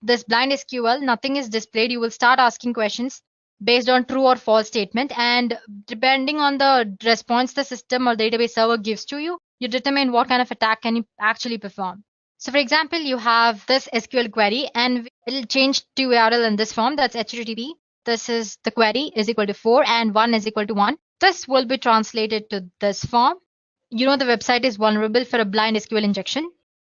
this blind SQL, nothing is displayed. You will start asking questions based on true or false statement. And depending on the response the system or database server gives to you, you determine what kind of attack can you actually perform. So for example, you have this SQL query and it'll change to URL in this form. That's HTTP. This is the query is equal to 4 and 1 is equal to 1. This will be translated to this form. You know the website is vulnerable for a blind SQL injection.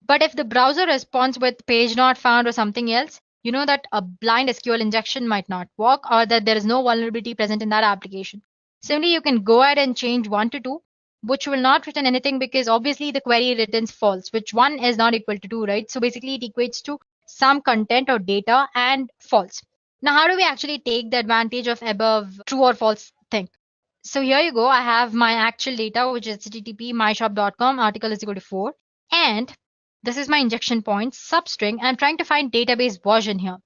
But if the browser responds with page not found or something else, you know that a blind SQL injection might not work or that there is no vulnerability present in that application. Similarly, you can go ahead and change 1 to 2, which will not return anything because obviously the query returns false, which 1 is not equal to 2, right? So basically it equates to some content or data and false. Now, how do we actually take the advantage of above true or false thing? So here you go. I have my actual data, which is http myshop.com, article is equal to 4. And this is my injection point substring. I'm trying to find database version here.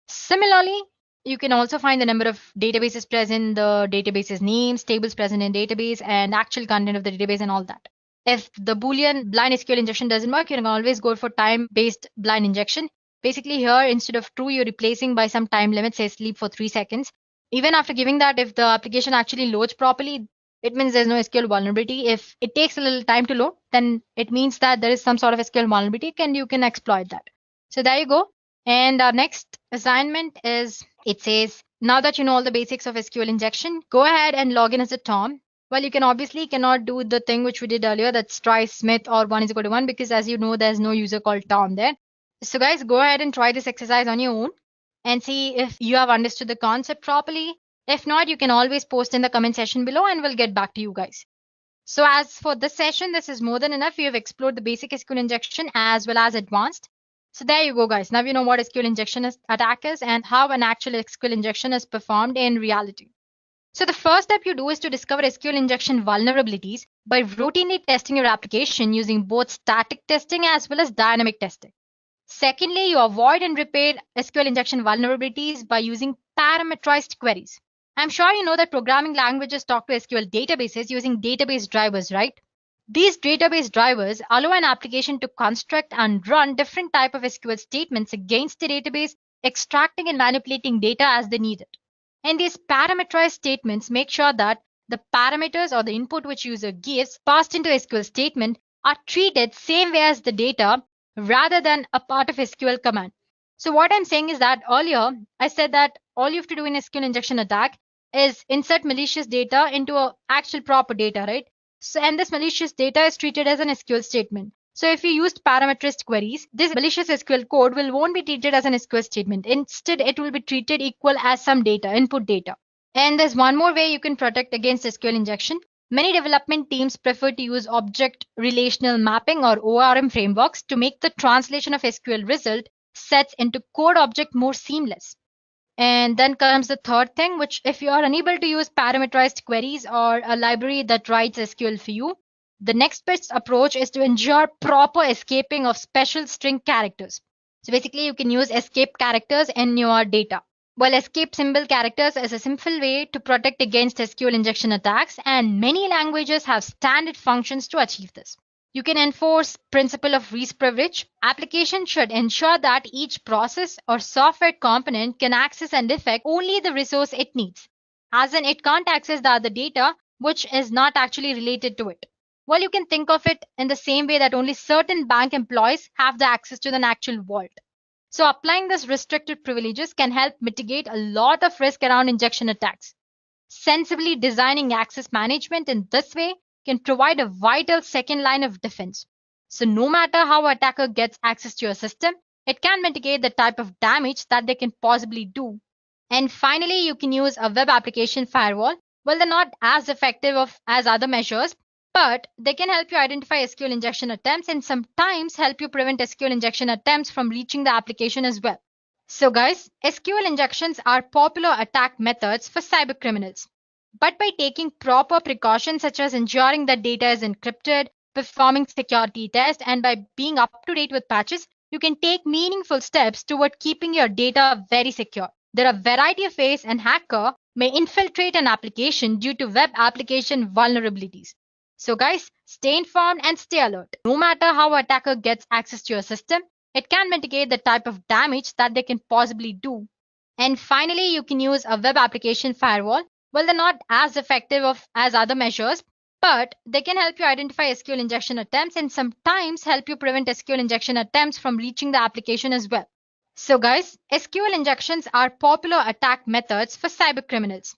Similarly, you can also find the number of databases present, the database's names, tables present in database, and actual content of the database and all that. If the Boolean blind SQL injection doesn't work, you can always go for time-based blind injection. Basically here, instead of true, you're replacing by some time limit, say sleep for 3 seconds. Even after giving that, if the application actually loads properly, it means there's no SQL vulnerability. If it takes a little time to load, then it means that there is some sort of SQL vulnerability and you can exploit that. So there you go. And our next assignment is, it says, now that you know all the basics of SQL injection, go ahead and log in as a Tom. Well, you can obviously cannot do the thing which we did earlier, that's try Smith or 1 is equal to 1, because as you know, there's no user called Tom there. So guys, go ahead and try this exercise on your own and see if you have understood the concept properly. If not, you can always post in the comment section below and we'll get back to you guys. So as for this session, this is more than enough. We have explored the basic SQL injection as well as advanced. So there you go, guys. Now you know what SQL injection attack is and how an actual SQL injection is performed in reality. So the first step you do is to discover SQL injection vulnerabilities by routinely testing your application using both static testing as well as dynamic testing. Secondly, you avoid and repair SQL injection vulnerabilities by using parameterized queries. I'm sure you know that programming languages talk to SQL databases using database drivers, right? These database drivers allow an application to construct and run different type of SQL statements against the database, extracting and manipulating data as they need it. And these parameterized statements make sure that the parameters or the input which user gives passed into SQL statement are treated same way as the data rather than a part of SQL command. So what I'm saying is that earlier I said that all you have to do in SQL injection attack is insert malicious data into a actual proper data, right? So, and this malicious data is treated as an SQL statement. So if you used parameterized queries, this malicious SQL code won't be treated as an SQL statement. Instead, it will be treated equal as some data, input data. And there's one more way you can protect against SQL injection. Many development teams prefer to use object relational mapping or ORM frameworks to make the translation of SQL result sets into code object more seamless. And then comes the third thing, which if you are unable to use parameterized queries or a library that writes SQL for you, the next best approach is to ensure proper escaping of special string characters. So basically, you can use escape characters in your data. Well, escape symbol characters is a simple way to protect against SQL injection attacks, and many languages have standard functions to achieve this. You can enforce principle of least privilege. Application should ensure that each process or software component can access and affect only the resource it needs. as in it can't access the other data which is not actually related to it. Well, you can think of it in the same way that only certain bank employees have the access to an actual vault. So applying this restricted privileges can help mitigate a lot of risk around injection attacks. Sensibly designing access management in this way can provide a vital second line of defense. So no matter how an attacker gets access to your system, it can mitigate the type of damage that they can possibly do. And finally, you can use a web application firewall. Well, they're not as effective as other measures, but they can help you identify SQL injection attempts and sometimes help you prevent SQL injection attempts from reaching the application as well. So guys, SQL injections are popular attack methods for cybercriminals. But by taking proper precautions such as ensuring that data is encrypted, performing security tests, and by being up to date with patches, you can take meaningful steps toward keeping your data very secure. There are a variety of ways an hacker may infiltrate an application due to web application vulnerabilities. So guys, stay informed and stay alert. No matter how an attacker gets access to your system, it can mitigate the type of damage that they can possibly do. And finally, you can use a web application firewall. Well, they're not as effective as other measures, but they can help you identify SQL injection attempts and sometimes help you prevent SQL injection attempts from reaching the application as well. So guys, SQL injections are popular attack methods for cybercriminals.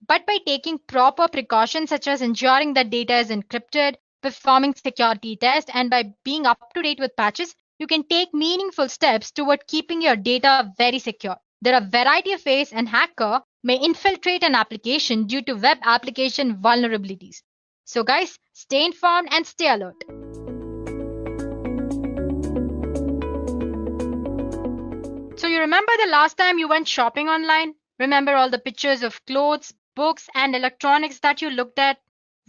But by taking proper precautions such as ensuring that data is encrypted, performing security tests, and by being up to date with patches, you can take meaningful steps toward keeping your data very secure. There are a variety of ways an hacker may infiltrate an application due to web application vulnerabilities. So guys, stay informed and stay alert. So you remember the last time you went shopping online? Remember all the pictures of clothes, books, and electronics that you looked at?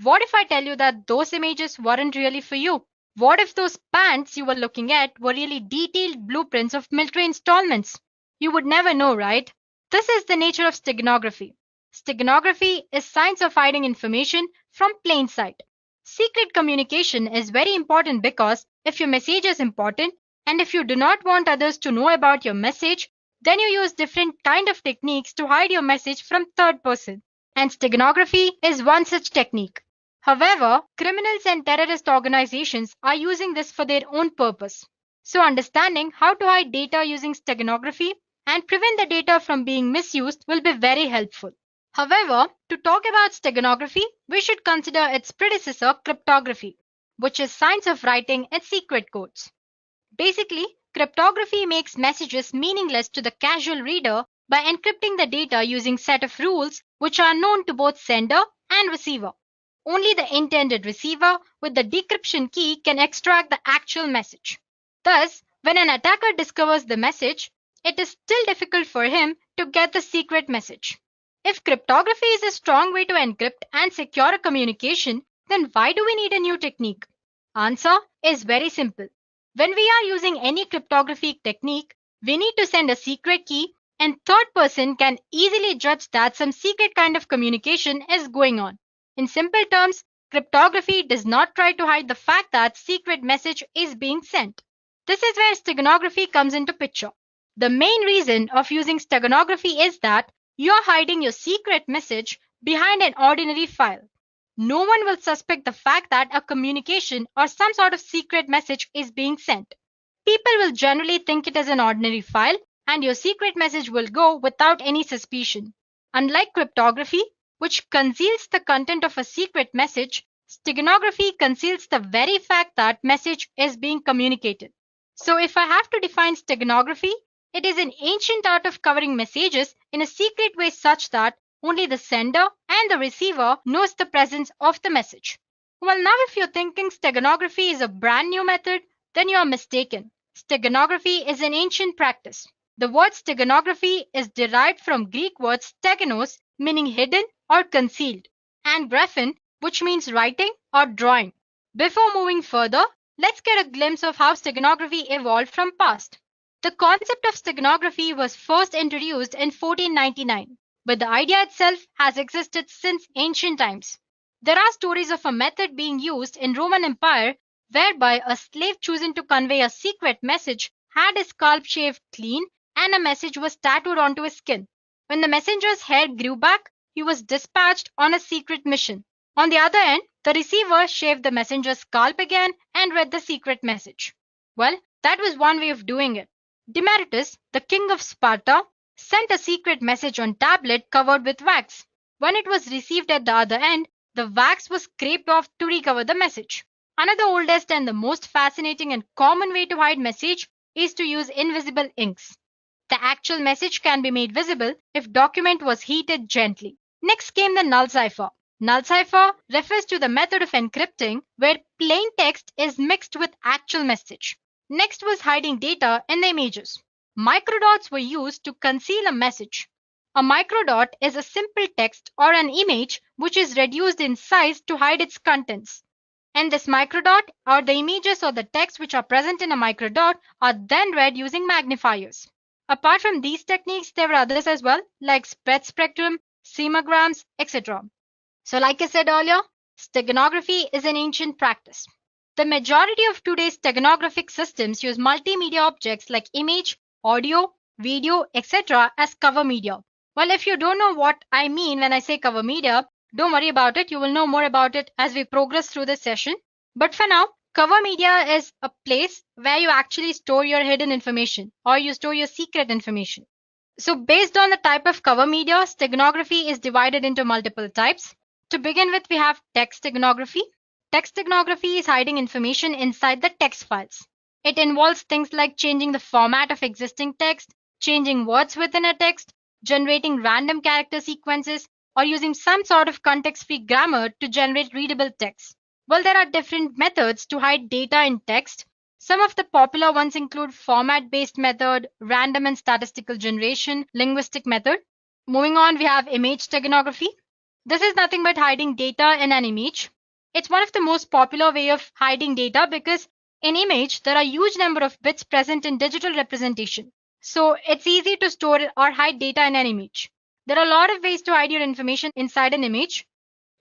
What if I tell you that those images weren't really for you? What if those pants you were looking at were really detailed blueprints of military installments? You would never know, right? This is the nature of steganography. Steganography is science of hiding information from plain sight. Secret communication is very important because if your message is important and if you do not want others to know about your message, then you use different kind of techniques to hide your message from third person. And steganography is one such technique. However, criminals and terrorist organizations are using this for their own purpose. So understanding how to hide data using steganography and prevent the data from being misused will be very helpful. However, to talk about steganography, we should consider its predecessor, cryptography, which is science of writing in secret codes. Basically, cryptography makes messages meaningless to the casual reader by encrypting the data using set of rules which are known to both sender and receiver. Only the intended receiver with the decryption key can extract the actual message. Thus, when an attacker discovers the message, it is still difficult for him to get the secret message. If cryptography is a strong way to encrypt and secure a communication, then why do we need a new technique? Answer is very simple. When we are using any cryptography technique, we need to send a secret key and third person can easily judge that some secret kind of communication is going on. In simple terms, cryptography does not try to hide the fact that secret message is being sent. This is where steganography comes into picture. The main reason of using steganography is that you are hiding your secret message behind an ordinary file. No one will suspect the fact that a communication or some sort of secret message is being sent. People will generally think it is an ordinary file and your secret message will go without any suspicion. Unlike cryptography, which conceals the content of a secret message, steganography conceals the very fact that message is being communicated. So if I have to define steganography, it is an ancient art of covering messages in a secret way such that only the sender and the receiver knows the presence of the message. Well, now if you're thinking steganography is a brand new method, then you are mistaken. Steganography is an ancient practice. The word steganography is derived from Greek word steganos, meaning hidden or concealed, and graphen, which means writing or drawing. Before moving further, let's get a glimpse of how steganography evolved from past. The concept of steganography was first introduced in 1499, but the idea itself has existed since ancient times. There are stories of a method being used in Roman Empire whereby a slave choosing to convey a secret message had his scalp shaved clean and a message was tattooed onto his skin. When the messenger's hair grew back, he was dispatched on a secret mission. On the other end, the receiver shaved the messenger's scalp again and read the secret message. Well, that was one way of doing it. Demaratus, the king of Sparta, sent a secret message on tablet covered with wax. When it was received at the other end, the wax was scraped off to recover the message. Another oldest and the most fascinating and common way to hide message is to use invisible inks. The actual message can be made visible if document was heated gently. Next came the null cipher. Null cipher refers to the method of encrypting where plain text is mixed with actual message. Next was hiding data in the images. Microdots were used to conceal a message. A microdot is a simple text or an image which is reduced in size to hide its contents. And this microdot or the images or the text which are present in a microdot are then read using magnifiers. Apart from these techniques, there were others as well, like spread spectrum, semograms, etc. So like I said earlier, steganography is an ancient practice. The majority of today's steganographic systems use multimedia objects like image, audio, video, etc. as cover media. Well, if you don't know what I mean when I say cover media, don't worry about it. You will know more about it as we progress through this session. But for now, cover media is a place where you actually store your hidden information or you store your secret information. So based on the type of cover media, steganography is divided into multiple types. To begin with, we have text steganography. Text steganography is hiding information inside the text files. It involves things like changing the format of existing text, changing words within a text, generating random character sequences, or using some sort of context-free grammar to generate readable text. Well, there are different methods to hide data in text. Some of the popular ones include format-based method, random and statistical generation, linguistic method. Moving on, we have image steganography. This is nothing but hiding data in an image. It's one of the most popular way of hiding data because in image, there are huge number of bits present in digital representation. So it's easy to store or hide data in an image. There are a lot of ways to hide your information inside an image.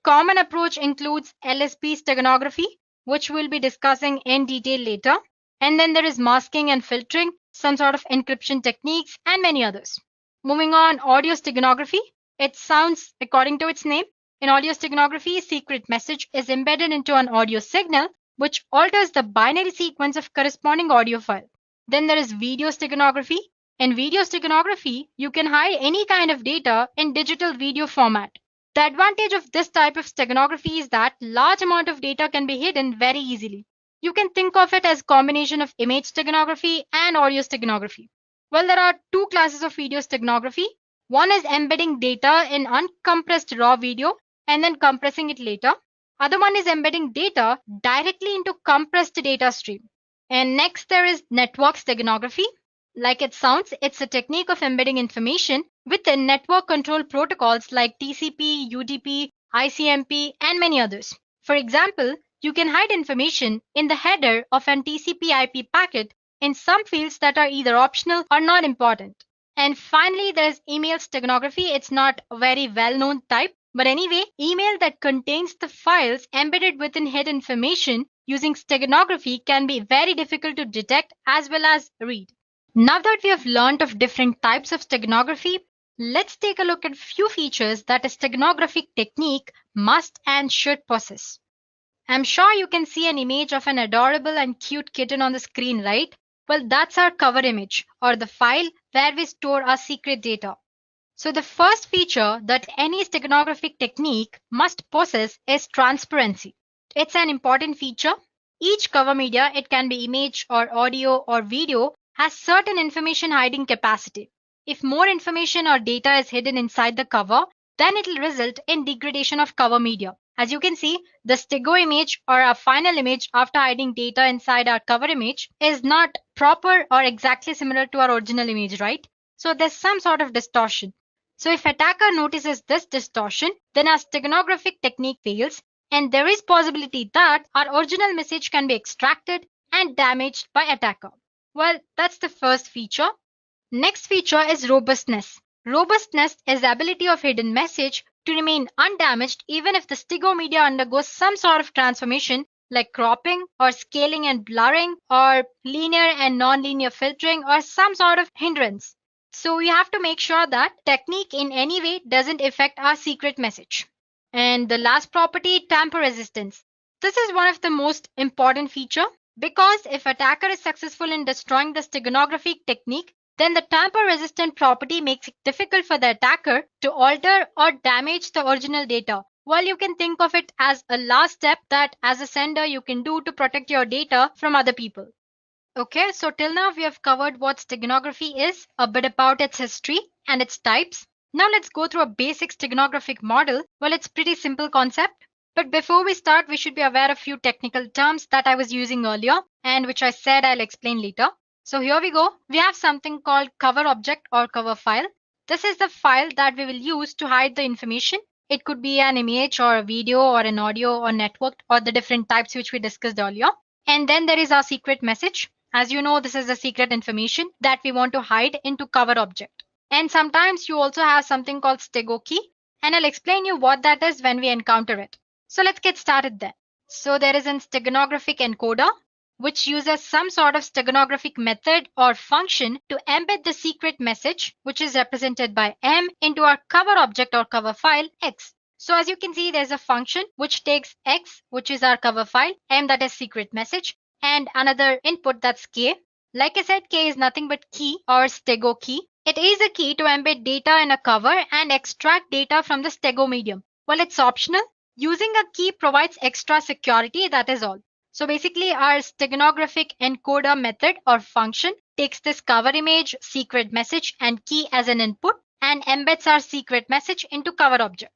Common approach includes LSB steganography, which we'll be discussing in detail later. And then there is masking and filtering, some sort of encryption techniques, and many others. Moving on, audio steganography. It sounds according to its name. In audio steganography, secret message is embedded into an audio signal, which alters the binary sequence of corresponding audio file. Then there is video steganography. In video steganography, you can hide any kind of data in digital video format. The advantage of this type of steganography is that large amount of data can be hidden very easily. You can think of it as a combination of image steganography and audio steganography. Well, there are two classes of video steganography. One is embedding data in uncompressed raw video and then compressing it later. Other one is embedding data directly into compressed data stream. And next there is network steganography. Like it sounds, it's a technique of embedding information within network control protocols like TCP, UDP, ICMP, and many others. For example, you can hide information in the header of an TCP/IP packet in some fields that are either optional or not important. And finally, there's email steganography. It's not a very well-known type, but anyway, email that contains the files embedded within hidden information using steganography can be very difficult to detect as well as read. Now that we have learned of different types of steganography, let's take a look at few features that a steganographic technique must and should possess. I'm sure you can see an image of an adorable and cute kitten on the screen, right? Well, that's our cover image or the file where we store our secret data. So the first feature that any steganographic technique must possess is transparency. It's an important feature. Each cover media, it can be image or audio or video, has certain information hiding capacity. If more information or data is hidden inside the cover, then it will result in degradation of cover media. As you can see, the stego image or our final image after hiding data inside our cover image is not proper or exactly similar to our original image, right? So there's some sort of distortion. So if attacker notices this distortion, then our steganographic technique fails and there is possibility that our original message can be extracted and damaged by attacker. Well, that's the first feature. Next feature is robustness. Robustness is the ability of hidden message to remain undamaged even if the stego media undergoes some sort of transformation like cropping or scaling and blurring or linear and non-linear filtering or some sort of hindrance. So we have to make sure that technique in any way doesn't affect our secret message. And the last property, tamper resistance. This is one of the most important feature because if attacker is successful in destroying the steganographic technique, then the tamper resistant property makes it difficult for the attacker to alter or damage the original data. While you can think of it as a last step that as a sender you can do to protect your data from other people. Okay, so till now we have covered what steganography is, a bit about its history and its types. Now let's go through a basic steganographic model. Well, it's pretty simple concept. But before we start, we should be aware of few technical terms that I was using earlier and which I said I'll explain later. So here we go. We have something called cover object or cover file. This is the file that we will use to hide the information. It could be an image or a video or an audio or network or the different types which we discussed earlier. And then there is our secret message. As you know, this is the secret information that we want to hide into cover object. And sometimes you also have something called stego key, and I'll explain you what that is when we encounter it. So let's get started then. So there is a steganographic encoder, which uses some sort of steganographic method or function to embed the secret message, which is represented by M, into our cover object or cover file X. So as you can see, there's a function which takes X, which is our cover file, M that is secret message, and another input that's K. Like I said, K is nothing but key or stego key. It is a key to embed data in a cover and extract data from the stego medium. Well, it's optional. Using a key provides extra security, that is all. So basically our steganographic encoder method or function takes this cover image, secret message and key as an input and embeds our secret message into cover object.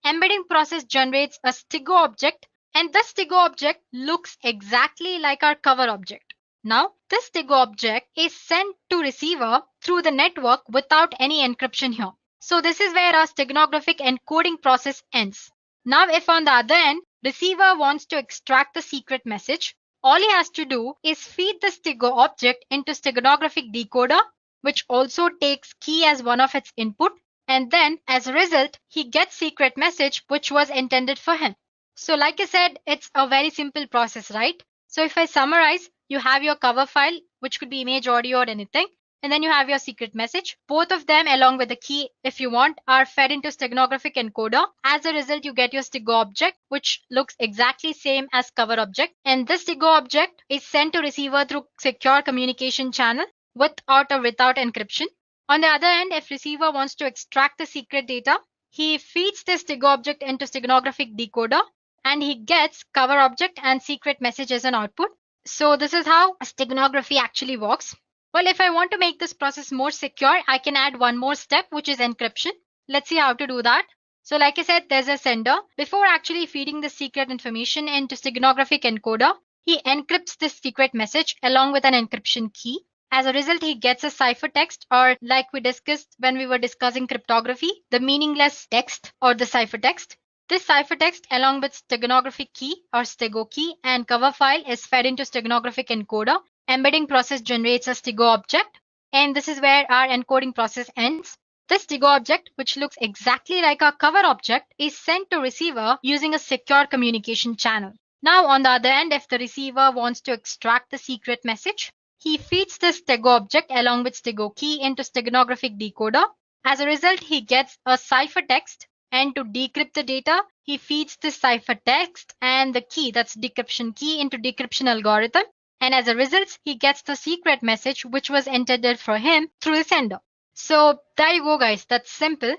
Embedding process generates a stego object and the stego object looks exactly like our cover object. Now, this stego object is sent to receiver through the network without any encryption here. So this is where our steganographic encoding process ends. Now, if on the other end, receiver wants to extract the secret message, all he has to do is feed the stego object into steganographic decoder, which also takes key as one of its input, and then as a result, he gets secret message which was intended for him. So like I said, it's a very simple process, right? So if I summarize, you have your cover file, which could be image, audio, or anything. And then you have your secret message. Both of them, along with the key, if you want, are fed into steganographic encoder. As a result, you get your stego object, which looks exactly same as cover object. And this stego object is sent to receiver through secure communication channel with or without encryption. On the other end, if receiver wants to extract the secret data, he feeds this stego object into steganographic decoder and he gets cover object and secret message as an output. So this is how steganography actually works. Well, if I want to make this process more secure, I can add one more step, which is encryption. Let's see how to do that. So like I said, there's a sender. Before actually feeding the secret information into steganographic encoder, he encrypts this secret message along with an encryption key. As a result, he gets a ciphertext, or like we discussed when we were discussing cryptography, the meaningless text or the ciphertext. This ciphertext along with steganographic key or stego key and cover file is fed into steganographic encoder. Embedding process generates a stego object, and this is where our encoding process ends. This stego object, which looks exactly like our cover object, is sent to receiver using a secure communication channel. Now on the other end, if the receiver wants to extract the secret message, he feeds this stego object along with stego key into steganographic decoder. As a result, he gets a ciphertext, and to decrypt the data, he feeds this ciphertext and the key, that's decryption key, into decryption algorithm. And as a result, he gets the secret message which was intended for him through the sender. So there you go, guys. That's simple.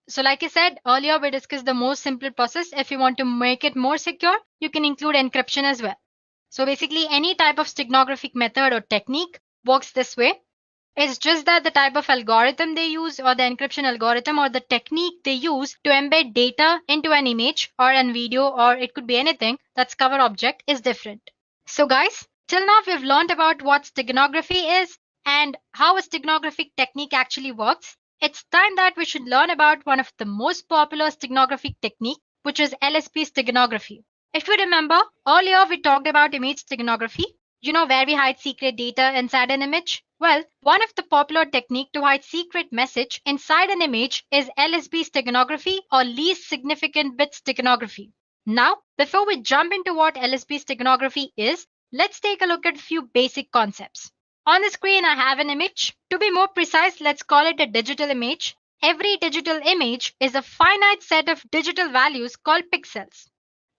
So like I said earlier, we discussed the most simple process. If you want to make it more secure, you can include encryption as well. So basically, any type of steganographic method or technique works this way. It's just that the type of algorithm they use or the encryption algorithm or the technique they use to embed data into an image or an video, or it could be anything that's cover object, is different. So guys, till now we've learned about what steganography is and how a steganographic technique actually works. It's time that we should learn about one of the most popular steganographic technique, which is LSP steganography. If you remember, earlier we talked about image steganography, where we hide secret data inside an image. Well, one of the popular technique to hide secret message inside an image is LSB steganography or least significant bit steganography. Now, before we jump into what LSB steganography is, let's take a look at a few basic concepts. On the screen, I have an image. To be more precise, let's call it a digital image. Every digital image is a finite set of digital values called pixels.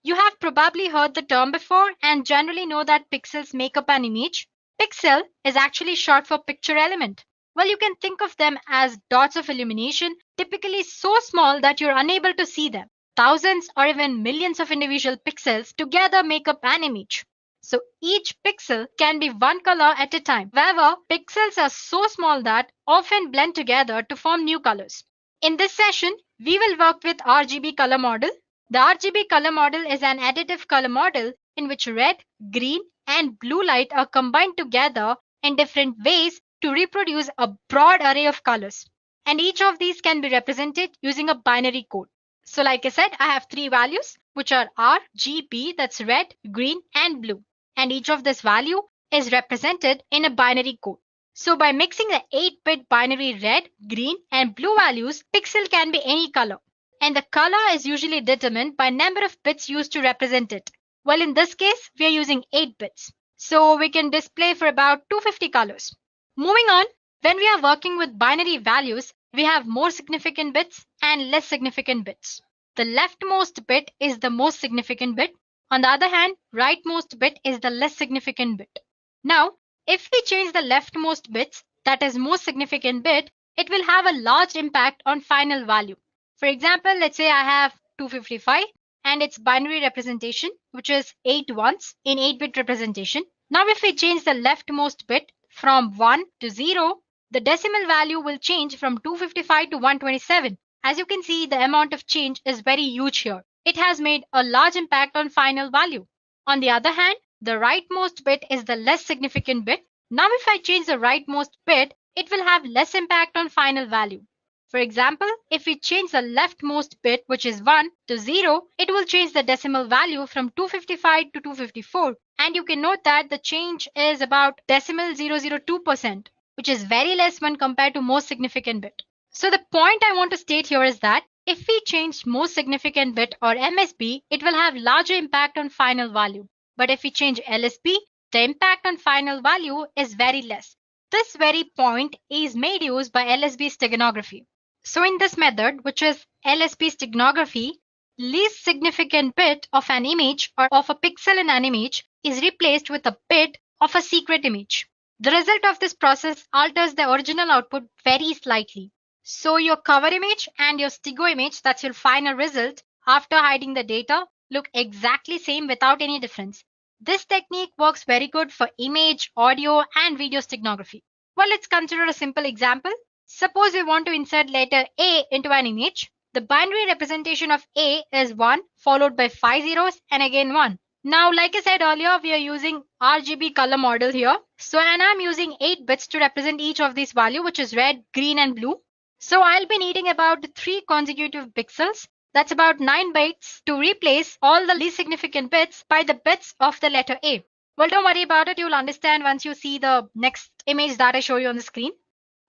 You have probably heard the term before and generally know that pixels make up an image. Pixel is actually short for picture element. Well, you can think of them as dots of illumination, typically so small that you're unable to see them. Thousands or even millions of individual pixels together make up an image. So each pixel can be one color at a time. However, pixels are so small that often blend together to form new colors. In this session, we will work with RGB color model. The RGB color model is an additive color model in which red, green, and blue light are combined together in different ways to reproduce a broad array of colors. And each of these can be represented using a binary code. So like I said, I have three values, which are R, G, B, that's red, green, and blue. And each of this value is represented in a binary code. So by mixing the 8-bit binary red, green, and blue values, pixel can be any color. And the color is usually determined by number of bits used to represent it. Well, in this case, we are using 8 bits. So we can display for about 250 colors. Moving on, when we are working with binary values, we have more significant bits and less significant bits. The leftmost bit is the most significant bit. On the other hand, rightmost bit is the less significant bit. Now, if we change the leftmost bits, that is most significant bit, it will have a large impact on final value. For example, let's say I have 255 and its binary representation, which is 8 ones in 8-bit representation. Now, if we change the leftmost bit from 1 to 0, the decimal value will change from 255 to 127. As you can see, the amount of change is very huge here. It has made a large impact on final value. On the other hand, the rightmost bit is the less significant bit. Now, if I change the rightmost bit, it will have less impact on final value. For example, if we change the leftmost bit, which is 1, to 0, it will change the decimal value from 255 to 254. And you can note that the change is about decimal 0.002%, which is very less when compared to most significant bit. So the point I want to state here is that if we change most significant bit or MSB, it will have larger impact on final value. But if we change LSB, the impact on final value is very less. This very point is made use by LSB steganography. So in this method, which is LSB steganography, least significant bit of an image or of a pixel in an image is replaced with a bit of a secret image. The result of this process alters the original output very slightly. So your cover image and your stego image, that's your final result, after hiding the data, look exactly same without any difference. This technique works very good for image, audio, and video steganography. Well, let's consider a simple example. Suppose we want to insert letter A into an image. The binary representation of A is 1 followed by 5 zeros and again 1. Now, like I said earlier, we are using RGB color model here. So, and I'm using 8 bits to represent each of these values, which is red, green, and blue. So, I'll be needing about 3 consecutive pixels. That's about 9 bytes to replace all the least significant bits by the bits of the letter A. Well, don't worry about it. You'll understand once you see the next image that I show you on the screen.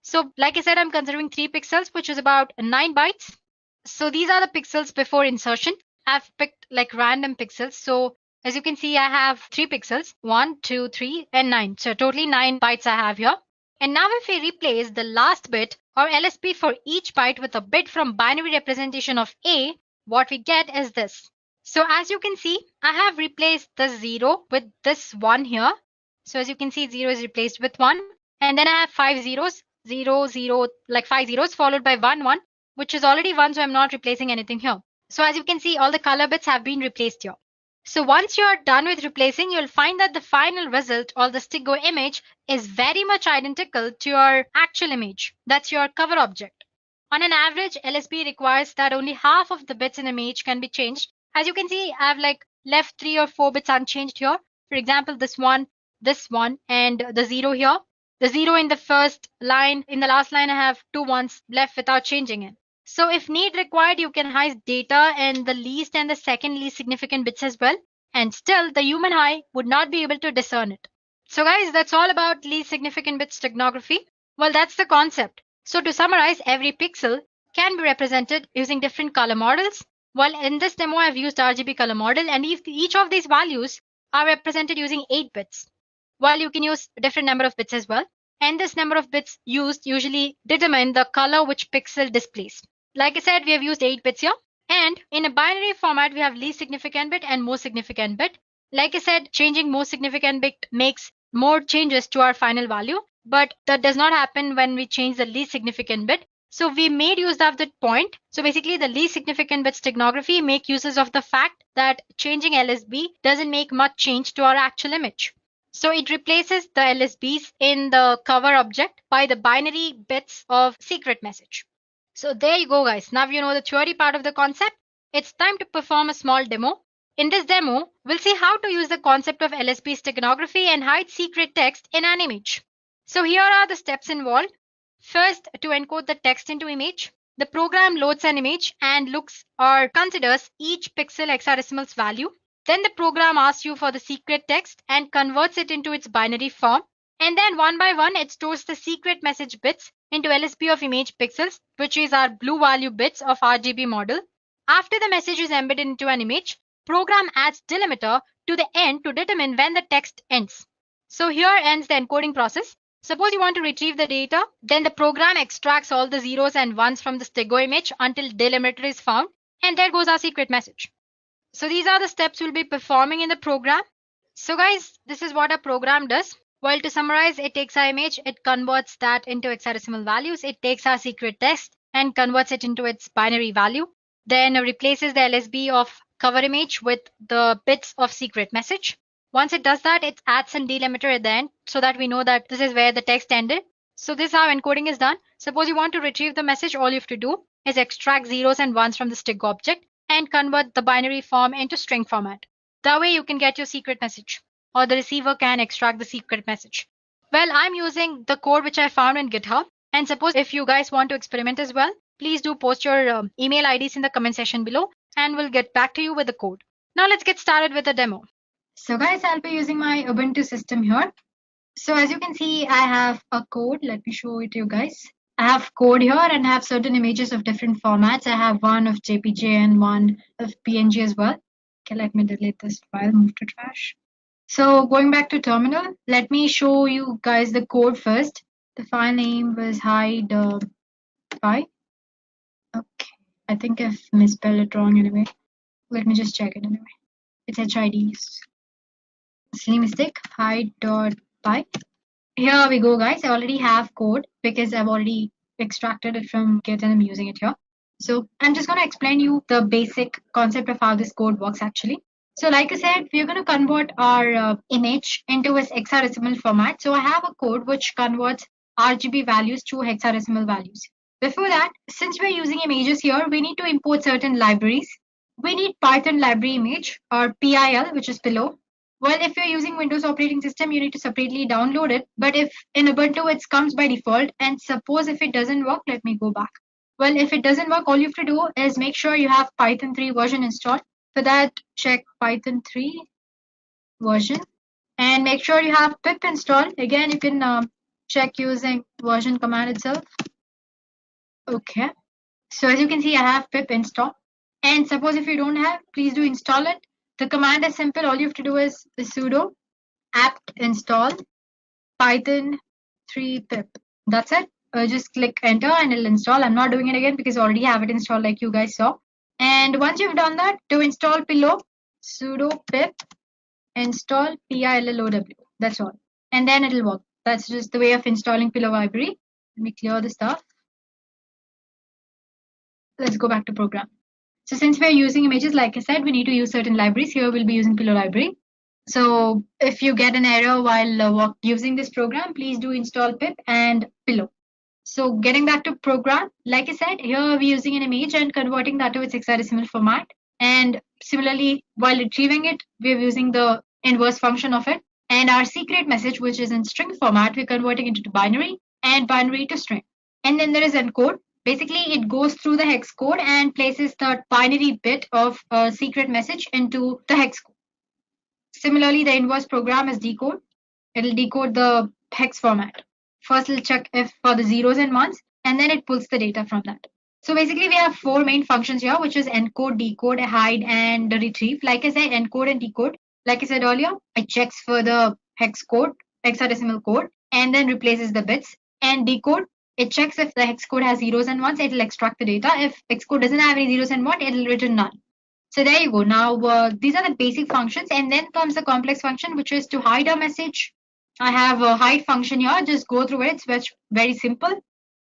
So like I said, I'm considering 3 pixels, which is about 9 bytes. So these are the pixels before insertion. I've picked like random pixels. So as you can see, I have 3 pixels, 1, 2, 3, and 9. So totally 9 bytes I have here. And now if we replace the last bit or LSB for each byte with a bit from binary representation of A, what we get is this. So as you can see, I have replaced the 0 with this 1 here. So as you can see, 0 is replaced with 1. And then I have 5 zeros, 0, 0, like 5 zeros followed by 1, 1, which is already 1, so I'm not replacing anything here. So as you can see, all the color bits have been replaced here. So once you're done with replacing, you'll find that the final result or the stego image is very much identical to your actual image. That's your cover object. On an average, LSB requires that only half of the bits in the image can be changed. As you can see, I've like left 3 or 4 bits unchanged here. For example, this one, and the 0 here. The 0 in the first line, in the last line, I have 2 ones left without changing it. So if need required, you can hide data in the least and the second least significant bits as well. And still, the human eye would not be able to discern it. So guys, that's all about least significant bit steganography. Well, that's the concept. So to summarize, every pixel can be represented using different color models. Well, in this demo, I've used RGB color model, and each of these values are represented using 8 bits. while you can use different number of bits as well. And this number of bits used usually determine the color which pixel displays. Like I said, we have used 8 bits here. And in a binary format, we have least significant bit and most significant bit. Like I said, changing most significant bit makes more changes to our final value, but that does not happen when we change the least significant bit. So we made use of that point. So basically the least significant bit steganography make uses of the fact that changing LSB doesn't make much change to our actual image. So it replaces the LSBs in the cover object by the binary bits of secret message. So there you go, guys. Now you know the theory part of the concept. It's time to perform a small demo. In this demo, we'll see how to use the concept of LSB steganography and hide secret text in an image. So here are the steps involved. First, to encode the text into image, the program loads an image and looks or considers each pixel hexadecimal's value. Then the program asks you for the secret text and converts it into its binary form. And then one by one, it stores the secret message bits into LSB of image pixels, which is our blue value bits of RGB model. After the message is embedded into an image, program adds delimiter to the end to determine when the text ends. So here ends the encoding process. Suppose you want to retrieve the data, then the program extracts all the zeros and ones from the stego image until delimiter is found, and there goes our secret message. So these are the steps we'll be performing in the program. So guys, this is what our program does. Well, to summarize, it takes our image, it converts that into hexadecimal values, it takes our secret text and converts it into its binary value, then replaces the LSB of cover image with the bits of secret message. Once it does that, it adds some delimiter at the end so that we know that this is where the text ended. So this is how encoding is done. Suppose you want to retrieve the message, all you have to do is extract zeros and ones from the stego object and convert the binary form into string format. That way you can get your secret message, or the receiver can extract the secret message. Well, I'm using the code which I found in GitHub. And suppose if you guys want to experiment as well, please do post your email IDs in the comment section below and we'll get back to you with the code. Now let's get started with the demo. So guys, I'll be using my Ubuntu system here. So as you can see, I have a code. Let me show it to you guys. I have code here and I have certain images of different formats. I have one of JPG and one of PNG as well. Okay, let me delete this file, move to trash. So going back to terminal, let me show you guys the code first. The file name was hide.py. Okay, I think I've misspelled it wrong anyway. Let me just check it anyway. It's HID. Silly mistake, hide.py. Here we go, guys. I already have code because I've already extracted it from Git and I'm using it here. So I'm just going to explain you the basic concept of how this code works actually. So like I said, we're going to convert our image into its hexadecimal format. So I have a code which converts RGB values to hexadecimal values. Before that, since we're using images here, we need to import certain libraries. We need Python library image or PIL, which is below. Well, if you're using Windows operating system, you need to separately download it. But if in Ubuntu, it comes by default. And suppose if it doesn't work, let me go back. Well, if it doesn't work, all you have to do is make sure you have Python 3 version installed. For that, check Python 3 version and make sure you have pip installed. Again, you can check using version command itself. Okay. So as you can see, I have pip installed. And suppose if you don't have, please do install it. The command is simple. All you have to do is sudo apt install python 3 pip. That's it. Just click enter and it'll install. I'm not doing it again because I already have it installed like you guys saw. And once you've done that, to install pillow, sudo pip install pillow. That's all. And then it'll work. That's just the way of installing pillow library. Let me clear the stuff. Let's go back to program. So since we're using images, like I said, we need to use certain libraries. Here we'll be using pillow library. So if you get an error while using this program, please do install pip and pillow. So getting back to program, like I said, here we're using an image and converting that to its hexadecimal format. And similarly, while retrieving it, we're using the inverse function of it. And our secret message, which is in string format, we're converting it to binary and binary to string. And then there is encode. Basically, it goes through the hex code and places the binary bit of a secret message into the hex code. Similarly, the inverse program is decode. It'll decode the hex format. First, it'll check if for the zeros and ones, and then it pulls the data from that. So basically, we have four main functions here, which is encode, decode, hide, and retrieve. Like I said, encode and decode. Like I said earlier, it checks for the hex code hexadecimal code and then replaces the bits. And decode, it checks if the hex code has zeros and ones, it'll extract the data. If hex code doesn't have any zeros and one, it'll return none. So there you go. Now these are the basic functions, and then comes the complex function, which is to hide a message. I have a hide function here. Just go through it. It's very simple.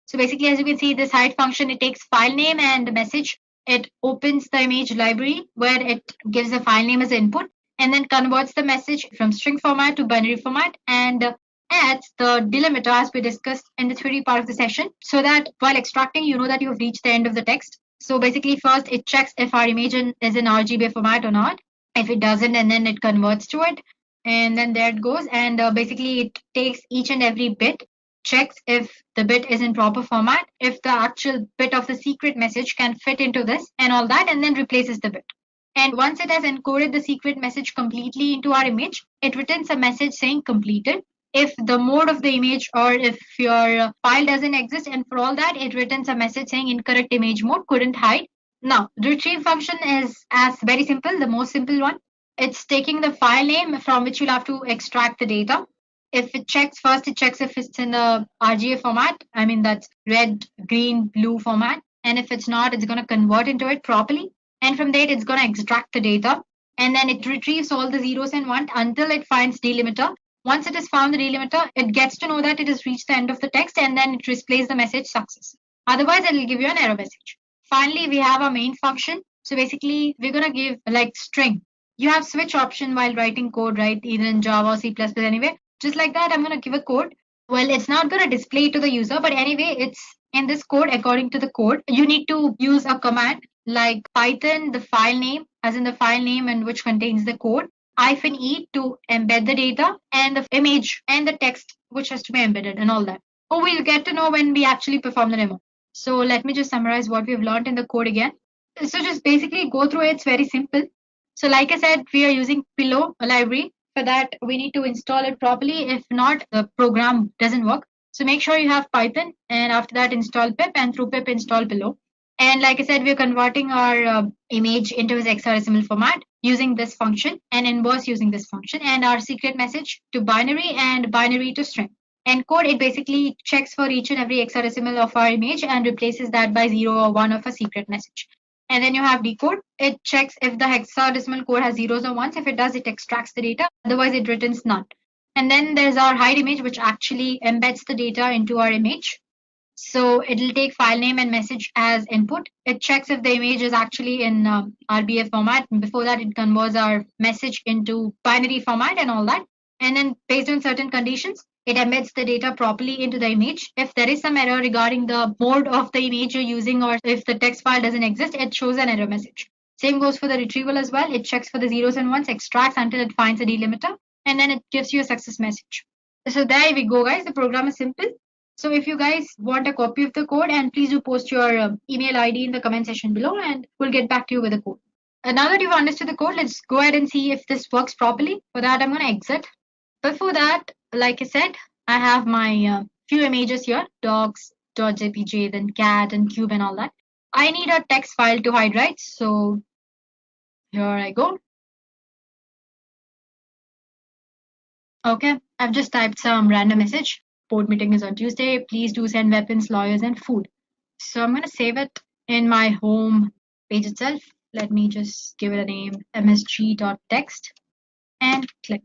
So basically, as you can see, this hide function, it takes file name and message. It opens the image library where it gives the file name as input and then converts the message from string format to binary format and adds the delimiter as we discussed in the theory part of the session, so that while extracting, you know that you've reached the end of the text. So basically, first it checks if our image is in RGB format or not. If it doesn't, and then it converts to it. And then there it goes. And basically, it takes each and every bit, checks if the bit is in proper format, if the actual bit of the secret message can fit into this and all that, and then replaces the bit. And once it has encoded the secret message completely into our image, it returns a message saying completed. If the mode of the image or if your file doesn't exist, and for all that, it returns a message saying incorrect image mode, couldn't hide. Now, the retrieve function is as very simple, the most simple one. It's taking the file name from which you'll have to extract the data. If it checks first, it checks if it's in the RGA format. I mean, that's red, green, blue format. And if it's not, it's going to convert into it properly. And from there, it's going to extract the data. And then it retrieves all the zeros and ones until it finds delimiter. Once it has found the delimiter, it gets to know that it has reached the end of the text, and then it displays the message success. Otherwise, it will give you an error message. Finally, we have our main function. So basically, we're going to give like string. You have switch option while writing code, right? Either in Java or C++, anyway. Just like that, I'm going to give a code. Well, it's not going to display it to the user, but anyway, it's in this code. According to the code, you need to use a command like Python, the file name, as in the file name and which contains the code, -e to embed the data and the image and the text which has to be embedded and all that. Oh, we'll get to know when we actually perform the demo. So let me just summarize what we've learned in the code again. So just basically go through it. It's very simple. So like I said, we are using Pillow library. For that, we need to install it properly. If not, the program doesn't work. So make sure you have Python, and after that install pip, and through pip install Pillow. And like I said, we're converting our image into its hexadecimal format using this function, and inverse using this function, and our secret message to binary and binary to string. Encode, it basically checks for each and every hexadecimal of our image and replaces that by 0 or 1 of a secret message. And then you have decode. It checks if the hexadecimal code has zeros or ones. If it does, it extracts the data. Otherwise, it returns none. And then there's our hide image, which actually embeds the data into our image. So it'll take file name and message as input. It checks if the image is actually in RBF format. Before that, it converts our message into binary format and all that. And then based on certain conditions, it embeds the data properly into the image. If there is some error regarding the mode of the image you're using, or if the text file doesn't exist, it shows an error message. Same goes for the retrieval as well. It checks for the zeros and ones, extracts until it finds a delimiter, and then it gives you a success message. So there we go, guys. The program is simple. So if you guys want a copy of the code, and please do post your email ID in the comment section below, and we'll get back to you with the code. Now that you've understood the code, let's go ahead and see if this works properly. For that, I'm going to exit. Before that, like I said, I have my few images here, docs.jpg, then cat and cube and all that. I need a text file to hide, right? So here I go. Okay, I've just typed some random message. Board meeting is on Tuesday. Please do send weapons, lawyers, and food. So I'm going to save it in my home page itself. Let me just give it a name, msg.text, and click.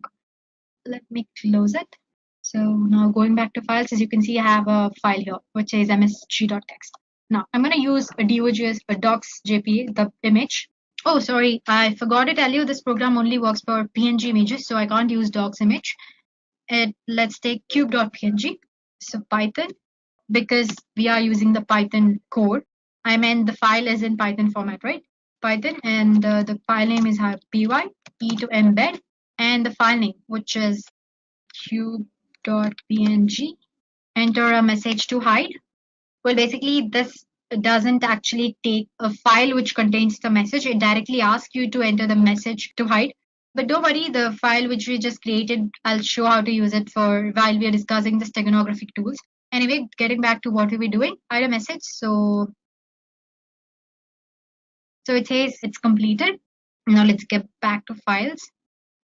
Let me close it. So now going back to files, as you can see, I have a file here which says msg.text. Now I'm going to use a docs, a docs.jpg, the image. Oh, sorry, I forgot to tell you this program only works for PNG images, so I can't use docs image. Let's take cube.png. So Python, because we are using the Python code, I meant the file is in Python format, right? Python, and the file name is py, e to embed, and the file name, which is cube.png. Enter a message to hide. Well, basically, this doesn't actually take a file which contains the message. It directly asks you to enter the message to hide. But don't worry, the file which we just created, I'll show how to use it for while we are discussing the steganographic tools. Anyway, getting back to what we were doing, hide a message. So it says it's completed. Now let's get back to files.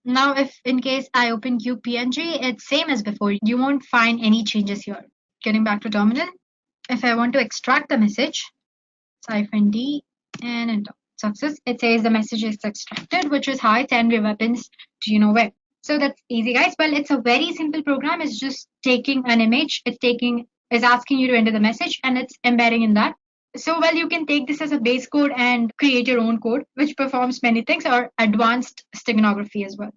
Now, if in case I open QPNG, it's same as before. You won't find any changes here. Getting back to terminal, if I want to extract the message, -d and enter. Success. It says the message is extracted, which is hi, 10 weapons. Do you know where? So that's easy, guys. Well, it's a very simple program. It's just taking an image. Is asking you to enter the message, and it's embedding in that. So, well, you can take this as a base code and create your own code, which performs many things, or advanced steganography as well.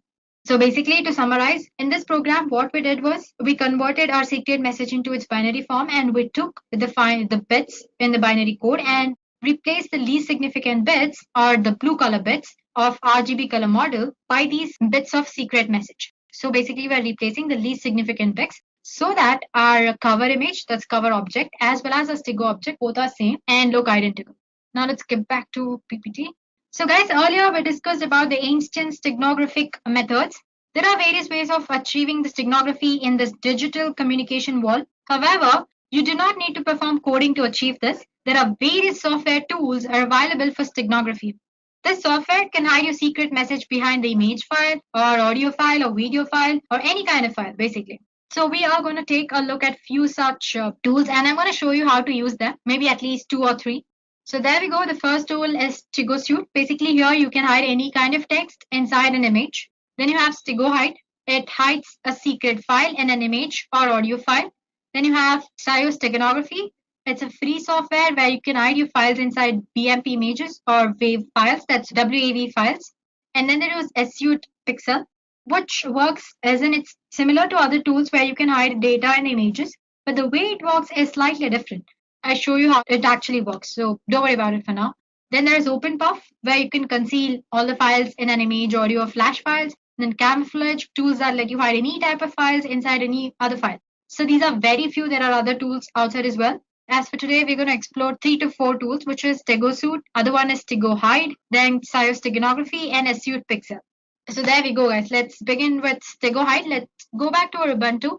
So basically, to summarize, in this program, what we did was we converted our secret message into its binary form, and we took the bits in the binary code and replaced the least significant bits, or the blue color bits, of RGB color model by these bits of secret message. So basically, we're replacing the least significant bits so that our cover image, that's cover object, as well as a Stigo object, both are same and look identical. Now let's get back to PPT. So guys, earlier we discussed about the ancient steganographic methods. There are various ways of achieving the steganography in this digital communication world. However, you do not need to perform coding to achieve this. There are various software tools are available for steganography. This software can hide your secret message behind the image file or audio file or video file or any kind of file basically. So we are going to take a look at few such tools, and I'm going to show you how to use them, maybe at least 2 or 3. So there we go. The first tool is Stigo Suite. Basically here you can hide any kind of text inside an image. Then you have Stigo Hide. It hides a secret file in an image or audio file. Then you have Steganography. It's a free software where you can hide your files inside BMP images or WAV files, that's WAV files. And then there is Ethio Pixel, which works as in it's similar to other tools where you can hide data and images, but the way it works is slightly different. I show you how it actually works, so don't worry about it for now. Then there's OpenPuff, where you can conceal all the files in an image, audio, or flash files. Then Camouflage, tools that let you hide any type of files inside any other file. So these are very few. There are other tools outside as well. As for today, we're going to explore 3 to 4 tools, which is Stigo Suite, other one is Stigo Hide, then Steganography, and Ethio Pixel. So there we go, guys. Let's begin with Stigo Hide. Let's go back to our Ubuntu.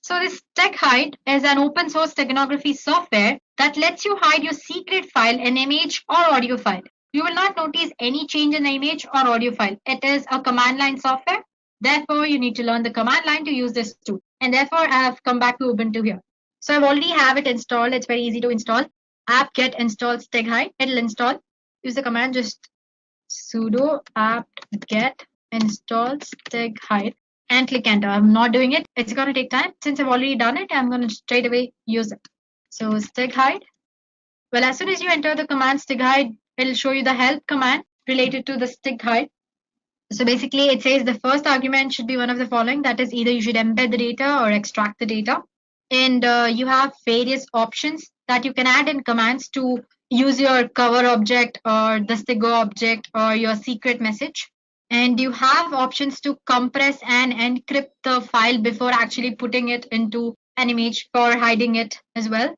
So this StegHide is an open source steganography software that lets you hide your secret file, an image or audio file. You will not notice any change in the image or audio file. It is a command line software. Therefore, you need to learn the command line to use this tool. And therefore, I have come back to Ubuntu here. So I've already have it installed. It's very easy to install. Apt-get install StegHide. It'll install. Use the command just sudo apt-get install StegHide and click enter. I'm not doing it. It's going to take time. Since I've already done it, I'm going to straight away use it. So StegHide. Well, as soon as you enter the command StegHide, it'll show you the help command related to the StegHide. So basically, it says the first argument should be one of the following. That is, either you should embed the data or extract the data. And you have various options that you can add in commands to use your cover object or the Stigo object or your secret message. And you have options to compress and encrypt the file before actually putting it into an image for hiding it as well.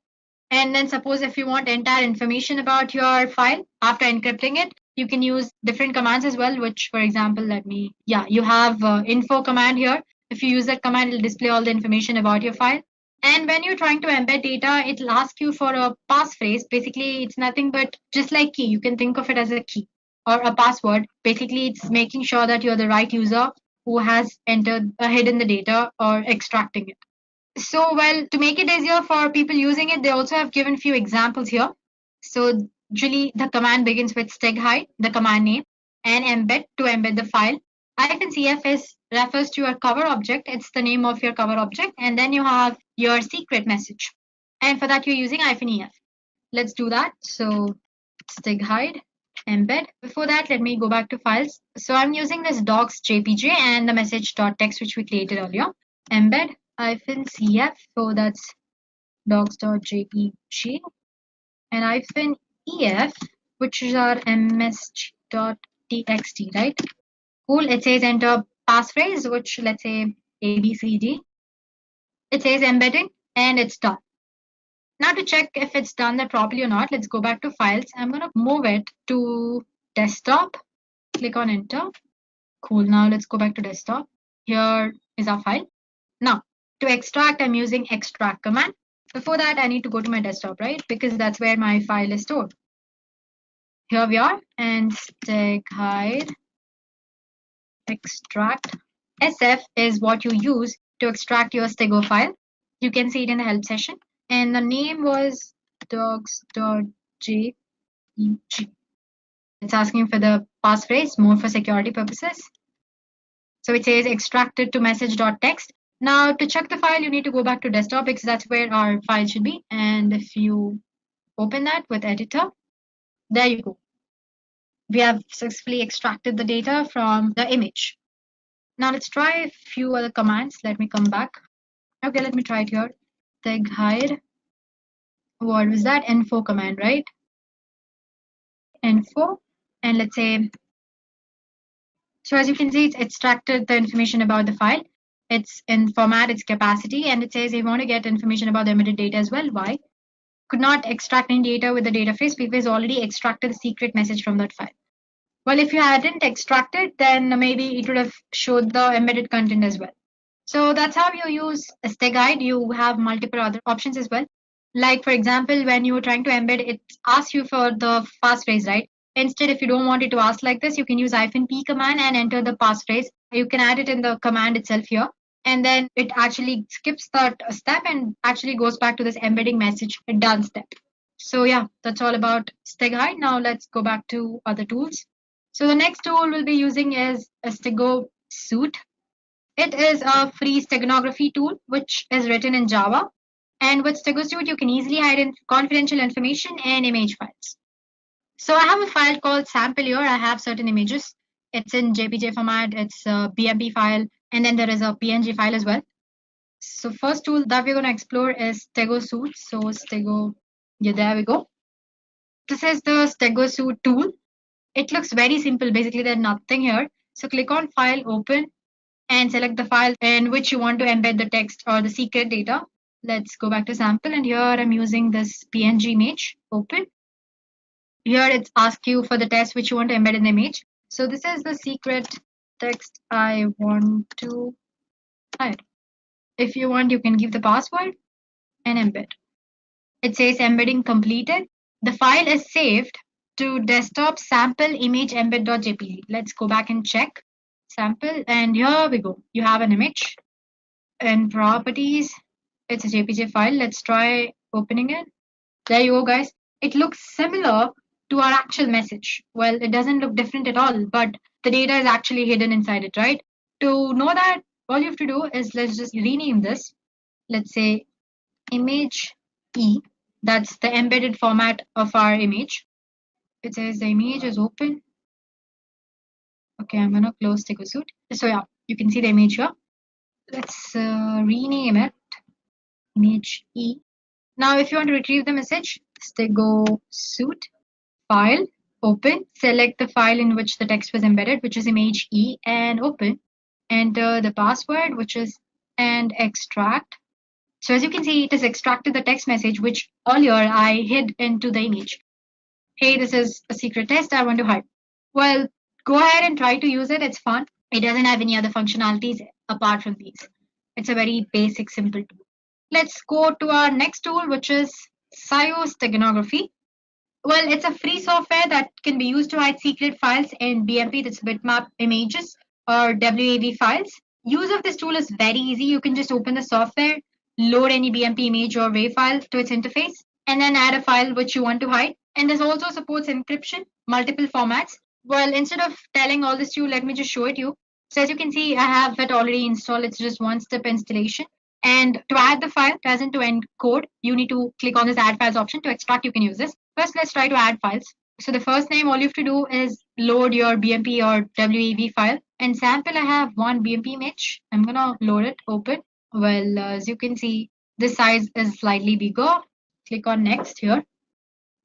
And then suppose if you want entire information about your file after encrypting it, you can use different commands as well, which for example, you have info command here. If you use that command, it'll display all the information about your file. And when you're trying to embed data, it'll ask you for a passphrase. Basically, it's nothing but just like key. You can think of it as a key or a password. Basically, it's making sure that you're the right user who has hidden the data or extracting it. So, well, to make it easier for people using it, they also have given few examples here. So, usually the command begins with StegHide, the command name, and embed to embed the file. -cf refers to your cover object. It's the name of your cover object. And then you have your secret message. And for that, you're using -ef. Let's do that. So, StegHide. Embed. Before that, let me go back to files. So I'm using this docs jpg and the message.txt which we created earlier. Embed -cf. So that's docs.jpg and -ef, which is our msg.txt, right? Cool. It says enter passphrase, which let's say ABCD. It says embedding and it's done. Now to check if it's done that properly or not, let's go back to files. I'm going to move it to desktop. Click on enter. Cool. Now let's go back to desktop. Here is our file. Now to extract, I'm using extract command. Before that, I need to go to my desktop, right? Because that's where my file is stored. Here we are, and StegHide extract. SF is what you use to extract your stego file. You can see it in the help session. And the name was docs.jpg. It's asking for the passphrase, more for security purposes. So it says extracted to message.txt. Now to check the file, you need to go back to desktop because that's where our file should be. And if you open that with editor, there you go. We have successfully extracted the data from the image. Now let's try a few other commands. Let me come back. Okay, let me try it here. Tag hide. What was that? Info command, right? Info. And let's say, so as you can see, it's extracted the information about the file. It's in format, its capacity, and it says you want to get information about the emitted data as well. Why? Could not extract any data with the data phrase because it's already extracted the secret message from that file. Well, if you hadn't extracted, then maybe it would have showed the embedded content as well. So that's how you use a stay guide. You have multiple other options as well. Like for example, when you're trying to embed, it asks you for the passphrase, right? Instead, if you don't want it to ask like this, you can use -p command and enter the passphrase. You can add it in the command itself here. And then it actually skips that step and actually goes back to this embedding message done step. So yeah, that's all about stay guide. Now let's go back to other tools. So the next tool we'll be using is a Stego Suite. It is a free steganography tool which is written in Java. And with Stego Suite, you can easily hide in confidential information and image files. So I have a file called sample here. I have certain images. It's in JPG format. It's a BMP file. And then there is a PNG file as well. So first tool that we're going to explore is Stego Suite. So Stego, yeah, there we go. This is the Stego Suite tool. It looks very simple. Basically, there's nothing here. So click on File, Open, and select the file in which you want to embed the text or the secret data. Let's go back to sample, and here I'm using this PNG image. Open. Here it's ask you for the text which you want to embed in the image. So this is the secret text I want to hide. If you want, you can give the password and embed. It says embedding completed. The file is saved to desktop sample image embed.jpg. Let's go back and check sample, and here we go. You have an image and properties. It's a JPG file. Let's try opening it. There you go, guys. It looks similar to our actual message. Well, it doesn't look different at all, but the data is actually hidden inside it, right? To know that, all you have to do is let's just rename this. Let's say image E. That's the embedded format of our image. It says the image is open. Okay, I'm gonna close Stego Suite. So yeah, you can see the image here. Let's rename it image E. Now, if you want to retrieve the message, Stego Suite, file, open, select the file in which the text was embedded, which is image E, and open. Enter the password, which is and extract. So as you can see, it has extracted the text message, which earlier I hid into the image. Hey, this is a secret test I want to hide. Well, go ahead and try to use it. It's fun. It doesn't have any other functionalities apart from these. It's a very basic, simple tool. Let's go to our next tool, which is Steganography. Well, it's a free software that can be used to hide secret files in BMP, that's bitmap images, or WAV files. Use of this tool is very easy. You can just open the software, load any BMP image or WAV file to its interface, and then add a file which you want to hide. And this also supports encryption, multiple formats. Well, instead of telling all this to you, let me just show it to you. So as you can see, I have it already installed. It's just one-step installation. And to add the file, as in to encode, you need to click on this add files option. To extract, you can use this. First, let's try to add files. So the first name, all you have to do is load your BMP or WAV file. And sample, I have one BMP image. I'm gonna load it, open. Well, as you can see, this size is slightly bigger. Click on next here.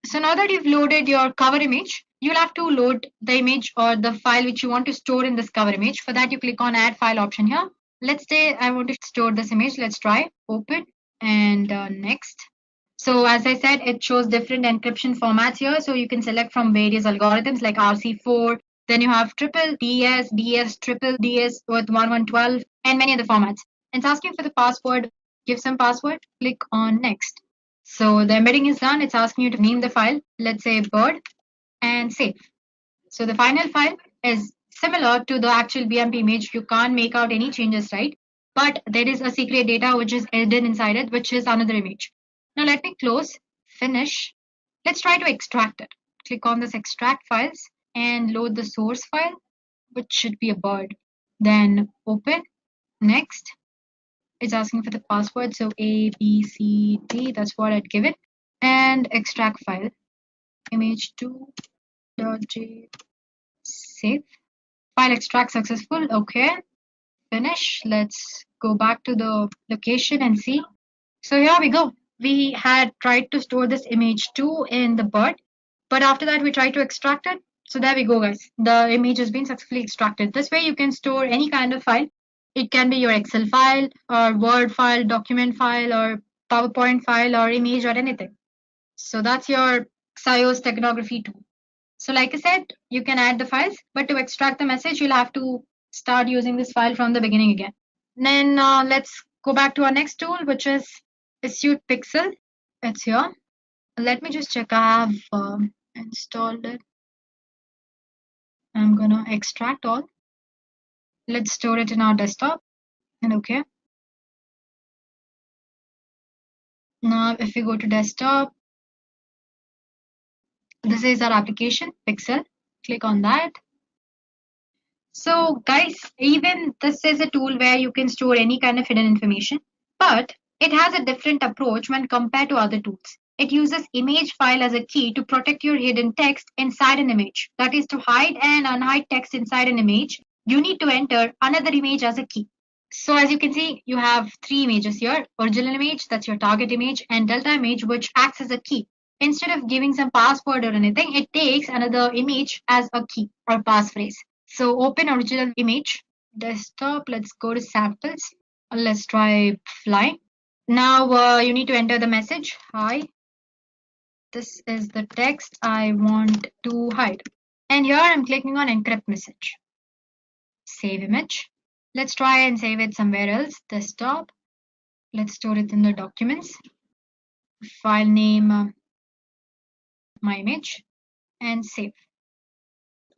So now that you've loaded your cover image, you'll have to load the image or the file which you want to store in this cover image. For that, you click on add file option here. Let's say I want to store this image. Let's try open and next. So as I said, it shows different encryption formats here. So you can select from various algorithms like RC4. Then you have triple DS, DS, triple DS with 1112 and many other formats. It's asking for the password. Give some password. Click on next. So the embedding is done. It's asking you to name the file. Let's say bird and save. So the final file is similar to the actual BMP image. You can't make out any changes, right? But there is a secret data which is hidden inside it, which is another image. Now let me close, finish. Let's try to extract it. Click on this extract files and load the source file, which should be a bird. Then open, next. It's asking for the password, so A, B, C, D, that's what I'd give it. And extract file, image2.j, save. File extract successful, okay. Finish. Let's go back to the location and see. So here we go. We had tried to store this image2 in the bird, but after that we tried to extract it. So there we go, guys. The image has been successfully extracted. This way you can store any kind of file. It can be your Excel file or Word file, document file or PowerPoint file or image or anything. So that's your Xios steganography tool. So like I said, you can add the files, but to extract the message, you'll have to start using this file from the beginning again. Then let's go back to our next tool, which is Ethio Pixel. It's here. Let me just check. I have installed it. I'm gonna extract all. Let's store it in our desktop. And okay. Now, if we go to desktop, this is our application, Pixel. Click on that. So guys, even this is a tool where you can store any kind of hidden information, but it has a different approach when compared to other tools. It uses image file as a key to protect your hidden text inside an image. That is, to hide and unhide text inside an image, you need to enter another image as a key. So as you can see, you have three images here: original image, that's your target image, and delta image, which acts as a key. Instead of giving some password or anything, it takes another image as a key or passphrase. So open original image, desktop, let's go to samples. Let's try flying. Now you need to enter the message, hi. This is the text I want to hide. And here I'm clicking on encrypt message. Save image. Let's try and save it somewhere else, desktop. Let's store it in the documents. File name, my image, and save.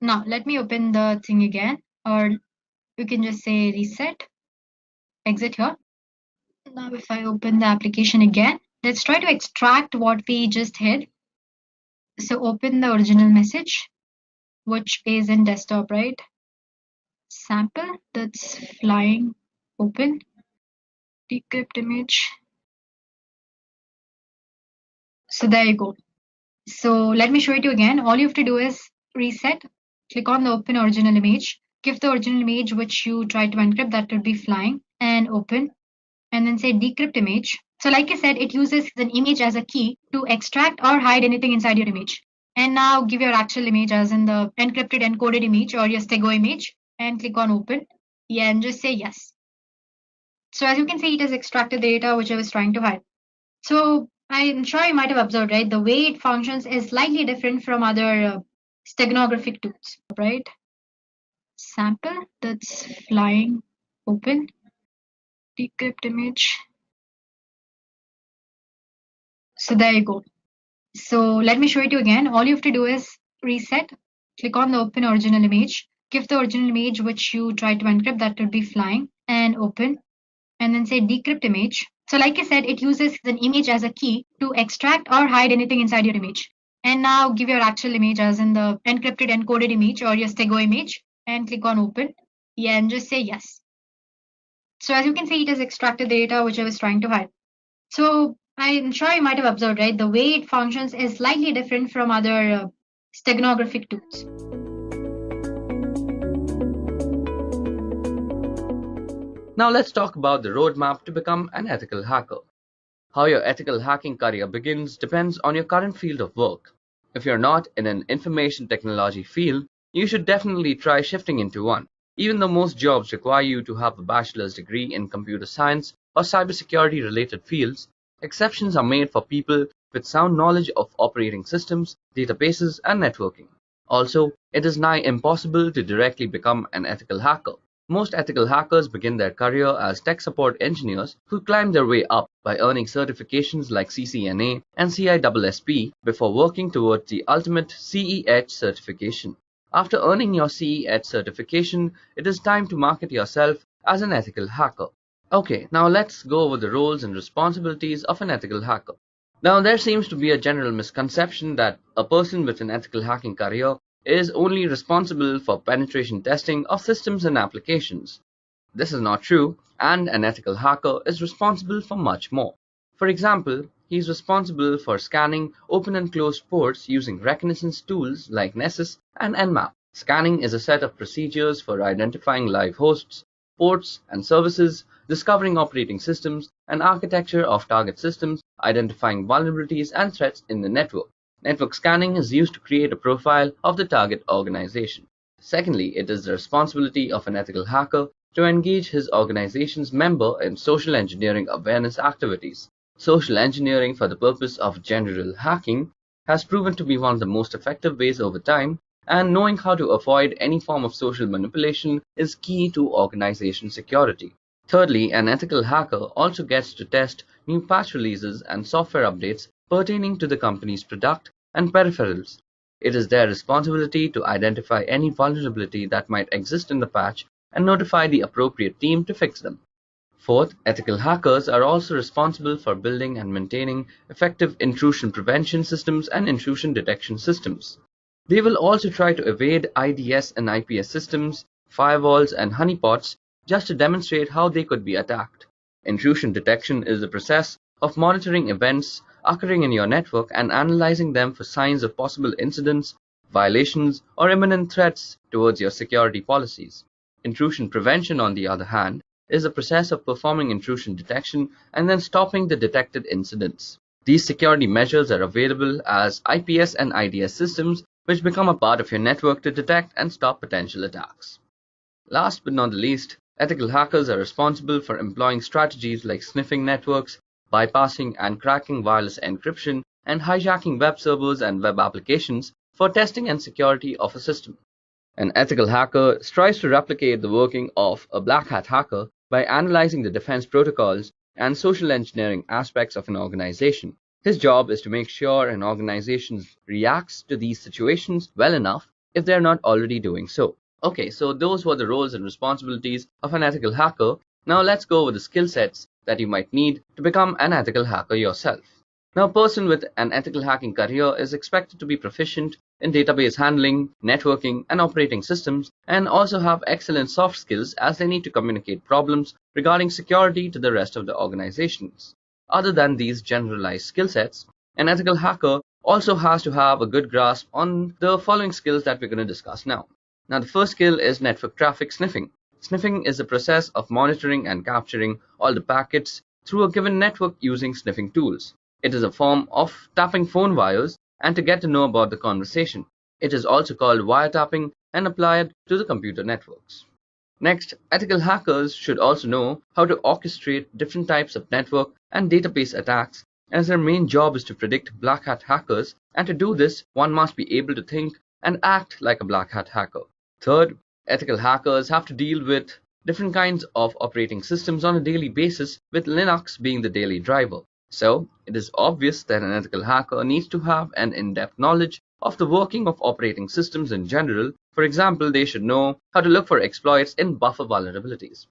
Now let me open the thing again, or you can just say reset, exit here. Now if I open the application again, let's try to extract what we just hid. So open the original message, which is in desktop, right? Sample, that's flying, open, decrypt image. So there you go. So let me show it to you again. All you have to do is reset, click on the open original image, give the original image which you try to encrypt, that would be flying, and open, and then say decrypt image. So like I said, it uses an image as a key to extract or hide anything inside your image. And now give your actual image as in the encrypted encoded image or your stego image, and click on open. Yeah, and just say yes. So as you can see, it has extracted the data which I was trying to hide. So I'm sure you might have observed, right? The way it functions is slightly different from other steganographic tools, right? Sample, that's flying, open, decrypt image. So there you go. So let me show it to you again. All you have to do is reset, click on the open original image, give the original image which you try to encrypt, that would be flying, and open, and then say decrypt image. So like I said, it uses an image as a key to extract or hide anything inside your image. And now give your actual image as in the encrypted encoded image or your stego image, and click on open. Yeah, and just say yes. So as you can see, it has extracted the data which I was trying to hide. So I'm sure you might have observed, right? The way it functions is slightly different from other steganographic tools. Now let's talk about the roadmap to become an ethical hacker. How your ethical hacking career begins depends on your current field of work. If you're not in an information technology field, you should definitely try shifting into one. Even though most jobs require you to have a bachelor's degree in computer science or cybersecurity related fields, exceptions are made for people with sound knowledge of operating systems, databases, and networking. Also, it is nigh impossible to directly become an ethical hacker. Most ethical hackers begin their career as tech support engineers who climb their way up by earning certifications like CCNA and CISSP before working towards the ultimate CEH certification. After earning your CE certification, it is time to market yourself as an ethical hacker. Okay, now let's go over the roles and responsibilities of an ethical hacker. Now, there seems to be a general misconception that a person with an ethical hacking career is only responsible for penetration testing of systems and applications. This is not true, and an ethical hacker is responsible for much more. For example, he is responsible for scanning open and closed ports using reconnaissance tools like Nessus and Nmap. Scanning is a set of procedures for identifying live hosts, ports and services, discovering operating systems and architecture of target systems, identifying vulnerabilities and threats in the network. Network scanning is used to create a profile of the target organization. Secondly, it is the responsibility of an ethical hacker to engage his organization's member in social engineering awareness activities. Social engineering for the purpose of general hacking has proven to be one of the most effective ways over time, and knowing how to avoid any form of social manipulation is key to organization security. Thirdly, an ethical hacker also gets to test new patch releases and software updates pertaining to the company's product and peripherals. It is their responsibility to identify any vulnerability that might exist in the patch and notify the appropriate team to fix them. Fourth, ethical hackers are also responsible for building and maintaining effective intrusion prevention systems and intrusion detection systems. They will also try to evade IDS and IPS systems, firewalls, and honeypots just to demonstrate how they could be attacked. Intrusion detection is the process of monitoring events occurring in your network and analyzing them for signs of possible incidents, violations, or imminent threats towards your security policies. Intrusion prevention, on the other hand, is the process of performing intrusion detection and then stopping the detected incidents. These security measures are available as IPS and IDS systems, which become a part of your network to detect and stop potential attacks. Last but not the least, ethical hackers are responsible for employing strategies like sniffing networks, bypassing and cracking wireless encryption, and hijacking web servers and web applications for testing and security of a system. An ethical hacker strives to replicate the working of a black hat hacker by analyzing the defense protocols and social engineering aspects of an organization. His job is to make sure an organization reacts to these situations well enough if they're not already doing so. Okay, so those were the roles and responsibilities of an ethical hacker. Now let's go over the skill sets that you might need to become an ethical hacker yourself. Now, a person with an ethical hacking career is expected to be proficient in database handling, networking, and operating systems, and also have excellent soft skills as they need to communicate problems regarding security to the rest of the organizations. Other than these generalized skill sets, an ethical hacker also has to have a good grasp on the following skills that we're going to discuss now. Now, the first skill is network traffic sniffing. Sniffing is the process of monitoring and capturing all the packets through a given network using sniffing tools. It is a form of tapping phone wires and to get to know about the conversation. It is also called wiretapping and applied to the computer networks. Next, ethical hackers should also know how to orchestrate different types of network and database attacks, as their main job is to predict black hat hackers, and to do this, one must be able to think and act like a black hat hacker. Third, ethical hackers have to deal with different kinds of operating systems on a daily basis, with Linux being the daily driver. So, it is obvious that an ethical hacker needs to have an in-depth knowledge of the working of operating systems in general. For example, they should know how to look for exploits in buffer vulnerabilities.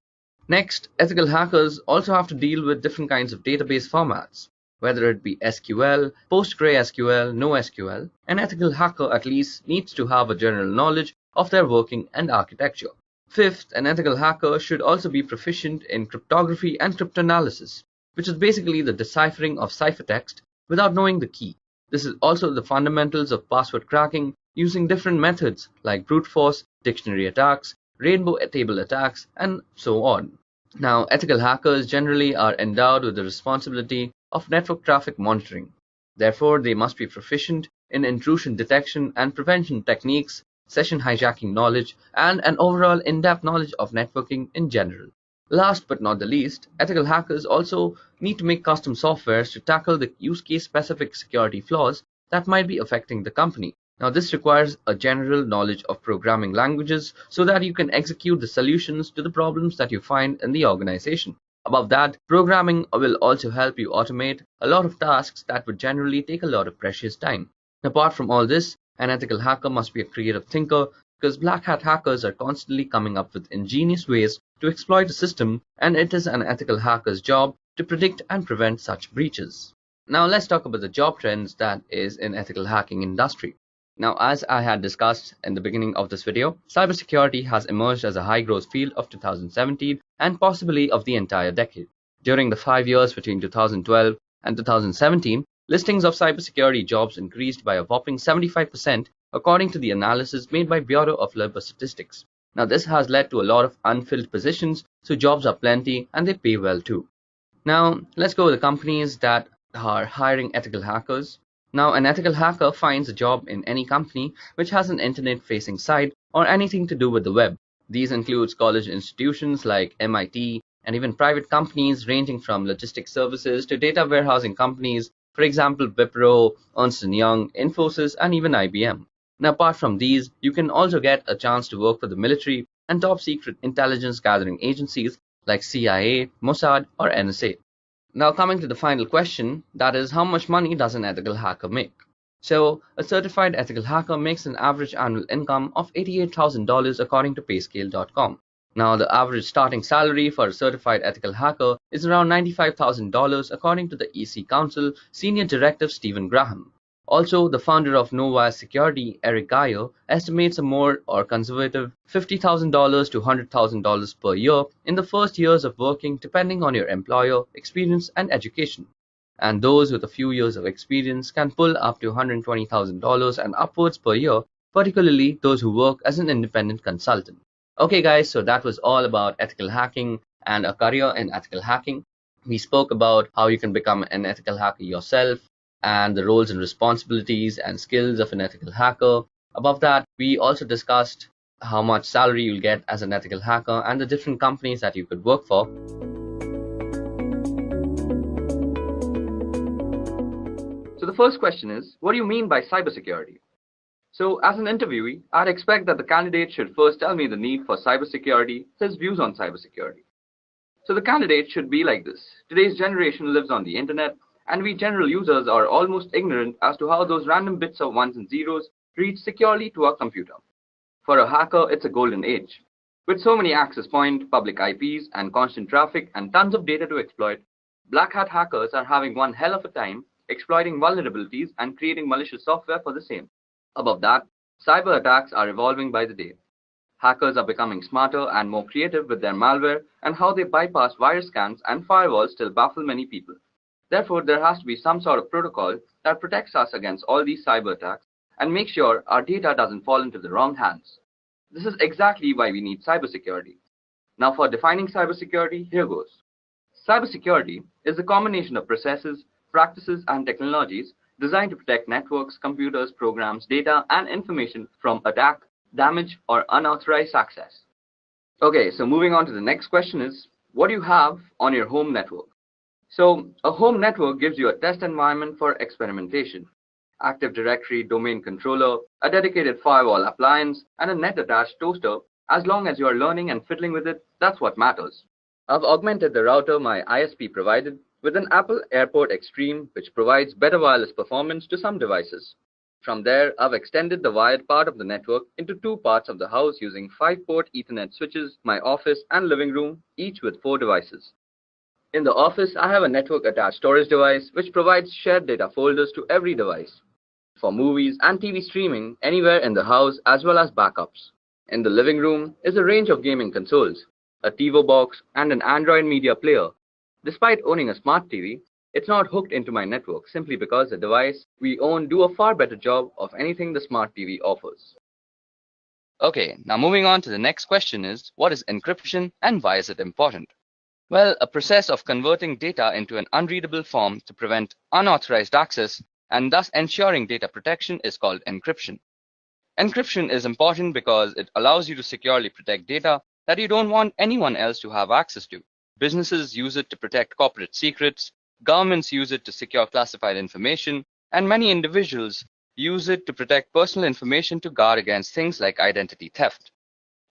Next, ethical hackers also have to deal with different kinds of database formats, whether it be SQL, PostgreSQL, NoSQL. An ethical hacker at least needs to have a general knowledge of their working and architecture. Fifth, an ethical hacker should also be proficient in cryptography and cryptanalysis, which is basically the deciphering of ciphertext without knowing the key. This is also the fundamentals of password cracking using different methods like brute force, dictionary attacks, rainbow table attacks, and so on. Now, ethical hackers generally are endowed with the responsibility of network traffic monitoring. Therefore, they must be proficient in intrusion detection and prevention techniques, session hijacking knowledge, and an overall in-depth knowledge of networking in general. Last but not the least, ethical hackers also need to make custom softwares to tackle the use case specific security flaws that might be affecting the company. Now, this requires a general knowledge of programming languages so that you can execute the solutions to the problems that you find in the organization. Above that, programming will also help you automate a lot of tasks that would generally take a lot of precious time. Apart from all this, an ethical hacker must be a creative thinker, because black hat hackers are constantly coming up with ingenious ways to exploit the system, and it is an ethical hacker's job to predict and prevent such breaches. Now let's talk about the job trends that is in ethical hacking industry. Now, as I had discussed in the beginning of this video, cybersecurity has emerged as a high growth field of 2017 and possibly of the entire decade. During the 5 years between 2012 and 2017, listings of cybersecurity jobs increased by a whopping 75% according to the analysis made by Bureau of Labor Statistics. Now, this has led to a lot of unfilled positions, so jobs are plenty and they pay well too. Now, let's go with the companies that are hiring ethical hackers. Now, an ethical hacker finds a job in any company which has an internet-facing site or anything to do with the web. These include college institutions like MIT and even private companies ranging from logistics services to data warehousing companies, for example, Wipro, Ernst & Young, Infosys, and even IBM. Now, apart from these, you can also get a chance to work for the military and top secret intelligence gathering agencies like CIA, Mossad, or NSA. Now coming to the final question, that is, how much money does an ethical hacker make? So a certified ethical hacker makes an average annual income of $88,000 according to payscale.com. Now the average starting salary for a certified ethical hacker is around $95,000 according to the EC Council Senior Director Stephen Graham. Also, the founder of Novaya Security, Eric Geyer, estimates a more or conservative $50,000 to $100,000 per year in the first years of working depending on your employer, experience, and education. And those with a few years of experience can pull up to $120,000 and upwards per year, particularly those who work as an independent consultant. Okay guys, so that was all about ethical hacking and a career in ethical hacking. We spoke about how you can become an ethical hacker yourself, and the roles and responsibilities and skills of an ethical hacker. Above that, we also discussed how much salary you'll get as an ethical hacker and the different companies that you could work for. So the first question is, what do you mean by cybersecurity? So as an interviewee, I'd expect that the candidate should first tell me the need for cybersecurity, his views on cybersecurity. So the candidate should be like this. Today's generation lives on the internet, and we general users are almost ignorant as to how those random bits of ones and zeros reach securely to our computer. For a hacker, it's a golden age. With so many access points, public IPs, and constant traffic and tons of data to exploit, black hat hackers are having one hell of a time exploiting vulnerabilities and creating malicious software for the same. Above that, cyber attacks are evolving by the day. Hackers are becoming smarter and more creative with their malware, and how they bypass virus scans and firewalls still baffle many people. Therefore, there has to be some sort of protocol that protects us against all these cyber attacks and makes sure our data doesn't fall into the wrong hands. This is exactly why we need cybersecurity. Now for defining cybersecurity, here goes. Cybersecurity is a combination of processes, practices, and technologies designed to protect networks, computers, programs, data, and information from attack, damage, or unauthorized access. Okay, so moving on to the next question is, what do you have on your home network? So a home network gives you a test environment for experimentation. Active Directory domain controller, a dedicated firewall appliance, and a net-attached toaster. As long as you are learning and fiddling with it, that's what matters. I've augmented the router my ISP provided with an Apple AirPort Extreme, which provides better wireless performance to some devices. From there, I've extended the wired part of the network into two parts of the house using 5-port Ethernet switches, my office and living room, each with 4 devices. In the office, I have a network-attached storage device which provides shared data folders to every device for movies and TV streaming anywhere in the house as well as backups. In the living room is a range of gaming consoles, a TiVo box, and an Android media player. Despite owning a smart TV, it's not hooked into my network simply because the device we own do a far better job of anything the smart TV offers. Okay, now moving on to the next question is, what is encryption and why is it important? Well, a process of converting data into an unreadable form to prevent unauthorized access and thus ensuring data protection is called encryption. Encryption is important because it allows you to securely protect data that you don't want anyone else to have access to. Businesses use it to protect corporate secrets, governments use it to secure classified information, and many individuals use it to protect personal information to guard against things like identity theft.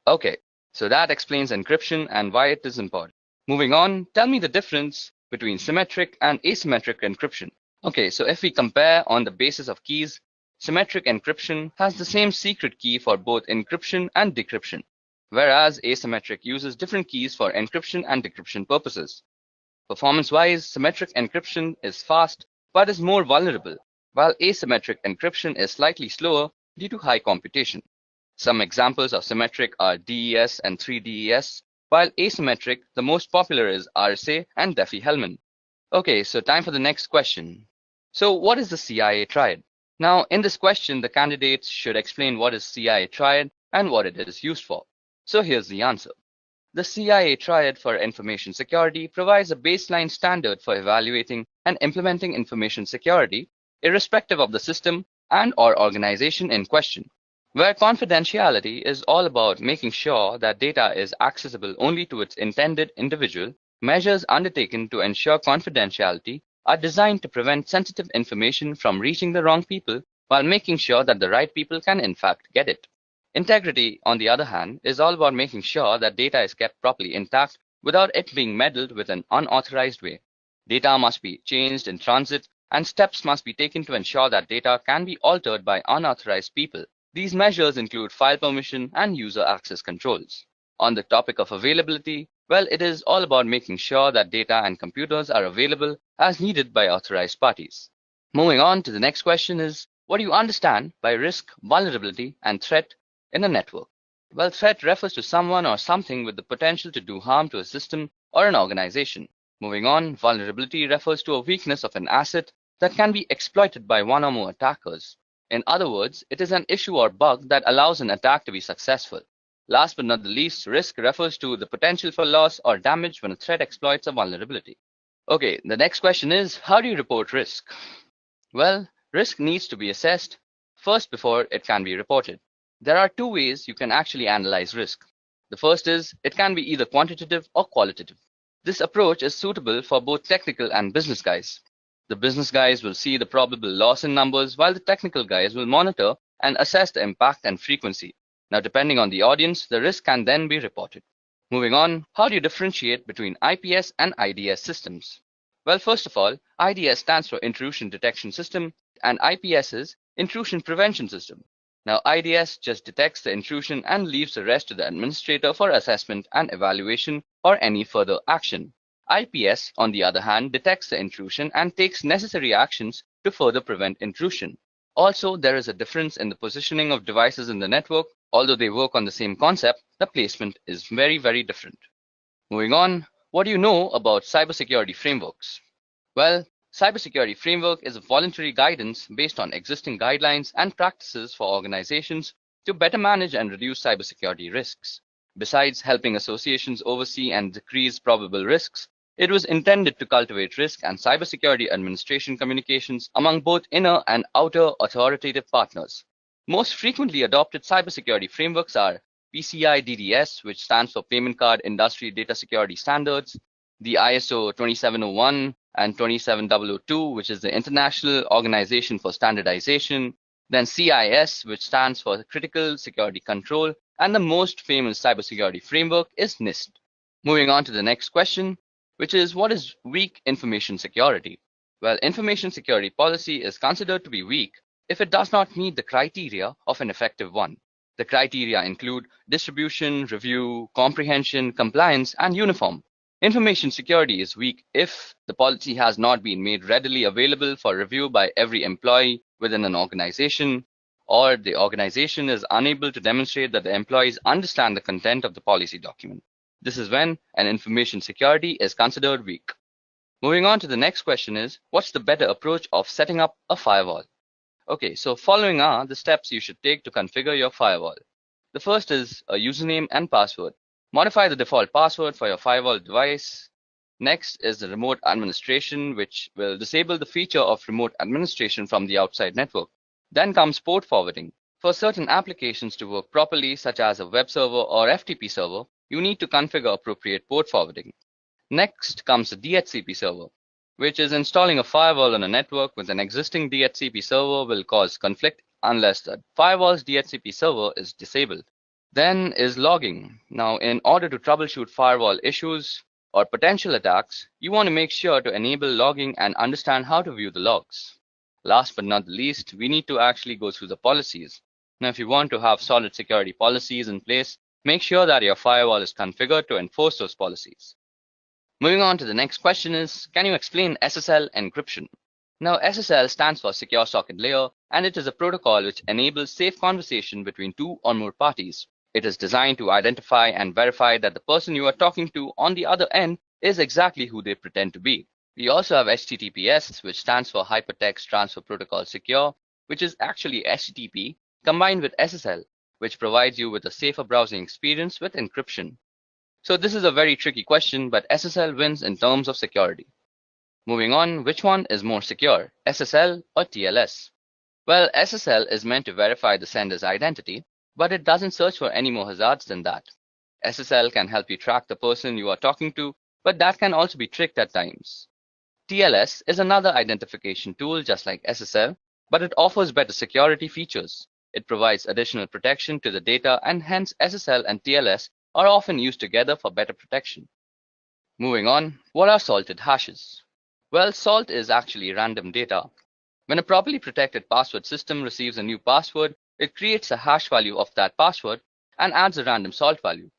Okay, so that explains encryption and why it is important. Moving on, tell me the difference between symmetric and asymmetric encryption. Okay, so if we compare on the basis of keys, Symmetric encryption has the same secret key for both encryption and decryption, whereas asymmetric uses different keys for encryption and decryption purposes. Performance-wise, symmetric encryption is fast but is more vulnerable, while asymmetric encryption is slightly slower due to high computation. Some examples of symmetric are DES and 3DES, while asymmetric, the most popular is RSA and Diffie-Hellman. Okay, so time for the next question. So what is the CIA triad? Now, in this question, the candidates should explain what is CIA triad and what it is used for. So here's the answer. The CIA triad for information security provides a baseline standard for evaluating and implementing information security, irrespective of the system and/or organization in question, where confidentiality is all about making sure that data is accessible only to its intended individual. Measures undertaken to ensure confidentiality are designed to prevent sensitive information from reaching the wrong people while making sure that the right people can in fact get it. Integrity, on the other hand, is all about making sure that data is kept properly intact without it being meddled with in an unauthorized way. Data must be changed in transit, and steps must be taken to ensure that data can be altered by unauthorized people. These measures include file permission and user access controls. On the topic of availability, well, it is all about making sure that data and computers are available as needed by authorized parties. Moving on to the next question is, what do you understand by risk, vulnerability, and threat in a network? Well, threat refers to someone or something with the potential to do harm to a system or an organization. Moving on, vulnerability refers to a weakness of an asset that can be exploited by one or more attackers. In other words, it is an issue or bug that allows an attack to be successful. Last but not the least, risk refers to the potential for loss or damage when a threat exploits a vulnerability. Okay, the next question is, how do you report risk? Well, risk needs to be assessed first before it can be reported. There are two ways you can actually analyze risk. The first is, it can be either quantitative or qualitative. This approach is suitable for both technical and business guys. The business guys will see the probable loss in numbers, while the technical guys will monitor and assess the impact and frequency. Now, depending on the audience, the risk can then be reported. Moving on, how do you differentiate between IPS and IDS systems? Well, first of all, IDS stands for Intrusion Detection System and IPS is Intrusion Prevention System. Now, IDS just detects the intrusion and leaves the rest to the administrator for assessment and evaluation or any further action. IPS, on the other hand, detects the intrusion and takes necessary actions to further prevent intrusion. Also, there is a difference in the positioning of devices in the network. Although they work on the same concept, the placement is very, very different. Moving on, what do you know about cybersecurity frameworks? Well, cybersecurity framework is a voluntary guidance based on existing guidelines and practices for organizations to better manage and reduce cybersecurity risks. Besides helping associations oversee and decrease probable risks, it was intended to cultivate risk and cybersecurity administration communications among both inner and outer authoritative partners. Most frequently adopted cybersecurity frameworks are PCI DDS, which stands for Payment Card Industry Data Security Standards, the ISO 27001 and 27002, which is the International Organization for Standardization, then CIS, which stands for Critical Security Control, and the most famous cybersecurity framework is NIST. Moving on to the next question, which is, what is weak information security? Well, information security policy is considered to be weak if it does not meet the criteria of an effective one. The criteria include distribution, review, comprehension, compliance, and uniform. Information security is weak if the policy has not been made readily available for review by every employee within an organization, or the organization is unable to demonstrate that the employees understand the content of the policy document. This is when an information security is considered weak. Moving on to the next question is, what's the better approach of setting up a firewall? Okay, so following are the steps you should take to configure your firewall. The first is a username and password. Modify the default password for your firewall device. Next is the remote administration, which will disable the feature of remote administration from the outside network. Then comes port forwarding. For certain applications to work properly, such as a web server or FTP server, you need to configure appropriate port forwarding. Next comes the DHCP server, which is installing a firewall on a network with an existing DHCP server will cause conflict unless the firewall's DHCP server is disabled. Then is logging. Now, in order to troubleshoot firewall issues or potential attacks, you want to make sure to enable logging and understand how to view the logs. Last but not the least, we need to actually go through the policies. Now, if you want to have solid security policies in place, make sure that your firewall is configured to enforce those policies. Moving on to the next question is, can you explain SSL encryption? Now, SSL stands for Secure Socket Layer, and it is a protocol which enables safe conversation between two or more parties. It is designed to identify and verify that the person you are talking to on the other end is exactly who they pretend to be. We also have HTTPS, which stands for Hypertext Transfer Protocol Secure, which is actually HTTP combined with SSL, which provides you with a safer browsing experience with encryption. So this is a very tricky question, but SSL wins in terms of security. Moving on, which one is more secure, SSL or TLS? Well, SSL is meant to verify the sender's identity, but it doesn't search for any more hazards than that. SSL can help you track the person you are talking to, but that can also be tricked at times. TLS is another identification tool just like SSL, but it offers better security features. It provides additional protection to the data, and hence SSL and TLS are often used together for better protection. Moving on, what are salted hashes? Well, salt is actually random data. When a properly protected password system receives a new password, it creates a hash value of that password and adds a random salt value.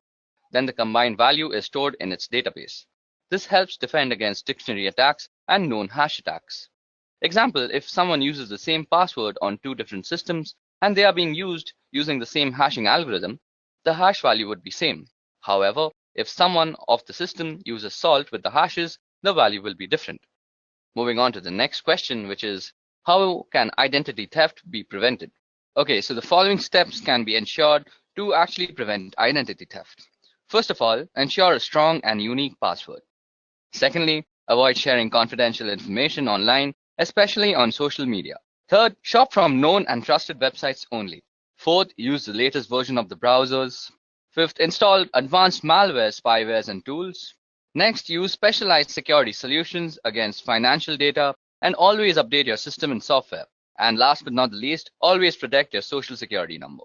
Then the combined value is stored in its database. This helps defend against dictionary attacks and known hash attacks. Example, if someone uses the same password on two different systems and they are being used using the same hashing algorithm, the hash value would be same. However, if someone of the system uses salt with the hashes, the value will be different. Moving on to the next question, which is, how can identity theft be prevented? Okay, so the following steps can be ensured to actually prevent identity theft. First of all, ensure a strong and unique password. Secondly, avoid sharing confidential information online, especially on social media. Third, shop from known and trusted websites only. Fourth, use the latest version of the browsers. Fifth, install advanced malware, spywares, and tools. Next, use specialized security solutions against financial data, and always update your system and software. And last but not the least, always protect your social security number.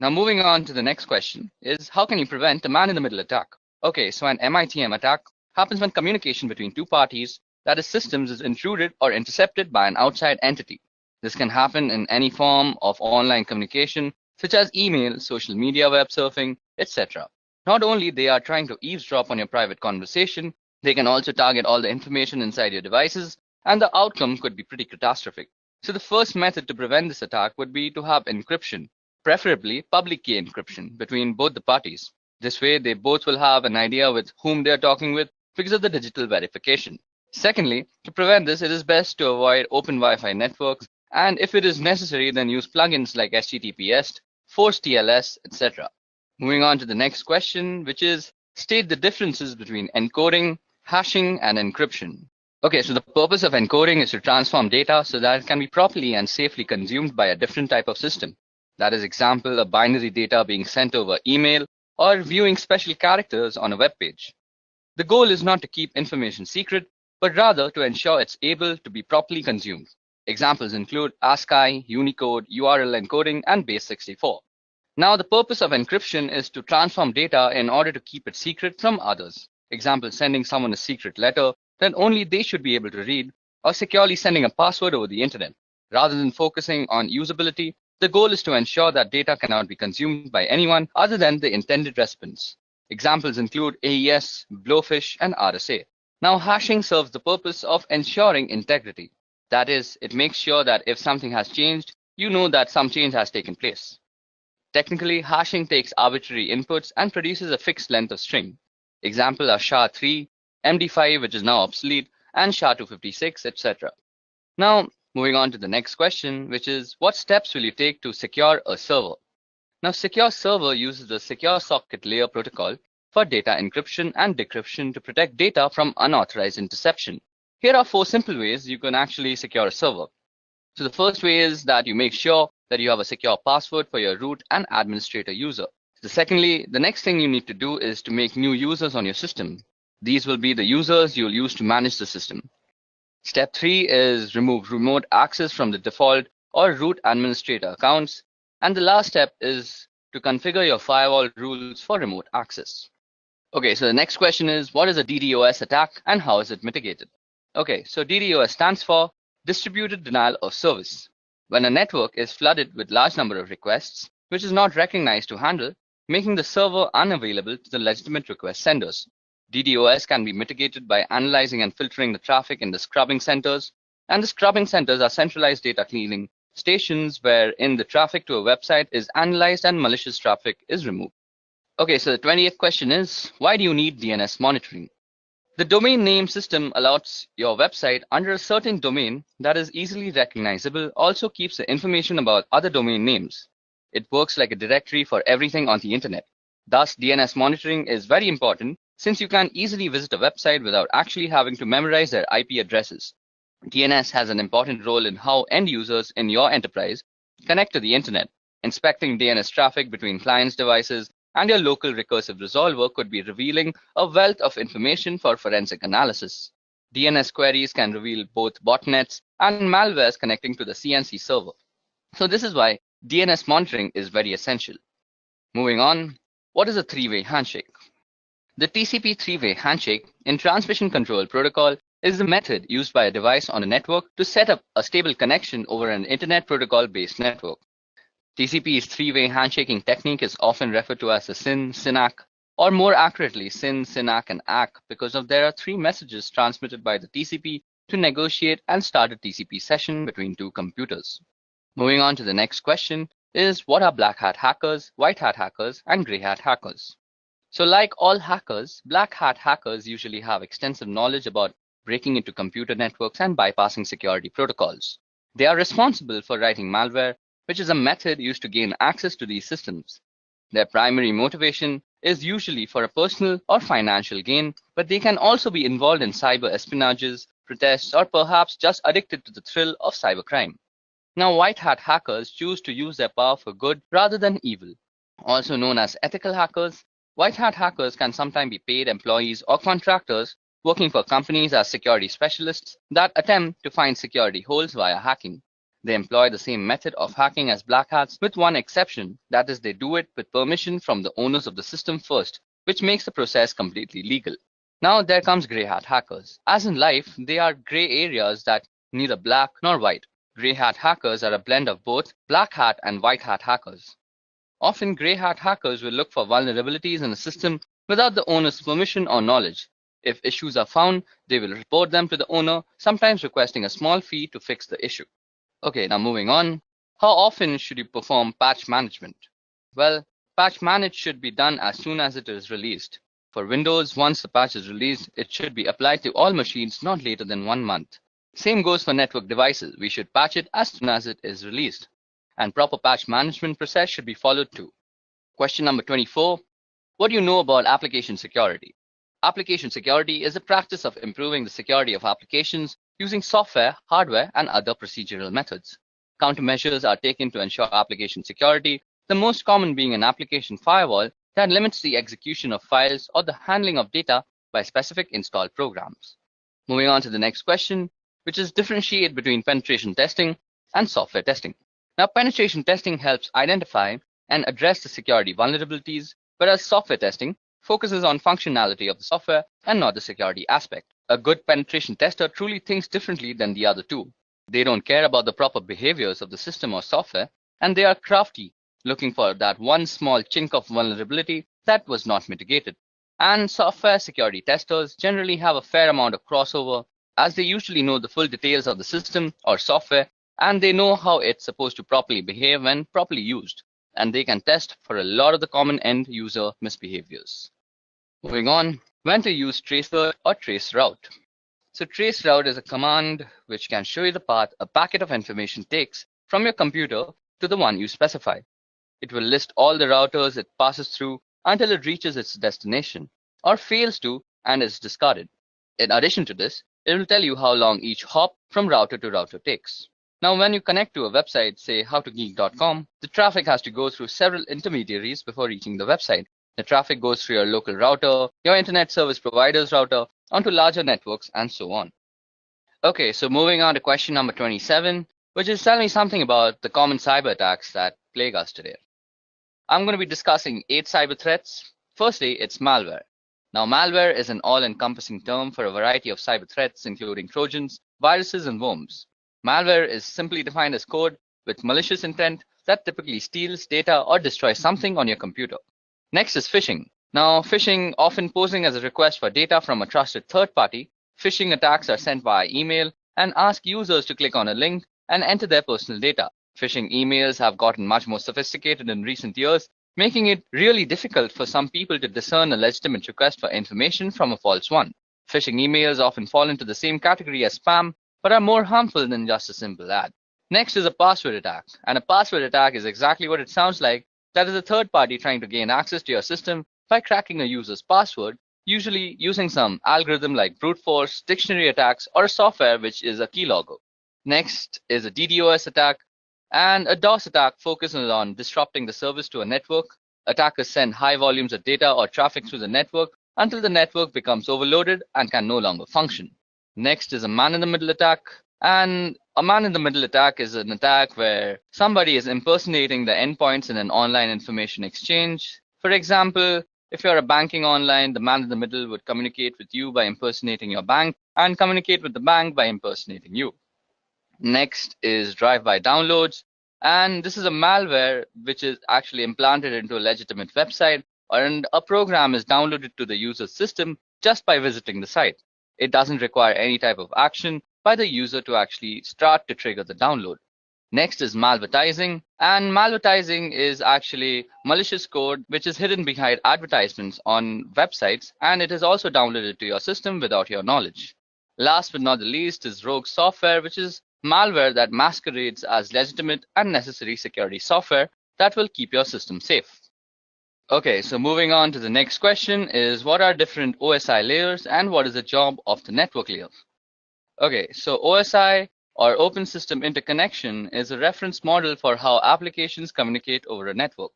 Now moving on to the next question is, how can you prevent a man-in-the-middle attack? Okay, so an MITM attack happens when communication between two parties, that is systems, is intruded or intercepted by an outside entity. This can happen in any form of online communication, such as email, social media, web surfing, etc. Not only they are trying to eavesdrop on your private conversation, they can also target all the information inside your devices, and the outcome could be pretty catastrophic. So the first method to prevent this attack would be to have encryption, preferably public key encryption between both the parties. This way, they both will have an idea with whom they are talking with because of the digital verification. Secondly, to prevent this, it is best to avoid open Wi-Fi networks, and if it is necessary, then use plugins like HTTPS, force TLS, etc. Moving on to the next question, which is, state the differences between encoding, hashing, and encryption. Okay, so the purpose of encoding is to transform data so that it can be properly and safely consumed by a different type of system. That is, example, a binary data being sent over email or viewing special characters on a web page. The goal is not to keep information secret, but rather to ensure it's able to be properly consumed. Examples include ASCII, Unicode, URL encoding, and Base64. Now, the purpose of encryption is to transform data in order to keep it secret from others. Example, sending someone a secret letter that only they should be able to read, or securely sending a password over the internet. Rather than focusing on usability, the goal is to ensure that data cannot be consumed by anyone other than the intended recipients. Examples include AES, Blowfish, and RSA. Now, hashing serves the purpose of ensuring integrity. That is, it makes sure that if something has changed, you know that some change has taken place. Technically, hashing takes arbitrary inputs and produces a fixed length of string. Example are SHA-3, MD5, which is now obsolete, and SHA-256, etc. Now, moving on to the next question, which is, what steps will you take to secure a server? Now, Secure Server uses the Secure Socket Layer protocol for data encryption and decryption to protect data from unauthorized interception. Here are 4 simple ways you can actually secure a server. So the first way is that you make sure that you have a secure password for your root and administrator user. Secondly, the next thing you need to do is to make new users on your system. These will be the users you'll use to manage the system. Step 3 is remove remote access from the default or root administrator accounts. And the last step is to configure your firewall rules for remote access. Okay, so the next question is, what is a DDoS attack and how is it mitigated? Okay, so DDoS stands for distributed denial of service. When a network is flooded with large number of requests, which is not recognized to handle, making the server unavailable to the legitimate request senders. DDoS can be mitigated by analyzing and filtering the traffic in the scrubbing centers, and the scrubbing centers are centralized data cleaning stations wherein the traffic to a website is analyzed and malicious traffic is removed. Okay, so the 20th question is, why do you need DNS monitoring? The domain name system allows your website under a certain domain that is easily recognizable also keeps the information about other domain names. It works like a directory for everything on the internet. Thus, DNS monitoring is very important since you can easily visit a website without actually having to memorize their IP addresses. DNS has an important role in how end users in your enterprise connect to the internet. Inspecting DNS traffic between clients' devices and your local recursive resolver could be revealing a wealth of information for forensic analysis. DNS queries can reveal both botnets and malwares connecting to the CNC server. So this is why DNS monitoring is very essential. Moving on, what is a three-way handshake? The TCP three-way handshake in transmission control protocol is the method used by a device on a network to set up a stable connection over an internet protocol-based network. TCP's three-way handshaking technique is often referred to as the SYN, SYNAC, or more accurately SYN, SYNAC, and ACK because there are three messages transmitted by the TCP to negotiate and start a TCP session between two computers. Moving on to the next question is, what are black hat hackers, white hat hackers, and gray hat hackers? So like all hackers, black hat hackers usually have extensive knowledge about breaking into computer networks and bypassing security protocols. They are responsible for writing malware, which is a method used to gain access to these systems. Their primary motivation is usually for a personal or financial gain, but they can also be involved in cyber espionages, protests, or perhaps just addicted to the thrill of cybercrime. Now, white hat hackers choose to use their power for good rather than evil. Also known as ethical hackers, white hat hackers can sometimes be paid employees or contractors working for companies as security specialists that attempt to find security holes via hacking. They employ the same method of hacking as black hats with one exception, that is they do it with permission from the owners of the system first, which makes the process completely legal. Now there comes grey hat hackers. As in life, they are grey areas that neither black nor white. Grey hat hackers are a blend of both black hat and white hat hackers. Often grey hat hackers will look for vulnerabilities in a system without the owner's permission or knowledge. If issues are found, they will report them to the owner, sometimes requesting a small fee to fix the issue. Okay, now moving on. How often should you perform patch management? Well, patch manage should be done as soon as it is released. For Windows, once the patch is released, it should be applied to all machines not later than 1 month. Same goes for network devices. We should patch it as soon as it is released. And proper patch management process should be followed too. Question number 24. What do you know about application security? Application security is the practice of improving the security of applications using software, hardware, and other procedural methods. Countermeasures are taken to ensure application security, the most common being an application firewall that limits the execution of files or the handling of data by specific installed programs. Moving on to the next question, which is differentiate between penetration testing and software testing. Now, penetration testing helps identify and address the security vulnerabilities, whereas software testing focuses on functionality of the software and not the security aspect. A good penetration tester truly thinks differently than the other two. They don't care about the proper behaviors of the system or software, and they are crafty, looking for that one small chink of vulnerability that was not mitigated. And software security testers generally have a fair amount of crossover, as they usually know the full details of the system or software, and they know how it's supposed to properly behave when properly used, and they can test for a lot of the common end user misbehaviors. Moving on, when to use traceroute or traceroute. So traceroute is a command which can show you the path a packet of information takes from your computer to the one you specify. It will list all the routers it passes through until it reaches its destination, or fails to and is discarded. In addition to this, it will tell you how long each hop from router to router takes. Now, when you connect to a website, say howtogeek.com, the traffic has to go through several intermediaries before reaching the website. The traffic goes through your local router, your internet service provider's router, onto larger networks, and so on. Okay, so moving on to question number 27, which is tell me something about the common cyber attacks that plague us today. I'm going to be discussing 8 cyber threats. Firstly, it's malware. Now, malware is an all-encompassing term for a variety of cyber threats, including Trojans, viruses, and worms. Malware is simply defined as code with malicious intent that typically steals data or destroys something on your computer. Next is phishing. Now, phishing, often posing as a request for data from a trusted third party, phishing attacks are sent via email and ask users to click on a link and enter their personal data. Phishing emails have gotten much more sophisticated in recent years, making it really difficult for some people to discern a legitimate request for information from a false one. Phishing emails often fall into the same category as spam, but are more harmful than just a simple ad. Next is a password attack, and a password attack is exactly what it sounds like. That is a third party trying to gain access to your system by cracking a user's password, usually using some algorithm like brute force, dictionary attacks, or a software which is a keylogger. Next is a DDoS attack, and a DOS attack focuses on disrupting the service to a network. Attackers send high volumes of data or traffic through the network until the network becomes overloaded and can no longer function. Next is a man-in-the-middle attack, and a man-in-the-middle attack is an attack where somebody is impersonating the endpoints in an online information exchange. For example, if you're a banking online, the man in the middle would communicate with you by impersonating your bank and communicate with the bank by impersonating you. Next is drive-by downloads, and this is a malware which is actually implanted into a legitimate website, and a program is downloaded to the user's system just by visiting the site. It doesn't require any type of action by the user to actually start to trigger the download. Next is malvertising, and malvertising is actually malicious code which is hidden behind advertisements on websites, and it is also downloaded to your system without your knowledge. Last but not the least is rogue software, which is malware that masquerades as legitimate and necessary security software that will keep your system safe. Okay, so moving on to the next question is, what are different OSI layers and what is the job of the network layer? Okay, so OSI or Open System Interconnection is a reference model for how applications communicate over a network.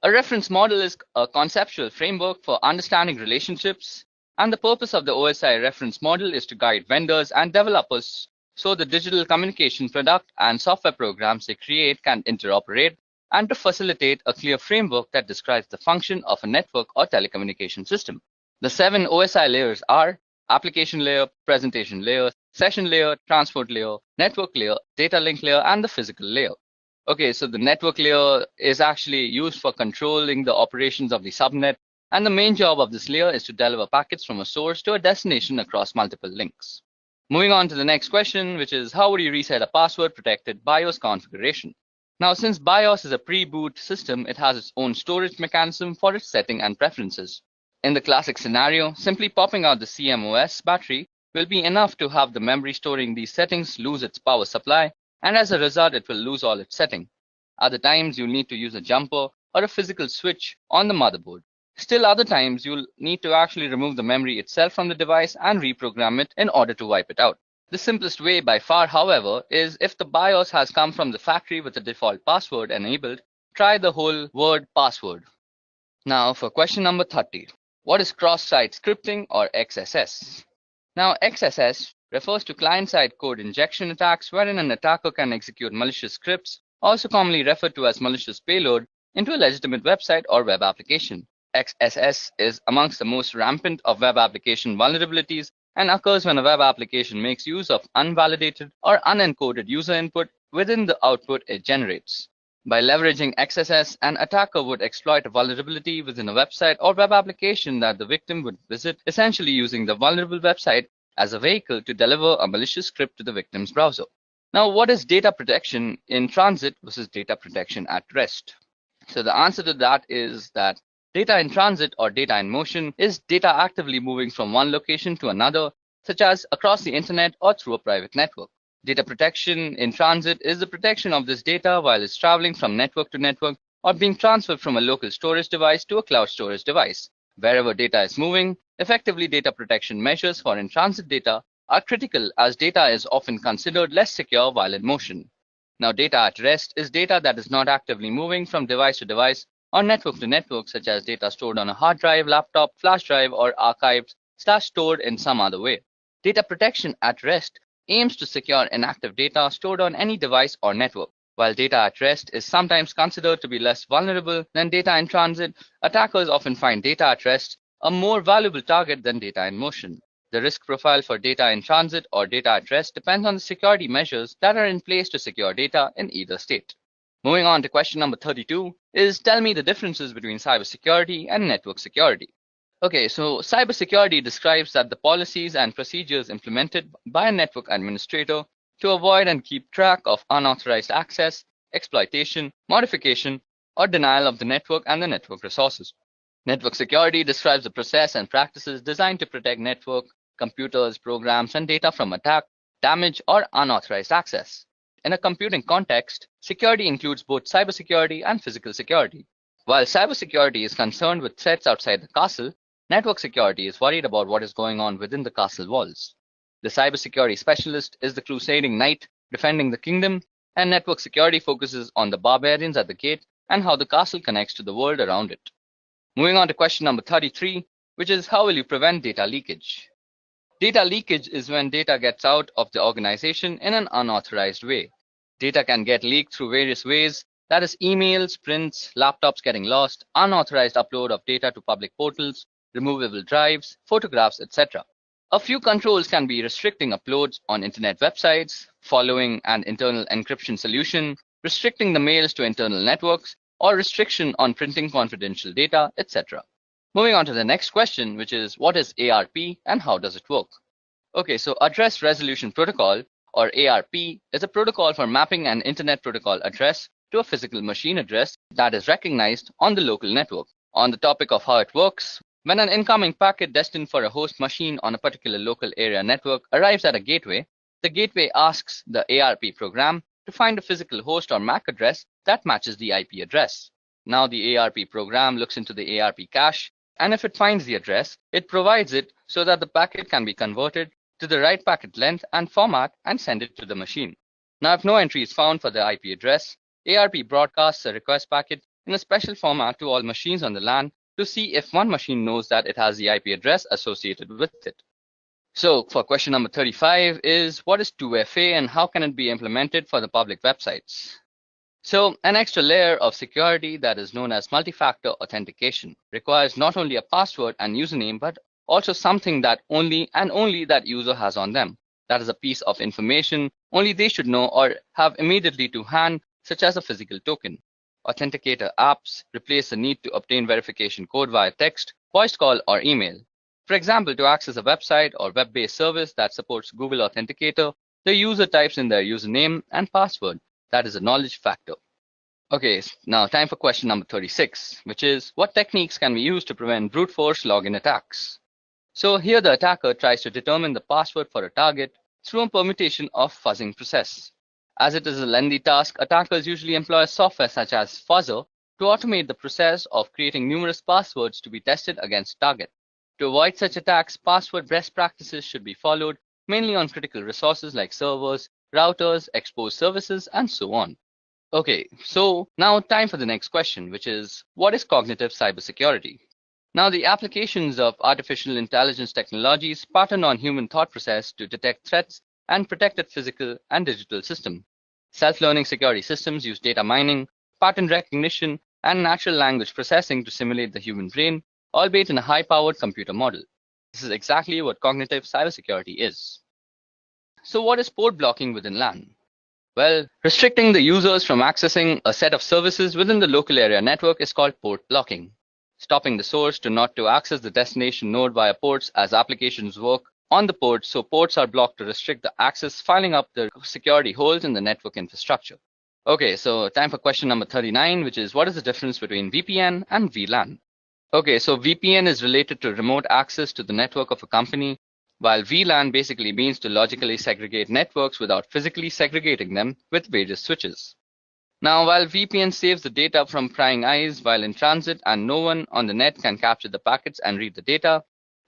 A reference model is a conceptual framework for understanding relationships, and the purpose of the OSI reference model is to guide vendors and developers so the digital communication product and software programs they create can interoperate, and to facilitate a clear framework that describes the function of a network or telecommunication system. The 7 OSI layers are application layer, presentation layer, session layer, transport layer, network layer, data link layer, and the physical layer. Okay, so the network layer is actually used for controlling the operations of the subnet, and the main job of this layer is to deliver packets from a source to a destination across multiple links. Moving on to the next question, which is, how would you reset a password-protected BIOS configuration? Now, since BIOS is a pre-boot system, it has its own storage mechanism for its setting and preferences. In the classic scenario, simply popping out the CMOS battery will be enough to have the memory storing these settings lose its power supply, and as a result, it will lose all its setting. Other times, you'll need to use a jumper or a physical switch on the motherboard. Still other times, you'll need to actually remove the memory itself from the device and reprogram it in order to wipe it out. The simplest way by far, however, is if the BIOS has come from the factory with the default password enabled, try the whole word password. Now for question number 30. What is cross-site scripting or XSS? Now XSS refers to client-side code injection attacks wherein an attacker can execute malicious scripts, also commonly referred to as malicious payload, into a legitimate website or web application. XSS is amongst the most rampant of web application vulnerabilities and occurs when a web application makes use of unvalidated or unencoded user input within the output it generates. By leveraging XSS, an attacker would exploit a vulnerability within a website or web application that the victim would visit, essentially using the vulnerable website as a vehicle to deliver a malicious script to the victim's browser. Now, what is data protection in transit versus data protection at rest? So the answer to that is that data in transit or data in motion is data actively moving from one location to another, such as across the internet or through a private network. Data protection in transit is the protection of this data while it's traveling from network to network or being transferred from a local storage device to a cloud storage device. Wherever data is moving, effectively data protection measures for in-transit data are critical as data is often considered less secure while in motion. Now, data at rest is data that is not actively moving from device to device or network to network, such as data stored on a hard drive, laptop, flash drive, or archived/stored in some other way. Data protection at rest aims to secure inactive data stored on any device or network. While data at rest is sometimes considered to be less vulnerable than data in transit, attackers often find data at rest a more valuable target than data in motion. The risk profile for data in transit or data at rest depends on the security measures that are in place to secure data in either state. Moving on to question number 32 is tell me the differences between cybersecurity and network security. Okay, so cybersecurity describes that the policies and procedures implemented by a network administrator to avoid and keep track of unauthorized access, exploitation, modification, or denial of the network and the network resources. Network security describes the process and practices designed to protect network, computers, programs, and data from attack, damage, or unauthorized access. In a computing context, security includes both cybersecurity and physical security. While cybersecurity is concerned with threats outside the castle, network security is worried about what is going on within the castle walls. The cybersecurity specialist is the crusading knight defending the kingdom, and network security focuses on the barbarians at the gate and how the castle connects to the world around it. Moving on to question number 33, which is how will you prevent data leakage? Data leakage is when data gets out of the organization in an unauthorized way. Data can get leaked through various ways, that is emails, prints, laptops getting lost, unauthorized upload of data to public portals, removable drives, photographs, etc. A few controls can be restricting uploads on internet websites, following an internal encryption solution, restricting the mails to internal networks, or restriction on printing confidential data, etc. Moving on to the next question, which is what is ARP and how does it work? Okay, so Address Resolution Protocol, or ARP, is a protocol for mapping an internet protocol address to a physical machine address that is recognized on the local network. On the topic of how it works, when an incoming packet destined for a host machine on a particular local area network arrives at a gateway, the gateway asks the ARP program to find a physical host or MAC address that matches the IP address. Now the ARP program looks into the ARP cache, and if it finds the address, it provides it so that the packet can be converted to the right packet length and format and send it to the machine. Now if no entry is found for the IP address, ARP broadcasts a request packet in a special format to all machines on the LAN to see if one machine knows that it has the IP address associated with it. So for question number 35 is what is 2FA and how can it be implemented for the public websites? So an extra layer of security that is known as multi-factor authentication requires not only a password and username but also something that only that user has on them. That is a piece of information only they should know or have immediately to hand, such as a physical token. Authenticator apps replace the need to obtain verification code via text, voice call, or email. For example, to access a website or web-based service that supports Google Authenticator, the user types in their username and password. That is a knowledge factor. Okay, now time for question number 36, which is what techniques can we use to prevent brute force login attacks? So here the attacker tries to determine the password for a target through a permutation of fuzzing process. As it is a lengthy task, attackers usually employ software such as Fuzzer to automate the process of creating numerous passwords to be tested against target. To avoid such attacks, password best practices should be followed, mainly on critical resources like servers, routers, exposed services, and so on. Okay, so now time for the next question, which is what is cognitive cybersecurity? Now, the applications of artificial intelligence technologies pattern on human thought process to detect threats and protected physical and digital system. Self-learning security systems use data mining, pattern recognition, and natural language processing to simulate the human brain, albeit in a high-powered computer model. This is exactly what cognitive cybersecurity is. So what is port blocking within LAN? Well, restricting the users from accessing a set of services within the local area network is called port blocking. Stopping the source to access the destination node via ports as applications work on the port, so ports are blocked to restrict the access, filling up the security holes in the network infrastructure. Okay, so time for question number 39, which is what is the difference between VPN and VLAN? Okay, so VPN is related to remote access to the network of a company, while VLAN basically means to logically segregate networks without physically segregating them with various switches. Now, while VPN saves the data from prying eyes while in transit and no one on the net can capture the packets and read the data,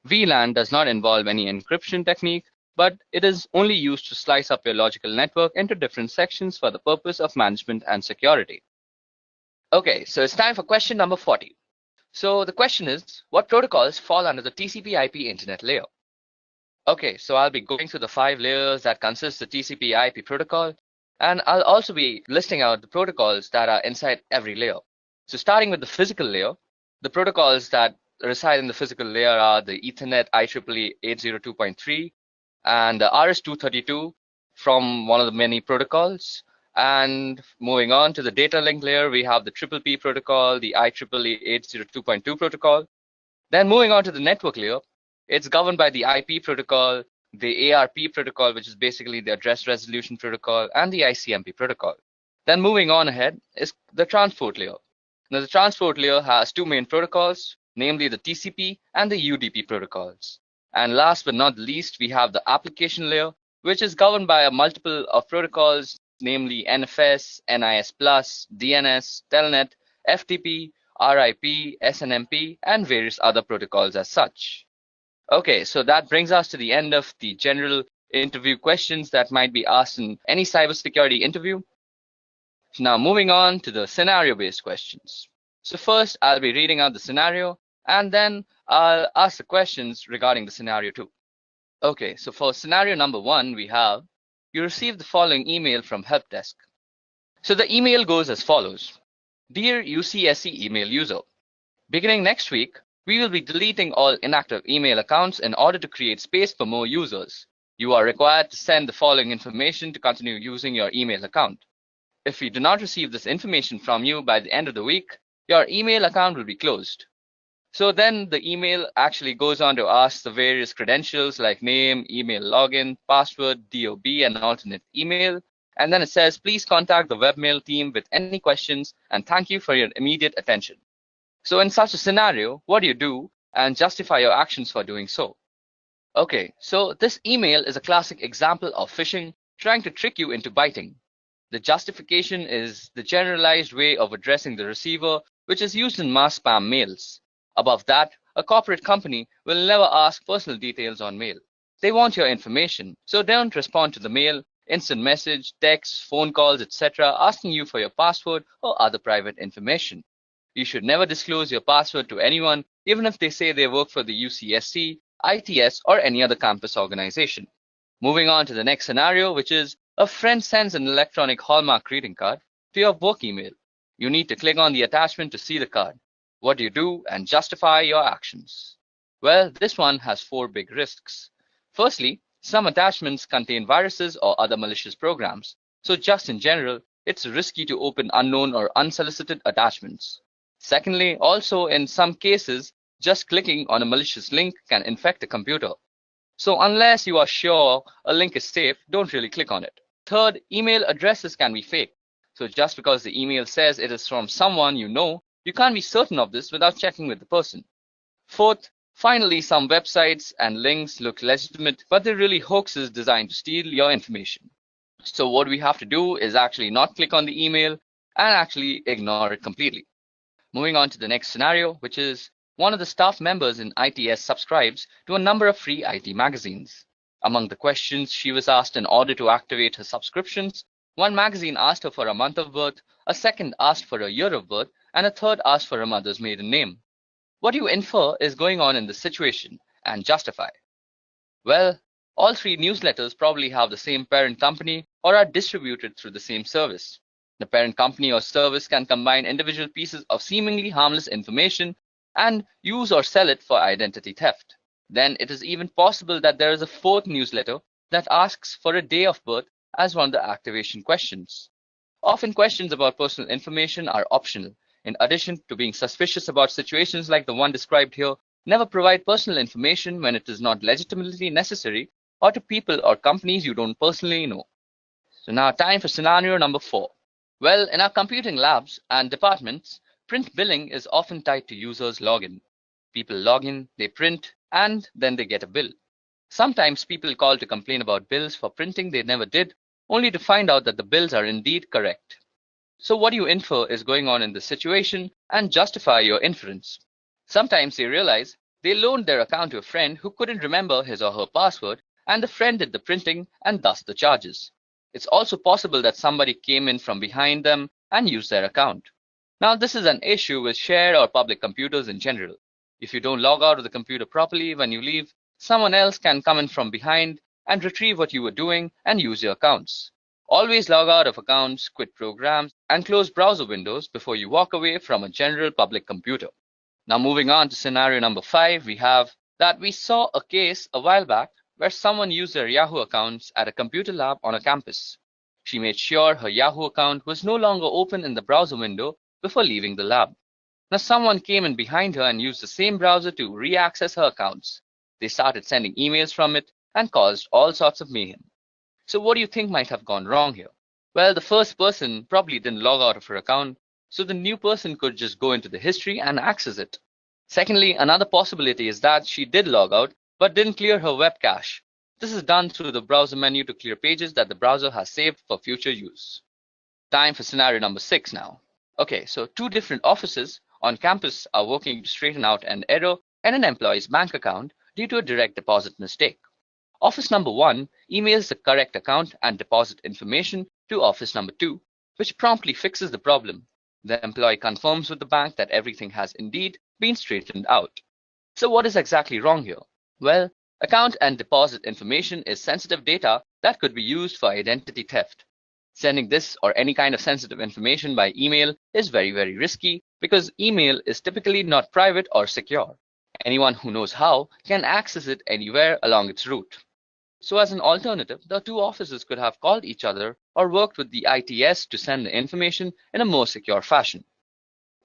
VLAN does not involve any encryption technique, but it is only used to slice up your logical network into different sections for the purpose of management and security. Okay, so it's time for question number 40. So the question is, what protocols fall under the TCP/IP internet layer? Okay, so I'll be going through the 5 layers that consist the TCP/IP protocol, and I'll also be listing out the protocols that are inside every layer. So starting with the physical layer, the protocols that reside in the physical layer are the Ethernet IEEE 802.3 and the RS-232 from one of the many protocols. And moving on to the data link layer, we have the PPP protocol, the IEEE 802.2 protocol. Then moving on to the network layer, it's governed by the IP protocol, the ARP protocol, which is basically the address resolution protocol, and the ICMP protocol. Then moving on ahead is the transport layer. Now the transport layer has two main protocols, namely the TCP and the UDP protocols. And last but not least, we have the application layer, which is governed by a multiple of protocols, namely NFS, NIS+, DNS, Telnet, FTP, RIP, SNMP, and various other protocols as such. Okay, so that brings us to the end of the general interview questions that might be asked in any cybersecurity interview. Now moving on to the scenario-based questions. So first, I'll be reading out the scenario, and then I'll ask the questions regarding the scenario too. Okay, so for scenario number 1, we have, you received the following email from help desk. So the email goes as follows. Dear UCSC email user, beginning next week, we will be deleting all inactive email accounts in order to create space for more users. You are required to send the following information to continue using your email account. If we do not receive this information from you by the end of the week, your email account will be closed. So then the email actually goes on to ask the various credentials like name, email login, password, DOB, and alternate email. And then it says, please contact the webmail team with any questions and thank you for your immediate attention. So in such a scenario, what do you do and justify your actions for doing so? Okay, so this email is a classic example of phishing trying to trick you into biting. The justification is the generalized way of addressing the receiver, which is used in mass spam mails. Above that, a corporate company will never ask personal details on mail. They want your information, so don't respond to the mail, instant message, text, phone calls, etc. asking you for your password or other private information. You should never disclose your password to anyone, even if they say they work for the UCSC, ITS, or any other campus organization. Moving on to the next scenario, which is a friend sends an electronic Hallmark greeting card to your work email. You need to click on the attachment to see the card. What do you do and justify your actions? Well, this one has 4 big risks. Firstly, some attachments contain viruses or other malicious programs. So just in general, it's risky to open unknown or unsolicited attachments. Secondly, also in some cases, just clicking on a malicious link can infect a computer. So unless you are sure a link is safe, don't really click on it. Third, email addresses can be fake. So just because the email says it is from someone you know, you can't be certain of this without checking with the person. Fourth, finally, some websites and links look legitimate, but they're really hoaxes designed to steal your information. So what we have to do is actually not click on the email and actually ignore it completely. Moving on to the next scenario, which is one of the staff members in ITS subscribes to a number of free IT magazines. Among the questions she was asked in order to activate her subscriptions, one magazine asked her for a month of birth, a second asked for a year of birth, and a third asked for her mother's maiden name. What you infer is going on in this situation and justify. Well, all 3 newsletters probably have the same parent company or are distributed through the same service. The parent company or service can combine individual pieces of seemingly harmless information and use or sell it for identity theft. Then it is even possible that there is a 4th newsletter that asks for a day of birth as one of the activation questions. Often questions about personal information are optional. In addition to being suspicious about situations like the one described here, never provide personal information when it is not legitimately necessary or to people or companies you don't personally know. So now time for scenario number 4. Well, in our computing labs and departments, print billing is often tied to users' login. People log in, they print, and then they get a bill. Sometimes people call to complain about bills for printing they never did, only to find out that the bills are indeed correct. So what you infer is going on in this situation and justify your inference. Sometimes they realize they loaned their account to a friend who couldn't remember his or her password, and the friend did the printing and thus the charges. It's also possible that somebody came in from behind them and used their account. Now, this is an issue with shared or public computers in general. If you don't log out of the computer properly when you leave, someone else can come in from behind and retrieve what you were doing and use your accounts. Always log out of accounts, quit programs, and close browser windows before you walk away from a general public computer. Now moving on to scenario number 5, we have that we saw a case a while back where someone used their Yahoo accounts at a computer lab on a campus. She made sure her Yahoo account was no longer open in the browser window before leaving the lab. Now someone came in behind her and used the same browser to re-access her accounts. They started sending emails from it and caused all sorts of mayhem. So what do you think might have gone wrong here? Well, the first person probably didn't log out of her account, so the new person could just go into the history and access it. Secondly, another possibility is that she did log out but didn't clear her web cache. This is done through the browser menu to clear pages that the browser has saved for future use. Time for scenario number 6 now. Okay, so two different offices on campus are working to straighten out an error in an employee's bank account due to a direct deposit mistake. Office number 1 emails the correct account and deposit information to office number 2, which promptly fixes the problem. The employee confirms with the bank that everything has indeed been straightened out. So what is exactly wrong here? Well, account and deposit information is sensitive data that could be used for identity theft. Sending this or any kind of sensitive information by email is very, very risky because email is typically not private or secure. Anyone who knows how can access it anywhere along its route. So as an alternative, the two offices could have called each other or worked with the ITS to send the information in a more secure fashion.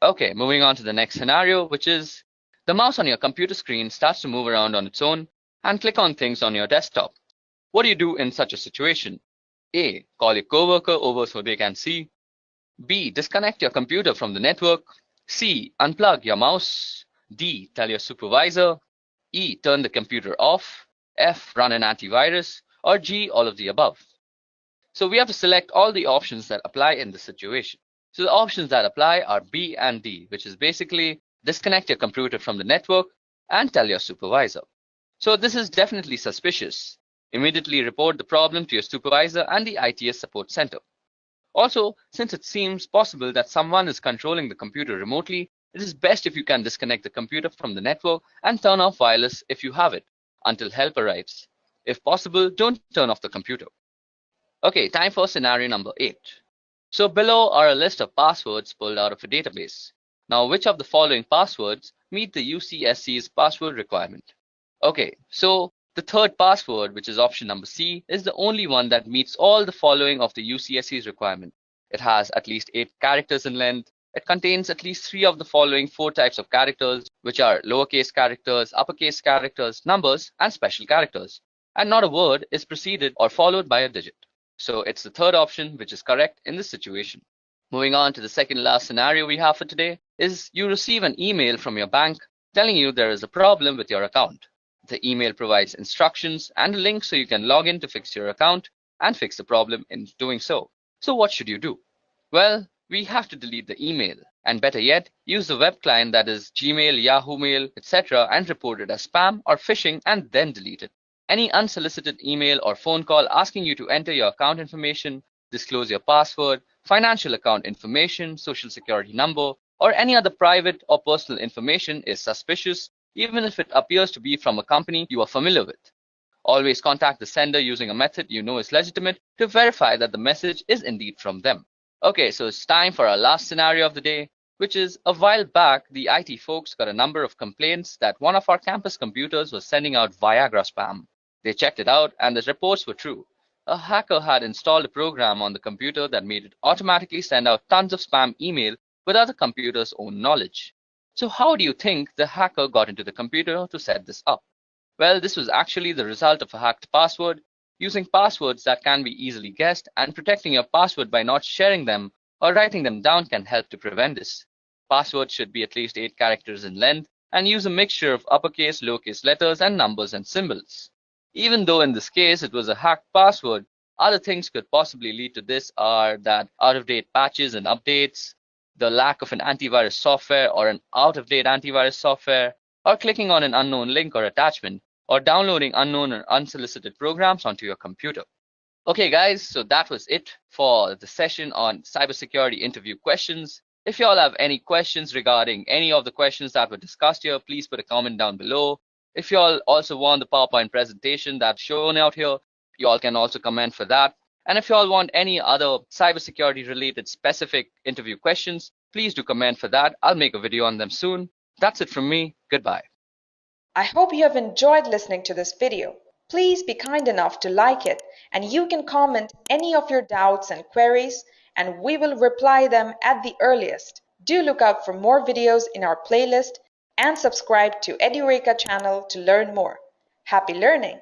Okay, moving on to the next scenario, which is the mouse on your computer screen starts to move around on its own and click on things on your desktop. What do you do in such a situation? A. Call your coworker over so they can see. B. Disconnect your computer from the network. C. Unplug your mouse. D. Tell your supervisor. E. Turn the computer off. F. Run an antivirus. Or G. All of the above. So we have to select all the options that apply in this situation. So the options that apply are B and D, which is basically disconnect your computer from the network and tell your supervisor. So this is definitely suspicious. Immediately report the problem to your supervisor and the ITS support center. Also, since it seems possible that someone is controlling the computer remotely, it is best if you can disconnect the computer from the network and turn off wireless if you have it until help arrives. If possible, don't turn off the computer. Okay, time for scenario number 8. So below are a list of passwords pulled out of a database. Now, which of the following passwords meet the UCSC's password requirement? Okay, so the third password, which is option number C, is the only one that meets all the following of the UCSC's requirement. It has at least 8 characters in length. It contains at least 3 of the following 4 types of characters, which are lowercase characters, uppercase characters, numbers, and special characters. And not a word is preceded or followed by a digit. So it's the third option which is correct in this situation. Moving on to the second last scenario we have for today is you receive an email from your bank telling you there is a problem with your account. The email provides instructions and a link so you can log in to fix your account and fix the problem in doing so. So what should you do? Well, we have to delete the email, and better yet, use the web client that is Gmail, Yahoo Mail, etc. and report it as spam or phishing and then delete it. Any unsolicited email or phone call asking you to enter your account information, disclose your password, financial account information, social security number, or any other private or personal information is suspicious, even if it appears to be from a company you are familiar with. Always contact the sender using a method you know is legitimate to verify that the message is indeed from them. Okay, so it's time for our last scenario of the day, which is a while back, the IT folks got a number of complaints that one of our campus computers was sending out Viagra spam. They checked it out and the reports were true. A hacker had installed a program on the computer that made it automatically send out tons of spam email without the computer's own knowledge. So how do you think the hacker got into the computer to set this up? Well, this was actually the result of a hacked password. Using passwords that can be easily guessed and protecting your password by not sharing them or writing them down can help to prevent this. Passwords should be at least 8 characters in length and use a mixture of uppercase, lowercase letters, and numbers and symbols. Even though in this case it was a hacked password, other things could possibly lead to this are that out-of-date patches and updates, the lack of an antivirus software or an out-of-date antivirus software, or clicking on an unknown link or attachment, or downloading unknown or unsolicited programs onto your computer. Okay guys, so that was it for the session on cybersecurity interview questions. If you all have any questions regarding any of the questions that were discussed here, please put a comment down below. If you all also want the PowerPoint presentation that's shown out here, you all can also comment for that. And if you all want any other cybersecurity related specific interview questions, please do comment for that. I'll make a video on them soon. That's it from me. Goodbye. I hope you have enjoyed listening to this video. Please be kind enough to like it, and you can comment any of your doubts and queries, and we will reply them at the earliest. Do look out for more videos in our playlist and subscribe to EduReka channel to learn more. Happy learning!